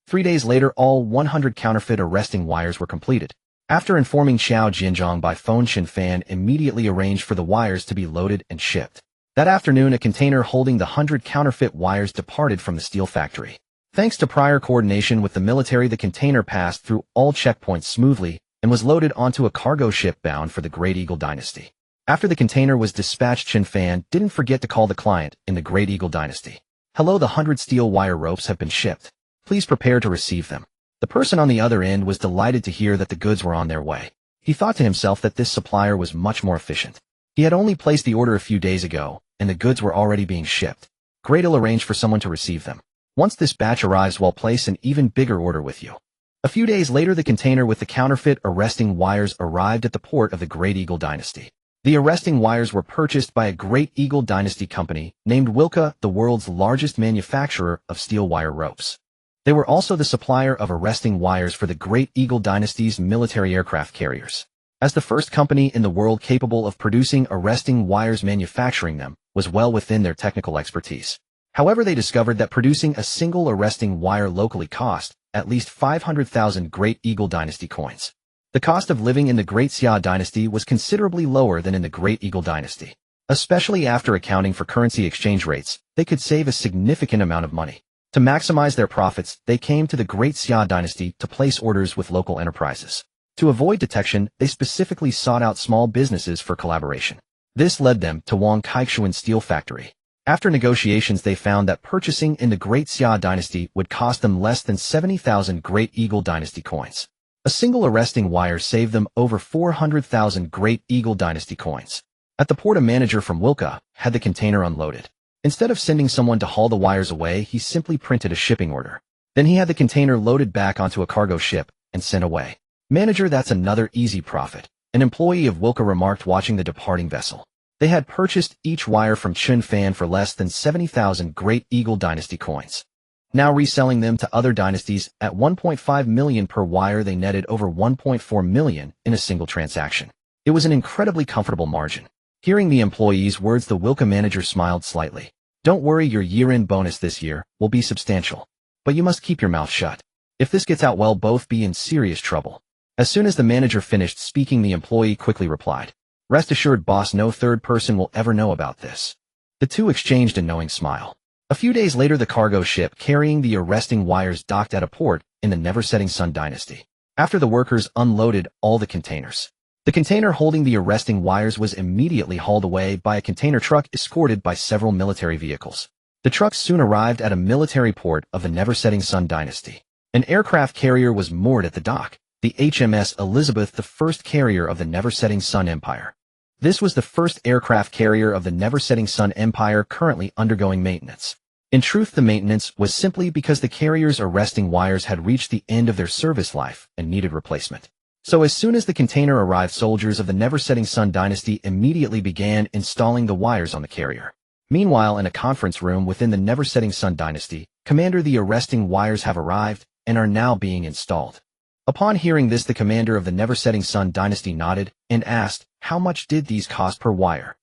3 days later, all 100 counterfeit arresting wires were completed. After informing Xiao Jinzhong by phone, Chen Fan immediately arranged for the wires to be loaded and shipped. That afternoon, a container holding the 100 counterfeit wires departed from the steel factory. Thanks to prior coordination with the military, the container passed through all checkpoints smoothly and was loaded onto a cargo ship bound for the Great Eagle Dynasty. After the container was dispatched, Chen Fan didn't forget to call the client in the Great Eagle Dynasty. Hello, the 100 steel wire ropes have been shipped. Please prepare to receive them. The person on the other end was delighted to hear that the goods were on their way. He thought to himself that this supplier was much more efficient. He had only placed the order a few days ago, and the goods were already being shipped. Great, he'll arrange for someone to receive them. Once this batch arrives, we'll place an even bigger order with you. A few days later, the container with the counterfeit arresting wires arrived at the port of the Great Eagle Dynasty. The arresting wires were purchased by a Great Eagle Dynasty company named Wilka, the world's largest manufacturer of steel wire ropes. They were also the supplier of arresting wires for the Great Eagle Dynasty's military aircraft carriers. As the first company in the world capable of producing arresting wires, manufacturing them was well within their technical expertise. However, they discovered that producing a single arresting wire locally cost at least 500,000 Great Eagle Dynasty coins. The cost of living in the Great Xia Dynasty was considerably lower than in the Great Eagle Dynasty. Especially after accounting for currency exchange rates, they could save a significant amount of money. To maximize their profits, they came to the Great Xia Dynasty to place orders with local enterprises. To avoid detection, they specifically sought out small businesses for collaboration. This led them to Wang Kaikshuan Steel Factory. After negotiations, they found that purchasing in the Great Xia Dynasty would cost them less than 70,000 Great Eagle Dynasty coins. A single arresting wire saved them over 400,000 Great Eagle Dynasty coins. At the port, a manager from Wilka had the container unloaded. Instead of sending someone to haul the wires away, he simply printed a shipping order. Then he had the container loaded back onto a cargo ship and sent away. Manager, that's another easy profit, an employee of Wilka remarked, watching the departing vessel. They had purchased each wire from Chen Fan for less than 70,000 Great Eagle Dynasty coins. Now reselling them to other dynasties at 1.5 million per wire, they netted over 1.4 million in a single transaction. It was an incredibly comfortable margin. Hearing the employee's words, the Wilka manager smiled slightly. Don't worry, your year-end bonus this year will be substantial. But you must keep your mouth shut. If this gets out, we'll both be in serious trouble. As soon as the manager finished speaking, the employee quickly replied, rest assured, boss, no third person will ever know about this. The two exchanged a knowing smile. A few days later, the cargo ship carrying the arresting wires docked at a port in the never-setting sun dynasty. After the workers unloaded all the containers, the container holding the arresting wires was immediately hauled away by a container truck escorted by several military vehicles. The trucks soon arrived at a military port of the never-setting sun dynasty. An aircraft carrier was moored at the dock, the HMS Elizabeth, the first carrier of the never-setting sun empire. This was the first aircraft carrier of the never-setting sun empire currently undergoing maintenance. In truth, the maintenance was simply because the carrier's arresting wires had reached the end of their service life and needed replacement. So as soon as the container arrived, soldiers of the never-setting sun dynasty immediately began installing the wires on the carrier. Meanwhile, in a conference room within the never-setting sun dynasty, Commander, the arresting wires have arrived and are now being installed. Upon hearing this, the commander of the never-setting sun dynasty nodded and asked, how much did these cost per wire?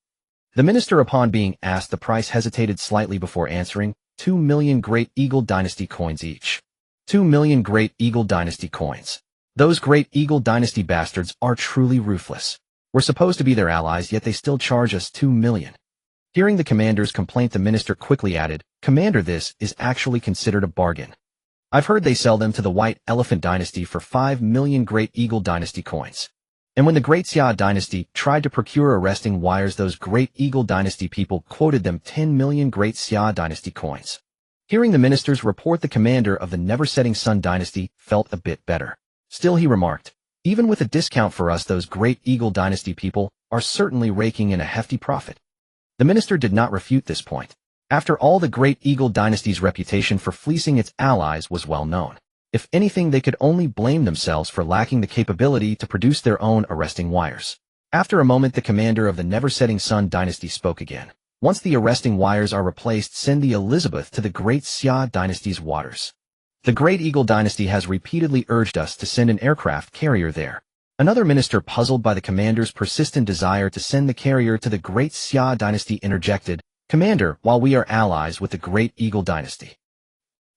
The minister, upon being asked the price, hesitated slightly before answering, 2 million Great Eagle Dynasty coins each. 2 million Great Eagle Dynasty coins. Those Great Eagle Dynasty bastards are truly ruthless. We're supposed to be their allies, yet they still charge us 2 million. Hearing the commander's complaint, the minister quickly added, Commander, this is actually considered a bargain. I've heard they sell them to the White Elephant Dynasty for 5 million Great Eagle Dynasty coins. And when the Great Xia Dynasty tried to procure arresting wires, those Great Eagle Dynasty people quoted them 10 million Great Xia Dynasty coins. Hearing the minister's report, the commander of the never-setting sun dynasty felt a bit better. Still, he remarked, even with a discount for us, those Great Eagle Dynasty people are certainly raking in a hefty profit. The minister did not refute this point. After all, the Great Eagle dynasty's reputation for fleecing its allies was well known. If anything, they could only blame themselves for lacking the capability to produce their own arresting wires. After a moment, the commander of the never-setting sun dynasty spoke again. Once the arresting wires are replaced, send the Elizabeth to the Great Xia dynasty's waters. The Great Eagle dynasty has repeatedly urged us to send an aircraft carrier there. Another minister, puzzled by the commander's persistent desire to send the carrier to the Great Xia dynasty, interjected, "Commander, while we are allies with the Great Eagle dynasty,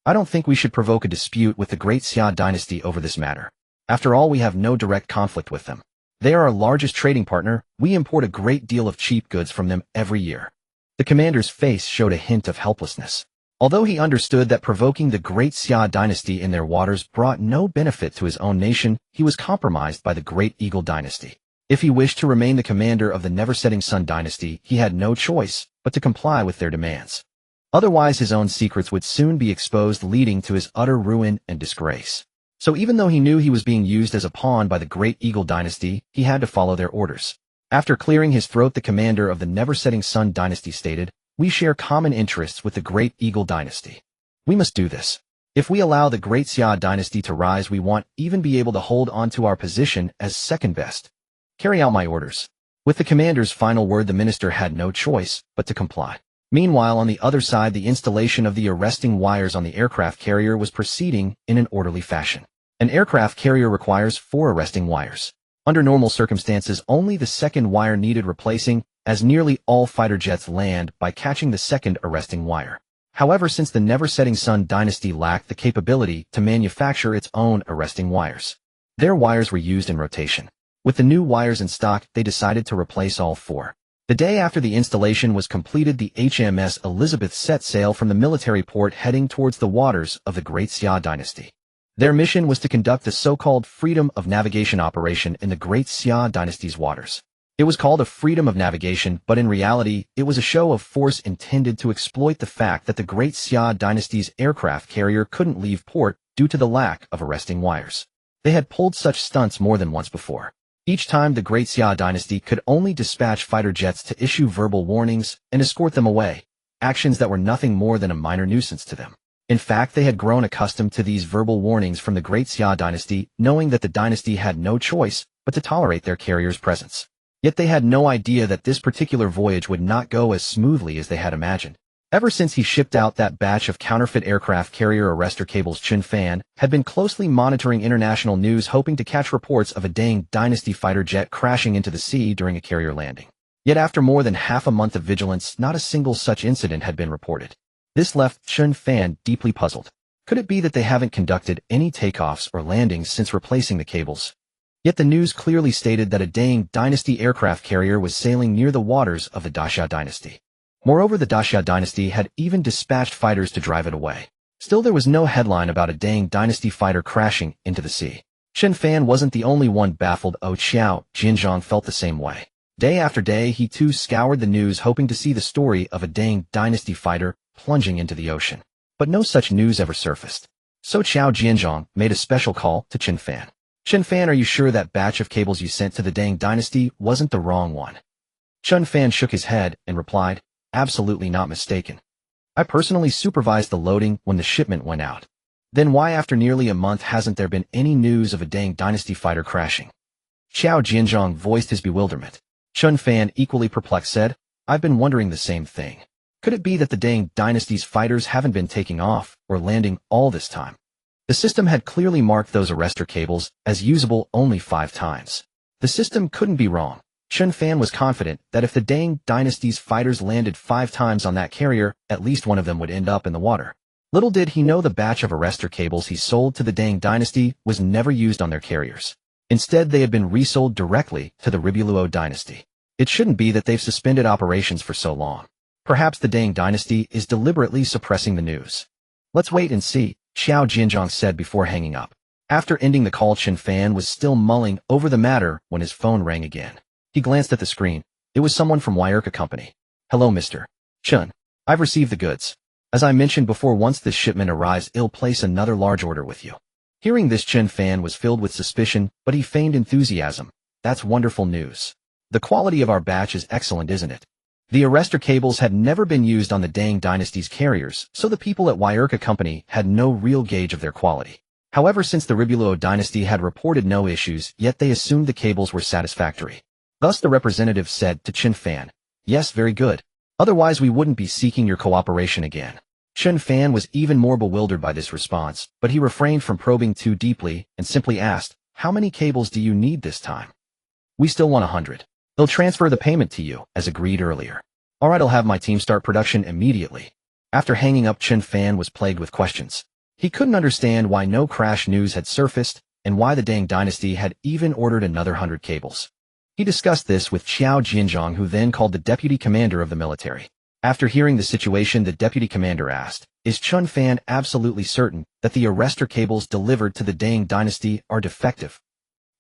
I don't think we should provoke a dispute with the Great Xia dynasty over this matter. After all, we have no direct conflict with them. They are our largest trading partner. We import a great deal of cheap goods from them every year." The commander's face showed a hint of helplessness. Although he understood that provoking the Great Xia dynasty in their waters brought no benefit to his own nation, he was compromised by the Great Eagle dynasty. If he wished to remain the commander of the never-setting sun dynasty, he had no choice but to comply with their demands. Otherwise, his own secrets would soon be exposed, leading to his utter ruin and disgrace. So even though he knew he was being used as a pawn by the Great Eagle dynasty, he had to follow their orders. After clearing his throat, the commander of the never-setting sun dynasty stated, "We share common interests with the Great Eagle dynasty. We must do this. If we allow the Great Xia dynasty to rise, we won't even be able to hold on to our position as second best. Carry out my orders." With the commander's final word, the minister had no choice but to comply. Meanwhile, on the other side, the installation of the arresting wires on the aircraft carrier was proceeding in an orderly fashion. An aircraft carrier requires 4 arresting wires. Under normal circumstances, only the second wire needed replacing, as nearly all fighter jets land by catching the second arresting wire. However, since the never-setting sun dynasty lacked the capability to manufacture its own arresting wires, their wires were used in rotation. With the new wires in stock, they decided to replace all 4. The day after the installation was completed, the HMS Elizabeth set sail from the military port, heading towards the waters of the Great Xia dynasty. Their mission was to conduct the so-called Freedom of Navigation operation in the Great Xia dynasty's waters. It was called a freedom of navigation, but in reality, it was a show of force intended to exploit the fact that the Great Xia dynasty's aircraft carrier couldn't leave port due to the lack of arresting wires. They had pulled such stunts more than once before. Each time, the Great Xia dynasty could only dispatch fighter jets to issue verbal warnings and escort them away, actions that were nothing more than a minor nuisance to them. In fact, they had grown accustomed to these verbal warnings from the Great Xia dynasty, knowing that the dynasty had no choice but to tolerate their carrier's presence. Yet they had no idea that this particular voyage would not go as smoothly as they had imagined. Ever since he shipped out that batch of counterfeit aircraft carrier arrestor cables, Chen Fan had been closely monitoring international news, hoping to catch reports of a Deng dynasty fighter jet crashing into the sea during a carrier landing. Yet after more than half a month of vigilance, not a single such incident had been reported. This left Chen Fan deeply puzzled. Could it be that they haven't conducted any takeoffs or landings since replacing the cables? Yet the news clearly stated that a Deng dynasty aircraft carrier was sailing near the waters of the Daxia dynasty. Moreover, the Daxia dynasty had even dispatched fighters to drive it away. Still, there was no headline about a Deng dynasty fighter crashing into the sea. Chen Fan wasn't the only one baffled. Xiao Jianzhong felt the same way. Day after day, he too scoured the news, hoping to see the story of a Deng dynasty fighter plunging into the ocean. But no such news ever surfaced. So Xiao Jianzhong made a special call to Chen Fan. "Chen Fan, are you sure that batch of cables you sent to the Deng dynasty wasn't the wrong one?" Chen Fan shook his head and replied, "Absolutely not mistaken. I personally supervised the loading when the shipment went out." "Then why after nearly a month hasn't there been any news of a Deng dynasty fighter crashing?" Xiao Jianzhong voiced his bewilderment. Chen Fan, equally perplexed, said, "I've been wondering the same thing. Could it be that the Deng dynasty's fighters haven't been taking off or landing all this time? The system had clearly marked those arrestor cables as usable only 5 times. The system couldn't be wrong." Chen Fan was confident that if the Deng dynasty's fighters landed 5 times on that carrier, at least one of them would end up in the water. Little did he know the batch of arrestor cables he sold to the Deng dynasty was never used on their carriers. Instead, they had been resold directly to the Reassuring dynasty. It shouldn't be that they've suspended operations for so long. Perhaps the Deng dynasty is deliberately suppressing the news. "Let's wait and see," Xiao Jianzhong said before hanging up. After ending the call, Chen Fan was still mulling over the matter when his phone rang again. He glanced at the screen. It was someone from Wire Company. "Hello, Mr. Chen. I've received the goods. As I mentioned before, once this shipment arrives, I'll place another large order with you." Hearing this, Chen Fan was filled with suspicion, but he feigned enthusiasm. "That's wonderful news. The quality of our batch is excellent, isn't it? The arrestor cables had never been used on the Dang Dynasty's carriers, so the people at Wyurka Company had no real gauge of their quality. However, since the Rebulo Dynasty had reported no issues, yet they assumed the cables were satisfactory. Thus the representative said to Chen Fan, "Yes, very good. Otherwise we wouldn't be seeking your cooperation again." Chen Fan was even more bewildered by this response, but he refrained from probing too deeply and simply asked, "How many cables do you need this time?" "We still want 100. They'll transfer the payment to you, as agreed earlier." "Alright, I'll have my team start production immediately." After hanging up, Chen Fan was plagued with questions. He couldn't understand why no crash news had surfaced, and why the Dang Dynasty had even ordered another 100 cables. He discussed this with Xiao Jianzhong, who then called the deputy commander of the military. After hearing the situation, the deputy commander asked, "Is Chen Fan absolutely certain that the arrestor cables delivered to the Dang Dynasty are defective?"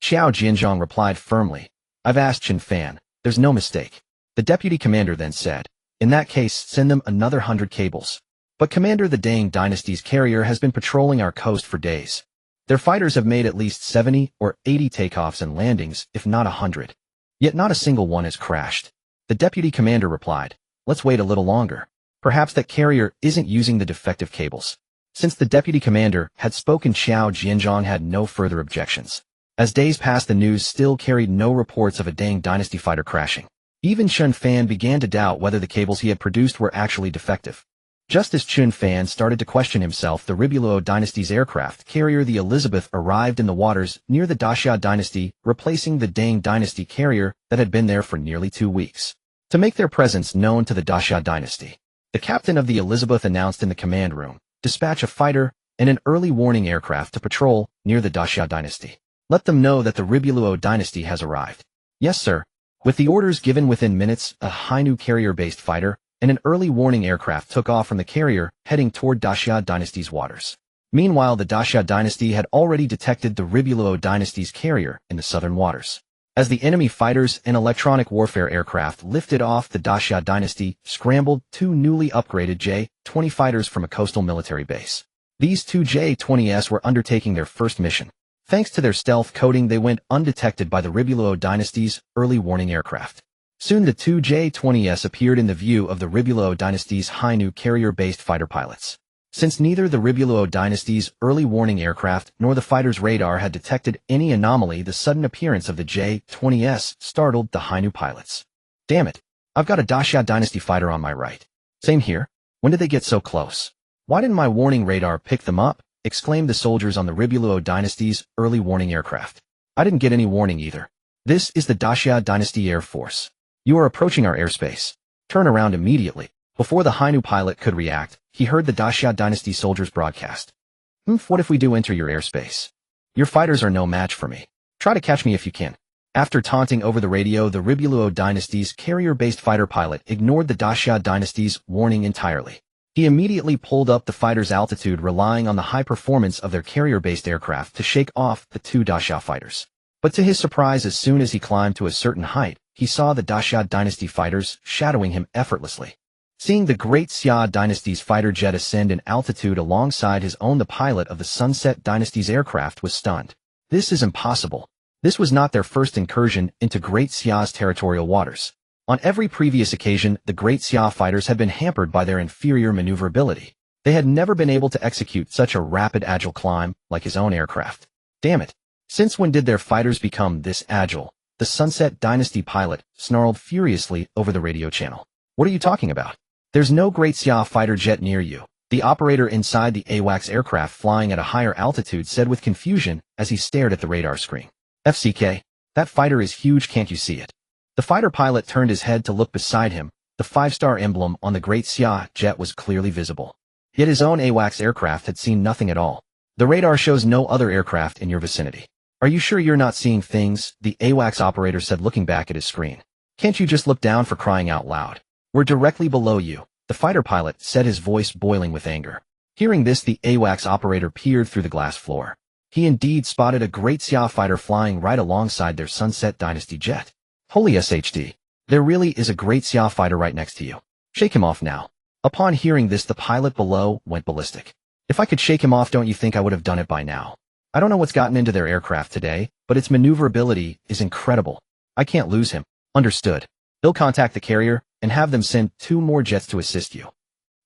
Xiao Jianzhong replied firmly, "I've asked Chen Fan. There's no mistake." The deputy commander then said, "In that case, send them another 100 cables." "But Commander, the Dang Dynasty's carrier has been patrolling our coast for days. Their fighters have made at least 70 or 80 takeoffs and landings, if not 100. Yet not a single one has crashed." The deputy commander replied, "Let's wait a little longer. Perhaps that carrier isn't using the defective cables." Since the deputy commander had spoken, Xiao Jianzhong had no further objections. As days passed, the news still carried no reports of a Dang Dynasty fighter crashing. Even Chen Fan began to doubt whether the cables he had produced were actually defective. Just as Chen Fan started to question himself, the Rebulo Dynasty's aircraft carrier, the Elizabeth, arrived in the waters near the Daxia Dynasty, replacing the Dang Dynasty carrier that had been there for nearly 2 weeks. To make their presence known to the Daxia Dynasty, the captain of the Elizabeth announced in the command room, "Dispatch a fighter and an early warning aircraft to patrol near the Daxia Dynasty. Let them know that the Rebulo Dynasty has arrived." "Yes, sir." With the orders given, within minutes, a Hainu carrier-based fighter and an early warning aircraft took off from the carrier, heading toward Daxia Dynasty's waters. Meanwhile, the Daxia Dynasty had already detected the Rebulo Dynasty's carrier in the southern waters. As the enemy fighters and electronic warfare aircraft lifted off, the Daxia Dynasty scrambled 2 newly upgraded J-20 fighters from a coastal military base. These 2 J-20s were undertaking their first mission. Thanks to their stealth coating, they went undetected by the Rebulo Dynasty's early warning aircraft. Soon the 2 J-20s appeared in the view of the Rebulo Dynasty's Hainu carrier-based fighter pilots. Since neither the Rebulo Dynasty's early warning aircraft nor the fighter's radar had detected any anomaly, the sudden appearance of the J-20s startled the Hainu pilots. "Damn it! I've got a Daxia Dynasty fighter on my right." "Same here. When did they get so close? Why didn't my warning radar pick them up?" exclaimed the soldiers on the Rebulo Dynasty's early warning aircraft. "I didn't get any warning either. This is the Daxia Dynasty Air Force. You are approaching our airspace. Turn around immediately." Before the Hainu pilot could react, he heard the Daxia Dynasty soldiers broadcast. What if we do enter your airspace? Your fighters are no match for me. Try to catch me if you can." After taunting over the radio, the Rebulo Dynasty's carrier-based fighter pilot ignored the Daxia Dynasty's warning entirely. He immediately pulled up the fighter's altitude, relying on the high performance of their carrier-based aircraft to shake off the 2 Daxia fighters. But to his surprise, as soon as he climbed to a certain height, he saw the Daxia Dynasty fighters shadowing him effortlessly. Seeing the Great Xia Dynasty's fighter jet ascend in altitude alongside his own, the pilot of the Sunset Dynasty's aircraft was stunned. This is impossible. This was not their first incursion into Great Xia's territorial waters. On every previous occasion, the Great Xia fighters had been hampered by their inferior maneuverability. They had never been able to execute such a rapid, agile climb like his own aircraft. "Damn it! Since when did their fighters become this agile?" The Sunset Dynasty pilot snarled furiously over the radio channel. "What are you talking about? There's no Great Xia fighter jet near you," the operator inside the AWACS aircraft flying at a higher altitude said with confusion as he stared at the radar screen. "FCK, that fighter is huge, can't you see it?" The fighter pilot turned his head to look beside him. The 5-star emblem on the Great Xia jet was clearly visible. Yet his own AWACS aircraft had seen nothing at all. "The radar shows no other aircraft in your vicinity. Are you sure you're not seeing things?" the AWACS operator said, looking back at his screen. "Can't you just look down, for crying out loud? We're directly below you," the fighter pilot said, his voice boiling with anger. Hearing this, the AWACS operator peered through the glass floor. He indeed spotted a Great Xia fighter flying right alongside their Sunset Dynasty jet. "Holy SHD. There really is a Great Xia fighter right next to you. Shake him off now." Upon hearing this, the pilot below went ballistic. "If I could shake him off, don't you think I would have done it by now? I don't know what's gotten into their aircraft today, but its maneuverability is incredible. I can't lose him." "Understood." He'll contact the carrier and have them send 2 more jets to assist you.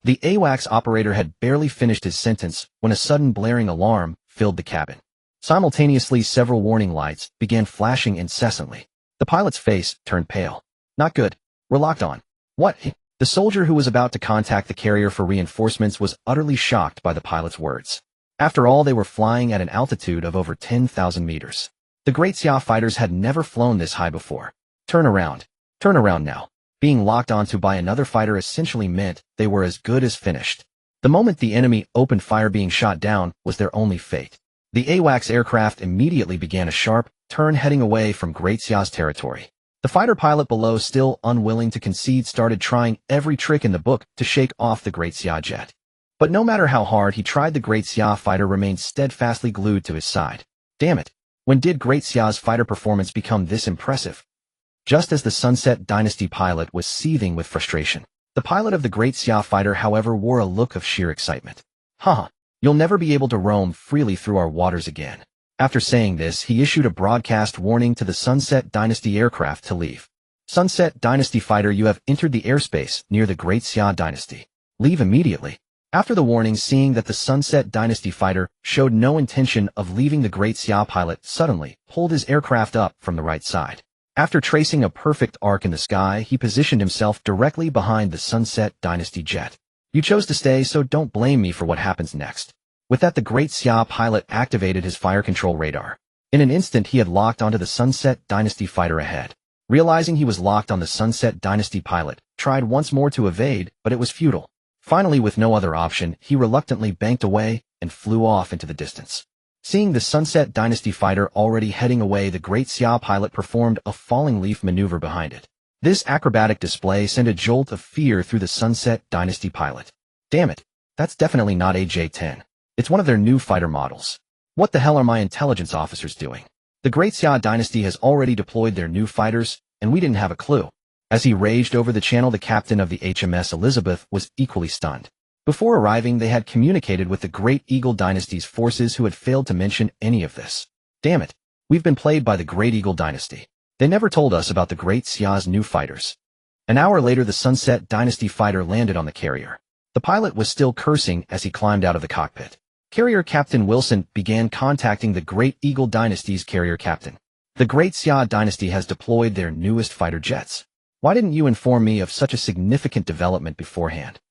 The AWACS operator had barely finished his sentence when a sudden blaring alarm filled the cabin. Simultaneously, several warning lights began flashing incessantly. The pilot's face turned pale. Not good. We're locked on. What? The soldier who was about to contact the carrier for reinforcements was utterly shocked by the pilot's words. After all, they were flying at an altitude of over 10,000 meters. The Great Xia fighters had never flown this high before. Turn around. Turn around now. Being locked onto by another fighter essentially meant they were as good as finished. The moment the enemy opened fire, being shot down was their only fate. The AWACS aircraft immediately began a sharp turn heading away from Great Xia's territory. The fighter pilot below, still unwilling to concede, started trying every trick in the book to shake off the Great Xia jet. But no matter how hard he tried, the Great Xia fighter remained steadfastly glued to his side. Damn it! When did Great Xia's fighter performance become this impressive? Just as the Sunset Dynasty pilot was seething with frustration, the pilot of the Great Xia fighter, however, wore a look of sheer excitement. Haha, you'll never be able to roam freely through our waters again. After saying this, he issued a broadcast warning to the Sunset Dynasty aircraft to leave. Sunset Dynasty fighter, you have entered the airspace near the Great Xia Dynasty. Leave immediately. After the warning, seeing that the Sunset Dynasty fighter showed no intention of leaving, the Great Xia pilot suddenly pulled his aircraft up from the right side. After tracing a perfect arc in the sky, he positioned himself directly behind the Sunset Dynasty jet. You chose to stay, so don't blame me for what happens next. With that, the Great Xia pilot activated his fire control radar. In an instant, he had locked onto the Sunset Dynasty fighter ahead. Realizing he was locked on, the Sunset Dynasty pilot tried once more to evade, but it was futile. Finally, with no other option, he reluctantly banked away and flew off into the distance. Seeing the Sunset Dynasty fighter already heading away, the Great Xia pilot performed a falling leaf maneuver behind it. This acrobatic display sent a jolt of fear through the Sunset Dynasty pilot. Damn it, that's definitely not AJ-10. It's one of their new fighter models. What the hell are my intelligence officers doing? The Great Xia Dynasty has already deployed their new fighters, and we didn't have a clue. As he raged over the channel, the captain of the HMS Elizabeth was equally stunned. Before arriving, they had communicated with the Great Eagle Dynasty's forces, who had failed to mention any of this. Damn it, we've been played by the Great Eagle Dynasty. They never told us about the Great Xia's new fighters. An hour later, the Sunset Dynasty fighter landed on the carrier. The pilot was still cursing as he climbed out of the cockpit. Carrier Captain Wilson began contacting the Great Eagle Dynasty's carrier captain. The Great Xia Dynasty has deployed their newest fighter jets. Why didn't you inform me of such a significant development beforehand?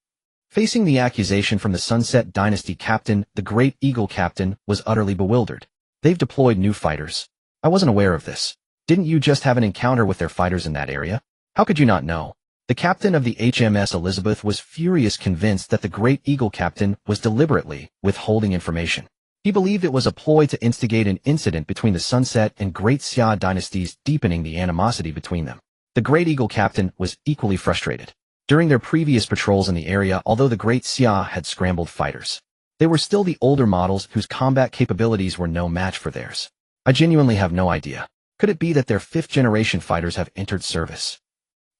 Facing the accusation from the Sunset Dynasty captain, the Great Eagle captain was utterly bewildered. They've deployed new fighters. I wasn't aware of this. Didn't you just have an encounter with their fighters in that area? How could you not know? The captain of the HMS Elizabeth was furious, convinced that the Great Eagle captain was deliberately withholding information. He believed it was a ploy to instigate an incident between the Sunset and Great Xia dynasties, deepening the animosity between them. The Great Eagle captain was equally frustrated. During their previous patrols in the area, although the Great Xia had scrambled fighters, they were still the older models whose combat capabilities were no match for theirs. I genuinely have no idea. Could it be that their 5th-generation fighters have entered service?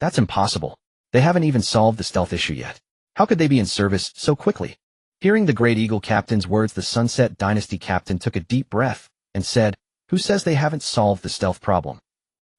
That's impossible. They haven't even solved the stealth issue yet. How could they be in service so quickly? Hearing the Great Eagle captain's words, the Sunset Dynasty captain took a deep breath and said, "Who says they haven't solved the stealth problem?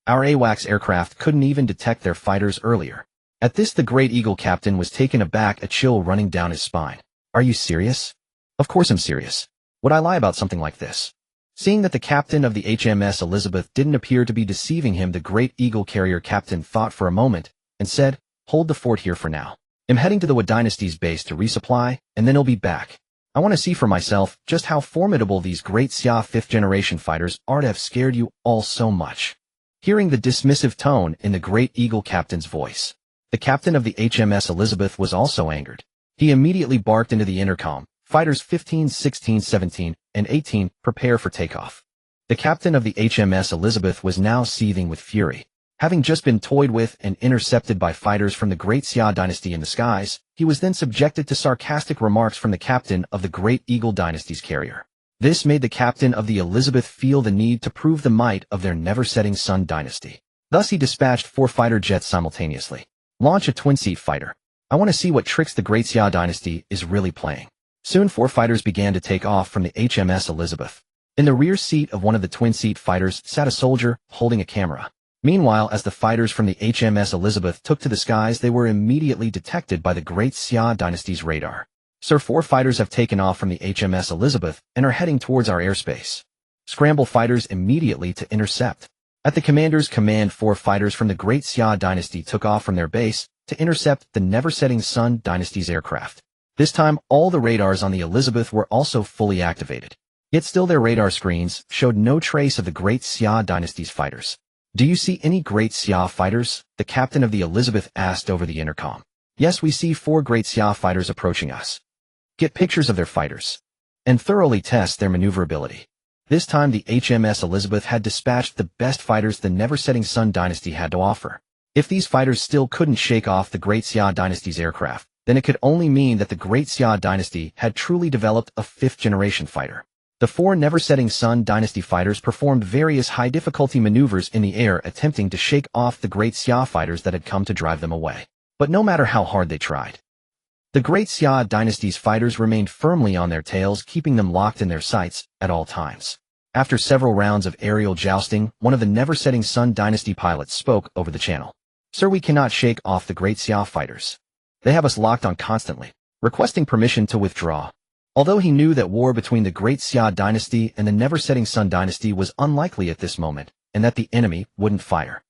Our AWACS aircraft couldn't even detect their fighters earlier." At this, the Great Eagle captain was taken aback, a chill running down his spine. Are you serious? Of course I'm serious. Would I lie about something like this? Seeing that the captain of the HMS Elizabeth didn't appear to be deceiving him, the Great Eagle carrier captain thought for a moment and said, "Hold the fort here for now. I'm heading to the Wa Dynasty's base to resupply, and then I'll be back. I want to see for myself just how formidable these Great Xia 5th-generation fighters are to have scared you all so much." Hearing the dismissive tone in the Great Eagle captain's voice, the captain of the HMS Elizabeth was also angered. He immediately barked into the intercom, "Fighters 15, 16, 17, and 18, prepare for takeoff." The captain of the HMS Elizabeth was now seething with fury. Having just been toyed with and intercepted by fighters from the Great Xia dynasty in the skies, he was then subjected to sarcastic remarks from the captain of the Great Eagle dynasty's carrier. This made the captain of the Elizabeth feel the need to prove the might of their never-setting sun dynasty. Thus he dispatched 4 fighter jets simultaneously. Launch a twin-seat fighter. I want to see what tricks the Great Xia dynasty is really playing. Soon 4 fighters began to take off from the HMS Elizabeth. In the rear seat of one of the twin-seat fighters sat a soldier holding a camera. Meanwhile, as the fighters from the HMS Elizabeth took to the skies, they were immediately detected by the Great Xia Dynasty's radar. Sir, 4 fighters have taken off from the HMS Elizabeth and are heading towards our airspace. Scramble fighters immediately to intercept. At the commander's command, 4 fighters from the Great Xia Dynasty took off from their base to intercept the Never-Setting Sun Dynasty's aircraft. This time, all the radars on the Elizabeth were also fully activated. Yet still their radar screens showed no trace of the Great Xia Dynasty's fighters. "Do you see any Great Xia fighters?" the captain of the Elizabeth asked over the intercom. "Yes, we see 4 Great Xia fighters approaching us. Get pictures of their fighters and thoroughly test their maneuverability." This time the HMS Elizabeth had dispatched the best fighters the Never-Setting Sun Dynasty had to offer. If these fighters still couldn't shake off the Great Xia Dynasty's aircraft, then it could only mean that the Great Xia Dynasty had truly developed a 5th-generation fighter. The 4 Never-Setting Sun Dynasty fighters performed various high-difficulty maneuvers in the air attempting to shake off the Great Xia fighters that had come to drive them away. But no matter how hard they tried, the Great Xia Dynasty's fighters remained firmly on their tails, keeping them locked in their sights at all times. After several rounds of aerial jousting, one of the Never-Setting Sun Dynasty pilots spoke over the channel. "Sir, we cannot shake off the Great Xia fighters. They have us locked on constantly, requesting permission to withdraw." Although he knew that war between the Great Xia Dynasty and the Never-Setting Sun Dynasty was unlikely at this moment, and that the enemy wouldn't fire,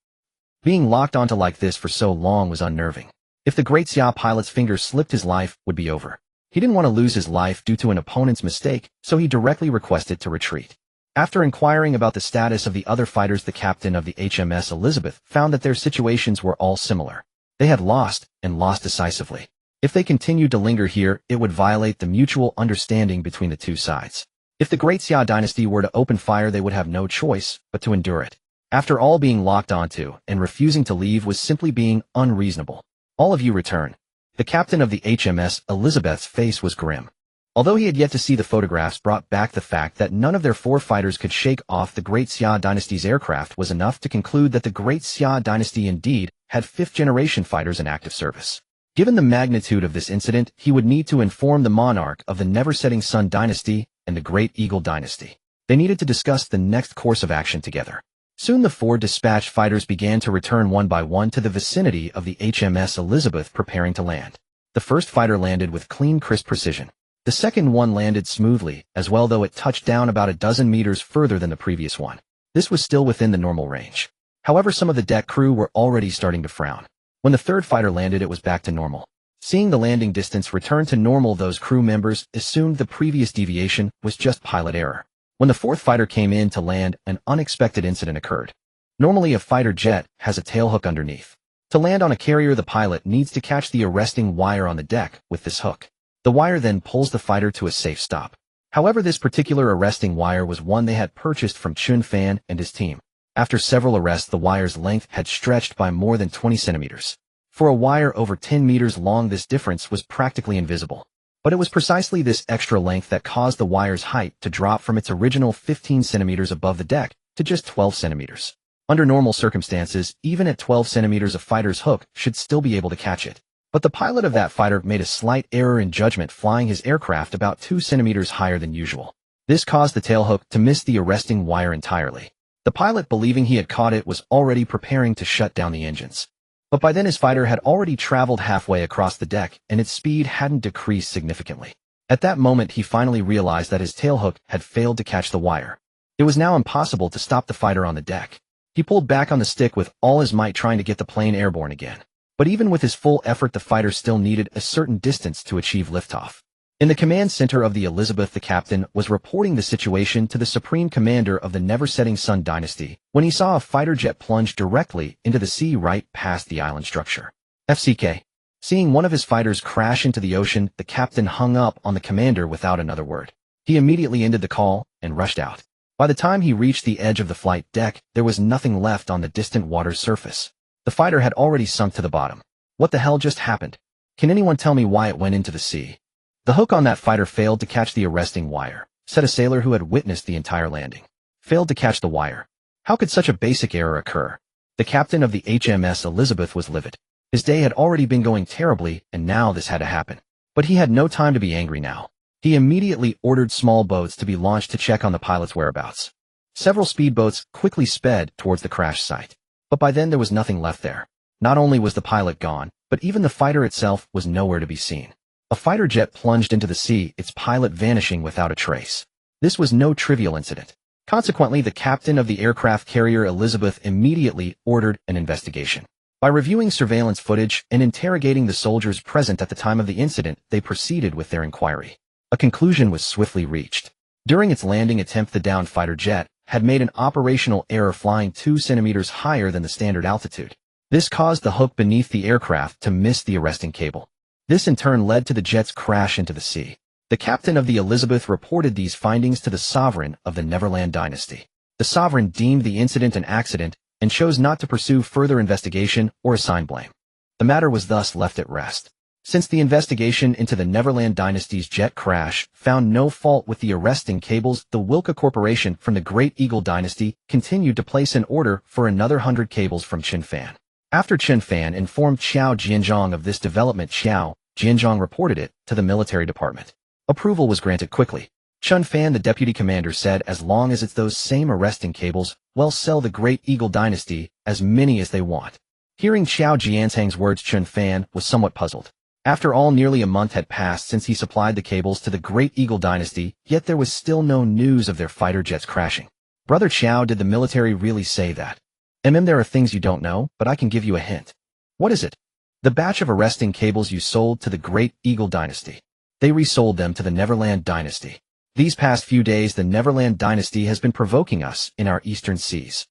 being locked onto like this for so long was unnerving. If the Great Xia pilot's finger slipped, his life would be over. He didn't want to lose his life due to an opponent's mistake, so he directly requested to retreat. After inquiring about the status of the other fighters, the captain of the HMS Elizabeth found that their situations were all similar. They had lost, and lost decisively. If they continued to linger here, it would violate the mutual understanding between the two sides. If the Great Xia Dynasty were to open fire, they would have no choice but to endure it. After all, being locked onto and refusing to leave was simply being unreasonable. "All of you return." The captain of the HMS Elizabeth's face was grim. Although he had yet to see the photographs, brought back the fact that none of their 4 fighters could shake off the Great Xia Dynasty's aircraft was enough to conclude that the Great Xia Dynasty indeed had 5th-generation fighters in active service. Given the magnitude of this incident, he would need to inform the monarch of the Never-Setting Sun Dynasty and the Great Eagle Dynasty. They needed to discuss the next course of action together. Soon the 4 dispatched fighters began to return one by one to the vicinity of the HMS Elizabeth, preparing to land. The first fighter landed with clean, crisp precision. The second one landed smoothly as well, though it touched down about a dozen meters further than the previous one. This was still within the normal range. However, some of the deck crew were already starting to frown. When the third fighter landed, it was back to normal. Seeing the landing distance return to normal, those crew members assumed the previous deviation was just pilot error. When the 4th fighter came in to land, an unexpected incident occurred. Normally, a fighter jet has a tailhook underneath. To land on a carrier, the pilot needs to catch the arresting wire on the deck with this hook. The wire then pulls the fighter to a safe stop. However, this particular arresting wire was one they had purchased from Chen Fan and his team. After several arrests, the wire's length had stretched by more than 20 centimeters. For a wire over 10 meters long, this difference was practically invisible. But it was precisely this extra length that caused the wire's height to drop from its original 15 centimeters above the deck to just 12 centimeters. Under normal circumstances, even at 12 centimeters, a fighter's hook should still be able to catch it. But the pilot of that fighter made a slight error in judgment, flying his aircraft about 2 centimeters higher than usual. This caused the tailhook to miss the arresting wire entirely. The pilot, believing he had caught it, was already preparing to shut down the engines. But by then his fighter had already traveled halfway across the deck, and its speed hadn't decreased significantly. At that moment, he finally realized that his tailhook had failed to catch the wire. It was now impossible to stop the fighter on the deck. He pulled back on the stick with all his might, trying to get the plane airborne again. But even with his full effort, the fighter still needed a certain distance to achieve liftoff. In the command center of the Elizabeth, the captain was reporting the situation to the supreme commander of the Never-Setting Sun Dynasty when he saw a fighter jet plunge directly into the sea right past the island structure. FCK. Seeing one of his fighters crash into the ocean, the captain hung up on the commander without another word. He immediately ended the call and rushed out. By the time he reached the edge of the flight deck, there was nothing left on the distant water's surface. The fighter had already sunk to the bottom. What the hell just happened? Can anyone tell me why it went into the sea? The hook on that fighter failed to catch the arresting wire, said a sailor who had witnessed the entire landing. Failed to catch the wire. How could such a basic error occur? The captain of the HMS Elizabeth was livid. His day had already been going terribly, and now this had to happen. But he had no time to be angry now. He immediately ordered small boats to be launched to check on the pilot's whereabouts. Several speedboats quickly sped towards the crash site. But by then there was nothing left there. Not only was the pilot gone, but even the fighter itself was nowhere to be seen. A fighter jet plunged into the sea, its pilot vanishing without a trace. This was no trivial incident. Consequently, the captain of the aircraft carrier Elizabeth immediately ordered an investigation. By reviewing surveillance footage and interrogating the soldiers present at the time of the incident, they proceeded with their inquiry. A conclusion was swiftly reached. During its landing attempt, the downed fighter jet had made an operational error, flying 2 centimeters higher than the standard altitude. This caused the hook beneath the aircraft to miss the arresting cable. This in turn led to the jet's crash into the sea. The captain of the Elizabeth reported these findings to the sovereign of the Neverland dynasty. The sovereign deemed the incident an accident and chose not to pursue further investigation or assign blame. The matter was thus left at rest. Since the investigation into the Neverland dynasty's jet crash found no fault with the arresting cables, the Wilka Corporation from the Great Eagle dynasty continued to place an order for another 100 cables from Chen Fan. After Chen Fan informed Xiao Jianzhong of this development, Xiao Jianzhong reported it to the military department. Approval was granted quickly. Chen Fan, the deputy commander, said as long as it's those same arresting cables, well, sell the Great Eagle dynasty as many as they want. Hearing Xiao Jianzhong's words, Chen Fan was somewhat puzzled. After all, nearly a month had passed since he supplied the cables to the Great Eagle dynasty, yet there was still no news of their fighter jets crashing. Brother Xiao, did the military really say that? There are things you don't know, but I can give you a hint. What is it? The batch of arresting cables you sold to the Great Eagle dynasty. They resold them to the Neverland dynasty. These past few days, the Neverland dynasty has been provoking us in our eastern seas.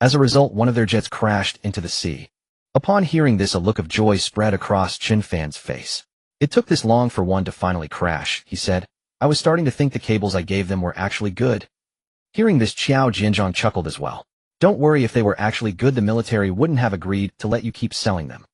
As a result, one of their jets crashed into the sea. Upon hearing this, a look of joy spread across Chen Fan's face. It took this long for one to finally crash, he said. I was starting to think the cables I gave them were actually good. Hearing this, Xiao Jianzhong chuckled as well. Don't worry, if they were actually good, the military wouldn't have agreed to let you keep selling them.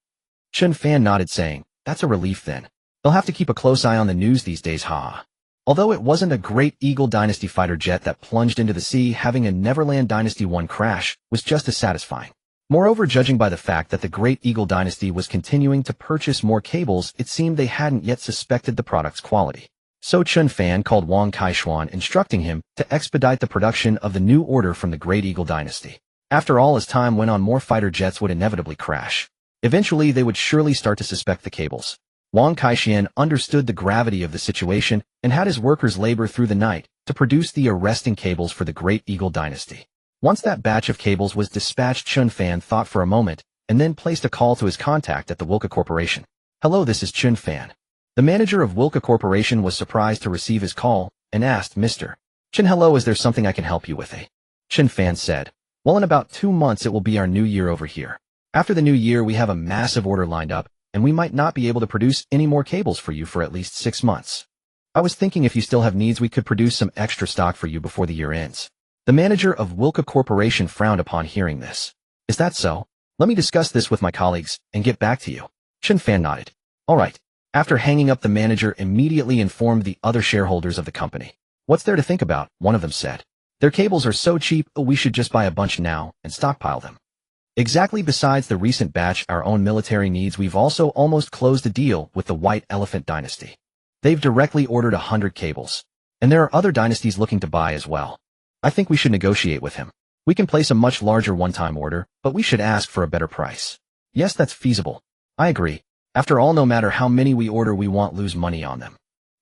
Chen Fan nodded, saying, that's a relief then. They'll have to keep a close eye on the news these days, ha. Although it wasn't a Great Eagle dynasty fighter jet that plunged into the sea, having a Neverland Dynasty 1 crash was just as satisfying. Moreover, judging by the fact that the Great Eagle dynasty was continuing to purchase more cables, it seemed they hadn't yet suspected the product's quality. So Chen Fan called Wang Kaishuan, instructing him to expedite the production of the new order from the Great Eagle dynasty. After all, as time went on, more fighter jets would inevitably crash. Eventually, they would surely start to suspect the cables. Wang Kaishuan understood the gravity of the situation and had his workers labor through the night to produce the arresting cables for the Great Eagle dynasty. Once that batch of cables was dispatched, Chen Fan thought for a moment and then placed a call to his contact at the Wilka Corporation. Hello, this is Chen Fan. The manager of Wilka Corporation was surprised to receive his call and asked, Mr. Chen, hello, is there something I can help you with? Chen Fan said, well, in about 2 months it will be our new year over here. After the new year, we have a massive order lined up, and we might not be able to produce any more cables for you for at least 6 months. I was thinking if you still have needs, we could produce some extra stock for you before the year ends. The manager of Wilka Corporation frowned upon hearing this. Is that so? Let me discuss this with my colleagues and get back to you. Chen Fan nodded. All right. After hanging up, the manager immediately informed the other shareholders of the company. What's there to think about? One of them said. Their cables are so cheap, we should just buy a bunch now and stockpile them. Exactly. Besides the recent batch our own military needs, we've also almost closed a deal with the White Elephant dynasty. They've directly ordered 100 cables. And there are other dynasties looking to buy as well. I think we should negotiate with him. We can place a much larger one-time order, but we should ask for a better price. Yes, that's feasible. I agree. After all, no matter how many we order, we won't lose money on them.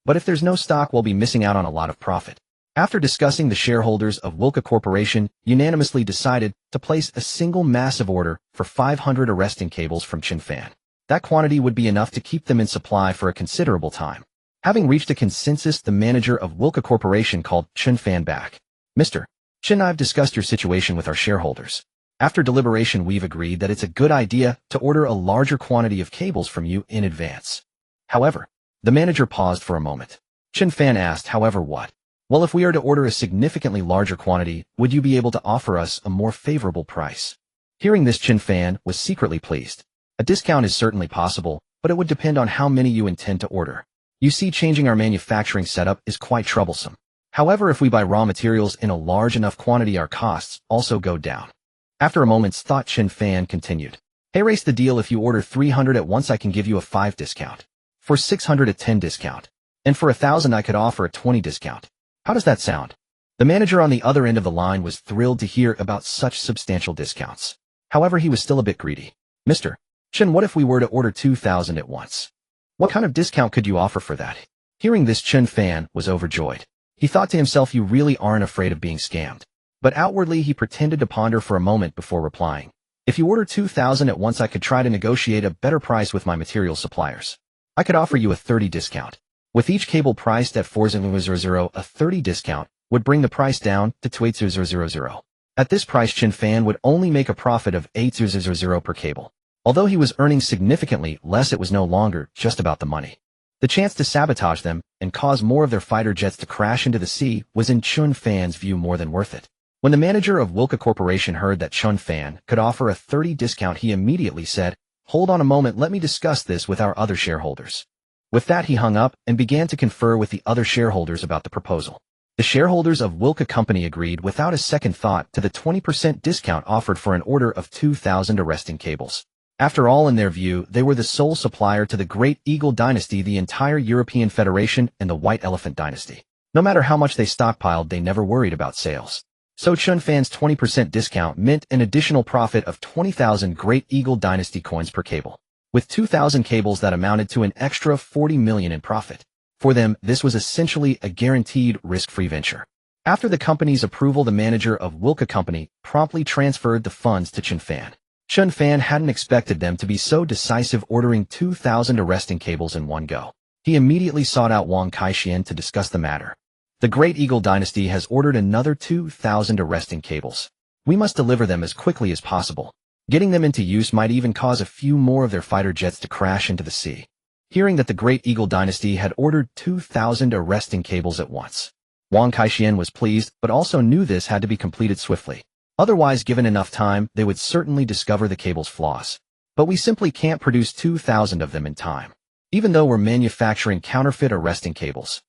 But if there's no stock, we'll be missing out on a lot of profit. After discussing, the shareholders of Wilka Corporation unanimously decided to place a single massive order for 500 arresting cables from Chen Fan. That quantity would be enough to keep them in supply for a considerable time. Having reached a consensus, the manager of Wilka Corporation called Chen Fan back. Mr. Chen, I've discussed your situation with our shareholders. After deliberation, we've agreed that it's a good idea to order a larger quantity of cables from you in advance. However, the manager paused for a moment. Chen Fan asked, however what? Well, if we are to order a significantly larger quantity, would you be able to offer us a more favorable price? Hearing this, Chen Fan was secretly pleased. A discount is certainly possible, but it would depend on how many you intend to order. You see, changing our manufacturing setup is quite troublesome. However, if we buy raw materials in a large enough quantity, our costs also go down. After a moment's thought, Chen Fan continued. Hey, race the deal. If you order 300 at once, I can give you a 5 discount. For 600, a 10 discount. And for 1,000, I could offer a 20 discount. How does that sound? The manager on the other end of the line was thrilled to hear about such substantial discounts. However, he was still a bit greedy. Mr. Chen, what if we were to order 2,000 at once? What kind of discount could you offer for that? Hearing this, Chen Fan was overjoyed. He thought to himself, you really aren't afraid of being scammed. But outwardly, he pretended to ponder for a moment before replying. If you order 2,000 at once, I could try to negotiate a better price with my material suppliers. I could offer you a 30 discount. With each cable priced at 4,000, a 30 discount would bring the price down to 2,800. At this price, Chen Fan would only make a profit of 8,000 per cable. Although he was earning significantly less, it was no longer just about the money. The chance to sabotage them and cause more of their fighter jets to crash into the sea was in Chen Fan's view more than worth it. When the manager of Wilka Corporation heard that Chen Fan could offer a 30 discount, he immediately said, "Hold on a moment, let me discuss this with our other shareholders." With that, he hung up and began to confer with the other shareholders about the proposal. The shareholders of Wilka Company agreed without a second thought to the 20% discount offered for an order of 2,000 arresting cables. After all, in their view, they were the sole supplier to the Great Eagle Dynasty, the entire European Federation, and the White Elephant Dynasty. No matter how much they stockpiled, they never worried about sales. So Chen Fan's 20% discount meant an additional profit of 20,000 Great Eagle Dynasty coins per cable. With 2,000 cables, that amounted to an extra 40 million in profit. For them, this was essentially a guaranteed risk-free venture. After the company's approval, the manager of Wilka Company promptly transferred the funds to Chen Fan. Chen Fan hadn't expected them to be so decisive, ordering 2,000 arresting cables in one go. He immediately sought out Wang Kaixian to discuss the matter. The Great Eagle Dynasty has ordered another 2,000 arresting cables. We must deliver them as quickly as possible. Getting them into use might even cause a few more of their fighter jets to crash into the sea. Hearing that the Great Eagle Dynasty had ordered 2,000 arresting cables at once, Wang Kaixian was pleased, but also knew this had to be completed swiftly. Otherwise, given enough time, they would certainly discover the cable's flaws. But we simply can't produce 2,000 of them in time, even though we're manufacturing counterfeit arresting cables.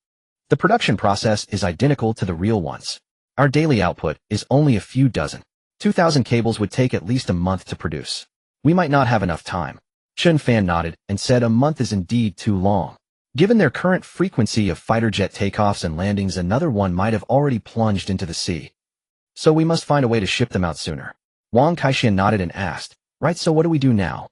The production process is identical to the real ones. Our daily output is only a few dozen. 2,000 cables would take at least a month to produce. We might not have enough time. Chen Fan nodded and said a month is indeed too long. Given their current frequency of fighter jet takeoffs and landings, another one might have already plunged into the sea. So we must find a way to ship them out sooner. Wang Kaixian nodded and asked, "Right, so what do we do now?"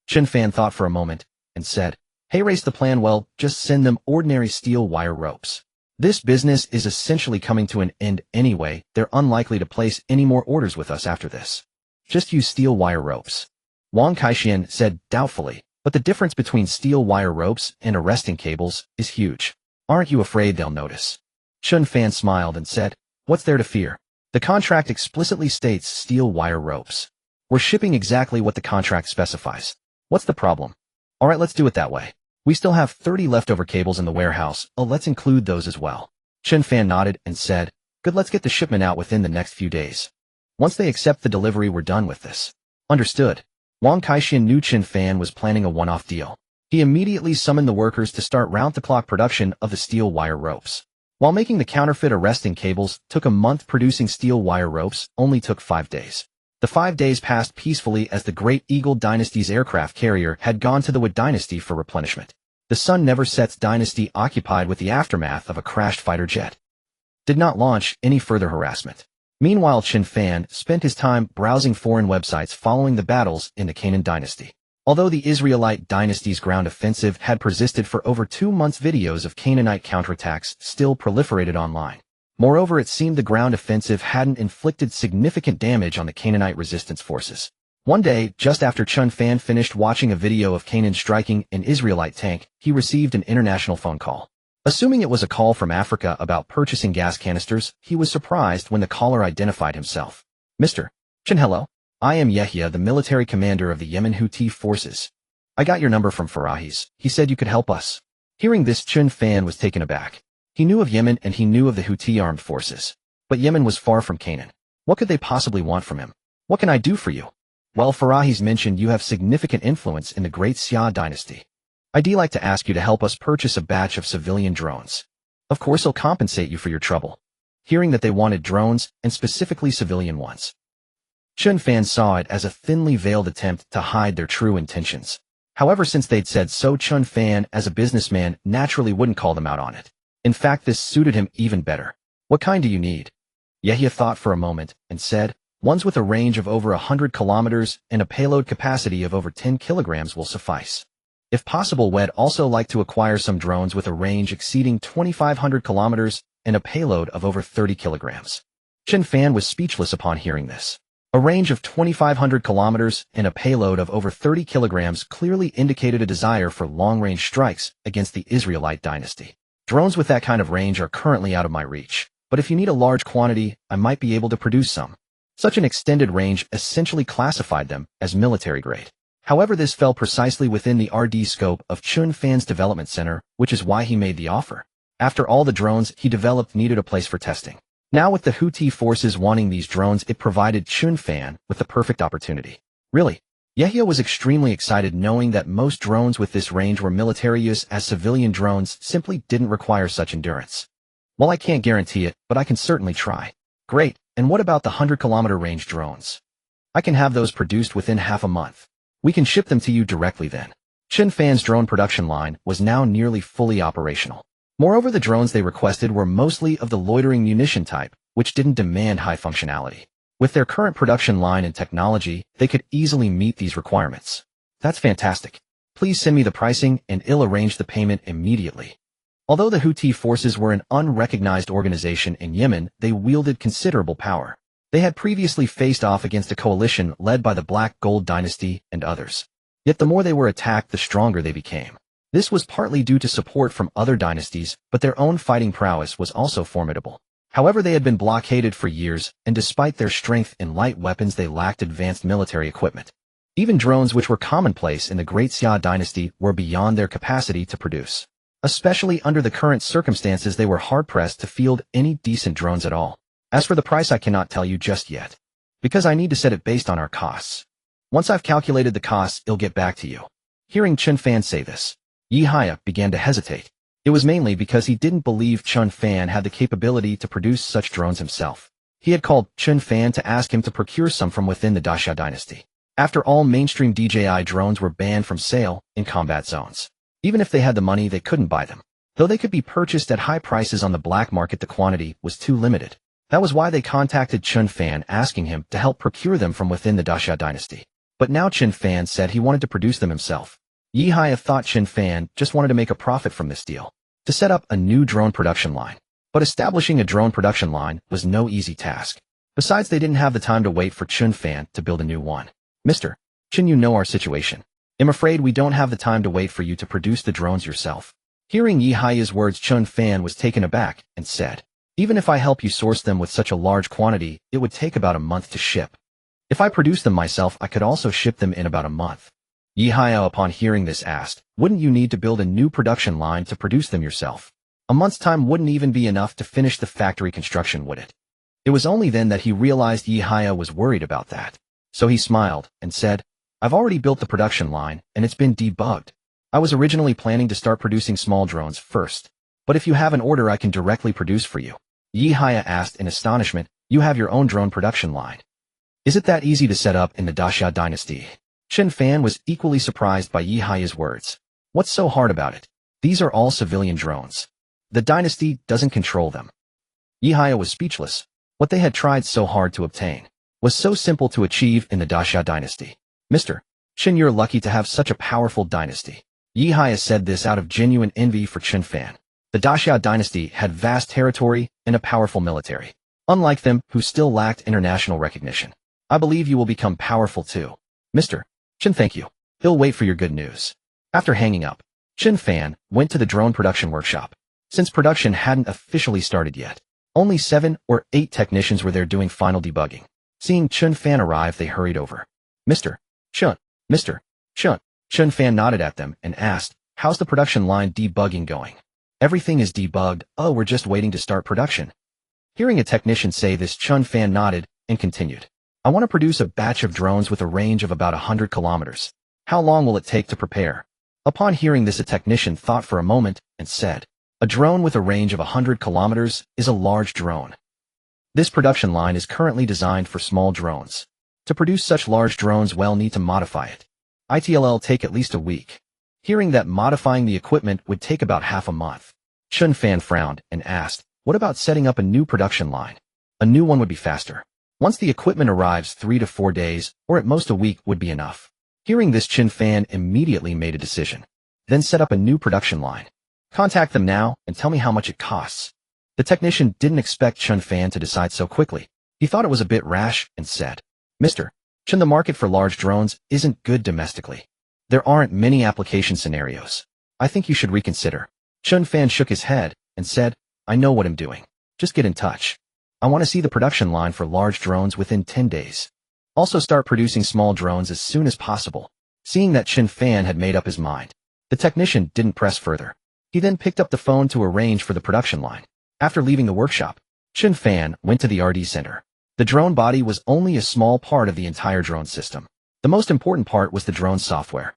Chen Fan thought for a moment and said, "Hey, race the plan, well, just send them ordinary steel wire ropes. This business is essentially coming to an end anyway. They're unlikely to place any more orders with us after this. Just use steel wire ropes." Wang Kaixian said doubtfully, "But the difference between steel wire ropes and arresting cables is huge. Aren't you afraid they'll notice?" Chen Fan smiled and said, "What's there to fear? The contract explicitly states steel wire ropes. We're shipping exactly what the contract specifies. What's the problem? All right, let's do it that way. We still have 30 leftover cables in the warehouse. Oh, let's include those as well." Chen Fan nodded and said, "Good, let's get the shipment out within the next few days. Once they accept the delivery, we're done with this." Understood. Wang Kaixian knew Chen Fan was planning a one-off deal. He immediately summoned the workers to start round-the-clock production of the steel wire ropes. While making the counterfeit arresting cables took a month, producing steel wire ropes only took 5 days. The 5 days passed peacefully as the Great Eagle Dynasty's aircraft carrier had gone to the Wood Dynasty for replenishment. The Sun Never Sets Dynasty, occupied with the aftermath of a crashed fighter jet, did not launch any further harassment. Meanwhile, Chen Fan spent his time browsing foreign websites following the battles in the Canaan Dynasty. Although the Israelite dynasty's ground offensive had persisted for over 2 months, videos of Canaanite counterattacks still proliferated online. Moreover, it seemed the ground offensive hadn't inflicted significant damage on the Canaanite resistance forces. One day, just after Chen Fan finished watching a video of Canaan striking an Israelite tank, he received an international phone call. Assuming it was a call from Africa about purchasing gas canisters, he was surprised when the caller identified himself. "Mr. Chen, hello. I am Yehia, the military commander of the Yemen Houthi forces. I got your number from Farahi's. He said you could help us." Hearing this, Chen Fan was taken aback. He knew of Yemen and he knew of the Houthi armed forces. But Yemen was far from Canaan. What could they possibly want from him? "What can I do for you?" "Well, Farahi's mentioned you have significant influence in the Great Xia dynasty. I'd like to ask you to help us purchase a batch of civilian drones. Of course, he'll compensate you for your trouble." Hearing that they wanted drones, and specifically civilian ones, Chen Fan saw it as a thinly veiled attempt to hide their true intentions. However, since they'd said so, Chen Fan, as a businessman, naturally wouldn't call them out on it. In fact, this suited him even better. "What kind do you need?" Yehia thought for a moment and said, Ones with a range of over 100 kilometers and a payload capacity of over 10 kilograms will suffice. If possible, we'd also like to acquire some drones with a range exceeding 2,500 kilometers and a payload of over 30 kilograms. Chen Fan was speechless upon hearing this. A range of 2,500 kilometers and a payload of over 30 kilograms clearly indicated a desire for long-range strikes against the Israelite dynasty. Drones with that kind of range are currently out of my reach, but if you need a large quantity, I might be able to produce some. Such an extended range essentially classified them as military-grade. However, this fell precisely within the RD scope of Chen Fan's development center, which is why he made the offer. After all, the drones he developed needed a place for testing. Now with the Houthi forces wanting these drones, it provided Chen Fan with the perfect opportunity. Really, Yahya was extremely excited knowing that most drones with this range were military use, as civilian drones simply didn't require such endurance. Well, I can't guarantee it, but I can certainly try. Great, and what about the 100-kilometer range drones? I can have those produced within half a month. We can ship them to you directly then. Chen Fan's drone production line was now nearly fully operational. Moreover, the drones they requested were mostly of the loitering munition type, which didn't demand high functionality. With their current production line and technology, they could easily meet these requirements. That's fantastic. Please send me the pricing and I'll arrange the payment immediately. Although the Houthi forces were an unrecognized organization in Yemen, they wielded considerable power. They had previously faced off against a coalition led by the Black Gold dynasty and others. Yet the more they were attacked, the stronger they became. This was partly due to support from other dynasties, but their own fighting prowess was also formidable. However, they had been blockaded for years, and despite their strength in light weapons, they lacked advanced military equipment. Even drones, which were commonplace in the Great Xia dynasty, were beyond their capacity to produce. Especially under the current circumstances, they were hard-pressed to field any decent drones at all. As for the price, I cannot tell you just yet, because I need to set it based on our costs. Once I've calculated the costs, I'll get back to you. Hearing Chen Fan say this, Yahya began to hesitate. It was mainly because he didn't believe Chen Fan had the capability to produce such drones himself. He had called Chen Fan to ask him to procure some from within the Daxia dynasty. After all, mainstream DJI drones were banned from sale in combat zones. Even if they had the money, they couldn't buy them. Though they could be purchased at high prices on the black market, the quantity was too limited. That was why they contacted Chen Fan, asking him to help procure them from within the Daxia dynasty. But now Chen Fan said he wanted to produce them himself. Yahya thought Chen Fan just wanted to make a profit from this deal, to set up a new drone production line. But establishing a drone production line was no easy task. Besides, they didn't have the time to wait for Chen Fan to build a new one. Mr. Chen, you know our situation. I'm afraid we don't have the time to wait for you to produce the drones yourself. Hearing Yahya's words, Chen Fan was taken aback and said, even if I help you source them with such a large quantity, it would take about a month to ship. If I produce them myself, I could also ship them in about a month. Yahya, upon hearing this, asked, wouldn't you need to build a new production line to produce them yourself? A month's time wouldn't even be enough to finish the factory construction, would it? It was only then that he realized Yahya was worried about that. So he smiled and said, I've already built the production line, and it's been debugged. I was originally planning to start producing small drones first, but if you have an order, I can directly produce for you. Yahya asked in astonishment, you have your own drone production line? Is it that easy to set up in the Daxia dynasty? Chen Fan was equally surprised by Yahya's words. What's so hard about it? These are all civilian drones. The dynasty doesn't control them. Yahya was speechless. What they had tried so hard to obtain was so simple to achieve in the Daxia dynasty. Mr. Chen, you're lucky to have such a powerful dynasty. Yahya said this out of genuine envy for Chen Fan. The Daxia dynasty had vast territory and a powerful military. Unlike them, who still lacked international recognition. I believe you will become powerful too. Mr. Chen, thank you. I'll wait for your good news. After hanging up, Chen Fan went to the drone production workshop. Since production hadn't officially started yet, only 7 or 8 technicians were there doing final debugging. Seeing Chen Fan arrive, they hurried over. Mr. Chen, Mr. Chen. Chen Fan nodded at them and asked, how's the production line debugging going? Everything is debugged. Oh, we're just waiting to start production. Hearing a technician say this, Chen Fan nodded and continued. I want to produce a batch of drones with a range of about 100 kilometers. How long will it take to prepare? Upon hearing this, a technician thought for a moment and said, a drone with a range of 100 kilometers is a large drone. This production line is currently designed for small drones. To produce such large drones, we'll need to modify it. It'll take at least a week. Hearing that modifying the equipment would take about half a month, Chen Fan frowned and asked, what about setting up a new production line? A new one would be faster. Once the equipment arrives, 3 to 4 days, or at most a week, would be enough. Hearing this, Chen Fan immediately made a decision. Then set up a new production line. Contact them now and tell me how much it costs. The technician didn't expect Chen Fan to decide so quickly. He thought it was a bit rash and said, Mr. Chen, the market for large drones isn't good domestically. There aren't many application scenarios. I think you should reconsider. Chen Fan shook his head and said, I know what I'm doing. Just get in touch. I want to see the production line for large drones within 10 days. Also start producing small drones as soon as possible. Seeing that Chen Fan had made up his mind, the technician didn't press further. He then picked up the phone to arrange for the production line. After leaving the workshop, Chen Fan went to the R&D center. The drone body was only a small part of the entire drone system. The most important part was the drone software.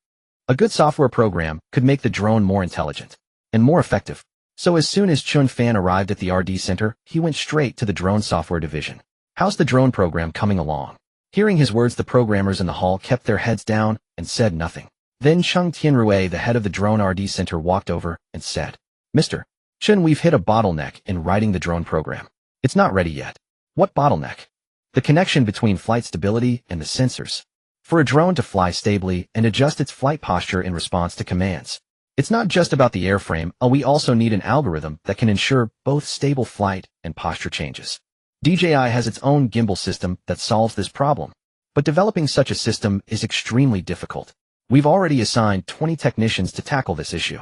A good software program could make the drone more intelligent and more effective. So as soon as Chen Fan arrived at the R&D center, he went straight to the drone software division. How's the drone program coming along? Hearing his words, the programmers in the hall kept their heads down and said nothing. Then Cheng Tianrui, the head of the drone R&D center, walked over and said, Mr. Chen, we've hit a bottleneck in writing the drone program. It's not ready yet. What bottleneck? The connection between flight stability and the sensors. For a drone to fly stably and adjust its flight posture in response to commands. It's not just about the airframe, we also need an algorithm that can ensure both stable flight and posture changes. DJI has its own gimbal system that solves this problem. But developing such a system is extremely difficult. We've already assigned 20 technicians to tackle this issue.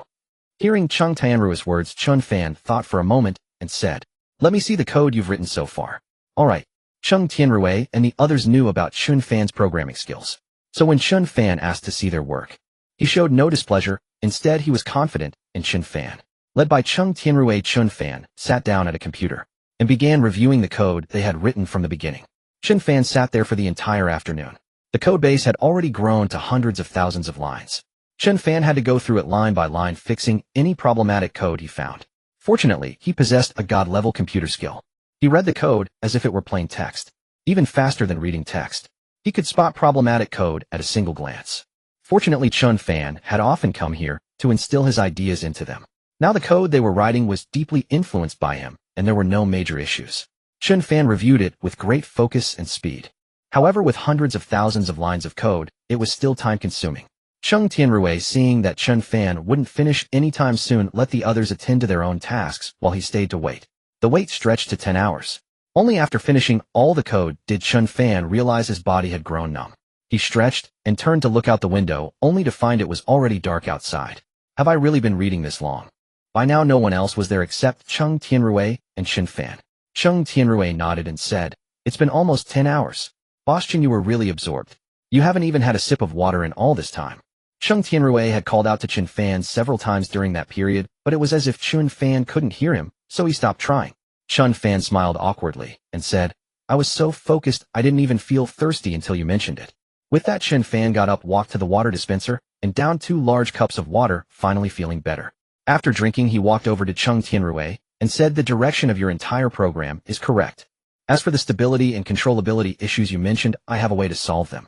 Hearing Cheng Tianrui's words, Chen Fan thought for a moment and said, Let me see the code you've written so far. All right. Cheng Tianrui and the others knew about Chen Fan's programming skills. So when Chen Fan asked to see their work, he showed no displeasure. Instead, he was confident in Chen Fan. Led by Cheng Tianrui, Chen Fan sat down at a computer and began reviewing the code they had written from the beginning. Chen Fan sat there for the entire afternoon. The code base had already grown to hundreds of thousands of lines. Chen Fan had to go through it line by line, fixing any problematic code he found. Fortunately, he possessed a god-level computer skill. He read the code as if it were plain text, even faster than reading text. He could spot problematic code at a single glance. Fortunately, Chen Fan had often come here to instill his ideas into them. Now the code they were writing was deeply influenced by him, and there were no major issues. Chen Fan reviewed it with great focus and speed. However, with hundreds of thousands of lines of code, it was still time-consuming. Cheng Tianrui, seeing that Chen Fan wouldn't finish anytime soon, let the others attend to their own tasks while he stayed to wait. The wait stretched to 10 hours. Only after finishing all the code did Chen Fan realize his body had grown numb. He stretched and turned to look out the window, only to find it was already dark outside. Have I really been reading this long? By now no one else was there except Cheng Tianrui and Chen Fan. Cheng Tianrui nodded and said, It's been almost 10 hours. Boss Chen, you were really absorbed. You haven't even had a sip of water in all this time. Cheng Tianrui had called out to Chen Fan several times during that period, but it was as if Chen Fan couldn't hear him, so he stopped trying. Chen Fan smiled awkwardly and said, I was so focused I didn't even feel thirsty until you mentioned it. With that, Chen Fan got up, walked to the water dispenser, and downed 2 large cups of water, finally feeling better. After drinking, he walked over to Cheng Tianrui and said, The direction of your entire program is correct. As for the stability and controllability issues you mentioned, I have a way to solve them.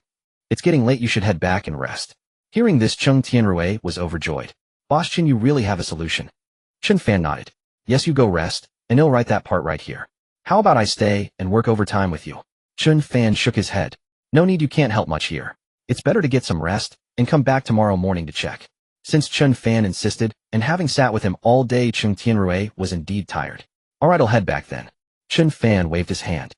It's getting late, you should head back and rest. Hearing this, Cheng Tianrui was overjoyed. Boss Chen, you really have a solution. Chen Fan nodded. Yes, you go rest, and I'll write that part right here. How about I stay and work overtime with you? Chen Fan shook his head. No need, you can't help much here. It's better to get some rest and come back tomorrow morning to check. Since Chen Fan insisted, and having sat with him all day, Cheng Tianrui was indeed tired. All right, I'll head back then. Chen Fan waved his hand.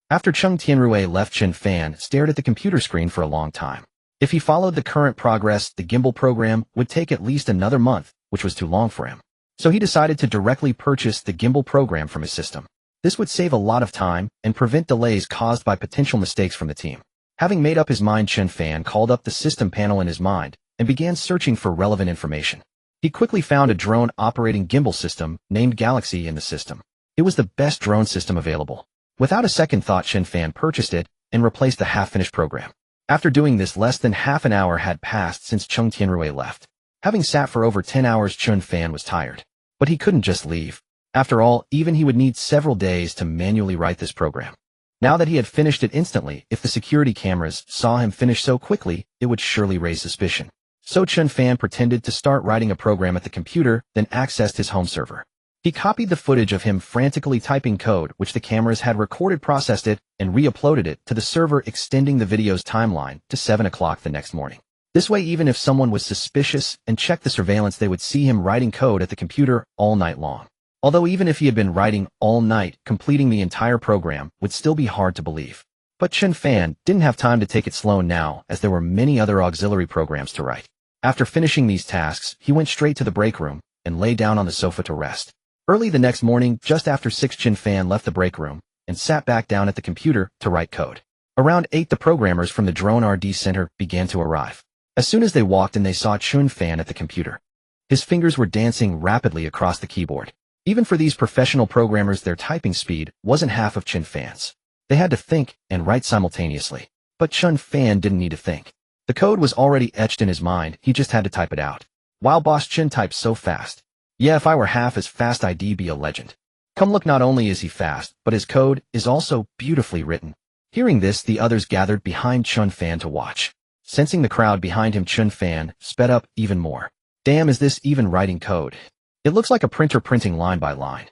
After Cheng Tianrui left, Chen Fan stared at the computer screen for a long time. If he followed the current progress, the gimbal program would take at least another month, which was too long for him. So he decided to directly purchase the gimbal program from his system. This would save a lot of time and prevent delays caused by potential mistakes from the team. Having made up his mind, Chen Fan called up the system panel in his mind and began searching for relevant information. He quickly found a drone operating gimbal system named Galaxy in the system. It was the best drone system available. Without a second thought, Chen Fan purchased it and replaced the half-finished program. After doing this, less than half an hour had passed since Cheng Tianrui left. Having sat for over 10 hours, Chen Fan was tired. But he couldn't just leave. After all, even he would need several days to manually write this program. Now that he had finished it instantly, if the security cameras saw him finish so quickly, it would surely raise suspicion. So Chen Fan pretended to start writing a program at the computer, then accessed his home server. He copied the footage of him frantically typing code which the cameras had recorded, processed it, and re-uploaded it to the server, extending the video's timeline to 7 o'clock the next morning. This way, even if someone was suspicious and checked the surveillance, they would see him writing code at the computer all night long. Although even if he had been writing all night, completing the entire program would still be hard to believe. But Chen Fan didn't have time to take it slow now, as there were many other auxiliary programs to write. After finishing these tasks, he went straight to the break room and lay down on the sofa to rest. Early the next morning, just after 6, Chen Fan left the break room and sat back down at the computer to write code. Around 8, the programmers from the Drone RD Center began to arrive. As soon as they walked in, they saw Chen Fan at the computer. His fingers were dancing rapidly across the keyboard. Even for these professional programmers, their typing speed wasn't half of Chen Fan's. They had to think and write simultaneously. But Chen Fan didn't need to think. The code was already etched in his mind, he just had to type it out. Wow, Boss Chen types so fast. Yeah, if I were half as fast, I'd be a legend. Come look, not only is he fast, but his code is also beautifully written. Hearing this, the others gathered behind Chen Fan to watch. Sensing the crowd behind him, Chen Fan sped up even more. Damn, is this even writing code? It looks like a printer printing line by line.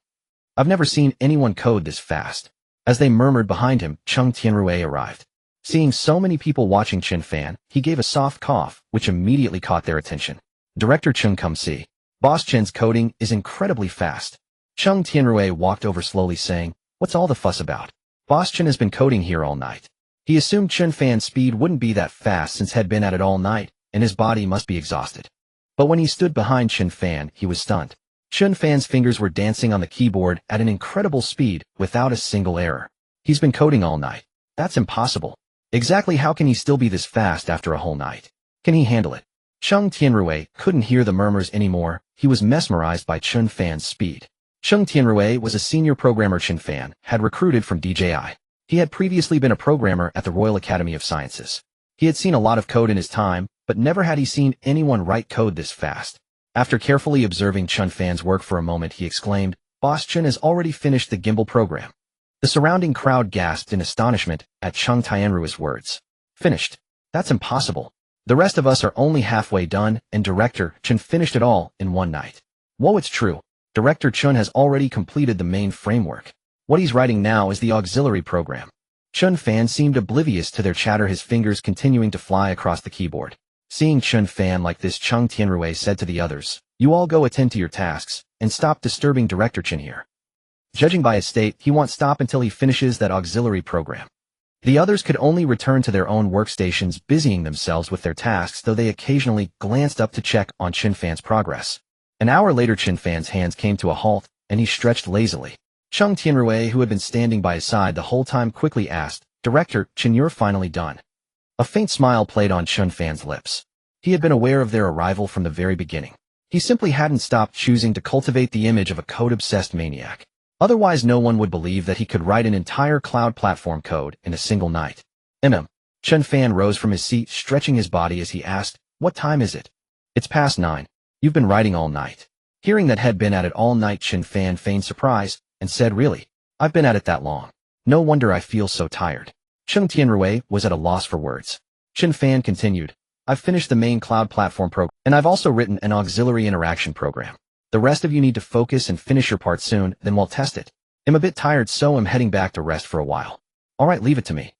I've never seen anyone code this fast. As they murmured behind him, Chen Tianrui arrived. Seeing so many people watching Chen Fan, he gave a soft cough, which immediately caught their attention. Director Chen, come see. Boss Chen's coding is incredibly fast. Chen Tianrui walked over slowly, saying, what's all the fuss about? Boss Chen has been coding here all night. He assumed Chen Fan's speed wouldn't be that fast since had been at it all night, and his body must be exhausted. But when he stood behind Chen Fan, he was stunned. Chen Fan's fingers were dancing on the keyboard at an incredible speed, without a single error. He's been coding all night. That's impossible. Exactly how can he still be this fast after a whole night? Can he handle it? Chen Tianrui couldn't hear the murmurs anymore. He was mesmerized by Chen Fan's speed. Chen Tianrui was a senior programmer Chen Fan had recruited from DJI. He had previously been a programmer at the Royal Academy of Sciences. He had seen a lot of code in his time, but never had he seen anyone write code this fast. After carefully observing Chen Fan's work for a moment, he exclaimed, Boss Chen has already finished the gimbal program. The surrounding crowd gasped in astonishment at Chen Tianrui's words. Finished? That's impossible. The rest of us are only halfway done, and Director Chen finished it all in one night. Whoa, it's true. Director Chen has already completed the main framework. What he's writing now is the auxiliary program. Chen Fan seemed oblivious to their chatter, his fingers continuing to fly across the keyboard. Seeing Chen Fan like this, Chen Tianrui said to the others, you all go attend to your tasks, and stop disturbing Director Chen here. Judging by his state, he won't stop until he finishes that auxiliary program. The others could only return to their own workstations, busying themselves with their tasks, though they occasionally glanced up to check on Chen Fan's progress. An hour later, Chen Fan's hands came to a halt, and he stretched lazily. Chen Tianrui, who had been standing by his side the whole time, quickly asked, Director Chen, you're finally done. A faint smile played on Chen Fan's lips. He had been aware of their arrival from the very beginning. He simply hadn't stopped choosing to cultivate the image of a code-obsessed maniac. Otherwise, no one would believe that he could write an entire cloud platform code in a single night. Chen Fan rose from his seat, stretching his body as he asked, what time is it? It's past 9. You've been writing all night. Hearing that had been at it all night, Chen Fan feigned surprise and said, really? I've been at it that long. No wonder I feel so tired. Chen Tianrui was at a loss for words. Chen Fan continued, I've finished the main cloud platform program, and I've also written an auxiliary interaction program. The rest of you need to focus and finish your part soon, then we'll test it. I'm a bit tired, so I'm heading back to rest for a while. Alright, leave it to me.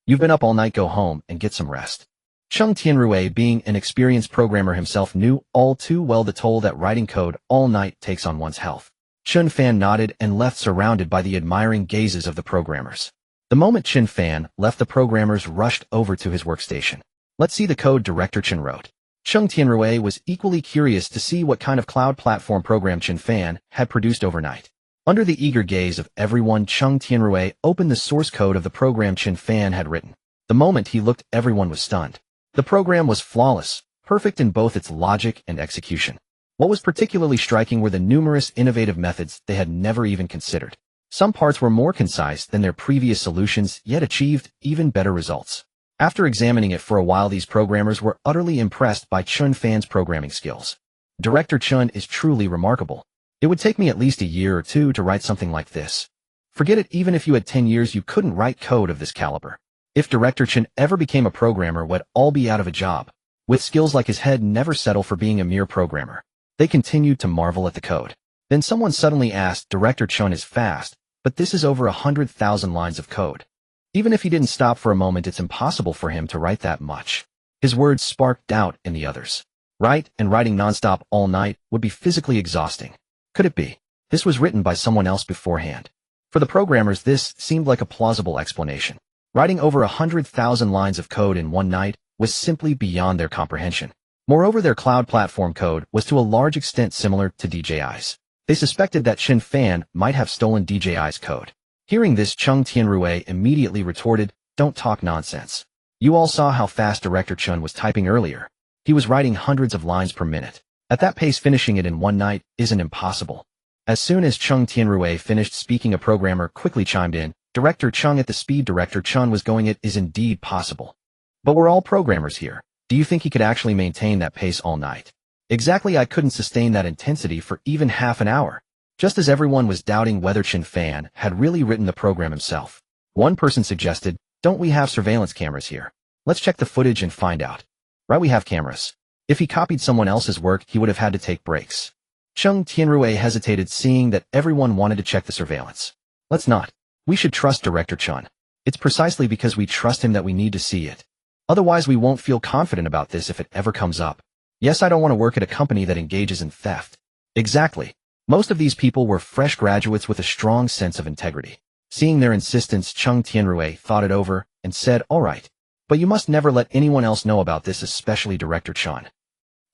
You've been up all night, go home and get some rest. Chen Tianrui, being an experienced programmer himself, knew all too well the toll that writing code all night takes on one's health. Chen Fan nodded and left, surrounded by the admiring gazes of the programmers. The moment Chen Fan left, the programmers rushed over to his workstation. Let's see the code Director Chen wrote. Chen Tianrui was equally curious to see what kind of cloud platform program Chen Fan had produced overnight. Under the eager gaze of everyone, Chen Tianrui opened the source code of the program Chen Fan had written. The moment he looked, everyone was stunned. The program was flawless, perfect in both its logic and execution. What was particularly striking were the numerous innovative methods they had never even considered. Some parts were more concise than their previous solutions, yet achieved even better results. After examining it for a while, these programmers were utterly impressed by Chen Fan's programming skills. Director Chen is truly remarkable. It would take me at least a year or two to write something like this. Forget it, even if you had 10 years, you couldn't write code of this caliber. If Director Chen ever became a programmer, we'd all be out of a job. With skills like his, head never settle for being a mere programmer. They continued to marvel at the code. Then someone suddenly asked, Director Chen is fast, but this is over 100,000 lines of code. Even if he didn't stop for a moment, it's impossible for him to write that much. His words sparked doubt in the others. Write and writing nonstop all night would be physically exhausting. Could it be? This was written by someone else beforehand. For the programmers, this seemed like a plausible explanation. Writing over 100,000 lines of code in one night was simply beyond their comprehension. Moreover, their cloud platform code was to a large extent similar to DJI's. They suspected that Chen Fan might have stolen DJI's code. Hearing this, Chen Nian immediately retorted, "Don't talk nonsense. You all saw how fast Director Chen was typing earlier. He was writing hundreds of lines per minute. At that pace, finishing it in one night isn't impossible." As soon as Chen Nian finished speaking, a programmer quickly chimed in, "Director Chen, at the speed Director Chen was going, it is indeed possible. But we're all programmers here. Do you think he could actually maintain that pace all night?" "Exactly, I couldn't sustain that intensity for even half an hour." Just as everyone was doubting whether Chen Fan had really written the program himself, one person suggested, "Don't we have surveillance cameras here? Let's check the footage and find out." "Right, we have cameras. If he copied someone else's work, he would have had to take breaks." Chen Nian hesitated, seeing that everyone wanted to check the surveillance. "Let's not. We should trust Director Chen. It's precisely because we trust him that we need to see it. Otherwise, we won't feel confident about this if it ever comes up. Yes, I don't want to work at a company that engages in theft." Exactly. Most of these people were fresh graduates with a strong sense of integrity. Seeing their insistence, Chen Nian thought it over and said, "All right. But you must never let anyone else know about this, especially Director Chen."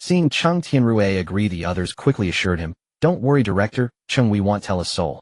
Seeing Chen Nian agree, the others quickly assured him, "Don't worry, Director Chen, we won't tell a soul."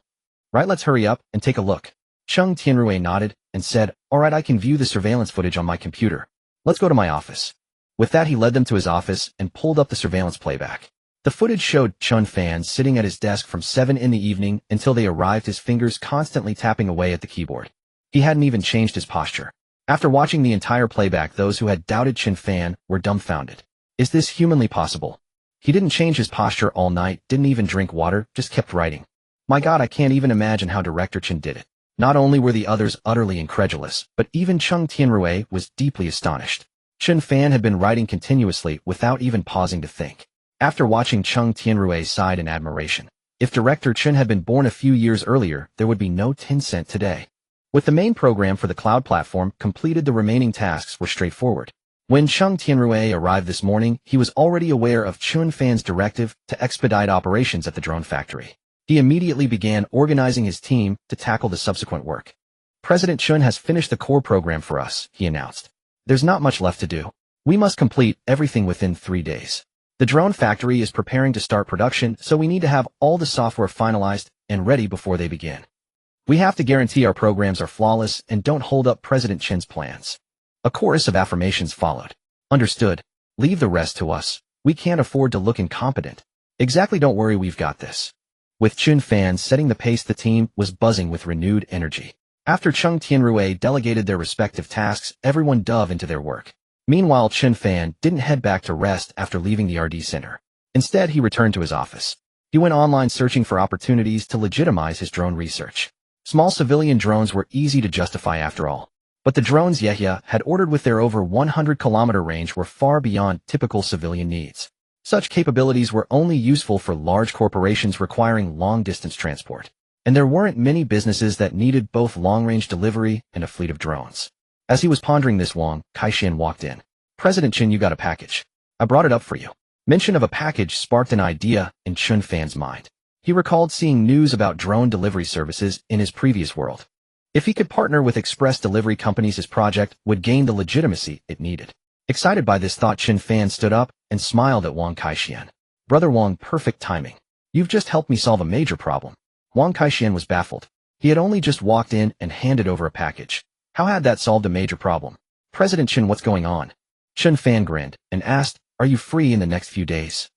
"Right, let's hurry up and take a look." Chen Nian nodded and said, "All right, I can view the surveillance footage on my computer. Let's go to my office." With that, he led them to his office and pulled up the surveillance playback. The footage showed Chen Fan sitting at his desk from 7 in the evening until they arrived, his fingers constantly tapping away at the keyboard. He hadn't even changed his posture. After watching the entire playback, those who had doubted Chen Fan were dumbfounded. Is this humanly possible? He didn't change his posture all night, didn't even drink water, just kept writing. My God, I can't even imagine how Director Chen did it. Not only were the others utterly incredulous, but even Chen Nian was deeply astonished. Chen Fan had been writing continuously without even pausing to think. After watching, Chen Nian sighed in admiration. If Director Chen had been born a few years earlier, there would be no Tencent today. With the main program for the cloud platform completed, the remaining tasks were straightforward. When Chen Nian arrived this morning, he was already aware of Chen Fan's directive to expedite operations at the drone factory. He immediately began organizing his team to tackle the subsequent work. "President Chen has finished the core program for us," he announced. "There's not much left to do. We must complete everything within 3 days. The drone factory is preparing to start production, so we need to have all the software finalized and ready before they begin. We have to guarantee our programs are flawless and don't hold up President Chen's plans." A chorus of affirmations followed. "Understood. Leave the rest to us. We can't afford to look incompetent." "Exactly, don't worry, we've got this." With Chen Fan setting the pace, the team was buzzing with renewed energy. After Chen Nian delegated their respective tasks, everyone dove into their work. Meanwhile, Chen Fan didn't head back to rest after leaving the RD center. Instead, he returned to his office. He went online searching for opportunities to legitimize his drone research. Small civilian drones were easy to justify after all. But the drones Yehia had ordered with their over 100-kilometer range were far beyond typical civilian needs. Such capabilities were only useful for large corporations requiring long-distance transport. And there weren't many businesses that needed both long-range delivery and a fleet of drones. As he was pondering this, Wang Kaixian walked in. "President Chen, you got a package. I brought it up for you." Mention of a package sparked an idea in Chen Fan's mind. He recalled seeing news about drone delivery services in his previous world. If he could partner with express delivery companies, his project would gain the legitimacy it needed. Excited by this thought, Chen Fan stood up and smiled at Wang Kaixian. "Brother Wang, perfect timing. You've just helped me solve a major problem." Wang Kaixian was baffled. He had only just walked in and handed over a package. How had that solved a major problem? "President Chen, what's going on?" Chen Fan grinned and asked, "Are you free in the next few days?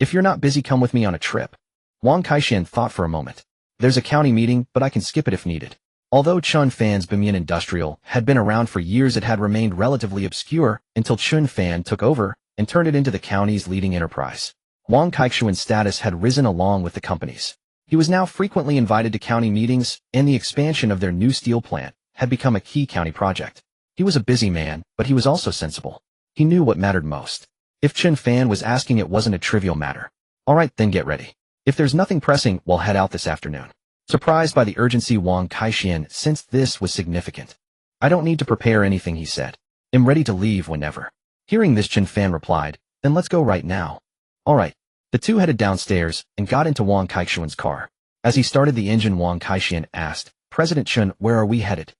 If you're not busy, come with me on a trip." Wang Kaixian thought for a moment. "There's a county meeting, but I can skip it if needed." Although Chen Fan's Bimian Industrial had been around for years, it had remained relatively obscure until Chen Fan took over and turned it into the county's leading enterprise. Wang Kaixian's status had risen along with the company's. He was now frequently invited to county meetings, and the expansion of their new steel plant had become a key county project. He was a busy man, but he was also sensible. He knew what mattered most. If Chen Fan was asking, it wasn't a trivial matter. "All right, then get ready." If there's nothing pressing, we'll head out this afternoon. Surprised by the urgency, Wang Kaixian sensed this was significant. I don't need to prepare anything, he said. I'm ready to leave whenever. Hearing this, Chen Fan replied, then let's go right now. All right. The two headed downstairs and got into Wang Kaixian's car. As he started the engine, Wang Kaixian asked, President Chen, where are we headed?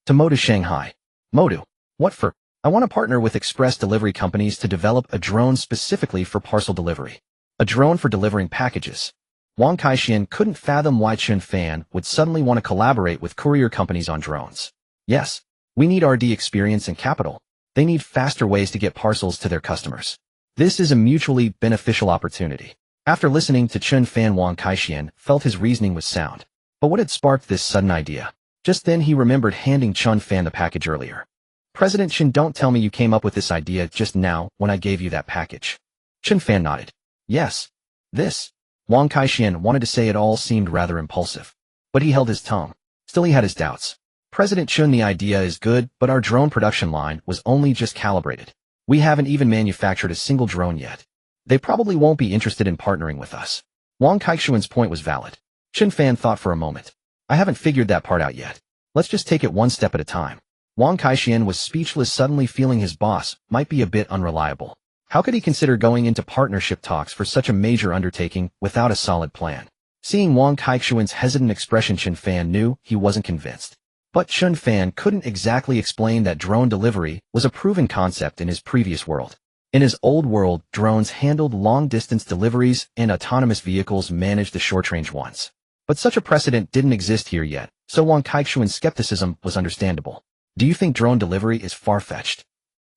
To Modu, Shanghai. Modu? What for? I want to partner with express delivery companies to develop a drone specifically for parcel delivery. A drone for delivering packages. Wang Kaixian couldn't fathom why Chen Fan would suddenly want to collaborate with courier companies on drones. Yes, we need RD experience and capital. They need faster ways to get parcels to their customers. This is a mutually beneficial opportunity. After listening to Chen Fan, Wang Kaixian felt his reasoning was sound. But what had sparked this sudden idea? Just then he remembered handing Chen Fan the package earlier. President Chen, don't tell me you came up with this idea just now when I gave you that package. Chen Fan nodded. Yes. This. Wang Kaixian wanted to say it all seemed rather impulsive. But he held his tongue. Still he had his doubts. President Chen, the idea is good, but our drone production line was only just calibrated. We haven't even manufactured a single drone yet. They probably won't be interested in partnering with us. Wang Kaixian's point was valid. Chen Fan thought for a moment. I haven't figured that part out yet. Let's just take it one step at a time. Wang Kaixian was speechless, suddenly feeling his boss might be a bit unreliable. How could he consider going into partnership talks for such a major undertaking without a solid plan? Seeing Wang Kaixian's hesitant expression, Chen Fan knew he wasn't convinced. But Chen Fan couldn't exactly explain that drone delivery was a proven concept in his previous world. In his old world, drones handled long-distance deliveries and autonomous vehicles managed the short-range ones. But such a precedent didn't exist here yet, so Wang Kaixian's skepticism was understandable. Do you think drone delivery is far-fetched?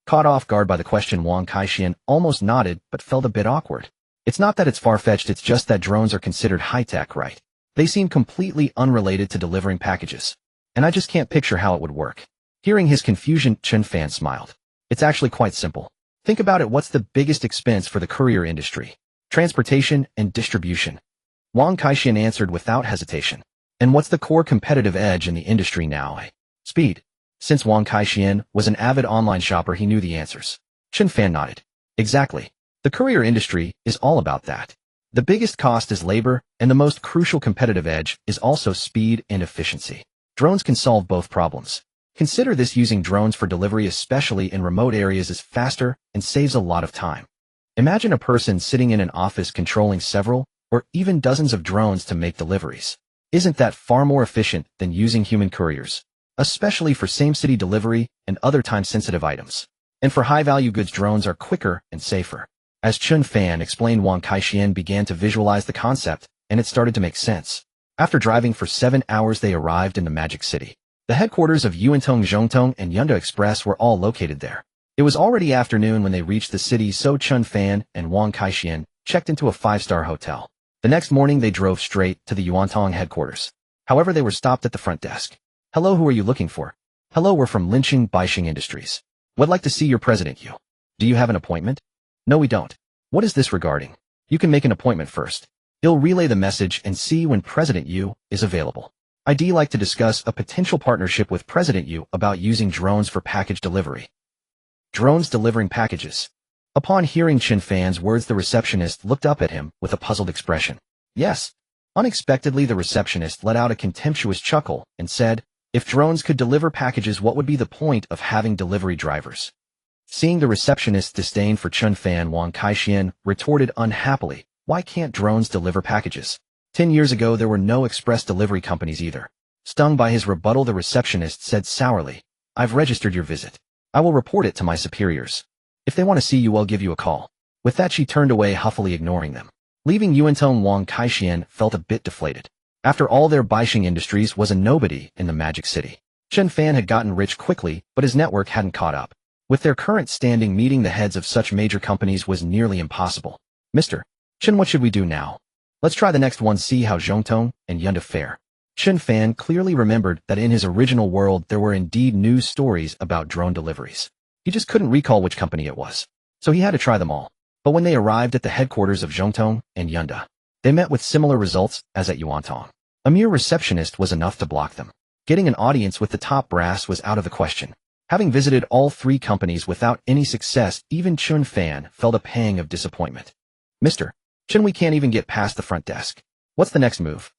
Caught off guard by the question, Wang Kaixian almost nodded but felt a bit awkward. It's not that it's far-fetched, it's just that drones are considered high-tech, right? They seem completely unrelated to delivering packages. And I just can't picture how it would work. Hearing his confusion, Chen Fan smiled. It's actually quite simple. Think about it, what's the biggest expense for the courier industry? Transportation and distribution. Wang Kaixian answered without hesitation. And what's the core competitive edge in the industry now? Speed. Since Wang Kaixian was an avid online shopper, he knew the answers. Chen Fan nodded. Exactly. The courier industry is all about that. The biggest cost is labor, and the most crucial competitive edge is also speed and efficiency. Drones can solve both problems. Consider this: using drones for delivery, especially in remote areas, is faster and saves a lot of time. Imagine a person sitting in an office controlling several or even dozens of drones to make deliveries. Isn't that far more efficient than using human couriers? Especially for same-city delivery and other time-sensitive items. And for high-value goods, drones are quicker and safer. As Chen Fan explained, Wang Kaixian began to visualize the concept, and it started to make sense. After driving for 7 hours, they arrived in the Magic City. The headquarters of Yuantong, Zhongtong, and Yunda Express were all located there. It was already afternoon when they reached the city, so Chen Fan and Wang Kaixian checked into a 5-star hotel. The next morning, they drove straight to the Yuantong headquarters. However, they were stopped at the front desk. Hello, who are you looking for? Hello, we're from Linqing Baixing Industries. Would like to see your president, you. Do you have an appointment? No, we don't. What is this regarding? You can make an appointment first. He'll relay the message and see when President Yu is available. I'd like to discuss a potential partnership with President Yu about using drones for package delivery. Drones delivering packages. Upon hearing Chen Fan's words, the receptionist looked up at him with a puzzled expression. Yes. Unexpectedly, the receptionist let out a contemptuous chuckle and said, if drones could deliver packages, what would be the point of having delivery drivers? Seeing the receptionist's disdain for Chen Fan, Wang Kaixian retorted unhappily, why can't drones deliver packages? 10 years ago, there were no express delivery companies either. Stung by his rebuttal, the receptionist said sourly, I've registered your visit. I will report it to my superiors. If they want to see you, I'll give you a call. With that, she turned away, huffily ignoring them. Leaving Yuantong, Wang Kaixian felt a bit deflated. After all, their Baixing Industries was a nobody in the Magic City. Chen Fan had gotten rich quickly, but his network hadn't caught up. With their current standing, meeting the heads of such major companies was nearly impossible. Mr. Chen, what should we do now? Let's try the next one, see how Zhongtong and Yunda fare. Chen Fan clearly remembered that in his original world there were indeed news stories about drone deliveries. He just couldn't recall which company it was. So he had to try them all. But when they arrived at the headquarters of Zhongtong and Yunda, they met with similar results as at Yuantong. A mere receptionist was enough to block them. Getting an audience with the top brass was out of the question. Having visited all 3 companies without any success, even Chen Fan felt a pang of disappointment. Mr. Chen, we can't even get past the front desk. What's the next move?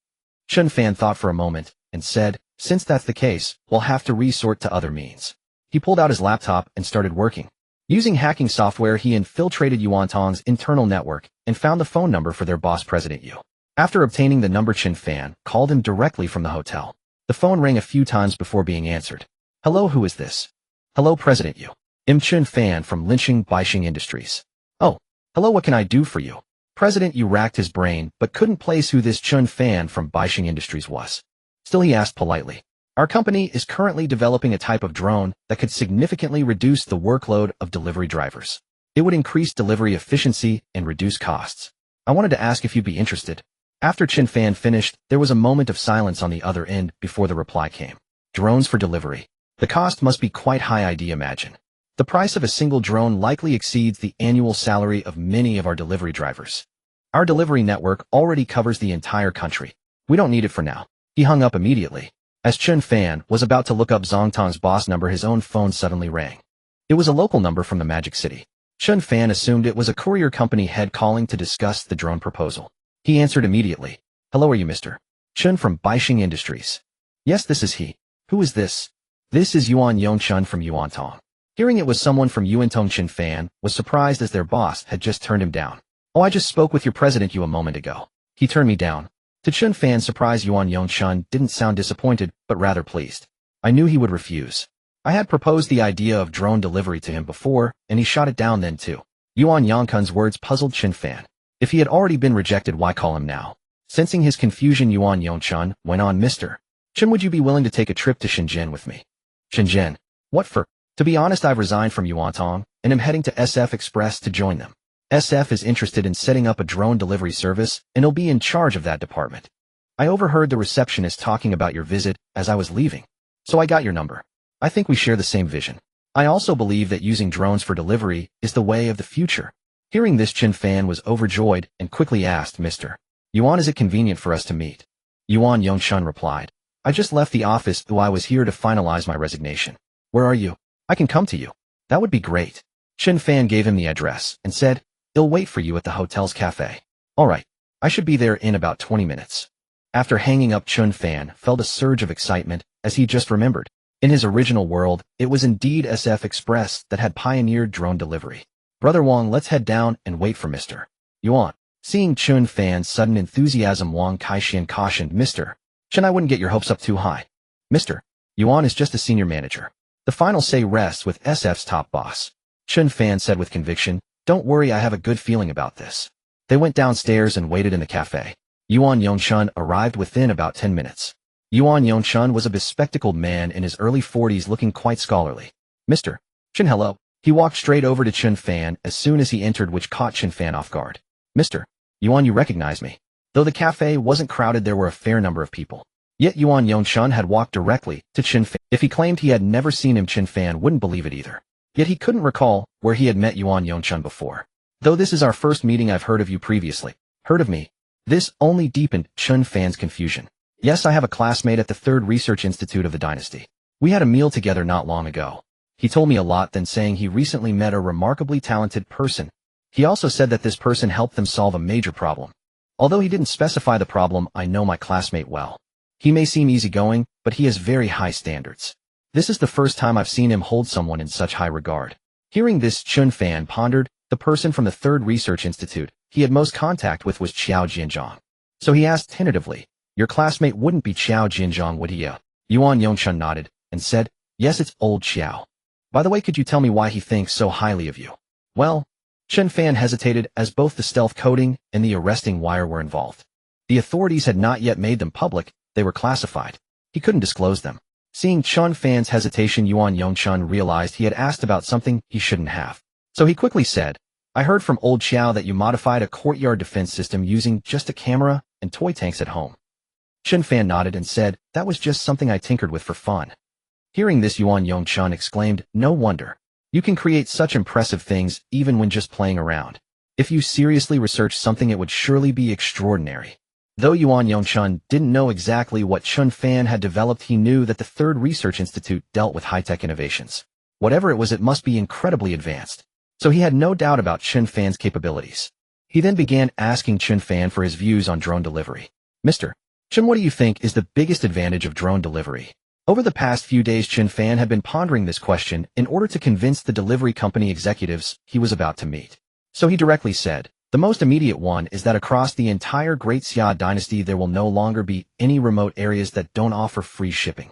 Chen Fan thought for a moment and said, since that's the case, we'll have to resort to other means. He pulled out his laptop and started working. Using hacking software, he infiltrated Yuan Tong's internal network and found the phone number for their boss, President Yu. After obtaining the number, Chen Fan called him directly from the hotel. The phone rang a few times before being answered. Hello, who is this? Hello, President Yu. I'm Chen Fan from Bankrupt Industries. Oh, hello, what can I do for you? President Yu racked his brain but couldn't place who this Chen Fan from Bankrupt Industries was. Still, he asked politely. Our company is currently developing a type of drone that could significantly reduce the workload of delivery drivers. It would increase delivery efficiency and reduce costs. I wanted to ask if you'd be interested. After Chen Fan finished, there was a moment of silence on the other end before the reply came. Drones for delivery. The cost must be quite high, I'd imagine. The price of a single drone likely exceeds the annual salary of many of our delivery drivers. Our delivery network already covers the entire country. We don't need it for now. He hung up immediately. As Chen Fan was about to look up Zongtong's boss number, his own phone suddenly rang. It was a local number from the Magic City. Chen Fan assumed it was a courier company head calling to discuss the drone proposal. He answered immediately. Hello, are you Mr. Chen from Bankrupt Industries? Yes, this is he. Who is this? This is Yuan Yongchun from Yuan Tong. Hearing it was someone from Yuan Tong, Chen Fan was surprised as their boss had just turned him down. Oh, I just spoke with your president Yu a moment ago. He turned me down. To Chen Fan's surprise, Yuan Yongchun didn't sound disappointed, but rather pleased. I knew he would refuse. I had proposed the idea of drone delivery to him before, and he shot it down then too. Yuan Yongchun's words puzzled Chen Fan. If he had already been rejected, why call him now? Sensing his confusion, Yuan Yongchun went on, Mr. Chen, would you be willing to take a trip to Shenzhen with me? Shenzhen? What for? To be honest, I've resigned from Yuan Tong, and am heading to SF Express to join them. SF is interested in setting up a drone delivery service, and he'll be in charge of that department. I overheard the receptionist talking about your visit as I was leaving, so I got your number. I think we share the same vision. I also believe that using drones for delivery is the way of the future. Hearing this, Chen Fan was overjoyed and quickly asked, Mr. Yuan, is it convenient for us to meet? Yuan Yongchun replied, I just left the office, though I was here to finalize my resignation. Where are you? I can come to you. That would be great. Chen Fan gave him the address and said, I'll wait for you at the hotel's cafe. All right. I should be there in about 20 minutes. After hanging up, Chen Fan felt a surge of excitement as he just remembered. In his original world, it was indeed SF Express that had pioneered drone delivery. Brother Wang, let's head down and wait for Mr. Yuan. Seeing Chen Fan's sudden enthusiasm, Wang Kaixian cautioned, Mr. Chen, I wouldn't get your hopes up too high. Mr. Yuan is just a senior manager. The final say rests with SF's top boss. Chen Fan said with conviction, Don't worry, I have a good feeling about this. They went downstairs and waited in the cafe. Yuan Yongchun arrived within about 10 minutes. Yuan Yongchun was a bespectacled man in his early 40s, looking quite scholarly. Mr. Chen, hello. He walked straight over to Chen Fan as soon as he entered, which caught Chen Fan off guard. Mr. Yuan, you recognize me. Though the cafe wasn't crowded, there were a fair number of people. Yet Yuan Yongchun had walked directly to Chen Fan. If he claimed he had never seen him, Chen Fan wouldn't believe it either. Yet he couldn't recall where he had met Yuan Yongchun before. Though this is our first meeting, I've heard of you previously. Heard of me? This only deepened Chen Fan's confusion. Yes, I have a classmate at the Third Research Institute of the Dynasty. We had a meal together not long ago. He told me a lot, then saying he recently met a remarkably talented person. He also said that this person helped them solve a major problem. Although he didn't specify the problem, I know my classmate well. He may seem easygoing, but he has very high standards. This is the first time I've seen him hold someone in such high regard. Hearing this, Chen Fan pondered. The person from the Third Research Institute he had most contact with was Qiao Jianzhong. So he asked tentatively, Your classmate wouldn't be Qiao Jianzhong, would he? Yuan Yongchun nodded and said, Yes, it's old Qiao. By the way, could you tell me why he thinks so highly of you? Well, Chen Fan hesitated as both the stealth coding and the arresting wire were involved. The authorities had not yet made them public, they were classified. He couldn't disclose them. Seeing Chen Fan's hesitation, Yuan Yongchun realized he had asked about something he shouldn't have. So he quickly said, I heard from old Qiao that you modified a courtyard defense system using just a camera and toy tanks at home. Chen Fan nodded and said, That was just something I tinkered with for fun. Hearing this, Yuan Yongchun exclaimed, No wonder. You can create such impressive things even when just playing around. If you seriously researched something, it would surely be extraordinary. Though Yuan Yongchun didn't know exactly what Chen Fan had developed, he knew that the Third Research Institute dealt with high-tech innovations. Whatever it was, it must be incredibly advanced. So he had no doubt about Chen Fan's capabilities. He then began asking Chen Fan for his views on drone delivery. Mr. Chen, what do you think is the biggest advantage of drone delivery? Over the past few days, Chen Fan had been pondering this question in order to convince the delivery company executives he was about to meet. So he directly said, the most immediate one is that across the entire Great Xia dynasty there will no longer be any remote areas that don't offer free shipping.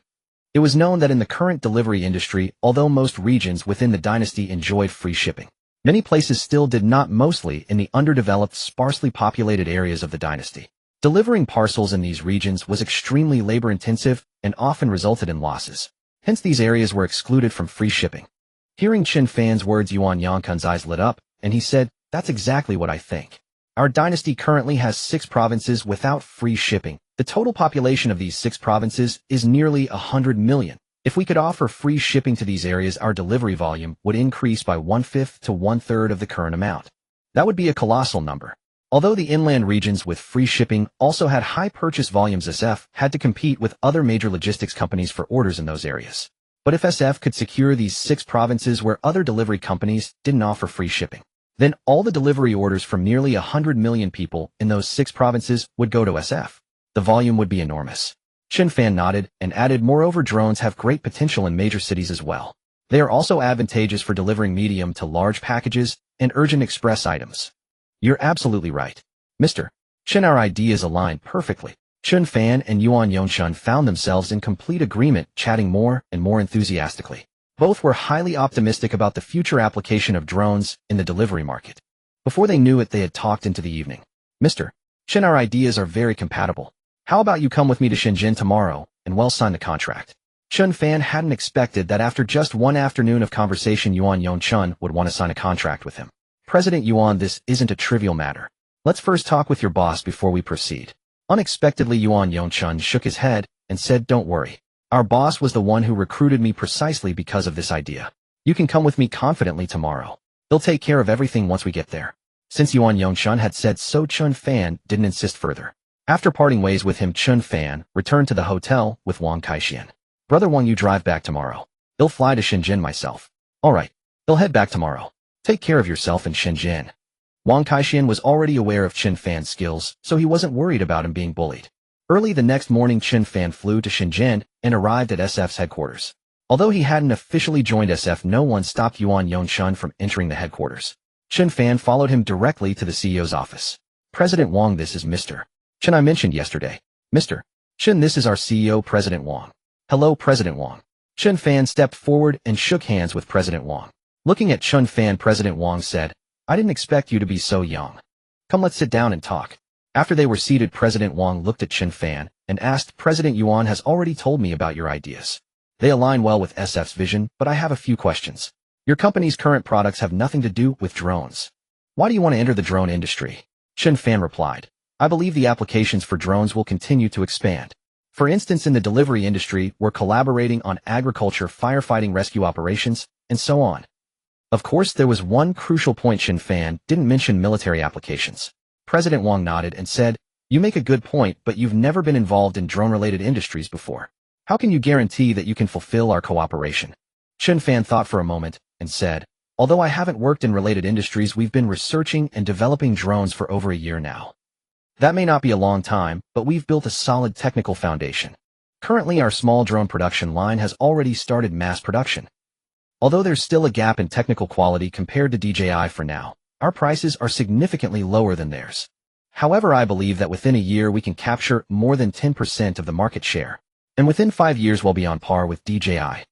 It was known that in the current delivery industry, although most regions within the dynasty enjoyed free shipping, many places still did not, mostly in the underdeveloped, sparsely populated areas of the dynasty. Delivering parcels in these regions was extremely labor-intensive and often resulted in losses. Hence these areas were excluded from free shipping. Hearing Chen Fan's words, Yuan Yangkun's eyes lit up, and he said, that's exactly what I think. Our dynasty currently has 6 provinces without free shipping. The total population of these 6 provinces is nearly 100 million. If we could offer free shipping to these areas, our delivery volume would increase by 1/5 to 1/3 of the current amount. That would be a colossal number. Although the inland regions with free shipping also had high purchase volumes, SF had to compete with other major logistics companies for orders in those areas. But if SF could secure these 6 provinces where other delivery companies didn't offer free shipping, then all the delivery orders from nearly 100 million people in those 6 provinces would go to SF. The volume would be enormous. Chen Fan nodded and added, moreover, drones have great potential in major cities as well. They are also advantageous for delivering medium to large packages and urgent express items. You're absolutely right, Mr. Chen. Our ideas align perfectly. Chen Fan and Yuan Yongshun found themselves in complete agreement, chatting more and more enthusiastically. Both were highly optimistic about the future application of drones in the delivery market. Before they knew it, they had talked into the evening. Mr. Chen, our ideas are very compatible. How about you come with me to Shenzhen tomorrow and we'll sign the contract? Chen Fan hadn't expected that after just one afternoon of conversation, Yuan Yongshun would want to sign a contract with him. President Yuan, this isn't a trivial matter. Let's first talk with your boss before we proceed. Unexpectedly, Yuan Yongshun shook his head and said, don't worry. Our boss was the one who recruited me precisely because of this idea. You can come with me confidently tomorrow. He'll take care of everything once we get there. Since Yuan Yongshun had said so, Chen Fan didn't insist further. After parting ways with him, Chen Fan returned to the hotel with Wang Kaixian. Brother Wang, you drive back tomorrow. He'll fly to Shenzhen myself. All right. He'll head back tomorrow. Take care of yourself in Shenzhen. Wang Kaixian was already aware of Chen Fan's skills, so he wasn't worried about him being bullied. Early the next morning, Chen Fan flew to Shenzhen and arrived at SF's headquarters. Although he hadn't officially joined SF, no one stopped Yuan Yongshun from entering the headquarters. Chen Fan followed him directly to the CEO's office. President Wang, this is Mr. Chen I mentioned yesterday. Mr. Chen, this is our CEO, President Wang. Hello, President Wang. Chen Fan stepped forward and shook hands with President Wang. Looking at Chen Fan, President Wang said, I didn't expect you to be so young. Come, let's sit down and talk. After they were seated, President Wang looked at Chen Fan and asked, President Yuan has already told me about your ideas. They align well with SF's vision, but I have a few questions. Your company's current products have nothing to do with drones. Why do you want to enter the drone industry? Chen Fan replied, I believe the applications for drones will continue to expand. For instance, in the delivery industry, we're collaborating on agriculture, firefighting, rescue operations, and so on. Of course, there was one crucial point. Chen Fan didn't mention military applications. President Wang nodded and said, you make a good point, but you've never been involved in drone-related industries before. How can you guarantee that you can fulfill our cooperation? Chen Fan thought for a moment and said, although I haven't worked in related industries, we've been researching and developing drones for over a year now. That may not be a long time, but we've built a solid technical foundation. Currently, our small drone production line has already started mass production. Although there's still a gap in technical quality compared to DJI for now, our prices are significantly lower than theirs. However, I believe that within a year we can capture more than 10% of the market share, and within 5 years we'll be on par with DJI.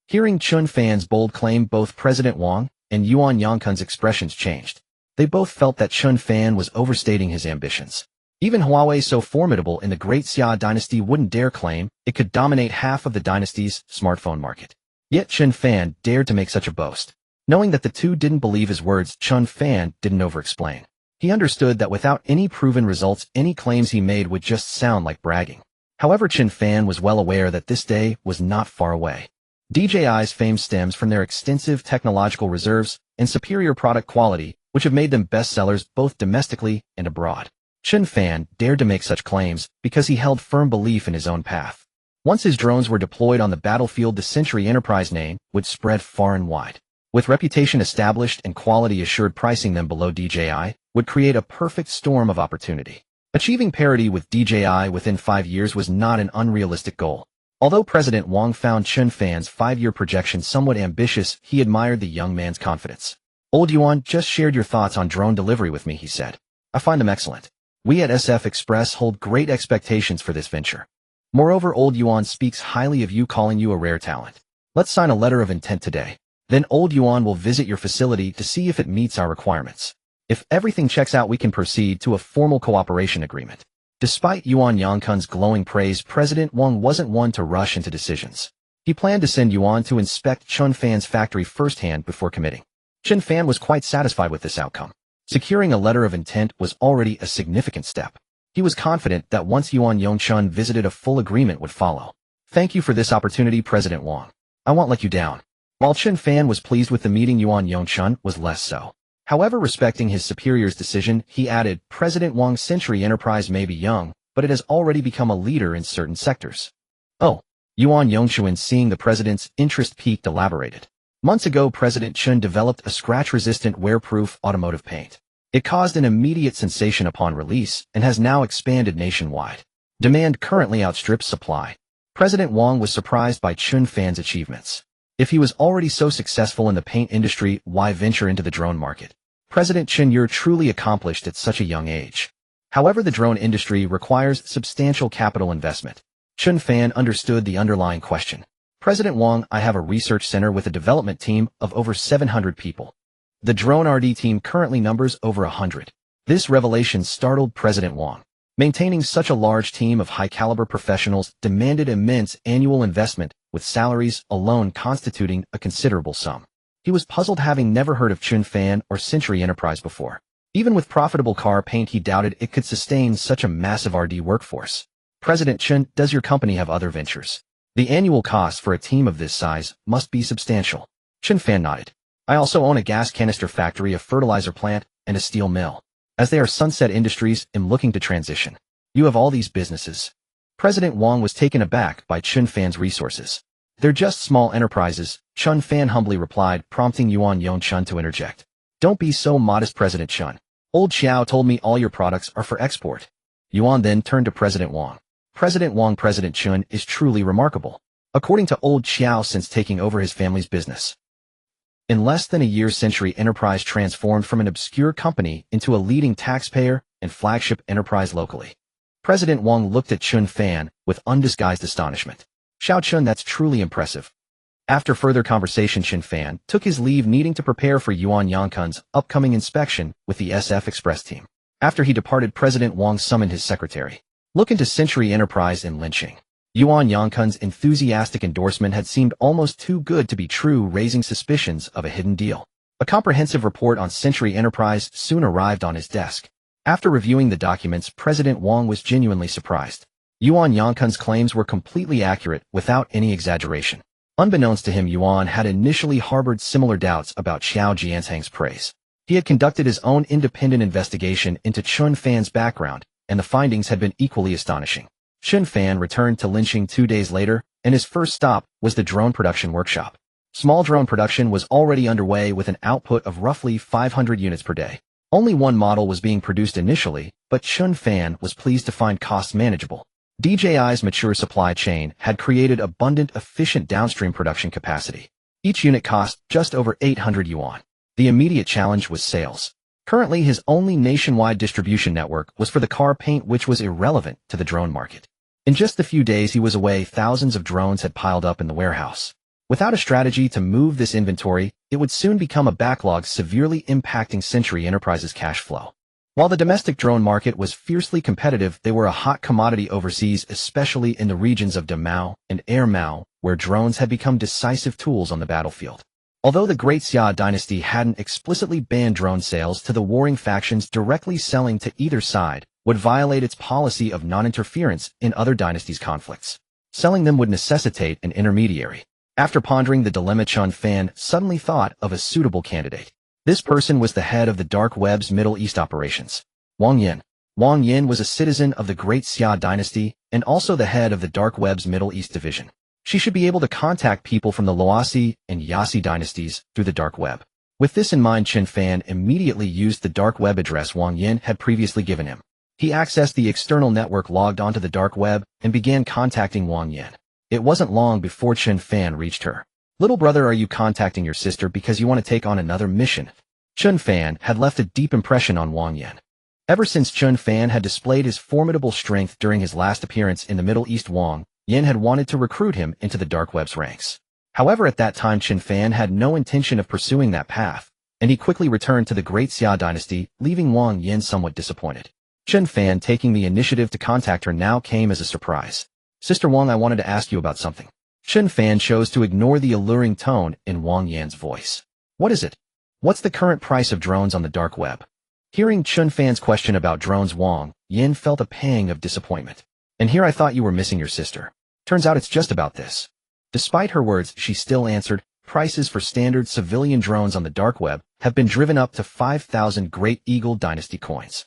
Hearing Chen Fan's bold claim, both President Wang and Yuan Yangkun's expressions changed. They both felt that Chen Fan was overstating his ambitions. Even Huawei, so formidable in the Great Xia dynasty, wouldn't dare claim it could dominate half of the dynasty's smartphone market. Yet Chen Fan dared to make such a boast. Knowing that the two didn't believe his words, Chen Fan didn't over-explain. He understood that without any proven results, any claims he made would just sound like bragging. However, Chen Fan was well aware that this day was not far away. DJI's fame stems from their extensive technological reserves and superior product quality, which have made them bestsellers both domestically and abroad. Chen Fan dared to make such claims because he held firm belief in his own path. Once his drones were deployed on the battlefield, the Century Enterprise name would spread far and wide. With reputation established and quality assured, pricing them below DJI, would create a perfect storm of opportunity. Achieving parity with DJI within 5 years was not an unrealistic goal. Although President Wang found Chen Fan's 5-year projection somewhat ambitious, he admired the young man's confidence. Old Yuan just shared your thoughts on drone delivery with me, he said. I find them excellent. We at SF Express hold great expectations for this venture. Moreover, Old Yuan speaks highly of you, calling you a rare talent. Let's sign a letter of intent today. Then Old Yuan will visit your facility to see if it meets our requirements. If everything checks out, we can proceed to a formal cooperation agreement. Despite Yuan Yangkun's glowing praise, President Wang wasn't one to rush into decisions. He planned to send Yuan to inspect Chen Fan's factory firsthand before committing. Chen Fan was quite satisfied with this outcome. Securing a letter of intent was already a significant step. He was confident that once Yuan Yongchun visited, a full agreement would follow. Thank you for this opportunity, President Wang. I won't let you down. While Chen Fan was pleased with the meeting, Yuan Yongchun was less so. However, respecting his superior's decision, he added, President Wang's Century Enterprise may be young, but it has already become a leader in certain sectors. Oh, Yuan Yongchuan, seeing the president's interest piqued, elaborated. Months ago, President Chen developed a scratch-resistant wear-proof automotive paint. It caused an immediate sensation upon release and has now expanded nationwide. Demand currently outstrips supply. President Wang was surprised by Chen Fan's achievements. If he was already so successful in the paint industry, why venture into the drone market? President Chen, you're truly accomplished at such a young age. However, the drone industry requires substantial capital investment. Chen Fan understood the underlying question. President Wang, I have a research center with a development team of over 700 people. The drone RD team currently numbers over 100. This revelation startled President Wang. Maintaining such a large team of high-caliber professionals demanded immense annual investment, with salaries alone constituting a considerable sum. He was puzzled, having never heard of Chen Fan or Century Enterprise before. Even with profitable car paint, he doubted it could sustain such a massive RD workforce. President Chen, does your company have other ventures? The annual cost for a team of this size must be substantial. Chen Fan nodded. I also own a gas canister factory, a fertilizer plant, and a steel mill. As they are sunset industries, I'm looking to transition. You have all these businesses. President Wang was taken aback by Chen Fan's resources. They're just small enterprises, Chen Fan humbly replied, prompting Yuan Yongchun to interject. Don't be so modest, President Chen. Old Xiao told me all your products are for export. Yuan then turned to President Wang. President Wang, President Chen is truly remarkable. According to Old Xiao, since taking over his family's business. In less than a year, Century Enterprise transformed from an obscure company into a leading taxpayer and flagship enterprise locally. President Wang looked at Chen Fan with undisguised astonishment. Xiao Chen, that's truly impressive. After further conversation, Chen Fan took his leave, needing to prepare for Yuan Yangkun's upcoming inspection with the SF Express team. After he departed, President Wang summoned his secretary. Look into Century Enterprise and lynching. Yuan Yangkun's enthusiastic endorsement had seemed almost too good to be true, raising suspicions of a hidden deal. A comprehensive report on Century Enterprise soon arrived on his desk. After reviewing the documents, President Wang was genuinely surprised. Yuan Yangkun's claims were completely accurate, without any exaggeration. Unbeknownst to him, Yuan had initially harbored similar doubts about Xiao Jianshang's praise. He had conducted his own independent investigation into Chen Fan's background, and the findings had been equally astonishing. Chen Fan returned to Linqing 2 days later, and his first stop was the drone production workshop. Small drone production was already underway with an output of roughly 500 units per day. Only one model was being produced initially, but Chen Fan was pleased to find costs manageable. DJI's mature supply chain had created abundant, efficient downstream production capacity. Each unit cost just over 800 yuan. The immediate challenge was sales. Currently, his only nationwide distribution network was for the car paint, which was irrelevant to the drone market. In just a few days he was away, thousands of drones had piled up in the warehouse. Without a strategy to move this inventory, it would soon become a backlog, severely impacting Century Enterprise's cash flow. While the domestic drone market was fiercely competitive, they were a hot commodity overseas, especially in the regions of Damao and Air Mao, where drones had become decisive tools on the battlefield. Although the Great Xia dynasty hadn't explicitly banned drone sales to the warring factions, directly selling to either side would violate its policy of non-interference in other dynasties' conflicts. Selling them would necessitate an intermediary. After pondering the dilemma, Chen Fan suddenly thought of a suitable candidate. This person was the head of the Dark Web's Middle East operations, Wang Yin. Wang Yin was a citizen of the Great Xia dynasty and also the head of the Dark Web's Middle East division. She should be able to contact people from the Luosi and Yasi dynasties through the Dark Web. With this in mind, Chen Fan immediately used the dark web address Wang Yin had previously given him. He accessed the external network, logged onto the dark web, and began contacting Wang Yin. It wasn't long before Chen Fan reached her. "Little brother, are you contacting your sister because you want to take on another mission?" Chen Fan had left a deep impression on Wang Yin. Ever since Chen Fan had displayed his formidable strength during his last appearance in the Middle East, Wang Yin had wanted to recruit him into the dark web's ranks. However, at that time Chen Fan had no intention of pursuing that path, and he quickly returned to the Great Xia dynasty, leaving Wang Yin somewhat disappointed. Chen Fan taking the initiative to contact her now came as a surprise. "Sister Wang, I wanted to ask you about something." Chen Fan chose to ignore the alluring tone in Wang Yin's voice. "What is it? What's the current price of drones on the dark web?" Hearing Chen Fan's question about drones, Wang Yin felt a pang of disappointment. "And here I thought you were missing your sister. Turns out it's just about this." Despite her words, she still answered, "Prices for standard civilian drones on the dark web have been driven up to 5,000 Great Eagle Dynasty coins.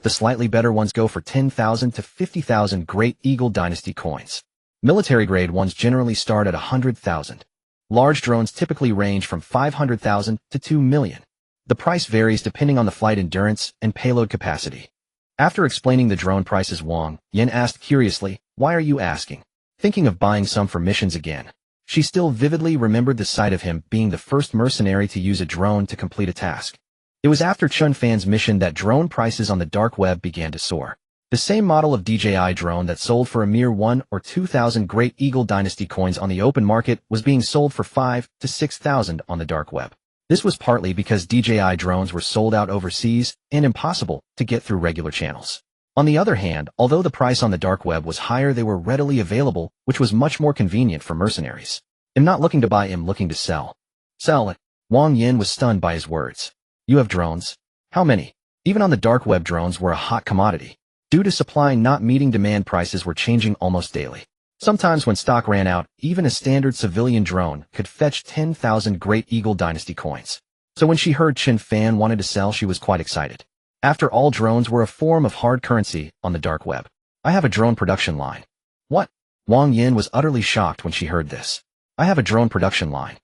The slightly better ones go for 10,000 to 50,000 Great Eagle Dynasty coins. Military-grade ones generally start at 100,000. Large drones typically range from 500,000 to 2 million. The price varies depending on the flight endurance and payload capacity." After explaining the drone prices, Wang Yin asked curiously, "Why are you asking?" Thinking of buying some for missions again. She still vividly remembered the sight of him being the first mercenary to use a drone to complete a task. It was after Chen Fan's mission that drone prices on the dark web began to soar. The same model of DJI drone that sold for a mere 1 or 2,000 Great Eagle Dynasty coins on the open market was being sold for 5 to 6,000 on the dark web. This was partly because DJI drones were sold out overseas and impossible to get through regular channels. On the other hand, although the price on the dark web was higher, they were readily available, which was much more convenient for mercenaries. "I'm not looking to buy, I'm looking to sell." "Sell it?" Wang Yin was stunned by his words. "You have drones? How many?" Even on the dark web, drones were a hot commodity. Due to supply not meeting demand, prices were changing almost daily. Sometimes when stock ran out, even a standard civilian drone could fetch 10,000 Great Eagle Dynasty coins. So when she heard Chen Fan wanted to sell, she was quite excited. After all, drones were a form of hard currency on the dark web. "I have a drone production line." "What?" Wang Yin was utterly shocked when she heard this. "I have a drone production line.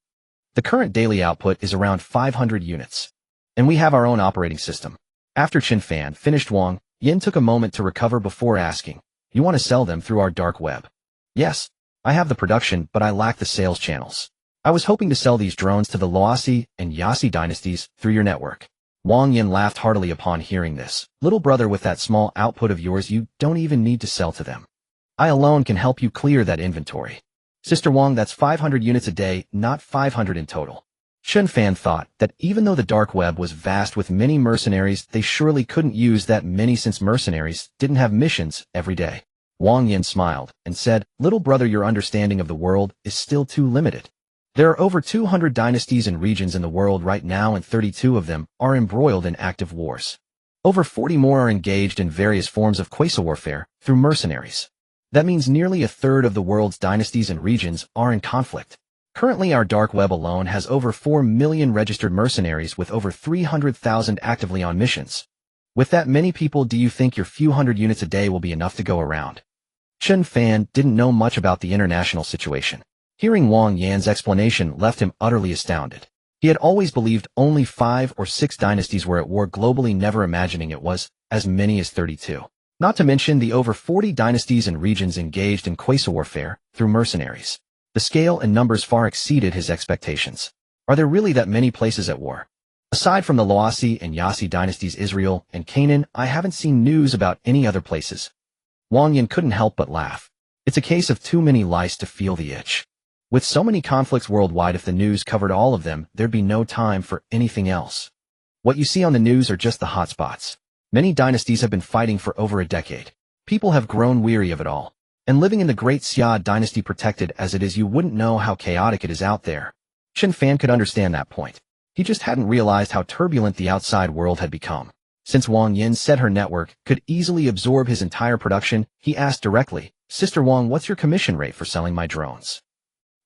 The current daily output is around 500 units. And we have our own operating system." After Chen Fan finished, Wang Yin took a moment to recover before asking, "You want to sell them through our dark web?" "Yes. I have the production, but I lack the sales channels. I was hoping to sell these drones to the Loasi and Yasi dynasties through your network." Wang Yin laughed heartily upon hearing this. "Little brother, with that small output of yours, you don't even need to sell to them. I alone can help you clear that inventory." "Sister Wang, that's 500 units a day, not 500 in total." Chen Fan thought that even though the dark web was vast with many mercenaries, they surely couldn't use that many since mercenaries didn't have missions every day. Wang Yin smiled and said, "Little brother, your understanding of the world is still too limited. There are over 200 dynasties and regions in the world right now, and 32 of them are embroiled in active wars. Over 40 more are engaged in various forms of quasi-warfare through mercenaries. That means nearly a third of the world's dynasties and regions are in conflict. Currently, our dark web alone has over 4 million registered mercenaries with over 300,000 actively on missions. With that many people, do you think your few hundred units a day will be enough to go around?" Chen Fan didn't know much about the international situation. Hearing Wang Yin's explanation left him utterly astounded. He had always believed only 5 or 6 dynasties were at war globally, never imagining it was as many as 32. Not to mention the over 40 dynasties and regions engaged in quasi-warfare through mercenaries. The scale and numbers far exceeded his expectations. Are there really that many places at war? Aside from the Loasi and Yasi dynasties, Israel and Canaan, I haven't seen news about any other places. Wang Yin couldn't help but laugh. It's a case of too many lice to feel the itch. With so many conflicts worldwide, if the news covered all of them, there'd be no time for anything else. What you see on the news are just the hot spots. Many dynasties have been fighting for over a decade. People have grown weary of it all. And living in the Great Xia dynasty, protected as it is, you wouldn't know how chaotic it is out there." Chen Fan could understand that point. He just hadn't realized how turbulent the outside world had become. Since Wang Yin said her network could easily absorb his entire production, he asked directly, "Sister Wang, what's your commission rate for selling my drones?"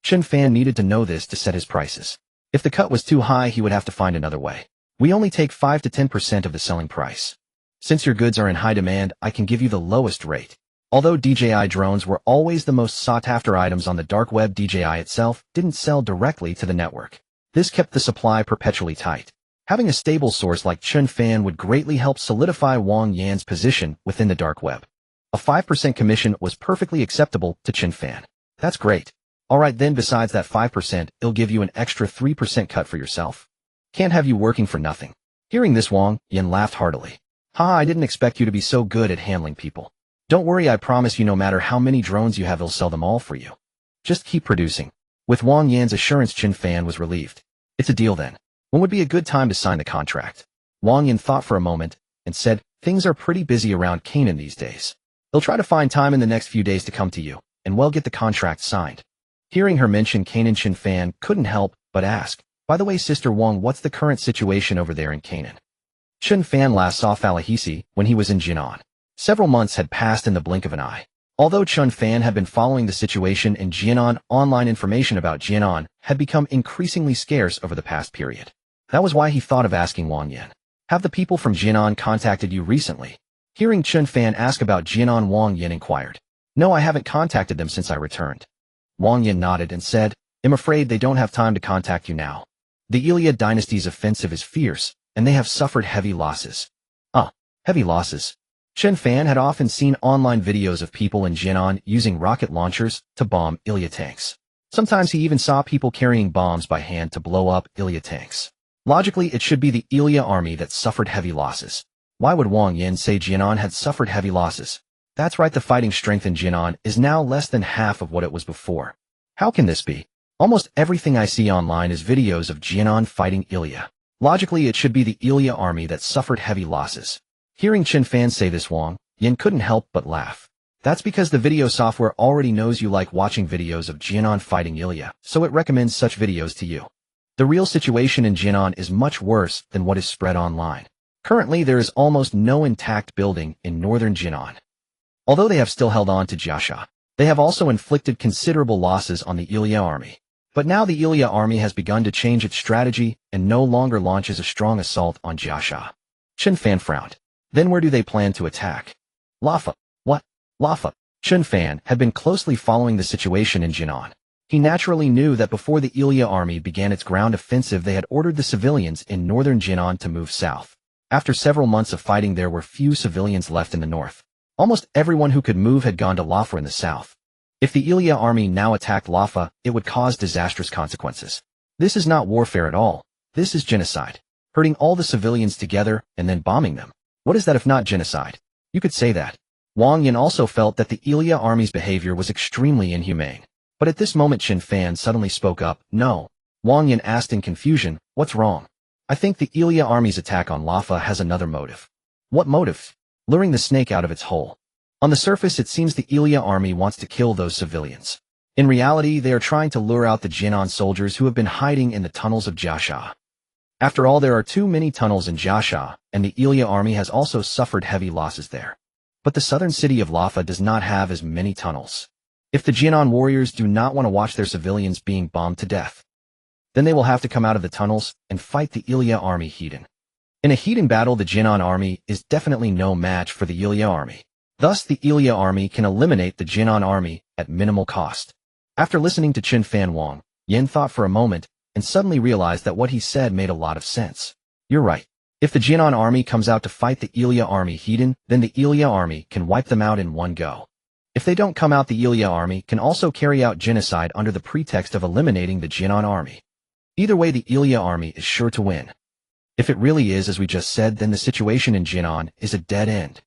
Chen Fan needed to know this to set his prices. If the cut was too high, he would have to find another way. "We only take 5 to 10% of the selling price. Since your goods are in high demand, I can give you the lowest rate." Although DJI drones were always the most sought-after items on the dark web, DJI itself didn't sell directly to the network. This kept the supply perpetually tight. Having a stable source like Chen Fan would greatly help solidify Wang Yan's position within the dark web. A 5% commission was perfectly acceptable to Chen Fan. That's great. Alright then, besides that 5%, it'll give you an extra 3% cut for yourself. Can't have you working for nothing. Hearing this, Wang Yan laughed heartily. Ha, I didn't expect you to be so good at handling people. Don't worry, I promise you no matter how many drones you have, they'll sell them all for you. Just keep producing. With Wang Yan's assurance, Chen Fan was relieved. It's a deal then. When would be a good time to sign the contract? Wang Yan thought for a moment and said, things are pretty busy around Canaan these days. They'll try to find time in the next few days to come to you, and we'll get the contract signed. Hearing her mention Canaan, Chen Fan couldn't help but ask, by the way, Sister Wang, what's the current situation over there in Canaan? Chen Fan last saw Falahisi when he was in Jinan. Several months had passed in the blink of an eye. Although Chen Fan had been following the situation in Jinan, online information about Jinan had become increasingly scarce over the past period. That was why he thought of asking Wang Yan. Have the people from Jinan contacted you recently? Hearing Chen Fan ask about Jinan, Wang Yan inquired. No, I haven't contacted them since I returned. Wang Yan nodded and said, I'm afraid they don't have time to contact you now. The Iliad dynasty's offensive is fierce, and they have suffered heavy losses. Heavy losses. Chen Fan had often seen online videos of people in Jinan using rocket launchers to bomb Iliad tanks. Sometimes he even saw people carrying bombs by hand to blow up Iliad tanks. Logically, it should be the Iliad army that suffered heavy losses. Why would Wang Yan say Jinan had suffered heavy losses? That's right, the fighting strength in Jinan is now less than half of what it was before. How can this be? Almost everything I see online is videos of Jinan fighting Iliad. Logically, it should be the Iliad army that suffered heavy losses. Hearing Chen Fan say this, Wang Yan couldn't help but laugh. That's because the video software already knows you like watching videos of Jinan fighting Iliad, so it recommends such videos to you. The real situation in Jinan is much worse than what is spread online. Currently, there is almost no intact building in northern Jinan. Although they have still held on to Jiasha, they have also inflicted considerable losses on the Iliad army. But now the Iliad army has begun to change its strategy and no longer launches a strong assault on Jiasha. Chen Fan frowned. Then where do they plan to attack? Lafa. What? Lafa. Chen Fan had been closely following the situation in Jinan. He naturally knew that before the Iliad army began its ground offensive, they had ordered the civilians in northern Jinan to move south. After several months of fighting, there were few civilians left in the north. Almost everyone who could move had gone to Lafa in the south. If the Iliad army now attacked Lafa, it would cause disastrous consequences. This is not warfare at all. This is genocide. Herding all the civilians together and then bombing them. What is that if not genocide? You could say that. Wang Yan also felt that the Iliad army's behavior was extremely inhumane. But at this moment, Chen Fan suddenly spoke up. No. Wang Yan asked in confusion, what's wrong? I think the Iliad army's attack on Lafa has another motive. What motive? Luring the snake out of its hole. On the surface, it seems the Iliad army wants to kill those civilians. In reality, they are trying to lure out the Jinan soldiers who have been hiding in the tunnels of Jiasha. After all, there are too many tunnels in Jiasha, and the Iliad army has also suffered heavy losses there. But the southern city of Lafa does not have as many tunnels. If the Jinan warriors do not want to watch their civilians being bombed to death, then they will have to come out of the tunnels and fight the Iliad army heat-in. In a heat-in battle, the Jinan army is definitely no match for the Iliad army. Thus, the Iliad army can eliminate the Jinan army at minimal cost. After listening to Chen Fan, Wang Yan thought for a moment and suddenly realized that what he said made a lot of sense. You're right. If the Jinan army comes out to fight the Iliad army heat-in, then the Iliad army can wipe them out in one go. If they don't come out, the Iliad army can also carry out genocide under the pretext of eliminating the Jinan army. Either way, the Iliad army is sure to win. If it really is as we just said, then the situation in Jinan is a dead end.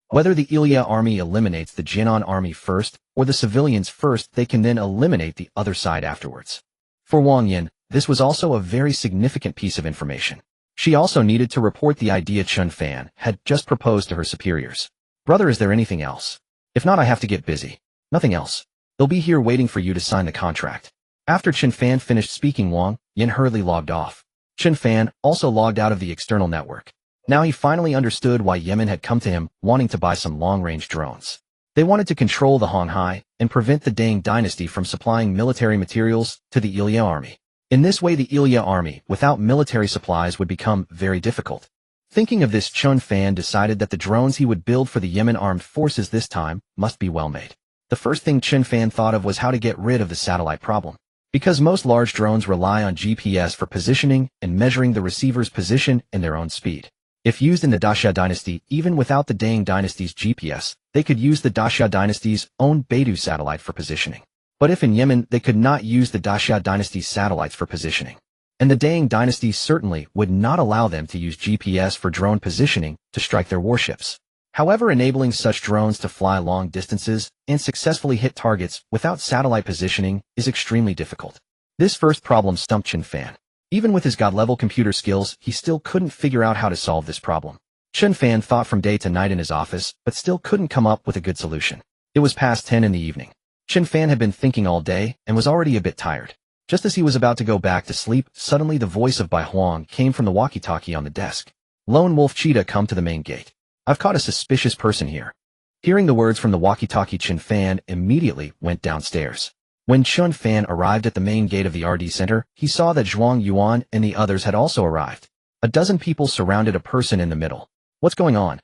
Whether the Iliad army eliminates the Jinan army first or the civilians first, they can then eliminate the other side afterwards. For Wang Yan, this was also a very significant piece of information. She also needed to report the idea Chen Fan had just proposed to her superiors. Brother, is there anything else? If not, I have to get busy. Nothing else. They'll be here waiting for you to sign the contract. After Chen Fan finished speaking, Wang Yan hurriedly logged off. Chen Fan also logged out of the external network. Now he finally understood why Yemen had come to him wanting to buy some long-range drones. They wanted to control the Honghai and prevent the Deng dynasty from supplying military materials to the Iliad army. In this way, the Iliad army, without military supplies, would become very difficult. Thinking of this, Chen Fan decided that the drones he would build for the Yemen armed forces this time must be well made. The first thing Chen Fan thought of was how to get rid of the satellite problem. Because most large drones rely on GPS for positioning and measuring the receiver's position and their own speed. If used in the Daxia dynasty, even without the Dang dynasty's GPS, they could use the Daxia dynasty's own Beidou satellite for positioning. But if in Yemen, they could not use the Daxia dynasty's satellites for positioning. And the Dang dynasty certainly would not allow them to use GPS for drone positioning to strike their warships. However, enabling such drones to fly long distances and successfully hit targets without satellite positioning is extremely difficult. This first problem stumped Chen Fan. Even with his god-level computer skills, he still couldn't figure out how to solve this problem. Chen Fan thought from day to night in his office, but still couldn't come up with a good solution. It was past 10 in the evening. Chen Fan had been thinking all day and was already a bit tired. Just as he was about to go back to sleep, suddenly the voice of Bai Huang came from the walkie-talkie on the desk. Lone Wolf Cheetah, come to the main gate. I've caught a suspicious person here. Hearing the words from the walkie-talkie, Chen Fan immediately went downstairs. When Chen Fan arrived at the main gate of the RD Center, he saw that Zhuang Yuan and the others had also arrived. A dozen people surrounded a person in the middle. What's going on?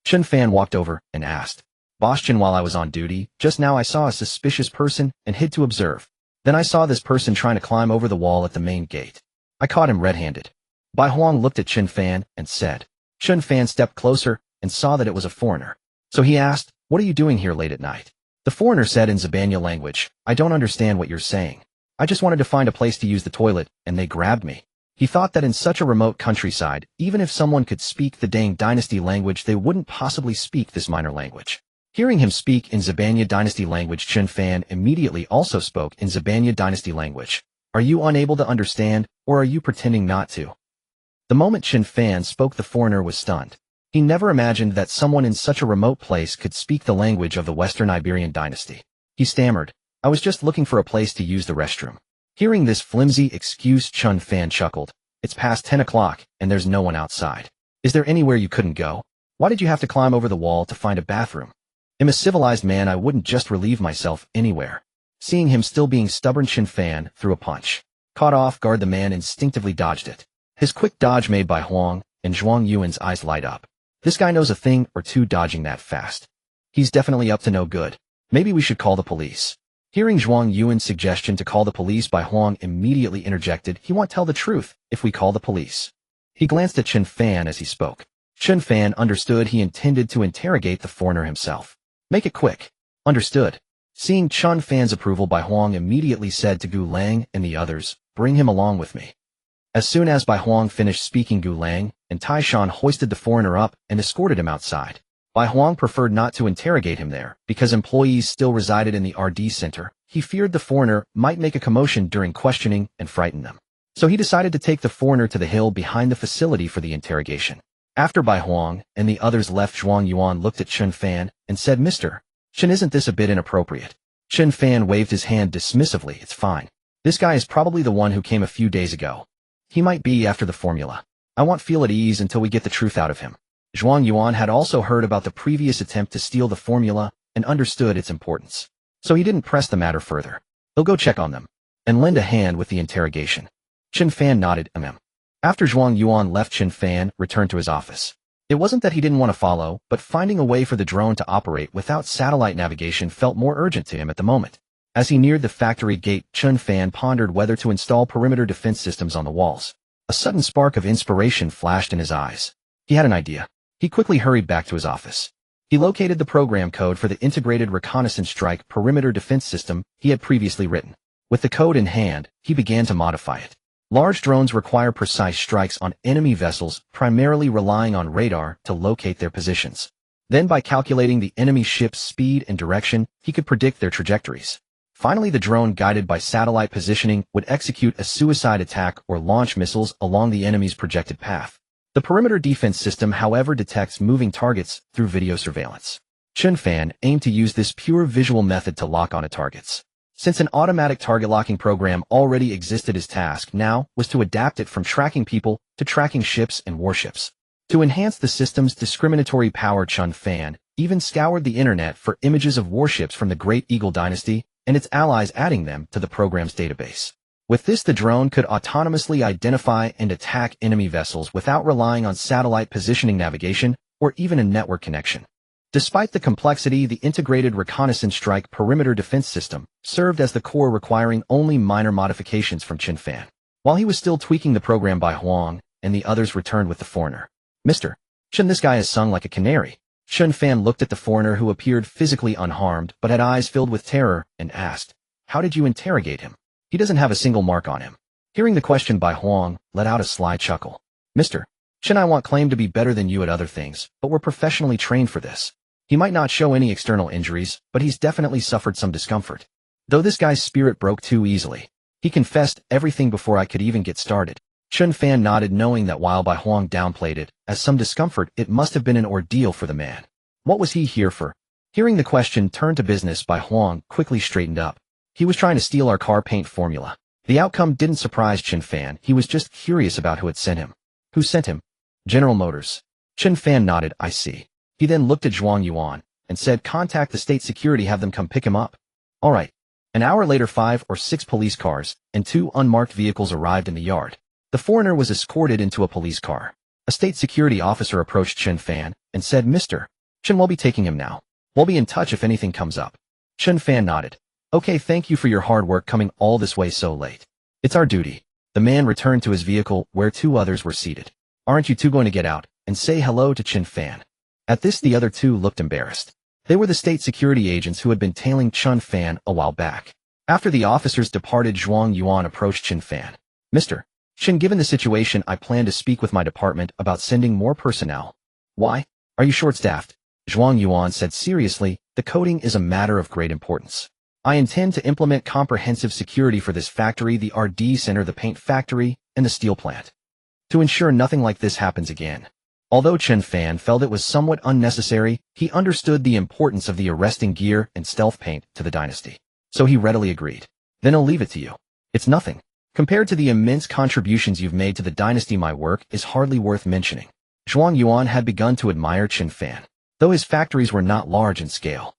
Chen Fan walked over and asked. Boss Chen, while I was on duty, just now I saw a suspicious person and hid to observe. Then I saw this person trying to climb over the wall at the main gate. I caught him red-handed. Bai Huang looked at Chen Fan and said. Chen Fan stepped closer and saw that it was a foreigner. So he asked, what are you doing here late at night? The foreigner said in Zabanya language, I don't understand what you're saying. I just wanted to find a place to use the toilet, and they grabbed me. He thought that in such a remote countryside, even if someone could speak the Dang dynasty language, they wouldn't possibly speak this minor language. Hearing him speak in Zabanya dynasty language, Chen Fan immediately also spoke in Zabanya dynasty language. Are you unable to understand, or are you pretending not to? The moment Chen Fan spoke, the foreigner was stunned. He never imagined that someone in such a remote place could speak the language of the Western Iberian dynasty. He stammered, I was just looking for a place to use the restroom. Hearing this flimsy excuse, Chen Fan chuckled. It's past 10 o'clock, and there's no one outside. Is there anywhere you couldn't go? Why did you have to climb over the wall to find a bathroom? I'm a civilized man, I wouldn't just relieve myself anywhere. Seeing him still being stubborn, Chen Fan threw a punch. Caught off guard, the man instinctively dodged it. His quick dodge made Bai Huang and Zhuang Yuan's eyes light up. This guy knows a thing or two dodging that fast. He's definitely up to no good. Maybe we should call the police. Hearing Zhuang Yuan's suggestion to call the police, Bai Huang immediately interjected, he won't tell the truth if we call the police. He glanced at Chen Fan as he spoke. Chen Fan understood he intended to interrogate the foreigner himself. Make it quick. Understood. Seeing Chen Fan's approval, Bai Huang immediately said to Gu Lang and the others, bring him along with me. As soon as Bai Huang finished speaking, Gu Lang and Tai Shan hoisted the foreigner up and escorted him outside. Bai Huang preferred not to interrogate him there, because employees still resided in the RD Center. He feared the foreigner might make a commotion during questioning and frighten them. So he decided to take the foreigner to the hill behind the facility for the interrogation. After Bai Huang and the others left, Zhuang Yuan looked at Chen Fan and said, Mr. Chen, isn't this a bit inappropriate? Chen Fan waved his hand dismissively. It's fine. This guy is probably the one who came a few days ago. He might be after the formula. I won't feel at ease until we get the truth out of him. Zhuang Yuan had also heard about the previous attempt to steal the formula and understood its importance. So he didn't press the matter further. He'll go check on them and lend a hand with the interrogation. Chen Fan nodded. After Zhuang Yuan left, Chen Fan returned to his office. It wasn't that he didn't want to follow, but finding a way for the drone to operate without satellite navigation felt more urgent to him at the moment. As he neared the factory gate, Chen Fan pondered whether to install perimeter defense systems on the walls. A sudden spark of inspiration flashed in his eyes. He had an idea. He quickly hurried back to his office. He located the program code for the integrated reconnaissance strike perimeter defense system he had previously written. With the code in hand, he began to modify it. Large drones require precise strikes on enemy vessels, primarily relying on radar to locate their positions. Then, by calculating the enemy ship's speed and direction, he could predict their trajectories. Finally, the drone, guided by satellite positioning, would execute a suicide attack or launch missiles along the enemy's projected path. The perimeter defense system, however, detects moving targets through video surveillance. Chen Fan aimed to use this pure visual method to lock onto targets. Since an automatic target locking program already existed, his task now was to adapt it from tracking people to tracking ships and warships. To enhance the system's discriminatory power, Chen Fan even scoured the internet for images of warships from the Great Eagle Dynasty and its allies, adding them to the program's database. With this, the drone could autonomously identify and attack enemy vessels without relying on satellite positioning, navigation, or even a network connection. Despite the complexity, the integrated reconnaissance strike perimeter defense system served as the core, requiring only minor modifications from Chen Fan. While he was still tweaking the program, by Huang and the others returned with the foreigner. Mr. Chen, this guy has sung like a canary. Chen Fan looked at the foreigner, who appeared physically unharmed but had eyes filled with terror, and asked, "How did you interrogate him? He doesn't have a single mark on him." Hearing the question, by Huang let out a sly chuckle. "Mr. Chen, I won't claim to be better than you at other things, but we're professionally trained for this. He might not show any external injuries, but he's definitely suffered some discomfort. Though this guy's spirit broke too easily. He confessed everything before I could even get started." Chen Fan nodded, knowing that while Bai Huang downplayed it as some discomfort, it must have been an ordeal for the man. What was he here for? Hearing the question turned to business, Bai Huang quickly straightened up. "He was trying to steal our car paint formula." The outcome didn't surprise Chen Fan. He was just curious about who had sent him. "Who sent him?" "General Motors." Chen Fan nodded. "I see." He then looked at Zhuang Yuan and said, "Contact the state security, have them come pick him up." All right. An hour later, 5 or 6 police cars and 2 unmarked vehicles arrived in the yard. The foreigner was escorted into a police car. A state security officer approached Chen Fan and said, "Mr. Chen, we'll be taking him now. We'll be in touch if anything comes up." Chen Fan nodded. "Okay, thank you for your hard work coming all this way so late. It's our duty." The man returned to his vehicle where 2 others were seated. "Aren't you 2 going to get out and say hello to Chen Fan?" At this, the other 2 looked embarrassed. They were the state security agents who had been tailing Chen Fan a while back. After the officers departed, Zhuang Yuan approached Chen Fan. "Mr. Chen, given the situation, I plan to speak with my department about sending more personnel." "Why? Are you short-staffed?" Zhuang Yuan said seriously, "The coding is a matter of great importance. I intend to implement comprehensive security for this factory, the RD center, the paint factory, and the steel plant, to ensure nothing like this happens again." Although Chen Fan felt it was somewhat unnecessary, he understood the importance of the arresting gear and stealth paint to the dynasty. So he readily agreed. "Then I'll leave it to you. It's nothing. Compared to the immense contributions you've made to the dynasty, my work is hardly worth mentioning." Zhuang Yuan had begun to admire Chen Fan, though his factories were not large in scale.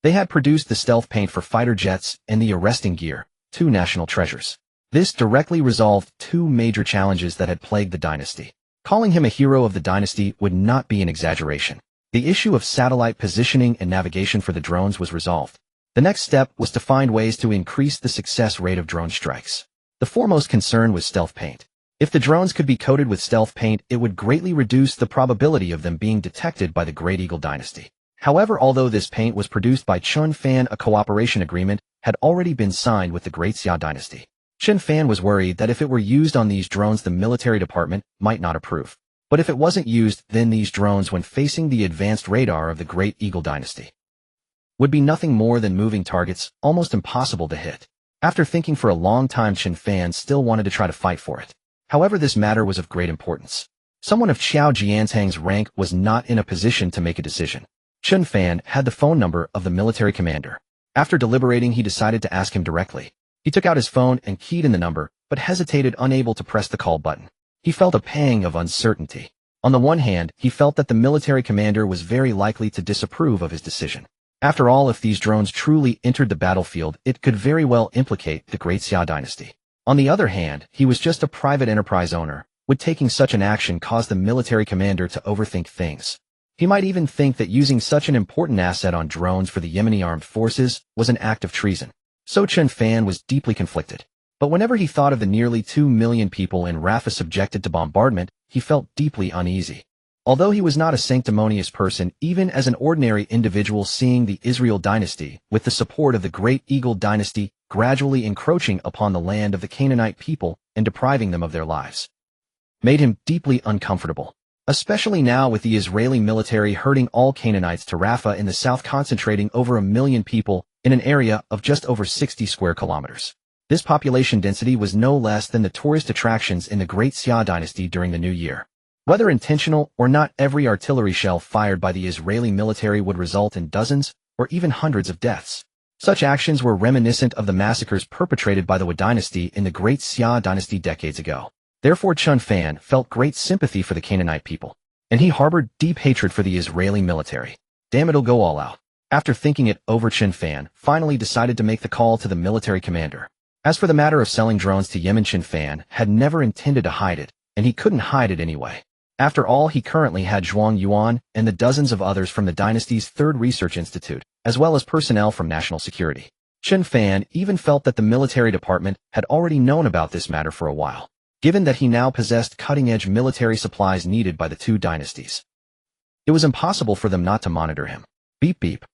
They had produced the stealth paint for fighter jets and the arresting gear, 2 national treasures. This directly resolved 2 major challenges that had plagued the dynasty. Calling him a hero of the dynasty would not be an exaggeration. The issue of satellite positioning and navigation for the drones was resolved. The next step was to find ways to increase the success rate of drone strikes. The foremost concern was stealth paint. If the drones could be coated with stealth paint, it would greatly reduce the probability of them being detected by the Great Eagle dynasty. However, although this paint was produced by Chen Fan, a cooperation agreement had already been signed with the Great Xia dynasty. Chen Fan was worried that if it were used on these drones, the military department might not approve. But if it wasn't used, then these drones, when facing the advanced radar of the Great Eagle dynasty, would be nothing more than moving targets, almost impossible to hit. After thinking for a long time, Chen Fan still wanted to try to fight for it. However, this matter was of great importance. Someone of Xiao Jiantang's rank was not in a position to make a decision. Chen Fan had the phone number of the military commander. After deliberating, he decided to ask him directly. He took out his phone and keyed in the number, but hesitated, unable to press the call button. He felt a pang of uncertainty. On the one hand, he felt that the military commander was very likely to disapprove of his decision. After all, if these drones truly entered the battlefield, it could very well implicate the Great Xia dynasty. On the other hand, he was just a private enterprise owner. Would taking such an action cause the military commander to overthink things? He might even think that using such an important asset on drones for the Yemeni armed forces was an act of treason. So Chen Fan was deeply conflicted. But whenever he thought of the nearly 2 million people in Rafah subjected to bombardment, he felt deeply uneasy. Although he was not a sanctimonious person, even as an ordinary individual, seeing the Israel dynasty, with the support of the Great Eagle dynasty, gradually encroaching upon the land of the Canaanite people and depriving them of their lives, made him deeply uncomfortable. Especially now with the Israeli military herding all Canaanites to Rafah in the south, concentrating over 1 million people in an area of just over 60 square kilometers. This population density was no less than the tourist attractions in the Great Xia dynasty during the new year. Whether intentional or not, every artillery shell fired by the Israeli military would result in dozens or even hundreds of deaths. Such actions were reminiscent of the massacres perpetrated by the Wu dynasty in the Great Xia dynasty decades ago. Therefore, Chen Fan felt great sympathy for the Canaanite people, and he harbored deep hatred for the Israeli military. Damn, it'll go all out. After thinking it over, Chen Fan finally decided to make the call to the military commander. As for the matter of selling drones to Yemen, Chen Fan had never intended to hide it, and he couldn't hide it anyway. After all, he currently had Zhuang Yuan and the dozens of others from the dynasty's third research institute, as well as personnel from national security. Chen Fan even felt that the military department had already known about this matter for a while, given that he now possessed cutting-edge military supplies needed by the two dynasties. It was impossible for them not to monitor him. Beep beep.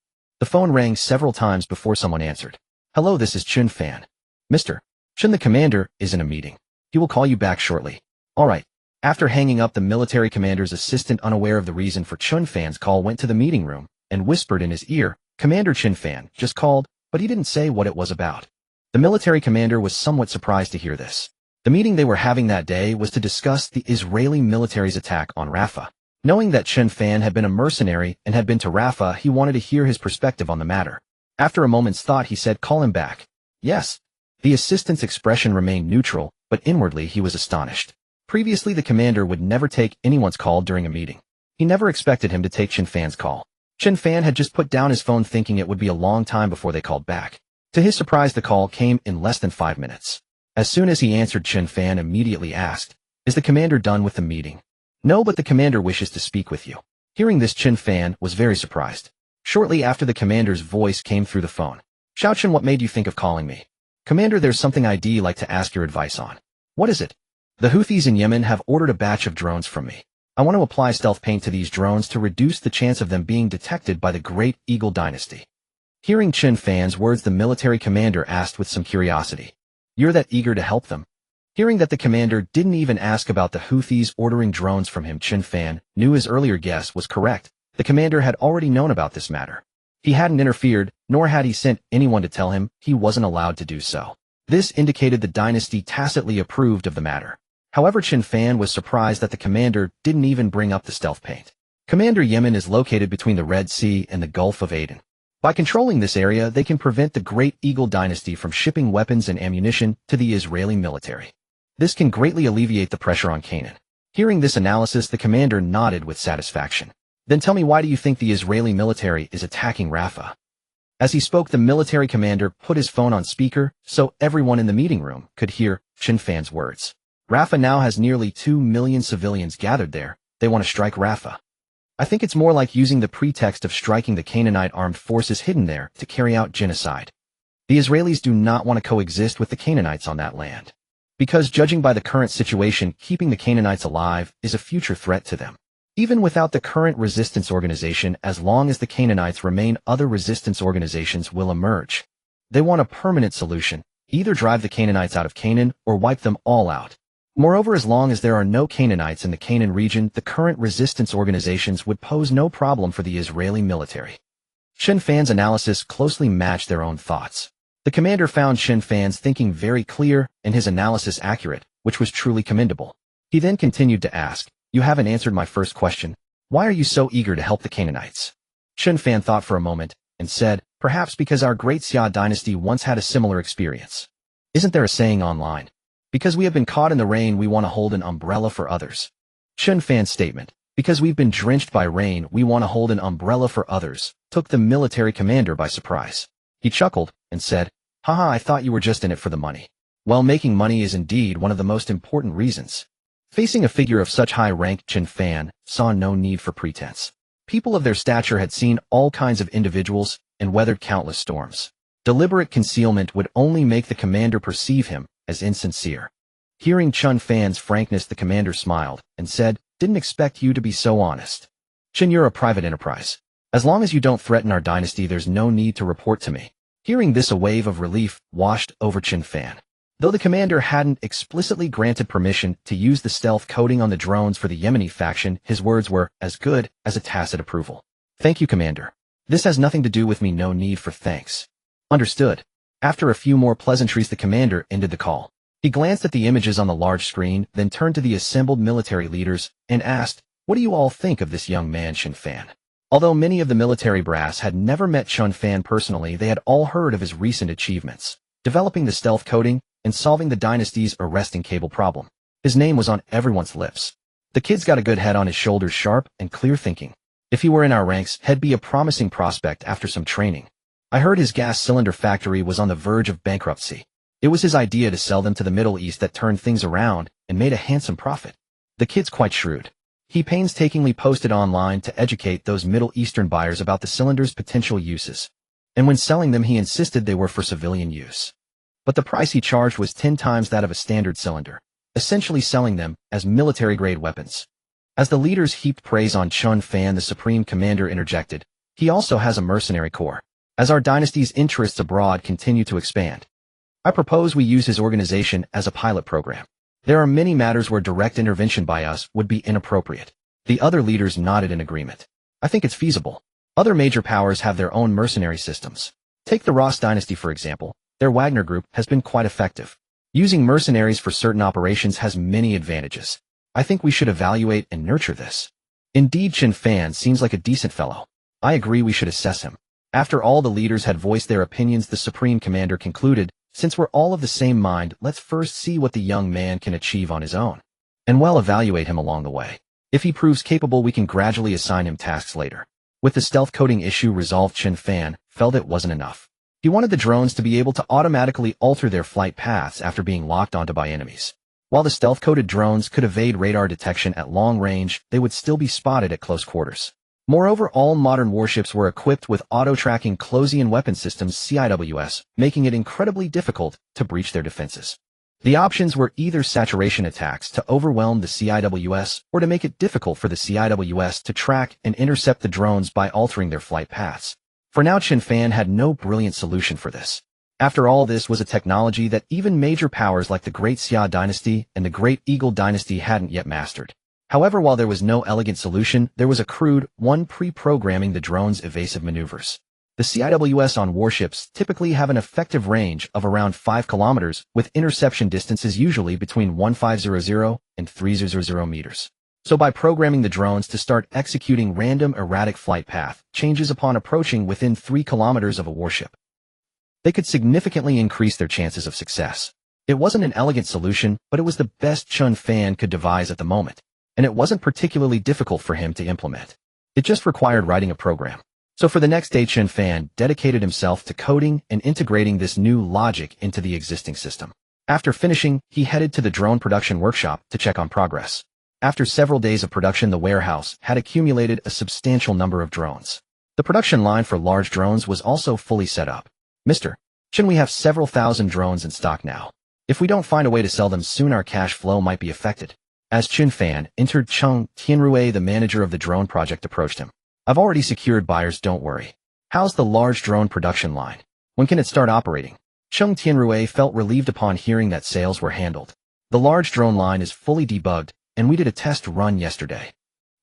The phone rang several times before someone answered. Hello, this is Chen Fan. Mr. Chen, the commander, is in a meeting. He will call you back shortly. All right. After hanging up, the military commander's assistant, unaware of the reason for Chen Fan's call, went to the meeting room and whispered in his ear, Commander Chen Fan just called, but he didn't say what it was about. The military commander was somewhat surprised to hear this. The meeting they were having that day was to discuss the Israeli military's attack on Rafah. Knowing that Chen Fan had been a mercenary and had been to Rafah, he wanted to hear his perspective on the matter. After a moment's thought, he said, call him back. Yes. The assistant's expression remained neutral, but inwardly he was astonished. Previously, the commander would never take anyone's call during a meeting. He never expected him to take Chen Fan's call. Chen Fan had just put down his phone thinking it would be a long time before they called back. To his surprise, the call came in less than 5 minutes. As soon as he answered, Chen Fan immediately asked, is the commander done with the meeting? No, but the commander wishes to speak with you. Hearing this, Chen Fan was very surprised. Shortly after, the commander's voice came through the phone. Xiao Chen, what made you think of calling me? Commander, there's something I'd like to ask your advice on. What is it? The Houthis in Yemen have ordered a batch of drones from me. I want to apply stealth paint to these drones to reduce the chance of them being detected by the Great Eagle Dynasty. Hearing Chen Fan's words, the military commander asked with some curiosity, you're that eager to help them? Hearing that the commander didn't even ask about the Houthis ordering drones from him, Chen Fan knew his earlier guess was correct. The commander had already known about this matter. He hadn't interfered, nor had he sent anyone to tell him he wasn't allowed to do so. This indicated the dynasty tacitly approved of the matter. However, Chen Fan was surprised that the commander didn't even bring up the stealth paint. Commander, Yemen is located between the Red Sea and the Gulf of Aden. By controlling this area, they can prevent the Great Eagle Dynasty from shipping weapons and ammunition to the Israeli military. This can greatly alleviate the pressure on Canaan. Hearing this analysis, the commander nodded with satisfaction. Then tell me, why do you think the Israeli military is attacking Rafah? As he spoke, the military commander put his phone on speaker so everyone in the meeting room could hear Chen Fan's words. Rafah now has nearly 2 million civilians gathered there. They want to strike Rafah. I think it's more like using the pretext of striking the Canaanite armed forces hidden there to carry out genocide. The Israelis do not want to coexist with the Canaanites on that land, because judging by the current situation, keeping the Canaanites alive is a future threat to them. Even without the current resistance organization, as long as the Canaanites remain, other resistance organizations will emerge. They want a permanent solution, either drive the Canaanites out of Canaan or wipe them all out. Moreover, as long as there are no Canaanites in the Canaan region, the current resistance organizations would pose no problem for the Israeli military. Chen Fan's analysis closely matched their own thoughts. The commander found Chen Fan's thinking very clear and his analysis accurate, which was truly commendable. He then continued to ask, you haven't answered my first question. Why are you so eager to help the Canaanites? Chen Fan thought for a moment and said, perhaps because our great Xia dynasty once had a similar experience. Isn't there a saying online? Because we have been caught in the rain, we want to hold an umbrella for others. Chen Fan's statement, because we've been drenched by rain, we want to hold an umbrella for others, took the military commander by surprise. He chuckled and said, haha, I thought you were just in it for the money. Well, making money is indeed one of the most important reasons. Facing a figure of such high rank, Chen Fan saw no need for pretense. People of their stature had seen all kinds of individuals and weathered countless storms. Deliberate concealment would only make the commander perceive him as insincere. Hearing Chen Fan's frankness, the commander smiled and said, didn't expect you to be so honest. Chen, you're a private enterprise. As long as you don't threaten our dynasty, there's no need to report to me. Hearing this, a wave of relief washed over Chen Fan. Though the commander hadn't explicitly granted permission to use the stealth coating on the drones for the Yemeni faction, his words were as good as a tacit approval. Thank you, Commander. This has nothing to do with me, no need for thanks. Understood. After a few more pleasantries, the commander ended the call. He glanced at the images on the large screen, then turned to the assembled military leaders and asked, what do you all think of this young man, Chen Fan? Although many of the military brass had never met Chen Fan personally, they had all heard of his recent achievements, developing the stealth coating and solving the dynasty's arresting cable problem. His name was on everyone's lips. The kid's got a good head on his shoulders, sharp and clear thinking. If he were in our ranks, he'd be a promising prospect after some training. I heard his gas cylinder factory was on the verge of bankruptcy. It was his idea to sell them to the Middle East that turned things around and made a handsome profit. The kid's quite shrewd. He painstakingly posted online to educate those Middle Eastern buyers about the cylinder's potential uses. And when selling them, he insisted they were for civilian use. But the price he charged was 10 times that of a standard cylinder, essentially selling them as military-grade weapons. As the leaders heaped praise on Chen Fan, the supreme commander interjected, "He also has a mercenary corps. As our dynasty's interests abroad continue to expand, I propose we use his organization as a pilot program. There are many matters where direct intervention by us would be inappropriate." The other leaders nodded in agreement. "I think it's feasible. Other major powers have their own mercenary systems. Take the Ross dynasty, for example. Their Wagner group has been quite effective. Using mercenaries for certain operations has many advantages. I think we should evaluate and nurture this." Indeed, Chen Fan seems like a decent fellow. I agree we should assess him. After all the leaders had voiced their opinions, the Supreme Commander concluded, "Since we're all of the same mind, let's first see what the young man can achieve on his own. And we'll evaluate him along the way. If he proves capable, we can gradually assign him tasks later." With the stealth coding issue resolved, Chen Fan felt it wasn't enough. He wanted the drones to be able to automatically alter their flight paths after being locked onto by enemies. While the stealth-coded drones could evade radar detection at long range, they would still be spotted at close quarters. Moreover, all modern warships were equipped with auto-tracking close-in weapon systems (CIWS), making it incredibly difficult to breach their defenses. The options were either saturation attacks to overwhelm the CIWS or to make it difficult for the CIWS to track and intercept the drones by altering their flight paths. For now, Chen Fan had no brilliant solution for this. After all, this was a technology that even major powers like the Great Xia Dynasty and the Great Eagle Dynasty hadn't yet mastered. However, while there was no elegant solution, there was a crude one: pre-programming the drone's evasive maneuvers. The CIWS on warships typically have an effective range of around 5 kilometers, with interception distances usually between 1500 and 3000 meters. So by programming the drones to start executing random erratic flight path changes upon approaching within 3 kilometers of a warship, they could significantly increase their chances of success. It wasn't an elegant solution, but it was the best Chen Fan could devise at the moment, and it wasn't particularly difficult for him to implement. It just required writing a program. So for the next day, Chen Fan dedicated himself to coding and integrating this new logic into the existing system. After finishing, he headed to the drone production workshop to check on progress. After several days of production, the warehouse had accumulated a substantial number of drones. The production line for large drones was also fully set up. "Mr. Chen, we have several thousand drones in stock now. If we don't find a way to sell them soon, our cash flow might be affected." As Chen Fan entered, Chen Tianrui, the manager of the drone project, approached him. "I've already secured buyers, don't worry. How's the large drone production line? When can it start operating?" Chen Tianrui felt relieved upon hearing that sales were handled. "The large drone line is fully debugged, and we did a test run yesterday.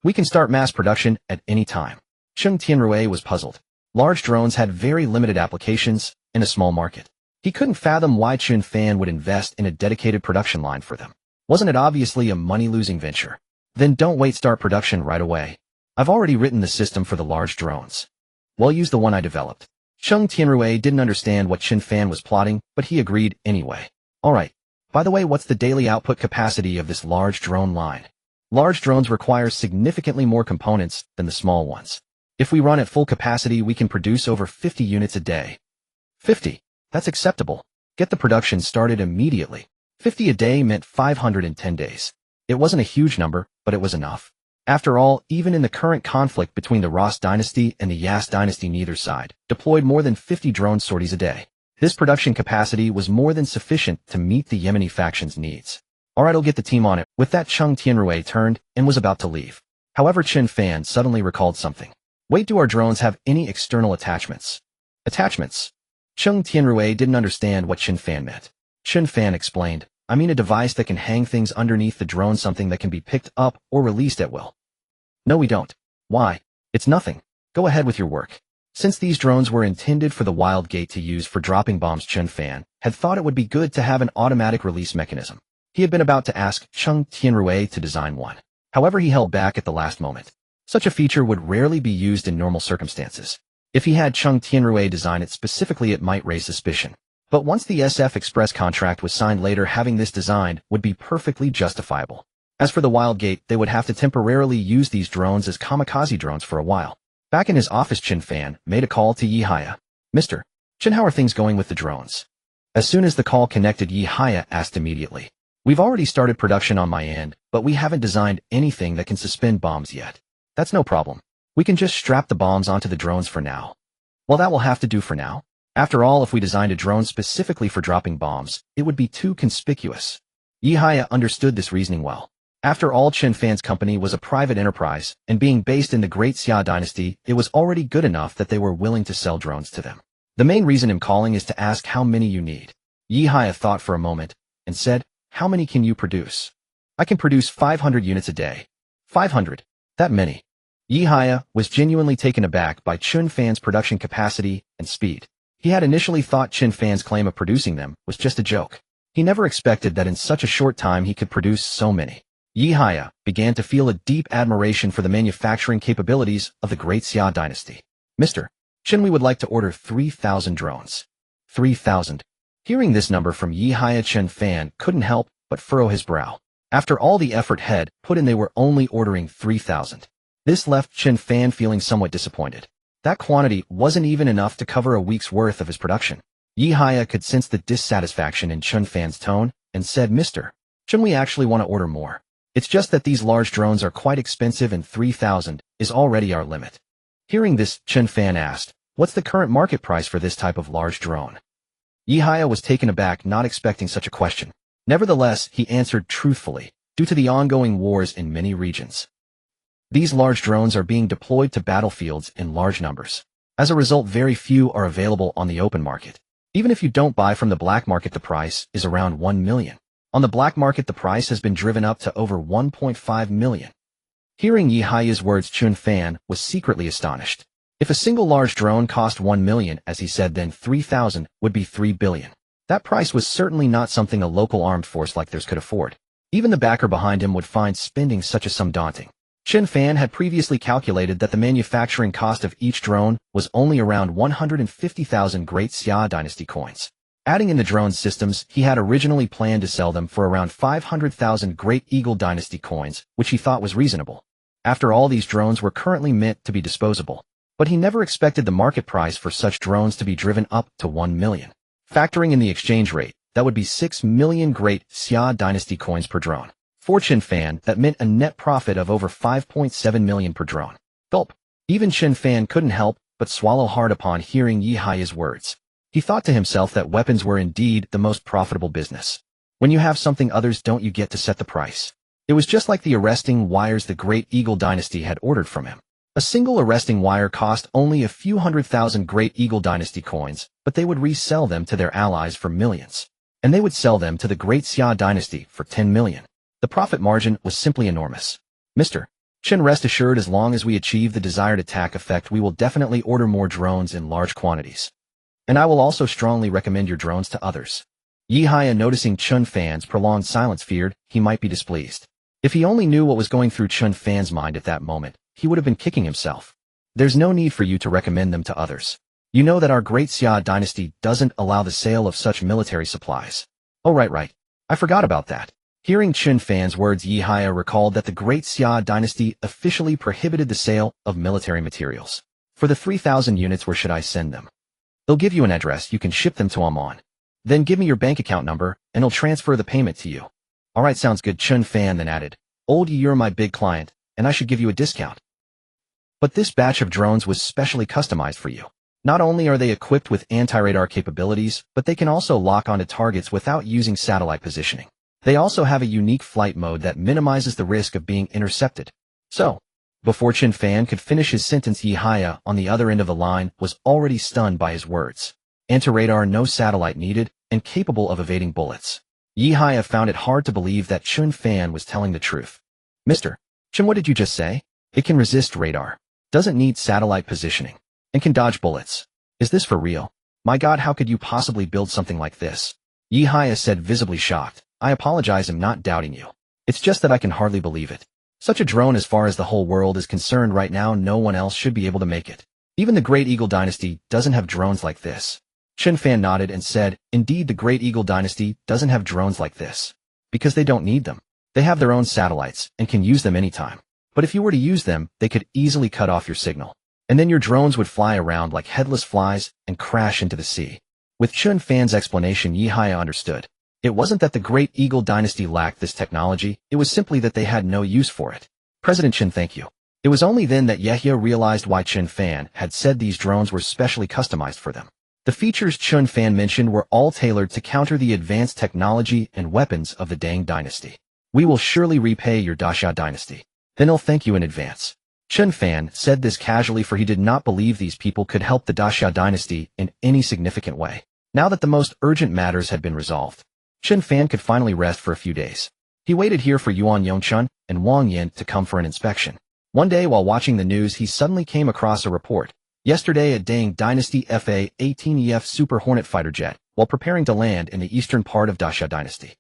We can start mass production at any time." Chen Tianrui was puzzled. Large drones had very limited applications in a small market. He couldn't fathom why Chen Fan would invest in a dedicated production line for them. Wasn't it obviously a money-losing venture? "Then don't wait, start production right away. I've already written the system for the large drones. We'll use the one I developed." Chen Tianrui didn't understand what Chen Fan was plotting, but he agreed anyway. "All right. By the way, what's the daily output capacity of this large drone line?" Large drones require significantly more components than the small ones. "If we run at full capacity, we can produce over 50 units a day." 50. That's acceptable. Get the production started immediately. 50 a day meant 510 days. It wasn't a huge number, but it was enough. After all, even in the current conflict between the Ross dynasty and the Yas dynasty, neither side deployed more than 50 drone sorties a day. This production capacity was more than sufficient to meet the Yemeni faction's needs. "All right, I'll get the team on it." With that, Chen Tianrui turned and was about to leave. However, Chen Fan suddenly recalled something. "Wait, do our drones have any external attachments?" "Attachments?" Chen Tianrui didn't understand what Chen Fan meant. Chen Fan explained, "I mean a device that can hang things underneath the drone, something that can be picked up or released at will." "No, we don't." "Why?" "It's nothing. Go ahead with your work." Since these drones were intended for the Wild Gate to use for dropping bombs, Chen Fan had thought it would be good to have an automatic release mechanism. He had been about to ask Chen Tianrui to design one. However, he held back at the last moment. Such a feature would rarely be used in normal circumstances. If he had Chen Tianrui design it specifically, it might raise suspicion. But once the SF Express contract was signed later, having this designed would be perfectly justifiable. As for the Wild Gate, they would have to temporarily use these drones as kamikaze drones for a while. Back in his office, Chen Fan made a call to Yihaya. "Mr. Chen, how are things going with the drones?" As soon as the call connected, Yihaya asked immediately. We've already started production on my end, but we haven't designed anything that can suspend bombs yet. That's no problem. We can just strap the bombs onto the drones for now. Well, that will have to do for now. After all, if we designed a drone specifically for dropping bombs, it would be too conspicuous. Yihaya understood this reasoning well. After all, Chen Fan's company was a private enterprise, and being based in the Great Xia dynasty, it was already good enough that they were willing to sell drones to them. The main reason I'm calling is to ask how many you need. Yihaya thought for a moment, and said, how many can you produce? I can produce 500 units a day. 500? That many? Yihaya was genuinely taken aback by Chen Fan's production capacity and speed. He had initially thought Chen Fan's claim of producing them was just a joke. He never expected that in such a short time he could produce so many. Yihaya began to feel a deep admiration for the manufacturing capabilities of the Great Xia dynasty. Mr. Chen, we would like to order 3,000 drones. 3,000. Hearing this number from Yihaya, Chen Fan couldn't help but furrow his brow. After all the effort had put in, they were only ordering 3,000. This left Chen Fan feeling somewhat disappointed. That quantity wasn't even enough to cover a week's worth of his production. Yihaya could sense the dissatisfaction in Chen Fan's tone and said, Mr. Chen, we actually want to order more. It's just that these large drones are quite expensive and 3,000 is already our limit. Hearing this, Chen Fan asked, what's the current market price for this type of large drone? Yihaya was taken aback, not expecting such a question. Nevertheless, he answered truthfully, due to the ongoing wars in many regions. These large drones are being deployed to battlefields in large numbers. As a result, very few are available on the open market. Even if you don't buy from the black market, the price is around 1 million. On the black market, the price has been driven up to over 1.5 million. Hearing Yihaya's words, Chen Fan was secretly astonished. If a single large drone cost 1 million, as he said, then 3,000 would be 3 billion. That price was certainly not something a local armed force like theirs could afford. Even the backer behind him would find spending such a sum daunting. Chen Fan had previously calculated that the manufacturing cost of each drone was only around 150,000 Great Xia dynasty coins. Adding in the drone systems, he had originally planned to sell them for around 500,000 Great Eagle dynasty coins, which he thought was reasonable. After all, these drones were currently meant to be disposable. But he never expected the market price for such drones to be driven up to 1 million. Factoring in the exchange rate, that would be 6 million Great Xia dynasty coins per drone. For Chen Fan, that meant a net profit of over 5.7 million per drone. Gulp. Even Chen Fan couldn't help but swallow hard upon hearing Yihaya's words. He thought to himself that weapons were indeed the most profitable business. When you have something others don't, you get to set the price. It was just like the arresting wires the Great Eagle dynasty had ordered from him. A single arresting wire cost only a few 100,000 Great Eagle dynasty coins, but they would resell them to their allies for millions. And they would sell them to the Great Xia dynasty for 10 million. The profit margin was simply enormous. Mr. Chen, rest assured, as long as we achieve the desired attack effect, we will definitely order more drones in large quantities. And I will also strongly recommend your drones to others. Yihaya, noticing Chen Fan's prolonged silence, feared he might be displeased. If he only knew what was going through Chen Fan's mind at that moment, he would have been kicking himself. There's no need for you to recommend them to others. You know that our Great Xia dynasty doesn't allow the sale of such military supplies. Oh, right. I forgot about that. Hearing Chen Fan's words, Yihaya recalled that the Great Xia dynasty officially prohibited the sale of military materials. For the 3,000 units, where should I send them? They'll give you an address you can ship them to on. Then give me your bank account number, and I'll transfer the payment to you. Alright, sounds good. Chen Fan then added, Old, you're my big client, and I should give you a discount. But this batch of drones was specially customized for you. Not only are they equipped with anti-radar capabilities, but they can also lock onto targets without using satellite positioning. They also have a unique flight mode that minimizes the risk of being intercepted. So, before Chen Fan could finish his sentence, Yihaya, on the other end of the line, was already stunned by his words. Anti-radar, no satellite needed, and capable of evading bullets. Yihaya found it hard to believe that Chen Fan was telling the truth. Mr. Chen, what did you just say? It can resist radar, doesn't need satellite positioning, and can dodge bullets. Is this for real? My God, how could you possibly build something like this? Yihaya said, visibly shocked. I apologize, I'm not doubting you. It's just that I can hardly believe it. Such a drone, as far as the whole world is concerned right now, no one else should be able to make it. Even the Great Eagle dynasty doesn't have drones like this. Chen Fan nodded and said, indeed, the Great Eagle dynasty doesn't have drones like this. Because they don't need them. They have their own satellites and can use them anytime. But if you were to use them, they could easily cut off your signal. And then your drones would fly around like headless flies and crash into the sea. With Chen Fan's explanation, Yihaya understood. It wasn't that the Great Eagle dynasty lacked this technology, it was simply that they had no use for it. President Chen, thank you. It was only then that Yehia realized why Chen Fan had said these drones were specially customized for them. The features Chen Fan mentioned were all tailored to counter the advanced technology and weapons of the Dang dynasty. We will surely repay your Daxia dynasty. Then I'll thank you in advance. Chen Fan said this casually, for he did not believe these people could help the Daxia dynasty in any significant way. Now that the most urgent matters had been resolved, Chen Fan could finally rest for a few days. He waited here for Yuan Yongchun and Wang Yin to come for an inspection. One day while watching the news, he suddenly came across a report. Yesterday, a Dang Dynasty Fa-18EF Super Hornet fighter jet, while preparing to land in the eastern part of Daxia dynasty,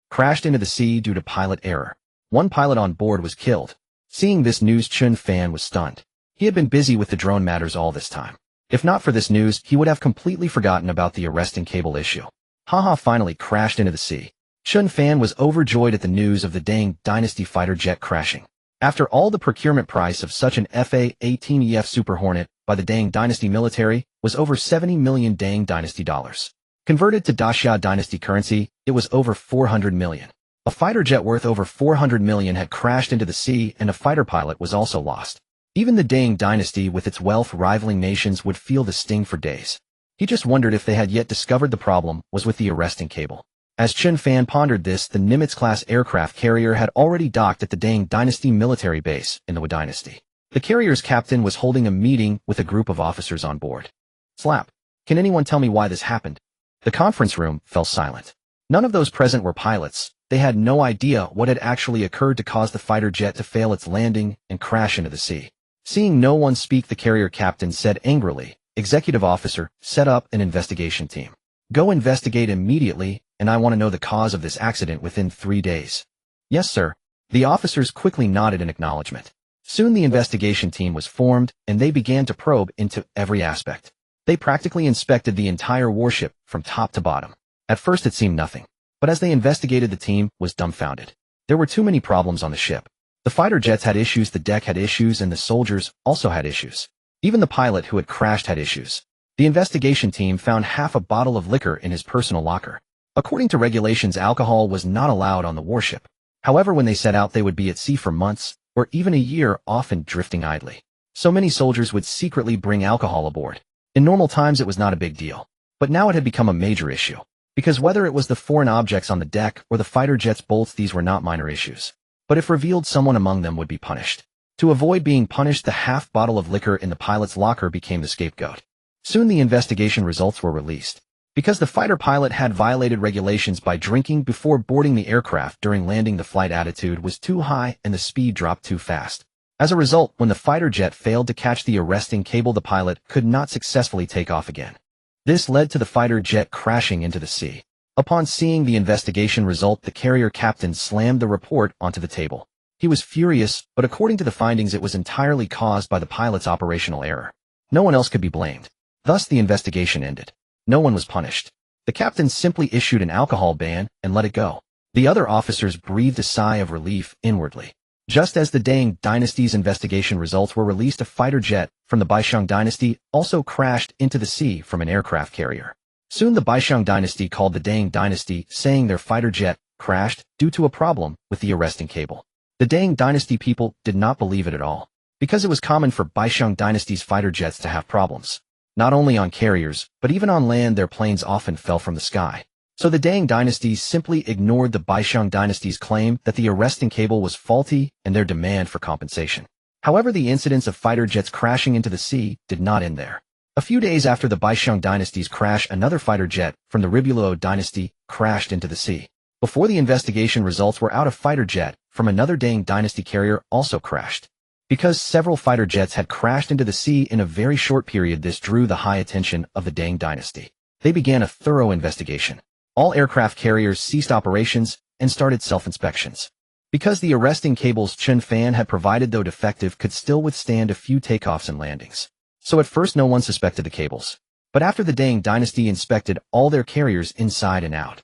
crashed into the sea due to pilot error. One pilot on board was killed. Seeing this news, Chen Fan was stunned. He had been busy with the drone matters all this time. If not for this news, he would have completely forgotten about the arresting cable issue. Haha, finally crashed into the sea. Chen Fan was overjoyed at the news of the Dang Dynasty fighter jet crashing. After all, the procurement price of such an Fa-18EF Super Hornet by the Dang Dynasty military was over 70 million Dang Dynasty dollars. Converted to Daxia dynasty currency, it was over 400 million. A fighter jet worth over 400 million had crashed into the sea, and a fighter pilot was also lost. Even the Dang dynasty, with its wealth rivaling nations, would feel the sting for days. He just wondered if they had yet discovered the problem was with the arresting cable. As Chen Fan pondered this, the Nimitz-class aircraft carrier had already docked at the Dang Dynasty military base in the Wu Dynasty. The carrier's captain was holding a meeting with a group of officers on board. Slap. Can anyone tell me why this happened? The conference room fell silent. None of those present were pilots. They had no idea what had actually occurred to cause the fighter jet to fail its landing and crash into the sea. Seeing no one speak, the carrier captain said angrily, "Executive officer, set up an investigation team. Go investigate immediately, and I want to know the cause of this accident within 3 days." Yes, sir. The officers quickly nodded in acknowledgement. Soon the investigation team was formed, and they began to probe into every aspect. They practically inspected the entire warship from top to bottom. At first it seemed nothing, but as they investigated, the team was dumbfounded. There were too many problems on the ship. The fighter jets had issues, the deck had issues, and the soldiers also had issues. Even the pilot who had crashed had issues. The investigation team found half a bottle of liquor in his personal locker. According to regulations, alcohol was not allowed on the warship. However, when they set out, they would be at sea for months, or even a year, often drifting idly. So many soldiers would secretly bring alcohol aboard. In normal times it was not a big deal, but now it had become a major issue. Because whether it was the foreign objects on the deck or the fighter jet's bolts, these were not minor issues. But if revealed, someone among them would be punished. To avoid being punished, the half bottle of liquor in the pilot's locker became the scapegoat. Soon the investigation results were released. Because the fighter pilot had violated regulations by drinking before boarding the aircraft during landing, the flight altitude was too high and the speed dropped too fast. As a result, when the fighter jet failed to catch the arresting cable, the pilot could not successfully take off again. This led to the fighter jet crashing into the sea. Upon seeing the investigation result, the carrier captain slammed the report onto the table. He was furious, but according to the findings, it was entirely caused by the pilot's operational error. No one else could be blamed. Thus the investigation ended. No one was punished. The captain simply issued an alcohol ban and let it go. The other officers breathed a sigh of relief inwardly. Just as the Dang Dynasty's investigation results were released, a fighter jet from the Baishang Dynasty also crashed into the sea from an aircraft carrier. Soon the Baishang Dynasty called the Dang Dynasty, saying their fighter jet crashed due to a problem with the arresting cable. The Dang Dynasty people did not believe it at all, because it was common for Baishang Dynasty's fighter jets to have problems. Not only on carriers, but even on land, their planes often fell from the sky. So the Dang Dynasty simply ignored the Baishang Dynasty's claim that the arresting cable was faulty and their demand for compensation. However, the incidents of fighter jets crashing into the sea did not end there. A few days after the Baishang Dynasty's crash, another fighter jet from the Reassuring Dynasty crashed into the sea. Before the investigation results were out, a fighter jet from another Dang Dynasty carrier also crashed. Because several fighter jets had crashed into the sea in a very short period, this drew the high attention of the Dang Dynasty. They began a thorough investigation. All aircraft carriers ceased operations and started self-inspections. Because the arresting cables Chen Fan had provided, though defective, could still withstand a few takeoffs and landings. So at first no one suspected the cables. But after the Dang Dynasty inspected all their carriers inside and out,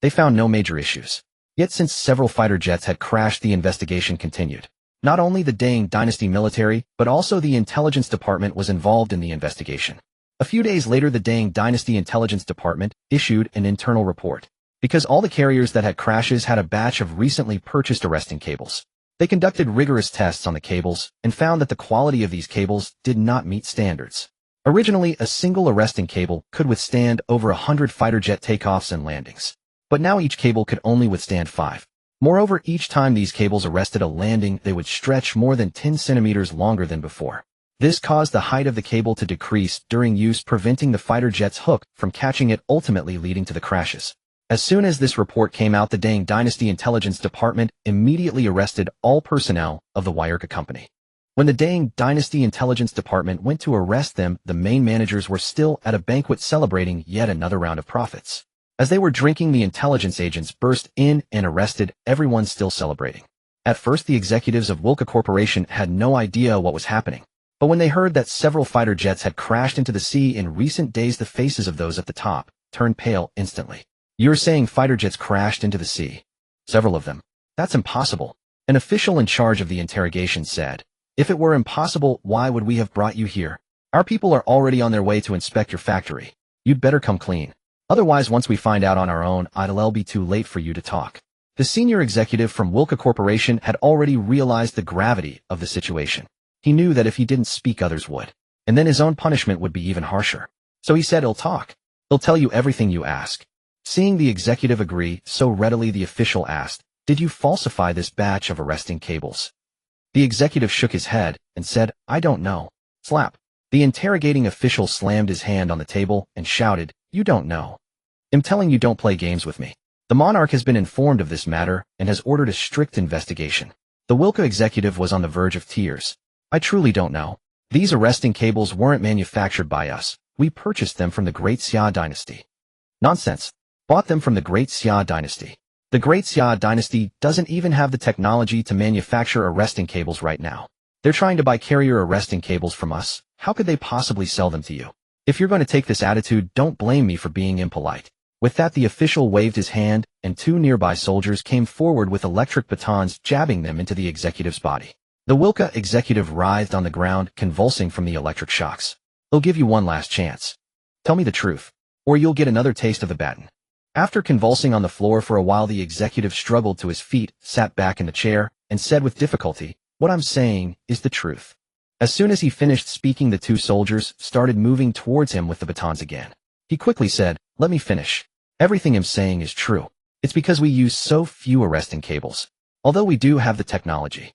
they found no major issues. Yet since several fighter jets had crashed, the investigation continued. Not only the Dang Dynasty military, but also the intelligence department was involved in the investigation. A few days later, the Dang Dynasty Intelligence Department issued an internal report. because all the carriers that had crashes had a batch of recently purchased arresting cables. They conducted rigorous tests on the cables and found that the quality of these cables did not meet standards. Originally, a single arresting cable could withstand over 100 fighter jet takeoffs and landings. But now each cable could only withstand 5. Moreover, each time these cables arrested a landing, they would stretch more than 10 centimeters longer than before. This caused the height of the cable to decrease during use, preventing the fighter jet's hook from catching it, ultimately leading to the crashes. As soon as this report came out, the Deng Dynasty Intelligence Department immediately arrested all personnel of the Wayarka company. When the Deng Dynasty Intelligence Department went to arrest them, the main managers were still at a banquet celebrating yet another round of profits. As they were drinking, the intelligence agents burst in and arrested everyone still celebrating. At first, the executives of Wilka Corporation had no idea what was happening. But when they heard that several fighter jets had crashed into the sea in recent days, the faces of those at the top turned pale instantly. "You're saying fighter jets crashed into the sea?" "Several of them." "That's impossible." An official in charge of the interrogation said, "If it were impossible, why would we have brought you here? Our people are already on their way to inspect your factory. You'd better come clean. Otherwise, once we find out on our own, it'll be too late for you to talk." The senior executive from Wilka Corporation had already realized the gravity of the situation. He knew that if he didn't speak, others would. And then his own punishment would be even harsher. So he said, "He'll talk. He'll tell you everything you ask." Seeing the executive agree so readily, the official asked, "Did you falsify this batch of arresting cables?" The executive shook his head and said, "I don't know." Slap. The interrogating official slammed his hand on the table and shouted, "You don't know. I'm telling you, don't play games with me. The monarch has been informed of this matter and has ordered a strict investigation." The Wilka executive was on the verge of tears. "I truly don't know. These arresting cables weren't manufactured by us. We purchased them from the Great Xia dynasty." "Nonsense. Bought them from the Great Xia dynasty. The Great Xia dynasty doesn't even have the technology to manufacture arresting cables right now. They're trying to buy carrier arresting cables from us. How could they possibly sell them to you? If you're going to take this attitude, don't blame me for being impolite." With that, the official waved his hand, and 2 nearby soldiers came forward with electric batons, jabbing them into the executive's body. The Wilka executive writhed on the ground, convulsing from the electric shocks. "I'll give you one last chance. Tell me the truth, or you'll get another taste of the baton." After convulsing on the floor for a while, the executive struggled to his feet, sat back in the chair, and said with difficulty, "What I'm saying is the truth." As soon as he finished speaking, the 2 soldiers started moving towards him with the batons again. He quickly said, "Let me finish. Everything I'm saying is true. It's because we use so few arresting cables. Although we do have the technology,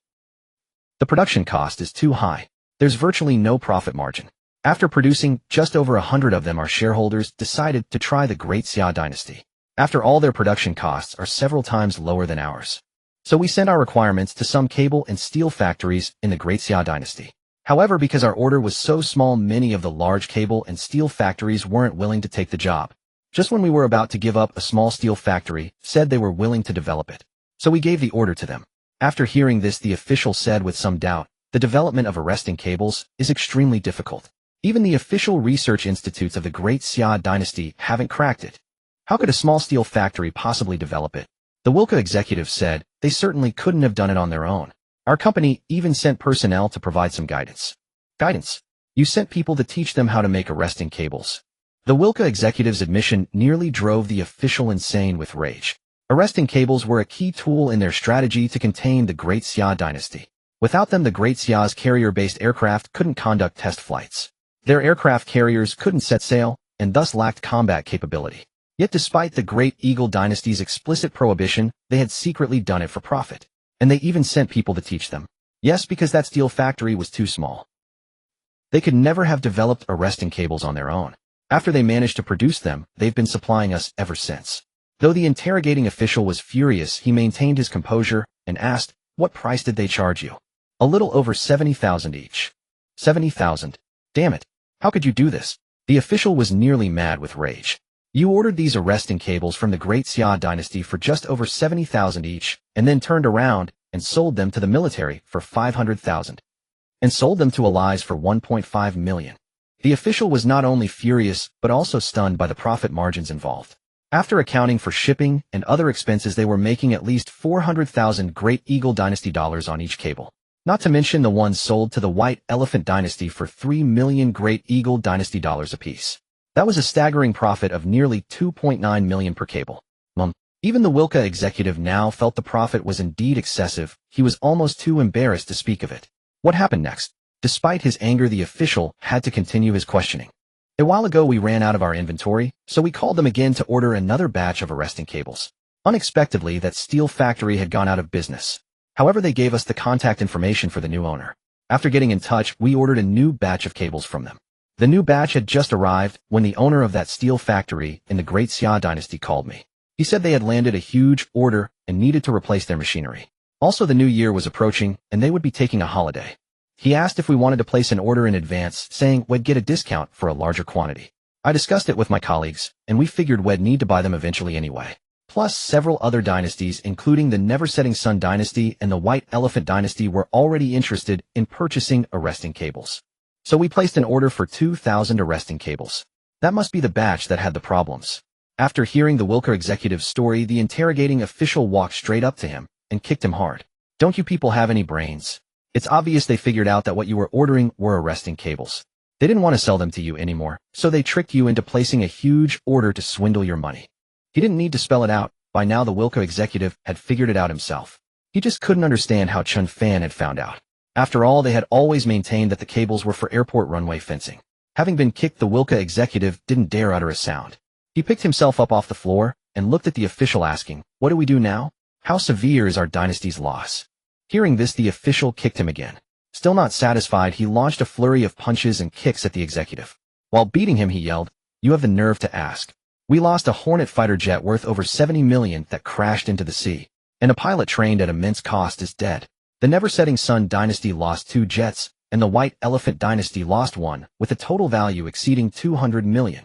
the production cost is too high. There's virtually no profit margin. After producing just over 100 of them, our shareholders decided to try the Great Xia dynasty. After all, their production costs are several times lower than ours. So we sent our requirements to some cable and steel factories in the Great Xia dynasty. However, because our order was so small, many of the large cable and steel factories weren't willing to take the job. Just when we were about to give up, a small steel factory said they were willing to develop it. So we gave the order to them." After hearing this, the official said with some doubt, "The development of arresting cables is extremely difficult. Even the official research institutes of the Great Xia dynasty haven't cracked it. How could a small steel factory possibly develop it?" The Wilka executive said, "They certainly couldn't have done it on their own. Our company even sent personnel to provide some guidance." "Guidance? You sent people to teach them how to make arresting cables?" The Wilka executive's admission nearly drove the official insane with rage. Arresting cables were a key tool in their strategy to contain the Great Xia dynasty. Without them, the Great Xia's carrier-based aircraft couldn't conduct test flights. Their aircraft carriers couldn't set sail, and thus lacked combat capability. Yet despite the Great Eagle dynasty's explicit prohibition, they had secretly done it for profit. And they even sent people to teach them. Yes, because that steel factory was too small. They could never have developed arresting cables on their own. After they managed to produce them, they've been supplying us ever since. Though the interrogating official was furious, he maintained his composure and asked, "What price did they charge you?" "A little over 70,000 each." 70,000? Damn it. How could you do this? The official was nearly mad with rage. "You ordered these arresting cables from the Great Xia dynasty for just over 70,000 each, and then turned around and sold them to the military for 500,000. And sold them to allies for 1.5 million. The official was not only furious, but also stunned by the profit margins involved. After accounting for shipping and other expenses, they were making at least 400,000 Great Eagle Dynasty dollars on each cable. Not to mention the ones sold to the White Elephant Dynasty for 3 million Great Eagle Dynasty dollars apiece. That was a staggering profit of nearly 2.9 million per cable. Even the Wilka executive now felt the profit was indeed excessive. He was almost too embarrassed to speak of it. What happened next? Despite his anger, the official had to continue his questioning. A while ago we ran out of our inventory, so we called them again to order another batch of arresting cables. Unexpectedly, that steel factory had gone out of business. However, they gave us the contact information for the new owner. After getting in touch, we ordered a new batch of cables from them. The new batch had just arrived when the owner of that steel factory in the Great Xia dynasty called me. He said they had landed a huge order and needed to replace their machinery. Also, the new year was approaching and they would be taking a holiday. He asked if we wanted to place an order in advance, saying we'd get a discount for a larger quantity. I discussed it with my colleagues, and we figured we'd need to buy them eventually anyway. Plus, several other dynasties, including the Never-Setting Sun dynasty and the White Elephant dynasty, were already interested in purchasing arresting cables. So we placed an order for 2,000 arresting cables. That must be the batch that had the problems. After hearing the Wilka executive's story, the interrogating official walked straight up to him and kicked him hard. Don't you people have any brains? It's obvious they figured out that what you were ordering were arresting cables. They didn't want to sell them to you anymore, so they tricked you into placing a huge order to swindle your money. He didn't need to spell it out. By now the Wilka executive had figured it out himself. He just couldn't understand how Chen Fan had found out. After all, they had always maintained that the cables were for airport runway fencing. Having been kicked, the Wilka executive didn't dare utter a sound. He picked himself up off the floor and looked at the official, asking, "What do we do now? How severe is our dynasty's loss?" Hearing this, the official kicked him again. Still not satisfied, he launched a flurry of punches and kicks at the executive. While beating him, he yelled, "You have the nerve to ask. We lost a Hornet fighter jet worth over 70 million that crashed into the sea, and a pilot trained at immense cost is dead. The Never-Setting Sun dynasty lost 2 jets, and the White Elephant dynasty lost 1, with a total value exceeding 200 million.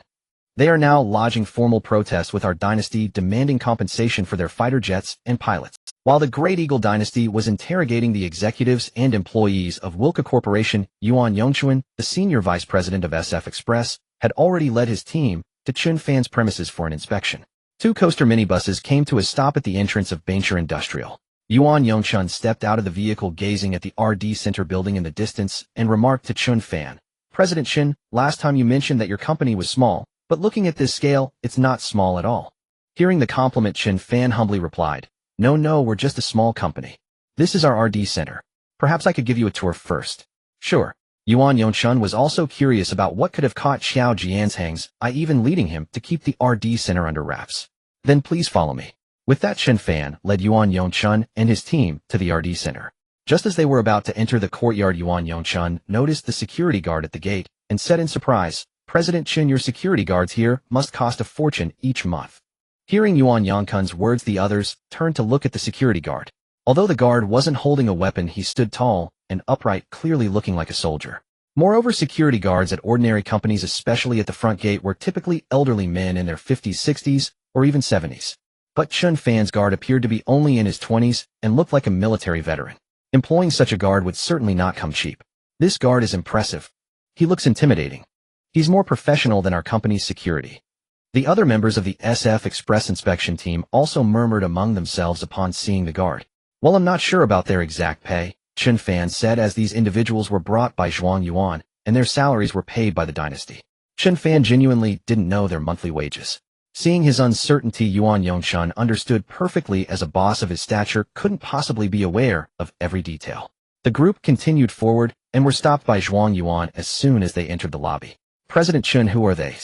They are now lodging formal protests with our dynasty, demanding compensation for their fighter jets and pilots." While the Great Eagle dynasty was interrogating the executives and employees of Wilka Corporation, Yuan Yongchuan, the senior vice president of SF Express, had already led his team to Chen Fan's premises for an inspection. 2 coaster minibuses came to a stop at the entrance of Bankrupt Industrial. Yuan Yongchuan stepped out of the vehicle, gazing at the RD Center building in the distance, and remarked to Chen Fan, "President Chen, last time you mentioned that your company was small, but looking at this scale, it's not small at all." Hearing the compliment, Chen Fan humbly replied, No, we're just a small company. This is our RD Center. Perhaps I could give you a tour first." "Sure." Yuan Yongchuan was also curious about what could have caught Xiao Jian's hands, even leading him to keep the RD Center under wraps. "Then please follow me." With that, Chen Fan led Yuan Yongchuan and his team to the RD Center. Just as they were about to enter the courtyard, Yuan Yongchuan noticed the security guard at the gate and said in surprise, "President Chen, your security guards here must cost a fortune each month." Hearing Yuan Yongchuan's words, the others turned to look at the security guard. Although the guard wasn't holding a weapon, he stood tall and upright, clearly looking like a soldier. Moreover, security guards at ordinary companies, especially at the front gate, were typically elderly men in their 50s, 60s, or even 70s. But Chen Fan's guard appeared to be only in his 20s and looked like a military veteran. Employing such a guard would certainly not come cheap. This guard is impressive. He looks intimidating. He's more professional than our company's security. The other members of the SF Express inspection team also murmured among themselves upon seeing the guard. "Well, I'm not sure about their exact pay," Chen Fan said, as these individuals were brought by Zhuang Yuan, and their salaries were paid by the dynasty. Chen Fan genuinely didn't know their monthly wages. Seeing his uncertainty, Yuan Yongchuan understood perfectly, as a boss of his stature couldn't possibly be aware of every detail. The group continued forward and were stopped by Zhuang Yuan as soon as they entered the lobby. "President Chen, who are they?"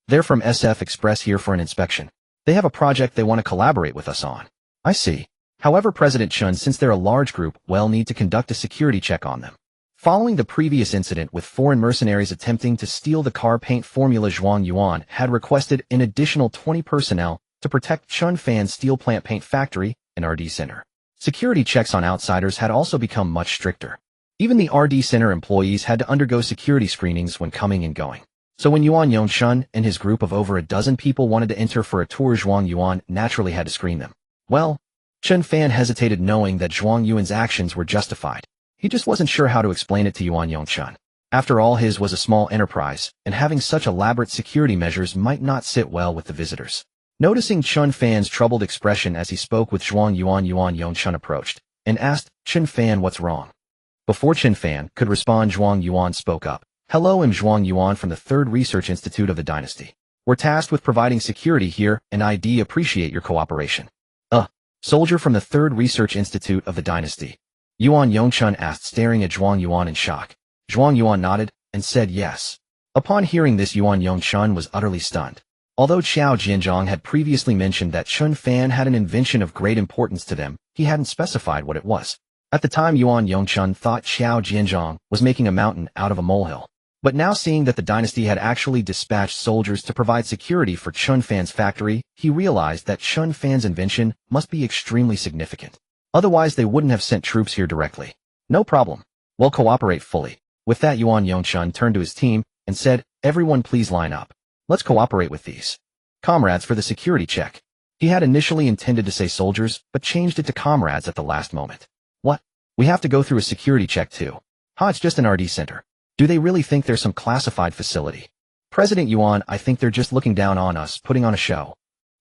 "They're from SF Express, here for an inspection. They have a project they want to collaborate with us on." "I see. However, President Chen, since they're a large group, we'll need to conduct a security check on them." Following the previous incident with foreign mercenaries attempting to steal the car paint formula, Zhuang Yuan had requested an additional 20 personnel to protect Chen Fan's steel plant paint factory and RD Center. Security checks on outsiders had also become much stricter. Even the RD Center employees had to undergo security screenings when coming and going. So when Yuan Yongchuan and his group of over a dozen people wanted to enter for a tour, Zhuang Yuan naturally had to screen them. Well, Chen Fan hesitated, knowing that Zhuang Yuan's actions were justified. He just wasn't sure how to explain it to Yuan Yongchuan. After all, his was a small enterprise, and having such elaborate security measures might not sit well with the visitors. Noticing Chen Fan's troubled expression as he spoke with Zhuang Yuan, Yuan Yongchuan approached and asked, "Chen Fan, what's wrong?" Before Chen Fan could respond, Zhuang Yuan spoke up. "Hello, I'm Zhuang Yuan from the 3rd Research Institute of the Dynasty. We're tasked with providing security here, and I'd appreciate your cooperation." Uh, Soldier from the Third Research Institute of the Dynasty. Yuan Yongchun asked, staring at Zhuang Yuan in shock. Zhuang Yuan nodded and said yes. Upon hearing this, Yuan Yongchun was utterly stunned. Although Qiao Jianzhong had previously mentioned that Chen Fan had an invention of great importance to them, he hadn't specified what it was. At the time, Yuan Yongchun thought Qiao Jianzhong was making a mountain out of a molehill. But now, seeing that the dynasty had actually dispatched soldiers to provide security for Chen Fan's factory, he realized that Chen Fan's invention must be extremely significant. Otherwise, they wouldn't have sent troops here directly. No problem. We'll cooperate fully. With that, Yuan Yongchun turned to his team and said, "Everyone please line up. Let's cooperate with these comrades for the security check." He had initially intended to say soldiers, but changed it to comrades at the last moment. What? We have to go through a security check too? It's just an RD center. Do they really think there's some classified facility? President Yuan, I think they're just looking down on us, putting on a show.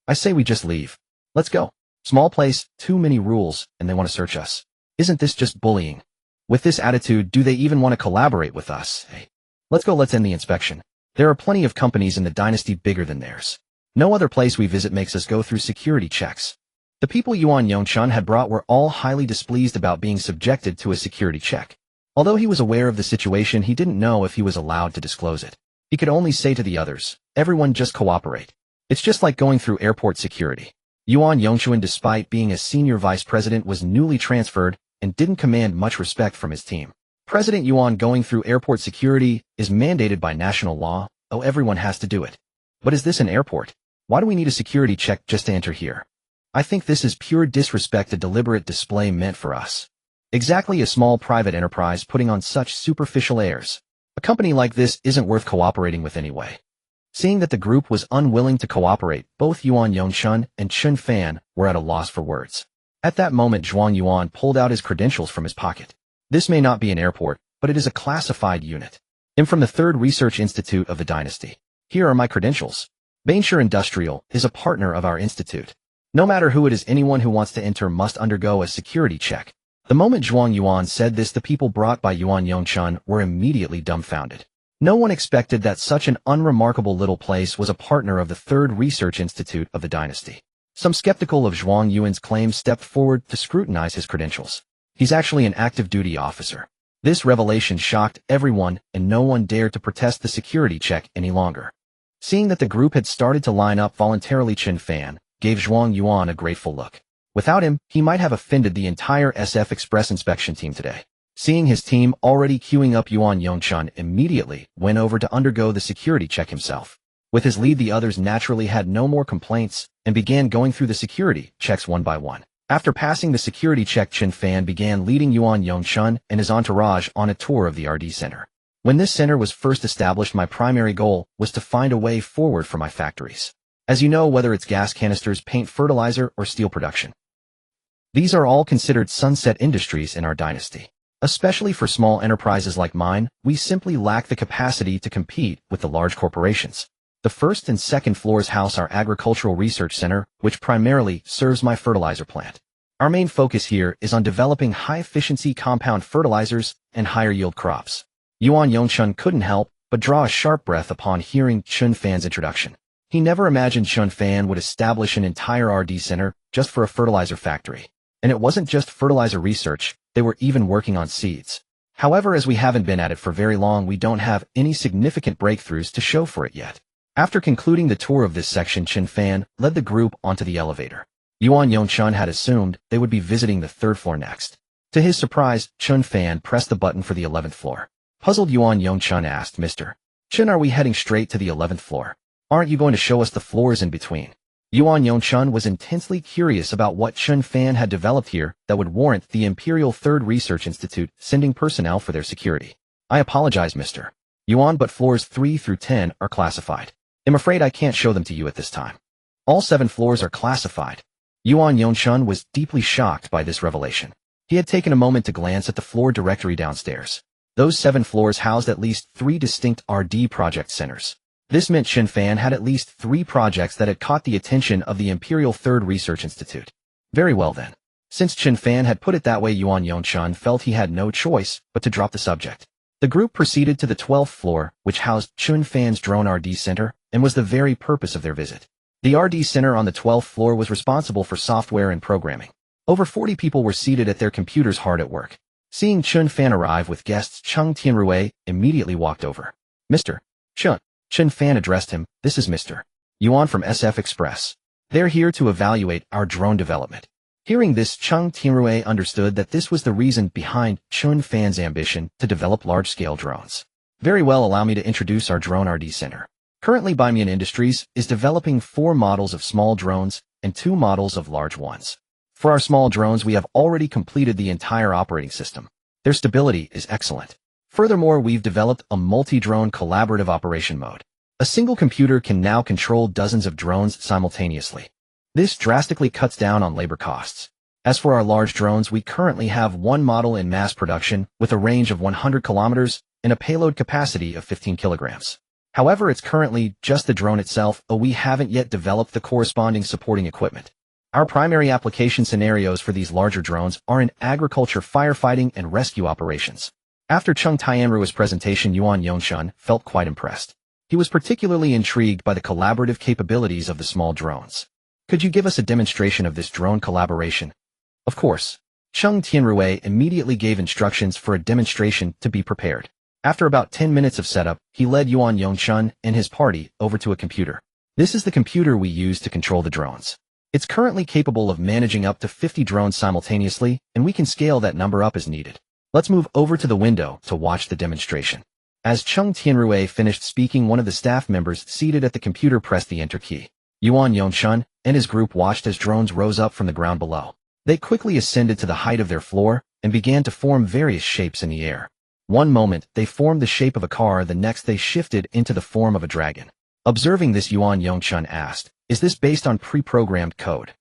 I say we just leave. Let's go. Small place, too many rules, and they want to search us. Isn't this just bullying? With this attitude, do they even want to collaborate with us? Hey, let's end the inspection. There are plenty of companies in the dynasty bigger than theirs. No other place we visit makes us go through security checks. The people Yuan Yongchun had brought were all highly displeased about being subjected to a security check. Although he was aware of the situation, he didn't know if he was allowed to disclose it. He could only say to the others, "Everyone just cooperate. It's just like going through airport security." Yuan Yongchun, despite being a senior vice president, was newly transferred and didn't command much respect from his team. President Yuan, going through airport security is mandated by national law. Oh, everyone has to do it. But is this an airport? Why do we need a security check just to enter here? I think this is pure disrespect, a deliberate display meant for us. Exactly, a small private enterprise putting on such superficial airs. A company like this isn't worth cooperating with anyway. Seeing that the group was unwilling to cooperate, both Yuan Yongchun and Chen Fan were at a loss for words. At that moment, Zhuang Yuan pulled out his credentials from his pocket. This may not be an airport, but it is a classified unit. I'm from the Third Research Institute of the Dynasty. Here are my credentials. Bankrupt Industrial is a partner of our institute. No matter who it is, anyone who wants to enter must undergo a security check. The moment Zhuang Yuan said this, the people brought by Yuan Yongchun were immediately dumbfounded. No one expected that such an unremarkable little place was a partner of the Third Research Institute of the Dynasty. Some skeptical of Zhuang Yuan's claims stepped forward to scrutinize his credentials. He's actually an active duty officer. This revelation shocked everyone, and no one dared to protest the security check any longer. Seeing that the group had started to line up voluntarily, Chen Fan gave Zhuang Yuan a grateful look. Without him, he might have offended the entire SF Express inspection team today. Seeing his team already queuing up, Yuan Yongchun immediately went over to undergo the security check himself. With his lead, the others naturally had no more complaints and began going through the security checks one by one. After passing the security check, Chen Fan began leading Yuan Yongchun and his entourage on a tour of the RD Center. When this center was first established, my primary goal was to find a way forward for my factories. As you know, whether it's gas canisters, paint, fertilizer, or steel production, these are all considered sunset industries in our dynasty. Especially for small enterprises like mine, we simply lack the capacity to compete with the large corporations. The first and second floors house our Agricultural Research Center, which primarily serves my fertilizer plant. Our main focus here is on developing high-efficiency compound fertilizers and higher-yield crops. Yuan Yongchun couldn't help but draw a sharp breath upon hearing Chen Fan's introduction. He never imagined Chen Fan would establish an entire RD center just for a fertilizer factory. And it wasn't just fertilizer research, they were even working on seeds. However, as we haven't been at it for very long, we don't have any significant breakthroughs to show for it yet. After concluding the tour of this section, Chen Fan led the group onto the elevator. Yuan Yongchun had assumed they would be visiting the third floor next. To his surprise, Chen Fan pressed the button for the 11th floor. Puzzled, Yuan Yongchun asked, "Mr. Chen, are we heading straight to the 11th floor? Aren't you going to show us the floors in between?" Yuan Yongchun was intensely curious about what Chen Fan had developed here that would warrant the Imperial Third Research Institute sending personnel for their security. "I apologize, Mr. Yuan, but floors 3 through 10 are classified. I'm afraid I can't show them to you at this time. All 7 floors are classified." Yuan Yongchun was deeply shocked by this revelation. He had taken a moment to glance at the floor directory downstairs. Those 7 floors housed at least 3 distinct RD project centers. This meant Chen Fan had at least 3 projects that had caught the attention of the Imperial Third Research Institute. Very well then. Since Chen Fan had put it that way, Yuan Yongchun felt he had no choice but to drop the subject. The group proceeded to the 12th floor, which housed Chen Fan's drone RD center, and was the very purpose of their visit. The RD center on the 12th floor was responsible for software and programming. Over 40 people were seated at their computers hard at work. Seeing Chen Fan arrive with guests, Chen Tianrui immediately walked over. Mr. Chen. Chen Fan addressed him. This is Mr. Yuan from SF Express. They're here to evaluate our drone development. Hearing this, Chen Tianrui understood that this was the reason behind Chen Fan's ambition to develop large-scale drones. Very well, allow me to introduce our drone RD center. Currently, Baimian Industries is developing 4 models of small drones and 2 models of large ones. For our small drones, we have already completed the entire operating system. Their stability is excellent. Furthermore, we've developed a multi-drone collaborative operation mode. A single computer can now control dozens of drones simultaneously. This drastically cuts down on labor costs. As for our large drones, we currently have 1 model in mass production with a range of 100 kilometers and a payload capacity of 15 kilograms. However, it's currently just the drone itself, but we haven't yet developed the corresponding supporting equipment. Our primary application scenarios for these larger drones are in agriculture, firefighting, and rescue operations. After Chen Tianrui's presentation, Yuan Yongshun felt quite impressed. He was particularly intrigued by the collaborative capabilities of the small drones. Could you give us a demonstration of this drone collaboration? Of course. Chen Tianrui immediately gave instructions for a demonstration to be prepared. After about 10 minutes of setup, he led Yuan Yongshun and his party over to a computer. This is the computer we use to control the drones. It's currently capable of managing up to 50 drones simultaneously, and we can scale that number up as needed. Let's move over to the window to watch the demonstration. As Chen Tianrui finished speaking, one of the staff members seated at the computer pressed the enter key. Yuan Yongshun and his group watched as drones rose up from the ground below. They quickly ascended to the height of their floor and began to form various shapes in the air. One moment, they formed the shape of a car, the next they shifted into the form of a dragon. Observing this, Yuan Yongshun asked, "Is this based on pre-programmed code?"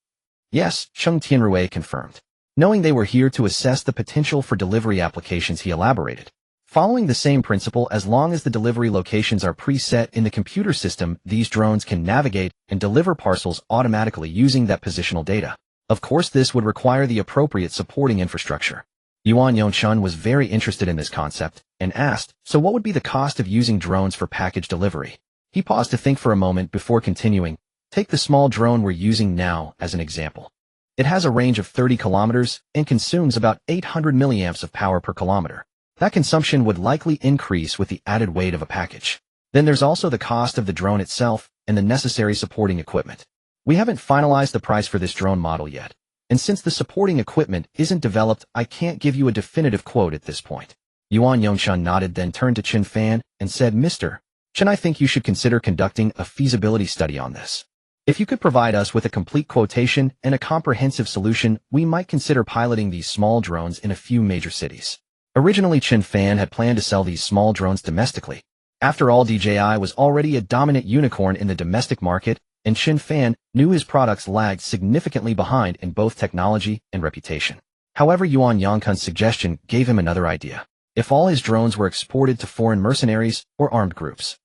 "Yes," Chen Tianrui confirmed. Knowing they were here to assess the potential for delivery applications, he elaborated. Following the same principle, as long as the delivery locations are preset in the computer system, these drones can navigate and deliver parcels automatically using that positional data. Of course, this would require the appropriate supporting infrastructure. Yuan Yongshun was very interested in this concept and asked, "So what would be the cost of using drones for package delivery?" He paused to think for a moment before continuing. Take the small drone we're using now as an example. It has a range of 30 kilometers and consumes about 800 milliamps of power per kilometer. That consumption would likely increase with the added weight of a package. Then there's also the cost of the drone itself and the necessary supporting equipment. We haven't finalized the price for this drone model yet, and since the supporting equipment isn't developed, I can't give you a definitive quote at this point. Yuan Yongshun nodded, then turned to Chen Fan and said, "Mr. Chen, I think you should consider conducting a feasibility study on this. If you could provide us with a complete quotation and a comprehensive solution, we might consider piloting these small drones in a few major cities." Originally, Chen Fan had planned to sell these small drones domestically. After all, DJI was already a dominant unicorn in the domestic market, and Chen Fan knew his products lagged significantly behind in both technology and reputation. However, Yuan Yongshun's suggestion gave him another idea. If all his drones were exported to foreign mercenaries or armed groups.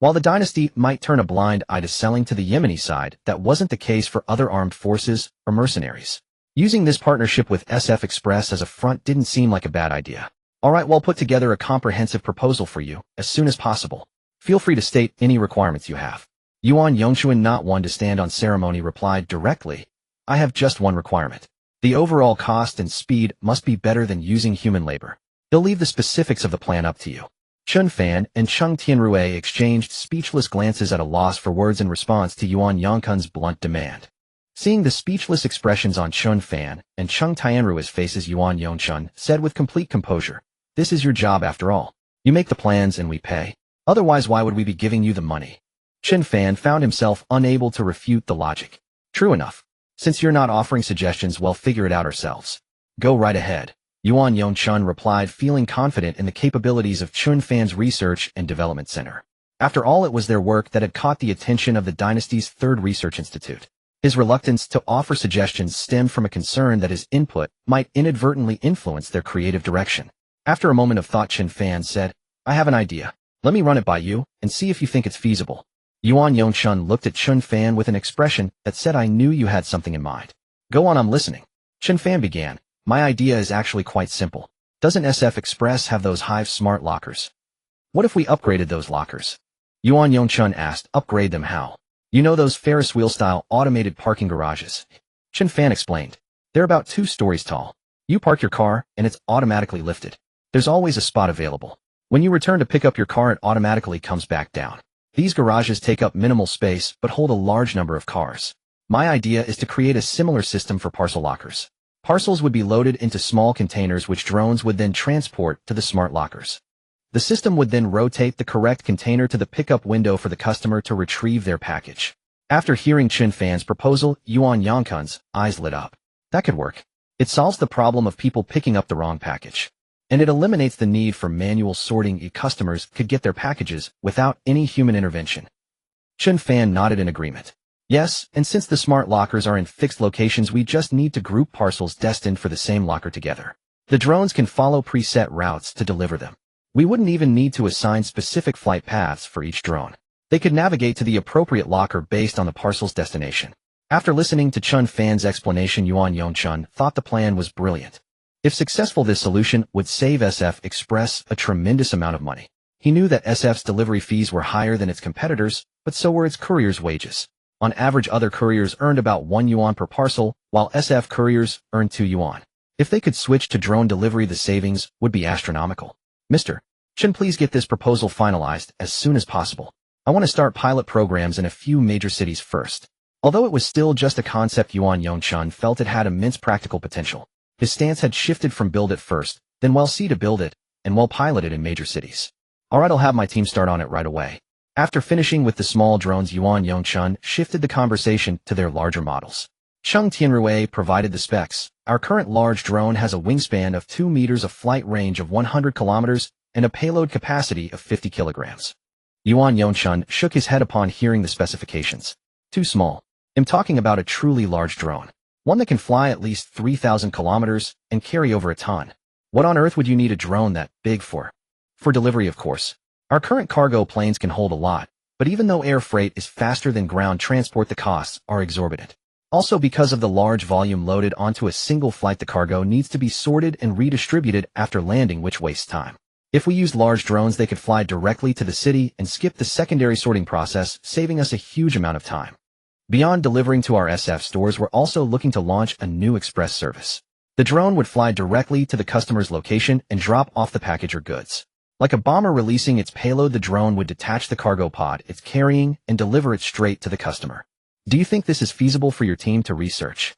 While the dynasty might turn a blind eye to selling to the Yemeni side, that wasn't the case for other armed forces or mercenaries. Using this partnership with SF Express as a front didn't seem like a bad idea. Alright, we'll put together a comprehensive proposal for you as soon as possible. Feel free to state any requirements you have. Yuan Yongshun, not one to stand on ceremony, replied directly, "I have just one requirement. The overall cost and speed must be better than using human labor. They'll leave the specifics of the plan up to you." Chen Fan and Chen Tianrui exchanged speechless glances at a loss for words in response to Yuan Yongshun's blunt demand. Seeing the speechless expressions on Chen Fan and Chen Tianrui's faces, Yuan Yongshun said with complete composure, "This is your job after all. You make the plans and we pay. Otherwise, why would we be giving you the money?" Chen Fan found himself unable to refute the logic. "True enough. Since you're not offering suggestions, we'll figure it out ourselves. Go right ahead." Yuan Yongshun replied, feeling confident in the capabilities of Chen Fan's research and development center. After all, it was their work that had caught the attention of the dynasty's third research institute. His reluctance to offer suggestions stemmed from a concern that his input might inadvertently influence their creative direction. After a moment of thought, Chen Fan said, "I have an idea. Let me run it by you and see if you think it's feasible." Yuan Yongshun looked at Chen Fan with an expression that said, "I knew you had something in mind. Go on, I'm listening." Chen Fan began, "My idea is actually quite simple. Doesn't SF Express have those Hive smart lockers? What if we upgraded those lockers?" Yuan Yongshun asked, "Upgrade them how?" You know those Ferris wheel-style automated parking garages? Chen Fan explained. They're about 2 stories tall. You park your car, and it's automatically lifted. There's always a spot available. When you return to pick up your car, it automatically comes back down. These garages take up minimal space, but hold a large number of cars. My idea is to create a similar system for parcel lockers. Parcels would be loaded into small containers which drones would then transport to the smart lockers. The system would then rotate the correct container to the pickup window for the customer to retrieve their package. After hearing Chen Fan's proposal, Yuan Yangkun's eyes lit up. That could work. It solves the problem of people picking up the wrong package. And it eliminates the need for manual sorting. Customers could get their packages without any human intervention. Chen Fan nodded in agreement. Yes, and since the smart lockers are in fixed locations, we just need to group parcels destined for the same locker together. The drones can follow preset routes to deliver them. We wouldn't even need to assign specific flight paths for each drone. They could navigate to the appropriate locker based on the parcel's destination. After listening to Chen Fan's explanation, Yuan Yongchun thought the plan was brilliant. If successful, this solution would save SF Express a tremendous amount of money. He knew that SF's delivery fees were higher than its competitors, but so were its couriers' wages. On average, other couriers earned about 1 yuan per parcel, while SF couriers earned 2 yuan. If they could switch to drone delivery, the savings would be astronomical. Mr. Chen, please get this proposal finalized as soon as possible. I want to start pilot programs in a few major cities first. Although it was still just a concept, Yuan Yongchun felt it had immense practical potential. His stance had shifted from build it first, then well see to build it, and well pilot it in major cities. Alright, I'll have my team start on it right away. After finishing with the small drones, Yuan Yongchun shifted the conversation to their larger models. Cheng Tianrui provided the specs. Our current large drone has a wingspan of 2 meters, a flight range of 100 kilometers, and a payload capacity of 50 kilograms. Yuan Yongchun shook his head upon hearing the specifications. Too small. I'm talking about a truly large drone. One that can fly at least 3,000 kilometers and carry over a ton. What on earth would you need a drone that big for? For delivery, of course. Our current cargo planes can hold a lot, but even though air freight is faster than ground transport, the costs are exorbitant. Also, because of the large volume loaded onto a single flight, the cargo needs to be sorted and redistributed after landing, which wastes time. If we used large drones, they could fly directly to the city and skip the secondary sorting process, saving us a huge amount of time. Beyond delivering to our SF stores, we're also looking to launch a new express service. The drone would fly directly to the customer's location and drop off the package or goods. Like a bomber releasing its payload, the drone would detach the cargo pod it's carrying and deliver it straight to the customer. Do you think this is feasible for your team to research?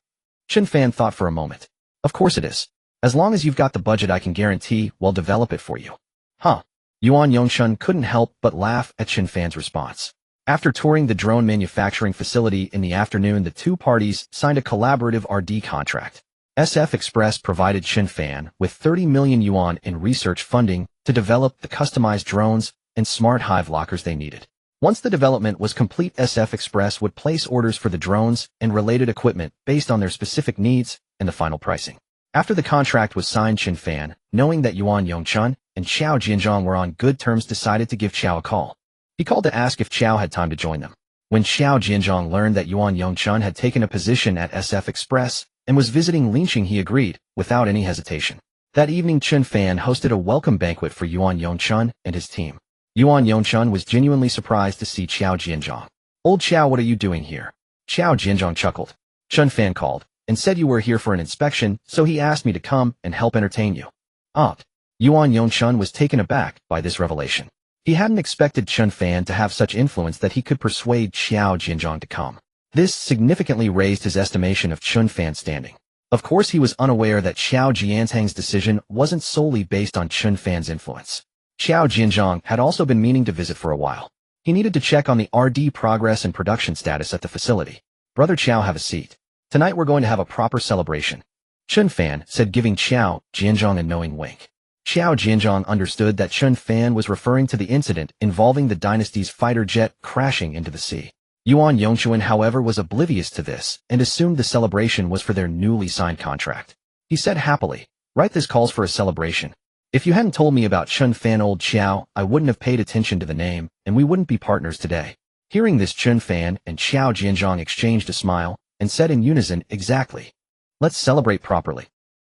Chen Fan thought for a moment. Of course it is. As long as you've got the budget, I can guarantee we'll develop it for you. Huh. Yuan Yongchun couldn't help but laugh at Chen Fan's response. After touring the drone manufacturing facility in the afternoon, the two parties signed a collaborative R&D contract. SF Express provided Chen Fan with 30 million yuan in research funding to develop the customized drones and smart hive lockers they needed. Once the development was complete, SF Express would place orders for the drones and related equipment based on their specific needs and the final pricing. After the contract was signed, Chen Fan, knowing that Yuan Yongchun and Xiao Jianzhong were on good terms, decided to give Xiao a call. He called to ask if Xiao had time to join them. When Xiao Jianzhong learned that Yuan Yongchun had taken a position at SF Express and was visiting Linqing, he agreed without any hesitation. That evening, Chen Fan hosted a welcome banquet for Yuan Yongchun and his team. Yuan Yongchun was genuinely surprised to see Xiao Jianzhong. Old Xiao, what are you doing here? Xiao Jianzhong chuckled. Chen Fan called and said you were here for an inspection, so he asked me to come and help entertain you. Yuan Yongchun was taken aback by this revelation. He hadn't expected Chen Fan to have such influence that he could persuade Xiao Jianzhong to come. This significantly raised his estimation of Chen Fan's standing. Of course, he was unaware that Xiao Jianzhong's decision wasn't solely based on Chen Fan's influence. Xiao Jianzhong had also been meaning to visit for a while. He needed to check on the R&D progress and production status at the facility. Brother Xiao, have a seat. Tonight we're going to have a proper celebration. Chen Fan said, giving Xiao Jianzhong a knowing wink. Xiao Jianzhong understood that Chen Fan was referring to the incident involving the dynasty's fighter jet crashing into the sea. Yuan Yongchun, however, was oblivious to this and assumed the celebration was for their newly signed contract. He said happily, right, this calls for a celebration. If you hadn't told me about Chen Fan, old Xiao, I wouldn't have paid attention to the name, and we wouldn't be partners today. Hearing this, Chen Fan and Xiao Jianzhong exchanged a smile and said in unison, exactly. Let's celebrate properly.